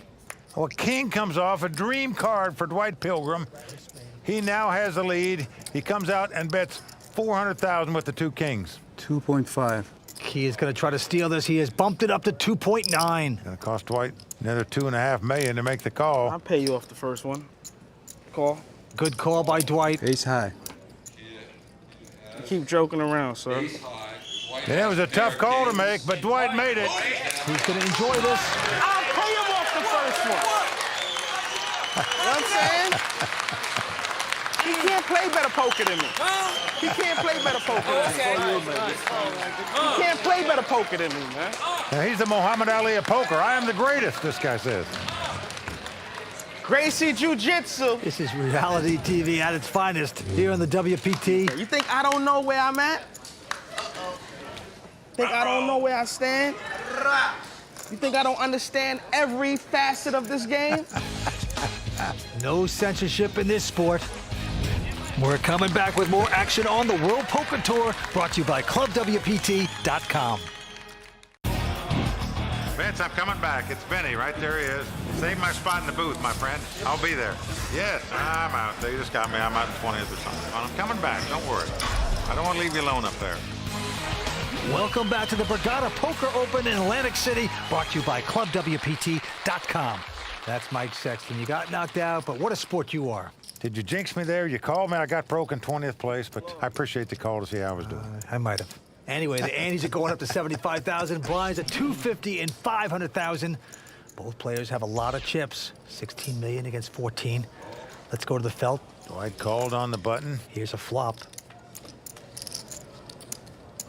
Well, king comes off, a dream card for Dwight Pilgrim. He now has the lead. He comes out and bets $400,000 with the 2 kings. 2.5. Kia's going to try to steal this. He has bumped it up to 2.9. Going to cost Dwight another $2.5 million to make the call. I'll pay you off the first one. Call. Good call by Dwight. Ace-high. You keep joking around, sir. And it was a tough call to make, but Dwight made it. He's going to enjoy this. I'll pay him off the first one. You know what I'm saying? He can't play better poker than me. He can't play better poker than me. He can't play better poker than me, man. Now, he's the Muhammad Ali of poker. I am the greatest, this guy says. Gracie Jiu-Jitsu. This is reality TV at its finest here on the WPT. You think I don't know where I'm at? Think I don't know where I stand? You think I don't understand every facet of this game? No censorship in this sport. We're coming back with more action on the World Poker Tour, brought to you by ClubWPT.com. Vince, I'm coming back. It's Benny. Right there he is. Save my spot in the booth, my friend. I'll be there. Yes, I'm out. They just got me. I'm out in 20th or something. I'm coming back. Don't worry. I don't want to leave you alone up there. Welcome back to the Borgata Poker Open in Atlantic City, brought to you by ClubWPT.com. That's Mike Sexton. You got knocked out, but what a sport you are. Did you jinx me there? You called me. I got broken 20th place, but I appreciate the call to see how I was doing. I might have. Anyway, the antes are going up to 75,000, blinds at 250 and 500,000. Both players have a lot of chips. 16 million against 14. Let's go to the felt. Dwight called on the button. Here's a flop.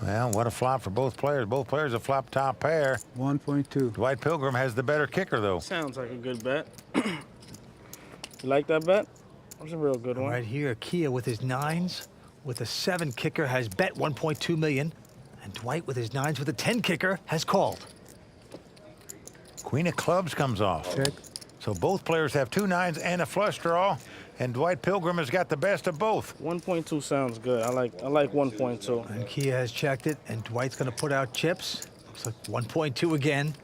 Well, what a flop for both players. Both players have flopped top pair. 1.2. Dwight Pilgrim has the better kicker, though. Sounds like a good bet. You like that bet? That's a real good one. Right here, Kia with his 9s, with a 7 kicker, has bet 1.2 million. And Dwight with his 9s with a 10 kicker has called. Queen of clubs comes off. Check. So both players have 2 9s and a flush draw, and Dwight Pilgrim has got the best of both. 1.2 sounds good. I like 1.2. And Kia has checked it, and Dwight's going to put out chips. Looks like 1.2 again.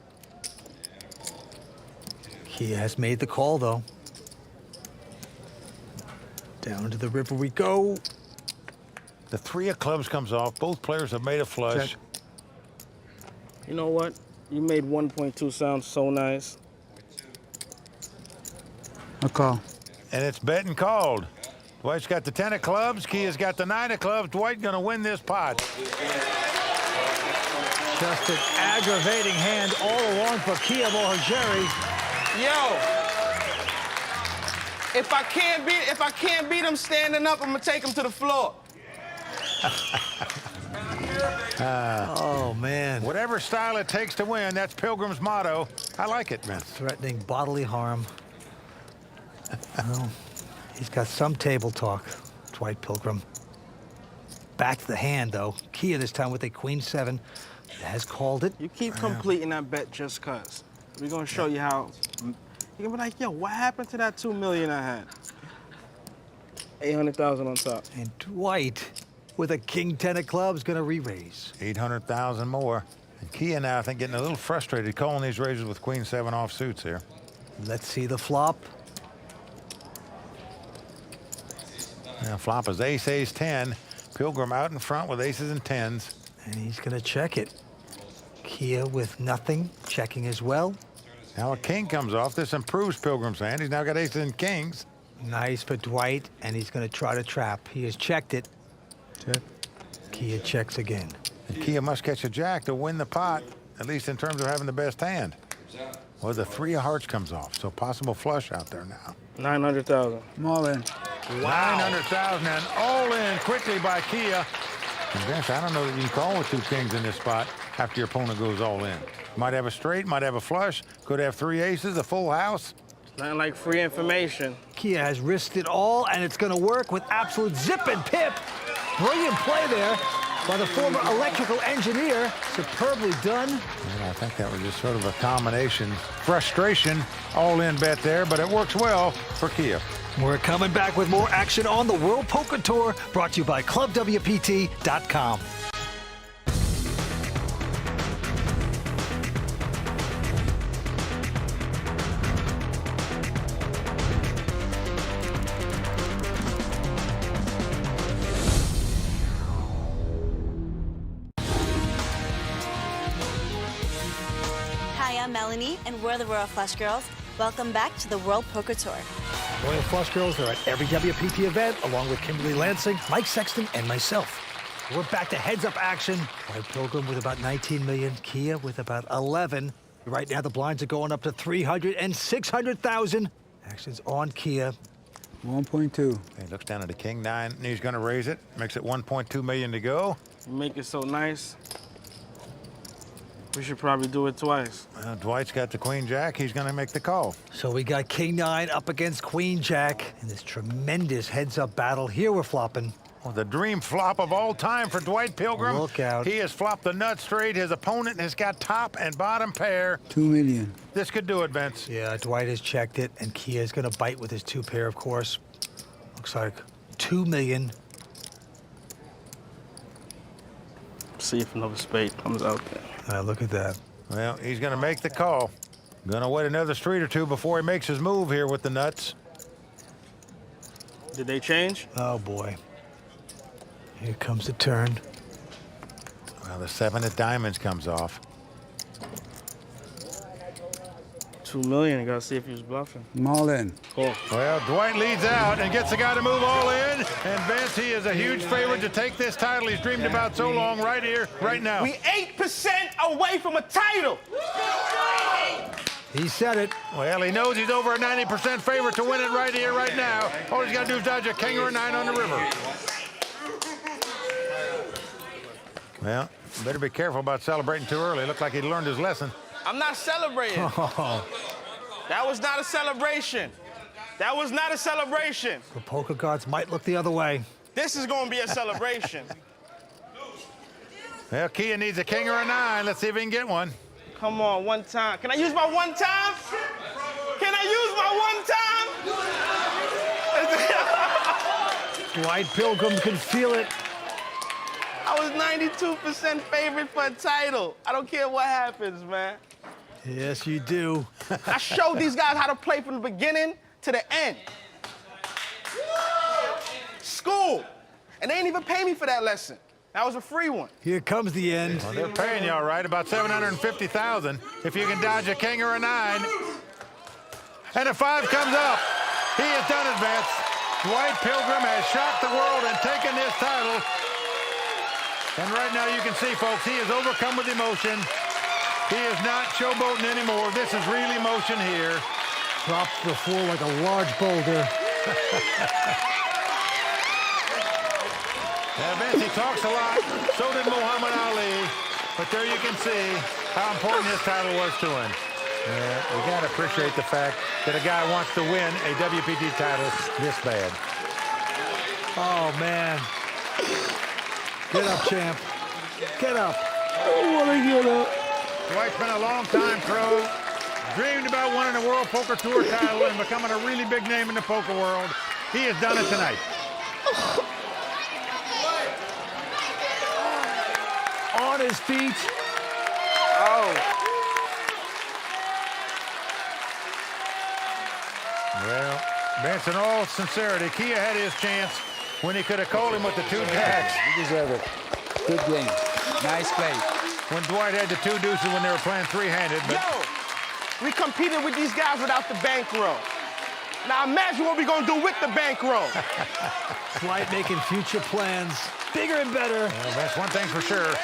Kia has made the call, though. Down to the river we go. The 3 of clubs comes off. Both players have made a flush. Check. You know what? You made 1.2 sound so nice. A call. And it's bet and called. Dwight's got the 10 of clubs. Kia's got the 9 of clubs. Dwight gonna win this pot. Just an aggravating hand all along for Kia Mohajeri. Yo! If I can't beat him standing up, I'm gonna take him to the floor. Oh, man. Whatever style it takes to win, that's Pilgrim's motto. I like it, man. Threatening bodily harm. Well, he's got some table talk, Dwight Pilgrim. Back to the hand, though. Kia this time with a queen-7. Has called it. You keep completing that bet just cause. We're gonna show you how. You're gonna be like, yo, what happened to that $2 million I had? 800,000 on top. And Dwight with a king-10 of clubs gonna re-raise. 800,000 more. And Kia now, I think, getting a little frustrated calling these raises with queen-7 offsuits here. Let's see the flop. Now flop is ace, ace, 10. Pilgrim out in front with aces and 10s. And he's gonna check it. Kia with nothing, checking as well. Now a king comes off. This improves Pilgrim's hand. He's now got aces and kings. Nice for Dwight, and he's gonna try to trap. He has checked it. Check. Kia checks again. And Kia must catch a jack to win the pot, at least in terms of having the best hand. Well, the 3 of hearts comes off, so possible flush out there now. 900,000. I'm all in. Wow. 900,000 and all in quickly by Kia. And Vince, I don't know that you can call with 2 kings in this spot after your opponent goes all in. Might have a straight, might have a flush, could have 3 aces, a full house. Nothing like free information. Kia has risked it all, and it's gonna work with absolute zip and pip. Brilliant play there by the former electrical engineer. Superbly done. And I think that was just sort of a combination. Frustration, all-in bet there, but it works well for Kia. We're coming back with more action on the World Poker Tour, brought to you by ClubWPT.com. Hi, I'm Melanie, and we're the Royal Flush Girls. Welcome back to the World Poker Tour. Royal Flush Girls are at every WPT event, along with Kimberly Lansing, Mike Sexton, and myself. We're back to heads-up action. White Pilgrim with about 19 million, Kia with about 11. Right now, the blinds are going up to 300 and 600,000. Action's on Kia. 1.2. He looks down at the king 9, and he's going to raise it. Makes it 1.2 million to go. You make it so nice. We should probably do it twice. Dwight's got the queen jack. He's going to make the call. So we got king 9 up against queen jack in this tremendous heads-up battle. Here we're flopping. Oh, the dream flop of all time for Dwight Pilgrim. Look out. He has flopped the nut straight. His opponent has got top and bottom pair. 2 million. This could do it, Vince. Yeah, Dwight has checked it, and Kia's going to bite with his 2 pair, of course. Looks like 2 million. See if another spade comes out there. Look at that. Well, he's going to make the call. Going to wait another street or 2 before he makes his move here with the nuts. Did they change? Oh, boy. Here comes the turn. Well, the 7 of diamonds comes off. 2 million. You got to see if he was bluffing. I'm all in. Cool. Well, Dwight leads out and gets the guy to move all in. And Vince, he is a huge favorite to take this title he's dreamed about so long right here, right now. We 8% away from a title. He said it. Well, he knows he's over a 90% favorite to win it right here, right now. All he's got to do is dodge a king or a 9 on the river. Well, better be careful about celebrating too early. Looked like he learned his lesson. I'm not celebrating. That was not a celebration. That was not a celebration. The poker gods might look the other way. This is going to be a celebration. Well, Kia needs a king or a 9. Let's see if he can get one. Come on, one time. Can I use my one time? Can I use my one time? Dwight Pilgrim can feel it. I was 92% favorite for a title. I don't care what happens, man. Yes, you do. I showed these guys how to play from the beginning to the end. School. And they didn't even pay me for that lesson. That was a free one. Here comes the end. Well, they're paying you all right, about $750,000 if you can dodge a king or a 9. And a 5 comes up. He has done it, Vince. Dwight Pilgrim has shocked the world and taken this title. And right now you can see, folks, he is overcome with emotion. He is not showboating anymore. This is real emotion here. Drops to the floor like a large boulder. Yeah, Vince, he talks a lot. So did Muhammad Ali. But there you can see how important his title was to him. Yeah, we got to appreciate the fact that a guy wants to win a WPT title this bad. Oh, man. Get up, champ. Get up. I want to get up. Dwight's been a long time pro. Dreamed about winning a World Poker Tour title and becoming a really big name in the poker world. He has done it tonight. On his feet. Oh. Well, Vince, in all sincerity, Kia had his chance when he could have called him with the 2 jacks. You deserve it. Good game. Nice play. When Dwight had the 2 deuces when they were playing 3-handed. But Yo, we competed with these guys without the bankroll. Now imagine what we're going to do with the bankroll. Dwight making future plans bigger and better. Well, that's one thing for sure.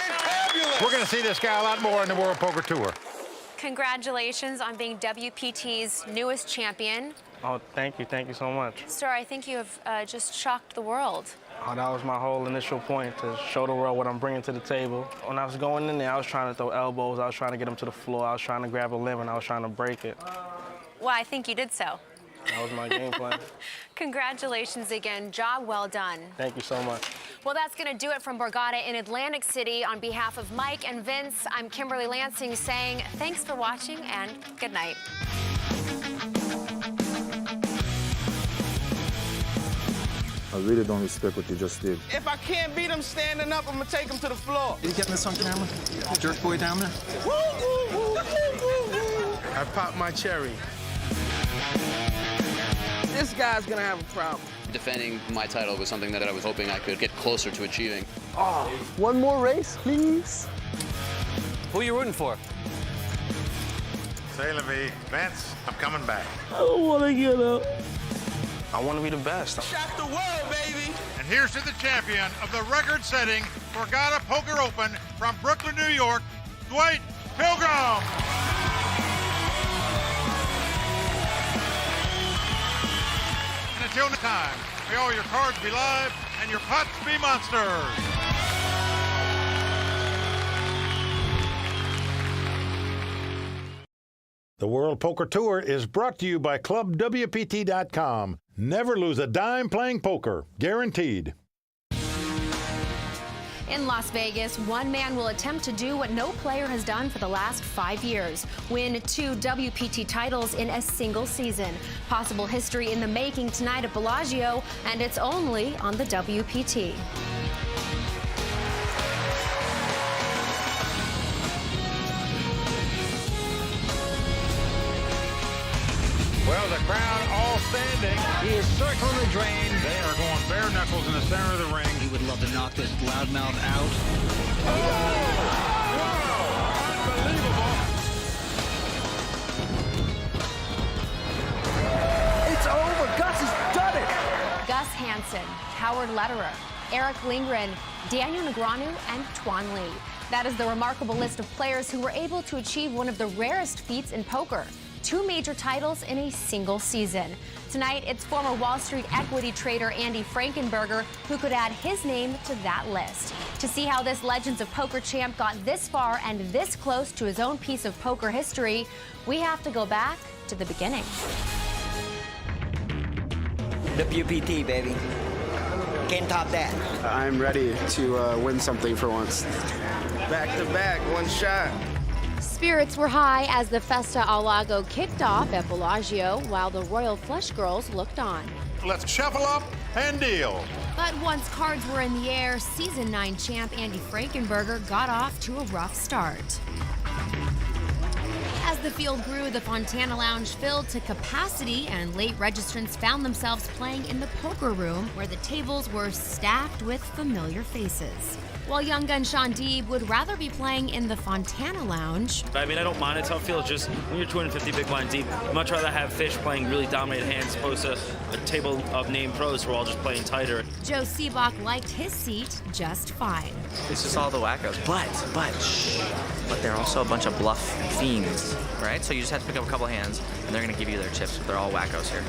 We're going to see this guy a lot more in the World Poker Tour. Congratulations on being WPT's newest champion. Oh, thank you so much. Sir, I think you have just shocked the world. Oh, that was my whole initial point, to show the world what I'm bringing to the table. When I was going in there, I was trying to throw elbows, I was trying to get them to the floor, I was trying to grab a limb, and I was trying to break it. Well, I think you did so. That was my game plan. Congratulations again. Job well done. Thank you so much. Well, that's going to do it from Borgata in Atlantic City. On behalf of Mike and Vince, I'm Kimberly Lansing saying thanks for watching and good night. I really don't respect what you just did. If I can't beat him standing up, I'm going to take him to the floor. You getting this on camera? Jerk boy down there? Woo, woo, woo, woo, woo, woo. I popped my cherry. This guy's going to have a problem. Defending my title was something that I was hoping I could get closer to achieving. Oh, one more race, please. Who are you rooting for? Say, Levy, Vince, I'm coming back. I don't want to get up. I want to be the best. Shock the world, baby. And here's to the champion of the record-setting Borgata Poker Open from Brooklyn, New York, Dwight Pilgrim. And until next time, may all your cards be live and your pots be monsters. The World Poker Tour is brought to you by ClubWPT.com. Never lose a dime playing poker. Guaranteed. In Las Vegas, one man will attempt to do what no player has done for the last 5 years, win 2 WPT titles in a single season. Possible history in the making tonight at Bellagio, and it's only on the WPT. Well, the crowd all standing. He is circling the drain. They are going bare knuckles in the center of the ring. He would love to knock this loudmouth out. Oh! Wow! Unbelievable. It's over. Gus has done it. Gus Hansen, Howard Lederer, Eric Lindgren, Daniel Negreanu, and Tuan Lee. That is the remarkable list of players who were able to achieve one of the rarest feats in poker. 2 major titles in a single season. Tonight, it's former Wall Street equity trader Andy Frankenberger who could add his name to that list. To see how this Legends of Poker champ got this far and this close to his own piece of poker history, we have to go back to the beginning. WPT, baby. Can't top that. I'm ready to win something for once. Back to back, one shot. Spirits were high as the Festa Al Lago kicked off at Bellagio while the Royal Flush Girls looked on. Let's shuffle up and deal. But once cards were in the air, Season 9 champ Andy Frankenberger got off to a rough start. As the field grew, the Fontana Lounge filled to capacity and late registrants found themselves playing in the poker room where the tables were stacked with familiar faces. While young gun Sean Deeb would rather be playing in the Fontana Lounge. I mean, I don't mind. It's how it feels. Just when you're 250 big blind deep, I'd much rather have fish playing really dominated hands opposed to a table of named pros who are all just playing tighter. Joe Seabach liked his seat just fine. It's just all the wackos. But they're also a bunch of bluff fiends, right? So you just have to pick up a couple hands, and they're going to give you their chips. They're all wackos here.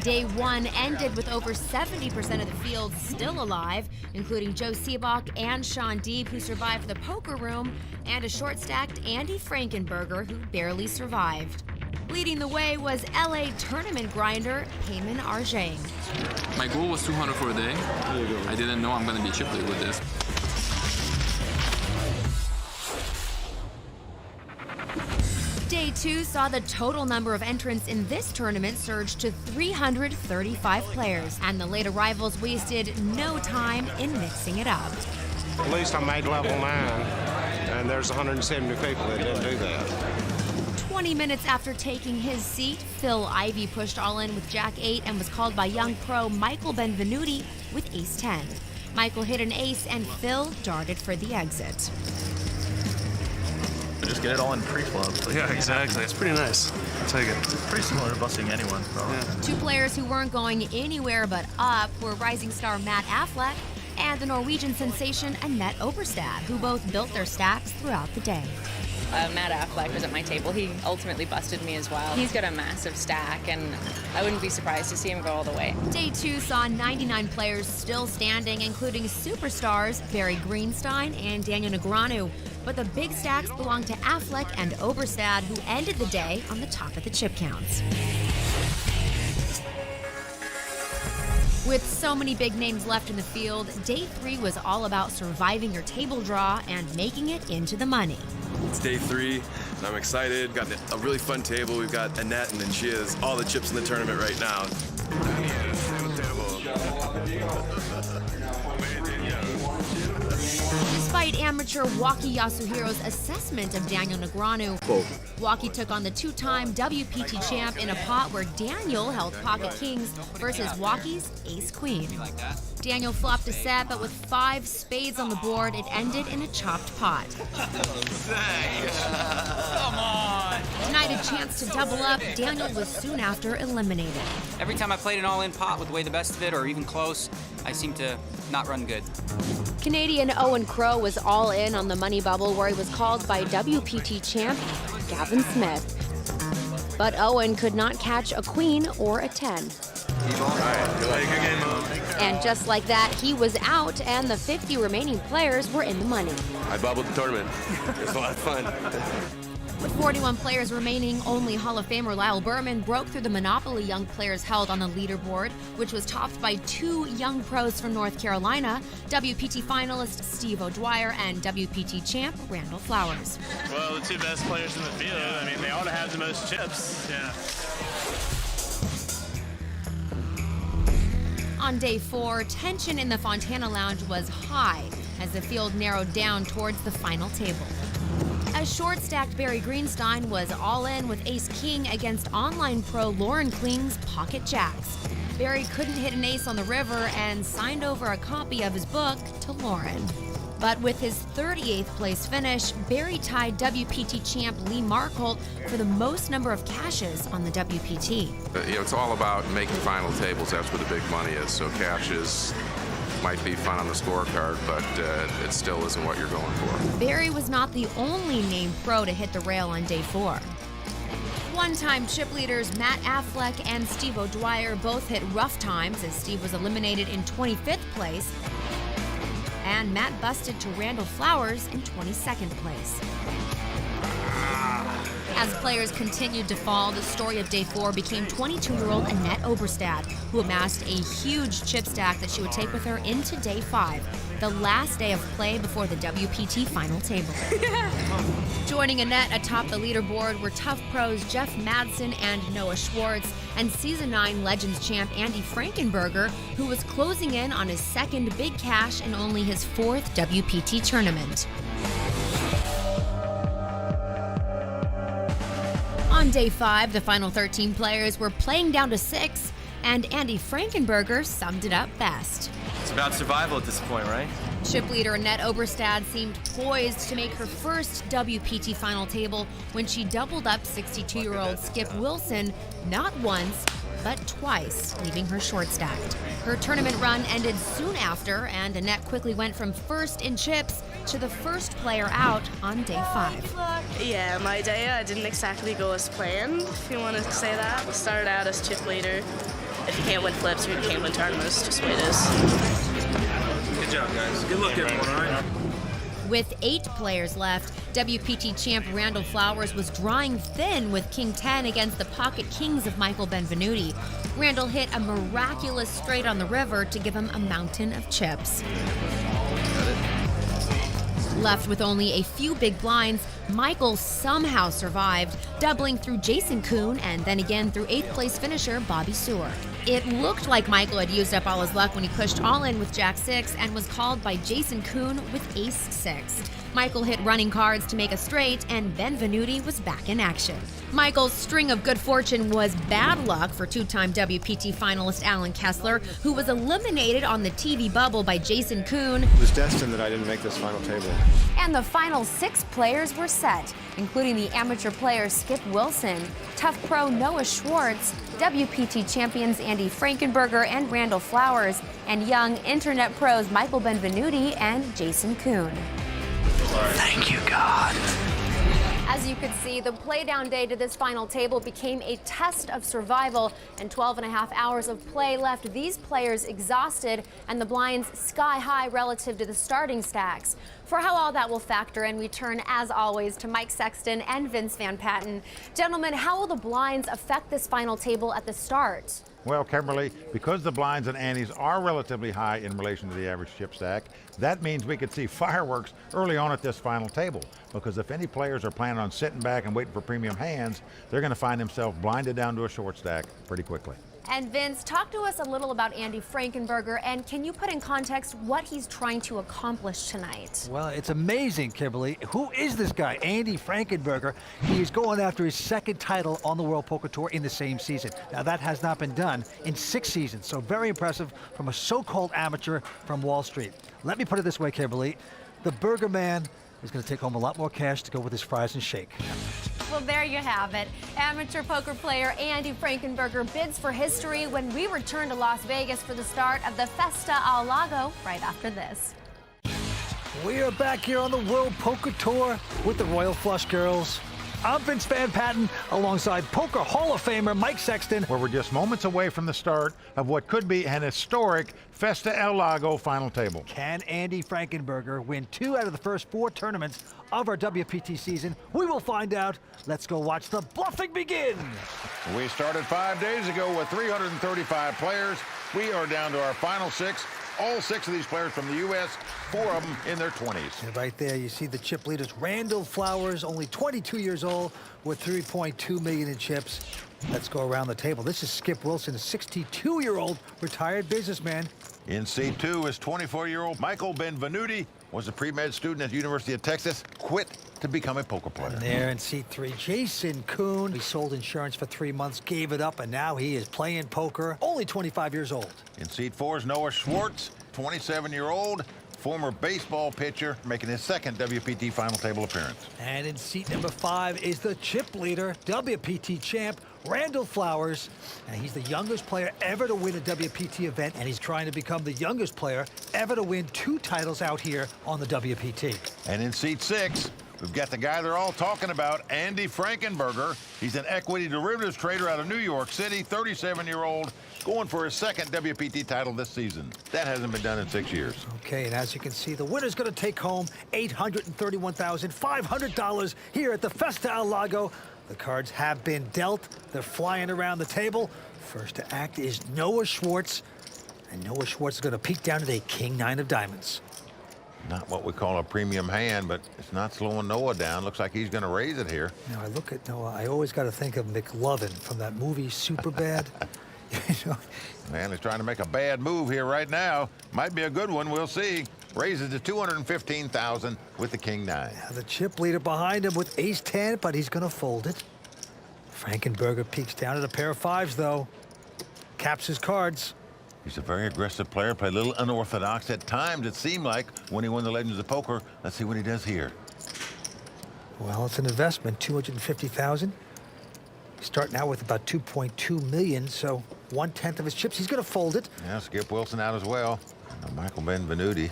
Day 1 ended with over 70% of the field still alive, including Joe Seabach and Sean Deeb, who survived the poker room, and a short-stacked Andy Frankenberger, who barely survived. Leading the way was LA tournament grinder Payman Arjang. My goal was 200 for a day. I didn't know I'm going to be chip lead with this. Day 2 saw the total number of entrants in this tournament surge to 335 players, and the late arrivals wasted no time in mixing it up. At least I made level 9, and there's 170 people that didn't do that. 20 minutes after taking his seat, Phil Ivey pushed all in with Jack 8 and was called by young pro Michael Benvenuti with Ace 10. Michael hit an ace and Phil darted for the exit. Just get it all in pre-flop. Yeah, exactly. It's pretty nice. I'll take it. It's pretty similar to busting anyone, probably. Yeah. Two players who weren't going anywhere but up were rising star Matt Affleck and the Norwegian sensation Annette Oberstad, who both built their stacks throughout the day. Matt Affleck was at my table. He ultimately busted me as well. He's got a massive stack, and I wouldn't be surprised to see him go all the way. Day 2 saw 99 players still standing, including superstars Barry Greenstein and Daniel Negreanu. But the big stacks belong to Affleck and Oberstad, who ended the day on the top of the chip counts. With so many big names left in the field, Day 3 was all about surviving your table draw and making it into the money. It's Day 3, and I'm excited. Got a really fun table. We've got Annette, and then she has all the chips in the tournament right now. Despite amateur Waki Yasuhiro's assessment of Daniel Negreanu, Waki took on the two-time WPT champ in a pot where Daniel held pocket kings versus Waki's ace-queen. Daniel flopped a set, but with 5 spades on the board, it ended in a chopped pot. Come on! Denied a chance to double up, Daniel was soon after eliminated. Every time I played an all-in pot with way the best of it, or even close, I seem to not run good. Canadian Owen Crow was all in on the money bubble, where he was called by WPT champ Gavin Smith. But Owen could not catch a queen or a 10. And just like that, he was out, and the 50 remaining players were in the money. I bubbled the tournament. It was a lot of fun. With 41 players remaining, only Hall of Famer Lyle Berman broke through the monopoly young players held on the leaderboard, which was topped by 2 young pros from North Carolina, WPT finalist Steve O'Dwyer and WPT champ Randall Flowers. Well, the two best players in the field. I mean, they ought to have the most chips. Yeah. On Day 4, tension in the Fontana Lounge was high as the field narrowed down towards the final table. A short-stacked Barry Greenstein was all in with ace-king against online pro Lauren Kling's pocket jacks. Barry couldn't hit an ace on the river and signed over a copy of his book to Lauren. But with his 38th place finish, Barry tied WPT champ Lee Marcolt for the most number of cashes on the WPT. It's all about making final tables. That's where the big money is. So cashes might be fun on the scorecard, but it still isn't what you're going for. Barry was not the only named pro to hit the rail on Day 4. One-time chip leaders Matt Affleck and Steve O'Dwyer both hit rough times as Steve was eliminated in 25th place, and Matt busted to Randall Flowers in 22nd place. As players continued to fall, the story of Day 4 became 22-year-old Annette Oberstad, who amassed a huge chip stack that she would take with her into Day 5, the last day of play before the WPT final table. Joining Annette atop the leaderboard were tough pros Jeff Madsen and Noah Schwartz, and Season 9 Legends champ Andy Frankenberger, who was closing in on his second big cash in only his 4th WPT tournament. On Day 5, the final 13 players were playing down to 6, and Andy Frankenberger summed it up best. It's about survival at this point, right? Chip leader Annette Oberstad seemed poised to make her first WPT final table when she doubled up 62-year-old Skip Wilson not once, but twice, leaving her short-stacked. Her tournament run ended soon after, and Annette quickly went from first in chips to the first player out on Day 5. Yeah, my day didn't exactly go as planned, if you want to say that. Started out as chip leader. If you can't win flips, you can't win tournaments, just the way it is. Good job, guys. Good luck, everyone, all right? With 8 players left, WPT champ Randall Flowers was drawing thin with King 10 against the pocket kings of Michael Benvenuti. Randall hit a miraculous straight on the river to give him a mountain of chips. Left with only a few big blinds, Michael somehow survived, doubling through Jason Kuhn and then again through 8th place finisher Bobby Seward. It looked like Michael had used up all his luck when he pushed all in with Jack 6 and was called by Jason Kuhn with Ace 6. Michael hit running cards to make a straight, and Benvenuti was back in action. Michael's string of good fortune was bad luck for two-time WPT finalist Alan Kessler, who was eliminated on the TV bubble by Jason Kuhn. It was destined that I didn't make this final table. And the final 6 players were set, including the amateur player Skip Wilson, tough pro Noah Schwartz, WPT champions Andy Frankenberger and Randall Flowers, and young internet pros Michael Benvenuti and Jason Kuhn. Thank you, God. As you could see, the playdown day to this final table became a test of survival, and 12.5 hours of play left these players exhausted and the blinds sky high relative to the starting stacks. For how all that will factor in, we turn, as always, to Mike Sexton and Vince Van Patten. Gentlemen, how will the blinds affect this final table at the start? Well, Kimberly, because the blinds and antes are relatively high in relation to the average chip stack, that means we could see fireworks early on at this final table. Because if any players are planning on sitting back and waiting for premium hands, they're going to find themselves blinded down to a short stack pretty quickly. And Vince, talk to us a little about Andy Frankenberger, and can you put in context what he's trying to accomplish tonight? Well, it's amazing, Kimberly. Who is this guy, Andy Frankenberger? He is going after his second title on the World Poker Tour in the same season. Now, that has not been done in 6 seasons, so very impressive from a so-called amateur from Wall Street. Let me put it this way, Kimberly. The Burger Man is going to take home a lot more cash to go with his fries and shake. Well, there you have it. Amateur poker player Andy Frankenberger bids for history when we return to Las Vegas for the start of the Festa al Lago right after this. We are back here on the World Poker Tour with the Royal Flush Girls. I'm Vince Van Patten alongside Poker Hall of Famer Mike Sexton. Where we're just moments away from the start of what could be an historic Festa El Lago final table. Can Andy Frankenberger win 2 out of the first 4 tournaments of our WPT season? We will find out. Let's go watch the bluffing begin. We started 5 days ago with 335 players. We are down to our final 6. All 6 of these players from the U.S., 4 of them in their 20s. And right there, you see the chip leaders. Randall Flowers, only 22 years old, with 3.2 million in chips. Let's go around the table. This is Skip Wilson, a 62-year-old retired businessman. In seat 2 is 24-year-old Michael Benvenuti, was a pre-med student at the University of Texas, quit to become a poker player. And there in seat 3, Jason Kuhn. He sold insurance for 3 months, gave it up, and now he is playing poker, only 25 years old. In seat 4 is Noah Schwartz, 27-year-old, former baseball pitcher, making his second WPT final table appearance. And in seat number 5 is the chip leader, WPT champ, Randall Flowers. And he's the youngest player ever to win a WPT event, and he's trying to become the youngest player ever to win 2 titles out here on the WPT. And in seat 6, we've got the guy they're all talking about, Andy Frankenberger. He's an equity derivatives trader out of New York City, 37-year-old, going for his second WPT title this season. That hasn't been done in 6 years. Okay, and as you can see, the winner's going to take home $831,500 here at the Festa al Lago. The cards have been dealt. They're flying around the table. First to act is Noah Schwartz, and Noah Schwartz is going to peek down to a King-9 of diamonds. Not what we call a premium hand, but it's not slowing Noah down. Looks like he's going to raise it here. Now, I look at Noah, I always got to think of McLovin from that movie Superbad. You know? Man, he's trying to make a bad move here right now. Might be a good one, we'll see. Raises to $215,000 with the King-9. Now, the chip leader behind him with Ace-10, but he's going to fold it. Frankenberger peeks down at a pair of 5s, though. Caps his cards. He's a very aggressive player, played a little unorthodox at times, it seemed like, when he won the Legends of Poker. Let's see what he does here. Well, it's an investment, $250,000. Starting out with about 2.2 million, so 1/10 of his chips. He's going to fold it. Yeah, Skip Wilson out as well. And Michael Benvenuti,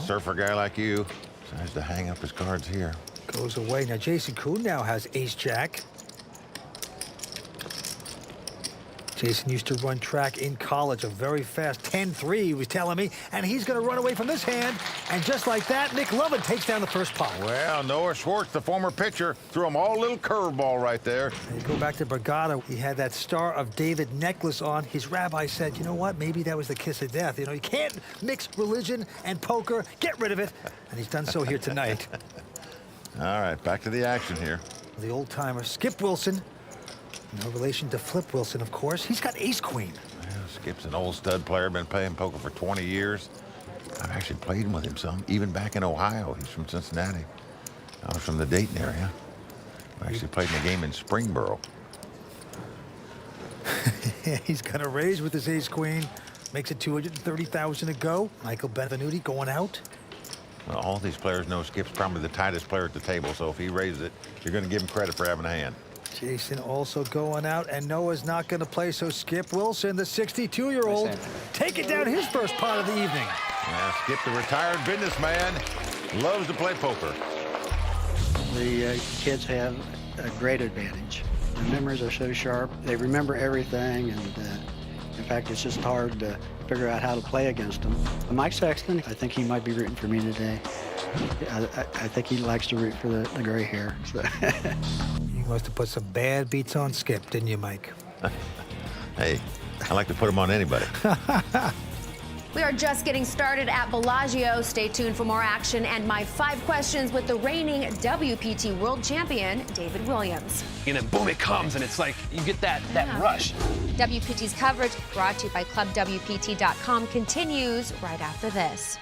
surfer guy like you, decides to hang up his cards here. Goes away. Now, Jason Kuhn now has Ace-Jack. Jason used to run track in college, a very fast 10-3, he was telling me, and he's going to run away from this hand. And just like that, Nick Lovett takes down the first pot. Well, Noah Schwartz, the former pitcher, threw him all a little curveball right there. And you go back to Borgata, he had that Star of David necklace on. His rabbi said, you know what, maybe that was the kiss of death. You know, you can't mix religion and poker. Get rid of it. And he's done so here tonight. All right, back to the action here. The old-timer, Skip Wilson. No relation to Flip Wilson, of course. He's got ace-queen. Well, Skip's an old stud player, been playing poker for 20 years. I've actually played with him some, even back in Ohio. He's from Cincinnati. I was from the Dayton area. I actually played in a game in Springboro. He's going to raise with his ace-queen. Makes it 230,000 to go. Michael Benvenuti going out. Well, all these players know Skip's probably the tightest player at the table, so if he raises it, you're going to give him credit for having a hand. Jason also going out, and Noah's not going to play, so Skip Wilson, the 62-year-old, taking down his first pot of the evening. Yeah, Skip, the retired businessman, loves to play poker. The kids have a great advantage. Their memories are so sharp. They remember everything, and in fact, it's just hard to figure out how to play against them. Mike Sexton, I think he might be rooting for me today. I think he likes to root for the gray hair. So. You must have put some bad beats on Skip, didn't you, Mike? Hey, I like to put them on anybody. We are just getting started at Bellagio. Stay tuned for more action and my 5 questions with the reigning WPT World Champion, David Williams. And then boom, it comes, and it's like you get that rush. WPT's coverage, brought to you by ClubWPT.com, continues right after this.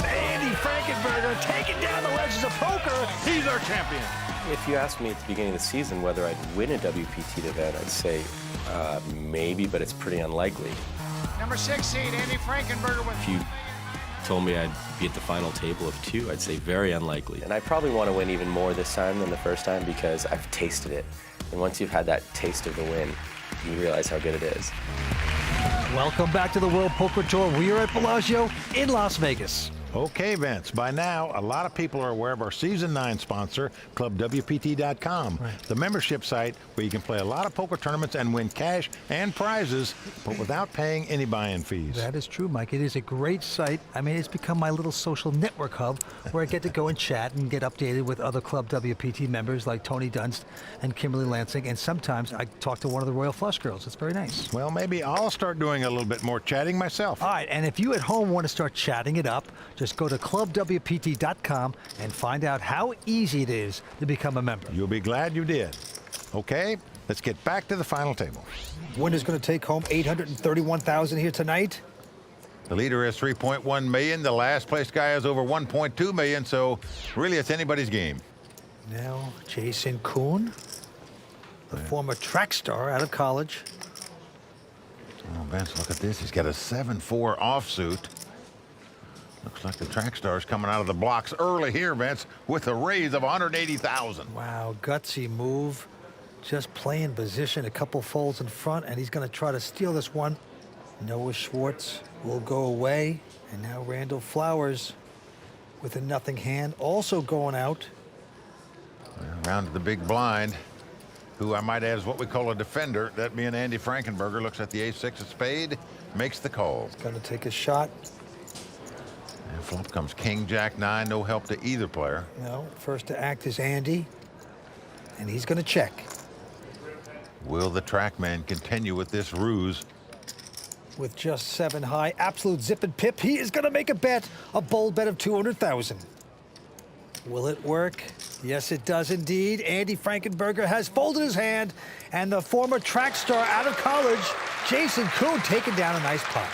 Andy Frankenberger taking down the legends of poker. He's our champion. If you asked me at the beginning of the season whether I'd win a WPT event, I'd say maybe, but it's pretty unlikely. Number 6 seed, Andy Frankenberger with... If you told me I'd be at the final table of 2, I'd say very unlikely. And I probably want to win even more this time than the first time because I've tasted it. And once you've had that taste of the win, you realize how good it is. Welcome back to the World Poker Tour. We are at Bellagio in Las Vegas. Okay, Vince, by now, a lot of people are aware of our Season 9 sponsor, ClubWPT.com, the membership site where you can play a lot of poker tournaments and win cash and prizes, but without paying any buy-in fees. That is true, Mike. It is a great site. I mean, it's become my little social network hub where I get to go and chat and get updated with other Club WPT members like Tony Dunst and Kimberly Lansing, and sometimes I talk to one of the Royal Flush girls. It's very nice. Well, maybe I'll start doing a little bit more chatting myself. All right, and if you at home want to start chatting it up, just go to ClubWPT.com and find out how easy it is to become a member. You'll be glad you did. Okay, let's get back to the final table. Winner's going to take home $831,000 here tonight. The leader has $3.1 million. The last place guy has over $1.2 million, so really it's anybody's game. Now, Jason Kuhn, the former track star out of college. Oh, Vince, look at this. He's got a 7-4 offsuit. Looks like the track star's coming out of the blocks early here, Vince, with a raise of $180,000. Wow, gutsy move. Just playing position, a couple folds in front, and he's going to try to steal this one. Noah Schwartz will go away, and now Randall Flowers with a nothing hand, also going out. Around to the big blind, who I might add is what we call a defender. That being Andy Frankenberger, looks at the ace-6 of spade, makes the call. He's going to take a shot. And flop comes King, Jack, 9, no help to either player. No, first to act is Andy, and he's going to check. Will the TrackMan continue with this ruse? With just 7 high, absolute zip and pip, he is going to make a bet, a bold bet of $200,000. Will it work? Yes, it does indeed. Andy Frankenberger has folded his hand, and the former track star out of college, Jason Kuhn, taking down a nice pot.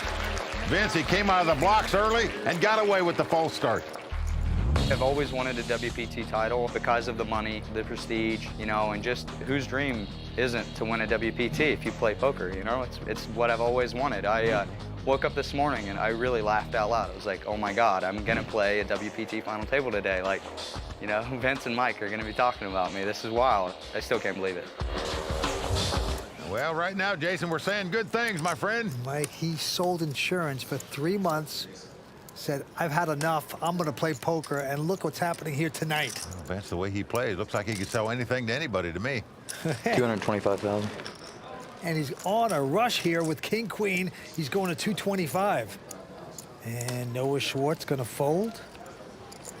Vince, he came out of the blocks early and got away with the false start. I've always wanted a WPT title because of the money, the prestige, you know, and just whose dream isn't to win a WPT if you play poker, you know? It's what I've always wanted. I woke up this morning and I really laughed out loud. I was like, oh my God, I'm gonna play a WPT final table today. Like, you know, Vince and Mike are gonna be talking about me. This is wild. I still can't believe it. Well, right now, Jason, we're saying good things, my friend. Mike, he sold insurance for 3 months, said, I've had enough. I'm going to play poker, and look what's happening here tonight. Well, that's the way he plays. Looks like he could sell anything to anybody to me. 225,000. And he's on a rush here with king-queen. He's going to 225. And Noah Schwartz going to fold.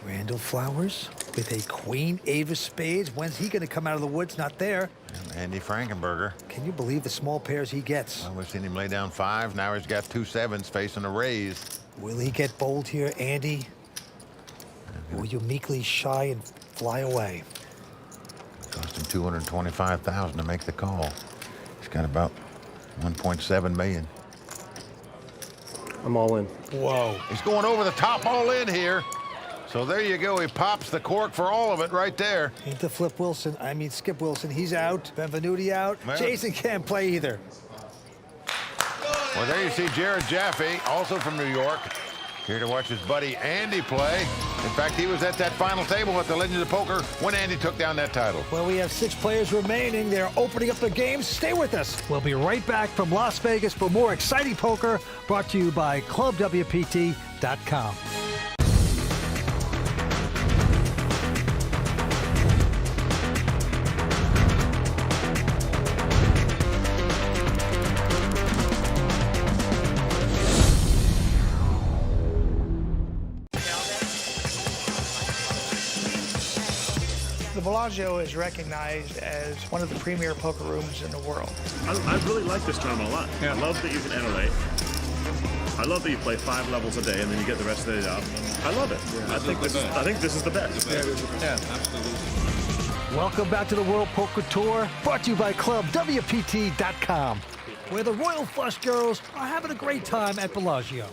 Randall Flowers with a queen, ace of spades. When's he going to come out of the woods? Not there. And Andy Frankenberger. Can you believe the small pairs he gets? Well, we've seen him lay down 5. Now he's got 2 7s facing a raise. Will he get bold here, Andy? Or will you meekly shy and fly away? Cost him $225,000 to make the call. He's got about 1.7 million. I'm all in. Whoa. He's going over the top all in here. So there you go. He pops the cork for all of it right there. Into Skip Wilson. He's out. Benvenuti out. Well, Jason can't play either. Well, there you see Jared Jaffe, also from New York, here to watch his buddy Andy play. In fact, he was at that final table at the Legends of Poker when Andy took down that title. Well, we have 6 players remaining. They're opening up their games. Stay with us. We'll be right back from Las Vegas for more exciting poker brought to you by ClubWPT.com. The Bellagio is recognized as one of the premier poker rooms in the world. I really like this tournament a lot. I love that you can elevate. I love that you play 5 levels a day and then you get the rest of the day off. I love it. Yeah, I think this is the best. Yeah, absolutely. Welcome back to the World Poker Tour, brought to you by ClubWPT.com, where the Royal Flush Girls are having a great time at Bellagio.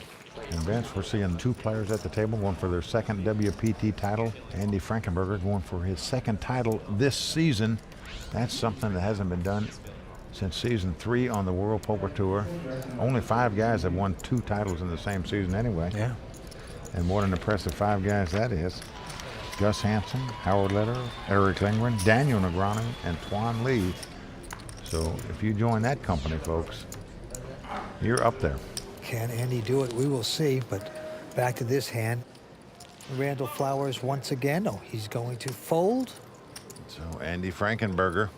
And Vince, we're seeing 2 players at the table, one for their second WPT title. Andy Frankenberger going for his second title this season. That's something that hasn't been done since season 3 on the World Poker Tour. Only 5 guys have won 2 titles in the same season anyway. Yeah. And what an impressive 5 guys that is. Gus Hansen, Howard Leder, Eric Lindgren, Daniel Negreanu, and Tuan Lee. So if you join that company, folks, you're up there. Can Andy do it? We will see, but back to this hand. Randall Flowers once again. Oh, he's going to fold. So Andy Frankenberger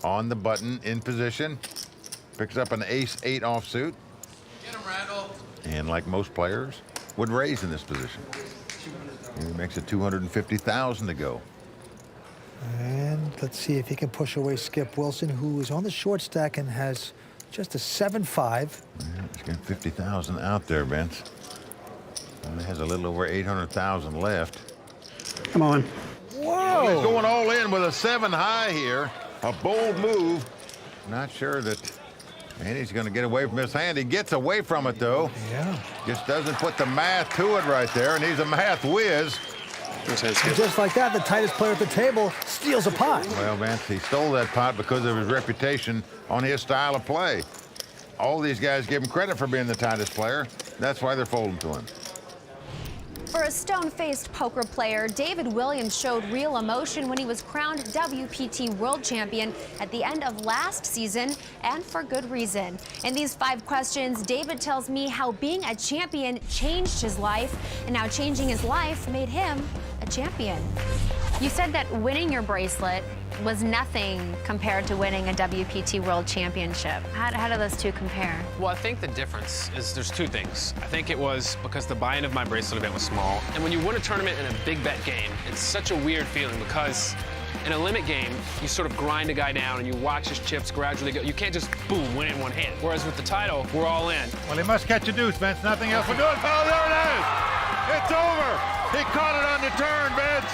on the button in position. Picks up an ace-8 offsuit. Get him, Randall. And like most players, would raise in this position. He makes it $250,000 to go. And let's see if he can push away Skip Wilson, who is on the short stack and has just a 7-5. Yeah, he's got 50,000 out there, Vince. And he has a little over 800,000 left. Come on. Whoa! He's going all in with a 7 high here. A bold move. Not sure that Andy's going to get away from this hand. He gets away from it, though. Yeah. Just doesn't put the math to it right there, and he's a math whiz. And just like that, the tightest player at the table steals a pot. Well, Vince, he stole that pot because of his reputation on his style of play. All these guys give him credit for being the tightest player. That's why they're folding to him. For a stone-faced poker player, David Williams showed real emotion when he was crowned WPT World Champion at the end of last season, and for good reason. In these 5 questions, David tells me how being a champion changed his life, and how changing his life made him a champion. You said that winning your bracelet was nothing compared to winning a WPT World Championship. How do those 2 compare? Well, I think the difference is there's 2 things. I think it was because the buy-in of my bracelet event was small. And when you win a tournament in a big bet game, it's such a weird feeling because in a limit game, you sort of grind a guy down and you watch his chips gradually go. You can't just, boom, win in one hand. Whereas with the title, we're all in. Well, he must catch a deuce, Vince. Nothing else will do it. Oh, there it is. It's over. He caught it on the turn, Vince.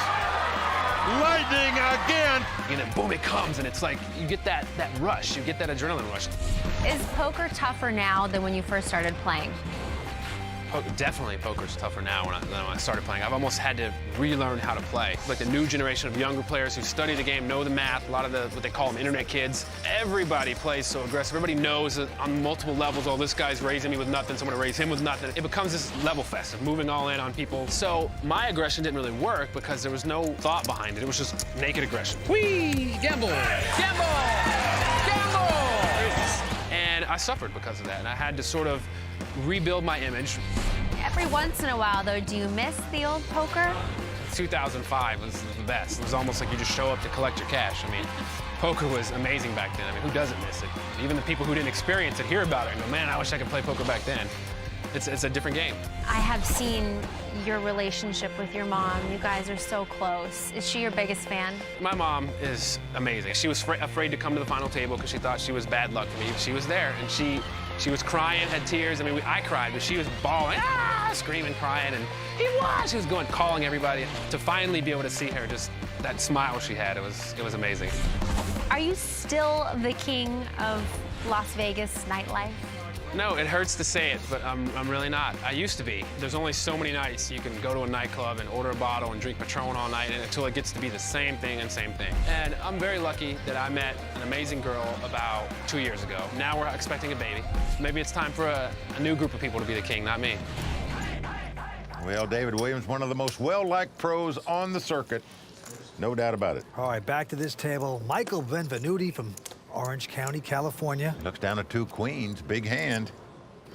Lightning again. And then boom, it comes, and it's like you get that rush, you get that adrenaline rush. Is poker tougher now than when you first started playing? Definitely poker's tougher now than when I started playing. I've almost had to relearn how to play. Like the new generation of younger players who study the game, know the math, a lot of what they call them internet kids. Everybody plays so aggressive. Everybody knows that on multiple levels, oh, this guy's raising me with nothing, so I'm gonna raise him with nothing. It becomes this level fest of moving all in on people. So my aggression didn't really work because there was no thought behind it. It was just naked aggression. Whee! Gamble! Gamble! Gamble! And I suffered because of that, and I had to sort of rebuild my image. Every once in a while, though, do you miss the old poker? 2005 was the best. It was almost like you just show up to collect your cash. I mean, poker was amazing back then. I mean, who doesn't miss it? Even the people who didn't experience it hear about it and go, man, I wish I could play poker back then. It's a different game. I have seen your relationship with your mom. You guys are so close. Is she your biggest fan? My mom is amazing. She was afraid to come to the final table because she thought she was bad luck to me. She was there, and she was crying, had tears. I mean, I cried, but she was bawling, screaming, crying, and he won. She was calling everybody. To finally be able to see her, just that smile she had, it was amazing. Are you still the king of Las Vegas nightlife? No, it hurts to say it, but I'm really not. I used to be. There's only so many nights you can go to a nightclub and order a bottle and drink Patron all night until it gets to be the same thing and same thing. And I'm very lucky that I met an amazing girl about 2 years ago. Now we're expecting a baby. Maybe it's time for a new group of people to be the king, not me. Well, David Williams, one of the most well-liked pros on the circuit. No doubt about it. All right, back to this table. Michael Benvenuti from Orange County, California. Looks down at 2 queens, big hand.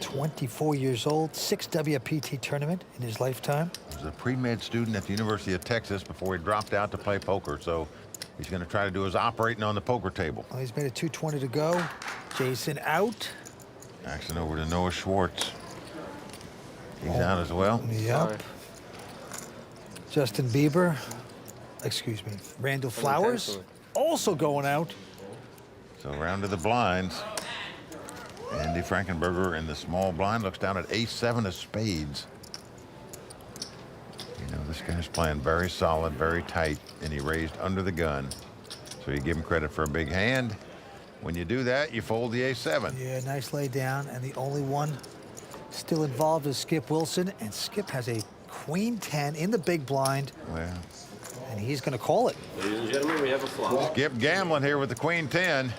24 years old, 6 WPT tournament in his lifetime. He was a pre-med student at the University of Texas before he dropped out to play poker, so he's going to try to do his operating on the poker table. Well, he's made it 220 to go. Jason out. Action over to Noah Schwartz. He's out as well. Yep. Justin Bieber, excuse me, Randall Flowers, also going out. So round to the blinds. Andy Frankenberger in the small blind looks down at ace-7 of spades. You know, this guy's playing very solid, very tight, and he raised under the gun. So you give him credit for a big hand. When you do that, you fold the ace-7. Yeah, nice lay down, and the only one still involved is Skip Wilson, and Skip has a queen-10 in the big blind. Well, and he's going to call it. Ladies and gentlemen, we have a flop. Skip gambling here with the queen-10.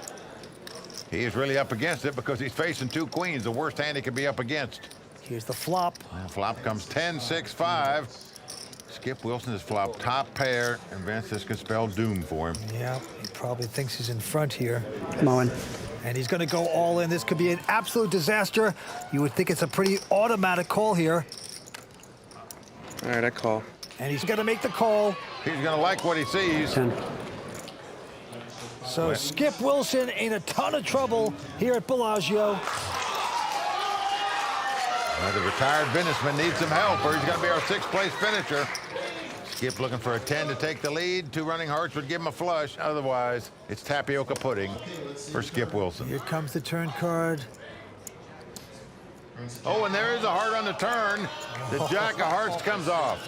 He is really up against it because he's facing 2 queens, the worst hand he could be up against. Here's the flop. And flop comes 10, 6, 5. Skip Wilson has flopped top pair, and Vince, this could spell doom for him. Yeah, he probably thinks he's in front here. Come on. And he's going to go all in. This could be an absolute disaster. You would think it's a pretty automatic call here. All right, I call. And he's going to make the call. He's going to like what he sees. 10. So Skip Wilson in a ton of trouble here at Bellagio. Well, the retired businessman needs some help, or he's going to be our 6th place finisher. Skip looking for a 10 to take the lead. 2 running hearts would give him a flush. Otherwise, it's tapioca pudding for Skip Wilson. Here comes the turn card. Oh, and there is a heart on the turn. The jack of hearts comes off.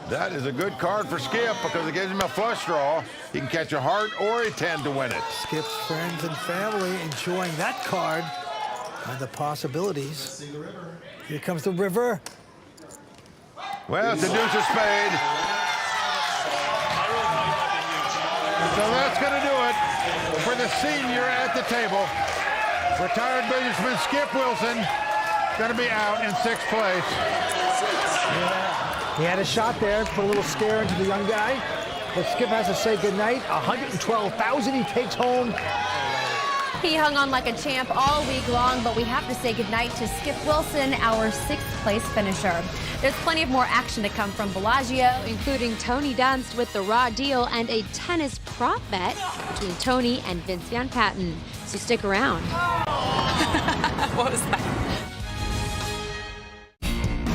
That is a good card for Skip because it gives him a flush draw. He can catch a heart or a 10 to win it. Skip's friends and family enjoying that card and the possibilities. Here comes the river. Well, it's a deuce of spade. So that's going to do it for the senior at the table. Retired businessman Skip Wilson going to be out in 6th place. Yeah. He had a shot there, put a little scare into the young guy. But Skip has to say goodnight. $112,000 he takes home. He hung on like a champ all week long, but we have to say goodnight to Skip Wilson, our 6th place finisher. There's plenty of more action to come from Bellagio, including Tony Dunst with the raw deal and a tennis prop bet between Tony and Vince Van Patten. So stick around. What was that?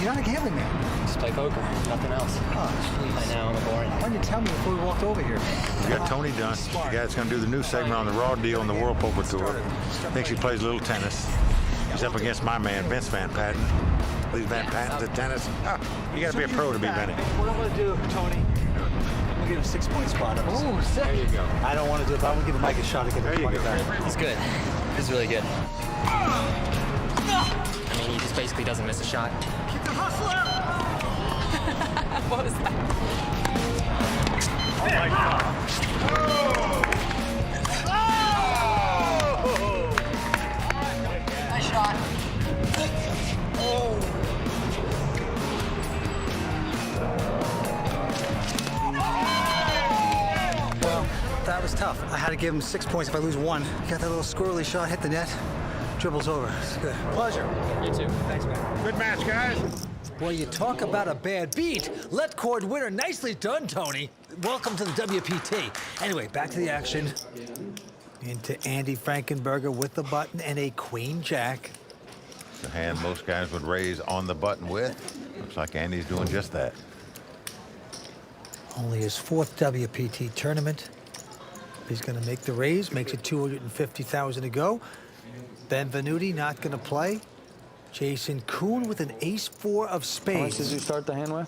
You're not a gambling man. Just play poker, nothing else. Oh, jeez. I know, I'm boring. Why didn't you tell me before we walked over here? We got Tony Dunst, the guy that's going to do the new segment on the Raw Deal on the World Poker Tour. Thinks he plays a little tennis. He's up against my man, Vince Van Patten. These Van Pattens at tennis. You got to be a pro to be Vinny. What I'm going to do, Tony, I'm going to give him a 6-point spot up. Oh, sick. There you go. I don't want to do it, but I'm going to give Mike a shot to get the money back. He's good. He's really good. I mean, he just basically doesn't miss a shot. Keep the hustle out! What was that? Oh, my God. Nice shot. Well, that was tough. I had to give him 6 points if I lose 1. He got that little squirrely shot, hit the net, dribbles over. It's good. Pleasure. You too. Thanks, man. Good match, guys. Well, you talk about a bad beat. Let cord winner. Nicely done, Tony. Welcome to the WPT. Anyway, back to the action. Into Andy Frankenberger with the button and a queen jack. The hand most guys would raise on the button with. Looks like Andy's doing just that. Only his 4th WPT tournament. He's going to make the raise, makes it $250,000 to go. Benvenuti not going to play. Jason Kuhn with an ace-4 of spades. How much did you start the hand with?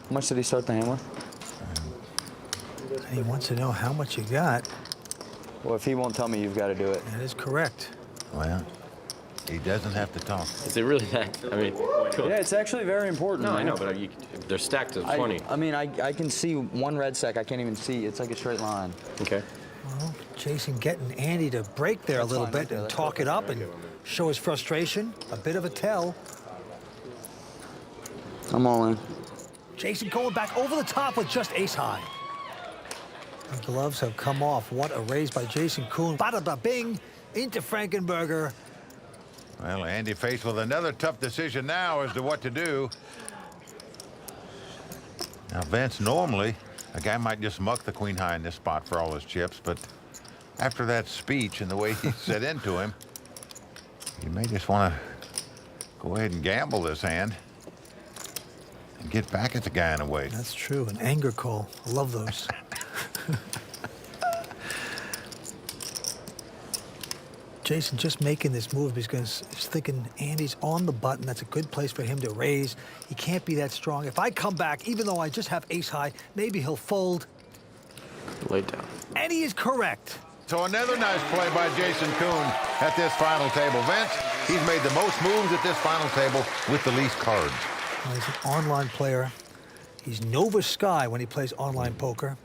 How much did he start the hand with? He wants to know how much you got. Well, if he won't tell me, you've got to do it. That is correct. Well, he doesn't have to talk. Is it really that? I mean, cool. Yeah, it's actually very important. No, man. I know, but they're stacked to 20. I mean, I can see one red stack. I can't even see. It's like a straight line. Okay. Well, Jason getting Andy to break there a little bit and talk it up and show his frustration. A bit of a tell. I'm all in. Jason going back over the top with just ace high. The gloves have come off. What a raise by Jason Kuhn. Bada ba bing into Frankenberger. Well, Andy faced with another tough decision now as to what to do. Now, Vince, normally, a guy might just muck the queen high in this spot for all his chips, but after that speech and the way he set into him, you may just want to go ahead and gamble this hand and get back at the guy in a way. That's true. An anger call. I love those. Jason just making this move because he's thinking Andy's on the button. That's a good place for him to raise. He can't be that strong. If I come back, even though I just have ace high, maybe he'll fold. Lay down. And he is correct. So another nice play by Jason Kuhn at this final table. Vince, he's made the most moves at this final table with the least cards. Well, he's an online player. He's Nova Sky when he plays online poker.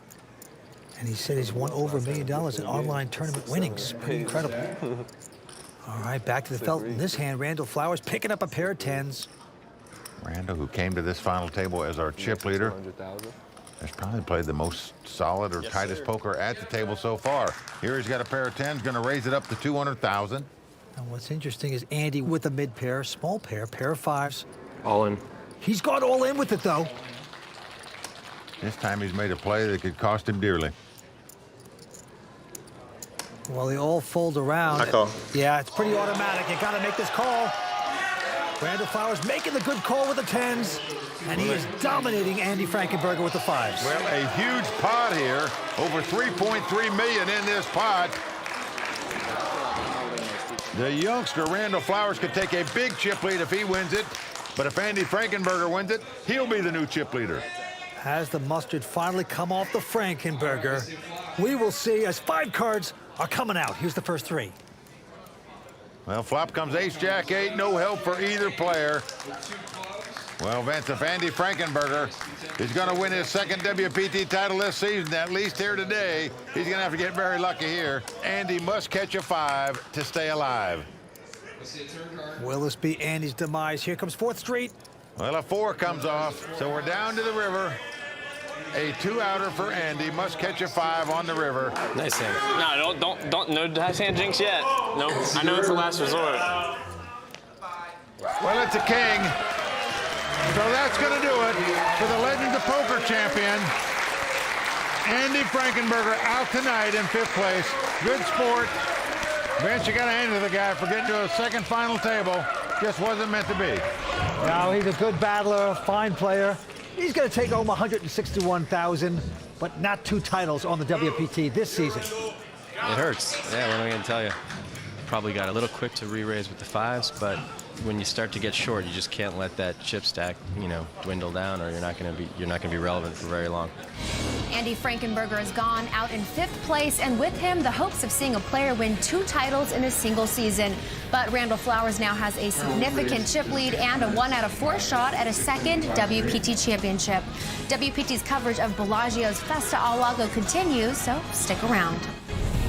And he said he's won over $1 million in online tournament winnings. Pretty incredible. All right, back to the felt in this hand. Randall Flowers picking up a pair of 10s. Randall, who came to this final table as our chip leader, has probably played the most solid or tightest poker at the table so far. Here he's got a pair of 10s, going to raise it up to $200,000. And what's interesting is Andy with a mid pair, small pair of 5s. All in. He's gone all in with it, though. This time he's made a play that could cost him dearly. Well, they all fold around. I call. Yeah, it's pretty automatic. You got to make this call. Randall Flowers making the good call with the 10s, and he is dominating Andy Frankenberger with the 5s. Well, a huge pot here. Over $3.3 million in this pot. The youngster, Randall Flowers, could take a big chip lead if he wins it. But if Andy Frankenberger wins it, he'll be the new chip leader. Has the mustard finally come off the Frankenberger? We will see as 5 cards are coming out. Here's the first 3. Well, flop comes ace, jack, 8. No help for either player. Well, Vince, if Andy Frankenberger is going to win his second WPT title this season, at least here today, he's going to have to get very lucky here. Andy must catch a 5 to stay alive. Will this be Andy's demise? Here comes 4th Street. Well, a 4 comes off, so we're down to the river. A 2-outer for Andy. Must catch a 5 on the river. Nice hand. No, don't, no nice hand jinx yet. Nope. I know it's the last resort. Well, it's a king. So that's going to do it for the Legends of Poker champion. Andy Frankenberger out tonight in 5th place. Good sport. Vince, you got to hand it to the guy for getting to a second final table. Just wasn't meant to be. No, he's a good battler, fine player. He's going to take home $161,000, but not 2 titles on the WPT this season. It hurts. Yeah, what am I going to tell you? Probably got a little quick to re-raise with the 5s, but when you start to get short, you just can't let that chip stack, dwindle down, or you're not going to be relevant for very long. Andy Frankenberger has gone out in 5th place, and with him, the hopes of seeing a player win 2 titles in a single season. But Randall Flowers now has a significant chip lead and a 1 out of 4 shot at a second WPT championship. WPT's coverage of Bellagio's Festa Al Lago continues, so stick around.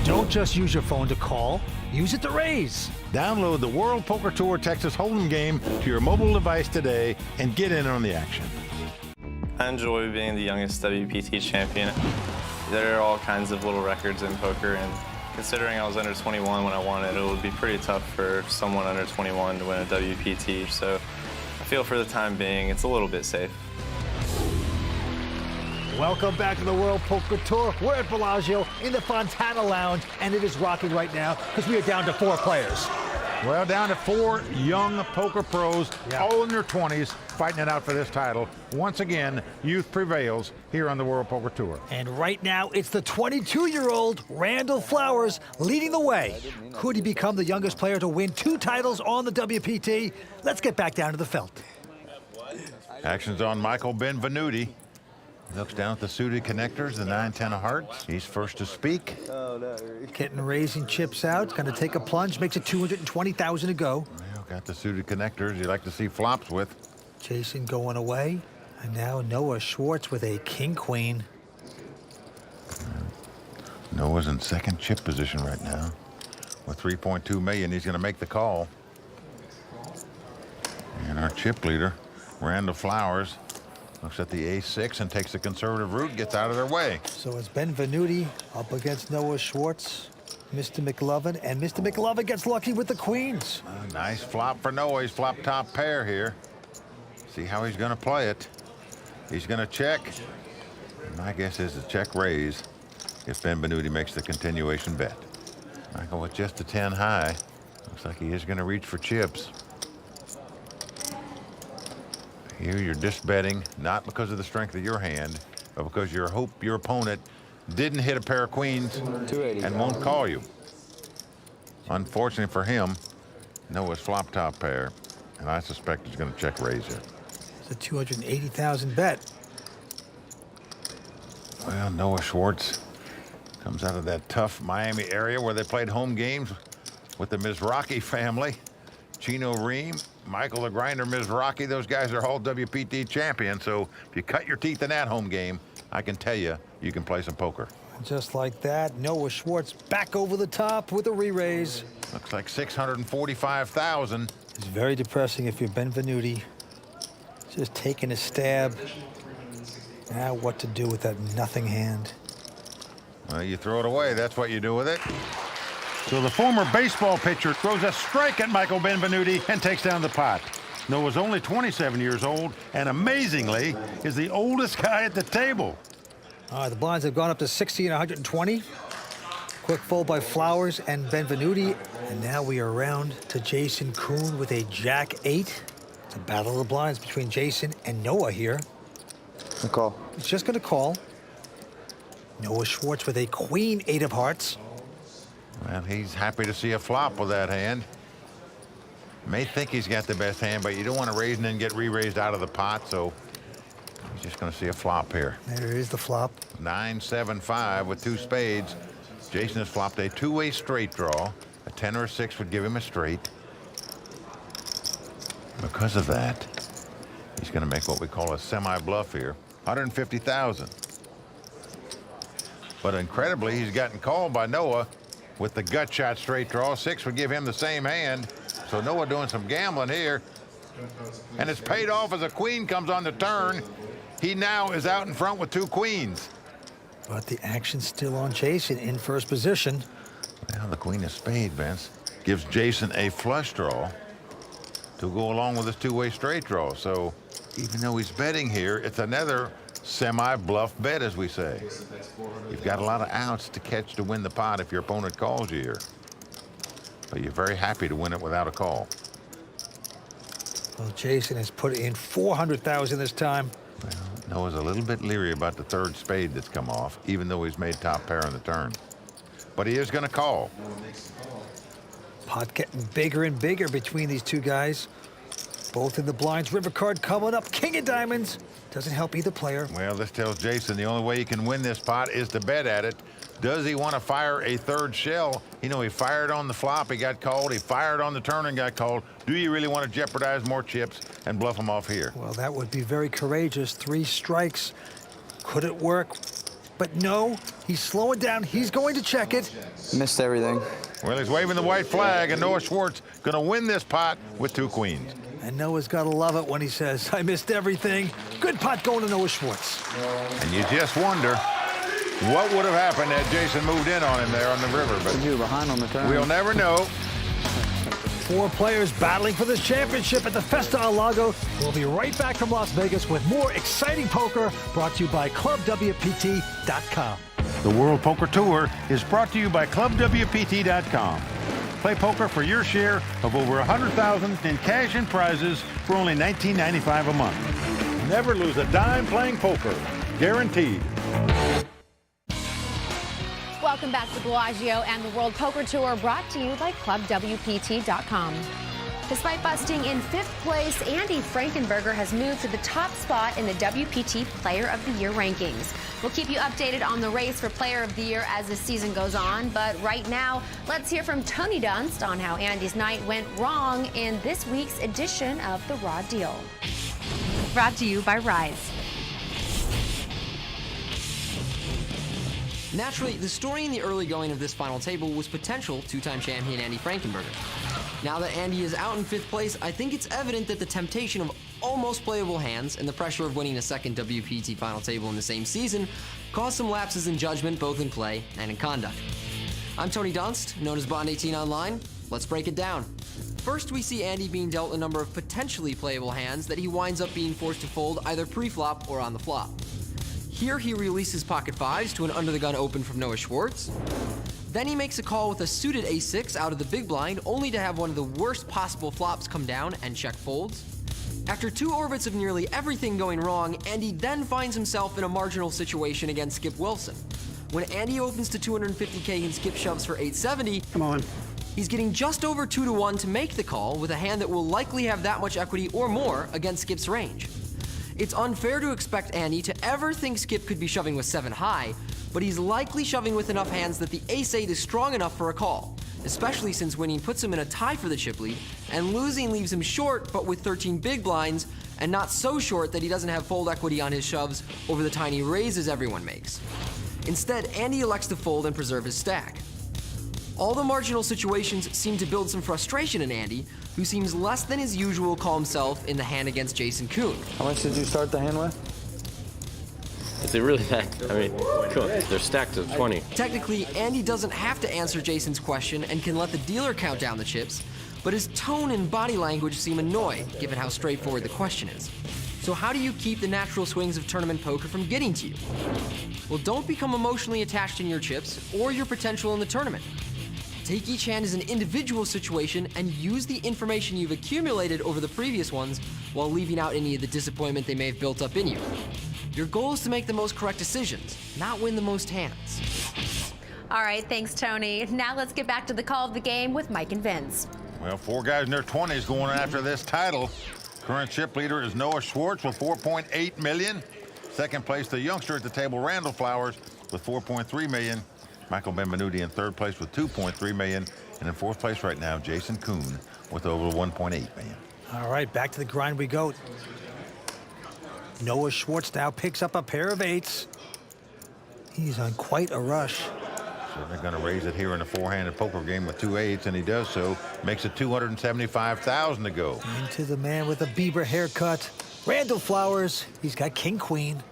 Don't just use your phone to call, use it to raise. Download the World Poker Tour Texas Hold'em game to your mobile device today and get in on the action. I enjoy being the youngest WPT champion. There are all kinds of little records in poker, and considering I was under 21 when I won it, it would be pretty tough for someone under 21 to win a WPT. So I feel for the time being, it's a little bit safe. Welcome back to the World Poker Tour. We're at Bellagio in the Fontana Lounge, and it is rocking right now because we are down to 4 players. Well, down to 4 young poker pros, all in their 20s, fighting it out for this title. Once again, youth prevails here on the World Poker Tour. And right now, it's the 22-year-old Randall Flowers leading the way. Could he become the youngest player to win 2 titles on the WPT? Let's get back down to the felt. Action's on Michael Benvenuti. Looks down at the suited connectors, the 9-10 of hearts. He's first to speak. Getting raising chips out, going to take a plunge, makes it 220,000 to go. Well, got the suited connectors you like to see flops with. Jason going away, and now Noah Schwartz with a king-queen. Noah's in second chip position right now. With 3.2 million, he's going to make the call. And our chip leader, Randall Flowers, looks at the ace-6 and takes the conservative route, gets out of their way. So it's Benvenuti up against Noah Schwartz, Mr. McLovin, and Mr. McLovin gets lucky with the queens. A nice flop for Noah. He's flop top pair here. See how he's going to play it. He's going to check. And my guess is a check raise if Benvenuti makes the continuation bet. Michael with just a 10 high. Looks like he is going to reach for chips. Here you're just betting, not because of the strength of your hand, but because you hope your opponent didn't hit a pair of queens and won't call you. Unfortunately for him, Noah's flop top pair, and I suspect he's going to check raise here. It's a 280,000 bet. Well, Noah Schwartz comes out of that tough Miami area where they played home games with the Mizrachi family. Chino Ream, Michael the Grinder, Mizrachi, those guys are all WPT champions. So if you cut your teeth in that home game, I can tell you, you can play some poker. Just like that, Noah Schwartz back over the top with a re-raise. Looks like 645,000. It's very depressing if you're Benvenuti. Just taking a stab. Now what to do with that nothing hand? Well, you throw it away. That's what you do with it. So the former baseball pitcher throws a strike at Michael Benvenuti and takes down the pot. Noah's only 27 years old and amazingly is the oldest guy at the table. The blinds have gone up to 60 and 120. Quick fold by Flowers and Benvenuti. And now we are around to Jason Kuhn with a Jack 8. It's a battle of the blinds between Jason and Noah here. A call. He's just going to call. Noah Schwartz with a Queen 8 of hearts. Well, he's happy to see a flop with that hand. May think he's got the best hand, but you don't want to raise and then get re-raised out of the pot, so he's just going to see a flop here. There is the flop. 9-7-5 with 2 spades. Jason has flopped a 2-way straight draw. A 10 or a 6 would give him a straight. Because of that, he's going to make what we call a semi-bluff here. 150,000. But incredibly, he's gotten called by Noah with the gut shot straight draw. 6 would give him the same hand. So Noah doing some gambling here. And it's paid off as a queen comes on the turn. He now is out in front with 2 queens. But the action's still on Jason in first position. Well, the queen of spade, Vince, gives Jason a flush draw to go along with his 2-way straight draw. So even though he's betting here, it's another semi-bluff bet, as we say. You've got a lot of outs to catch to win the pot if your opponent calls you here. But you're very happy to win it without a call. Well, Jason has put in 400,000 this time. Well, Noah's a little bit leery about the 3rd spade that's come off, even though he's made top pair on the turn. But he is going to call. Pot getting bigger and bigger between these 2 guys. Both in the blinds. River card coming up. King of diamonds. Doesn't help either player. Well, this tells Jason the only way he can win this pot is to bet at it. Does he want to fire a 3rd shell? You know, he fired on the flop, he got called. He fired on the turn and got called. Do you really want to jeopardize more chips and bluff him off here? Well, that would be very courageous. 3 strikes. Could it work? But no, he's slowing down. He's going to check it. Missed everything. Well, he's waving the white flag, and Noah Schwartz going to win this pot with 2 queens. And Noah's got to love it when he says, I missed everything. Good pot going to Noah Schwartz. And you just wonder what would have happened had Jason moved in on him there on the river. But you were behind on the turn. We'll never know. 4 players battling for this championship at the Festa Al Lago. We'll be right back from Las Vegas with more exciting poker brought to you by ClubWPT.com. The World Poker Tour is brought to you by ClubWPT.com. Play poker for your share of over $100,000 in cash and prizes for only $19.95 a month. Never lose a dime playing poker. Guaranteed. Welcome back to Bellagio and the World Poker Tour, brought to you by ClubWPT.com. Despite busting in 5th place, Andy Frankenberger has moved to the top spot in the WPT Player of the Year rankings. We'll keep you updated on the race for Player of the Year as the season goes on, but right now, let's hear from Tony Dunst on how Andy's night went wrong in this week's edition of The Raw Deal. Brought to you by Rise. Naturally, the story in the early going of this final table was potential 2-time champion Andy Frankenberger. Now that Andy is out in 5th place, I think it's evident that the temptation of almost playable hands and the pressure of winning a second WPT final table in the same season caused some lapses in judgment both in play and in conduct. I'm Tony Dunst, known as Bond 18 Online. Let's break it down. First, we see Andy being dealt a number of potentially playable hands that he winds up being forced to fold either pre-flop or on the flop. Here he releases pocket 5s to an under-the-gun open from Noah Schwartz. Then he makes a call with a suited ace-6 out of the big blind, only to have one of the worst possible flops come down and check folds. After 2 orbits of nearly everything going wrong, Andy then finds himself in a marginal situation against Skip Wilson. When Andy opens to 250K and Skip shoves for 870, come on, he's getting just over 2-1 to make the call with a hand that will likely have that much equity or more against Skip's range. It's unfair to expect Andy to ever think Skip could be shoving with 7 high, but he's likely shoving with enough hands that the ace-8 is strong enough for a call, especially since winning puts him in a tie for the chip lead, and losing leaves him short but with 13 big blinds, and not so short that he doesn't have fold equity on his shoves over the tiny raises everyone makes. Instead, Andy elects to fold and preserve his stack. All the marginal situations seem to build some frustration in Andy, who seems less than his usual calm self in the hand against Jason Kuhn. How much did you start the hand with? Is it really that? I mean, cool. They're stacked to 20. Technically, Andy doesn't have to answer Jason's question and can let the dealer count down the chips, but his tone and body language seem annoyed, given how straightforward the question is. So how do you keep the natural swings of tournament poker from getting to you? Well, don't become emotionally attached in your chips or your potential in the tournament. Take each hand as an individual situation and use the information you've accumulated over the previous ones while leaving out any of the disappointment they may have built up in you. Your goal is to make the most correct decisions, not win the most hands. All right, thanks, Tony. Now let's get back to the call of the game with Mike and Vince. Well, 4 guys in their 20s going after this title. Current chip leader is Noah Schwartz with $4.8 million. Second place, the youngster at the table, Randall Flowers, with $4.3 million. Michael Benvenuti in 3rd place with $2.3 million. And in 4th place right now, Jason Kuhn with over $1.8 million. All right, back to the grind we go. Noah Schwartz now picks up a pair of 8s. He's on quite a rush. So they're going to raise it here in a 4-handed poker game with 2 8s, and he does so. Makes it $275,000 to go. Into the man with a Bieber haircut, Randall Flowers. He's got king, queen.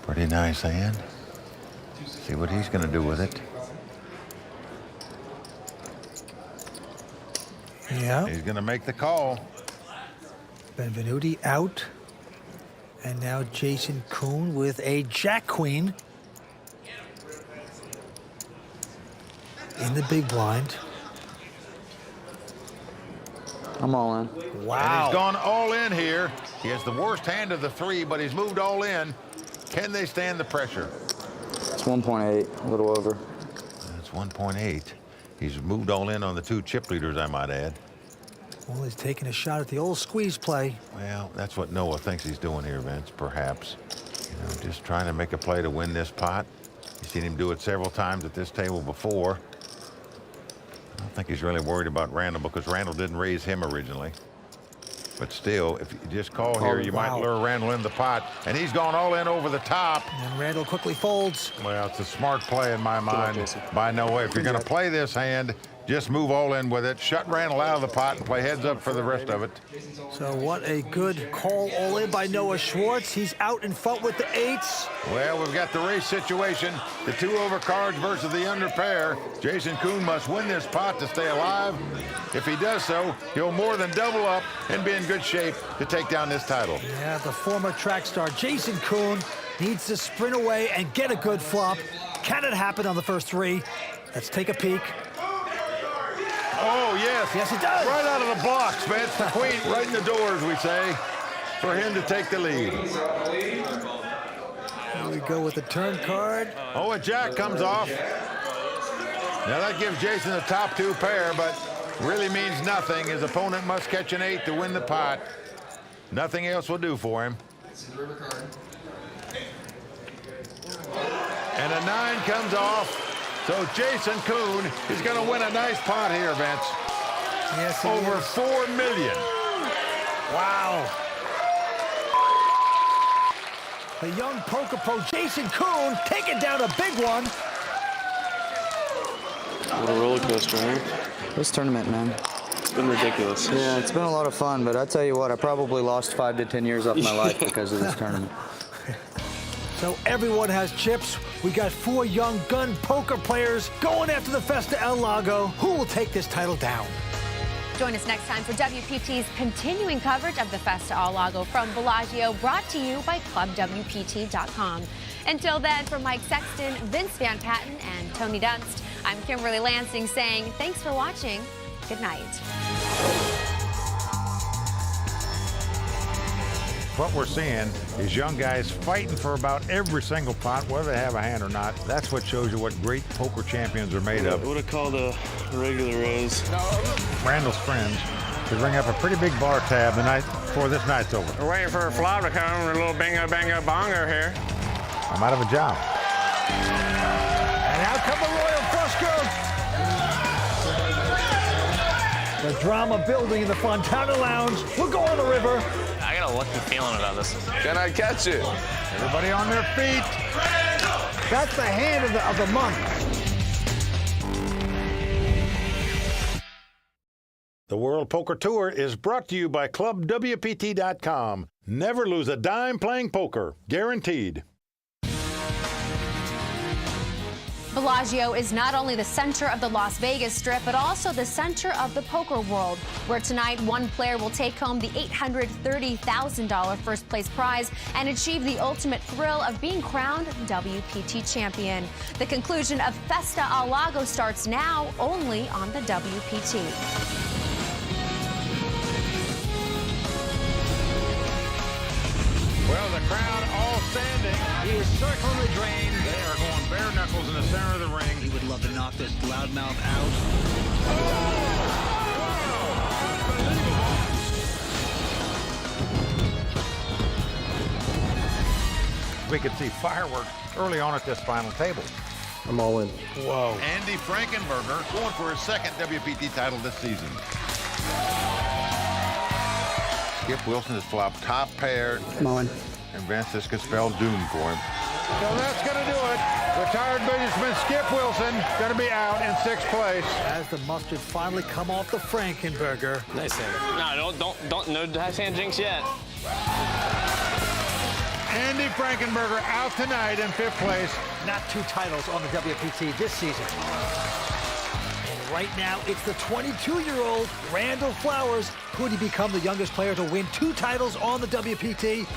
Pretty nice hand. See what he's going to do with it. Yeah. He's going to make the call. Benvenuti out. And now Jason Kuhn with a jack queen. In the big blind. I'm all in. Wow. And he's gone all in here. He has the worst hand of the 3, but he's moved all in. Can they stand the pressure? It's 1.8, a little over. That's 1.8. He's moved all in on the 2 chip leaders, I might add. Well, he's taking a shot at the old squeeze play. Well, that's what Noah thinks he's doing here, Vince, perhaps. You know, just trying to make a play to win this pot. You've seen him do it several times at this table before. I don't think he's really worried about Randall because Randall didn't raise him originally. But still, if you just call here, you might lure Randall in the pot. And he's gone all in over the top. And Randall quickly folds. Well, it's a smart play in my mind by Noah. If you're going to play this hand, just move all in with it. Shut Randall out of the pot and play heads up for the rest of it. So what a good call all in by Noah Schwartz. He's out in front with the eights. Well, we've got the race situation. The 2 over cards versus the under pair. Jason Kuhn must win this pot to stay alive. If he does so, he'll more than double up and be in good shape to take down this title. Yeah, the former track star Jason Kuhn needs to sprint away and get a good flop. Can it happen on the first 3? Let's take a peek. Oh, yes. Yes, it does. Right out of the blocks, Vince. The queen right in the doors, we say, for him to take the lead. Here we go with the turn card. Oh, a jack comes off. Now that gives Jason the top 2 pair, but really means nothing. His opponent must catch an 8 to win the pot. Nothing else will do for him. And a 9 comes off. So Jason Kuhn is going to win a nice pot here, Vince. Yes, over $4 million. Wow. The young poker pro Jason Kuhn taking down a big one. What a roller coaster, huh? This tournament, man. It's been ridiculous. Yeah, it's been a lot of fun, but I tell you what, I probably lost 5 to 10 years off my life because of this tournament. So everyone has chips. We got 4 young gun poker players going after the Festa El Lago. Who will take this title down? Join us next time for WPT's continuing coverage of the Festa El Lago from Bellagio, brought to you by ClubWPT.com. Until then, for Mike Sexton, Vince Van Patten, and Tony Dunst, I'm Kimberly Lansing saying thanks for watching. Good night. What we're seeing is young guys fighting for about every single pot, whether they have a hand or not. That's what shows you what great poker champions are made of. What would have called a regular raise. Randall's friends could ring up a pretty big bar tab the night before this night's over. We're waiting for a flop to come, a little bingo, bango, bongo here. I'm out of a job. And out come the Royal Flush Girl. The drama building in the Fontana Lounge. We're going on the river. I got a lucky feeling about this. Can I catch it? Everybody on their feet. That's the hand of the month. The World Poker Tour is brought to you by ClubWPT.com. Never lose a dime playing poker. Guaranteed. Bellagio is not only the center of the Las Vegas Strip, but also the center of the poker world, where tonight one player will take home the $830,000 first place prize and achieve the ultimate thrill of being crowned WPT champion. The conclusion of Festa El Lago starts now, only on the WPT. Well, the crowd all standing. He is circling the drain. They are going bare knuckles in the center of the ring. He would love to knock this loudmouth out. We could see fireworks early on at this final table. I'm all in. Whoa. Andy Frankenberger going for his second WPT title this season. Skip Wilson has flopped top pair. Come on. And Vince, this could spell doom for him. So that's going to do it. Retired businessman Skip Wilson going to be out in 6th place. As the mustard finally come off the Frankenberger. Nice hand. No, don't, no nice hand jinx yet. Andy Frankenberger out tonight in 5th place. Not 2 titles on the WPT this season. And right now, it's the 22-year-old Randall Flowers. Could he become the youngest player to win 2 titles on the WPT?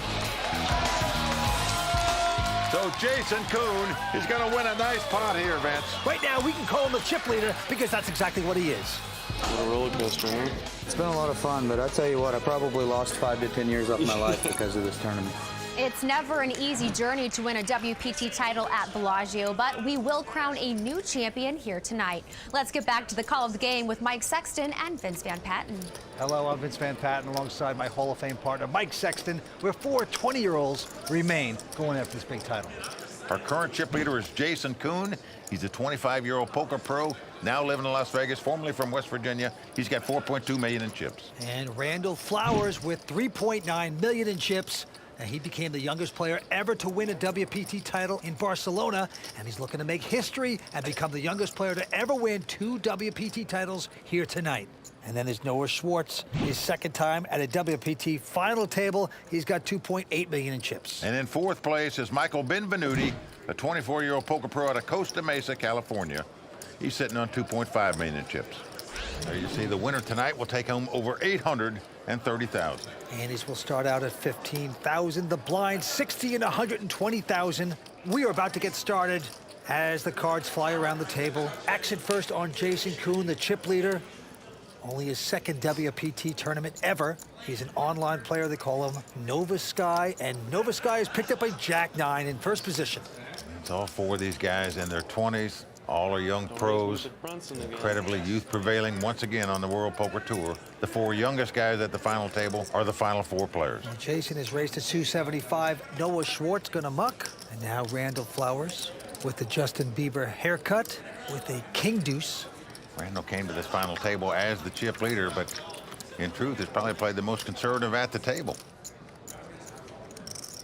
So Jason Kuhn is going to win a nice pot here, Vince. Right now, we can call him the chip leader because that's exactly what he is. What a roller coaster, huh? It's been a lot of fun, but I tell you what, I probably lost 5 to 10 years off my life because of this tournament. It's never an easy journey to win a WPT title at Bellagio, but we will crown a new champion here tonight. Let's get back to the call of the game with Mike Sexton and Vince Van Patten. Hello, I'm Vince Van Patten alongside my Hall of Fame partner, Mike Sexton, where 4 20-year-olds remain going after this big title. Our current chip leader is Jason Kuhn. He's a 25-year-old poker pro, now living in Las Vegas, formerly from West Virginia. He's got $4.2 million in chips. And Randall Flowers with $3.9 million in chips. And he became the youngest player ever to win a WPT title in Barcelona, and he's looking to make history and become the youngest player to ever win 2 WPT titles here tonight. And then there's Noah Schwartz, his second time at a WPT final table. He's got $2.8 million in chips. And in fourth place is Michael Benvenuti, a 24-year-old poker pro out of Costa Mesa, California. He's sitting on $2.5 million in chips. There you see the winner tonight will take home over $830,000. Andy's will start out at $15,000. The blind 60 and 120,000. We are about to get started as the cards fly around the table. Action first on Jason Kuhn, the chip leader. Only his second WPT tournament ever. He's an online player. They call him Nova Sky, and Nova Sky has picked up a Jack-9 in first position. It's all 4 of these guys in their 20s. All are young pros, incredibly youth prevailing once again on the World Poker Tour. The 4 youngest guys at the final table are the final 4 players. Well, Jason is raised to 275. Noah Schwartz gonna muck. And now Randall Flowers with the Justin Bieber haircut with a king deuce. Randall came to this final table as the chip leader, but in truth has probably played the most conservative at the table.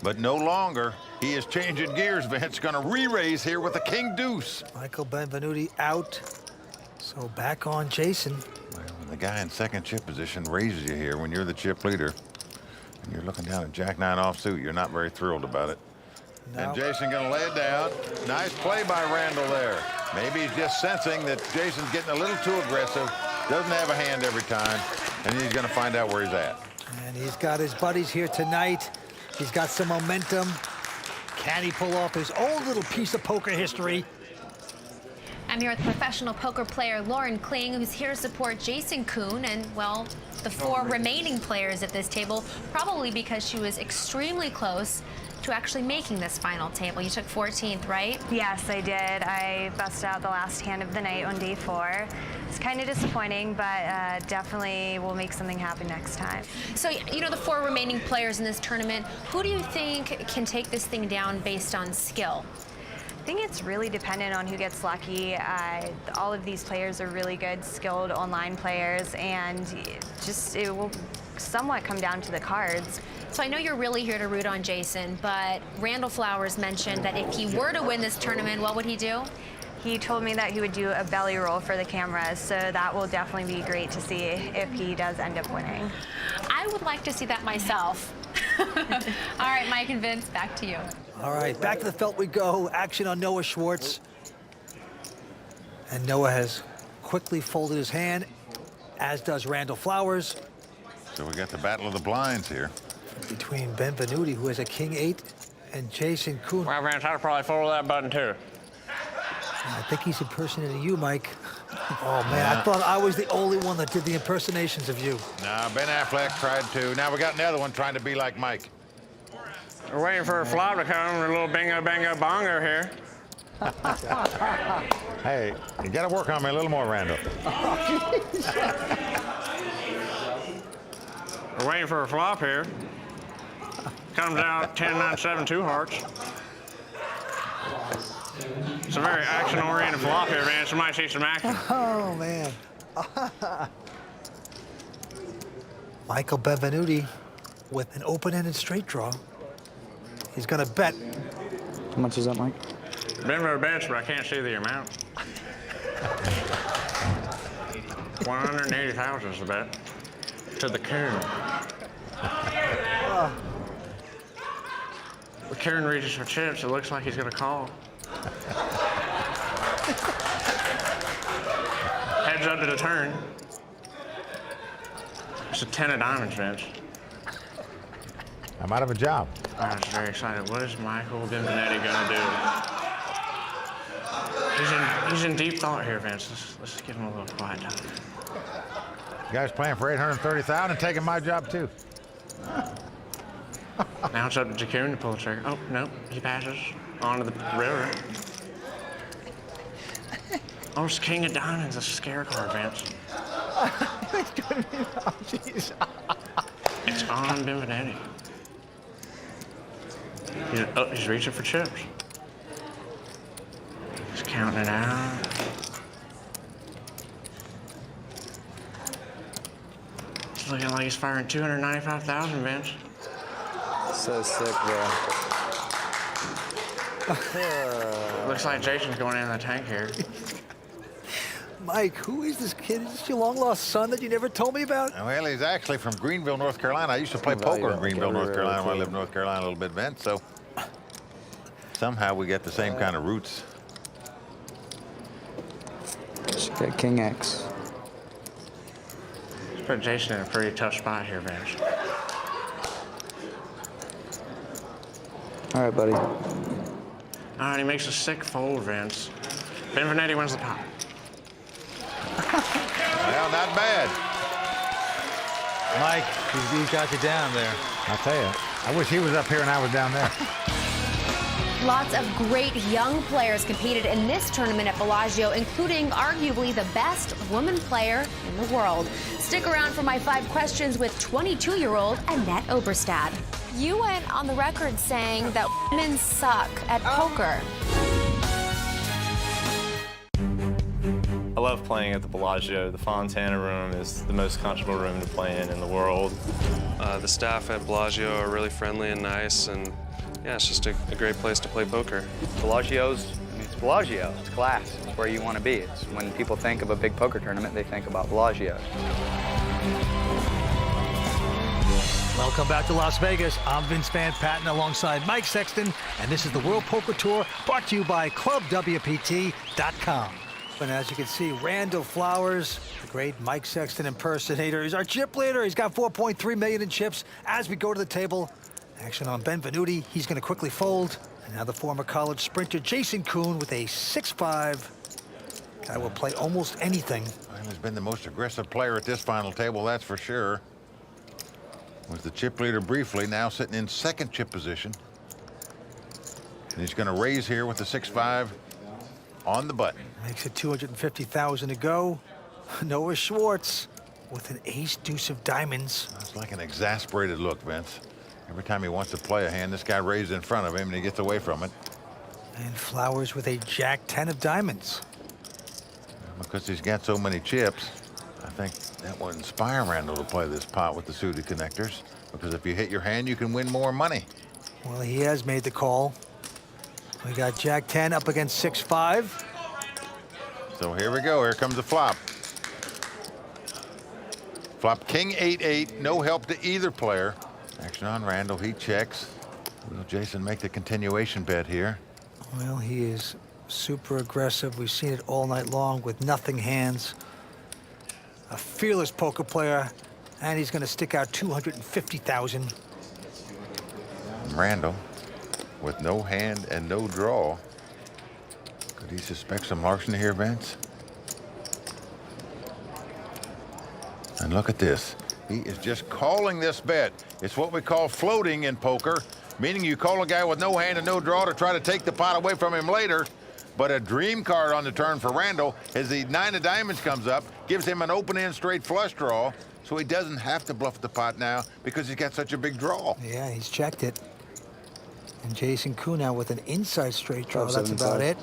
But no longer. He is changing gears, Vince. Going to re-raise here with a king deuce. Michael Benvenuti out. So back on Jason. Well, when the guy in second chip position raises you here when you're the chip leader, and you're looking down at Jack-9 offsuit, you're not very thrilled about it. No. And Jason going to lay it down. Nice play by Randall there. Maybe he's just sensing that Jason's getting a little too aggressive, doesn't have a hand every time, and he's going to find out where he's at. And he's got his buddies here tonight. He's got some momentum. Can he pull off his own little piece of poker history? I'm here with professional poker player Lauren Kling, who's here to support Jason Kuhn and, well, the 4 remaining players at this table, probably because she was extremely close to actually making this final table. You took 14th, right? Yes, I did. I busted out the last hand of the night on day 4. It's kind of disappointing, but definitely will make something happen next time. So, you know, the 4 remaining players in this tournament, who do you think can take this thing down based on skill? I think it's really dependent on who gets lucky. All of these players are really good, skilled online players, and it will somewhat come down to the cards. So I know you're really here to root on Jason, but Randall Flowers mentioned that if he were to win this tournament, what would he do? He told me that he would do a belly roll for the cameras, so that will definitely be great to see if he does end up winning. I would like to see that myself. All right, Mike and Vince, back to you. All right, back to the felt we go. Action on Noah Schwartz. And Noah has quickly folded his hand, as does Randall Flowers. So we got the battle of the blinds here. Between Benvenuti, who has a king-8, and Jason Kuhn. Well, Vince, I'd probably fold that button too. I think he's impersonating you, Mike. Oh, man, I thought I was the only one that did the impersonations of you. Nah, Ben Affleck tried to. Now we got another one trying to be like Mike. We're waiting for a flop to come, a little bingo, bango, bongo here. Hey, you got to work on me a little more, Randall. We're waiting for a flop here. Comes out 10, 9, 7, 2 hearts. It's a very action-oriented flop here, man. Somebody see some action. Oh, man. Michael Benvenuti with an open-ended straight draw. He's going to bet. How much is that, Mike? Benvenuti bets, but I can't see the amount. 180,000 is the bet. To the Coon. The Coon reaches for chips. It looks like he's going to call. Heads up to the turn. It's a 10 of diamonds, Vince. I'm out of a job. I was very excited. What is Michael Benvenuti going to do? He's in deep thought here, Vince. Let's give him a little quiet time. You guys playing for $830,000 and taking my job too. Now it's up to Jakun to pull the trigger. Oh, no, he passes onto the river. Oh, it's King of Diamonds, a scare card, Vince. It's on Benvenuti. He's reaching for chips. He's counting it out. It's looking like he's firing 295,000, Vince. so sick, bro. Looks like Jason's going in the tank here. Mike, who is this kid? Is this your long-lost son that you never told me about? Well, he's actually from Greenville, North Carolina. I used to play poker in Greenville, North Carolina when I lived in North Carolina a little bit, Vince, so somehow we get the same kind of roots. Just got King X. Let's put Jason in a pretty tough spot here, Vince. All right, buddy. All right, he makes a sick fold, Vince. Benvenuti wins the pot. Well, not bad. Mike, he's got you down there. I'll tell you, I wish he was up here and I was down there. Lots of great young players competed in this tournament at Bellagio, including arguably the best woman player in the world. Stick around for my 5 questions with 22-year-old Annette Oberstad. You went on the record saying that women suck at poker. I love playing at the Bellagio. The Fontana room is the most comfortable room to play in the world. The staff at Bellagio are really friendly and nice, and yeah, it's just a great place to play poker. Bellagio's, it's Bellagio. It's class. It's where you want to be. It's when people think of a big poker tournament, they think about Bellagio. Welcome back to Las Vegas. I'm Vince Van Patten alongside Mike Sexton, and this is the World Poker Tour brought to you by ClubWPT.com. And as you can see, Randall Flowers, the great Mike Sexton impersonator, is our chip leader. He's got 4.3 million in chips. As we go to the table, action on Benvenuti. He's going to quickly fold. And now the former college sprinter Jason Kuhn with a 6-5. Guy will play almost anything. Well, he's been the most aggressive player at this final table, that's for sure. Was the chip leader briefly, now sitting in second chip position. And he's going to raise here with the 6-5 on the button. Makes it 250,000 to go. Noah Schwartz with an ace-deuce of diamonds. It's like an exasperated look, Vince. Every time he wants to play a hand, this guy raises in front of him and he gets away from it. And Flowers with a jack-10 of diamonds. Because he's got so many chips, I think that will inspire Randall to play this pot with the suited connectors. Because if you hit your hand, you can win more money. Well, he has made the call. We got jack-10 up against 6-5. So here we go. Here comes the flop. Flop king 8-8. No help to either player. Action on Randall. He checks. Will Jason make the continuation bet here? Well, he is super aggressive. We've seen it all night long with nothing hands. A fearless poker player, and he's going to stick out 250,000. Randall with no hand and no draw. Could he suspect some larceny here, Vince? And look at this. He is just calling this bet. It's what we call floating in poker, meaning you call a guy with no hand and no draw to try to take the pot away from him later. But a dream card on the turn for Randall as the 9 of diamonds comes up, gives him an open-end straight flush draw, so he doesn't have to bluff the pot now because he's got such a big draw. Yeah, he's checked it. And Jason Kuhn now with an inside straight draw. That's about it.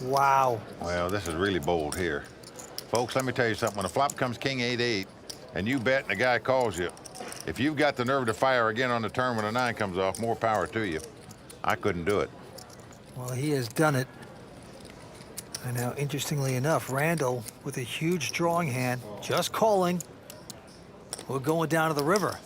Wow. Well, this is really bold here. Folks, let me tell you something. When a flop comes king 8-8 and you bet and a guy calls you, if you've got the nerve to fire again on the turn when a 9 comes off, more power to you. I couldn't do it. Well, he has done it. And now, interestingly enough, Randall with a huge drawing hand, just calling. We're going down to the river.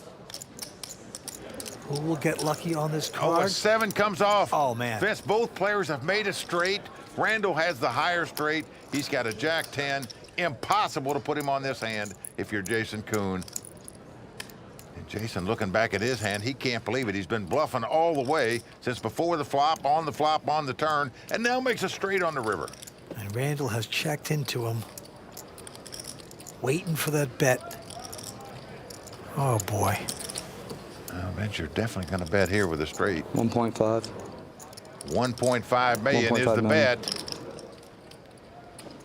Who will get lucky on this card? Oh, a 7 comes off. Oh, man. Vince, both players have made a straight. Randall has the higher straight. He's got a jack-10. Impossible to put him on this hand if you're Jason Kuhn. And Jason, looking back at his hand, he can't believe it. He's been bluffing all the way since before the flop, on the turn, and now makes a straight on the river. And Randall has checked into him, waiting for that bet. Oh, boy. Vince, you're definitely going to bet here with a straight. 1.5. 1.5 million is the bet.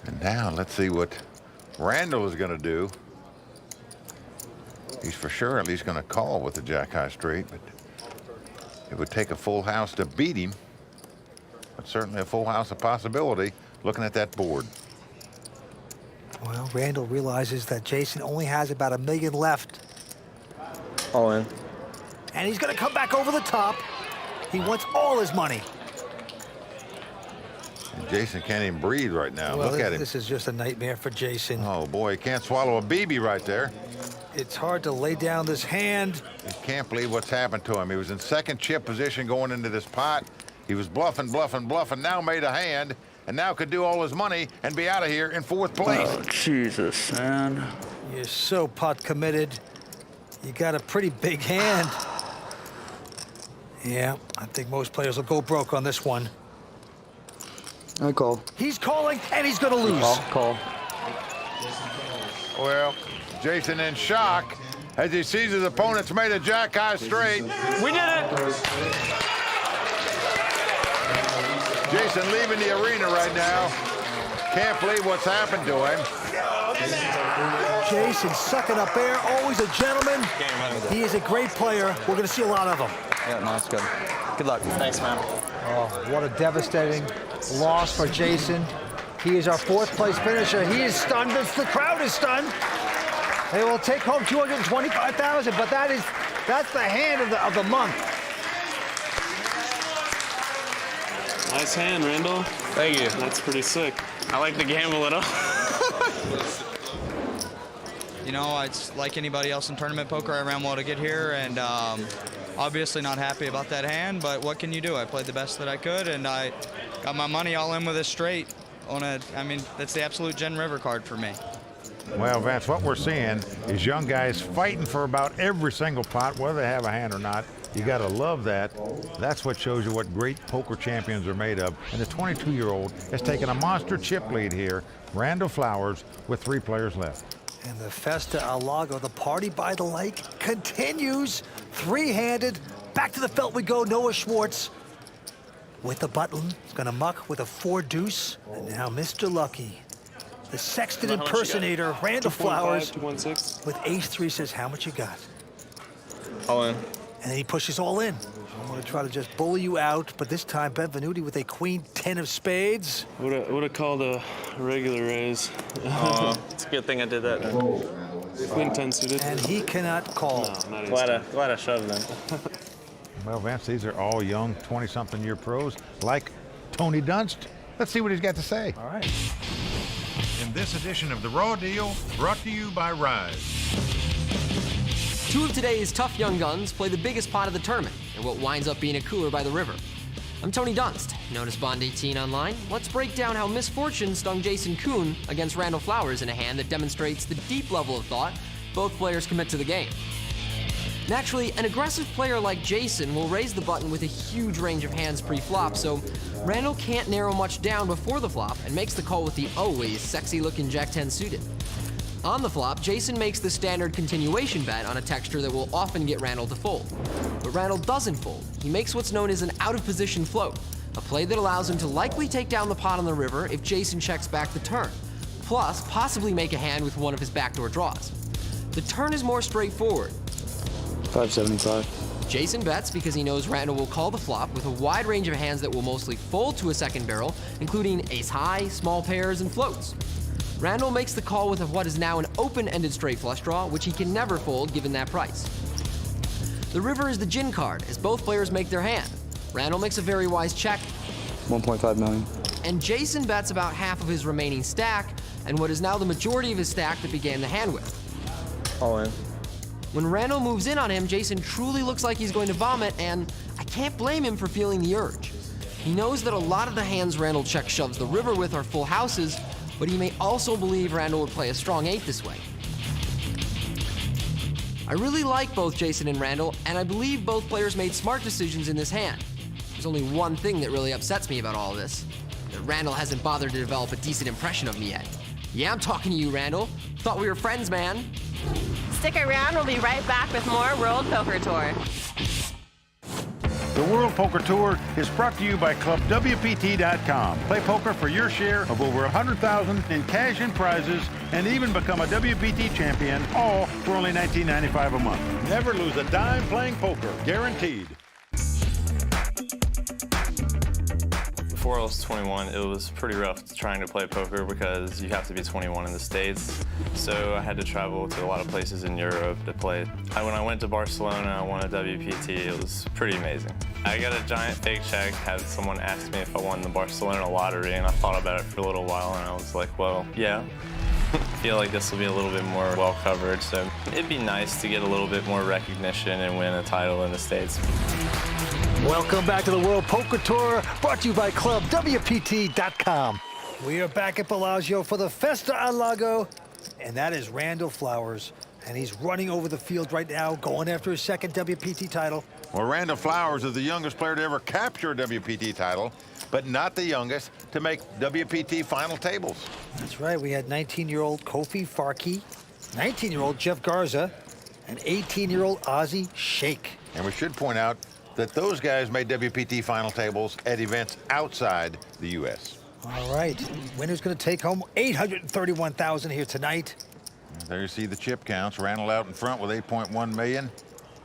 And now let's see what Randall is going to do. He's for sure at least going to call with the jack-high straight, but it would take a full house to beat him. But certainly a full house a possibility looking at that board. Well, Randall realizes that Jason only has about $1 million left. All in. And he's going to come back over the top. He wants all his money. And Jason can't even breathe right now. Well, Look at him. This is just a nightmare for Jason. Oh, boy, he can't swallow a BB right there. It's hard to lay down this hand. He can't believe what's happened to him. He was in second chip position going into this pot. He was bluffing, now made a hand, and now could do all his money and be out of here in fourth place. Oh, Jesus, man. You're so pot committed. You got a pretty big hand. Yeah, I think most players will go broke on this one. I call. He's calling, and he's going to lose. Call. Well, Jason in shock as he sees his opponent's made a jack high straight. We did it! Jason leaving the arena right now. Can't believe what's happened to him. Jason sucking up air, always a gentleman. He is a great player. We're going to see a lot of him. Yeah, no, it's good. Good luck. Thanks, man. Oh, what a devastating loss for Jason. He is our fourth place finisher. He is stunned. The crowd is stunned. They will take home $225,000, but that's the hand of the month. Nice hand, Randall. Thank you. That's pretty sick. I like to gamble it up. You know, it's like anybody else in tournament poker. I ran well to get here, and obviously not happy about that hand, but what can you do? I played the best that I could, and I got my money all in with a straight on a, I mean, that's the absolute Gen River card for me. Well, Vance, what we're seeing is young guys fighting for about every single pot, whether they have a hand or not. You got to love that. That's what shows you what great poker champions are made of. And the 22-year-old has taken a monster chip lead here. Randall Flowers with 3 players left. And the Festa Al Lago, the party by the lake, continues. 3-handed. Back to the felt we go. Noah Schwartz with the button. He's going to muck with a 4-deuce. And now Mr. Lucky, the Sexton impersonator, Randall Flowers, with ace-3 says, how much you got? All in. And then he pushes all in. I'm going to try to just bully you out, but this time Benvenuti with a queen-10 of spades. Would have called a regular raise. It's a good thing I did that. Queen 10 suited. And he cannot call. No, not Glad I shoved them. Well, Vance, these are all young 20-something-year pros like Tony Dunst. Let's see what he's got to say. All right. In this edition of The Raw Deal, brought to you by Rise. 2 of today's tough young guns play the biggest pot of the tournament in what winds up being a cooler by the river. I'm Tony Dunst, known as Bond18 online. Let's break down how misfortune stung Jason Kuhn against Randall Flowers in a hand that demonstrates the deep level of thought both players commit to the game. Naturally, an aggressive player like Jason will raise the button with a huge range of hands pre-flop, so Randall can't narrow much down before the flop and makes the call with the always sexy-looking Jack-10 suited. On the flop, Jason makes the standard continuation bet on a texture that will often get Randall to fold. But Randall doesn't fold. He makes what's known as an out-of-position float, a play that allows him to likely take down the pot on the river if Jason checks back the turn, plus possibly make a hand with one of his backdoor draws. The turn is more straightforward. 575. Jason bets because he knows Randall will call the flop with a wide range of hands that will mostly fold to a second barrel, including ace-high, small pairs, and floats. Randall makes the call with what is now an open-ended straight flush draw, which he can never fold given that price. The river is the gin card, as both players make their hand. Randall makes a very wise check. 1.5 million. And Jason bets about half of his remaining stack, and what is now the majority of his stack that began the hand with. All in. When Randall moves in on him, Jason truly looks like he's going to vomit, and I can't blame him for feeling the urge. He knows that a lot of the hands Randall check shoves the river with are full houses, but he may also believe Randall would play a strong 8 this way. I really like both Jason and Randall, and I believe both players made smart decisions in this hand. There's only one thing that really upsets me about all of this, that Randall hasn't bothered to develop a decent impression of me yet. Yeah, I'm talking to you, Randall. Thought we were friends, man. Stick around, we'll be right back with more World Poker Tour. The World Poker Tour is brought to you by ClubWPT.com. Play poker for your share of over $100,000 in cash and prizes, and even become a WPT champion, all for only $19.95 a month. Never lose a dime playing poker, guaranteed. Before I was 21, it was pretty rough trying to play poker because you have to be 21 in the States. So I had to travel to a lot of places in Europe to play. When I went to Barcelona, I won a WPT. It was pretty amazing. I got a giant fake check, had someone ask me if I won the Barcelona lottery, and I thought about it for a little while, and I was like, well, yeah. I feel like this will be a little bit more well covered, so it'd be nice to get a little bit more recognition and win a title in the States. Welcome back to the World Poker Tour, brought to you by ClubWPT.com. We are back at Bellagio for the Festa al Lago, and that is Randall Flowers. And he's running over the field right now, going after his second WPT title. Well, Randall Flowers is the youngest player to ever capture a WPT title, but not the youngest to make WPT final tables. That's right. We had 19-year-old Kofi Farkey, 19-year-old Jeff Garza, and 18-year-old Ozzie Sheikh. And we should point out that those guys made WPT final tables at events outside the U.S. All right. Winner's going to take home $831,000 here tonight. There you see the chip counts. Randall out in front with 8.1 million,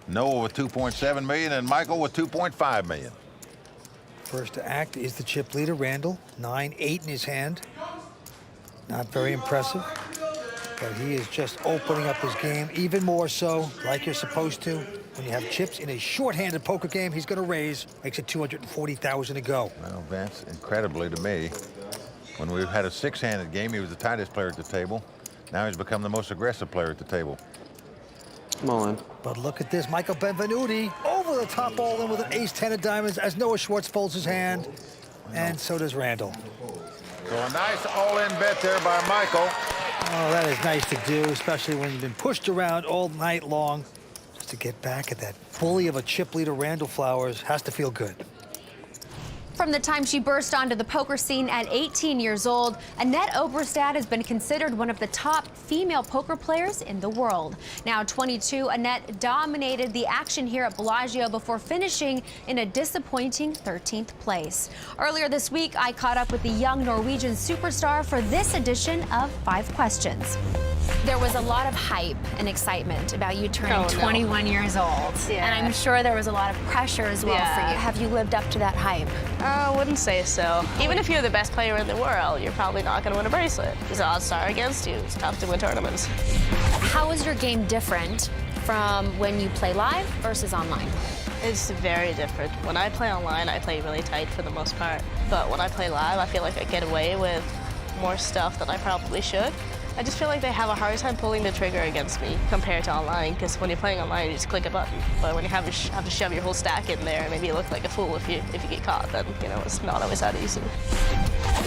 Noah with 2.7 million, and Michael with 2.5 million. First to act is the chip leader, Randall. 9-8 in his hand. Not very impressive, but he is just opening up his game even more so, like you're supposed to. When you have chips in a short-handed poker game, he's going to raise. Makes it $240,000 to go. Well, Vince, incredibly to me, when we've had a six-handed game, he was the tightest player at the table. Now he's become the most aggressive player at the table. Come on. But look at this, Michael Benvenuti over the top all-in with an ace-10 of diamonds as Noah Schwartz folds his hand, and so does Randall. So a nice all-in bet there by Michael. Oh, that is nice to do, especially when you've been pushed around all night long. Just to get back at that bully of a chip leader, Randall Flowers, has to feel good. From the time she burst onto the poker scene at 18 years old, Annette Oberstad has been considered one of the top female poker players in the world. Now 22, Annette dominated the action here at Bellagio before finishing in a disappointing 13th place. Earlier this week, I caught up with the young Norwegian superstar for this edition of 5 Questions. There was a lot of hype and excitement about you turning 21 years old. Yeah. And I'm sure there was a lot of pressure as well for you. Have you lived up to that hype? I wouldn't say so. Even if you're the best player in the world, you're probably not going to win a bracelet. Because the odds are against you. It's tough to win tournaments. How is your game different from when you play live versus online? It's very different. When I play online, I play really tight for the most part. But when I play live, I feel like I get away with more stuff than I probably should. I just feel like they have a hard time pulling the trigger against me compared to online, because when you're playing online, you just click a button. But when you have to shove your whole stack in there, maybe you look like a fool if you get caught, then, you know, it's not always that easy.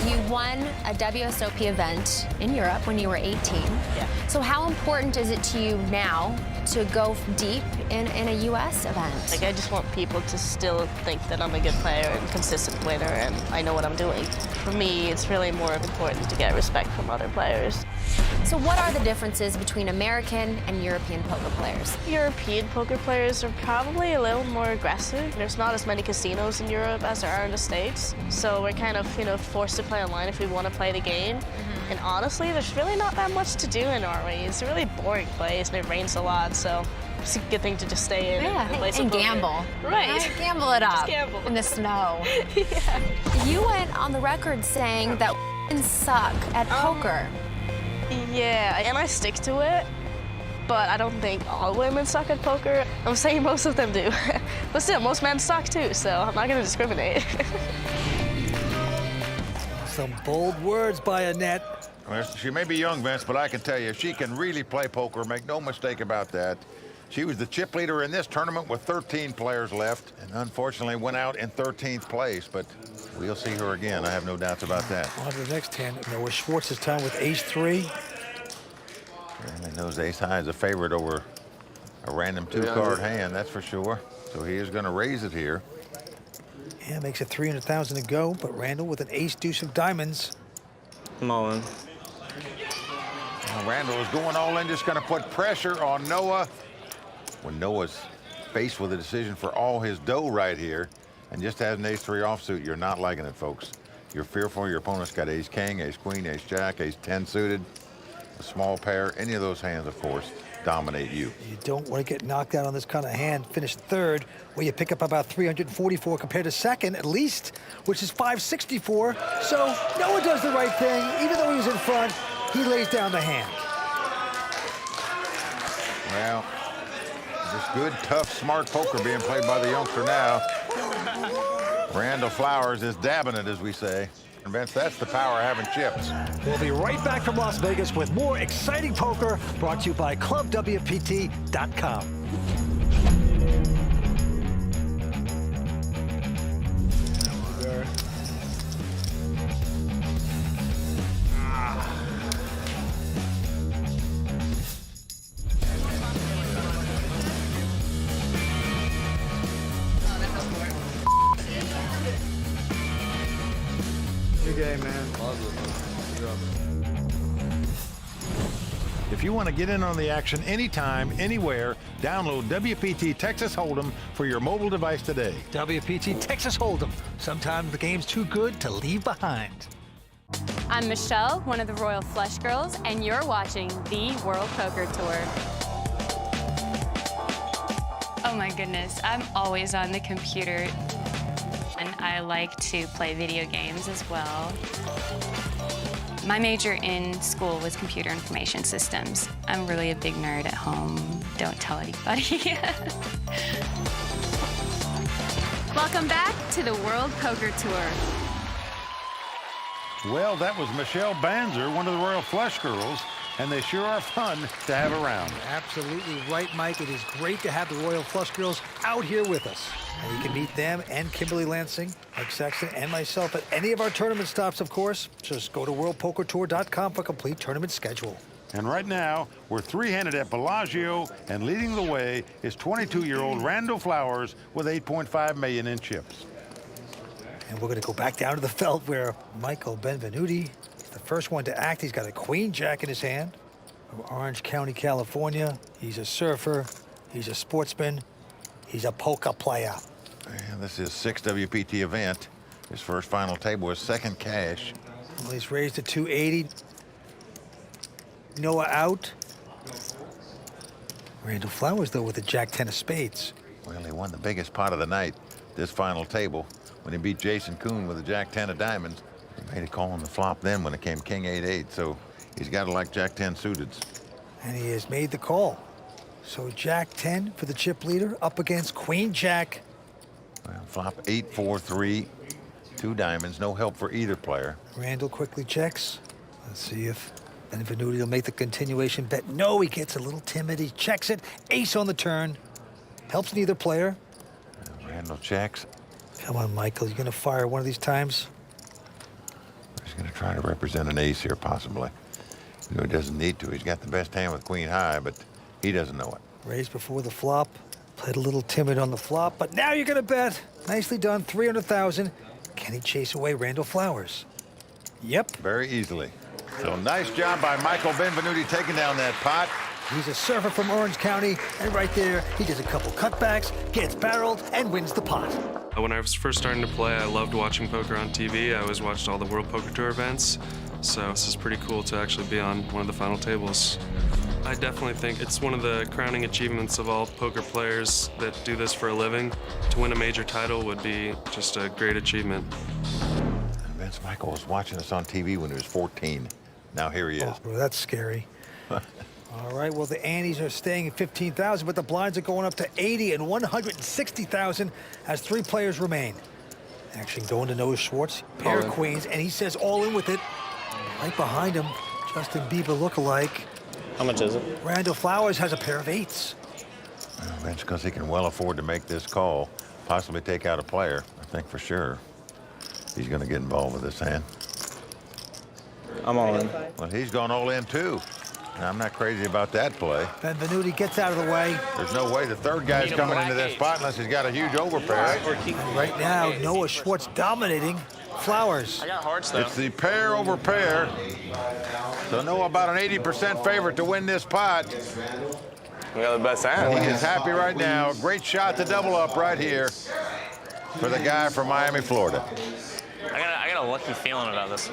You won a WSOP event in Europe when you were 18. Yeah. So how important is it to you now to go deep in a U.S. event? Like, I just want people to still think that I'm a good player and consistent winner and I know what I'm doing. For me, it's really more important to get respect from other players. So what are the differences between American and European poker players? European poker players are probably a little more aggressive. There's not as many casinos in Europe as there are in the States. So we're kind of, you know, forced to play online if we want to play the game. And honestly, there's really not that much to do in Norway. It's a really boring place and it rains a lot, so it's a good thing to just stay in and play some and poker. gamble. Right. Gamble it up. Just gamble. In the snow. Yeah. You went on the record saying that women suck at poker. Yeah, and I stick to it, but I don't think all women suck at poker. I'm saying most of them do. But still, most men suck too, so I'm not going to discriminate. Some bold words by Annette. Well, she may be young, Vince, but I can tell you, she can really play poker, make no mistake about that. She was the chip leader in this tournament with 13 players left, and unfortunately went out in 13th place, but we'll see her again. I have no doubts about that. On to the next hand. Noah Schwartz this time with ace-3. And knows ace high is a favorite over a random 2-card hand, that's for sure. So he is going to raise it here. Yeah, makes it $300,000 to go, but Randall with an ace-deuce of diamonds. I'm all in. Well, Randall is going all in, just going to put pressure on Noah. When Noah's faced with a decision for all his dough right here, and just has an ace-3 offsuit, you're not liking it, folks. You're fearful your opponent's got ace-king, ace-queen, ace-jack, ace-10 suited, a small pair, any of those hands, of course. dominate you. You don't want to get knocked out on this kind of hand. Finish third, where you pick up about 344 compared to second, at least, which is 564. So Noah does the right thing. Even though he was in front, he lays down the hand. Well, just good, tough, smart poker being played by the youngster now. Randall Flowers is dabbing it, as we say. And Vince, that's the power of having chips. We'll be right back from Las Vegas with more exciting poker brought to you by ClubWPT.com. Good game, man. If you want to get in on the action anytime, anywhere, download WPT Texas Hold'em for your mobile device today. WPT Texas Hold'em. Sometimes the game's too good to leave behind. I'm Michelle, one of the Royal Flush Girls, and you're watching the World Poker Tour. Oh my goodness, I'm always on the computer. And I like to play video games as well. My major in school was computer information systems. I'm really a big nerd at home. Don't tell anybody. Welcome back to the World Poker Tour. Well, that was Michelle Banzer, one of the Royal Flush Girls, and they sure are fun to have around. Absolutely right, Mike. It is great to have the Royal Flush Girls out here with us. And you can meet them and Kimberly Lansing, Mike Sexton, and myself at any of our tournament stops, of course. Just go to WorldPokerTour.com for a complete tournament schedule. And right now, we're three-handed at Bellagio, and leading the way is 22-year-old Randall Flowers with $8.5 million in chips. And we're going to go back down to the felt where Michael Benvenuti is the first one to act. He's got a queen jack in his hand. From Orange County, California. He's a surfer. He's a sportsman. He's a poker player. And this is 6th WPT event. His first final table was second cash. Well, he's raised to 280. Noah out. Randall Flowers, though, with a Jack-10 of spades. Well, he won the biggest pot of the night, this final table, when he beat Jason Kuhn with a Jack-10 of diamonds. He made a call on the flop then when it came King 8-8, so he's got to like Jack-10 suiteds. And he has made the call. So Jack-10 for the chip leader up against Queen Jack. Well, flop 8-4-3, 2 diamonds, no help for either player. Randall quickly checks. Let's see if Benvenuti will make the continuation bet. No, he gets a little timid. He checks it. Ace on the turn. Helps neither player. Randall checks. Come on, Michael. You going to fire one of these times? He's going to try to represent an ace here, possibly. You know, he doesn't need to. He's got the best hand with queen high, but he doesn't know it. Raised before the flop. Played a little timid on the flop, but now you're going to bet. Nicely done. 300,000. Can he chase away Randall Flowers? Yep. Very easily. So nice job by Michael Benvenuti taking down that pot. He's a surfer from Orange County, and right there, he does a couple cutbacks, gets barreled, and wins the pot. When I was first starting to play, I loved watching poker on TV. I always watched all the World Poker Tour events. So this is pretty cool to actually be on one of the final tables. I definitely think it's one of the crowning achievements of all poker players that do this for a living. To win a major title would be just a great achievement. Vince Michael was watching us on TV when he was 14. Now here he is. Oh, well, that's scary. All right, well, the antes are staying at 15,000, but the blinds are going up to 80 and 160,000 as 3 players remain. Action going to Noah Schwartz, pair of queens, and he says all in with it. Right behind him, Justin Bieber lookalike. How much is it? Randall Flowers has a pair of 8s. Well, that's because he can well afford to make this call, possibly take out a player. I think for sure he's going to get involved with this hand. I'm all in. Well, he's gone all in too. And I'm not crazy about that play. Benvenuti gets out of the way. There's no way the third guy's coming into this spot unless he's got a huge overpair. And right now, Noah Schwartz dominating Flowers. I got hearts though. It's the pair over pair. So Noah about an 80% favorite to win this pot. We got the best hand. He is happy right now. Great shot to double up right here for the guy from Miami, Florida. I got got a lucky feeling about this.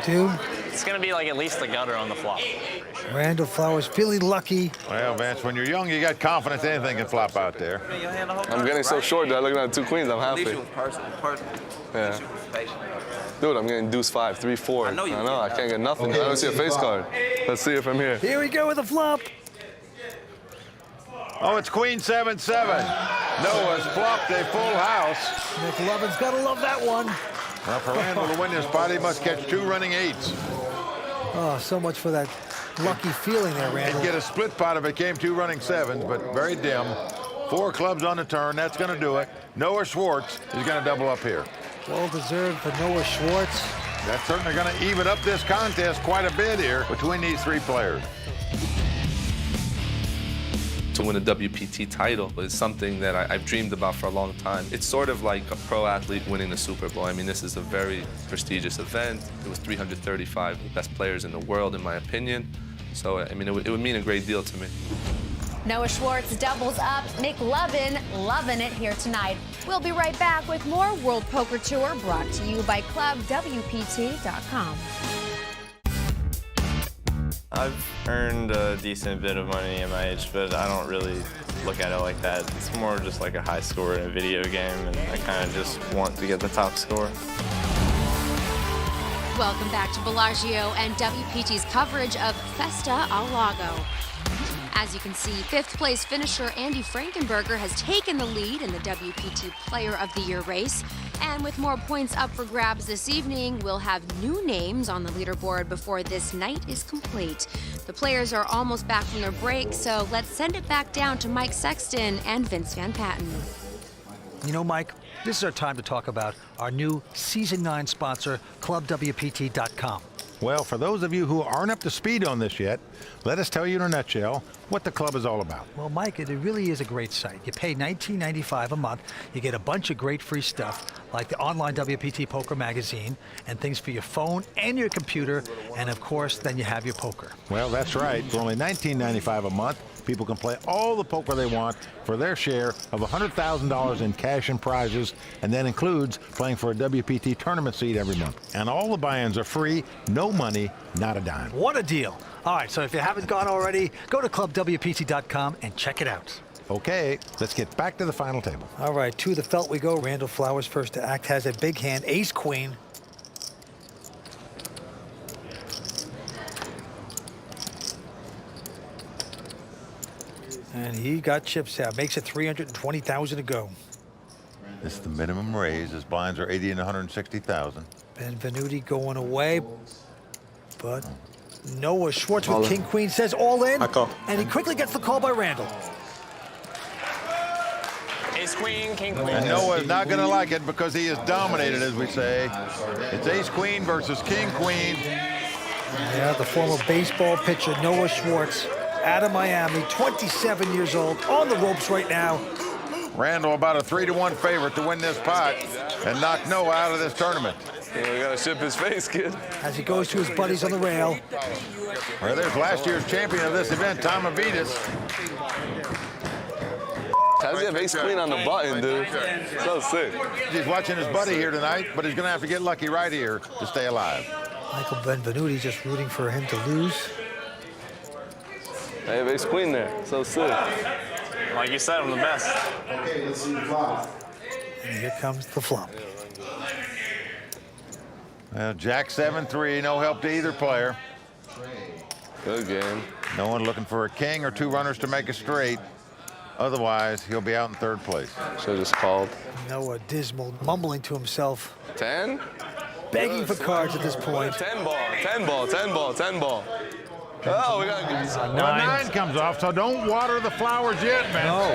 Dude, It's gonna be like at least the gutter on the flop. Randall Flowers feeling lucky. Well, Vince, when you're young, you got confidence anything can flop out there. I'm getting so short that looking at 2 queens, I'm happy. Yeah. Dude, I'm getting deuce 5, 3, 4. I know, I can't get nothing. I don't see a face card. Let's see it from here. Here we go with the flop. Oh, it's queen 7-7. Noah's flopped a full house. Nick Lovin's got to love that one. Well, for Randall to win this pot, he must catch 2 running 8s. Oh, so much for that lucky feeling there, Randall. He'd get a split pot if it came 2 running 7s, but very dim. 4 clubs on the turn. That's going to do it. Noah Schwartz is going to double up here. Well deserved for Noah Schwartz. That's certainly going to even up this contest quite a bit here between these 3 players. To win a WPT title is something that I've dreamed about for a long time. It's sort of like a pro athlete winning the Super Bowl. I mean, this is a very prestigious event. It was 335 best players in the world, in my opinion. So, I mean, it would mean a great deal to me. Noah Schwartz doubles up. Nick Lovin loving it here tonight. We'll be right back with more World Poker Tour brought to you by ClubWPT.com. I've earned a decent bit of money at my age, but I don't really look at it like that. It's more just like a high score in a video game, and I kind of just want to get the top score. Welcome back to Bellagio and WPT's coverage of Festa Al Lago. As you can see, 5th place finisher Andy Frankenberger has taken the lead in the WPT Player of the Year race. And with more points up for grabs this evening, we'll have new names on the leaderboard before this night is complete. The players are almost back from their break, so let's send it back down to Mike Sexton and Vince Van Patten. You know, Mike, this is our time to talk about our new Season 9 sponsor, ClubWPT.com. Well, for those of you who aren't up to speed on this yet, let us tell you in a nutshell what the club is all about. Well, Mike, it really is a great site. You pay $19.95 a month. You get a bunch of great free stuff, like the online WPT Poker magazine, and things for your phone and your computer, and of course, then you have your poker. Well, that's right. For only $19.95 a month, people can play all the poker they want for their share of $100,000 in cash and prizes, and that includes playing for a WPT tournament seat every month. And all the buy-ins are free, no money, not a dime. What a deal. All right, so if you haven't gone already, go to ClubWPT.com and check it out. Okay, let's get back to the final table. All right, to the felt we go. Randall Flowers first to act, has a big hand, ace-queen. And he got chips out, makes it $320,000 to go. This is the minimum raise. His blinds are 80 and 160,000. Benvenuti going away, but Noah Schwartz with king queen says all in, and he quickly gets the call by Randall. Ace queen, king queen. And Noah is not going to like it because he is dominated, as we say. It's ace queen versus king queen. Yeah, the former baseball pitcher Noah Schwartz out of Miami, 27 years old, on the ropes right now. Randall about a 3-1 favorite to win this pot and knock Noah out of this tournament. Yeah, we got to ship his face, kid. As he goes to his buddies on the rail. Well, there's last year's champion of this event, Tom Avitas. How does he have ace queen on the button, dude? So sick. He's watching his buddy here tonight, but he's going to have to get lucky right here to stay alive. Michael Benvenuti just rooting for him to lose. I have ace queen there. So sick. Like you said, I'm the best. Okay, let's see the flop. And here comes the flop. Well, Jack 7-3, no help to either player. Good game. No one looking for a king or 2 runners to make a straight. Otherwise, he'll be out in 3rd place. Should have just called. Noah dismal, mumbling to himself. 10? Begging for cards at this point. 10 ball, 10 ball, 10 ball, 10 ball. Oh, we got a 9 comes off, so don't water the flowers yet, man. No.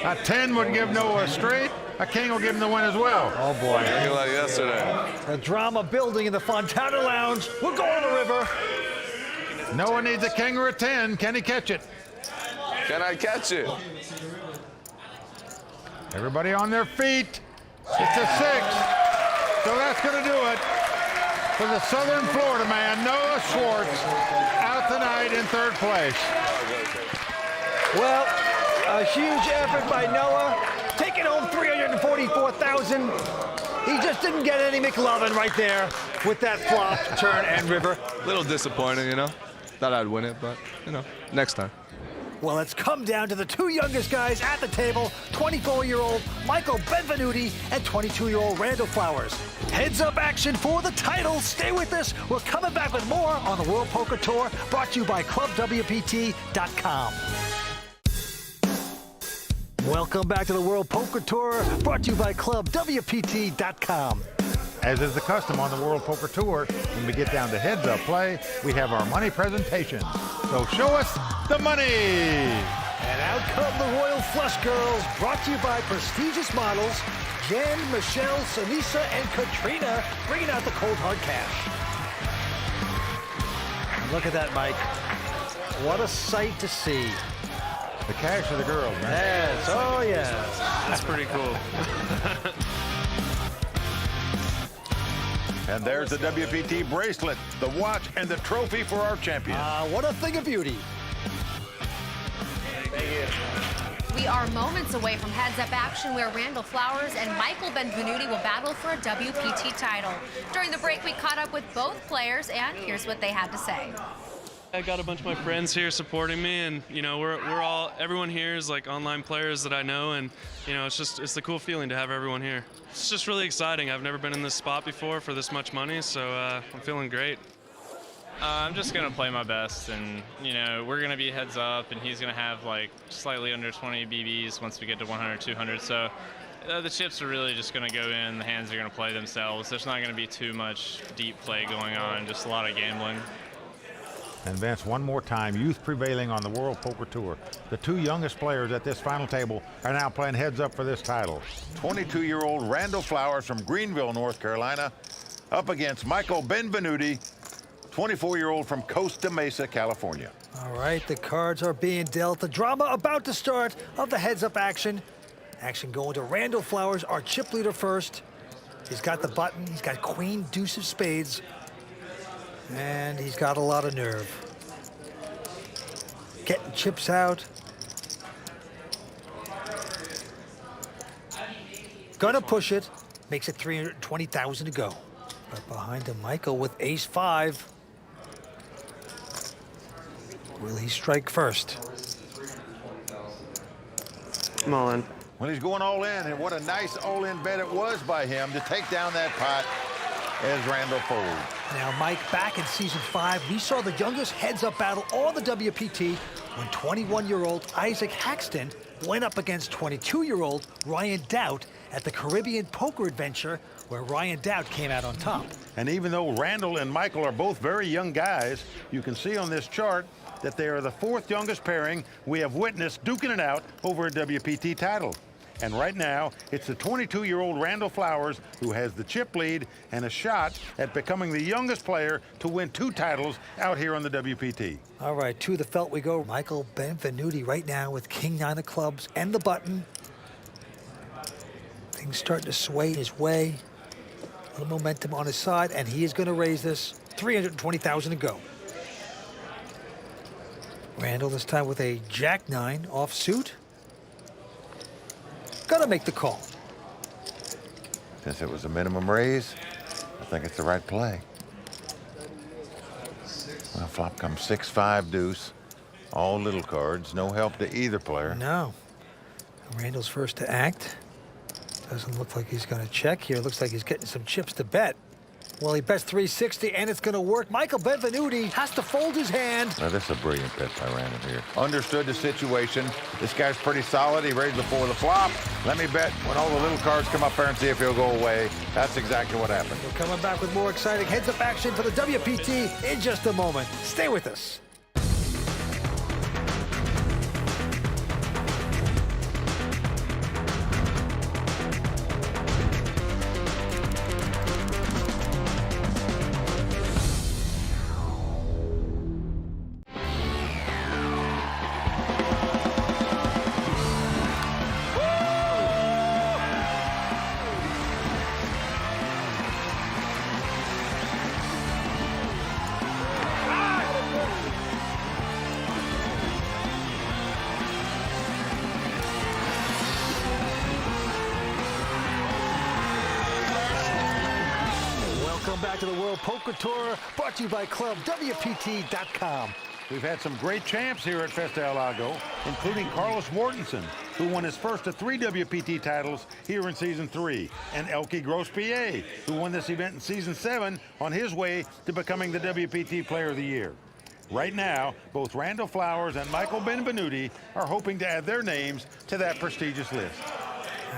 A 10 would give Noah a straight. A king will give him the win as well. Oh, boy. Looking like yesterday. The drama building in the Fontana Lounge. We'll go on the river. Noah needs a king or a 10. Can he catch it? Can I catch it? Everybody on their feet. It's a 6. So that's going to do it for the Southern Florida man, Noah Schwartz, out tonight in 3rd place. Well, a huge effort by Noah, taking home $344,000. He just didn't get any McLovin right there with that flop, turn, and river. A little disappointing, you know. Thought I'd win it, but, you know, next time. Well, it's come down to the two youngest guys at the table, 24-year-old Michael Benvenuti and 22-year-old Randall Flowers. Heads-up action for the title. Stay with us. We're coming back with more on the World Poker Tour, brought to you by ClubWPT.com. Welcome back to the World Poker Tour, brought to you by ClubWPT.com. As is the custom on the World Poker Tour, when we get down to heads-up play, we have our money presentation. So show us the money! And out come the Royal Flush Girls, brought to you by prestigious models Jen, Michelle, Sunisa, and Katrina, bringing out the cold hard cash. And look at that, Mike. What a sight to see. The cash of the girls, man. Yes, oh yes. That's pretty cool. And there's the WPT bracelet, the watch, and the trophy for our champion. What a thing of beauty. We are moments away from heads-up action where Randall Flowers and Michael Benvenuti will battle for a WPT title. During the break, we caught up with both players, and here's what they had to say. I got a bunch of my friends here supporting me, and you know everyone here is like online players that I know, and you know it's the cool feeling to have everyone here. It's just really exciting. I've never been in this spot before for this much money, so I'm feeling great. I'm just gonna play my best, and you know we're gonna be heads up, and he's gonna have like slightly under 20 BBs once we get to 100, 200. So the chips are really just gonna go in. The hands are gonna play themselves. There's not gonna be too much deep play going on. Just a lot of gambling. And Vince, one more time, youth prevailing on the World Poker Tour. The two youngest players at this final table are now playing heads up for this title. 22-year-old Randall Flowers from Greenville, North Carolina, up against Michael Benvenuti, 24-year-old from Costa Mesa, California. All right, the cards are being dealt. The drama about to start of the heads-up action. Action going to Randall Flowers, our chip leader first. He's got the button. He's got queen, deuce of spades. And he's got a lot of nerve. Getting chips out. Gonna push it. Makes it 320,000 to go. But behind him, Michael with ace-5. Will he strike first? I'm all in. Well, he's going all in, and what a nice all-in bet it was by him to take down that pot as Randall folds. Now, Mike, back in Season 5, we saw the youngest heads-up battle on the WPT when 21-year-old Isaac Haxton went up against 22-year-old Ryan Doubt at the Caribbean Poker Adventure, where Ryan Doubt came out on top. And even though Randall and Michael are both very young guys, you can see on this chart that they are the fourth youngest pairing we have witnessed duking it out over a WPT title. And right now, it's the 22-year-old Randall Flowers who has the chip lead and a shot at becoming the youngest player to win 2 titles out here on the WPT. All right, to the felt we go. Michael Benvenuti right now with king-9 of clubs and the button. Things starting to sway his way. A little momentum on his side, and he is going to raise this. 320,000 to go. Randall this time with a jack-9 offsuit. Gonna make the call. Since it was a minimum raise, I think it's the right play. Well, flop comes 6-5 deuce. All little cards, no help to either player. No. Randall's first to act. Doesn't look like he's gonna check here. Looks like he's getting some chips to bet. Well, he bets 360, and it's gonna work. Michael Benvenuti has to fold his hand. Now, this is a brilliant bet by Randall here. Understood the situation. This guy's pretty solid. He raised before the flop. Let me bet when all the little cards come up there and see if he'll go away. That's exactly what happened. We're coming back with more exciting heads-up action for the WPT in just a moment. Stay with us. Welcome back to the World Poker Tour, brought to you by ClubWPT.com. We've had some great champs here at Festa El Lago, including Carlos Mortensen, who won his first of 3 WPT titles here in Season 3, and Elke Gross-Pied, who won this event in Season 7 on his way to becoming the WPT Player of the Year. Right now, both Randall Flowers and Michael Benvenuti are hoping to add their names to that prestigious list.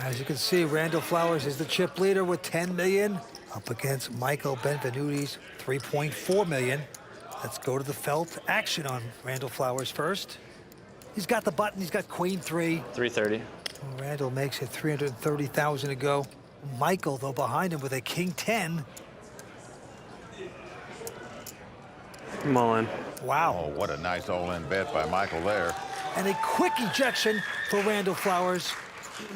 As you can see, Randall Flowers is the chip leader with 10 million, up against Michael Benvenuti's 3.4 million. Let's go to the felt action on Randall Flowers first. He's got the button, he's got Queen 3. 330. Randall makes it 330,000 to go. Michael, though, behind him with a King 10. I'm all in. Wow. Oh, what a nice all-in bet by Michael there. And a quick ejection for Randall Flowers.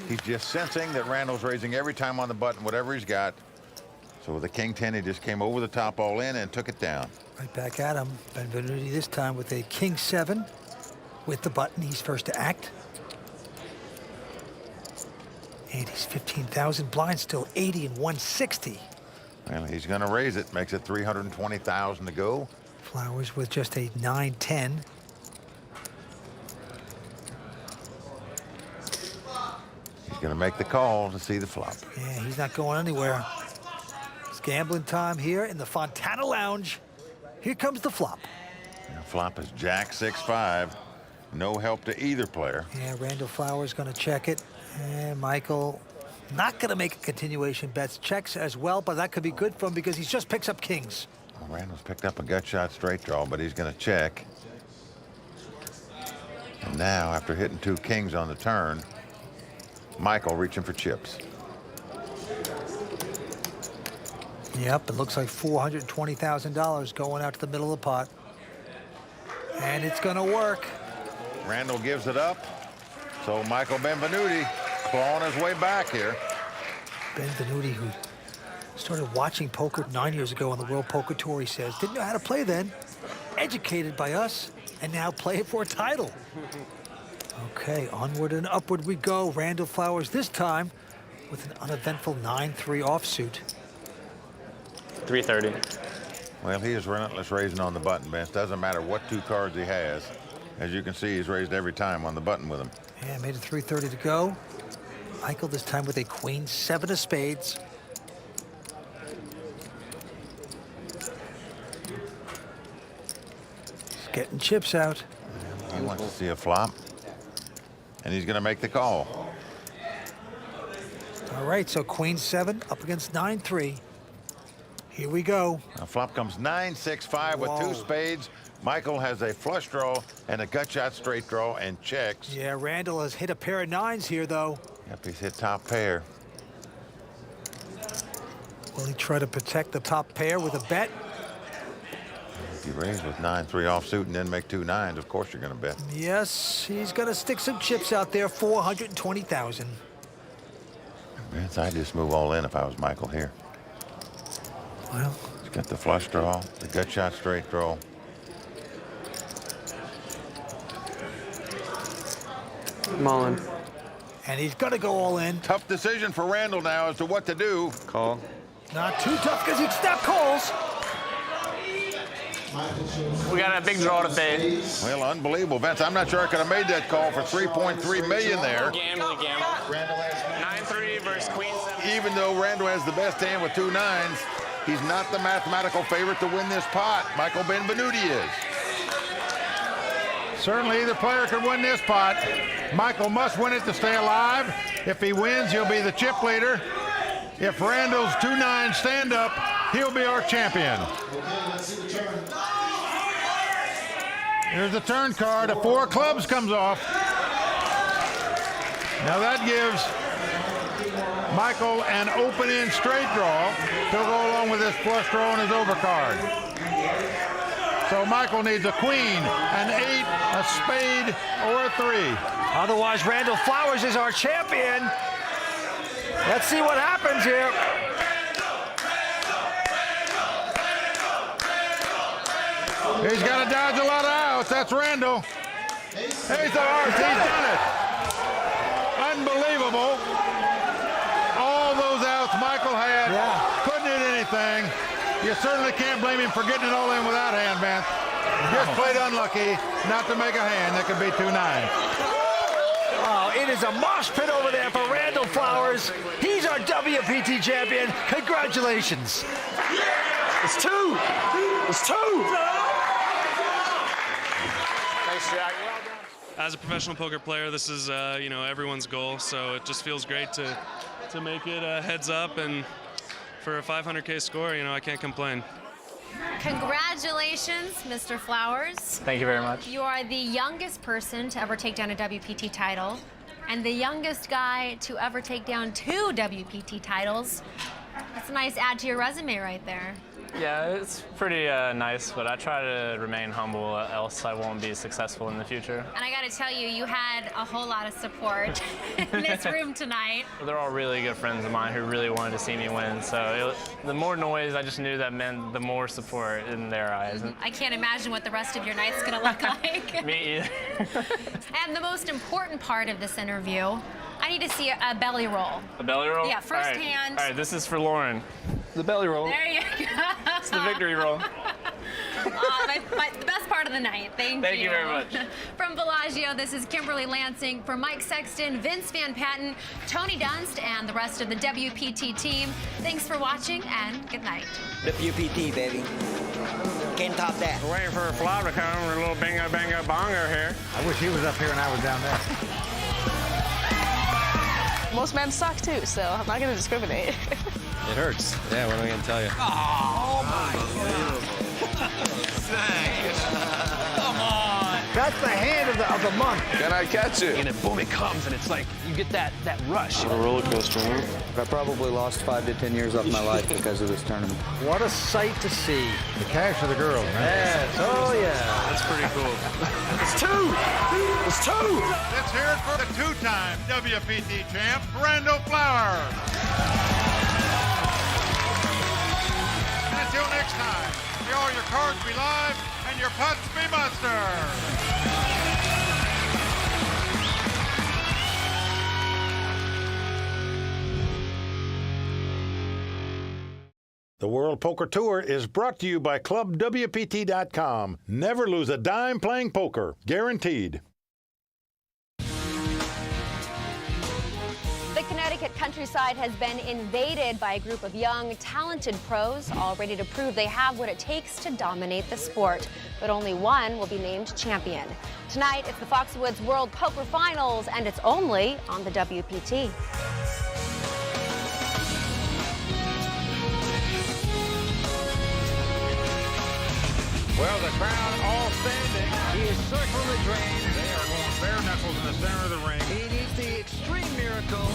He's just sensing that Randall's raising every time on the button, whatever he's got. So with the King 10, he just came over the top all in and took it down. Right back at him. Benvenuti this time with a King 7. With the button, he's first to act. And he's 15,000 blind, still 80 and 160. Well, he's going to raise it. Makes it 320,000 to go. Flowers with just a 9-10. He's going to make the call to see the flop. Yeah, he's not going anywhere. It's gambling time here in the Fontana Lounge. Here comes the flop. The flop is Jack 6-5. No help to either player. Yeah, Randall Flowers going to check it. And Michael not going to make a continuation bets. Checks as well, but that could be good for him because he just picks up kings. Well, Randall's picked up a gut shot straight draw, but he's going to check. And now, after hitting 2 kings on the turn, Michael reaching for chips. Yep, it looks like $420,000 going out to the middle of the pot. And it's going to work. Randall gives it up. So Michael Benvenuti clawing his way back here. Benvenuti, who started watching poker 9 years ago on the World Poker Tour, he says, didn't know how to play then, educated by us, and now play it for a title. Okay, onward and upward we go. Randall Flowers this time with an uneventful 9-3 offsuit. 330. Well, he is relentless raising on the button, Vince. Doesn't matter what 2 cards he has. As you can see, he's raised every time on the button with him. Yeah, made it 330 to go. Michael this time with a Queen 7 of spades. He's getting chips out. He wants to see a flop. And he's going to make the call. All right, so Queen 7 up against 9-3. Here we go. Now flop comes 9-6-5 with 2 spades. Michael has a flush draw and a gut shot straight draw and checks. Yeah, Randall has hit a pair of 9s here, though. Yep, he's hit top pair. Will he try to protect the top pair with a bet? If you raise with 9-3 offsuit and then make 2 9s, of course you're going to bet. Yes, he's going to stick some chips out there, 420,000. Vince, I'd just move all in if I was Michael here. Well, he's got the flush draw, the gut shot straight draw. I'm all in. And he's going to go all in. Tough decision for Randall now as to what to do. Call. Not too tough because he'd snap calls. We got a big draw today. Well, unbelievable, Vince. I'm not sure I could have made that call for 3.3 million there. Gamble. 9-3 versus Queen 7. Even though Randall has the best hand with 2 9s, he's not the mathematical favorite to win this pot. Michael Benvenuti is. Certainly either player could win this pot. Michael must win it to stay alive. If he wins, he'll be the chip leader. If Randall's 2 9s stand up, he'll be our champion. Here's the turn card. A 4 clubs comes off. Now that gives Michael an open-end straight draw to go along with his flush draw and his overcard. So Michael needs a queen, an 8, a spade, or a 3. Otherwise, Randall Flowers is our champion. Let's see what happens here. He's got to dodge a lot of outs. That's Randall. He's the heart. He's done it. Unbelievable. All those outs Michael had. Couldn't hit anything. You certainly can't blame him for getting it all in without hand, Vance. Just played unlucky not to make a hand that could be 2-9. Oh, it is a mosh pit over there for Randall Flowers. He's our WPT champion. Congratulations. It's 2. It's 2. Nice, Jack. As a professional poker player, this is everyone's goal, so it just feels great to make it heads up, and for a 500K score, I can't complain. Congratulations, Mr. Flowers. Thank you very much. You are the youngest person to ever take down a WPT title and the youngest guy to ever take down 2 WPT titles. That's a nice add to your resume right there. Yeah, it's pretty nice, but I try to remain humble, else I won't be successful in the future. And I gotta tell you, you had a whole lot of support in this room tonight. They're all really good friends of mine who really wanted to see me win, so the more noise, I just knew that meant the more support in their eyes. I can't imagine what the rest of your night's gonna look like. Me either. And the most important part of this interview, I need to see a belly roll. A belly roll? Yeah, first all right. hand. All right, this is for Lauren. The belly roll. There you go. It's the victory roll. The best part of the night. Thank you. Thank you very much. From Bellagio, this is Kimberly Lansing. For Mike Sexton, Vince Van Patten, Tony Dunst, and the rest of the WPT team, thanks for watching and good night. WPT, baby. Can't top that. We're waiting for a flop to come with a little bingo, bango, bongo here. I wish he was up here and I was down there. Most men suck too, so I'm not gonna discriminate. It hurts. Yeah, what am I going to tell you? Oh, my Come on. That's the hand of the month. Can I catch it? And then boom, it comes, and it's like you get that rush. What a roller coaster, huh? I probably lost 5 to 10 years off my life because of this tournament. What a sight to see. The cash for the girls, man. Yes, oh yeah. That's pretty cool. It's 2. It's 2. Let's hear it for the 2-time WPT champ, Randall Flowers. Until next time, may all your cards be live and your putts be monsters. The World Poker Tour is brought to you by ClubWPT.com. Never lose a dime playing poker. Guaranteed. The Connecticut countryside has been invaded by a group of young, talented pros, all ready to prove they have what it takes to dominate the sport. But only one will be named champion. Tonight, it's the Foxwoods World Poker Finals, and it's only on the WPT. Well, the crowd all standing. He is circling the drain. They are going bare knuckles in the center of the ring. He needs the extreme miracle.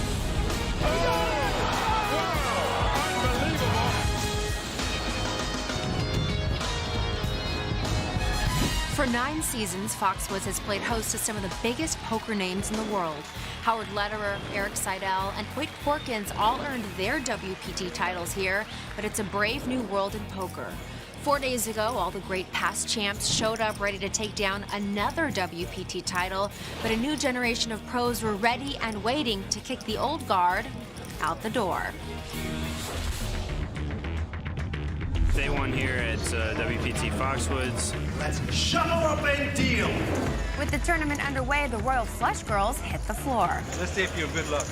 For 9 seasons, Foxwoods has played host to some of the biggest poker names in the world. Howard Lederer, Eric Seidel, and Hoyt Corkins all earned their WPT titles here, but it's a brave new world in poker. 4 days ago, all the great past champs showed up ready to take down another WPT title, but a new generation of pros were ready and waiting to kick the old guard out the door. Day 1 here at WPT Foxwoods. Let's shuttle up and deal. With the tournament underway, the Royal Flush Girls hit the floor. Let's see if you have good luck.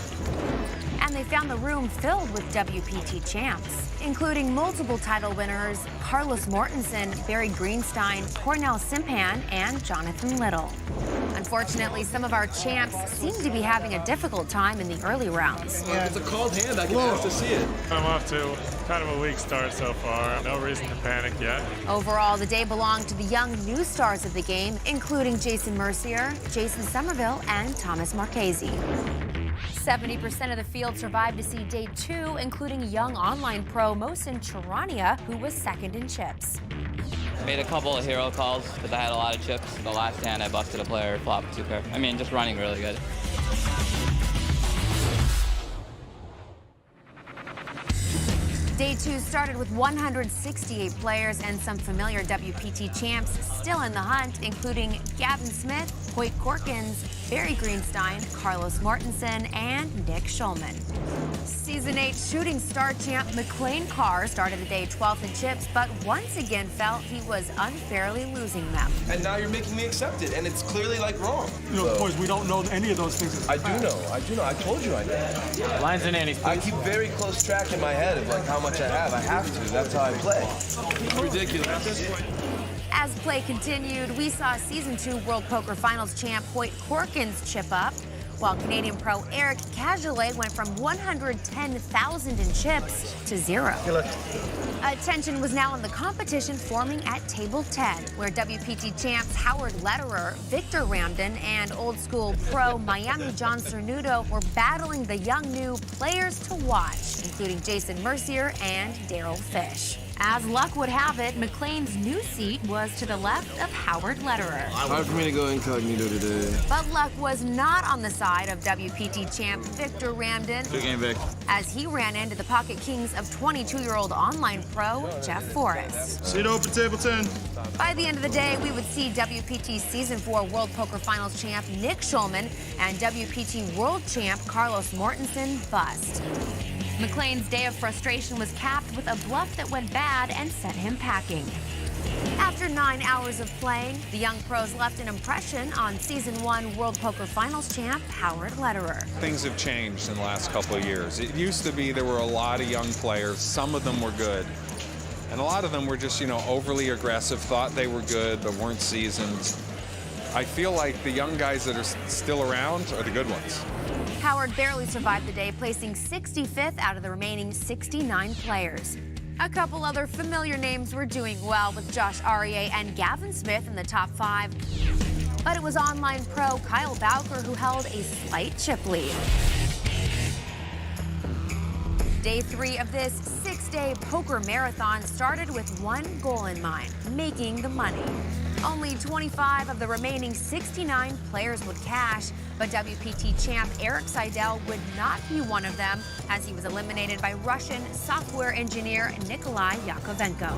And they found the room filled with WPT champs, including multiple title winners Carlos Mortensen, Barry Greenstein, Cornell Simpan, and Jonathan Little. Unfortunately, some of our champs seem to be having a difficult time in the early rounds. Yeah, it's a called hand. I can have to see it. I'm off to kind of a weak start so far. No reason to panic yet. Overall, the day belonged to the young new stars of the game, including Jason Mercier, Jason Somerville, and Thomas Marchese. 70% of the field survived to see day 2, including young online pro Mohsen Charania, who was second in chips. Made a couple of hero calls because I had a lot of chips. The last hand, I busted a player, flop 2 pair. I mean, just running really good. Day 2 started with 168 players and some familiar WPT champs still in the hunt, including Gavin Smith, Hoyt Corkins, Barry Greenstein, Carlos Mortensen, and Nick Schulman. Season 8 shooting star champ McLean Carr started the day 12th in chips, but once again felt he was unfairly losing them. And now you're making me accept it, and it's clearly like wrong. You know, boys, we don't know any of those things. I do know. I told you I know. Lines and Annie's, I keep very close track in my head of like how much I have. I have to. That's how I play. Ridiculous. As play continued, we saw Season 2 World Poker Finals champ Hoyt Corkins chip up, while Canadian pro Eric Cajolet went from 110,000 in chips to 0. Attention was now on the competition forming at Table 10, where WPT champs Howard Lederer, Victor Ramden, and old school pro Miami John Cernudo were battling the young new players to watch, including Jason Mercier and Daryl Fish. As luck would have it, McLean's new seat was to the left of Howard Lederer. Hard for me to go incognito today. But luck was not on the side of WPT champ Victor Ramden, Good game, Vic. as he ran into the pocket kings of 22-year-old online pro Jeff Forrest. Sit open, table 10. By the end of the day, we would see WPT Season 4 World Poker Finals champ Nick Schulman and WPT World champ Carlos Mortensen bust. McLean's day of frustration was capped with a bluff that went bad and sent him packing. After 9 hours of playing, the young pros left an impression on Season 1 World Poker Finals champ Howard Lederer. Things have changed in the last couple of years. It used to be there were a lot of young players. Some of them were good. And a lot of them were just, overly aggressive, thought they were good, but weren't seasoned. I feel like the young guys that are still around are the good ones. Howard barely survived the day, placing 65th out of the remaining 69 players. A couple other familiar names were doing well, with Josh Aurier and Gavin Smith in the top 5. But it was online pro Kyle Bowker who held a slight chip lead. Day 3 of this 6-day poker marathon started with one goal in mind: making the money. Only 25 of the remaining 69 players would cash, but WPT champ Eric Seidel would not be one of them, as he was eliminated by Russian software engineer Nikolai Yakovenko.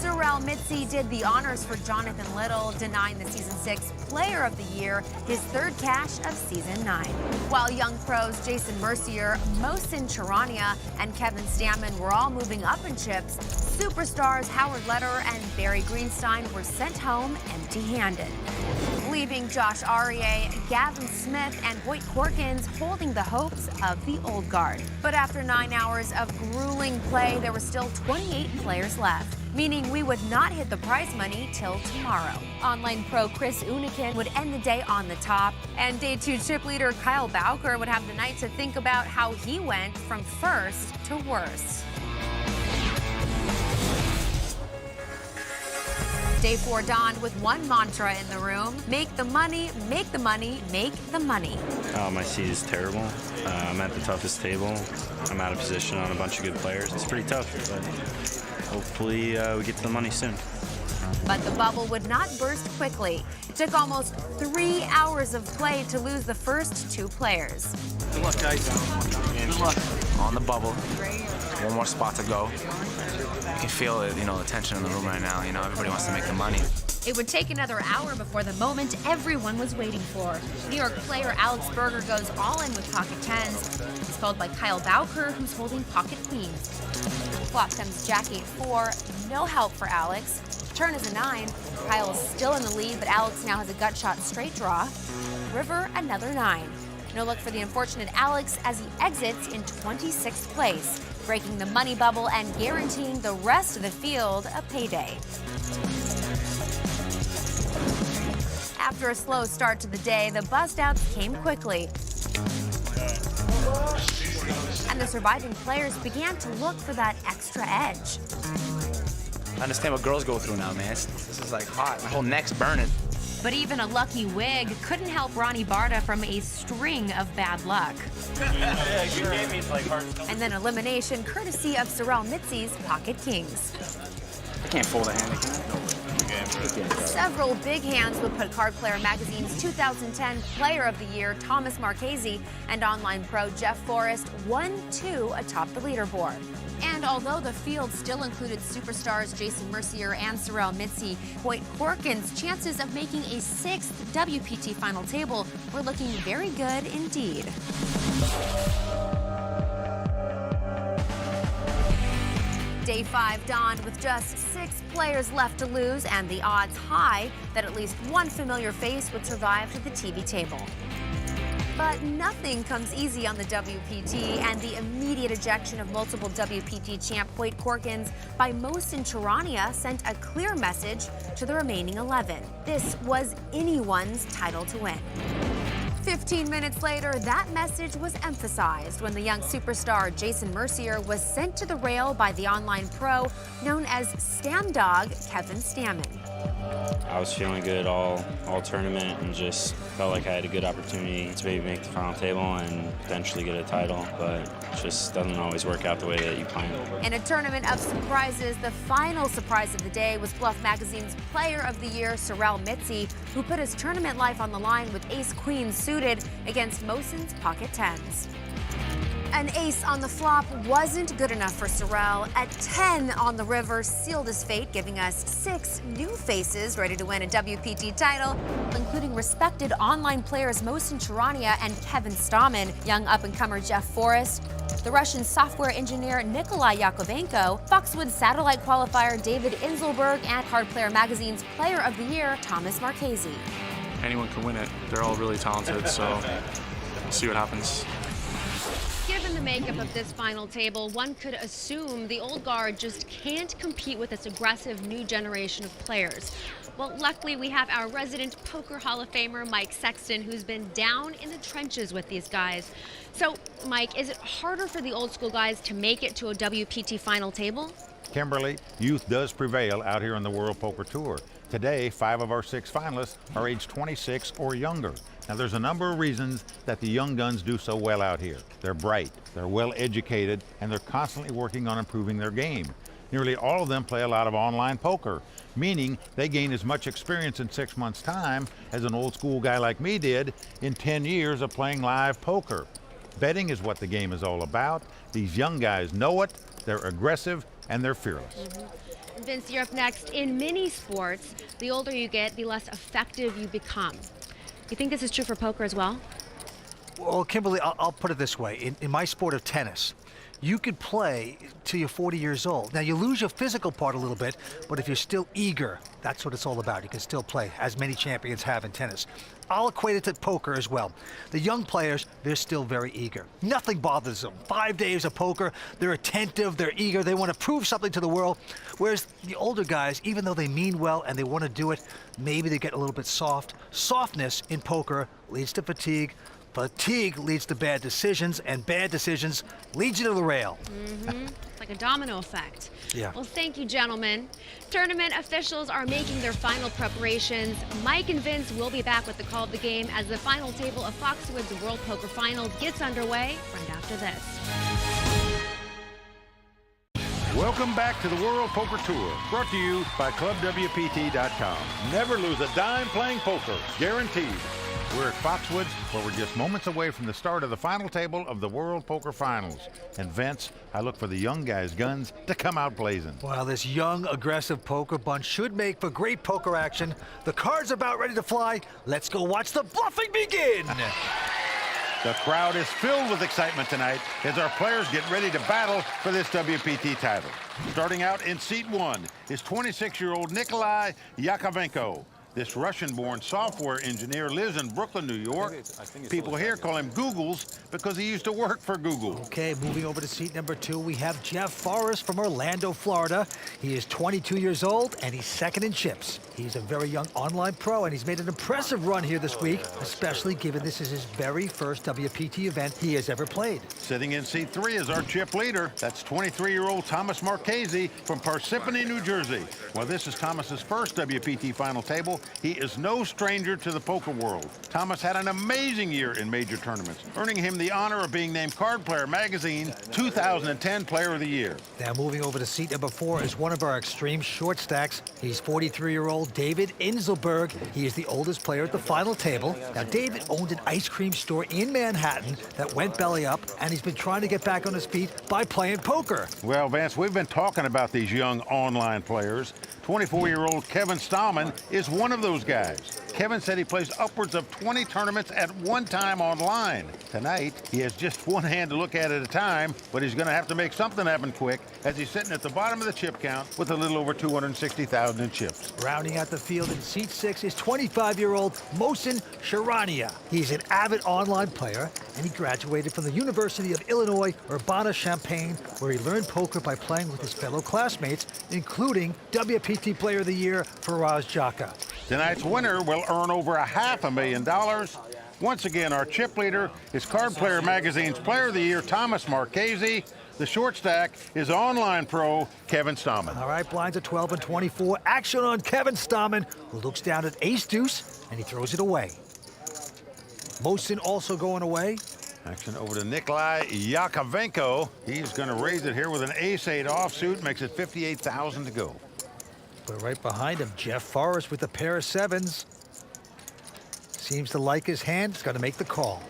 Trelle Mitzi did the honors for Jonathan Little, denying the Season 6 Player of the Year his third cash of Season 9. While young pros Jason Mercier, Mohsin Charania, and Kevin Stammen were all moving up in chips, superstars Howard Lederer and Barry Greenstein were sent home empty-handed, leaving Josh Aurier, Gavin Smith, and Hoyt Corkins holding the hopes of the old guard. But after 9 hours of grueling play, there were still 28 players left, meaning we would not hit the prize money till tomorrow. Online pro Chris Unikin would end the day on the top, and Day 2 chip leader Kyle Bowker would have the night to think about how he went from first to worst. Day 4 dawned with one mantra in the room: make the money, make the money, make the money. My seed is terrible. I'm at the toughest table. I'm out of position on a bunch of good players. It's pretty tough, but hopefully we get to the money soon. But the bubble would not burst quickly. It took almost 3 hours of play to lose the first 2 players. Good luck, guys. Good luck. On the bubble. One more spot to go. You can feel it, the tension in the room right now. Everybody wants to make the money. It would take another hour before the moment everyone was waiting for. New York player Alex Berger goes all in with pocket 10s. He's followed by Kyle Bowker, who's holding pocket queens. Flop comes Jack 8-4, no help for Alex. Turn is a 9. Kyle is still in the lead, but Alex now has a gut shot straight draw. River, another 9. No luck for the unfortunate Alex as he exits in 26th place, breaking the money bubble and guaranteeing the rest of the field a payday. After a slow start to the day, the bust-outs came quickly, and the surviving players began to look for that extra edge. I understand what girls go through now, man. This is like hot. My whole neck's burning. But even a lucky wig couldn't help Ronnie Barta from a string of bad luck. And then elimination courtesy of Trelle Mitzi's pocket kings. I can't fold a hand. Several big hands would put Card Player Magazine's 2010 Player of the Year Thomas Marchese and online pro Jeff Forrest 1-2 atop the leaderboard. And And although the field still included superstars Jason Mercier and Trelle Mitzi, Hoyt Corkins' chances of making a 6th WPT final table were looking very good indeed. Day 5 dawned with just 6 players left to lose and the odds high that at least one familiar face would survive to the TV table. But nothing comes easy on the WPT, and the immediate ejection of multiple WPT champ Hoyt Corkins by Mohsen Charania sent a clear message to the remaining 11. This was anyone's title to win. 15 minutes later, that message was emphasized when the young superstar Jason Mercier was sent to the rail by the online pro known as Stam Dog Kevin Stammen. I was feeling good all tournament and just felt like I had a good opportunity to maybe make the final table and potentially get a title, but it just doesn't always work out the way that you plan. In a tournament of surprises, the final surprise of the day was Bluff Magazine's Player of the Year, Trelle Mitzi, who put his tournament life on the line with ace-queen suited against Mohsen's pocket tens. An ace on the flop wasn't good enough for Trelle. A 10 on the river sealed his fate, giving us 6 new faces ready to win a WPT title, including respected online players Mohsen Charania and Kevin Stammen, young up-and-comer Jeff Forrest, the Russian software engineer Nikolai Yakovenko, Foxwoods satellite qualifier David Inselberg, and Card Player Magazine's Player of the Year Thomas Marchese. Anyone can win it. They're all really talented, so we'll see what happens. Given the makeup of this final table, one could assume the old guard just can't compete with this aggressive new generation of players. Well, luckily we have our resident poker Hall of Famer, Mike Sexton, who's been down in the trenches with these guys. So, Mike, is it harder for the old school guys to make it to a WPT final table? Kimberly, youth does prevail out here on the World Poker Tour. Today, 5 of our 6 finalists are age 26 or younger. Now, there's a number of reasons that the young guns do so well out here. They're bright, they're well educated, and they're constantly working on improving their game. Nearly all of them play a lot of online poker, meaning they gain as much experience in 6 months' time as an old school guy like me did in 10 years of playing live poker. Betting is what the game is all about. These young guys know it, they're aggressive, and they're fearless. Vince, you're up next. In many sports, the older you get, the less effective you become. You think this is true for poker as well? Well, Kimberly, I'll put it this way. In my sport of tennis, you could play till you're 40 years old. Now, you lose your physical part a little bit, but if you're still eager, that's what it's all about. You can still play, as many champions have in tennis. I'll equate it to poker as well. The young players, they're still very eager. Nothing bothers them. 5 days of poker, they're attentive, they're eager, they want to prove something to the world. Whereas the older guys, even though they mean well and they want to do it, maybe they get a little bit soft. Softness in poker leads to fatigue. Fatigue leads to bad decisions, and bad decisions lead you to the rail. It's like a domino effect. Yeah. Well, thank you, gentlemen. Tournament officials are making their final preparations. Mike and Vince will be back with the call of the game as the final table of Foxwoods World Poker Final gets underway right after this. Welcome back to the World Poker Tour, brought to you by ClubWPT.com. Never lose a dime playing poker, guaranteed. We're at Foxwoods, where we're just moments away from the start of the final table of the World Poker Finals. And Vince, I look for the young guys' guns to come out blazing. Well, this young, aggressive poker bunch should make for great poker action. The cards are about ready to fly. Let's go watch the bluffing begin. The crowd is filled with excitement tonight as our players get ready to battle for this WPT title. Starting out in seat 1 is 26-year-old Nikolai Yakovenko. This Russian-born software engineer lives in Brooklyn, New York. People here call him Googles because he used to work for Google. Okay, moving over to seat number 2, we have Jeff Forrest from Orlando, Florida. He is 22 years old, and he's second in chips. He's a very young online pro, and he's made an impressive run here this week, especially given this is his very first WPT event he has ever played. Sitting in seat 3 is our chip leader. That's 23-year-old Thomas Marchese from Parsippany, New Jersey. Well, this is Thomas's first WPT final table, he is no stranger to the poker world. Thomas had an amazing year in major tournaments, earning him the honor of being named Card Player Magazine 2010 Player of the Year. Now moving over to seat number 4 is one of our extreme short stacks. He's 43-year-old David Inselberg. He is the oldest player at the final table. Now, David owned an ice cream store in Manhattan that went belly up, and he's been trying to get back on his feet by playing poker. Well, Vance, we've been talking about these young online players. 24-year-old Kevin Stallman is one of those guys. Kevin said he plays upwards of 20 tournaments at one time online. Tonight, he has just one hand to look at a time, but he's going to have to make something happen quick as he's sitting at the bottom of the chip count with a little over 260,000 in chips. Rounding out the field in seat 6 is 25-year-old Mohsen Sharania. He's an avid online player, and he graduated from the University of Illinois, Urbana-Champaign, where he learned poker by playing with his fellow classmates, including WPT Player of the Year Faraz Jaka. Tonight's winner will earn over $500,000. Once again, our chip leader is Card Player Magazine's Player of the Year, Thomas Marchese. The short stack is online pro Kevin Stallman. All right, blinds at 12 and 24. Action on Kevin Stallman, who looks down at ace-deuce, and he throws it away. Mohsen also going away. Action over to Nikolai Yakovenko. He's going to raise it here with an ace-8 offsuit, makes it 58,000 to go. But right behind him, Jeff Forrest with a pair of 7s. Seems to like his hand. He's got to make the call.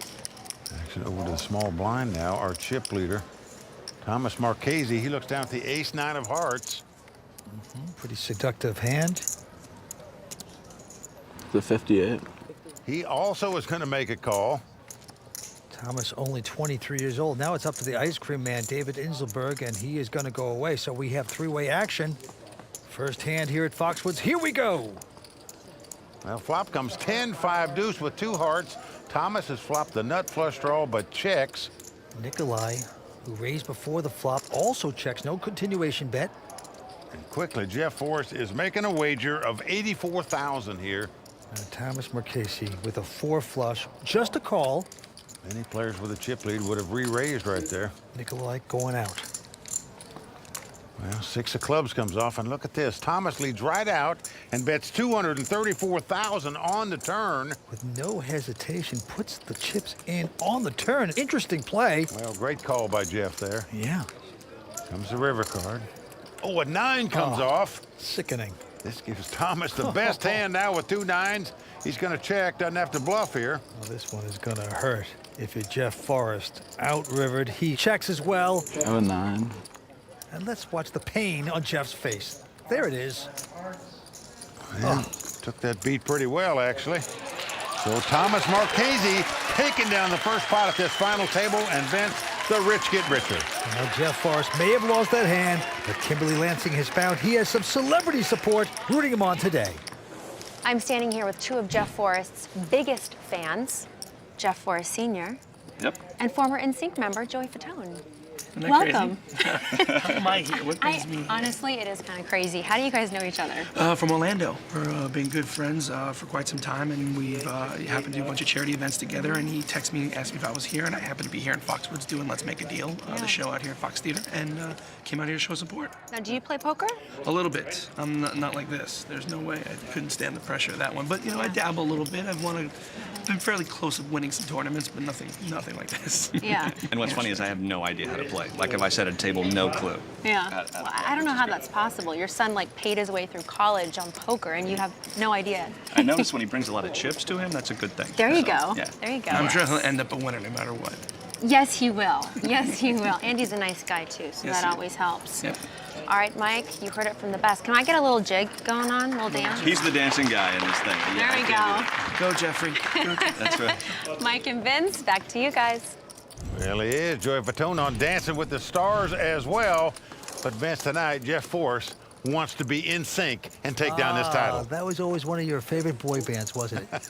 Action over to the small blind now, our chip leader, Thomas Marchese. He looks down at the ace-9 of hearts. Pretty seductive hand. The 58. He also is going to make a call. Thomas only 23 years old. Now it's up to the ice cream man, David Inselberg, and he is going to go away. So we have three-way action. First hand here at Foxwoods. Here we go. Well, flop comes 10-5 deuce with 2 hearts. Thomas has flopped the nut flush draw, but checks. Nikolai, who raised before the flop, also checks. No continuation bet. And quickly, Jeff Forrest is making a wager of 84,000 here. And Thomas Marchese with a 4 flush. Just a call. Many players with a chip lead would have re-raised right there. Nikolai going out. Well, 6 of clubs comes off, and look at this. Thomas leads right out and bets 234,000 on the turn. With no hesitation, puts the chips in on the turn. Interesting play. Well, great call by Jeff there. Yeah. Comes the river card. Oh, a 9 comes off. Sickening. This gives Thomas the best hand now with 2 9s. He's going to check, doesn't have to bluff here. Well, this one is going to hurt. If you're Jeff Forrest, out-rivered, he checks as well. I have a 9. And let's watch the pain on Jeff's face. There it is. Yeah, took that beat pretty well, actually. So Thomas Marchese taking down the first pot at this final table, and Vince, the rich get richer. Now Jeff Forrest may have lost that hand, but Kimberly Lansing has found he has some celebrity support rooting him on today. I'm standing here with 2 of Jeff Forrest's biggest fans, Jeff Forrest Sr. Yep. and former NSYNC member Joey Fatone. Isn't that Welcome. How am I here? What brings me here? Honestly, it is kind of crazy. How do you guys know each other? From Orlando. We've been good friends for quite some time, and we've happened to do a bunch of charity events together, and he texted me and asked me if I was here, and I happened to be here in Foxwoods doing Let's Make a Deal, the show out here at Fox Theater, and came out here to show support. Now, do you play poker? A little bit. I'm not like this. There's no way. I couldn't stand the pressure of that one. But, you know, I dabble a little bit. I've been fairly close at winning some tournaments, but nothing like this. Yeah. And what's funny is I have no idea how to play. Like if I set a table, no clue. Yeah. Well, I don't know how that's possible. Your son, like, paid his way through college on poker, and you have no idea. I notice when he brings a lot of chips to him, that's a good thing. There you go. Yeah. There you go. I'm sure he'll end up a winner no matter what. Yes, he will. Yes, he will. Andy's a nice guy, too, so Yes, that he always helps. Yeah. All right, Mike, you heard it from the best. Can I get a little jig going on, a little dance? He's the dancing guy in this thing. There we go. Go, Jeffrey. That's right. Mike and Vince, back to you guys. Well, he is. Joey Fatone on Dancing with the Stars as well. But Vince, tonight, Jeff Forrest wants to be in sync and take down this title. That was always one of your favorite boy bands, wasn't it?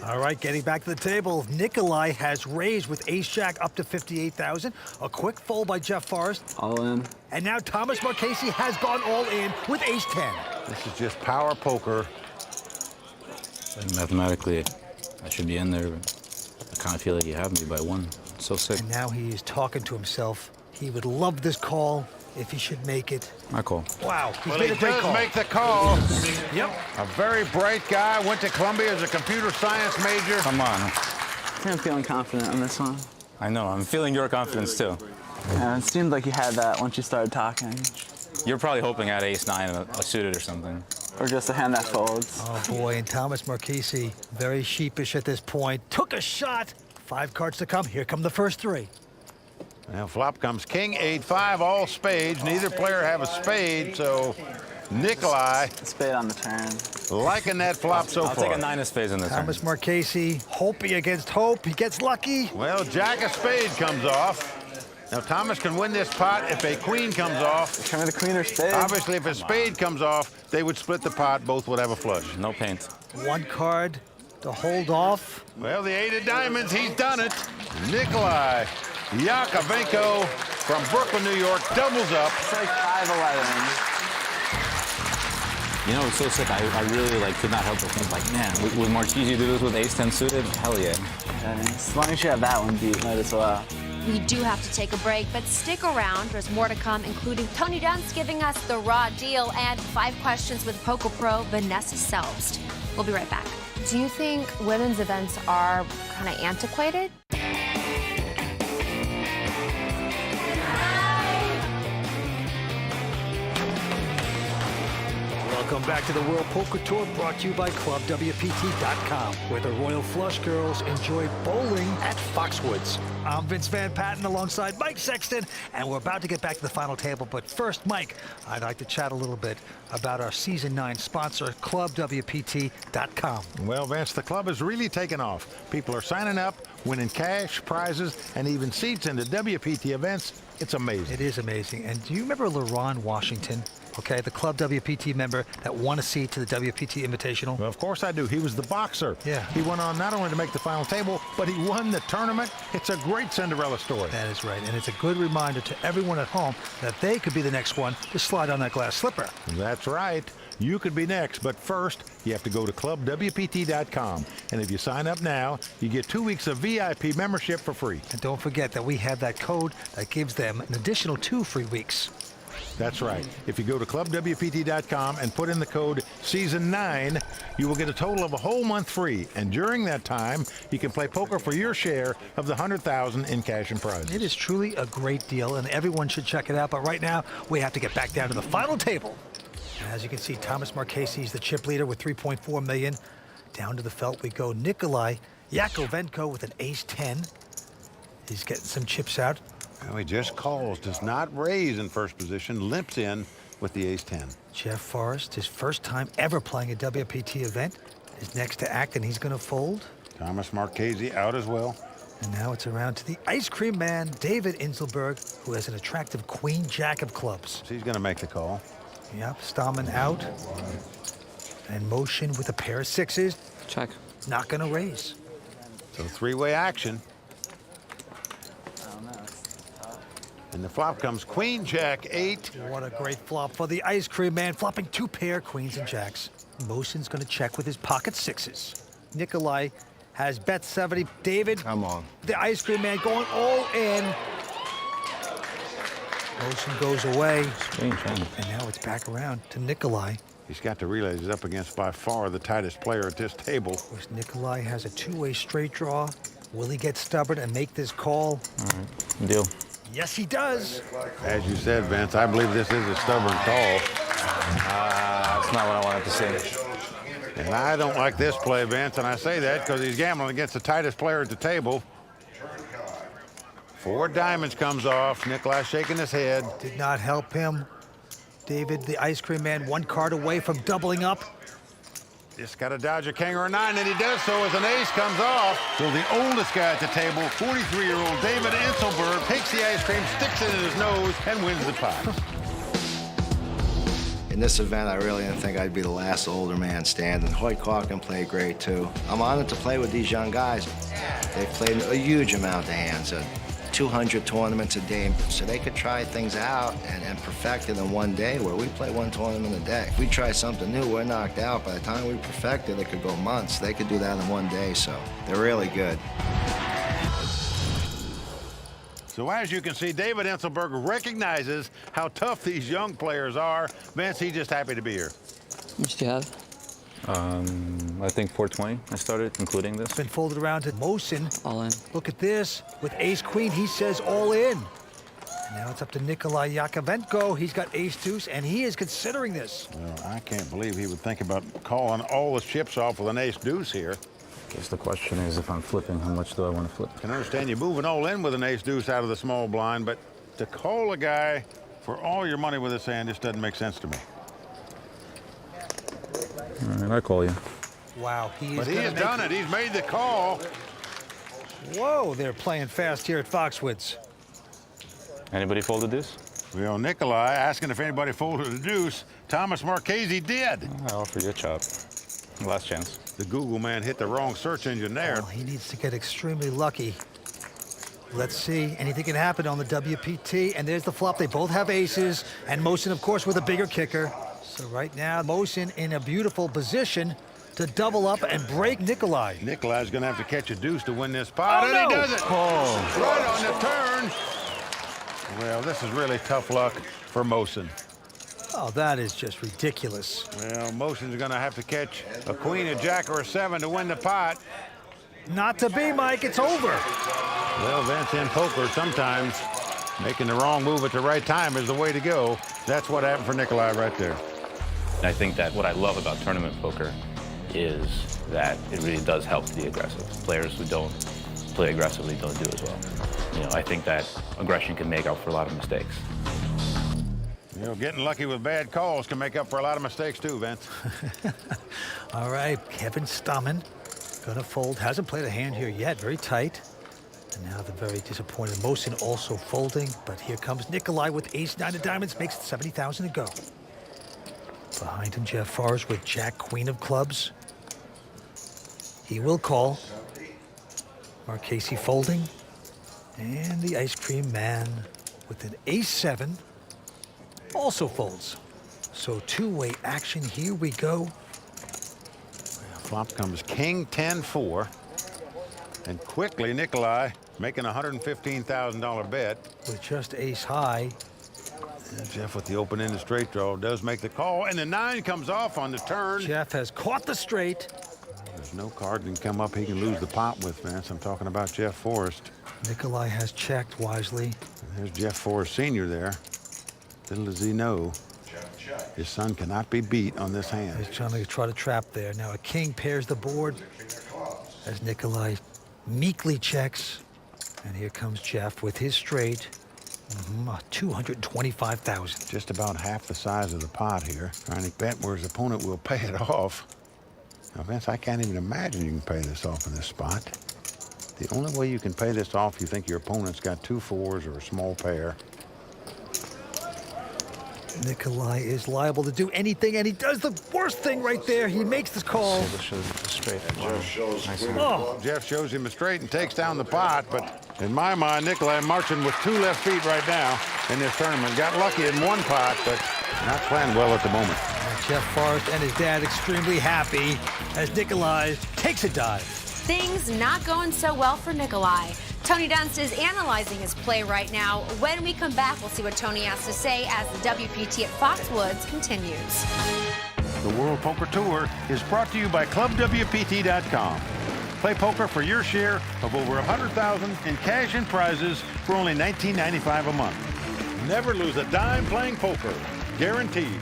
All right, getting back to the table. Nikolai has raised with ace-jack up to 58,000. A quick fold by Jeff Forrest. All in. And now Thomas Marchese has gone all in with ace-10. This is just power poker. Mathematically, I should be in there, but I kind of feel like you have me by 1. So sick. And now he is talking to himself. He would love this call. if he should make it. My call. Wow, he's Well, made he a great does call. make the call. Yep. A very bright guy, went to Columbia as a computer science major. Come on. I'm feeling confident on this one. I know. I'm feeling your confidence too. Yeah, it seemed like you had that once you started talking. You're probably hoping at ace-9 a suited or something. Or just a hand that folds. Oh boy, and Thomas Marchese, very sheepish at this point, took a shot. 5 cards to come. Here come the first 3. Now flop comes king, 8-5, all spades. Neither player have a spade, so Nikolai. Spade on the turn. Liking that flop so I'll far. take a 9 of spades on this Thomas turn. Marchese, hoping against hope. He gets lucky. Well, jack of spade comes off. Now Thomas can win this pot if a queen comes off. Come with a queen or spade. Obviously, if a spade comes off, they would split the pot. Both would have a flush. No paint. 1 card to hold off. Well, the 8 of diamonds, he's done it. Nikolai Yakovenko from Brooklyn, New York, doubles up. It's like 5-11. You know, it's so sick. I really could not help but think man, would Marchese do this with ace-10 suited? Hell yeah. As long as you have that one beat, might as well. We do have to take a break, but stick around. There's more to come, including Tony Dunst giving us the raw deal and 5 questions with Poker Pro Vanessa Selbst. We'll be right back. Do you think women's events are kind of antiquated? Welcome back to the World Poker Tour, brought to you by ClubWPT.com, where the Royal Flush Girls enjoy bowling at Foxwoods. I'm Vince Van Patten alongside Mike Sexton, and we're about to get back to the final table. But first, Mike, I'd like to chat a little bit about our Season 9 sponsor, ClubWPT.com. Well, Vince, the club has really taken off. People are signing up, winning cash, prizes, and even seats into WPT events. It's amazing. It is amazing. And do you remember LaRon Washington? Okay, the Club WPT member that won a seat to the WPT Invitational. Well, of course I do. He was the boxer. Yeah. He went on not only to make the final table, but he won the tournament. It's a great Cinderella story. That is right. And it's a good reminder to everyone at home that they could be the next one to slide on that glass slipper. That's right. You could be next, but first, you have to go to ClubWPT.com. And if you sign up now, you get 2 weeks of VIP membership for free. And don't forget that we have that code that gives them an additional 2 free weeks. That's right. If you go to ClubWPT.com and put in the code Season9, you will get a total of a whole month free. And during that time, you can play poker for your share of the $100,000 in cash and prizes. It is truly a great deal, and everyone should check it out. But right now, we have to get back down to the final table. And as you can see, Thomas Marchese is the chip leader with $3.4 million. Down to the felt we go. Nikolai Yakovenko with an ace-10. He's getting some chips out. Well, he just calls, does not raise in first position, limps in with the ace-10. Jeff Forrest, his first time ever playing a WPT event, is next to act, and he's going to fold. Thomas Marchese out as well. And now it's around to the ice cream man, David Inselberg, who has an attractive queen-jack of clubs. So he's going to make the call. Yep, Stallman out. And motion with a pair of 6s. Check. Not going to raise. So 3-way action. And the flop comes queen, jack, 8. What a great flop for the ice cream man, flopping 2 pair queens and jacks. Motion's going to check with his pocket 6s. Nikolai has bet 70. David, come on. The ice cream man going all in. Motion goes away. Strange, huh? And now it's back around to Nikolai. He's got to realize he's up against by far the tightest player at this table. Of course, Nikolai has a 2-way straight draw. Will he get stubborn and make this call? All right, deal. Yes, he does. As you said, Vince, I believe this is a stubborn call. That's not what I wanted to say. And I don't like this play, Vince, and I say that because he's gambling against the tightest player at the table. 4 diamonds comes off. Nikolai shaking his head. Did not help him. David, the ice cream man, 1 card away from doubling up. Just got to dodge a king or a 9, and he does so as an ace comes off. So the oldest guy at the table, 43-year-old David Inselberg, takes the ice cream, sticks it in his nose, and wins the pot. In this event, I really didn't think I'd be the last older man standing. Hoyt Calkin played great, too. I'm honored to play with these young guys. They've played a huge amount of hands, 200 tournaments a day, so they could try things out and perfect it in one day, where we play 1 tournament a day. If we try something new, we're knocked out. By the time we perfect it, it could go months. They could do that in one day, so they're really good. So So as you can see, David Enselberg recognizes how tough these young players are. Vince, he's just happy to be here. What do you have? I think 420 I started, including this. Been folded around to Mosin. All in. Look at this. With ace-queen, he says all in. And now it's up to Nikolai Yakovenko. He's got ace-deuce, and he is considering this. Well, I can't believe he would think about calling all the chips off with an ace-deuce here. Guess the question is, if I'm flipping, how much do I want to flip? I can understand you moving all in with an ace-deuce out of the small blind, but to call a guy for all your money with this hand just doesn't make sense to me. All right, I call you. Wow, But he has done it. He's made the call. Whoa, they're playing fast here at Foxwoods. Anybody folded this? Well, Nikolai asking if anybody folded a deuce. Thomas Marchese did. I offer you a chop. Last chance. The Google man hit the wrong search engine there. Well, he needs to get extremely lucky. Let's see. Anything can happen on the WPT. And there's the flop. They both have aces. And Mosin, of course, with a bigger kicker. So right now, Mosin in a beautiful position to double up and break Nikolai. Nikolai's going to have to catch a deuce to win this pot, and no. he does it. Oh. Right on the turn. Well, this is really tough luck for Mosin. Oh, that is just ridiculous. Well, Mosin's going to have to catch a queen, a jack, or a seven to win the pot. Not to be, Mike. It's over. Well, Vince, in poker, sometimes making the wrong move at the right time is the way to go. That's what happened for Nikolai right there. I think that what I love about tournament poker is that it really does help to be aggressive. Players who don't play aggressively don't do as well. You know, I think that aggression can make up for a lot of mistakes. You know, getting lucky with bad calls can make up for a lot of mistakes too, Vince. All right, Kevin Stammen gonna fold. Hasn't played a hand here yet. Very tight. And now the very disappointed Mosin also folding. But here comes Nikolai with ace-9 of diamonds. Makes it 70,000 to go. Behind him, Jeff Forrest with jack, queen of clubs. He will call. Marchese folding. And the ice cream man with an ace-7 also folds. So two-way action. Here we go. Flop comes king 10-4. And quickly, Nikolai making a $115,000 bet. With just ace high. And Jeff with the open-ended straight draw does make the call, and the 9 comes off on the turn. Jeff has caught the straight. There's no card can come up he can lose the pot with, Vince. I'm talking about Jeff Forrest. Nikolai has checked wisely. And there's Jeff Forrest Sr. there. Little does he know, his son cannot be beat on this hand. He's trying to try to trap there. Now a king pairs the board as Nikolai meekly checks. And here comes Jeff with his straight. 225,000. Just about half the size of the pot here. Trying to bet where his opponent will pay it off. Now, Vince, I can't even imagine you can pay this off in this spot. The only way you can pay this off, you think your opponent's got 2 4s or a small pair. Nikolai is liable to do anything, and he does the worst thing right there. He makes the call. Jeff shows him a straight and takes down the pot, but in my mind, Nikolai marching with 2 left feet right now in this tournament. Got lucky in one pot, but not playing well at the moment. And Jeff Forrest and his dad extremely happy as Nikolai takes a dive. Things not going so well for Nikolai. Tony Dunst is analyzing his play right now. When we come back, we'll see what Tony has to say as the WPT at Foxwoods continues. The World Poker Tour is brought to you by ClubWPT.com. Play poker for your share of over $100,000 in cash and prizes for only $19.95 a month. Never lose a dime playing poker. Guaranteed.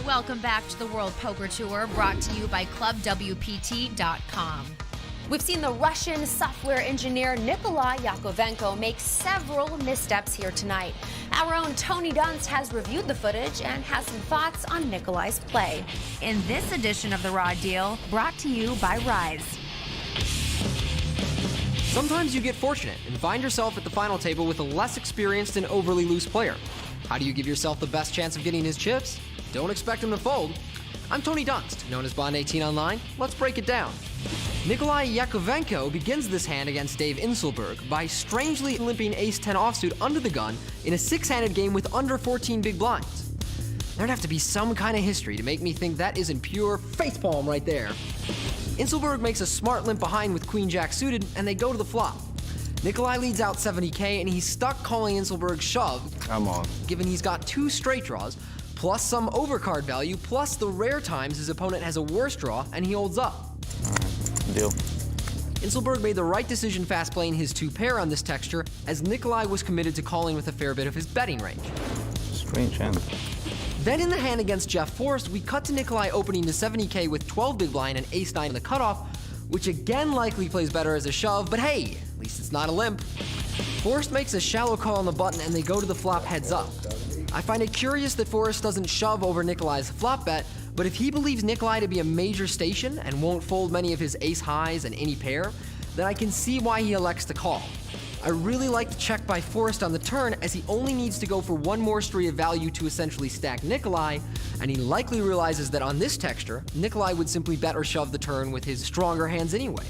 Welcome back to the World Poker Tour, brought to you by ClubWPT.com. We've seen the Russian software engineer Nikolai Yakovenko make several missteps here tonight. Our own Tony Dunst has reviewed the footage and has some thoughts on Nikolai's play. In this edition of The Raw Deal, brought to you by Rise. Sometimes you get fortunate and find yourself at the final table with a less experienced and overly loose player. How do you give yourself the best chance of getting his chips? Don't expect him to fold. I'm Tony Dunst, known as Bond18 Online. Let's break it down. Nikolai Yakovenko begins this hand against Dave Inselberg by strangely limping ace-10 offsuit under the gun in a 6-handed game with under 14 big blinds. There'd have to be some kind of history to make me think that isn't pure facepalm right there. Inselberg makes a smart limp behind with queen-jack suited, and they go to the flop. Nikolai leads out 70K, and he's stuck calling Inselberg's shove. Come on. Given he's got 2 straight draws, plus some overcard value, plus the rare times his opponent has a worse draw, and he holds up. Deal. Inselberg made the right decision fast playing his 2-pair on this texture, as Nikolai was committed to calling with a fair bit of his betting range. Strange hand. Then in the hand against Jeff Forrest, we cut to Nikolai opening to 70K with 12 big blind and ace-9 in the cutoff, which again likely plays better as a shove, but hey, at least it's not a limp. Forrest makes a shallow call on the button and they go to the flop heads up. I find it curious that Forrest doesn't shove over Nikolai's flop bet, but if he believes Nikolai to be a major station and won't fold many of his ace highs and any pair, then I can see why he elects to call. I really like the check by Forrest on the turn, as he only needs to go for one more street of value to essentially stack Nikolai, and he likely realizes that on this texture, Nikolai would simply bet or shove the turn with his stronger hands anyway.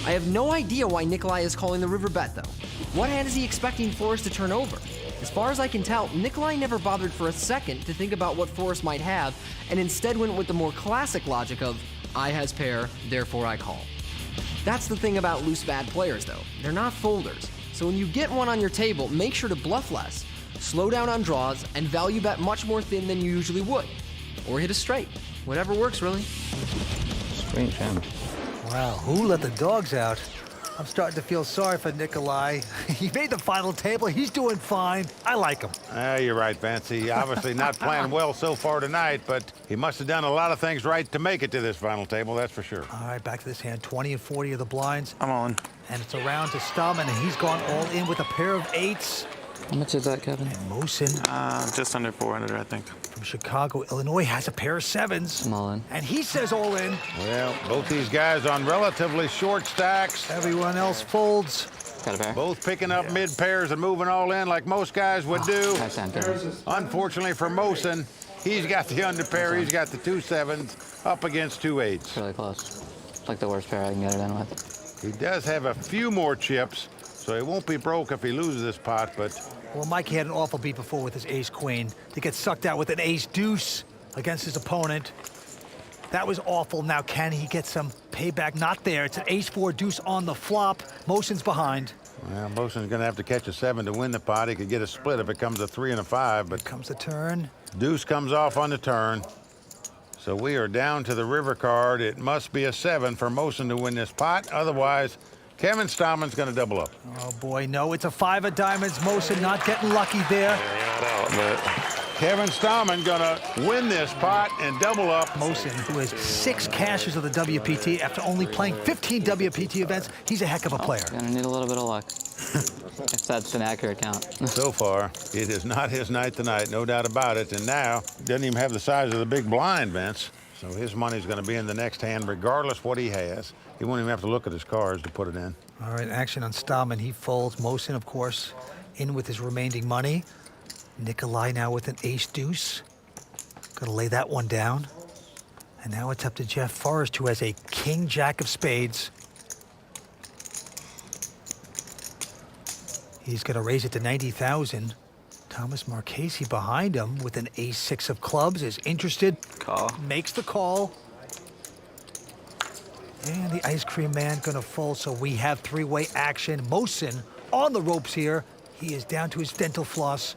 I have no idea why Nikolai is calling the river bet though. What hand is he expecting Forrest to turn over? As far as I can tell, Nikolai never bothered for a second to think about what Forrest might have, and instead went with the more classic logic of, I has pair, therefore I call. That's the thing about loose bad players though, they're not folders. So when you get one on your table, make sure to bluff less, slow down on draws, and value bet much more thin than you usually would. Or hit a straight. Whatever works, really. Strange hand. Wow, who let the dogs out? I'm starting to feel sorry for Nikolai. He made the final table. He's doing fine. I like him. You're right, Vince. He obviously not playing well so far tonight, but he must have done a lot of things right to make it to this final table, that's for sure. All right, back to this hand. 20 and 40 of the blinds. I'm on. And it's around to Stallman, and he's gone all in with a pair of 8s. How much is that, Kevin? And Mosin, Just under 400, I think. from Chicago, Illinois, has a pair of 7s. I'm all in. And he says all in. Well, both these guys on relatively short stacks. Everyone else folds. Got a pair? Both picking up mid pairs and moving all in like most guys would do. Nice hand, Kevin. Unfortunately for Mosin, he's got the under pair, he's got the 2 7s up against 2 8s. It's really close. It's like the worst pair I can get it in with. He does have a few more chips, so he won't be broke if he loses this pot, but Well, Mikey had an awful beat before with his ace-queen to get sucked out with an ace-deuce against his opponent. That was awful. Now, can he get some payback? Not there. It's an ace-4 deuce on the flop. Motion's behind. well, Mosin's going to have to catch a 7 to win the pot. He could get a split if it comes a 3 and a 5, but Comes the turn. deuce comes off on the turn. So we are down to the river card. It must be a 7 for Mosin to win this pot. Otherwise, Kevin Stallman's going to double up. Oh, boy, no. It's a 5 of diamonds. Mosin not getting lucky there. Kevin Stallman going to win this pot and double up. Mosin, who has 6 cashes of the WPT after only playing 15 WPT events, he's a heck of a player. Gonna need a little bit of luck. If that's an accurate count. So far, it is not his night tonight, no doubt about it. And now, doesn't even have the size of the big blind, Vince. So his money's going to be in the next hand, regardless what he has. He won't even have to look at his cards to put it in. All right, action on Stallman. He folds. Mosin, of course, in with his remaining money. Nikolai now with an ace-deuce. Gonna lay that one down. And now it's up to Jeff Forrest, who has a king-jack of spades. He's gonna raise it to 90,000. Thomas Marchese behind him with an ace-6 of clubs is interested. Call. Makes the call. And the ice cream man gonna fold, so we have 3-way action. Mosin on the ropes here. He is down to his dental floss.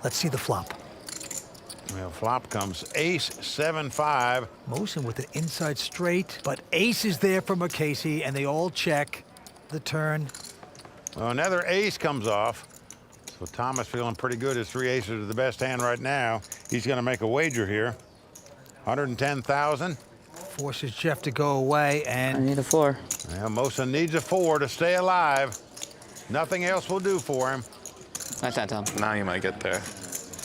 Let's see the flop. Well, flop comes ace 7-5. Mosin with an inside straight, but ace is there for Marchese, and they all check the turn. Well, another ace comes off. So Thomas feeling pretty good. His 3 aces are the best hand right now. He's going to make a wager here. 110,000. Forces Jeff to go away, and I need a 4. Well, Mosin needs a 4 to stay alive. Nothing else will do for him. Nice hand, Tom. Now you might get there.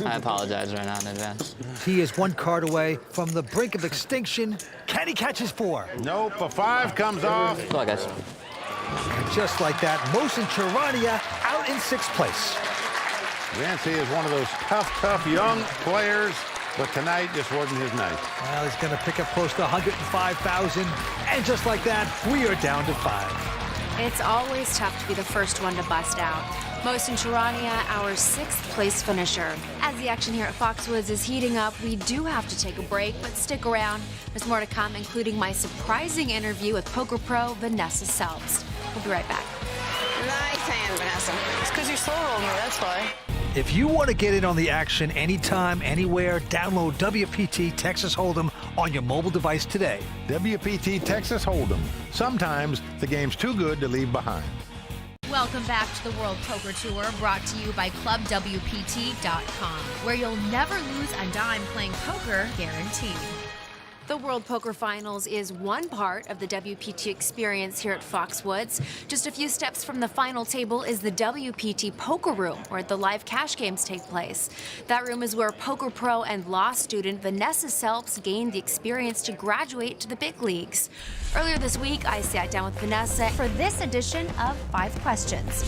I apologize right now in advance. he is 1 card away from the brink of extinction. Can he catch his 4? Nope, a 5 comes off. Good luck, guys. And just like that, Mosin Charania out in 6th place. Vince, he is one of those tough young players, but tonight just wasn't his night. Well, he's going to pick up close to 105,000. And just like that, we are down to 5. It's always tough to be the first one to bust out. Mohsen Charania, our 6th place finisher. As the action here at Foxwoods is heating up, we do have to take a break, but stick around. There's more to come, including my surprising interview with poker pro Vanessa Selbst. We'll be right back. Nice hand, Vanessa. It's because you slow-rolled me, that's why. If you want to get in on the action anytime, anywhere, download WPT Texas Hold'em on your mobile device today. WPT Texas Hold'em. Sometimes the game's too good to leave behind. Welcome back to the World Poker Tour, brought to you by ClubWPT.com, where you'll never lose a dime playing poker, guaranteed. The World Poker Finals is one part of the WPT experience here at Foxwoods. Just a few steps from the final table is the WPT Poker Room, where the live cash games take place. That room is where poker pro and law student Vanessa Selbst gained the experience to graduate to the big leagues. Earlier this week, I sat down with Vanessa for this edition of 5 Questions.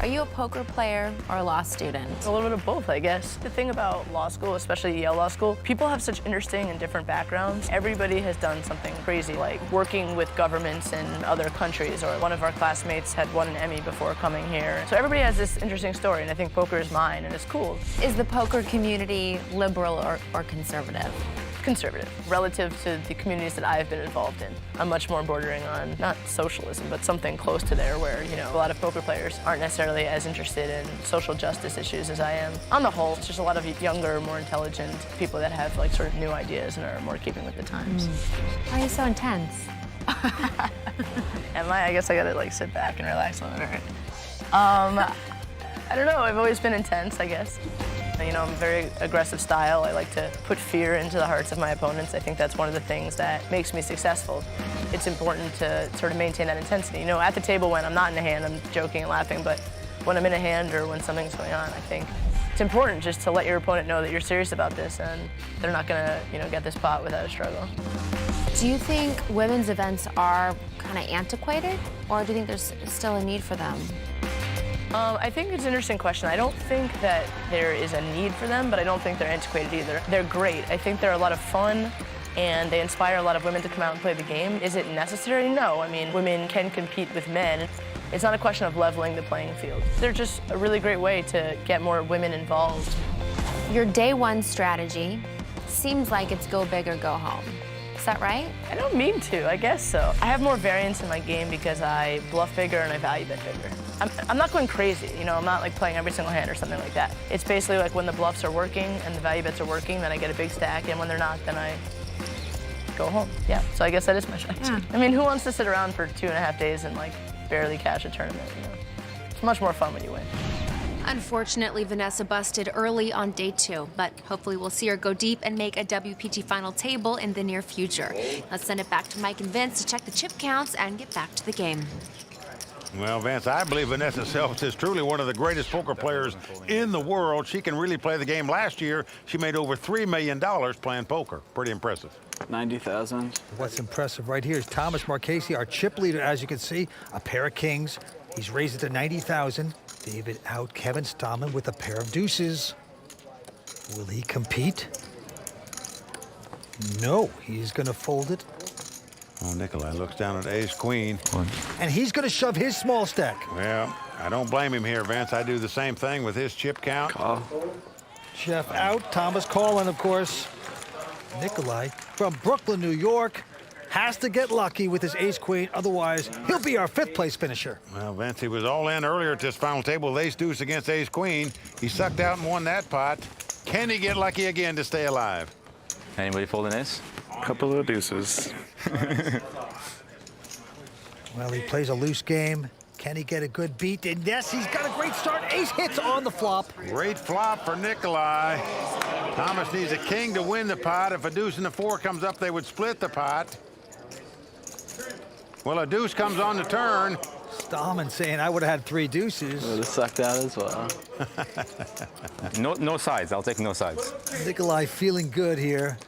Are you a poker player or a law student? A little bit of both, I guess. The thing about law school, especially Yale Law School, people have such interesting and different backgrounds. Everybody has done something crazy, like working with governments in other countries, or one of our classmates had won an Emmy before coming here. So everybody has this interesting story, and I think poker is mine, and it's cool. Is the poker community liberal or conservative? Conservative, relative to the communities that I've been involved in. I'm much more bordering on, not socialism, but something close to there where, you know, a lot of poker players aren't necessarily as interested in social justice issues as I am. On the whole, it's just a lot of younger, more intelligent people that have like sort of new ideas and are more keeping with the times. Why are you so intense? Am I? I guess I gotta like sit back and relax a little bit. I don't know, I've always been intense, I guess. You know, I'm a very aggressive style. I like to put fear into the hearts of my opponents. I think that's one of the things that makes me successful. It's important to sort of maintain that intensity. You know, at the table when I'm not in a hand, I'm joking and laughing, but when I'm in a hand or when something's going on, I think it's important just to let your opponent know that you're serious about this and they're not gonna, you know, get this pot without a struggle. Do you think women's events are kind of antiquated, or do you think there's still a need for them? I think it's an interesting question. I don't think that there is a need for them, but I don't think they're antiquated either. They're great. I think they're a lot of fun, and they inspire a lot of women to come out and play the game. Is it necessary? No. I mean, women can compete with men. It's not a question of leveling the playing field. They're just a really great way to get more women involved. Your day one strategy seems like it's go big or go home. Is that right? I don't mean to, I guess so. I have more variance in my game because I bluff bigger and I value bet bigger. I'm not going crazy, you know, I'm not like playing every single hand or something like that. It's basically like when the bluffs are working and the value bets are working, then I get a big stack, and when they're not, then I go home. Yeah, so I guess that is my strategy. Yeah. I mean, who wants to sit around for 2.5 days and like barely cash a tournament, you know? It's much more fun when you win. Unfortunately, Vanessa busted early on day 2, but hopefully we'll see her go deep and make a WPT final table in the near future. Let's send it back to Mike and Vince to check the chip counts and get back to the game. Well, Vince, I believe Vanessa Selbst is truly one of the greatest poker players in the world. She can really play the game. Last year, she made over $3 million playing poker. Pretty impressive. 90,000. What's impressive right here is Thomas Marchese, our chip leader, as you can see, a pair of kings. He's raised it to 90,000. David out Kevin Stallman with a pair of deuces. Will he compete? No, he's gonna fold it. Oh, Nikolai looks down at ace-queen. And he's gonna shove his small stack. Well, I don't blame him here, Vince. I do the same thing with his chip count. Call. Jeff out, Thomas calling, of course. Nikolai from Brooklyn, New York, has to get lucky with his ace-queen, otherwise he'll be our 5th place finisher. Well, Vince, he was all in earlier at this final table with ace-deuce against ace-queen. He sucked out and won that pot. Can he get lucky again to stay alive? Anybody folding ace? Couple of deuces. Well, he plays a loose game. Can he get a good beat? And yes, he's got a great start. Ace hits on the flop. Great flop for Nikolai. Thomas needs a king to win the pot. If a deuce and a 4 comes up, they would split the pot. Well, a deuce comes on the turn. Stallman saying I would have had 3 deuces. Would have sucked out as well. No sides. I'll take no sides. Nikolai feeling good here.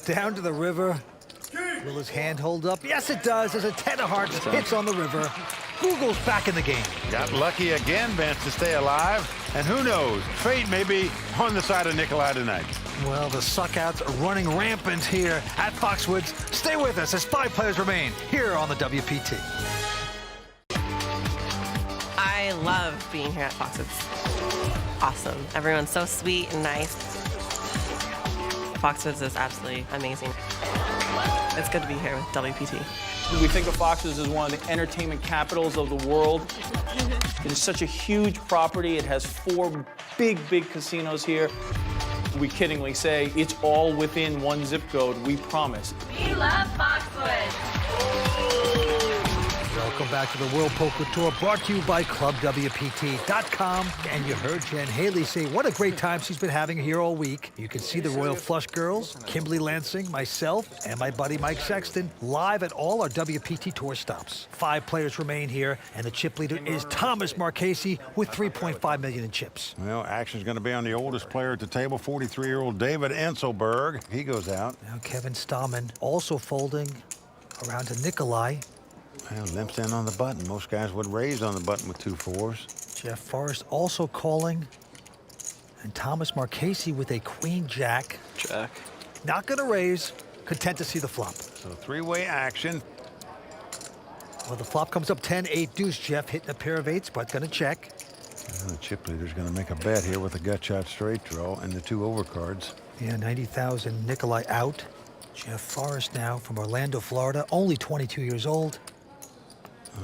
Down to the river. Will his hand hold up? Yes, it does. There's a 10 of hearts. Hits on the river. Google's back in the game. Got lucky again, Vince, to stay alive. And who knows? Fate may be on the side of Nikolai tonight. Well, the suckouts are running rampant here at Foxwoods. Stay with us as 5 players remain here on the WPT. I I love being here at Fox. It's awesome. Everyone's so sweet and nice. Foxwoods is absolutely amazing. It's good to be here with WPT. We think of Foxwoods as one of the entertainment capitals of the world. It is such a huge property. It has 4 big casinos here. We kiddingly say it's all within one zip code, we promise. We love Foxwoods. Welcome back to the World Poker Tour, brought to you by ClubWPT.com. And you heard Jen Haley say what a great time she's been having here all week. You can see the Royal Flush Girls, Kimberly Lansing, myself, and my buddy Mike Sexton live at all our WPT Tour stops. 5 players remain here, and the chip leader is Thomas Marchese with $3.5 million in chips. Well, action's going to be on the oldest player at the table, 43-year-old David Enselberg. He goes out. Now Kevin Stallman also folding around to Nikolai. Well, limps in on the button. Most guys would raise on the button with 2 4s. Jeff Forrest also calling. And Thomas Marchese with a queen-jack. Jack. Not going to raise. Content to see the flop. So 3-way action. Well, the flop comes up 10-8 deuce. Jeff hitting a pair of 8s, but going to check. And the chip leader's going to make a bet here with a gut shot straight draw and the 2 overcards. Yeah, 90,000. Nikolai out. Jeff Forrest now from Orlando, Florida, only 22 years old.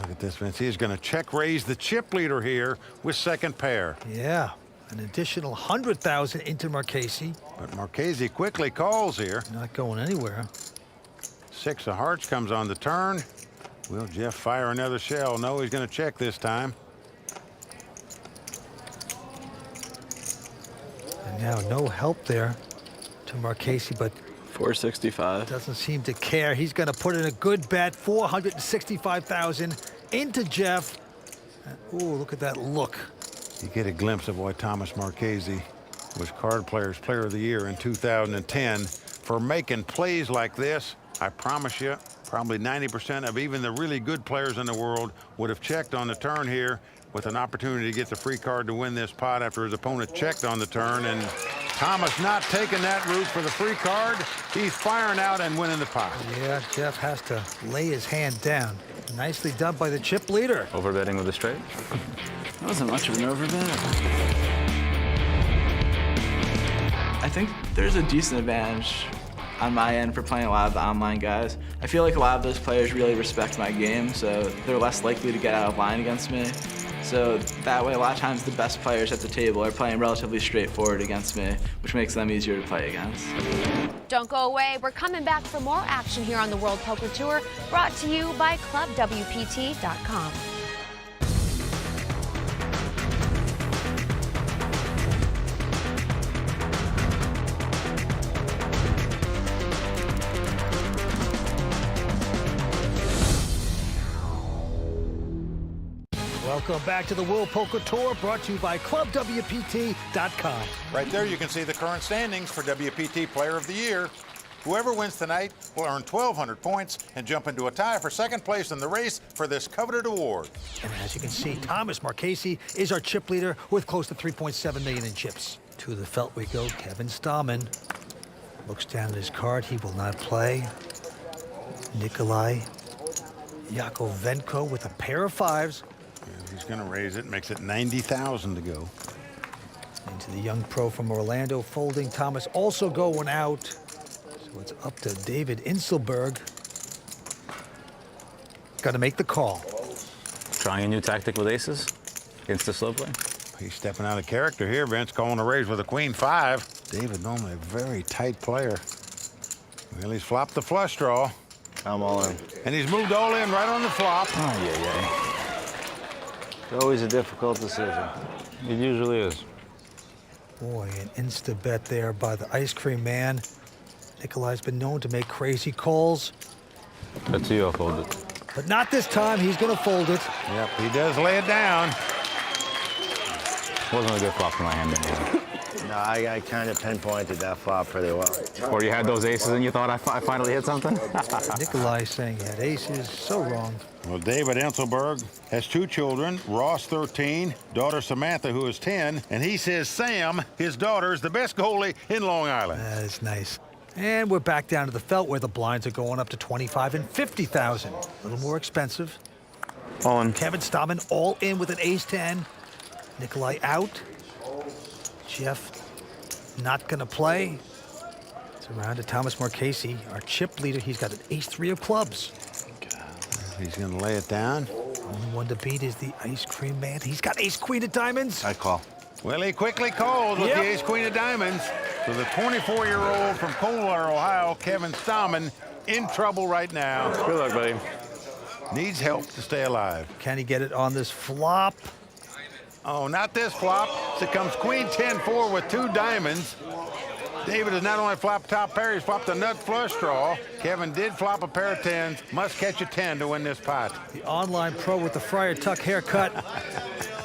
Look at this, Vince. He's going to check raise the chip leader here with second pair. Yeah, an additional 100,000 into Marchese. But Marchese quickly calls here. Not going anywhere. 6 of hearts comes on the turn. Will Jeff fire another shell? No, he's going to check this time. And now no help there to Marchese, but 465. doesn't seem to care. He's going to put in a good bet, 465,000 into Jeff. Ooh, look at that look. You get a glimpse of why Thomas Marchese was Card Players Player of the Year in 2010 for making plays like this. I promise you, probably 90% of even the really good players in the world would have checked on the turn here with an opportunity to get the free card to win this pot after his opponent checked on the turn. And Thomas not taking that route for the free card. He's firing out and winning the pot. Yeah, Jeff has to lay his hand down. Nicely done by the chip leader. Overbetting with a straight? That wasn't much of an overbet. I think there's a decent advantage on my end for playing a lot of the online guys. I feel like a lot of those players really respect my game, so they're less likely to get out of line against me. So that way, a lot of times the best players at the table are playing relatively straightforward against me, which makes them easier to play against. Don't go away. We're coming back for more action here on the World Poker Tour, brought to you by ClubWPT.com. Welcome back to the World Poker Tour, brought to you by ClubWPT.com. Right there you can see the current standings for WPT Player of the Year. Whoever wins tonight will earn 1,200 points and jump into a tie for second place in the race for this coveted award. And as you can see, Thomas Marchese is our chip leader with close to 3.7 million in chips. To the felt we go. Kevin Stallman looks down at his card. He will not play. Nikolai Yakovenko with a pair of 5s. He's going to raise it, makes it 90,000 to go. Into the young pro from Orlando, folding. Thomas also going out. So it's up to David Enselberg. Got to make the call. Trying a new tactic with aces against the slow play. He's stepping out of character here. Vince calling a raise with a queen 5. David normally a very tight player. Well, he's flopped the flush draw. I'm all in. And he's moved all in right on the flop. Oh, yeah. Always a difficult decision. It usually is. Boy, an insta bet there by the ice cream man. Nikolai's been known to make crazy calls. That's you, I'll fold it. But not this time. He's going to fold it. Yep, he does lay it down. Wasn't a good flop for my hand anyway. No, I kind of pinpointed that flop pretty well. Or you had those aces and you thought I finally hit something? Nikolai saying he had aces. So wrong. Well, David Enselberg has 2 children, Ross, 13, daughter Samantha, who is 10, and he says Sam, his daughter, is the best goalie in Long Island. That is nice. And we're back down to the felt where the blinds are going up to 25 and 50,000. A little more expensive. All in. Kevin Stallman all in with an ace-10. Nikolai out. Jeff not going to play. It's around to Thomas Marchese, our chip leader. He's got an ace-3 of clubs. He's going to lay it down. Only one to beat is the ice cream man. He's got ace-queen of diamonds. I call. Well, he quickly calls with the ace-queen of diamonds. So the 24-year-old from Coldwater, Ohio, Kevin Stallman, in trouble right now. Good luck, buddy. Needs help to stay alive. Can he get it on this flop? Oh, not this flop. So it comes queen 10-4 with 2 diamonds. David has not only flopped top pair, he's flopped a nut flush draw. Kevin did flop a pair of 10s. Must catch a 10 to win this pot. The online pro with the Friar Tuck haircut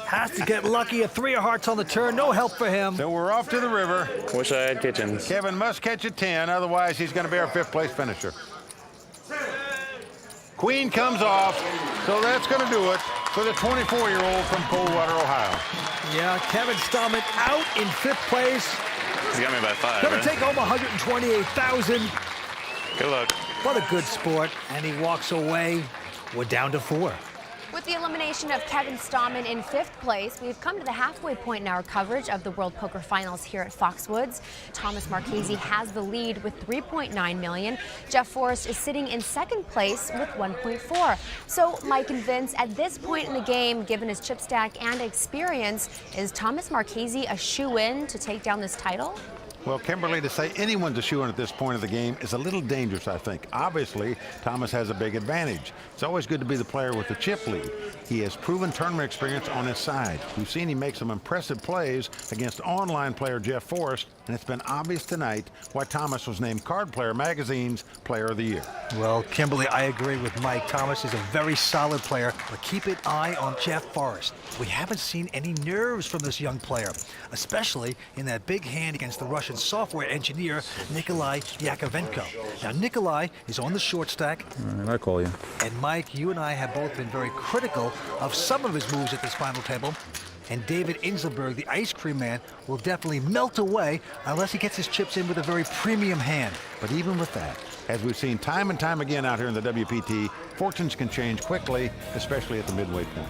has to get lucky. A 3 of hearts on the turn. No help for him. So we're off to the river. Wish I had kitchens. Kevin must catch a 10, otherwise he's going to be our 5th place finisher. Queen comes off, so that's going to do it for the 24-year-old from Coldwater, Ohio. Yeah, Kevin Stallman out in 5th place. He's got me by 5, Gonna right? take home $128,000. Good luck. What a good sport. And he walks away. We're down to 4. With the elimination of Kevin Stallman in 5th place, we've come to the halfway point in our coverage of the World Poker Finals here at Foxwoods. Thomas Marchese has the lead with $3.9 million. Jeff Forrest is sitting in 2nd place with $1.4. So, Mike and Vince, at this point in the game, given his chip stack and experience, is Thomas Marchese a shoe-in to take down this title? Well, Kimberly, to say anyone's a shoo-in at this point of the game is a little dangerous, I think. Obviously, Thomas has a big advantage. It's always good to be the player with the chip lead. He has proven tournament experience on his side. We've seen him make some impressive plays against online player Jeff Forrest, and it's been obvious tonight why Thomas was named Card Player Magazine's Player of the Year. Well, Kimberly, I agree with Mike. Thomas is a very solid player, but keep an eye on Jeff Forrest. We haven't seen any nerves from this young player, especially in that big hand against the Russian software engineer Nikolai Yakovenko. Now, Nikolai is on the short stack. All right, I call you. And Mike, you and I have both been very critical of some of his moves at this final table. And David Inselberg, the ice cream man, will definitely melt away unless he gets his chips in with a very premium hand. But even with that, as we've seen time and time again out here in the WPT, fortunes can change quickly, especially at the midway point.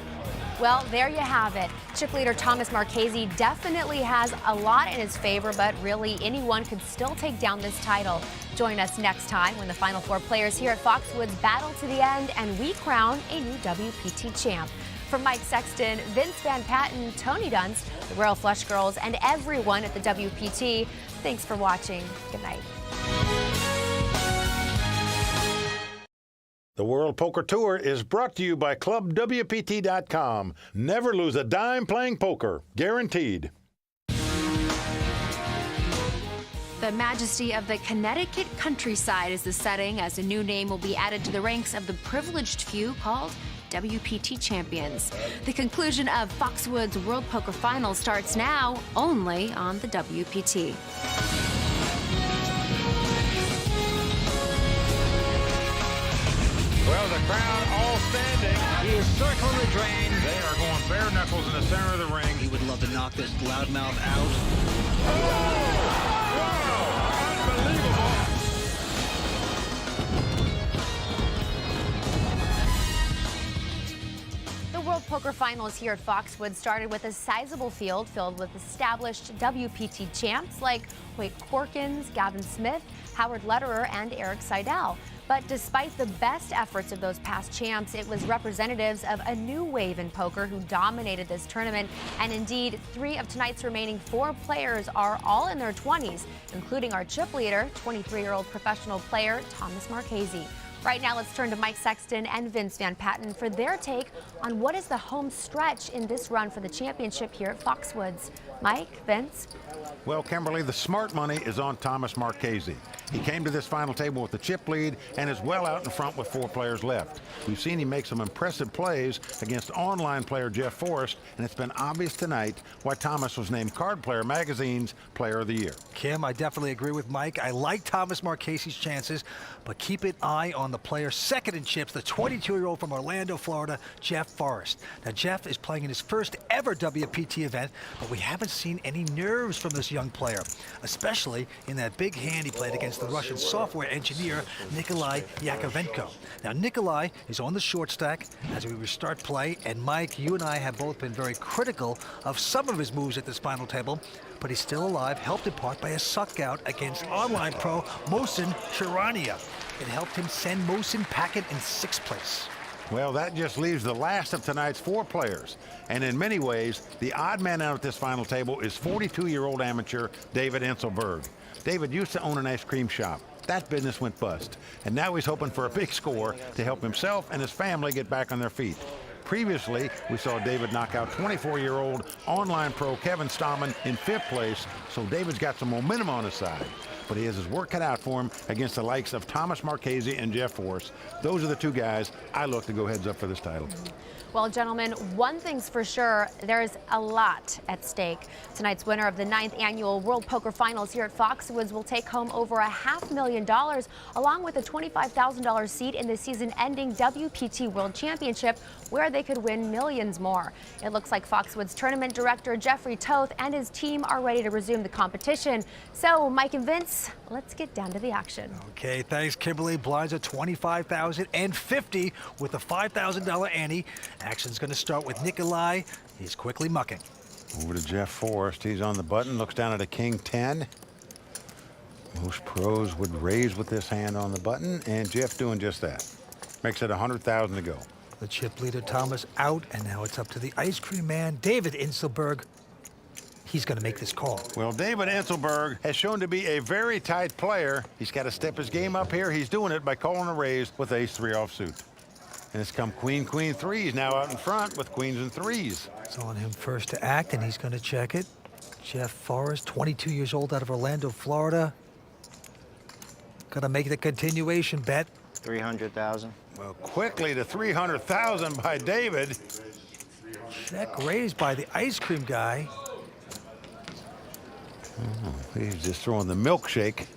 Well, there you have it. Chip leader Thomas Marchese definitely has a lot in his favor, but really anyone could still take down this title. Join us next time when the final 4 players here at Foxwoods battle to the end and we crown a new WPT champ. For Mike Sexton, Vince Van Patten, Tony Dunst, the Royal Flush Girls, and everyone at the WPT, thanks for watching. Good night. The World Poker Tour is brought to you by ClubWPT.com. Never lose a dime playing poker. Guaranteed. The majesty of the Connecticut countryside is the setting as a new name will be added to the ranks of the privileged few called WPT champions. The conclusion of Foxwoods World Poker Finals starts now only on the WPT. Well, the crowd all standing. He is circling the drain. They are going bare knuckles in the center of the ring. He would love to knock this loudmouth out. Wow! Unbelievable! The World Poker Finals here at Foxwoods started with a sizable field filled with established WPT champs like Hoyt Corkins, Gavin Smith, Howard Lederer, and Eric Seidel. But despite the best efforts of those past champs, it was representatives of a new wave in poker who dominated this tournament. And indeed, 3 of tonight's remaining 4 players are all in their 20s, including our chip leader, 23-year-old professional player Thomas Marchese. Right now, let's turn to Mike Sexton and Vince Van Patten for their take on what is the home stretch in this run for the championship here at Foxwoods. Mike, Vince? Well, Kimberly, the smart money is on Thomas Marchese. He came to this final table with the chip lead and is well out in front with 4 players left. We've seen him make some impressive plays against online player Jeff Forrest, and it's been obvious tonight why Thomas was named Card Player Magazine's Player of the Year. Kim, I definitely agree with Mike. I like Thomas Marchese's chances, but keep an eye on the player second in chips, the 22-year-old from Orlando, Florida, Jeff Forrest. Now, Jeff is playing in his first ever WPT event, but we haven't seen any nerves from this young player, especially in that big hand he played against the Russian software engineer Nikolai Yakovenko. Now, Nikolai is on the short stack as we restart play, and Mike, you and I have both been very critical of some of his moves at this final table, but he's still alive, helped in part by a suck out against online pro Mohsen Sharania. It helped him send Mohsen packing in 6th place. Well, that just leaves the last of tonight's 4 players. And in many ways, the odd man out at this final table is 42-year-old amateur David Enselberg. David used to own an ice cream shop. That business went bust. And now he's hoping for a big score to help himself and his family get back on their feet. Previously, we saw David knock out 24-year-old online pro Kevin Stallman in 5th place, so David's got some momentum on his side. But he has his work cut out for him against the likes of Thomas Marchese and Jeff Forrest. Those are the 2 guys I look to go heads up for this title. Well, gentlemen, one thing's for sure, there is a lot at stake. Tonight's winner of the 9th annual World Poker Finals here at Foxwoods will take home over $500,000, along with a $25,000 seat in the season-ending WPT World Championship, where they could win millions more. It looks like Foxwoods tournament director Jeffrey Toth and his team are ready to resume the competition. So, Mike and Vince, let's get down to the action. Okay, thanks, Kimberly. Blinds are $25,000 and $50 with a $5,000 ante. Action's going to start with Nikolai. He's quickly mucking. Over to Jeff Forrest. He's on the button, looks down at a king 10. Most pros would raise with this hand on the button, and Jeff doing just that. Makes it $100,000 to go. The chip leader Thomas out, and now it's up to the ice cream man, David Enselberg. He's going to make this call. Well, David Enselberg has shown to be a very tight player. He's got to step his game up here. He's doing it by calling a raise with ace-3 offsuit. And it's come queen, queen, 3. He's now out in front with queens and 3s. It's on him first to act, and he's going to check it. Jeff Forrest, 22 years old, out of Orlando, Florida. Going to make the continuation bet. 300,000. Well, quickly to 300,000 by David. Check raised by the ice cream guy. Oh, he's just throwing the milkshake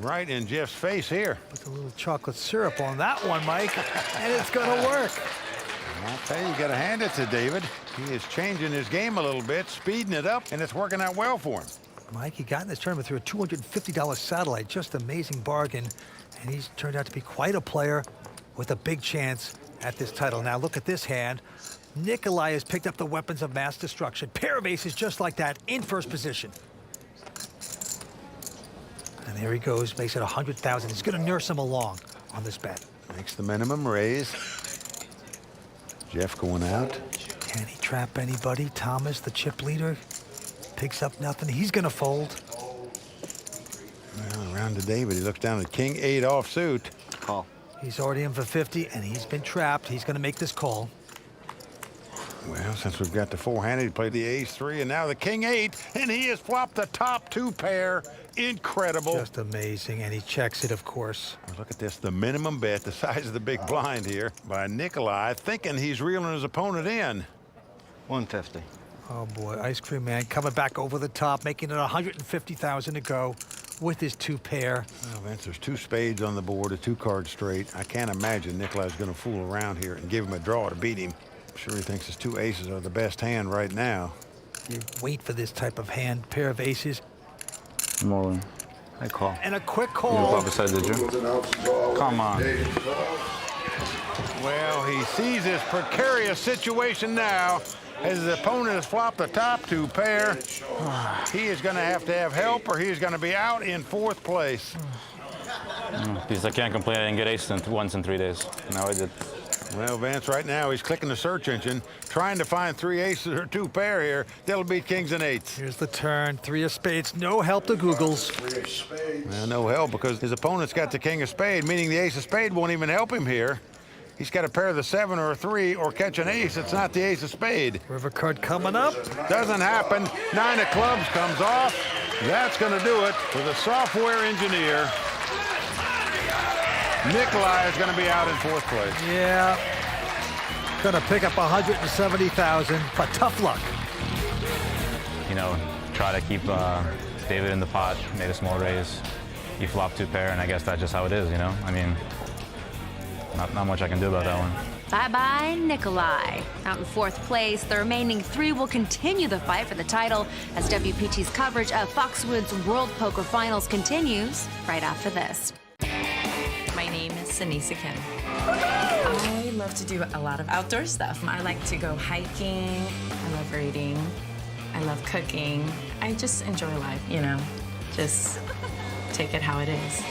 right in Jeff's face here. Put a little chocolate syrup on that one, Mike, and it's going to work. I'll tell you, you got to hand it to David. He is changing his game a little bit, speeding it up, and it's working out well for him. Mike, he got in this tournament through a $250 satellite, just amazing bargain, and he's turned out to be quite a player with a big chance at this title. Now look at this hand. Nikolai has picked up the weapons of mass destruction. Pair of aces just like that in first position. And there he goes, makes it 100,000. He's going to nurse him along on this bet. Makes the minimum raise. Jeff going out. Can he trap anybody? Thomas, the chip leader, picks up nothing. He's going to fold. Well, around to David. He looks down at king 8 offsuit. Call. He's already in for 50, and he's been trapped. He's going to make this call. Well, since we've got the 4-handed, he played the ace-3, and now the king 8, and he has flopped the top 2 pair. Incredible. Just amazing, and he checks it, of course. Well, look at this, the minimum bet, the size of the big blind here by Nikolai, thinking he's reeling his opponent in. 150. Oh, boy, ice cream man coming back over the top, making it 150,000 to go with his 2 pair. Well, Vince, there's 2 spades on the board, a 2-card straight. I can't imagine Nikolai's going to fool around here and give him a draw to beat him. I'm sure he thinks his 2 aces are the best hand right now. You wait for this type of hand, pair of aces. More. I call. And a quick You call. flop aside, did you? Come on. Well, he sees his precarious situation now as his opponent has flopped the top 2 pair. He is going to have help, or he's going to be out in 4th place. Because I can't complain. I didn't get ace once in 3 days. Now I did. Well, Vance, right now he's clicking the search engine, trying to find 3 aces or 2 pair here. That'll beat kings and 8s. Here's the turn, 3 of spades, no help to Googles. Well, no help because his opponent's got the king of spade, meaning the ace of spade won't even help him here. He's got to pair the 7 or a 3 or catch an ace. It's not the ace of spade. River card coming up. Doesn't happen. 9 of clubs comes off. That's going to do it for the software engineer. Nikolai is going to be out in 4th place. Yeah. Going to pick up 170,000, but tough luck. You know, try to keep David in the pot, made a small raise. He flopped 2 pair, and I guess that's just how it is, you know? I mean, not much I can do about that one. Bye-bye, Nikolai. Out in fourth place, the remaining three will continue the fight for the title as WPT's coverage of Foxwoods World Poker Finals continues right after this. My name is Sanisa Kim. I love to do a lot of outdoor stuff. I like to go hiking. I love reading. I love cooking. I just enjoy life, you know, just take it how it is.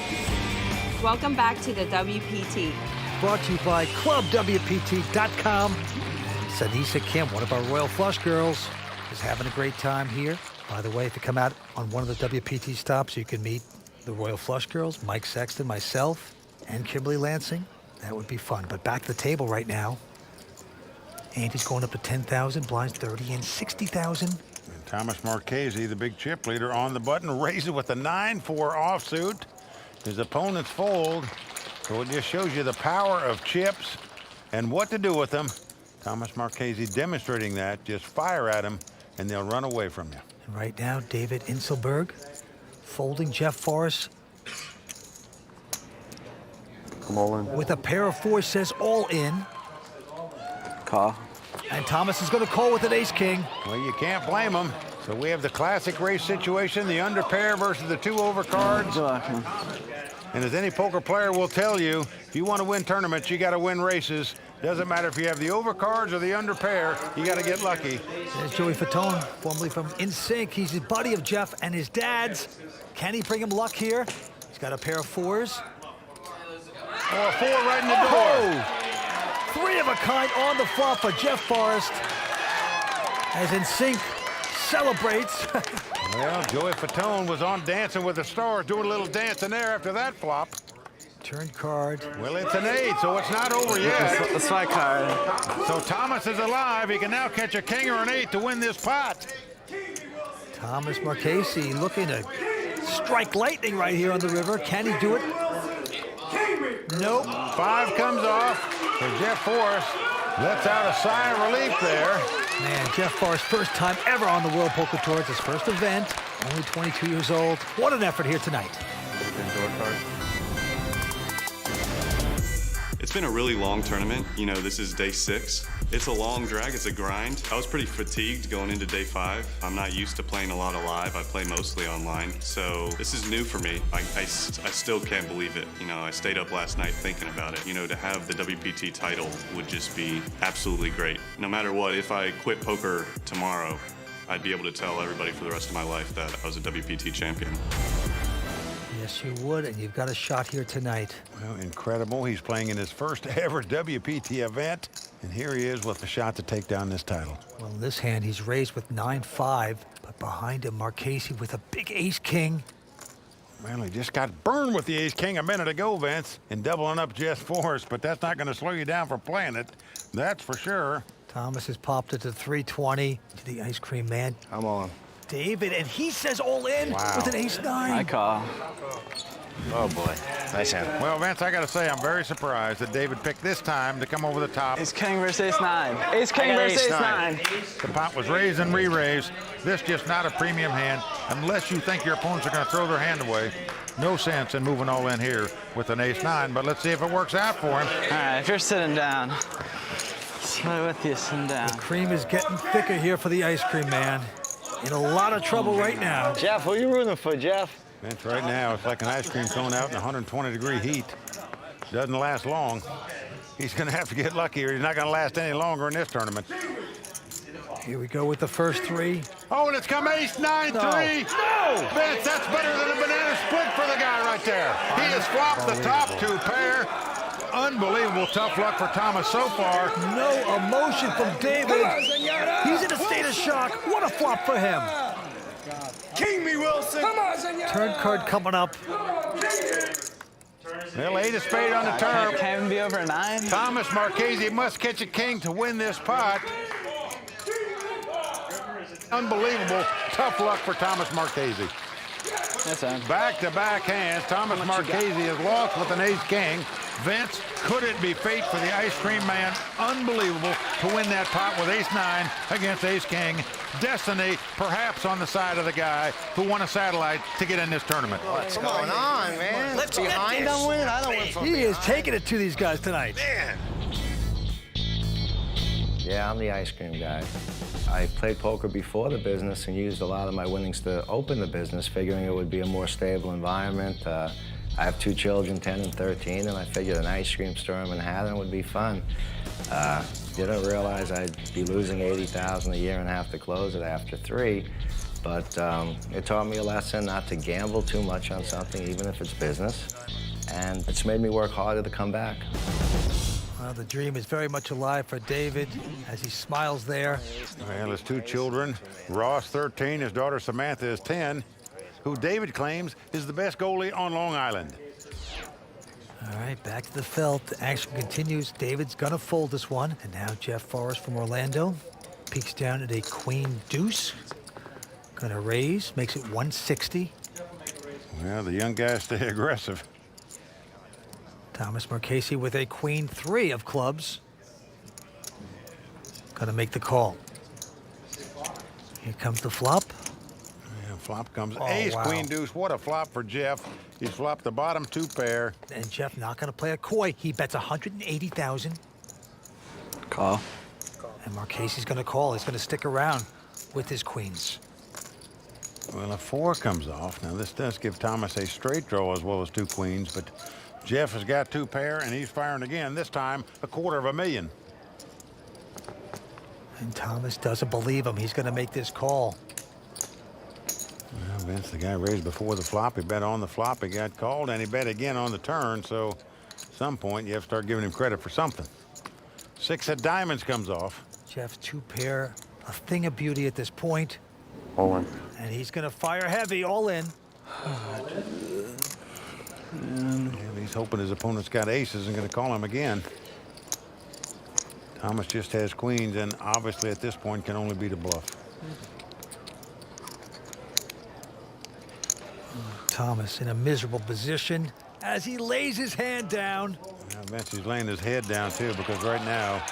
Welcome back to the WPT. Brought to you by ClubWPT.com. Sanisa Kim, one of our Royal Flush girls, is having a great time here. By the way, if you come out on one of the WPT stops, you can meet the Royal Flush girls, Mike Sexton, myself, and Kimberly Lansing. That would be fun. But back to the table right now. Andy's going up to 10,000, blinds 30 and 60,000. And Thomas Marchese, the big chip leader, on the button, raises with a 9-4 offsuit. His opponents fold. So it just shows you the power of chips and what to do with them. Thomas Marchese demonstrating that. Just fire at them, and they'll run away from you. And right now, David Inselberg folding Jeff Forrest. Come all in. With a pair of fours, says all in. Call. And Thomas is going to call with an ace-king. Well, you can't blame him. So we have the classic race situation, the under pair versus the 2 over cards. And as any poker player will tell you, if you want to win tournaments, you got to win races. Doesn't matter if you have the overcards or the under pair, you got to get lucky. There's Joey Fatone, formerly from InSync. He's a buddy of Jeff and his dad's. Can he bring him luck here? He's got a pair of fours. Oh, a 4 right in the door. 3 of a kind on the flop for Jeff Forrest. As InSync celebrates. Well, Joey Fatone was on Dancing with the Stars, doing a little dancing there after that flop. Turn card. Well, it's an 8, so it's not over yet. That's my card. So Thomas is alive. He can now catch a king or an 8 to win this pot. Thomas Marchese looking to strike lightning right here on the river. Can he do it? Nope. 5 comes off for Jeff Forrest. Lets out a sigh of relief there. Man, Jeff Forrest, first time ever on the World Poker Tour. It's his first event. Only 22 years old. What an effort here tonight. It's been a really long tournament. You know, this is day 6. It's a long drag, it's a grind. I was pretty fatigued going into day 5. I'm not used to playing a lot of live. I play mostly online. So this is new for me. I still can't believe it. You know, I stayed up last night thinking about it. You know, to have the WPT title would just be absolutely great. No matter what, if I quit poker tomorrow, I'd be able to tell everybody for the rest of my life that I was a WPT champion. Yes, you would, and you've got a shot here tonight. Well, incredible. He's playing in his first ever WPT event, and here he is with a shot to take down this title. Well, in this hand, he's raised with 9-5, but behind him, Marchese with a big ace-king. Well, he just got burned with the ace-king a minute ago, Vince, in doubling up Jeff Forrest, but that's not going to slow you down from playing it. That's for sure. Thomas has popped it to 320 to the ice cream man. I'm on. David, and he says all in with an ace-9. I call. Oh, boy. Nice hand. Well, Vince, I got to say, I'm very surprised that David picked this time to come over the top. Ace king versus ace 9. Ace king versus ace 9. The pot was raised and re-raised. This just not a premium hand unless you think your opponents are going to throw their hand away. No sense in moving all in here with an ace-9, but let's see if it works out for him. All right, if you're sitting down, sit with you, sitting down. The cream is getting thicker here for the ice cream man. In a lot of trouble right now. Jeff, who are you rooting for, Jeff? Vince, right now, it's like an ice cream cone out in 120-degree heat. Doesn't last long. He's going to have to get lucky or he's not going to last any longer in this tournament. Here we go with the first 3. Oh, and it's come ace-9-3. No! Vince, that's better than a banana split for the guy right there. He has flopped the top 2 pair. Unbelievable tough luck for Thomas so far. No emotion from David. He's in a state of shock. What a flop for him. King me, Wilson. Come on, senor. Turn card coming up. Well, 8 of spade on the turn. Can't even be over a 9. Thomas Marchese must catch a king to win this pot. Unbelievable tough luck for Thomas Marchese. Back-to-back hands. Thomas Marchese has lost with an ace-king. Vince, could it be fate for the ice cream man? Unbelievable to win that pot with ace-9 against ace-king. Destiny perhaps on the side of the guy who won a satellite to get in this tournament. What's going on, man? Behind I'm winning? I don't win from He is taking it to these guys tonight. Man. Yeah, I'm the ice cream guy. I played poker before the business and used a lot of my winnings to open the business, figuring it would be a more stable environment. I have 2 children, 10 and 13, and I figured an ice cream store in Manhattan would be fun. Didn't realize I'd be losing $80,000 a year and have to close it after 3. But it taught me a lesson not to gamble too much on something, even if it's business. And it's made me work harder to come back. Well, the dream is very much alive for David as he smiles there. Well, his 2 children, Ross, 13, his daughter Samantha is 10, who David claims is the best goalie on Long Island. All right, back to the felt. The action continues. David's gonna fold this one. And now Jeff Forrest from Orlando peeks down at a queen deuce. Gonna raise, makes it 160. Well, the young guys stay aggressive. Thomas Marchese with a queen 3 of clubs. Gonna make the call. Here comes the flop. Yeah, flop comes Oh, ace, wow. queen, deuce. What a flop for Jeff. He's flopped the bottom 2 pair. And Jeff not gonna play a coy. He bets 180,000. Call. And Marchese's gonna call. He's gonna stick around with his queens. Well, a 4 comes off. Now, this does give Thomas a straight draw as well as 2 queens, but Jeff has got 2 pair, and he's firing again, this time $250,000. And Thomas doesn't believe him. He's gonna make this call. Well, Vince, the guy raised before the flop. He bet on the flop. He got called, and he bet again on the turn. So at some point, you have to start giving him credit for something. 6 of diamonds comes off. Jeff's 2 pair, a thing of beauty at this point. All in. And he's gonna fire heavy, all in. And he's hoping his opponent's got aces and going to call him again. Thomas just has queens, and obviously at this point can only beat a bluff. Thomas in a miserable position as he lays his hand down. Now Vince, he's laying his head down too, because right now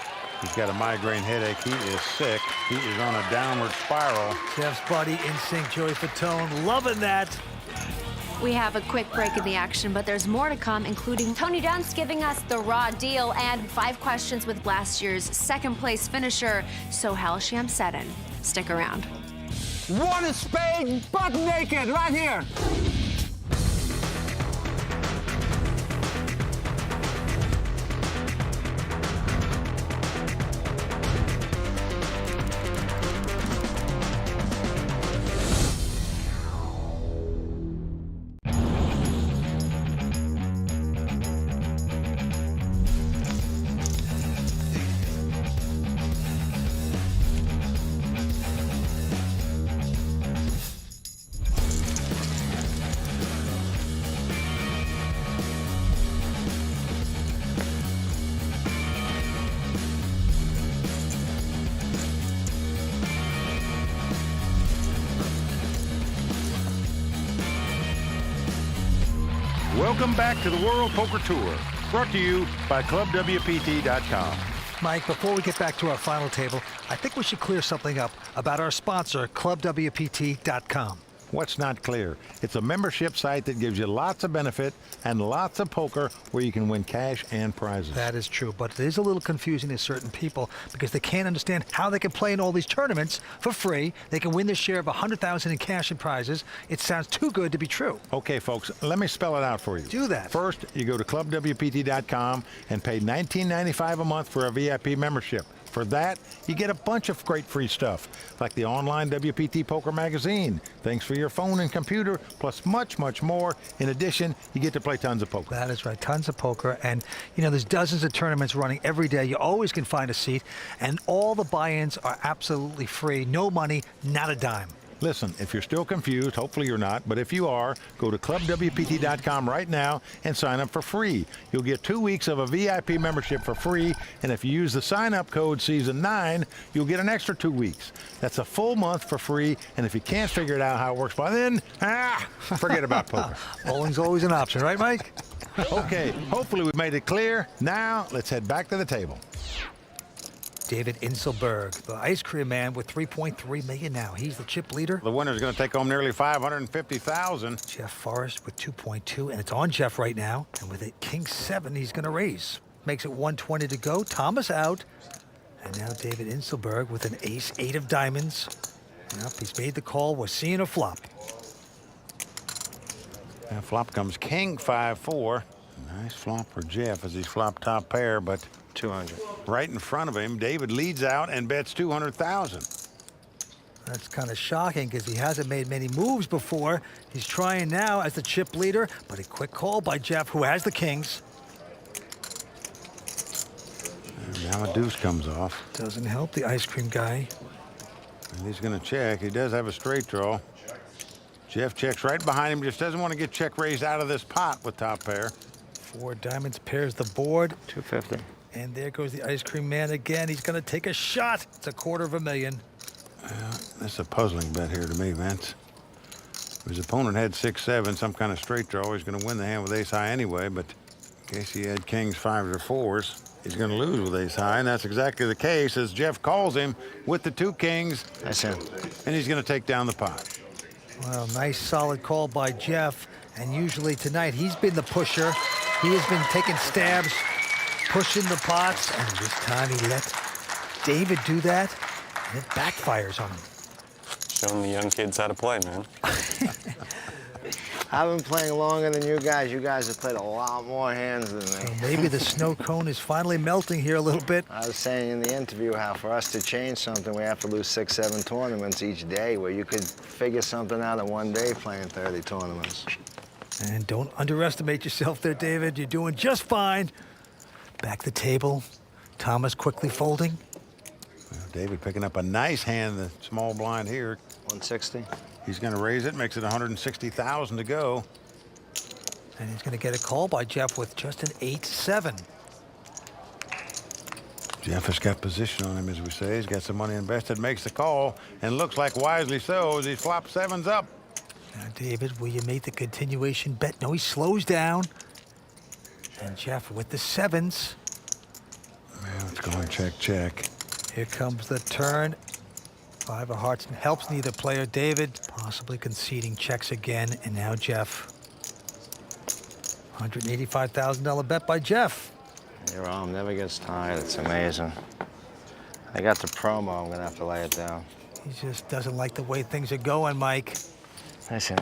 he's got a migraine headache. He is sick. He is on a downward spiral. Jeff's buddy in sync, Joey Fatone, loving that. We have a quick break in the action, but there's more to come, including Tony Dunst giving us the raw deal and 5 questions with last year's second-place finisher, Sohail Shamseddin. Stick around. One spade, butt naked, right here. Welcome back to the World Poker Tour, brought to you by ClubWPT.com. Mike, before we get back to our final table, I think we should clear something up about our sponsor, ClubWPT.com. What's not clear? It's a membership site that gives you lots of benefit and lots of poker where you can win cash and prizes. That is true, but it is a little confusing to certain people because they can't understand how they can play in all these tournaments for free. They can win their share of $100,000 in cash and prizes. It sounds too good to be true. Okay, folks, let me spell it out for you. Do that. First, you go to ClubWPT.com and pay $19.95 a month for a VIP membership. For that, you get a bunch of great free stuff, like the online WPT Poker magazine, things for your phone and computer, plus much, much more. In addition, you get to play tons of poker. That is right, tons of poker. And, you know, there's dozens of tournaments running every day. You always can find a seat. And all the buy-ins are absolutely free. No money, not a dime. Listen, if you're still confused, hopefully you're not, but if you are, go to ClubWPT.com right now and sign up for free. You'll get 2 weeks of a VIP membership for free, and if you use the sign-up code Season9, you'll get an extra 2 weeks. That's a full month for free, and if you can't figure it out how it works by then, forget about poker. Bowling's always an option, right, Mike? Okay, hopefully we've made it clear. Now, let's head back to the table. David Inselberg, the ice cream man with $3.3 million now. He's the chip leader. The winner's going to take home nearly $550,000. Jeff Forrest with 2.2, and it's on Jeff right now. And with it, King 7, he's going to raise. Makes it 120 to go. Thomas out. And now David Inselberg with an ace-8 of diamonds. Yep, he's made the call. We're seeing a flop. Now flop comes king 5-4. Nice flop for Jeff as he's flopped top pair, but 200. Right in front of him, David leads out and bets 200,000. That's kind of shocking because he hasn't made many moves before. He's trying now as the chip leader, but a quick call by Jeff, who has the kings. And now a deuce comes off. Doesn't help the ice cream guy. And he's going to check. He does have a straight draw. Jeff checks right behind him, just doesn't want to get check raised out of this pot with top pair. 4 diamonds pairs the board. 250. And there goes the ice cream man again. He's going to take a shot. It's $250,000. This is a puzzling bet here to me, Vince. His opponent had 6-7, some kind of straight draw. He's going to win the hand with ace high anyway, but in case he had kings, 5s, or 4s, he's going to lose with ace high, and that's exactly the case as Jeff calls him with the 2 kings. That's him. And he's going to take down the pot. Well, nice solid call by Jeff. And usually tonight he's been the pusher. He has been taking stabs, pushing the pots, and this time he let David do that, and it backfires on him. Showing the young kids how to play, man. I've been playing longer than you guys. You guys have played a lot more hands than me. So maybe the snow cone is finally melting here a little bit. I was saying in the interview how for us to change something, we have to lose 6, 7 tournaments each day, where you could figure something out in one day playing 30 tournaments. And don't underestimate yourself there, David. You're doing just fine. Back the table. Thomas quickly folding. Well, David picking up a nice hand, the small blind here. 160. He's going to raise it, makes it 160,000 to go. And he's going to get a call by Jeff with just an 8-7. Jeff has got position on him, as we say. He's got some money invested, makes the call, and looks like wisely so as he flops 7s up. Now, David, will you make the continuation bet? No, he slows down. And Jeff with the 7s. Well, it's going check, check. Here comes the turn. 5 of hearts helps neither player. David possibly conceding checks again. And now Jeff. $185,000 bet by Jeff. Your arm never gets tired. It's amazing. I got the promo. I'm going to have to lay it down. He just doesn't like the way things are going, Mike. Listen.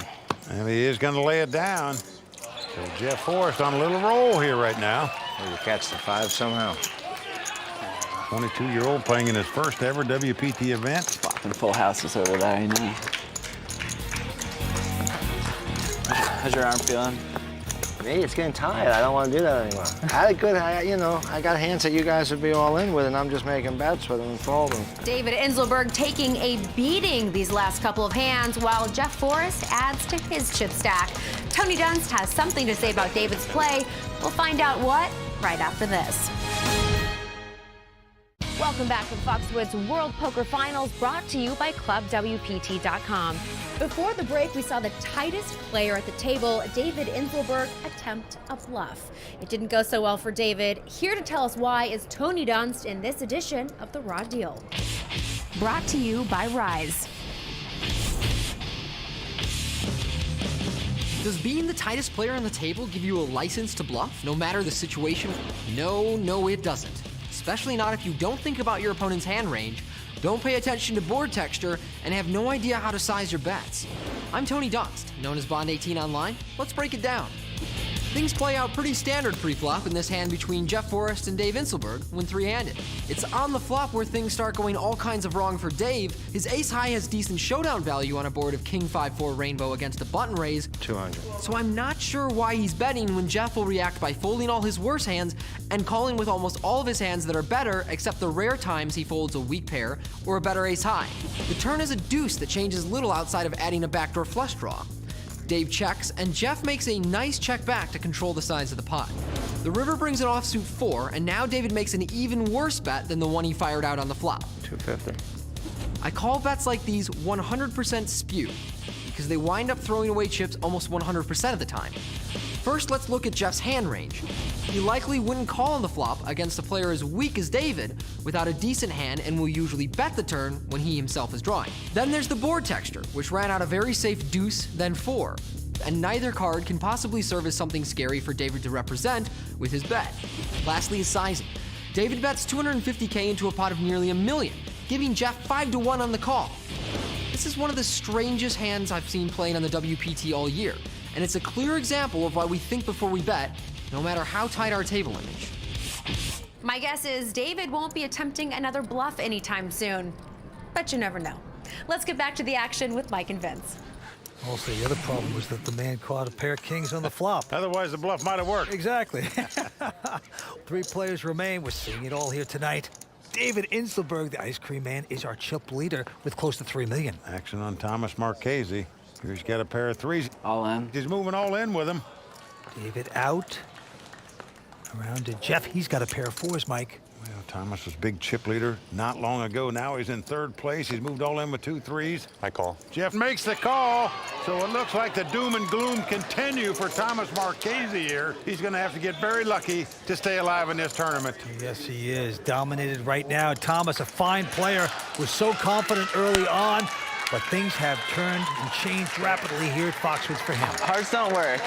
And he is going to lay it down. So Jeff Forrest on a little roll here right now. Will you catch the 5 somehow? 22-year-old playing in his first ever WPT event. Fucking full houses over there, you know. How's your arm feeling? Me, it's getting tired. I don't want to do that anymore. I had a good, I got hands that you guys would be all in with, and I'm just making bets with them and folding. David Inselberg taking a beating these last couple of hands, while Jeff Forrest adds to his chip stack. Tony Dunst has something to say about David's play. We'll find out what right after this. Welcome back to Foxwoods World Poker Finals, brought to you by ClubWPT.com. Before the break, we saw the tightest player at the table, David Inselberg, attempt a bluff. It didn't go so well for David. Here to tell us why is Tony Dunst in this edition of The Raw Deal. Brought to you by Rise. Does being the tightest player on the table give you a license to bluff, no matter the situation? No, it doesn't. Especially not if you don't think about your opponent's hand range, don't pay attention to board texture, and have no idea how to size your bets. I'm Tony Dunst, known as Bond 18 online. Let's break it down. Things play out pretty standard pre-flop in this hand between Jeff Forrest and Dave Inselberg when three-handed. It's on the flop where things start going all kinds of wrong for Dave. His ace-high has decent showdown value on a board of king 5-4 rainbow against a button raise. 200. So I'm not sure why he's betting when Jeff will react by folding all his worse hands and calling with almost all of his hands that are better, except the rare times he folds a weak pair or a better ace-high. The turn is a deuce that changes little outside of adding a backdoor flush draw. Dave checks, and Jeff makes a nice check back to control the size of the pot. The river brings an offsuit 4, and now David makes an even worse bet than the one he fired out on the flop. 250. I call bets like these 100% spew, because they wind up throwing away chips almost 100% of the time. First, let's look at Jeff's hand range. He likely wouldn't call on the flop against a player as weak as David without a decent hand, and will usually bet the turn when he himself is drawing. Then there's the board texture, which ran out a very safe deuce, then 4. And neither card can possibly serve as something scary for David to represent with his bet. Lastly is sizing. David bets $250K into a pot of nearly $1 million, giving Jeff 5-1 on the call. This is one of the strangest hands I've seen played on the WPT all year, and it's a clear example of why we think before we bet, no matter how tight our table image. My guess is David won't be attempting another bluff anytime soon, but you never know. Let's get back to the action with Mike and Vince. Also, the other problem was that the man caught a pair of kings on the flop. Otherwise, the bluff might have worked. Exactly. 3 players remain. We're seeing it all here tonight. David Inselberg, the ice cream man, is our chip leader with close to $3 million. Action on Thomas Marchese. He's got a pair of 3s. All in. He's moving all in with him. David out. Around to Jeff. He's got a pair of 4s, Mike. Well, Thomas was big chip leader not long ago. Now he's in 3rd place. He's moved all in with 2 3s. I call. Jeff makes the call. So it looks like the doom and gloom continue for Thomas Marchese here. He's going to have to get very lucky to stay alive in this tournament. Yes, he is. Dominated right now. Thomas, a fine player, was so confident early on, but things have turned and changed rapidly here at Foxwoods for him. Hearts don't work.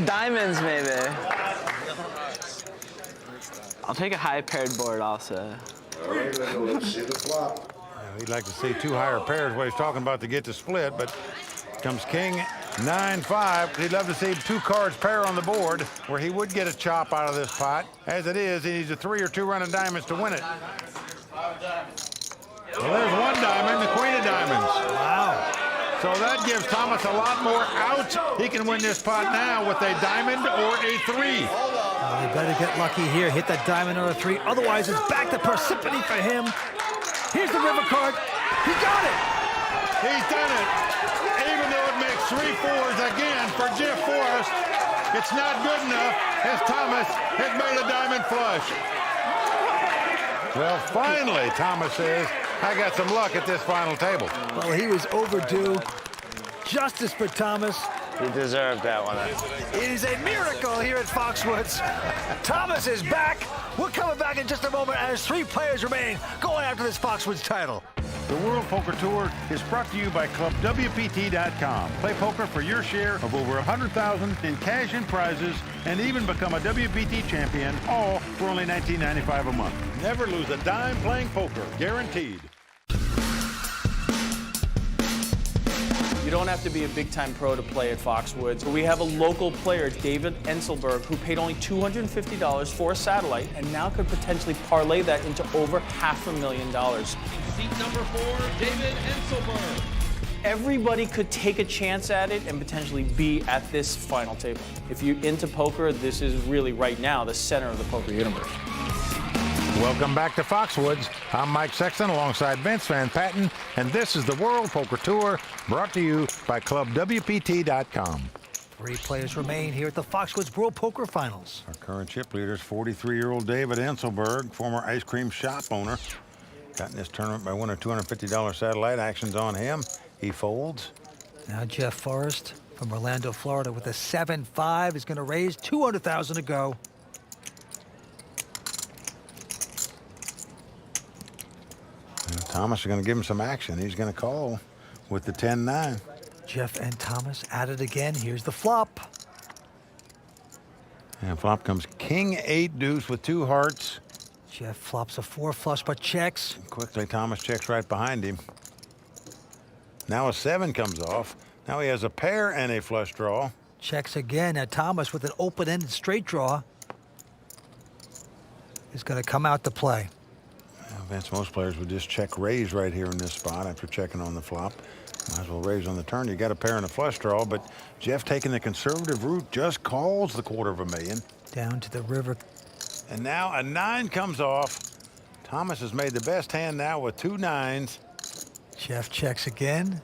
Diamonds, maybe. I'll take a high paired board also. All right, let's see the flop. He'd like to see 2 higher pairs, what he's talking about to get to split, but comes king 9-5. He'd love to see 2 cards pair on the board where he would get a chop out of this pot. As it is, he needs a 3 or 2 run of diamonds to win it. Well, there's 1 diamond, the queen of diamonds. Wow. So that gives Thomas a lot more outs. He can win this pot now with a diamond or a 3. He better get lucky here, hit that diamond or a 3. Otherwise, it's back to Persephone for him. Here's the river card. He got it. He's done it. Even though it makes 3 4s again for Jeff Forrest, it's not good enough as Thomas has made a diamond flush. Well, finally, Thomas says, I got some luck at this final table. Well, he was overdue. Justice for Thomas. He deserved that one. It is a miracle here at Foxwoods. Thomas is back. We're coming back in just a moment as 3 players remain going after this Foxwoods title. The World Poker Tour is brought to you by ClubWPT.com. Play poker for your share of over $100,000 in cash and prizes, and even become a WPT champion, all for only $19.95 a month. Never lose a dime playing poker, guaranteed. You don't have to be a big-time pro to play at Foxwoods. We have a local player, David Enselberg, who paid only $250 for a satellite and now could potentially parlay that into over $500,000. Seat number 4, David Enselberg. Everybody could take a chance at it and potentially be at this final table. If you're into poker, this is really right now the center of the poker universe. Welcome back to Foxwoods. I'm Mike Sexton alongside Vince Van Patten, and this is the World Poker Tour brought to you by ClubWPT.com. 3 players remain here at the Foxwoods World Poker Finals. Our current chip leader is 43-year-old David Enselberg, former ice cream shop owner. Got in this tournament by winning a $250 satellite. Action's on him. He folds. Now Jeff Forrest from Orlando, Florida with a 7-5 is going to raise $200,000 to go. Thomas is going to give him some action. He's going to call with the 10-9. Jeff and Thomas at it again. Here's the flop. And flop comes king 8 deuce with 2 hearts. Jeff flops a 4 flush but checks. Quickly, Thomas checks right behind him. Now a 7 comes off. Now he has a pair and a flush draw. Checks again. Now Thomas with an open-ended straight draw is going to come out to play. Vince, most players would just check raise right here in this spot after checking on the flop. Might as well raise on the turn. You got a pair and a flush draw, but Jeff taking the conservative route just calls the $250,000. Down to the river. And now a 9 comes off. Thomas has made the best hand now with 2 9s. Jeff checks again.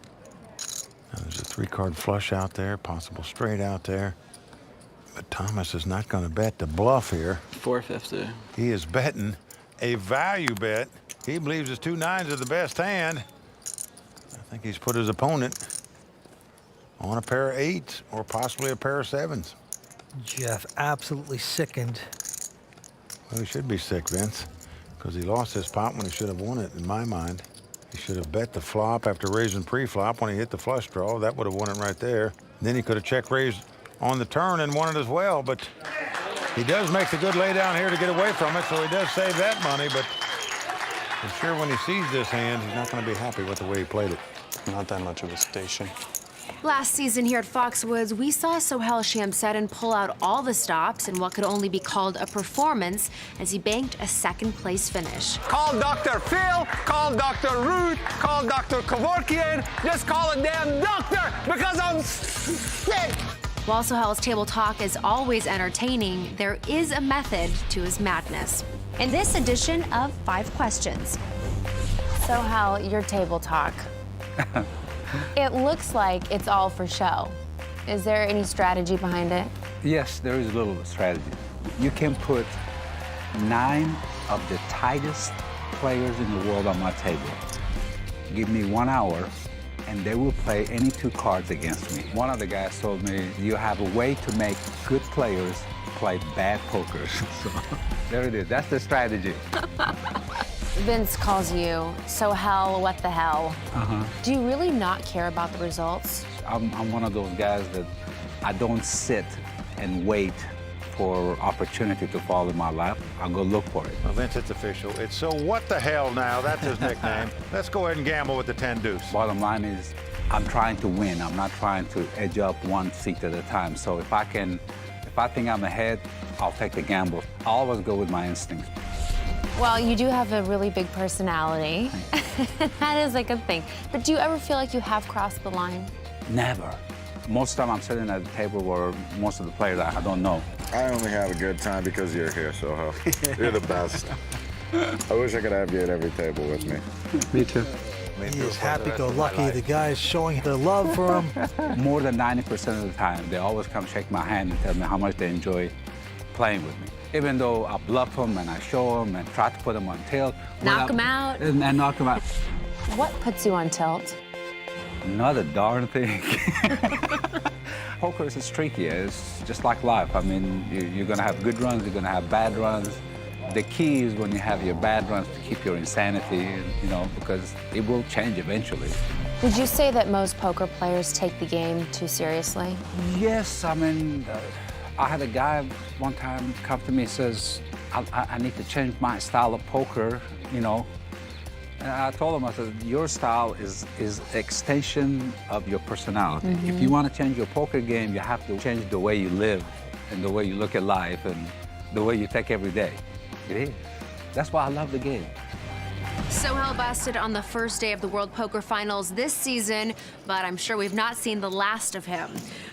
Now there's a 3-card flush out there, possible straight out there. But Thomas is not going to bet the bluff here. $450. He is betting a value bet. He believes his 2 9s are the best hand. I think he's put his opponent on a pair of 8s or possibly a pair of 7s. Jeff absolutely sickened. Well, he should be sick, Vince, because he lost this pot when he should have won it, in my mind. He should have bet the flop after raising pre-flop when he hit the flush draw. That would have won it right there. Then he could have check raised on the turn and won it as well, but He does make the good lay down here to get away from it, so he does save that money, but I'm sure when he sees this hand, he's not going to be happy with the way he played it. Not that much of a station. Last season here at Foxwoods, we saw Sohail Shamseddin pull out all the stops in what could only be called a performance as he banked a second-place finish. Call Dr. Phil, call Dr. Ruth, call Dr. Kevorkian, just call a damn doctor because I'm sick. While Sohail's table talk is always entertaining, there is a method to his madness. In this edition of 5 Questions. Sohail, your table talk. It looks like it's all for show. Is there any strategy behind it? Yes, there is a little strategy. You can put 9 of the tightest players in the world on my table. Give me 1 hour, and they will play any 2 cards against me. One of the guys told me, you have a way to make good players play bad poker. So there it is. That's the strategy. Vince calls you Sohail, what the hell? Do you really not care about the results? I'm one of those guys that I don't sit and wait for opportunity to fall in my lap. I'll go look for it. Well, Vince, it's official. It's So What the Hell now. That's his nickname. Let's go ahead and gamble with the 10 deuce. Bottom line is, I'm trying to win. I'm not trying to edge up 1 seat at a time. So if I think I'm ahead, I'll take the gamble. I always go with my instincts. Well, you do have a really big personality. That is like a thing. But do you ever feel like you have crossed the line? Never. Most of the time I'm sitting at the table where most of the players I don't know. I only have a good time because you're here, Sohail. You're the best. I wish I could have you at every table with me. Me too. He is happy-go-lucky. The guys showing their love for him. More than 90% of the time, they always come shake my hand and tell me how much they enjoy playing with me. Even though I bluff them and I show them and try to put them on tilt. Knock them out. And knock them out. What puts you on tilt? Not a darn thing. Poker is tricky. It's just like life. I mean, you're going to have good runs, you're going to have bad runs. The key is when you have your bad runs to keep your insanity, because it will change eventually. Would you say that most poker players take the game too seriously? Yes, I mean, I had a guy one time come to me and says, I need to change my style of poker, And I told him, I said, your style is extension of your personality. If you want to change your poker game, you have to change the way you live and the way you look at life and the way you take every day. It is. That's why I love the game. Sohail busted on the first day of the World Poker Finals this season, but I'm sure we've not seen the last of him.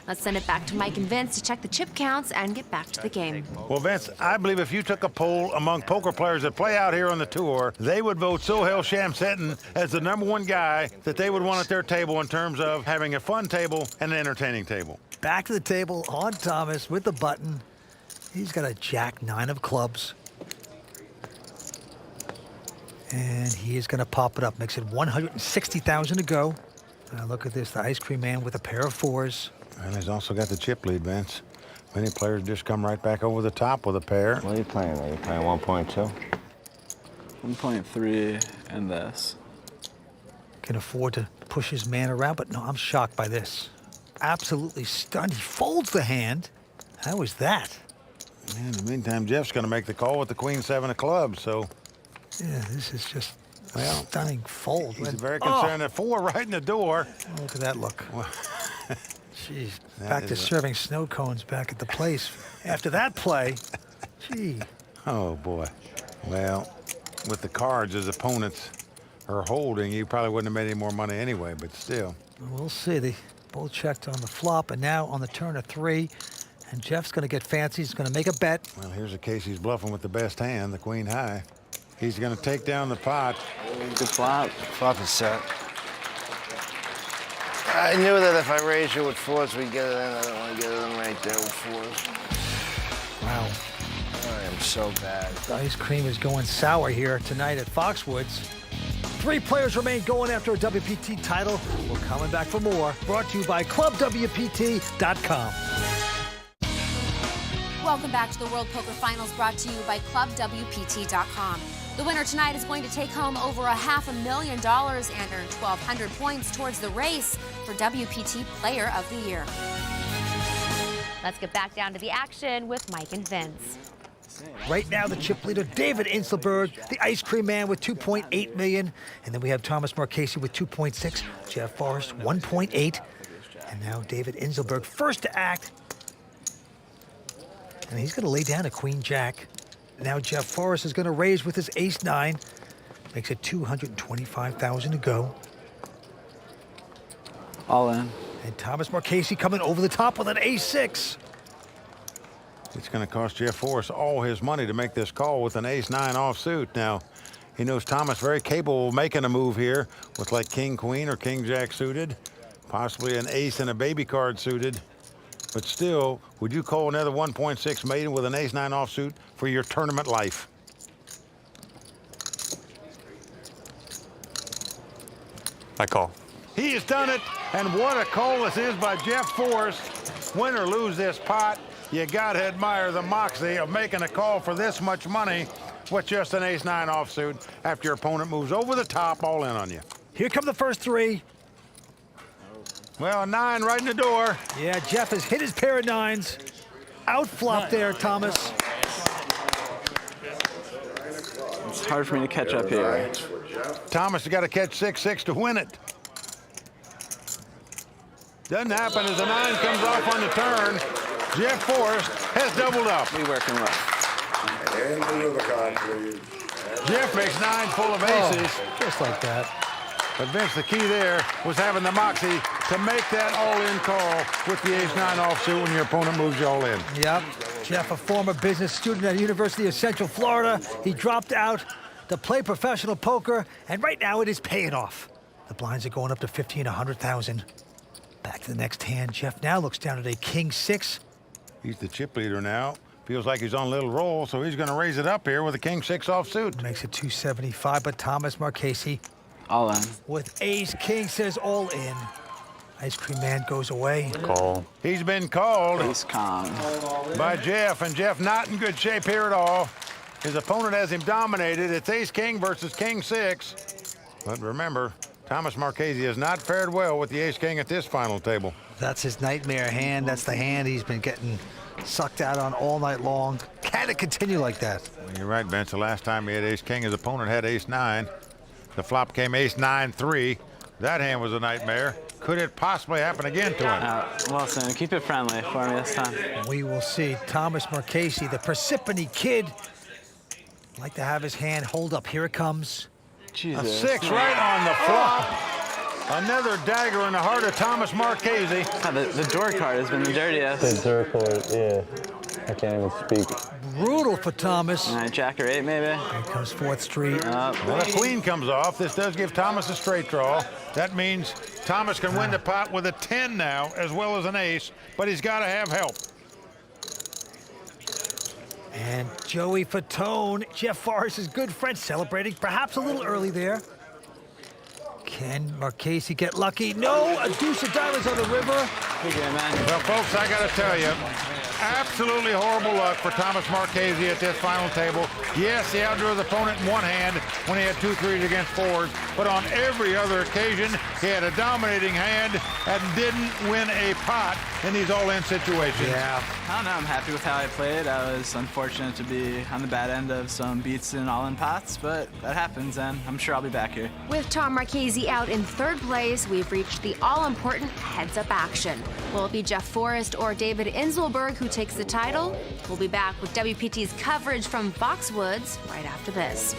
Let's send it back to Mike and Vince to check the chip counts and get back to the game. Well, Vince, I believe if you took a poll among poker players that play out here on the tour, they would vote Sohail Shamseddin as the #1 guy that they would want at their table in terms of having a fun table and an entertaining table. Back to the table on Thomas with the button. He's got a Jack-9 of clubs. And he is going to pop it up. Makes it 160,000 to go. Now look at this, the ice cream man with a pair of 4s. And he's also got the chip lead, Vince. Many players just come right back over the top with a pair. What are you playing? Are you playing 1.2? 1.3 and this. Can afford to push his man around, but no, I'm shocked by this. Absolutely stunned. He folds the hand. How is that? In the meantime, Jeff's going to make the call with the Queen-7 of clubs, so... Yeah, this is just a stunning fold. He's very concerned at 4 right in the door. Oh, look at that look. Jeez, back to serving snow cones back at the place. After that play, gee. Oh, boy. Well, with the cards his opponents are holding, you probably wouldn't have made any more money anyway, but still. We'll see. They both checked on the flop, and now on the turn of 3. And Jeff's going to get fancy. He's going to make a bet. Well, here's a case he's bluffing with the best hand, the Queen High. He's going to take down the pot. Good flop. Flop is set. I knew that if I raised you with 4s, we'd get it in. I don't want to get it in right there with 4s. Wow. I am so bad. The ice cream is going sour here tonight at Foxwoods. 3 players remain going after a WPT title. We're coming back for more. Brought to you by ClubWPT.com. Welcome back to the World Poker Finals, brought to you by ClubWPT.com. The winner tonight is going to take home over $500,000 and earn 1,200 points towards the race for WPT Player of the Year. Let's get back down to the action with Mike and Vince. Right now, the chip leader, David Inselberg, the ice cream man with 2.8 million. And then we have Thomas Marchese with 2.6, Jeff Forrest, 1.8. And now David Inselberg, first to act. And he's going to lay down a queen jack. Now Jeff Forrest is going to raise with his ace-9. Makes it 225,000 to go. All in. And Thomas Marchese coming over the top with an ace-6. It's going to cost Jeff Forrest all his money to make this call with an ace-9 offsuit. Now, he knows Thomas very capable of making a move here with like king-queen or king-jack suited, possibly an ace and a baby card suited. But still, would you call another 1.6 million with an ace-9 offsuit for your tournament life? I call. He has done it, and what a call this is by Jeff Forrest. Win or lose this pot, you gotta admire the moxie of making a call for this much money with just an ace-9 offsuit after your opponent moves over the top, all in on you. Here come the first 3. Well, a 9 right in the door. Yeah, Jeff has hit his pair of 9s. Outflop there, Thomas. It's hard for me to catch up here. Thomas has got to catch 6-6 to win it. Doesn't happen as the 9 comes off on the turn. Jeff Forrest has doubled up. We working rough. And the Rubicon, please. Jeff makes 9 full of aces. Just like that. But Vince, the key there was having the moxie to make that all-in call with the ace-9 offsuit when your opponent moves you all in. Yep. Jeff, a former business student at the University of Central Florida. He dropped out to play professional poker, and right now it is paying off. The blinds are going up to 15, 100,000. Back to the next hand. Jeff now looks down at a king-6. He's the chip leader now. Feels like he's on a little roll, so he's going to raise it up here with a king-6 offsuit. Makes it 275, but Thomas Marchese all in. With ace-king says all in. Ice cream man goes away. Call. He's been called. Ace Kong. By Jeff, and Jeff not in good shape here at all. His opponent has him dominated. It's ace-king versus king-6. But remember, Thomas Marchese has not fared well with the ace-king at this final table. That's his nightmare hand. That's the hand he's been getting sucked out on all night long. Can it continue like that? Well, you're right, Vince. The last time he had ace-king, his opponent had ace-9. The flop came ace-9-3. That hand was a nightmare. Could it possibly happen again to him? Wilson, keep it friendly for me this time. We will see. Thomas Marchese, the Parsippany Kid, like to have his hand hold up. Here it comes. Jesus. A 6 right on the flop. Another dagger in the heart of Thomas Marchese. The door card has been the dirtiest. The door card, yeah. I can't even speak. Brutal for Thomas. All right, Jack or 8 maybe. Here comes 4th Street. Well, the queen comes off. This does give Thomas a straight draw. That means Thomas can win the pot with a 10 now, as well as an ace, but he's got to have help. And Joey Fatone, Jeff Forrest's good friend, celebrating perhaps a little early there. Can Marchese get lucky? No, a deuce of diamonds on the river. Well, folks, I got to tell you, absolutely horrible luck for Thomas Marchese at this final table. Yes, he outdrew his opponent in one hand when he had 2 3s against 4s, but on every other occasion, he had a dominating hand and didn't win a pot in these all-in situations. Yeah. I don't know, I'm happy with how I played. I was unfortunate to be on the bad end of some beats in all-in pots, but that happens, and I'm sure I'll be back here. With Tom Marchese out in 3rd place, we've reached the all-important heads-up action. Will it be Jeff Forrest or David Inselberg who takes the title? We'll be back with WPT's coverage from Foxwoods right after this.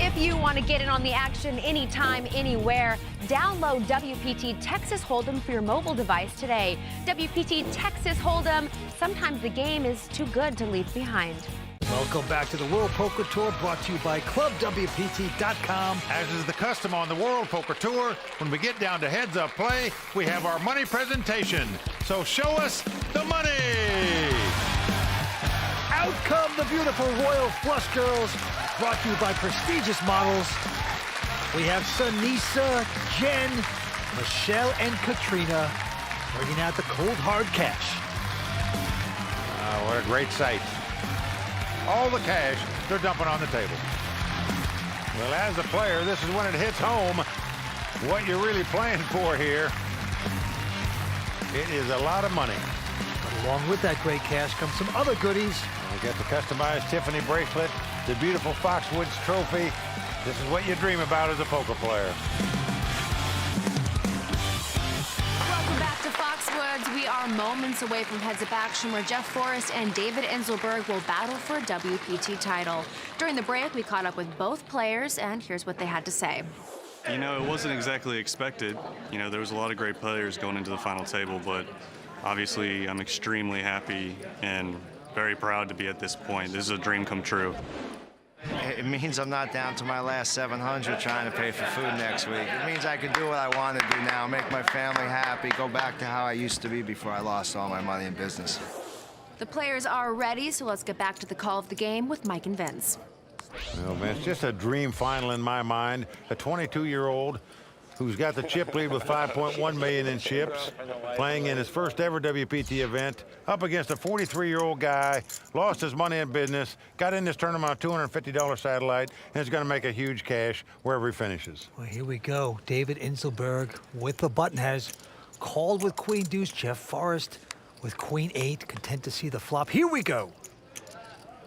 If you want to get in on the action anytime, anywhere, download WPT Texas Hold'em for your mobile device today. WPT Texas Hold'em, sometimes the game is too good to leave behind. Welcome back to the World Poker Tour, brought to you by ClubWPT.com. As is the custom on the World Poker Tour, when we get down to heads-up play, we have our money presentation. So show us the money! Out come the beautiful Royal Flush Girls, brought to you by prestigious models. We have Sunisa, Jen, Michelle, and Katrina bringing out the cold hard cash. What a great sight. All the cash they're dumping on the table. Well, as a player, this is when it hits home what you're really playing for here. It is a lot of money. But along with that great cash comes some other goodies. We got the customized Tiffany bracelet, the beautiful Foxwoods trophy. This is what you dream about as a poker player. Welcome back to Foxwoods. We are moments away from heads-up action where Jeff Forrest and David Inselberg will battle for a WPT title. During the break, we caught up with both players, and here's what they had to say. You know, it wasn't exactly expected. You know, there was a lot of great players going into the final table, but obviously I'm extremely happy and very proud to be at this point. This is a dream come true. It means I'm not down to my last 700 trying to pay for food next week. It means I can do what I want to do now, make my family happy, go back to how I used to be before I lost all my money in business. The players are ready, so let's get back to the call of the game with Mike and Vince. Well, man, it's just a dream final in my mind. A 22-year-old who's got the chip lead with $5.1 million in chips, playing in his first ever WPT event, up against a 43-year-old guy, lost his money in business, got in this tournament on a $250 satellite, and is going to make a huge cash wherever he finishes. Well, here we go. David Inselberg with the button has called with Queen Deuce. Jeff Forrest with Queen 8, content to see the flop. Here we go.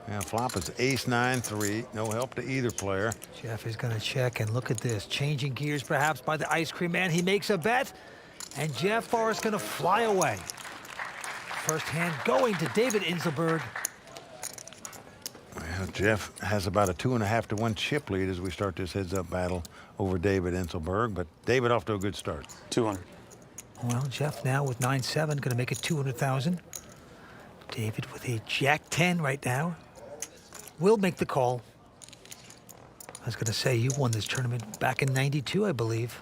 Yeah, flop is ace 9-3, no help to either player. Jeff is going to check, and look at this. Changing gears perhaps by the ice cream man. He makes a bet, and Jeff Forrest going to fly away. First hand going to David Inselberg. Well, Jeff has about a 2.5 to 1 chip lead as we start this heads-up battle over David Inselberg, but David off to a good start. 200. Well, Jeff now with 9-7, going to make it 200,000. David with a Jack-10 right now. Will make the call. I was going to say, you won this tournament back in '92, I believe.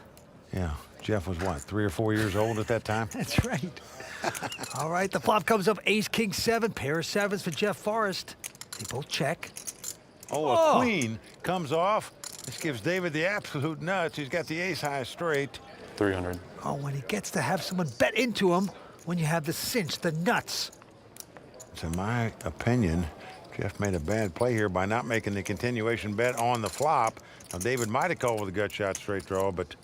Yeah, Jeff was what, 3 or 4 years old at that time? That's right. All right, the flop comes up ace, king, 7, pair of 7s for Jeff Forrest. They both check. Oh, a queen comes off. This gives David the absolute nuts. He's got the ace high straight. 300. Oh, when he gets to have someone bet into him, when you have the cinch, the nuts. So in my opinion, Jeff made a bad play here by not making the continuation bet on the flop. Now, David might have called with a gut shot straight draw, but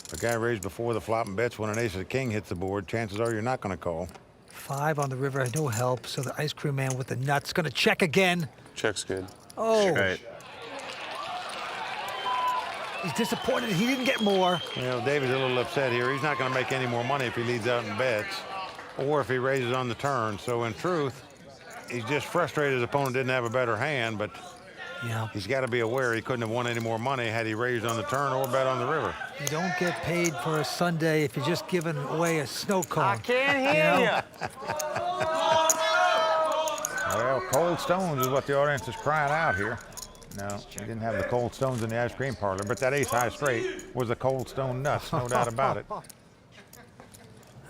if a guy raised before the flop and bets when an ace or king hits the board, chances are you're not going to call. 5 on the river, no help, so the ice cream man with the nuts going to check again. Check's good. Oh. Right. He's disappointed he didn't get more. You know, David's a little upset here. He's not going to make any more money if he leads out and bets or if he raises on the turn. So in truth, he's just frustrated his opponent didn't have a better hand, but yeah, he's got to be aware he couldn't have won any more money had he raised on the turn or bet on the river. You don't get paid for a Sunday if you're just giving away a snow cone. I can't hear you. Well, cold stones is what the audience is crying out here. No, he didn't have the cold stones in the ice cream parlor, but that ace high straight was the cold stone nuts, no doubt about it.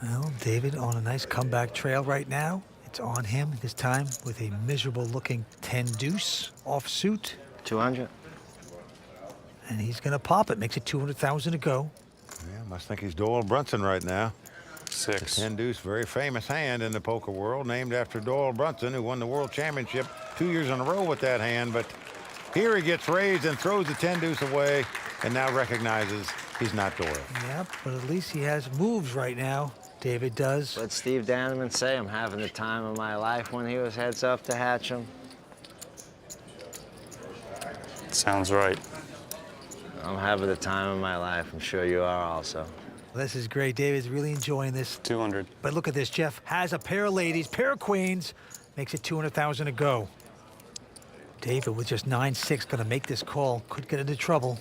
Well, David on a nice comeback trail right now. It's on him this time with a miserable-looking 10 deuce offsuit. 200. And he's going to pop it. Makes it 200,000 to go. Yeah, must think he's Doyle Brunson right now. 6. The 10 deuce, very famous hand in the poker world, named after Doyle Brunson, who won the world championship 2 years in a row with that hand. But here he gets raised and throws the 10 deuce away and now recognizes he's not Doyle. Yep, but at least he has moves right now. David does. Let Steve Danneman say I'm having the time of my life when he was heads up to hatch him. Sounds right. I'm having the time of my life. I'm sure you are also. This is great. David's really enjoying this. 200. But look at this. Jeff has a pair of ladies, pair of queens. Makes it 200,000 to go. David with just 9-6 going to make this call. Could get into trouble.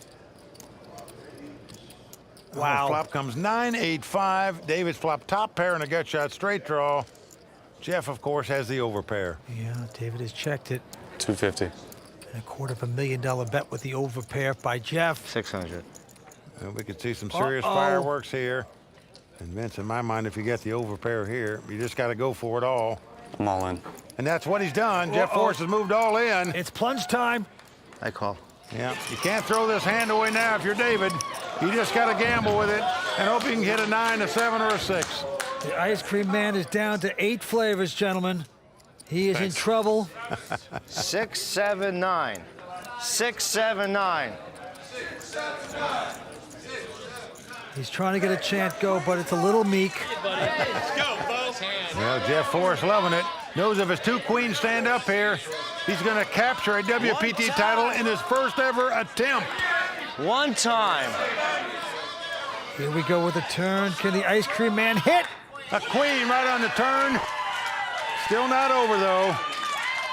Wow. Flop comes 9-8-5. David's flop top pair and a gut shot straight draw. Jeff, of course, has the overpair. Yeah, David has checked it. 250. And a $250,000 bet with the overpair by Jeff. 600. Well, we could see some serious fireworks here. And Vince, in my mind, if you get the overpair here, you just got to go for it all. I'm all in. And that's what he's done. Jeff Forrest has moved all in. It's plunge time. I call. Yeah, you can't throw this hand away now if you're David. You just got to gamble with it and hope you can hit a 9, a 7, or a 6. The ice cream man is down to 8 flavors, gentlemen. He is in trouble. 6, 7, 9. 6, 7, 9. He's trying to get a chant go, but it's a little meek. Let's go, folks. Well, Jeff Forrest loving it. Knows if his two queens stand up here, he's going to capture a WPT title in his first ever attempt. One time. Here we go with a turn. Can the ice cream man hit? A queen right on the turn. Still not over, though.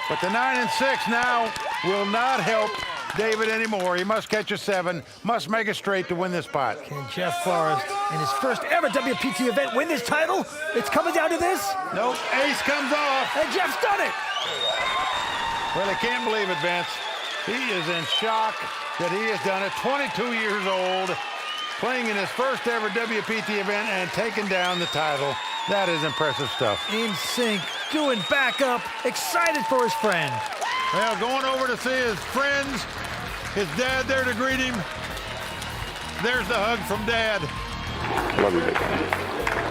But the 9 and 6 now will not help David anymore. He must catch a 7, must make it straight to win this pot. Can Jeff Forrest, in his first ever WPT event, win this title? It's coming down to this? Nope, ace comes off. And Jeff's done it. Well, I can't believe it, Vince. He is in shock that he has done it, 22 years old, playing in his first ever WPT event and taking down the title. That is impressive stuff. In sync, doing backup, excited for his friend. Well, going over to see his friends, his dad there to greet him. There's the hug from Dad. Love you, baby.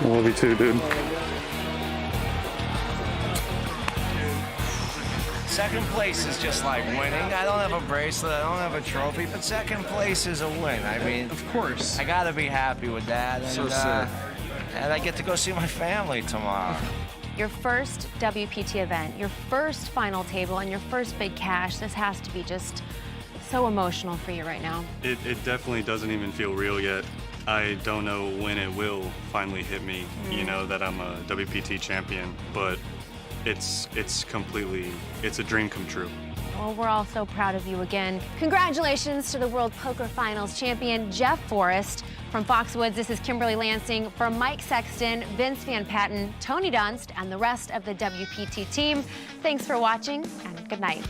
Love you too, dude. Second place is just like winning. I don't have a bracelet, I don't have a trophy, but second place is a win. I mean, Of course. I gotta be happy with that. So sick. And I get to go see my family tomorrow. Your first WPT event, your first final table, and your first big cash. This has to be just so emotional for you right now. It definitely doesn't even feel real yet. I don't know when it will finally hit me, you know, that I'm a WPT champion, but it's a dream come true. Well, we're all so proud of you again. Congratulations to the World Poker Finals champion, Jeff Forrest. From Foxwoods, this is Kimberly Lansing. For Mike Sexton, Vince Van Patten, Tony Dunst, and the rest of the WPT team, thanks for watching, and good night.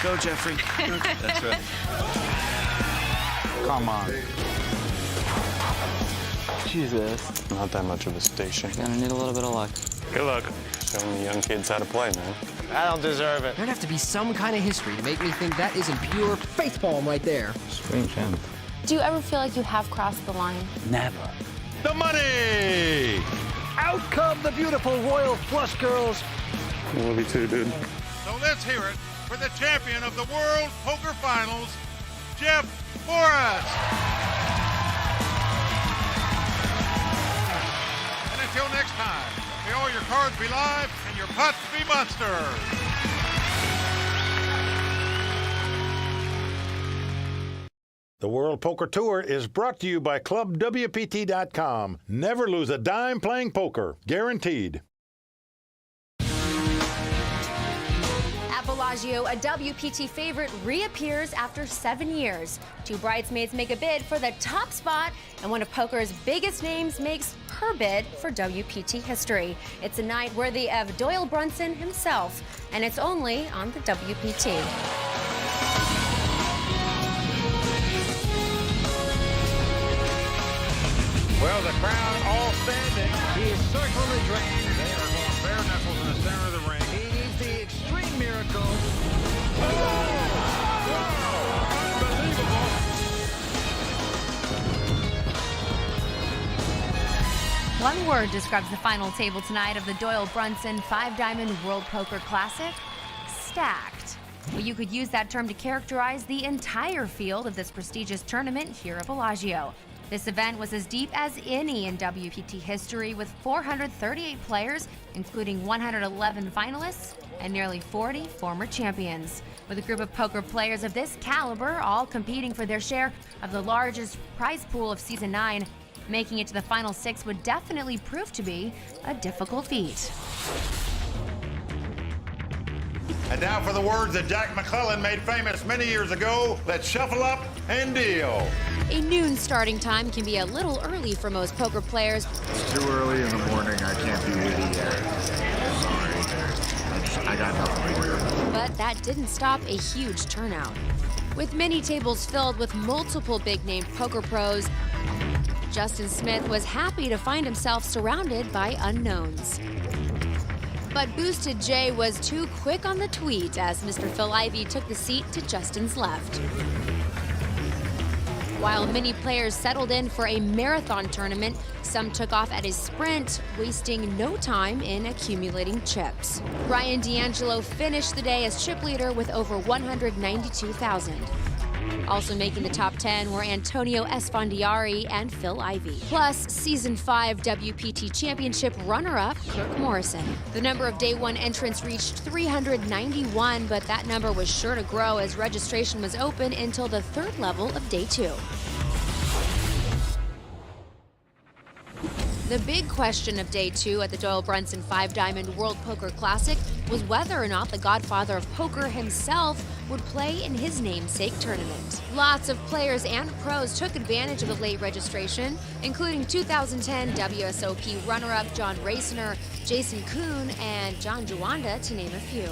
Go, Jeffrey. That's right. Come on. Jesus. Not that much of a station. Gonna need a little bit of luck. Good luck. Showing the young kids how to play, man. I don't deserve it. There'd have to be some kind of history to make me think that isn't pure facepalm right there. Sweet Jim. Do you ever feel like you have crossed the line? Never. The money! Out come the beautiful Royal Flush girls. Love you too, dude. So let's hear it for the champion of the World Poker Finals, Jeff Forrest. And until next time, may all your cards be live and your pots be monster. The World Poker Tour is brought to you by ClubWPT.com. Never lose a dime playing poker. Guaranteed. At Bellagio, a WPT favorite reappears after 7 years. Two bridesmaids make a bid for the top spot, and one of poker's biggest names makes her bid for WPT history. It's a night worthy of Doyle Brunson himself, and it's only on the WPT. Well, the crowd all standing. He is circling the drain. They are going bare knuckles in the center of the ring. He needs the extreme miracle. Unbelievable. One word describes the final table tonight of the Doyle Brunson 5-Diamond World Poker Classic: stacked. Well, you could use that term to characterize the entire field of this prestigious tournament here at Bellagio. This event was as deep as any in WPT history, with 438 players, including 111 finalists and nearly 40 former champions. With a group of poker players of this caliber all competing for their share of the largest prize pool of Season 9, making it to the final 6 would definitely prove to be a difficult feat. And now for the words that Jack McClellan made famous many years ago, let's shuffle up and deal. A noon starting time can be a little early for most poker players. It's too early in the morning. I can't be witty yet. Sorry. I got nothing for you. But that didn't stop a huge turnout. With many tables filled with multiple big-name poker pros, Justin Smith was happy to find himself surrounded by unknowns. But Boosted Jay was too quick on the tweet as Mr. Phil Ivey took the seat to Justin's left. While many players settled in for a marathon tournament, some took off at a sprint, wasting no time in accumulating chips. Ryan D'Angelo finished the day as chip leader with over 192,000. Also making the top 10 were Antonio Esfandiari and Phil Ivey. Plus, Season 5 WPT Championship runner-up Kirk Morrison. The number of Day 1 entrants reached 391, but that number was sure to grow as registration was open until the third level of Day 2. The big question of Day 2 at the Doyle Brunson 5-Diamond World Poker Classic was whether or not the godfather of poker himself would play in his namesake tournament. Lots of players and pros took advantage of the late registration, including 2010 WSOP runner-up John Raciner, Jason Kuhn, and John Juanda, to name a few.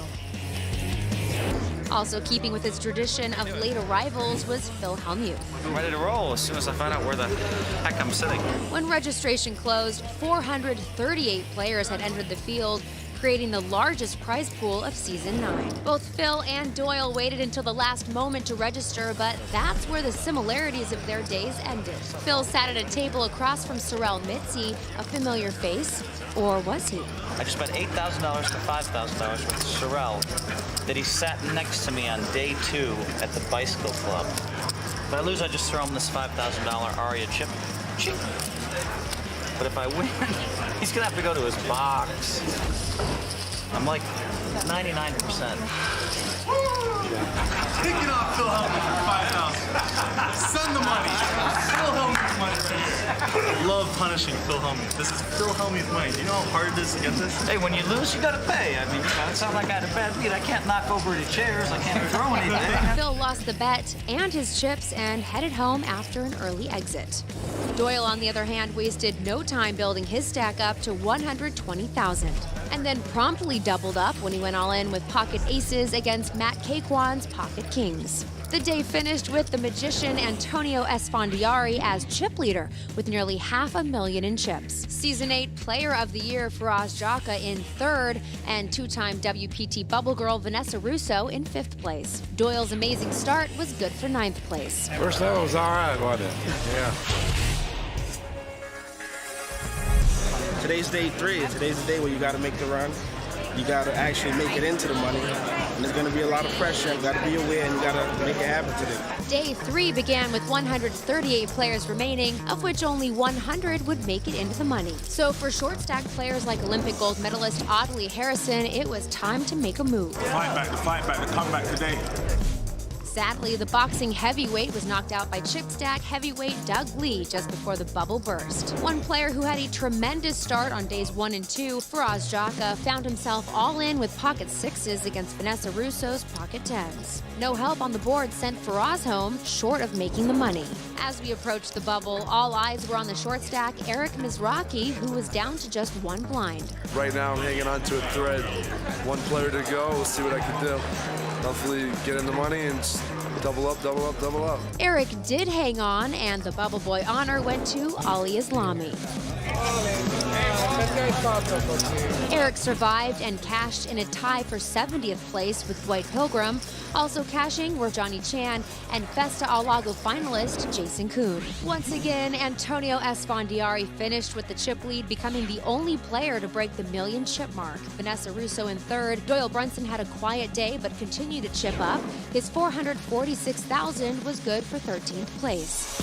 Also keeping with its tradition of late arrivals was Phil Hellmuth. I'm ready to roll as soon as I find out where the heck I'm sitting. When registration closed, 438 players had entered the field, creating the largest prize pool of Season 9. Both Phil and Doyle waited until the last moment to register, but that's where the similarities of their days ended. Phil sat at a table across from Trelle Mitzi, a familiar face, or was he? I just bet $8,000 to $5,000 with Trelle that he sat next to me on Day 2 at the Bicycle Club. If I lose, I just throw him this $5,000 Aria chip. Cheap. But if I win, he's gonna have to go to his box. I'm like 99%. Kick it off, Phil Hellmuth for $5,000. Send the money. Phil Hellmuth's money right here. Love punishing Phil Hellmuth. This is Phil Hellmuth's money. Do you know how hard it is to get this? Hey, when you lose, you gotta pay. I mean, it sounds like I had a bad beat. I can't knock over any chairs. I can't throw anything. Phil lost the bet and his chips and headed home after an early exit. Doyle, on the other hand, wasted no time building his stack up to $120,000, and then promptly doubled up when he went all in with pocket aces against Matt Caquan's pocket kings. The day finished with the magician Antonio Esfandiari as chip leader with nearly $500,000 in chips. Season 8 Player of the Year Faraz Jaka in third, and two-time WPT Bubble Girl Vanessa Russo in 5th place. Doyle's amazing start was good for 9th place. First level was all right, wasn't it? Yeah. Today's Day 3. Today's the day where you got to make the run. You got to actually make it into the money. And there's going to be a lot of pressure. You got to be aware and you got to make it happen today. Day 3 began with 138 players remaining, of which only 100 would make it into the money. So for short stack players like Olympic gold medalist Audley Harrison, it was time to make a move. The fight back, the comeback today. Sadly, the boxing heavyweight was knocked out by chip stack heavyweight Doug Lee just before the bubble burst. One player who had a tremendous start on days 1 and 2, Faraz Jaka, found himself all in with pocket 6s against Vanessa Russo's pocket 10s. No help on the board sent Faraz home, short of making the money. As we approached the bubble, all eyes were on the short stack Eric Mizraki, who was down to just 1 blind. Right now I'm hanging on to a thread. 1 player to go, we'll see what I can do. Hopefully get in the money and double up, double up, double up. Eric did hang on, and the Bubble Boy honor went to Ali Islami. Eric survived and cashed in a tie for 70th place with Dwight Pilgrim. Also cashing were Johnny Chan and Festa Al Lago finalist Jason Kuhn. Once again, Antonio Esfandiari finished with the chip lead, becoming the only player to break the million chip mark. Vanessa Russo in third. Doyle Brunson had a quiet day but continued to chip up. His $446,000 was good for 13th place.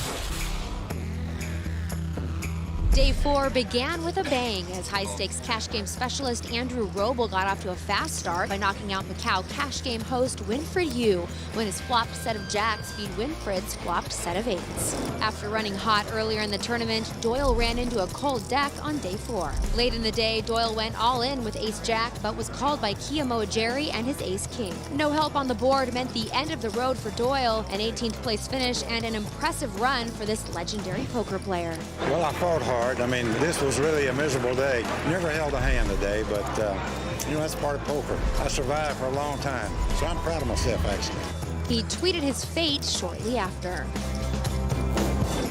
Day 4 began with a bang as high-stakes cash game specialist Andrew Roble got off to a fast start by knocking out Macau cash game host Winfred Yu when his flopped set of jacks beat Winfred's flopped set of 8s. After running hot earlier in the tournament, Doyle ran into a cold deck on Day 4. Late in the day, Doyle went all in with ace-jack but was called by Kiyomoa Jerry and his ace-king. No help on the board meant the end of the road for Doyle, an 18th place finish and an impressive run for this legendary poker player. Well, I fought hard. I mean, this was really a miserable day. Never held a hand today, but, you know, that's part of poker. I survived for a long time, so I'm proud of myself, actually. He tweeted his fate shortly after.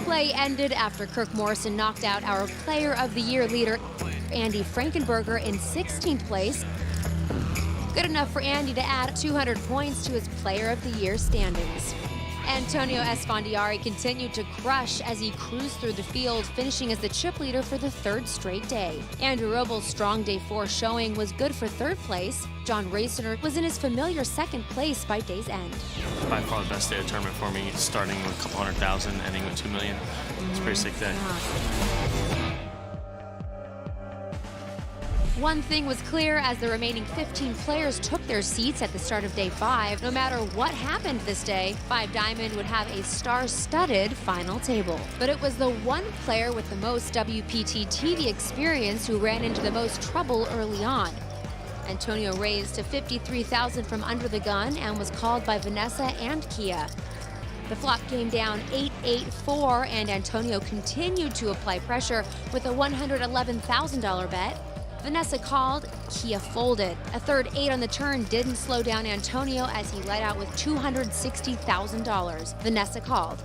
Play ended after Kirk Morrison knocked out our Player of the Year leader, Andy Frankenberger, in 16th place. Good enough for Andy to add 200 points to his Player of the Year standings. Antonio Esfandiari continued to crush as he cruised through the field, finishing as the chip leader for the third straight day. Andrew Robles' strong day 4 showing was good for third place. John Raciner was in his familiar second place by day's end. By far the best day of the tournament for me, starting with a couple 100,000, ending with 2 million. It's a pretty sick day. One thing was clear as the remaining 15 players took their seats at the start of day 5. No matter what happened this day, 5 Diamond would have a star-studded final table. But it was the one player with the most WPT TV experience who ran into the most trouble early on. Antonio raised to 53,000 from under the gun and was called by Vanessa and Kia. The flop came down 8-8-4, and Antonio continued to apply pressure with a $111,000 bet. Vanessa called, Kia folded. A third 8 on the turn didn't slow down Antonio as he led out with $260,000. Vanessa called.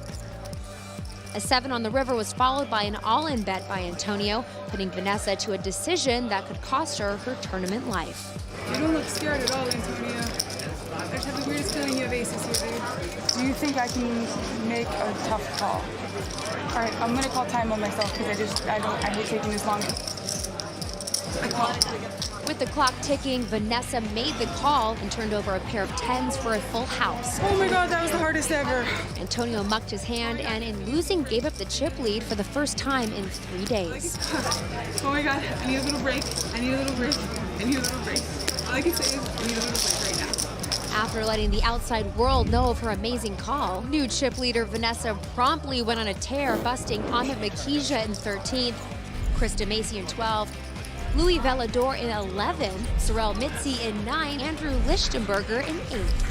A 7 on the river was followed by an all-in bet by Antonio, putting Vanessa to a decision that could cost her her tournament life. You don't look scared at all, Antonio. I just have the weirdest feeling you have aces here, dude. Do you think I can make a tough call? All right, I'm gonna call time on myself because I hate taking this long. With the clock ticking, Vanessa made the call and turned over a pair of 10s for a full house. Oh my God, that was the hardest ever. Antonio mucked his hand and in losing gave up the chip lead for the first time in 3 days. Oh my God, I need a little break. I need a little break. I need a little break. All I can say is I need a little break right now. After letting the outside world know of her amazing call, new chip leader Vanessa promptly went on a tear, busting Amit Makija in 13th, Krista Macy in 12th, Louis Velador in 11, Sorel Mitzi in 9, Andrew Lichtenberger in 8th.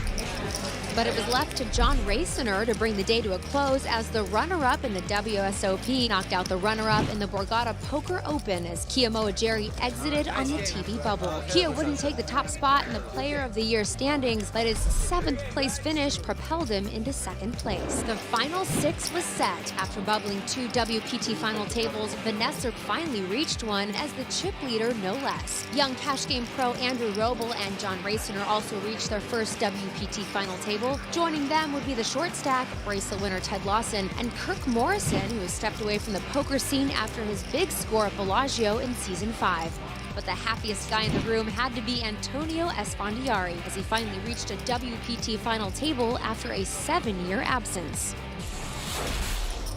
But it was left to John Raciner to bring the day to a close as the runner-up in the WSOP knocked out the runner-up in the Borgata Poker Open as Kia Moageri exited on the TV bubble. Kia wouldn't take the top spot in the Player of the Year standings, but his 7th place finish propelled him into 2nd place. The final 6 was set. After bubbling 2 WPT final tables, Vanessa finally reached one as the chip leader, no less. Young cash game pro Andrew Roble and John Raciner also reached their first WPT final table. Joining them would be the short stack, bracelet winner Ted Lawson, and Kirk Morrison, who has stepped away from the poker scene after his big score at Bellagio in Season 5. But the happiest guy in the room had to be Antonio Esfandiari, as he finally reached a WPT final table after a 7-year absence.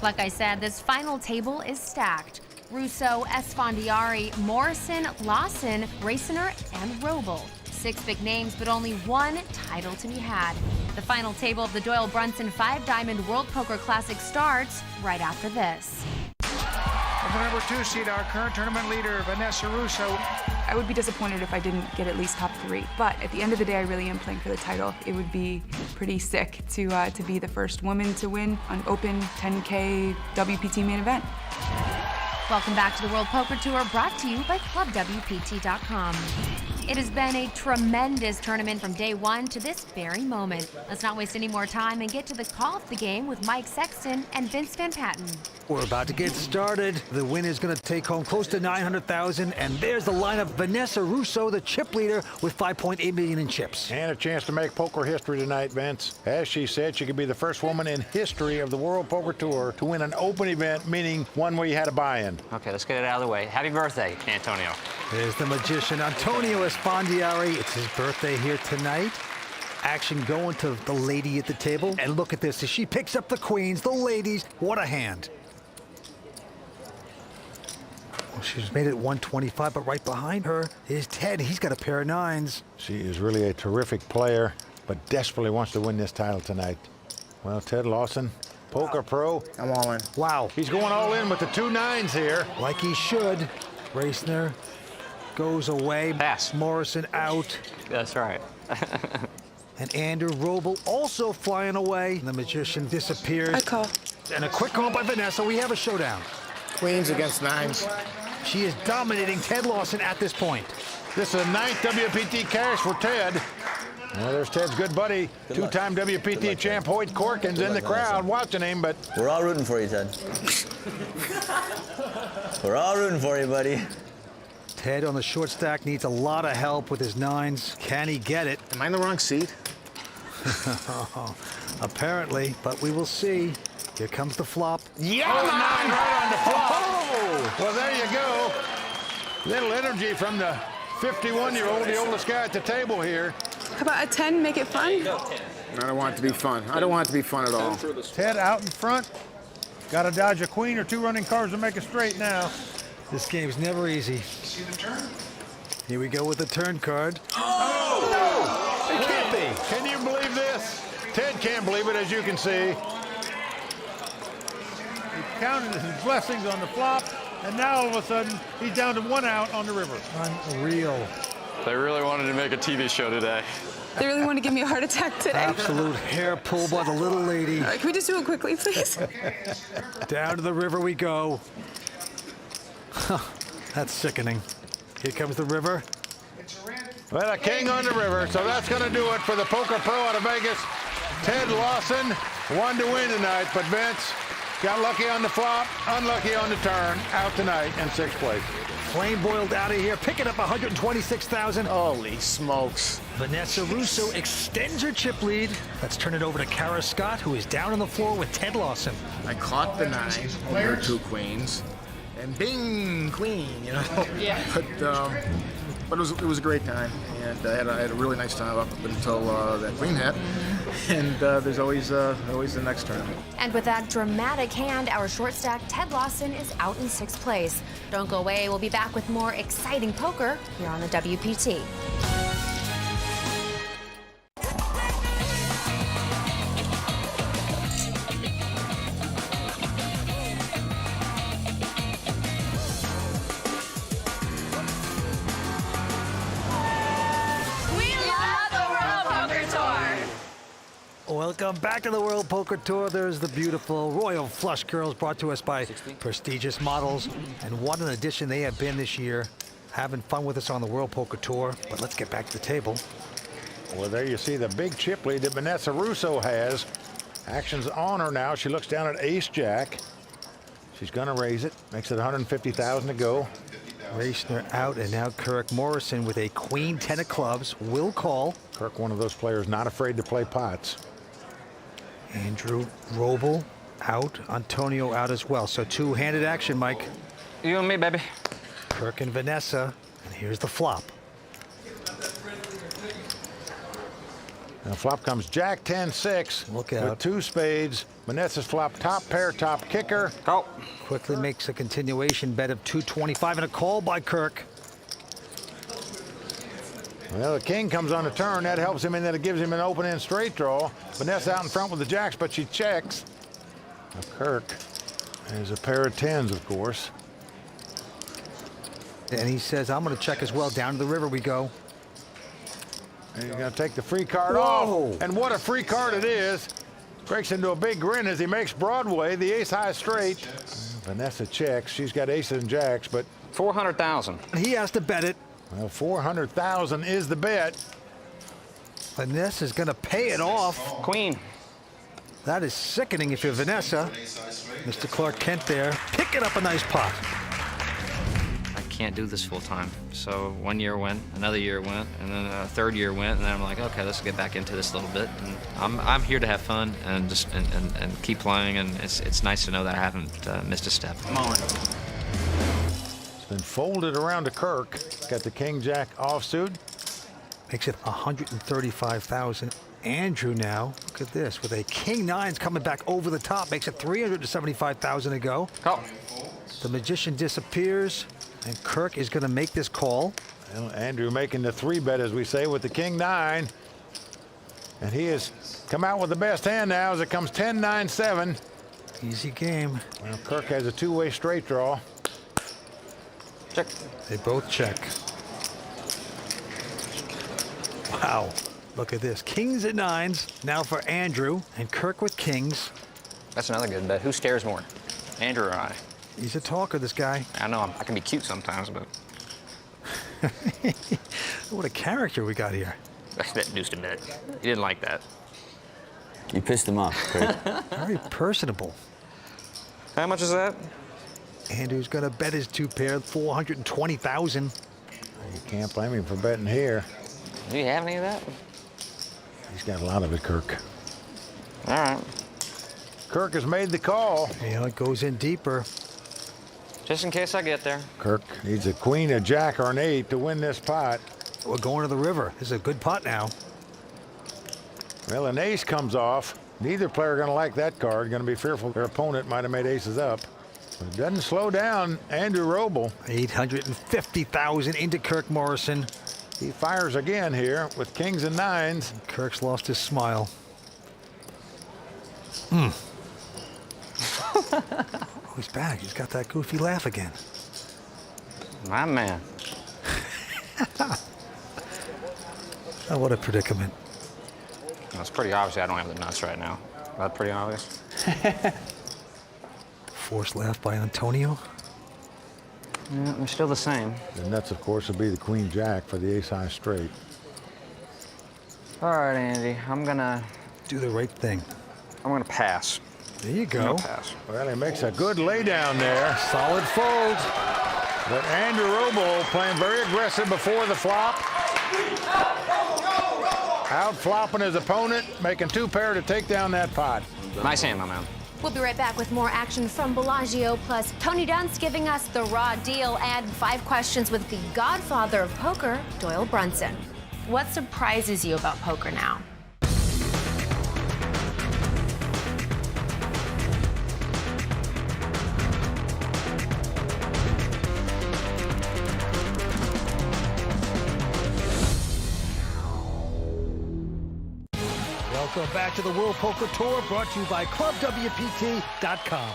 Like I said, this final table is stacked. Russo, Esfandiari, Morrison, Lawson, Raciner, and Roble. 6 big names, but only one title to be had. The final table of the Doyle Brunson 5 Diamond World Poker Classic starts right after this. From the number 2 seed, our current tournament leader, Vanessa Russo. I would be disappointed if I didn't get at least top 3. But at the end of the day, I really am playing for the title. It would be pretty sick to be the first woman to win an open 10K WPT main event. Welcome back to the World Poker Tour, brought to you by ClubWPT.com. It has been a tremendous tournament from day 1 to this very moment. Let's not waste any more time and get to the call of the game with Mike Sexton and Vince Van Patten. We're about to get started. The winner is going to take home close to $900,000, and there's the lineup. Vanessa Russo, the chip leader, with $5.8 million in chips. And a chance to make poker history tonight, Vince. As she said, she could be the first woman in history of the World Poker Tour to win an open event, meaning one where you had a buy-in. Okay, let's get it out of the way. Happy birthday, Antonio. There's the magician, Antonio Esfandiari. It's his birthday here tonight. Action going to the lady at the table. And look at this, as she picks up the queens, the ladies. What a hand. Well, she's made it 125, but right behind her is Ted. He's got a pair of 9s. She is really a terrific player, but desperately wants to win this title tonight. Well, Ted Lawson, poker pro. I'm all in. Wow. He's going all in with the 2 9s here. Like he should. Raciner goes away. Pass. Morrison out. That's right. And Andrew Roble also flying away. The magician disappears. I call. And a quick call by Vanessa. We have a showdown. Queens against 9s. She is dominating Ted Lawson at this point. This is a 9th WPT cash for Ted. Well, there's Ted's good buddy, 2-time WPT champ Hoyt Corkins in the crowd watching him, but... We're all rooting for you, Ted. We're all rooting for you, buddy. Ted on the short stack needs a lot of help with his 9s. Can he get it? Am I in the wrong seat? Apparently, but we will see. Here comes the flop. Yeah, nine right on the flop. Oh. Well, there you go. Little energy from the 51-year-old, the oldest guy at the table here. How about a 10? Make it fun? I don't want it to be fun. I don't want it to be fun at all. Ted out in front. Got to dodge a queen or two running cards to make it straight now. This game's never easy. See the turn? Here we go with the turn card. Oh! It can't be. Can you believe this? Ted can't believe it, as you can see. He counted his blessings on the flop, and now all of a sudden, he's down to 1 out on the river. Unreal. They really wanted to make a TV show today. They really want to give me a heart attack today. Absolute hair pull by the little lady. Can we just do it quickly, please? Down to the river we go. That's sickening. Here comes the river. Well, a king on the river, so that's going to do it for the Poker Pro out of Vegas. Ted Lawson won to win tonight, but Vince got lucky on the flop, unlucky on the turn, out tonight in 6th place. Flame boiled out of here, picking up 126,000. Holy smokes. Vanessa Russo extends her chip lead. Let's turn it over to Kara Scott, who is down on the floor with Ted Lawson. I caught the 9 over her 2 queens, and bing, queen, you know. Yeah. But it was a great time, and I had a really nice time up until that queen hit. And there's always the next tournament. And with that dramatic hand, our short stack Ted Lawson is out in 6th place. Don't go away. We'll be back with more exciting poker here on the WPT. Welcome back to the World Poker Tour. There's the beautiful Royal Flush Girls, brought to us by prestigious models. And what an addition they have been this year, having fun with us on the World Poker Tour. But let's get back to the table. Well, there you see the big chip lead that Vanessa Russo has. Action's on her now. She looks down at ace-jack. She's going to raise it. Makes it 150,000 to go. Racner out, and now Kirk Morrison with a queen 10 of clubs will call. Kirk, one of those players not afraid to play pots. Andrew Roble out, Antonio out as well. So two-handed action, Mike. You and me, baby. Kirk and Vanessa, and here's the flop. And the flop comes Jack 10-6. Look out. With 2 spades. Vanessa's flop top pair, top kicker. Call. Quickly makes a continuation bet of 225 and a call by Kirk. Well, the king comes on the turn. That helps him, and then it gives him an open-end straight draw. Vanessa out in front with the jacks, but she checks. Now Kirk has a pair of 10s, of course. And he says, I'm going to check as well. Down to the river we go. And he's going to take the free card Whoa. off. And what a free card it is. Breaks into a big grin as he makes Broadway, the ace-high straight. Vanessa checks. She's got aces and jacks, but 400,000. He has to bet it. Well, 400,000 is the bet. Vanessa's going to pay it off. Queen. That is sickening if you're Vanessa. Mr. Clark Kent there, picking up a nice pot. I can't do this full time. So 1 year went, another year went, and then a 3rd year went, and then I'm like, okay, let's get back into this a little bit. And I'm here to have fun and just and keep playing, and it's nice to know that I haven't missed a step. Come on. Been folded around to Kirk. Got the king-jack offsuit. Makes it 135,000. Andrew now, look at this, with a king-9s coming back over the top. Makes it 375,000 to go. Call. The magician disappears, and Kirk is going to make this call. Well, Andrew making the 3-bet, as we say, with the king-9. And he has come out with the best hand now as it comes 10-9-7. Easy game. Well, Kirk has a 2-way straight draw. Check. They both check. Wow. Look at this. Kings at 9s now for Andrew, and Kirk with kings. That's another good bet. Who stares more, Andrew or I? He's a talker, this guy. I know. I can be cute sometimes, but... What a character we got here. That deuced a bit. He didn't like that. You pissed him off, Kirk. Very personable. How much is that? Andrew's going to bet his 2-pair, 420,000. You can't blame him for betting here. Do you have any of that? He's got a lot of it, Kirk. All right. Kirk has made the call. You know, it goes in deeper. Just in case I get there. Kirk needs a queen, a jack, or an 8 to win this pot. We're going to the river. This is a good pot now. Well, an ace comes off. Neither player going to like that card. Going to be fearful their opponent might have made aces up. But it doesn't slow down Andrew Roble. 850,000 into Kirk Morrison. He fires again here with kings and 9s. Kirk's lost his smile. Oh, he's back. He's got that goofy laugh again. My man. Oh, what a predicament. Well, it's pretty obvious I don't have the nuts right now. That's pretty obvious. Forced laugh by Antonio. Yeah, they're still the same. The nuts, of course, would be the queen jack for the ace high straight. All right, Andy, I'm gonna do the right thing. I'm gonna pass. There you go. Pass. Well, he makes a good lay down there. Solid fold. But Andrew Roble playing very aggressive before the flop. Out flopping his opponent, making 2 pair to take down that pot. Nice hand, my man. We'll be right back with more action from Bellagio, plus Tony Dunst giving us the raw deal and 5 questions with the godfather of poker, Doyle Brunson. What surprises you about poker now? Welcome back to the World Poker Tour, brought to you by ClubWPT.com.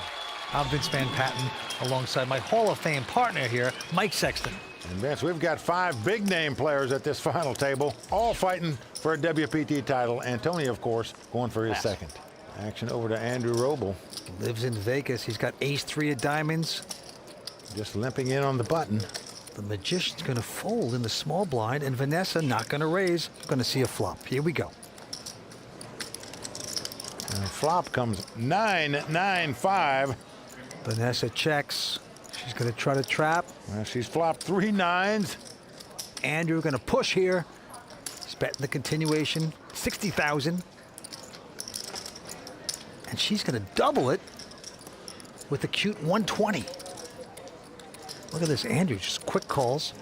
I'm Vince Van Patten, alongside my Hall of Fame partner here, Mike Sexton. And Vince, we've got 5 big name players at this final table, all fighting for a WPT title. And Tony, of course, going for his second. Action over to Andrew Roble. Lives in Vegas. He's got ace-3 of diamonds. Just limping in on the button. The magician's going to fold in the small blind, and Vanessa not going to raise. Going to see a flop. Here we go. And flop comes 9-9-5. Vanessa checks. She's going to try to trap. Well, she's flopped 3 9s. Andrew going to push here. He's betting the continuation, 60,000. And she's going to double it with a cute 120. Look at this, Andrew, just quick calls.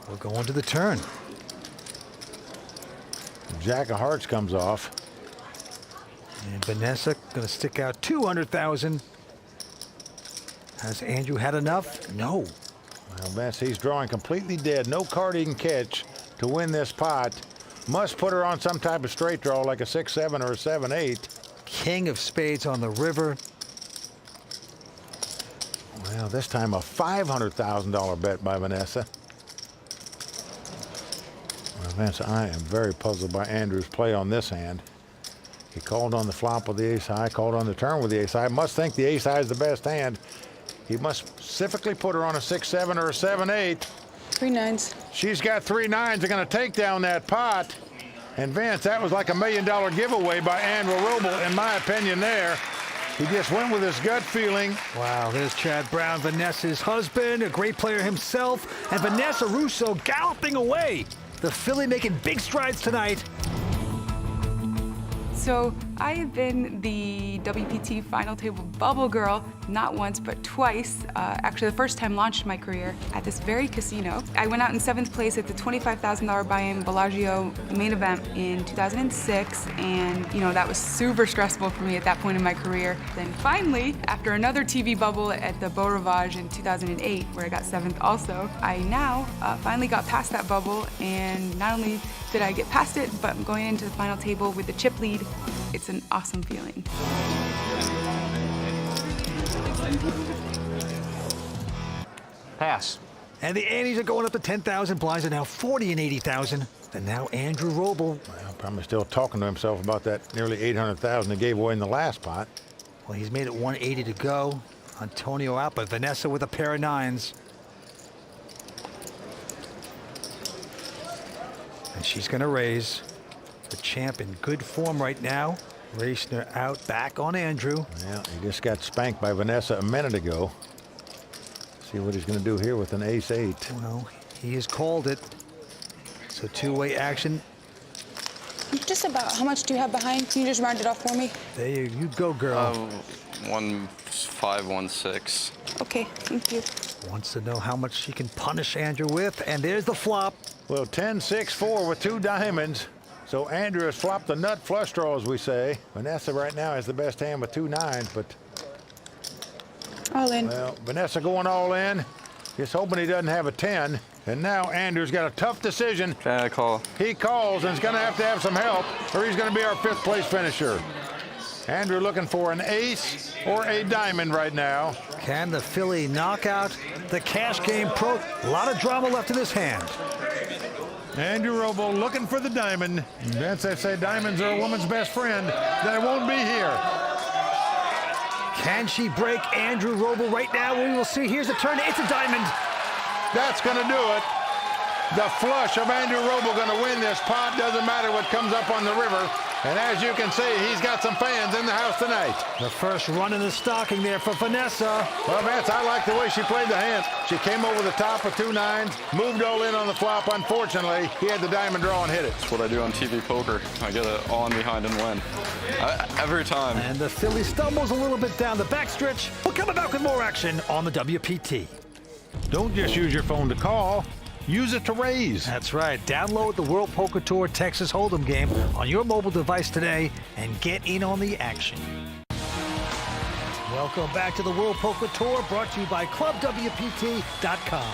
We're going to the turn. Jack of hearts comes off. And Vanessa going to stick out 200,000. Has Andrew had enough? No. Well, Vince, he's drawing completely dead. No card he can catch to win this pot. Must put her on some type of straight draw, like a 6-7 or a 7-8. King of spades on the river. Well, this time a $500,000 bet by Vanessa. Well, Vince, I am very puzzled by Andrew's play on this hand. He called on the flop with the ace high, called on the turn with the ace high. Must think the ace high is the best hand. He must specifically put her on a 6-7 or a 7-8. 3 9s. She's got 3 9s. They're going to take down that pot. And Vince, that was like $1 million giveaway by Andrew Roble, in my opinion there. He just went with his gut feeling. Wow, there's Chad Brown, Vanessa's husband, a great player himself, and Vanessa Russo galloping away. The filly making big strides tonight. So I have been the WPT final table bubble girl, not once, but twice. Actually, the first time launched my career at this very casino. I went out in 7th place at the $25,000 buy-in Bellagio main event in 2006, and that was super stressful for me at that point in my career. Then finally, after another TV bubble at the Beau Rivage in 2008, where I got 7th also, I now finally got past that bubble, and not only did I get past it, but I'm going into the final table with the chip lead. It's an awesome feeling. Pass. And the Annies are going up to 10,000. Blinds are now 40 and 80,000. And now Andrew Roble. Well, probably still talking to himself about that nearly 800,000 he gave away in the last pot. Well, he's made it 180 to go. Antonio out, but Vanessa with a pair of 9s. And she's going to raise. The champ in good form right now. Racing out back on Andrew. Yeah, he just got spanked by Vanessa a minute ago. See what he's going to do here with an ace-8. Well, he has called it. So two-way action. Just about. How much do you have behind? Can you just round it off for me? There you go, girl. 1.516. Okay, thank you. Wants to know how much she can punish Andrew with, and there's the flop. Well, 10-6-4 with 2 diamonds. So Andrew has flopped the nut flush draw, as we say. Vanessa right now has the best hand with 2 9s, but... All in. Well, Vanessa going all in. Just hoping he doesn't have a 10. And now Andrew's got a tough decision. Can I call? He calls and is going to have some help, or he's going to be our 5th place finisher. Andrew looking for an ace or a diamond right now. Can the Philly knock out the cash game pro? A lot of drama left in this hand. Andrew Robo looking for the diamond. Vince, they say diamonds are a woman's best friend. They won't be here. Can she break Andrew Robo right now? We will see. Here's the turn. It's a diamond. That's going to do it. The flush of Andrew Robo going to win this pot. Doesn't matter what comes up on the river. And as you can see, he's got some fans in the house tonight. The first run in the stocking there for Vanessa. Well, Vance, I like the way she played the hand. She came over the top with 2 9s, moved all in on the flop. Unfortunately, he had the diamond draw and hit it. That's what I do on TV poker. I get it all in behind and win. Every time. And the Philly stumbles a little bit down the backstretch. We're coming back with more action on the WPT. Don't just use your phone to call. Use it to raise. That's right. Download the World Poker Tour Texas Hold'em game on your mobile device today and get in on the action. Welcome back to the World Poker Tour, brought to you by ClubWPT.com,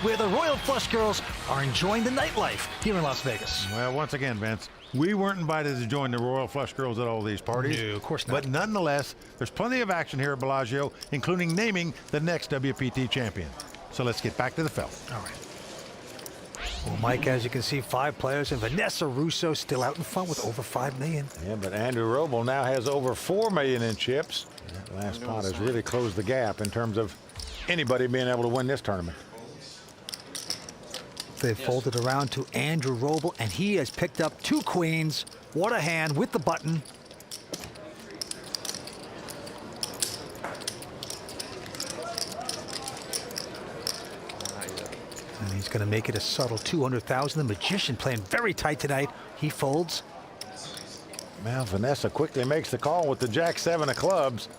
where the Royal Flush Girls are enjoying the nightlife here in Las Vegas. Well, once again, Vince, we weren't invited to join the Royal Flush Girls at all these parties. No, of course not. But nonetheless, there's plenty of action here at Bellagio, including naming the next WPT champion. So let's get back to the felt. All right. Well, Mike, as you can see, 5 players, and Vanessa Russo still out in front with over $5 million. Yeah, but Andrew Roble now has over $4 million in chips. That last pot has really closed the gap in terms of anybody being able to win this tournament. They've folded around to Andrew Roble, and he has picked up 2 queens. What a hand with the button. And he's going to make it a subtle 200,000. The Magician playing very tight tonight. He folds. Well, Vanessa quickly makes the call with the Jack-7 of clubs.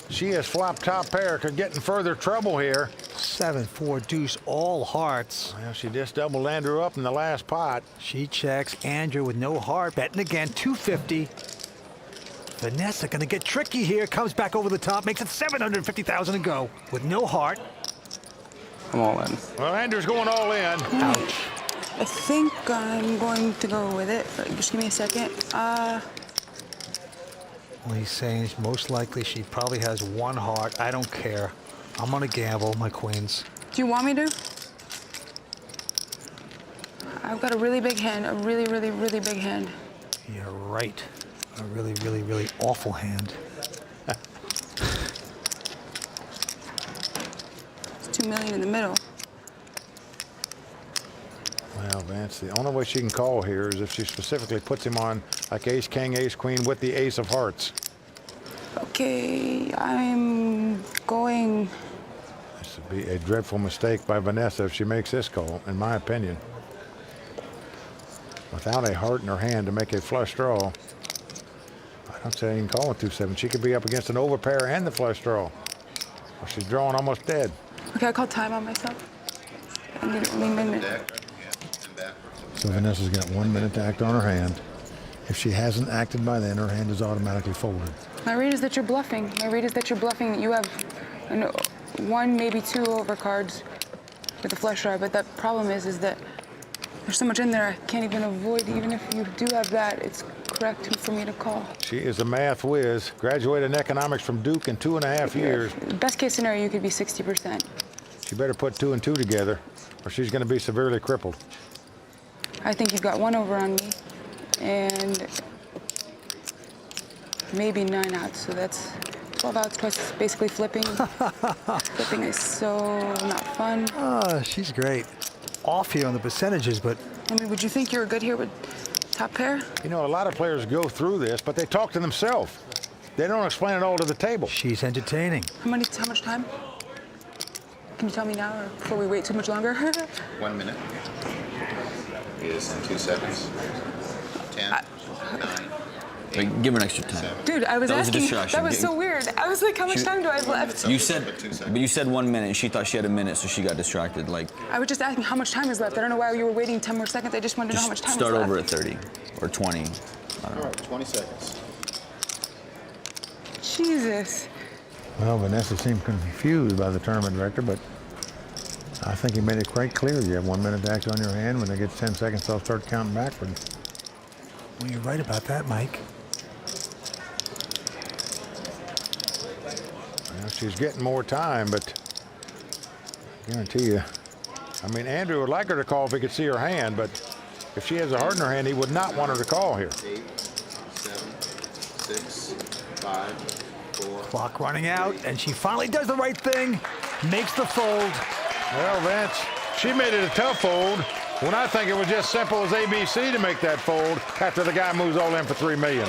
She has flopped top pair, could get in further trouble here. 7-4 deuce, all hearts. Well, she just doubled Andrew up in the last pot. She checks Andrew with no heart, betting again, 250. Vanessa going to get tricky here, comes back over the top, makes it 750,000 to go with no heart. I'm all in. Well, Andrew's going all in. Ouch. I think I'm going to go with it. Just give me a second. Well, he's saying most likely she probably has 1 heart. I don't care. I'm going to gamble my queens. Do you want me to? I've got a really big hand, a really, really, really big hand. You're right. A really, really, really awful hand. It's 2 million in the middle. Well, Vance, the only way she can call here is if she specifically puts him on like ace, king, ace, queen with the ace of hearts. Okay, I'm going. This would be a dreadful mistake by Vanessa if she makes this call, in my opinion. Without a heart in her hand to make a flush draw, I don't say I can call with 2-7. She could be up against an overpair and the flush draw. Well, she's drawing almost dead. Okay, I call time on myself. I need only a minute. So Vanessa's got 1 minute to act on her hand. If she hasn't acted by then, her hand is automatically folded. My read is that you're bluffing. My read is that you're bluffing. You have 1, maybe 2 overcards with the flush draw, but that problem is that there's so much in there I can't even avoid. Even if you do have that, it's correct for me to call. She is a math whiz, graduated in economics from Duke in 2.5 years. Best case scenario, you could be 60%. She better put 2 and 2 together, or she's going to be severely crippled. I think you've got 1 over on me, and maybe 9 outs, so that's 12 outs plus basically flipping. Flipping is so not fun. Oh, she's great. Off here on the percentages, but... I mean, would you think you were good here with top pair? You know, a lot of players go through this, but they talk to themselves. They don't explain it all to the table. She's entertaining. How much time? Can you tell me now, or before we wait too much longer? 1 minute. is in 2 seconds. 10, 9. Wait, give her an extra 10. Dude, I was that asking. Was a distraction. That was so weird. I was like, how much time do I have left? You said, but you said 1 minute, and she thought she had a minute, so she got distracted. Like, I was just asking how much time is left. I don't know why you were waiting 10 more seconds. I just wanted to know how much time start is left. over at 30 or 20. I don't know. All right, 20 seconds. Jesus. Well, Vanessa seemed confused by the tournament director, but I think he made it quite clear. You have 1 minute to act on your hand. When they get 10 seconds, they'll start counting backwards. Well, you're right about that, Mike. Well, she's getting more time, but I guarantee you, I mean, Andrew would like her to call if he could see her hand, but if she has a heart in her hand, he would not want her to call here. 8, 7, 6, 5, 4. Clock running out, and she finally does the right thing, makes the fold. Well, Vince, she made it a tough fold when I think it was just simple as ABC to make that fold after the guy moves all in for $3 million.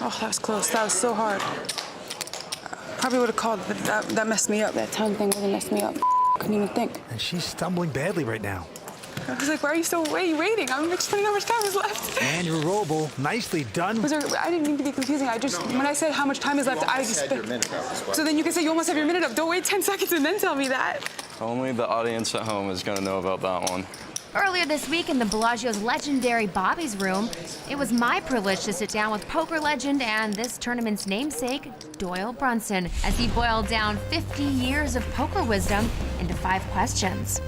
Oh, that was close. That was so hard. Probably would have called, but that messed me up. That time thing really messed me up. Couldn't even think. And she's stumbling badly right now. I was like, why are you waiting? I'm explaining how much time is left. Andrew Roble, nicely done. I didn't mean to be confusing. When I said how much time is left, I just... So then you can say you almost have your minute up. Don't wait 10 seconds and then tell me that. Only the audience at home is going to know about that one. Earlier this week in the Bellagio's legendary Bobby's Room, it was my privilege to sit down with poker legend and this tournament's namesake, Doyle Brunson, as he boiled down 50 years of poker wisdom into 5 questions.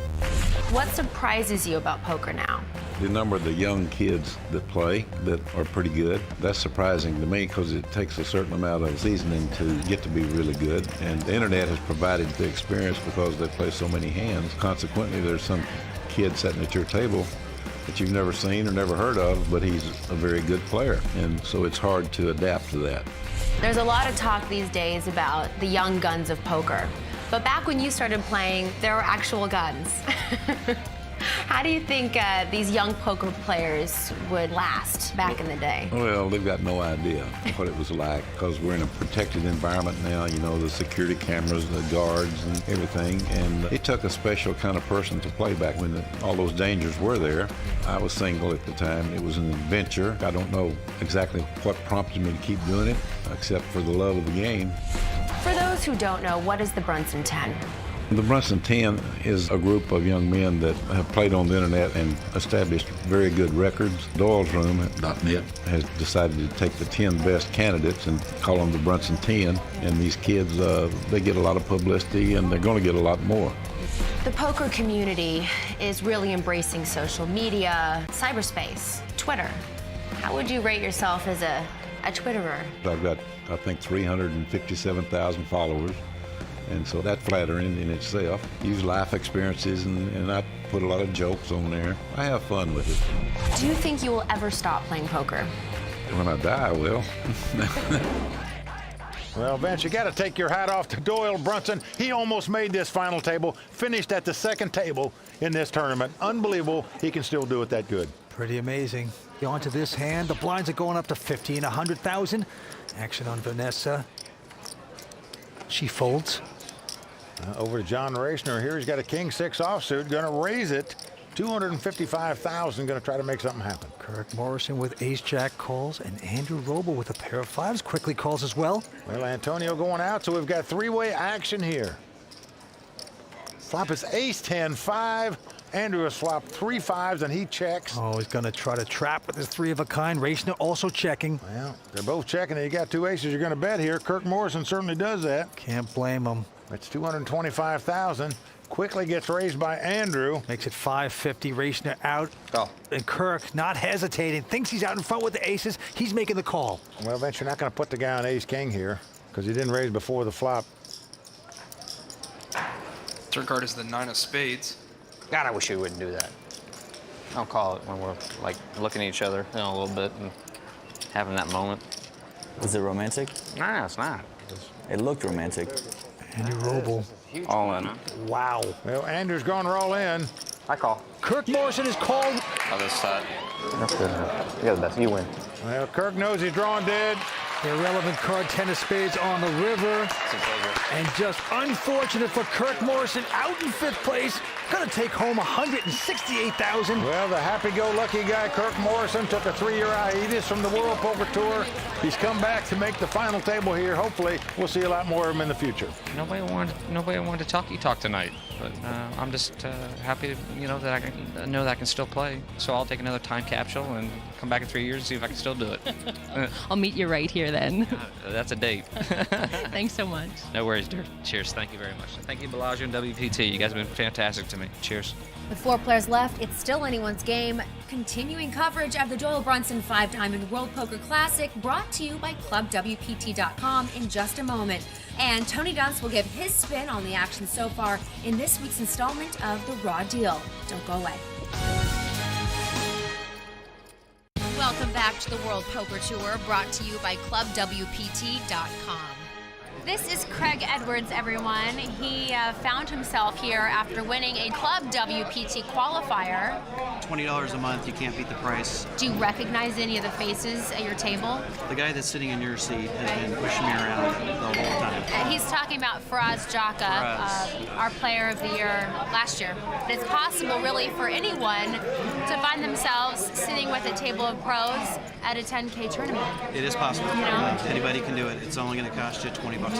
What surprises you about poker now? The number of the young kids that play that are pretty good, that's surprising to me because it takes a certain amount of seasoning to get to be really good. And the internet has provided the experience because they play so many hands. Consequently, there's some kid sitting at your table that you've never seen or never heard of, but he's a very good player. And so it's hard to adapt to that. There's a lot of talk these days about the young guns of poker. But back when you started playing, there were actual guns. How do you think these young poker players would last back in the day? Well, they've got no idea what it was like because we're in a protected environment now, you know, the security cameras, the guards and everything. And it took a special kind of person to play back when all those dangers were there. I was single at the time. It was an adventure. I don't know exactly what prompted me to keep doing it, except for the love of the game. For those who don't know, what is the Brunson 10? The Brunson 10 is a group of young men that have played on the internet and established very good records. Doyle's Room.net has decided to take the 10 best candidates and call them the Brunson 10. And these kids, they get a lot of publicity and they're going to get a lot more. The poker community is really embracing social media, cyberspace, Twitter. How would you rate yourself as a Twitterer? I've got, I think, 357,000 followers. And so that's flattering in itself. Use life experiences and I put a lot of jokes on there. I have fun with it. Do you think you will ever stop playing poker? When I die, I will. Well, Vince, you got to take your hat off to Doyle Brunson. He almost made this final table, finished at the second table in this tournament. Unbelievable. He can still do it that good. Pretty amazing. On to this hand. The blinds are going up to 50 and 100,000. Action on Vanessa. She folds. Over to John Racner here. He's got a king-6 offsuit. Going to raise it. 255,000. Going to try to make something happen. Kirk Morrison with ace-jack calls, and Andrew Roble with a pair of 5s quickly calls as well. Well, Antonio going out, so we've got 3-way action here. Flop is ace-10-5. Andrew has flopped 3 5s, and he checks. Oh, he's going to try to trap with his 3 of a kind. Racner also checking. Well, they're both checking, and you got 2 aces you're going to bet here. Kirk Morrison certainly does that. Can't blame him. That's 225,000. Quickly gets raised by Andrew. Makes it 550. Racner out. Oh. And Kirk, not hesitating, thinks he's out in front with the aces. He's making the call. Well, Vince, you're not going to put the guy on ace-king here because he didn't raise before the flop. Third card is the 9 of spades. God, I wish we wouldn't do that. I'll call it when we're like looking at each other, you know, a little bit and having that moment. Is it romantic? Nah, it's not. It looked romantic. Andrew Roble. All in. Wow. Well, Andrew's going roll in. I call. Kirk Morrison is called. Other side. That's good enough. You got the best. You win. Well, Kirk knows he's drawing dead. Irrelevant card, 10 of spades on the river. And just unfortunate for Kirk Morrison, out in 5th place. Gonna take home $168,000. Well, the happy-go-lucky guy, Kirk Morrison, took a 3-year hiatus from the World Poker Tour. He's come back to make the final table here. Hopefully, we'll see a lot more of him in the future. Nobody wanted to talk tonight, but I'm just happy, that I know that I can still play. So I'll take another time capsule and come back in 3 years and see if I can still do it. I'll meet you right here then. That's a date. Thanks so much. No worries, dear. Cheers. Thank you very much. Thank you, Bellagio and WPT. You guys have been fantastic to me. Cheers. With 4 players left, it's still anyone's game. Continuing coverage of the Doyle Brunson 5-Diamond World Poker Classic, brought to you by ClubWPT.com in just a moment. And Tony Dunst will give his spin on the action so far in this week's installment of The Raw Deal. Don't go away. Welcome back to the World Poker Tour, brought to you by ClubWPT.com. This is Craig Edwards, everyone. He found himself here after winning a Club WPT qualifier. $20 a month, you can't beat the price. Do you recognize any of the faces at your table? The guy that's sitting in your seat has been pushing me around the whole time. He's talking about Faraz Jaka, our player of the year last year. It's possible, really, for anyone to find themselves sitting with a table of pros at a 10K tournament. It is possible. You know? Anybody can do it. It's only going to cost you $20 a month.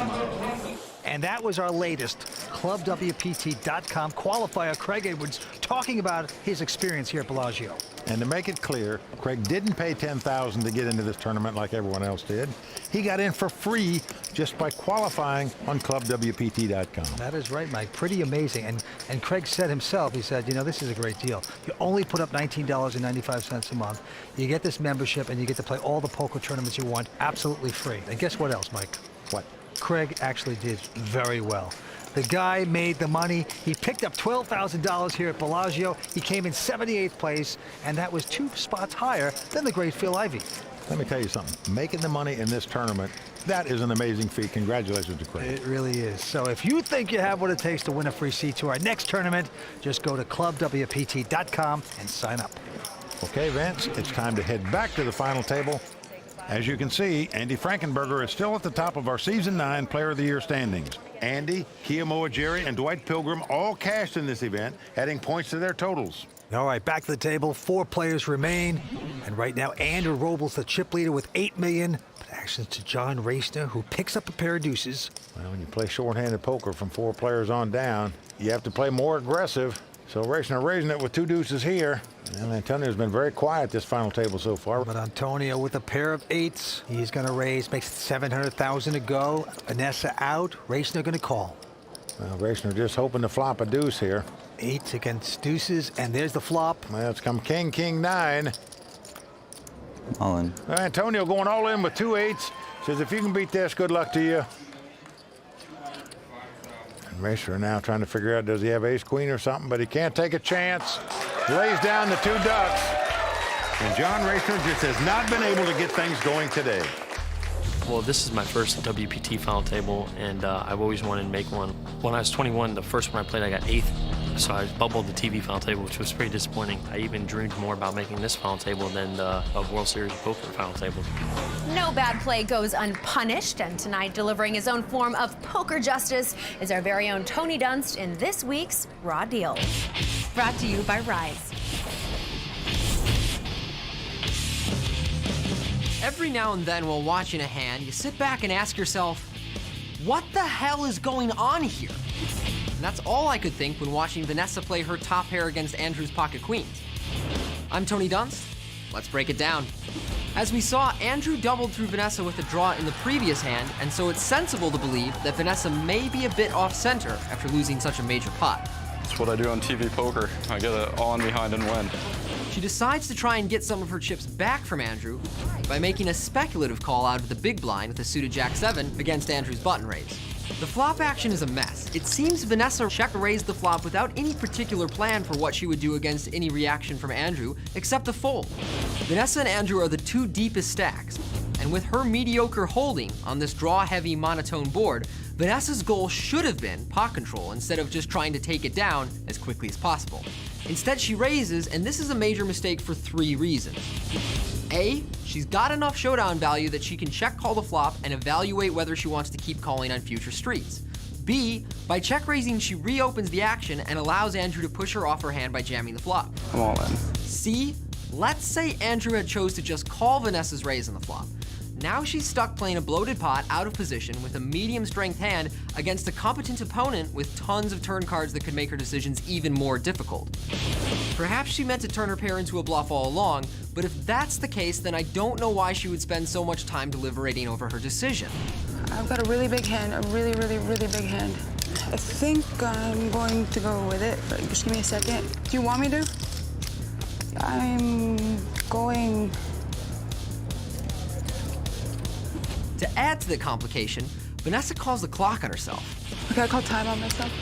And that was our latest ClubWPT.com qualifier, Craig Edwards, talking about his experience here at Bellagio. And to make it clear, Craig didn't pay $10,000 to get into this tournament like everyone else did. He got in for free just by qualifying on ClubWPT.com. That is right, Mike. Pretty amazing. And Craig said himself, he said, this is a great deal. You only put up $19.95 a month. You get this membership, and you get to play all the poker tournaments you want absolutely free. And guess what else, Mike? What? Craig actually did very well. The guy made the money. He picked up $12,000 here at Bellagio. He came in 78th place, and that was 2 spots higher than the great Phil Ivey. Let me tell you something. Making the money in this tournament, that is an amazing feat. Congratulations to Craig. It really is. So if you think you have what it takes to win a free seat to our next tournament, just go to ClubWPT.com and sign up. Okay, Vince, it's time to head back to the final table. As you can see, Andy Frankenberger is still at the top of our Season 9 Player of the Year standings. Andy, Kiyomoa Jerry, and Dwight Pilgrim all cashed in this event, adding points to their totals. All right, back to the table. 4 players remain. And right now, Andrew Robles, the chip leader with $8 million. But actions to John Racner, who picks up a pair of deuces. Well, when you play short-handed poker from 4 players on down, you have to play more aggressive. So Racner raising it with 2 deuces here. And Antonio's been very quiet this final table so far. But Antonio with a pair of 8s. He's going to raise, makes $700,000 to go. Vanessa out. Racner going to call. Well, Racner just hoping to flop a deuce here. 8s against deuces, and there's the flop. Well, it's come king, king, 9. All in. Antonio going all in with 2 8s. Says, if you can beat this, good luck to you. And Racner now trying to figure out, does he have ace-queen or something? But he can't take a chance. Lays down the 2 ducks. And John Racner just has not been able to get things going today. Well, this is my first WPT final table, and I've always wanted to make one. When I was 21, the first one I played, I got 8th. So I bubbled the TV final table, which was pretty disappointing. I even dreamed more about making this final table than the World Series of Poker final table. No bad play goes unpunished, and tonight delivering his own form of poker justice is our very own Tony Dunst in this week's Raw Deal. Brought to you by Rise. Every now and then while watching a hand, you sit back and ask yourself, what the hell is going on here? And that's all I could think when watching Vanessa play her top pair against Andrew's pocket queens. I'm Tony Dunst. Let's break it down. As we saw, Andrew doubled through Vanessa with a draw in the previous hand, and so it's sensible to believe that Vanessa may be a bit off-center after losing such a major pot. That's what I do on TV poker. I get it on behind and win. She decides to try and get some of her chips back from Andrew by making a speculative call out of the big blind with a suited Jack-7 against Andrew's button raise. The flop action is a mess. It seems Vanessa check-raised the flop without any particular plan for what she would do against any reaction from Andrew, except a fold. Vanessa and Andrew are the 2 deepest stacks, and with her mediocre holding on this draw-heavy monotone board, Vanessa's goal should have been pot control instead of just trying to take it down as quickly as possible. Instead, she raises, and this is a major mistake for 3 reasons. A, she's got enough showdown value that she can check call the flop and evaluate whether she wants to keep calling on future streets. B, by check raising, she reopens the action and allows Andrew to push her off her hand by jamming the flop. I'm all in. C, let's say Andrew had chose to just call Vanessa's raise on the flop. Now she's stuck playing a bloated pot out of position with a medium strength hand against a competent opponent with tons of turn cards that could make her decisions even more difficult. Perhaps she meant to turn her pair into a bluff all along, but if that's the case, then I don't know why she would spend so much time deliberating over her decision. I've got a really big hand, a really, really, really big hand. I think I'm going to go with it, but just give me a second. Do you want me to? I'm going... To add to the complication, Vanessa calls the clock on herself. Okay, I call time on myself.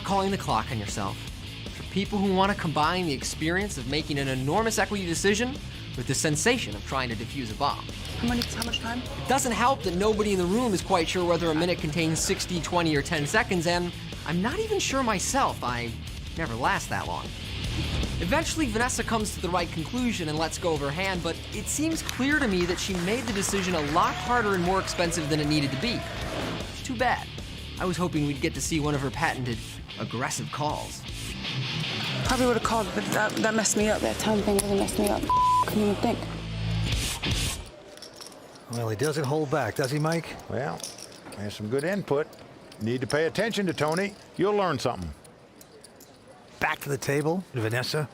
Calling the clock on yourself. For people who want to combine the experience of making an enormous equity decision with the sensation of trying to defuse a bomb. How much time? It doesn't help that nobody in the room is quite sure whether a minute contains 60, 20, or 10 seconds, and I'm not even sure myself. I never last that long. Eventually, Vanessa comes to the right conclusion and lets go of her hand, but it seems clear to me that she made the decision a lot harder and more expensive than it needed to be. Too bad. I was hoping we'd get to see one of her patented aggressive calls. Probably would have called, but that messed me up. That time thing really messed me up. Couldn't even think. Well, he doesn't hold back, does he, Mike? Well, there's some good input. Need to pay attention to Tony. You'll learn something. Back to the table, Vanessa.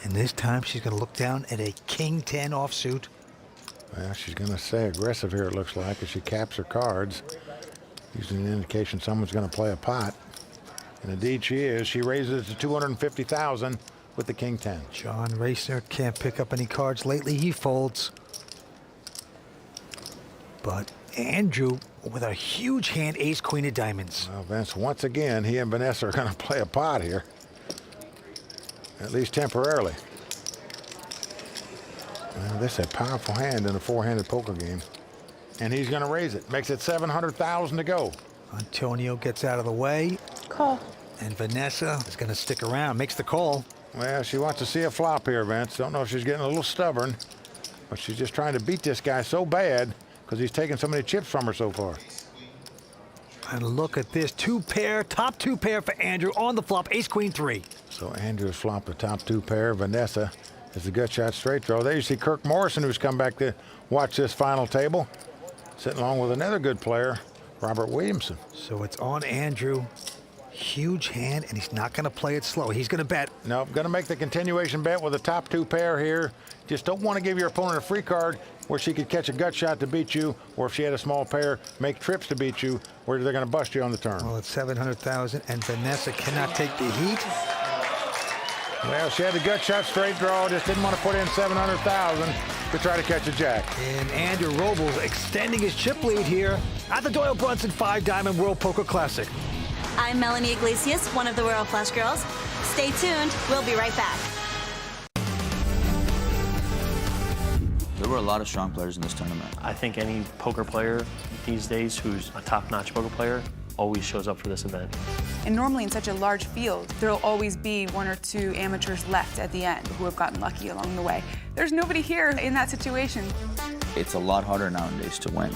And this time she's going to look down at a king 10 offsuit. Well, she's going to stay aggressive here, it looks like, as she caps her cards. Using an indication someone's going to play a pot. And indeed she is. She raises it to $250,000 with the king 10. John Racer can't pick up any cards lately. He folds. But Andrew with a huge hand, ace queen of diamonds. Well, Vince, once again, he and Vanessa are going to play a pot here. At least temporarily. Well, this is a powerful hand in a four-handed poker game. And he's going to raise it. Makes it $700,000 to go. Antonio gets out of the way. Call. And Vanessa is going to stick around, makes the call. Well, she wants to see a flop here, Vince. Don't know if she's getting a little stubborn, but she's just trying to beat this guy so bad because he's taken so many chips from her so far. And look at this, two pair, top two pair for Andrew on the flop, ace queen 3. So Andrew's flopped the top two pair. Vanessa is the gut shot straight draw. There you see Kirk Morrison, who's come back to watch this final table, sitting along with another good player, Robert Williamson. So it's on Andrew. Huge hand, and he's not going to play it slow. He's going to bet. No, going to make the continuation bet with a top two pair here. Just don't want to give your opponent a free card where she could catch a gut shot to beat you, or if she had a small pair, make trips to beat you, where they're going to bust you on the turn. Well, it's $700,000, and Vanessa cannot take the heat. Well, she had the gut shot straight draw, just didn't want to put in $700,000 to try to catch a jack. And Andrew Robles extending his chip lead here at the Doyle Brunson 5-Diamond World Poker Classic. I'm Melanie Iglesias, one of the World Flush Girls. Stay tuned. We'll be right back. There were a lot of strong players in this tournament. I think any poker player these days who's a top-notch poker player always shows up for this event. And normally in such a large field, there'll always be one or two amateurs left at the end who have gotten lucky along the way. There's nobody here in that situation. It's a lot harder nowadays to win.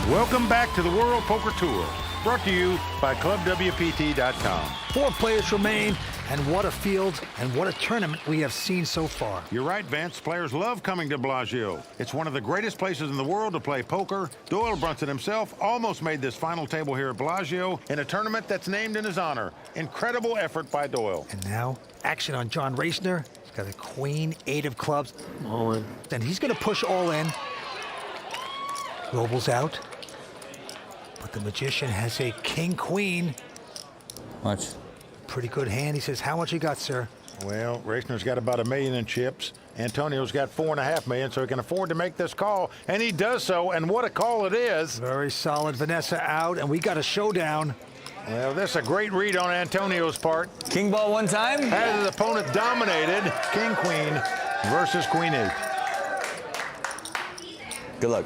Welcome back to the World Poker Tour, brought to you by ClubWPT.com. 4 players remain, and what a field and what a tournament we have seen so far. You're right, Vince. Players love coming to Bellagio. It's one of the greatest places in the world to play poker. Doyle Brunson himself almost made this final table here at Bellagio in a tournament that's named in his honor. Incredible effort by Doyle. And now, action on John Racner. He's got a queen, 8 of clubs. All in. And he's going to push all in. Robles out. But the magician has a king-queen. Much. Pretty good hand. He says, how much you got, sir? Well, Racner's got about $1 million in chips. Antonio's got $4.5 million, so he can afford to make this call, and he does so, and what a call it is. Very solid. Vanessa out, and we got a showdown. Well, this is a great read on Antonio's part. King ball one time. Has his opponent dominated. King-queen versus queen-8. Good luck.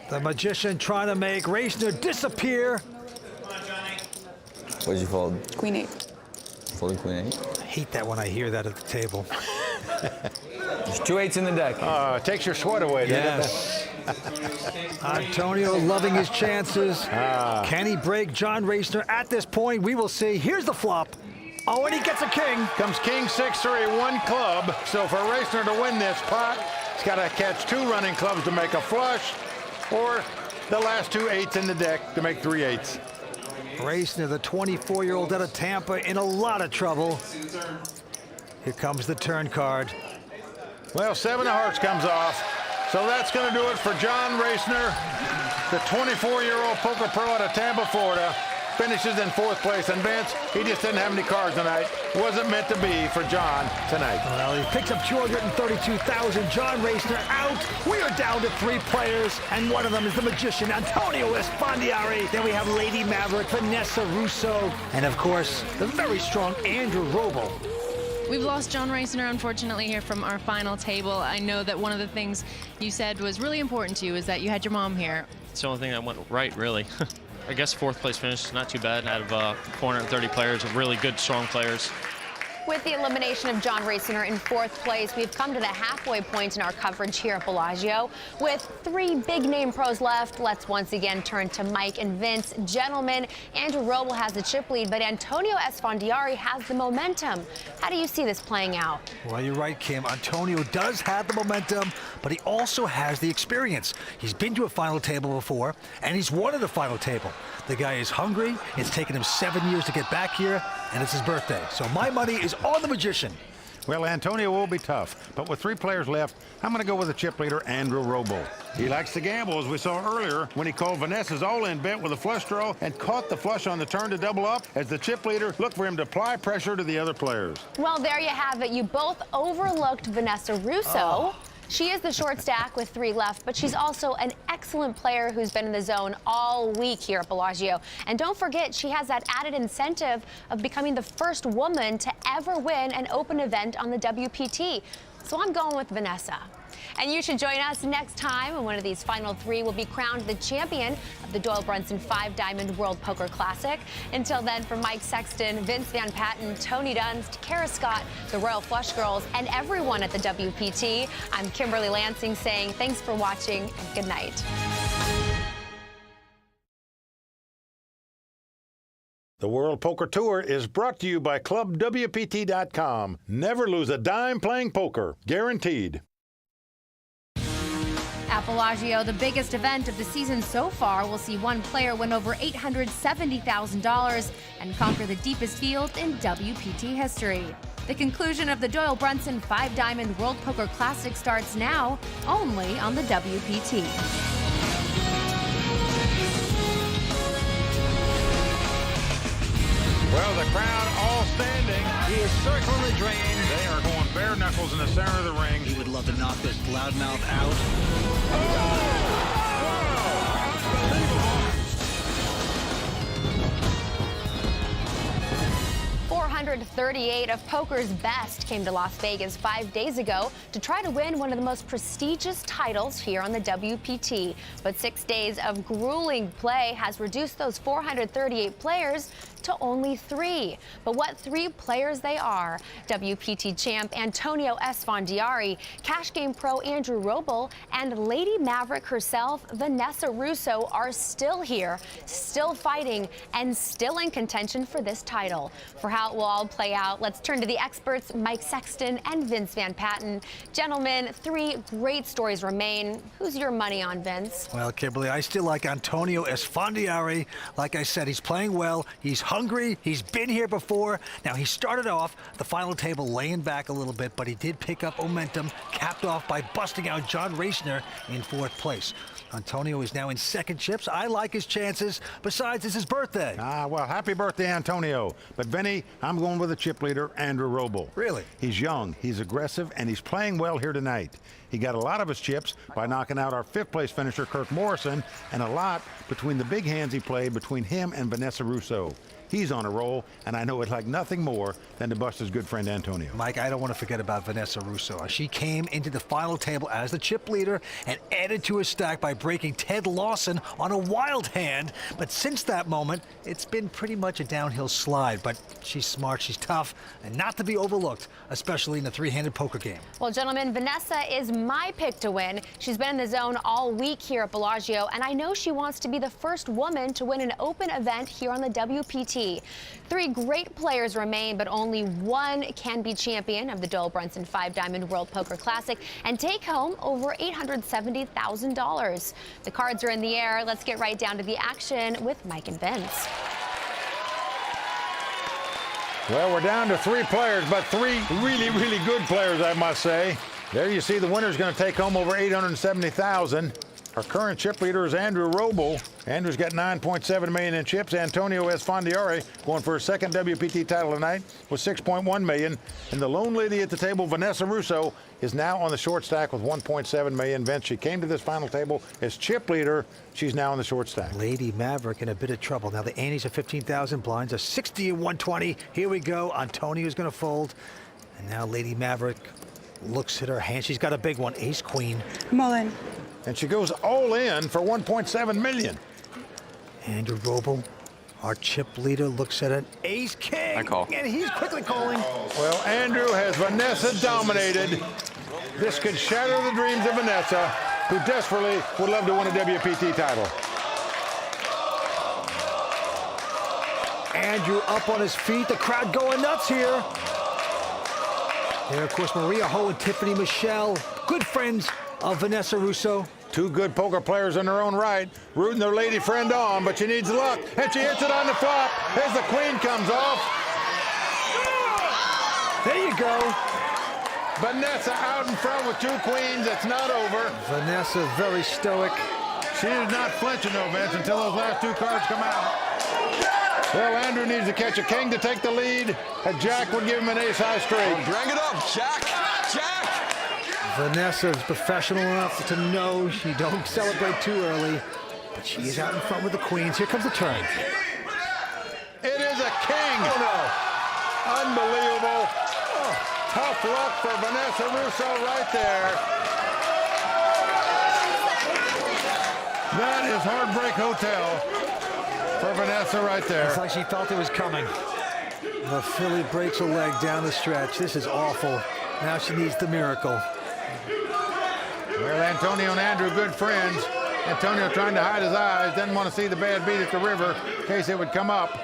The magician trying to make Racner disappear. What'd you fold? Queen 8. Folding queen 8. I hate that when I hear that at the table. There's 2 8s in the deck. It takes your sweat away, yes. Antonio loving his chances. Can he break John Racner at this point? We will see. Here's the flop. Oh, and he gets a king. Comes king 6-3, 1 club. So for Racner to win this pot, he's got to catch 2 running clubs to make a flush, or the last 2 8s in the deck to make 3 8s. Racner, the 24-year-old out of Tampa, in a lot of trouble. Here comes the turn card. Well, 7 of hearts comes off. So that's going to do it for John Racner, the 24-year-old poker pro out of Tampa, Florida. Finishes in 4th place. And Vince, he just didn't have any cards tonight. Wasn't meant to be for John tonight. Well, he picks up $232,000. John Racner out. We are down to 3 players, and one of them is the magician, Antonio Esfandiari. Then we have Lady Maverick, Vanessa Russo, and of course, the very strong Andrew Roble. We've lost John Racner, unfortunately, here from our final table. I know that one of the things you said was really important to you is that you had your mom here. It's the only thing that went right, really. I guess 4th place finish, not too bad out of 430 players, of really good, strong players. With the elimination of John Racner in 4th place, we've come to the halfway point in our coverage here at Bellagio. With 3 big-name pros left, let's once again turn to Mike and Vince. Gentlemen, Andrew Roble has the chip lead, but Antonio Esfandiari has the momentum. How do you see this playing out? Well, you're right, Kim. Antonio does have the momentum, but he also has the experience. He's been to a final table before, and he's won at a final table. The guy is hungry. It's taken him 7 years to get back here, and it's his birthday. So my money is on the magician. Well, Antonio will be tough, but with 3 players left, I'm going to go with the chip leader, Andrew Roble. He likes to gamble, as we saw earlier, when he called Vanessa's all-in bet with a flush draw and caught the flush on the turn to double up. As the chip leader, look for him to apply pressure to the other players. Well, there you have it. You both overlooked Vanessa Russo. She is the short stack with 3 left, but she's also an excellent player who's been in the zone all week here at Bellagio. And don't forget, she has that added incentive of becoming the first woman to ever win an open event on the WPT. So I'm going with Vanessa. And you should join us next time when one of these final 3 will be crowned the champion of the Doyle Brunson 5-Diamond World Poker Classic. Until then, for Mike Sexton, Vince Van Patten, Tony Dunst, Kara Scott, the Royal Flush Girls, and everyone at the WPT, I'm Kimberly Lansing saying thanks for watching and good night. The World Poker Tour is brought to you by ClubWPT.com. Never lose a dime playing poker. Guaranteed. At Bellagio, the biggest event of the season so far will see one player win over $870,000 and conquer the deepest field in WPT history. The conclusion of the Doyle Brunson 5-Diamond World Poker Classic starts now, only on the WPT. Well, the crowd all standing. He is circling the drain. They are going bare knuckles in the center of the ring. He would love to knock this loudmouth out. $438 of poker's best came to Las Vegas 5 days ago to try to win one of the most prestigious titles here on the WPT. But 6 days of grueling play has reduced those 438 players to only 3. But what 3 players they are. WPT champ Antonio Esfandiari, cash game pro Andrew Roble, and Lady Maverick herself, Vanessa Russo, are still here, still fighting, and still in contention for this title. For how it will all play out, let's turn to the experts, Mike Sexton and Vince Van Patten. Gentlemen, 3 great stories remain. Who's your money on, Vince? Well, Kimberly, I still like Antonio Esfandiari. Like I said, he's playing well. He's hungry. He's been here before. Now, he started off the final table laying back a little bit, but he did pick up momentum, capped off by busting out John Racner in 4th place. Antonio is now in 2nd chips. I like his chances. Besides, it's his birthday. Well, happy birthday, Antonio. But, Vinny, I'm going with the chip leader, Andrew Roble. Really? He's young, he's aggressive, and he's playing well here tonight. He got a lot of his chips by knocking out our 5th place finisher, Kirk Morrison, and a lot between the big hands he played between him and Vanessa Russo. He's on a roll, and I know it's like nothing more than to bust his good friend Antonio. Mike, I don't want to forget about Vanessa Russo. She came into the final table as the chip leader and added to his stack by breaking Ted Lawson on a wild hand. But since that moment, it's been pretty much a downhill slide. But she's smart, she's tough, and not to be overlooked, especially in the three-handed poker game. Well, gentlemen, Vanessa is my pick to win. She's been in the zone all week here at Bellagio, and I know she wants to be the first woman to win an open event here on the WPT. 3 great players remain, but only one can be champion of the Doyle Brunson 5-Diamond World Poker Classic and take home over $870,000. The cards are in the air. Let's get right down to the action with Mike and Vince. Well, we're down to 3 players, but 3 really, really good players, I must say. There you see the winner's going to take home over $870,000. Our current chip leader is Andrew Roble. Andrew's got $9.7 million in chips. Antonio Esfandiari going for his second WPT title tonight with $6.1 million. And the lone lady at the table, Vanessa Russo, is now on the short stack with $1.7 million. Vince, she came to this final table as chip leader. She's now on the short stack. Lady Maverick in a bit of trouble. Now the antes are 15,000, blinds are 60 and 120. Here we go. Antonio's going to fold. And now Lady Maverick looks at her hand. She's got a big one, ace queen. I'm all in. And she goes all in for $1.7 million. Andrew Roble, our chip leader, looks at an ace king. I call. And he's quickly calling. Well, Andrew has Vanessa dominated. This could shatter the dreams of Vanessa, who desperately would love to win a WPT title. Andrew up on his feet. The crowd going nuts here. There, of course, Maria Ho and Tiffany Michelle, good friends of Vanessa Russo. 2 good poker players in their own right, rooting their lady friend on, but she needs luck, and she hits it on the flop as the queen comes off. There you go. Vanessa out in front with 2 queens. It's not over. Vanessa very stoic. She is not flinching, though, Vince, until those last 2 cards come out. Well, Andrew needs to catch a king to take the lead. A jack would give him an ace-high straight. Drag it up, Jack! Jack! Vanessa is professional enough to know she don't celebrate too early, but she is out in front with the queens. Here comes the turn. It is a king. Oh, no. Unbelievable. Oh, tough luck for Vanessa Russo right there. That is Heartbreak Hotel for Vanessa right there. It's like she felt it was coming. The filly breaks a leg down the stretch. This is awful. Now she needs the miracle. Well, Antonio and Andrew, good friends. Antonio trying to hide his eyes, didn't want to see the bad beat at the river in case it would come up.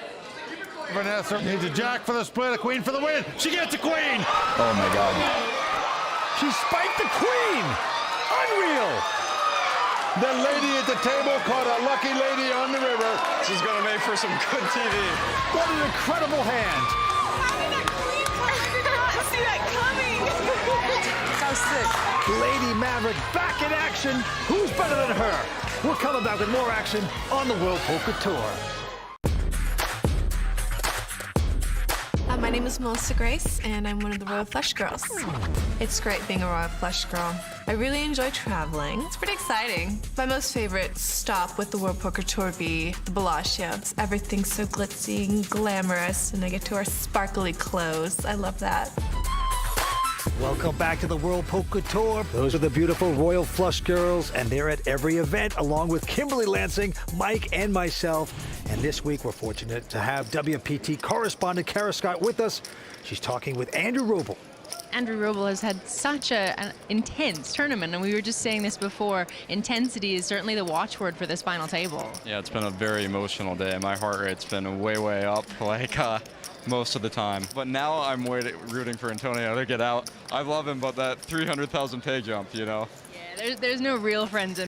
Vanessa needs a jack for the split, a queen for the win. She gets a queen. Oh my God. She spiked the queen. Unreal. The lady at the table caught a lucky lady on the river. She's gonna make for some good TV. What an incredible hand. How did that queen come? I did not see that coming. So sick. Lady Maverick back in action. Who's better than her? We're coming back with more action on the World Poker Tour. My name is Melissa Grace, and I'm one of the Royal Flush Girls. It's great being a Royal Flush Girl. I really enjoy traveling. It's pretty exciting. My most favorite stop with the World Poker Tour would be the Bellagio. Everything's so glitzy and glamorous, and I get to wear sparkly clothes. I love that. Welcome back to the World Poker Tour. Those are the beautiful Royal Flush Girls, and they're at every event, along with Kimberly Lansing, Mike, and myself. And this week, we're fortunate to have WPT correspondent Kara Scott with us. She's talking with Andrew Roble. Andrew Roble has had such an intense tournament, and we were just saying this before. Intensity is certainly the watchword for this final table. Yeah, it's been a very emotional day. My heart rate's been way up, like most of the time. But now I'm rooting for Antonio to get out. I love him, but that 300,000 pay jump, you know. Yeah, there's no real friends in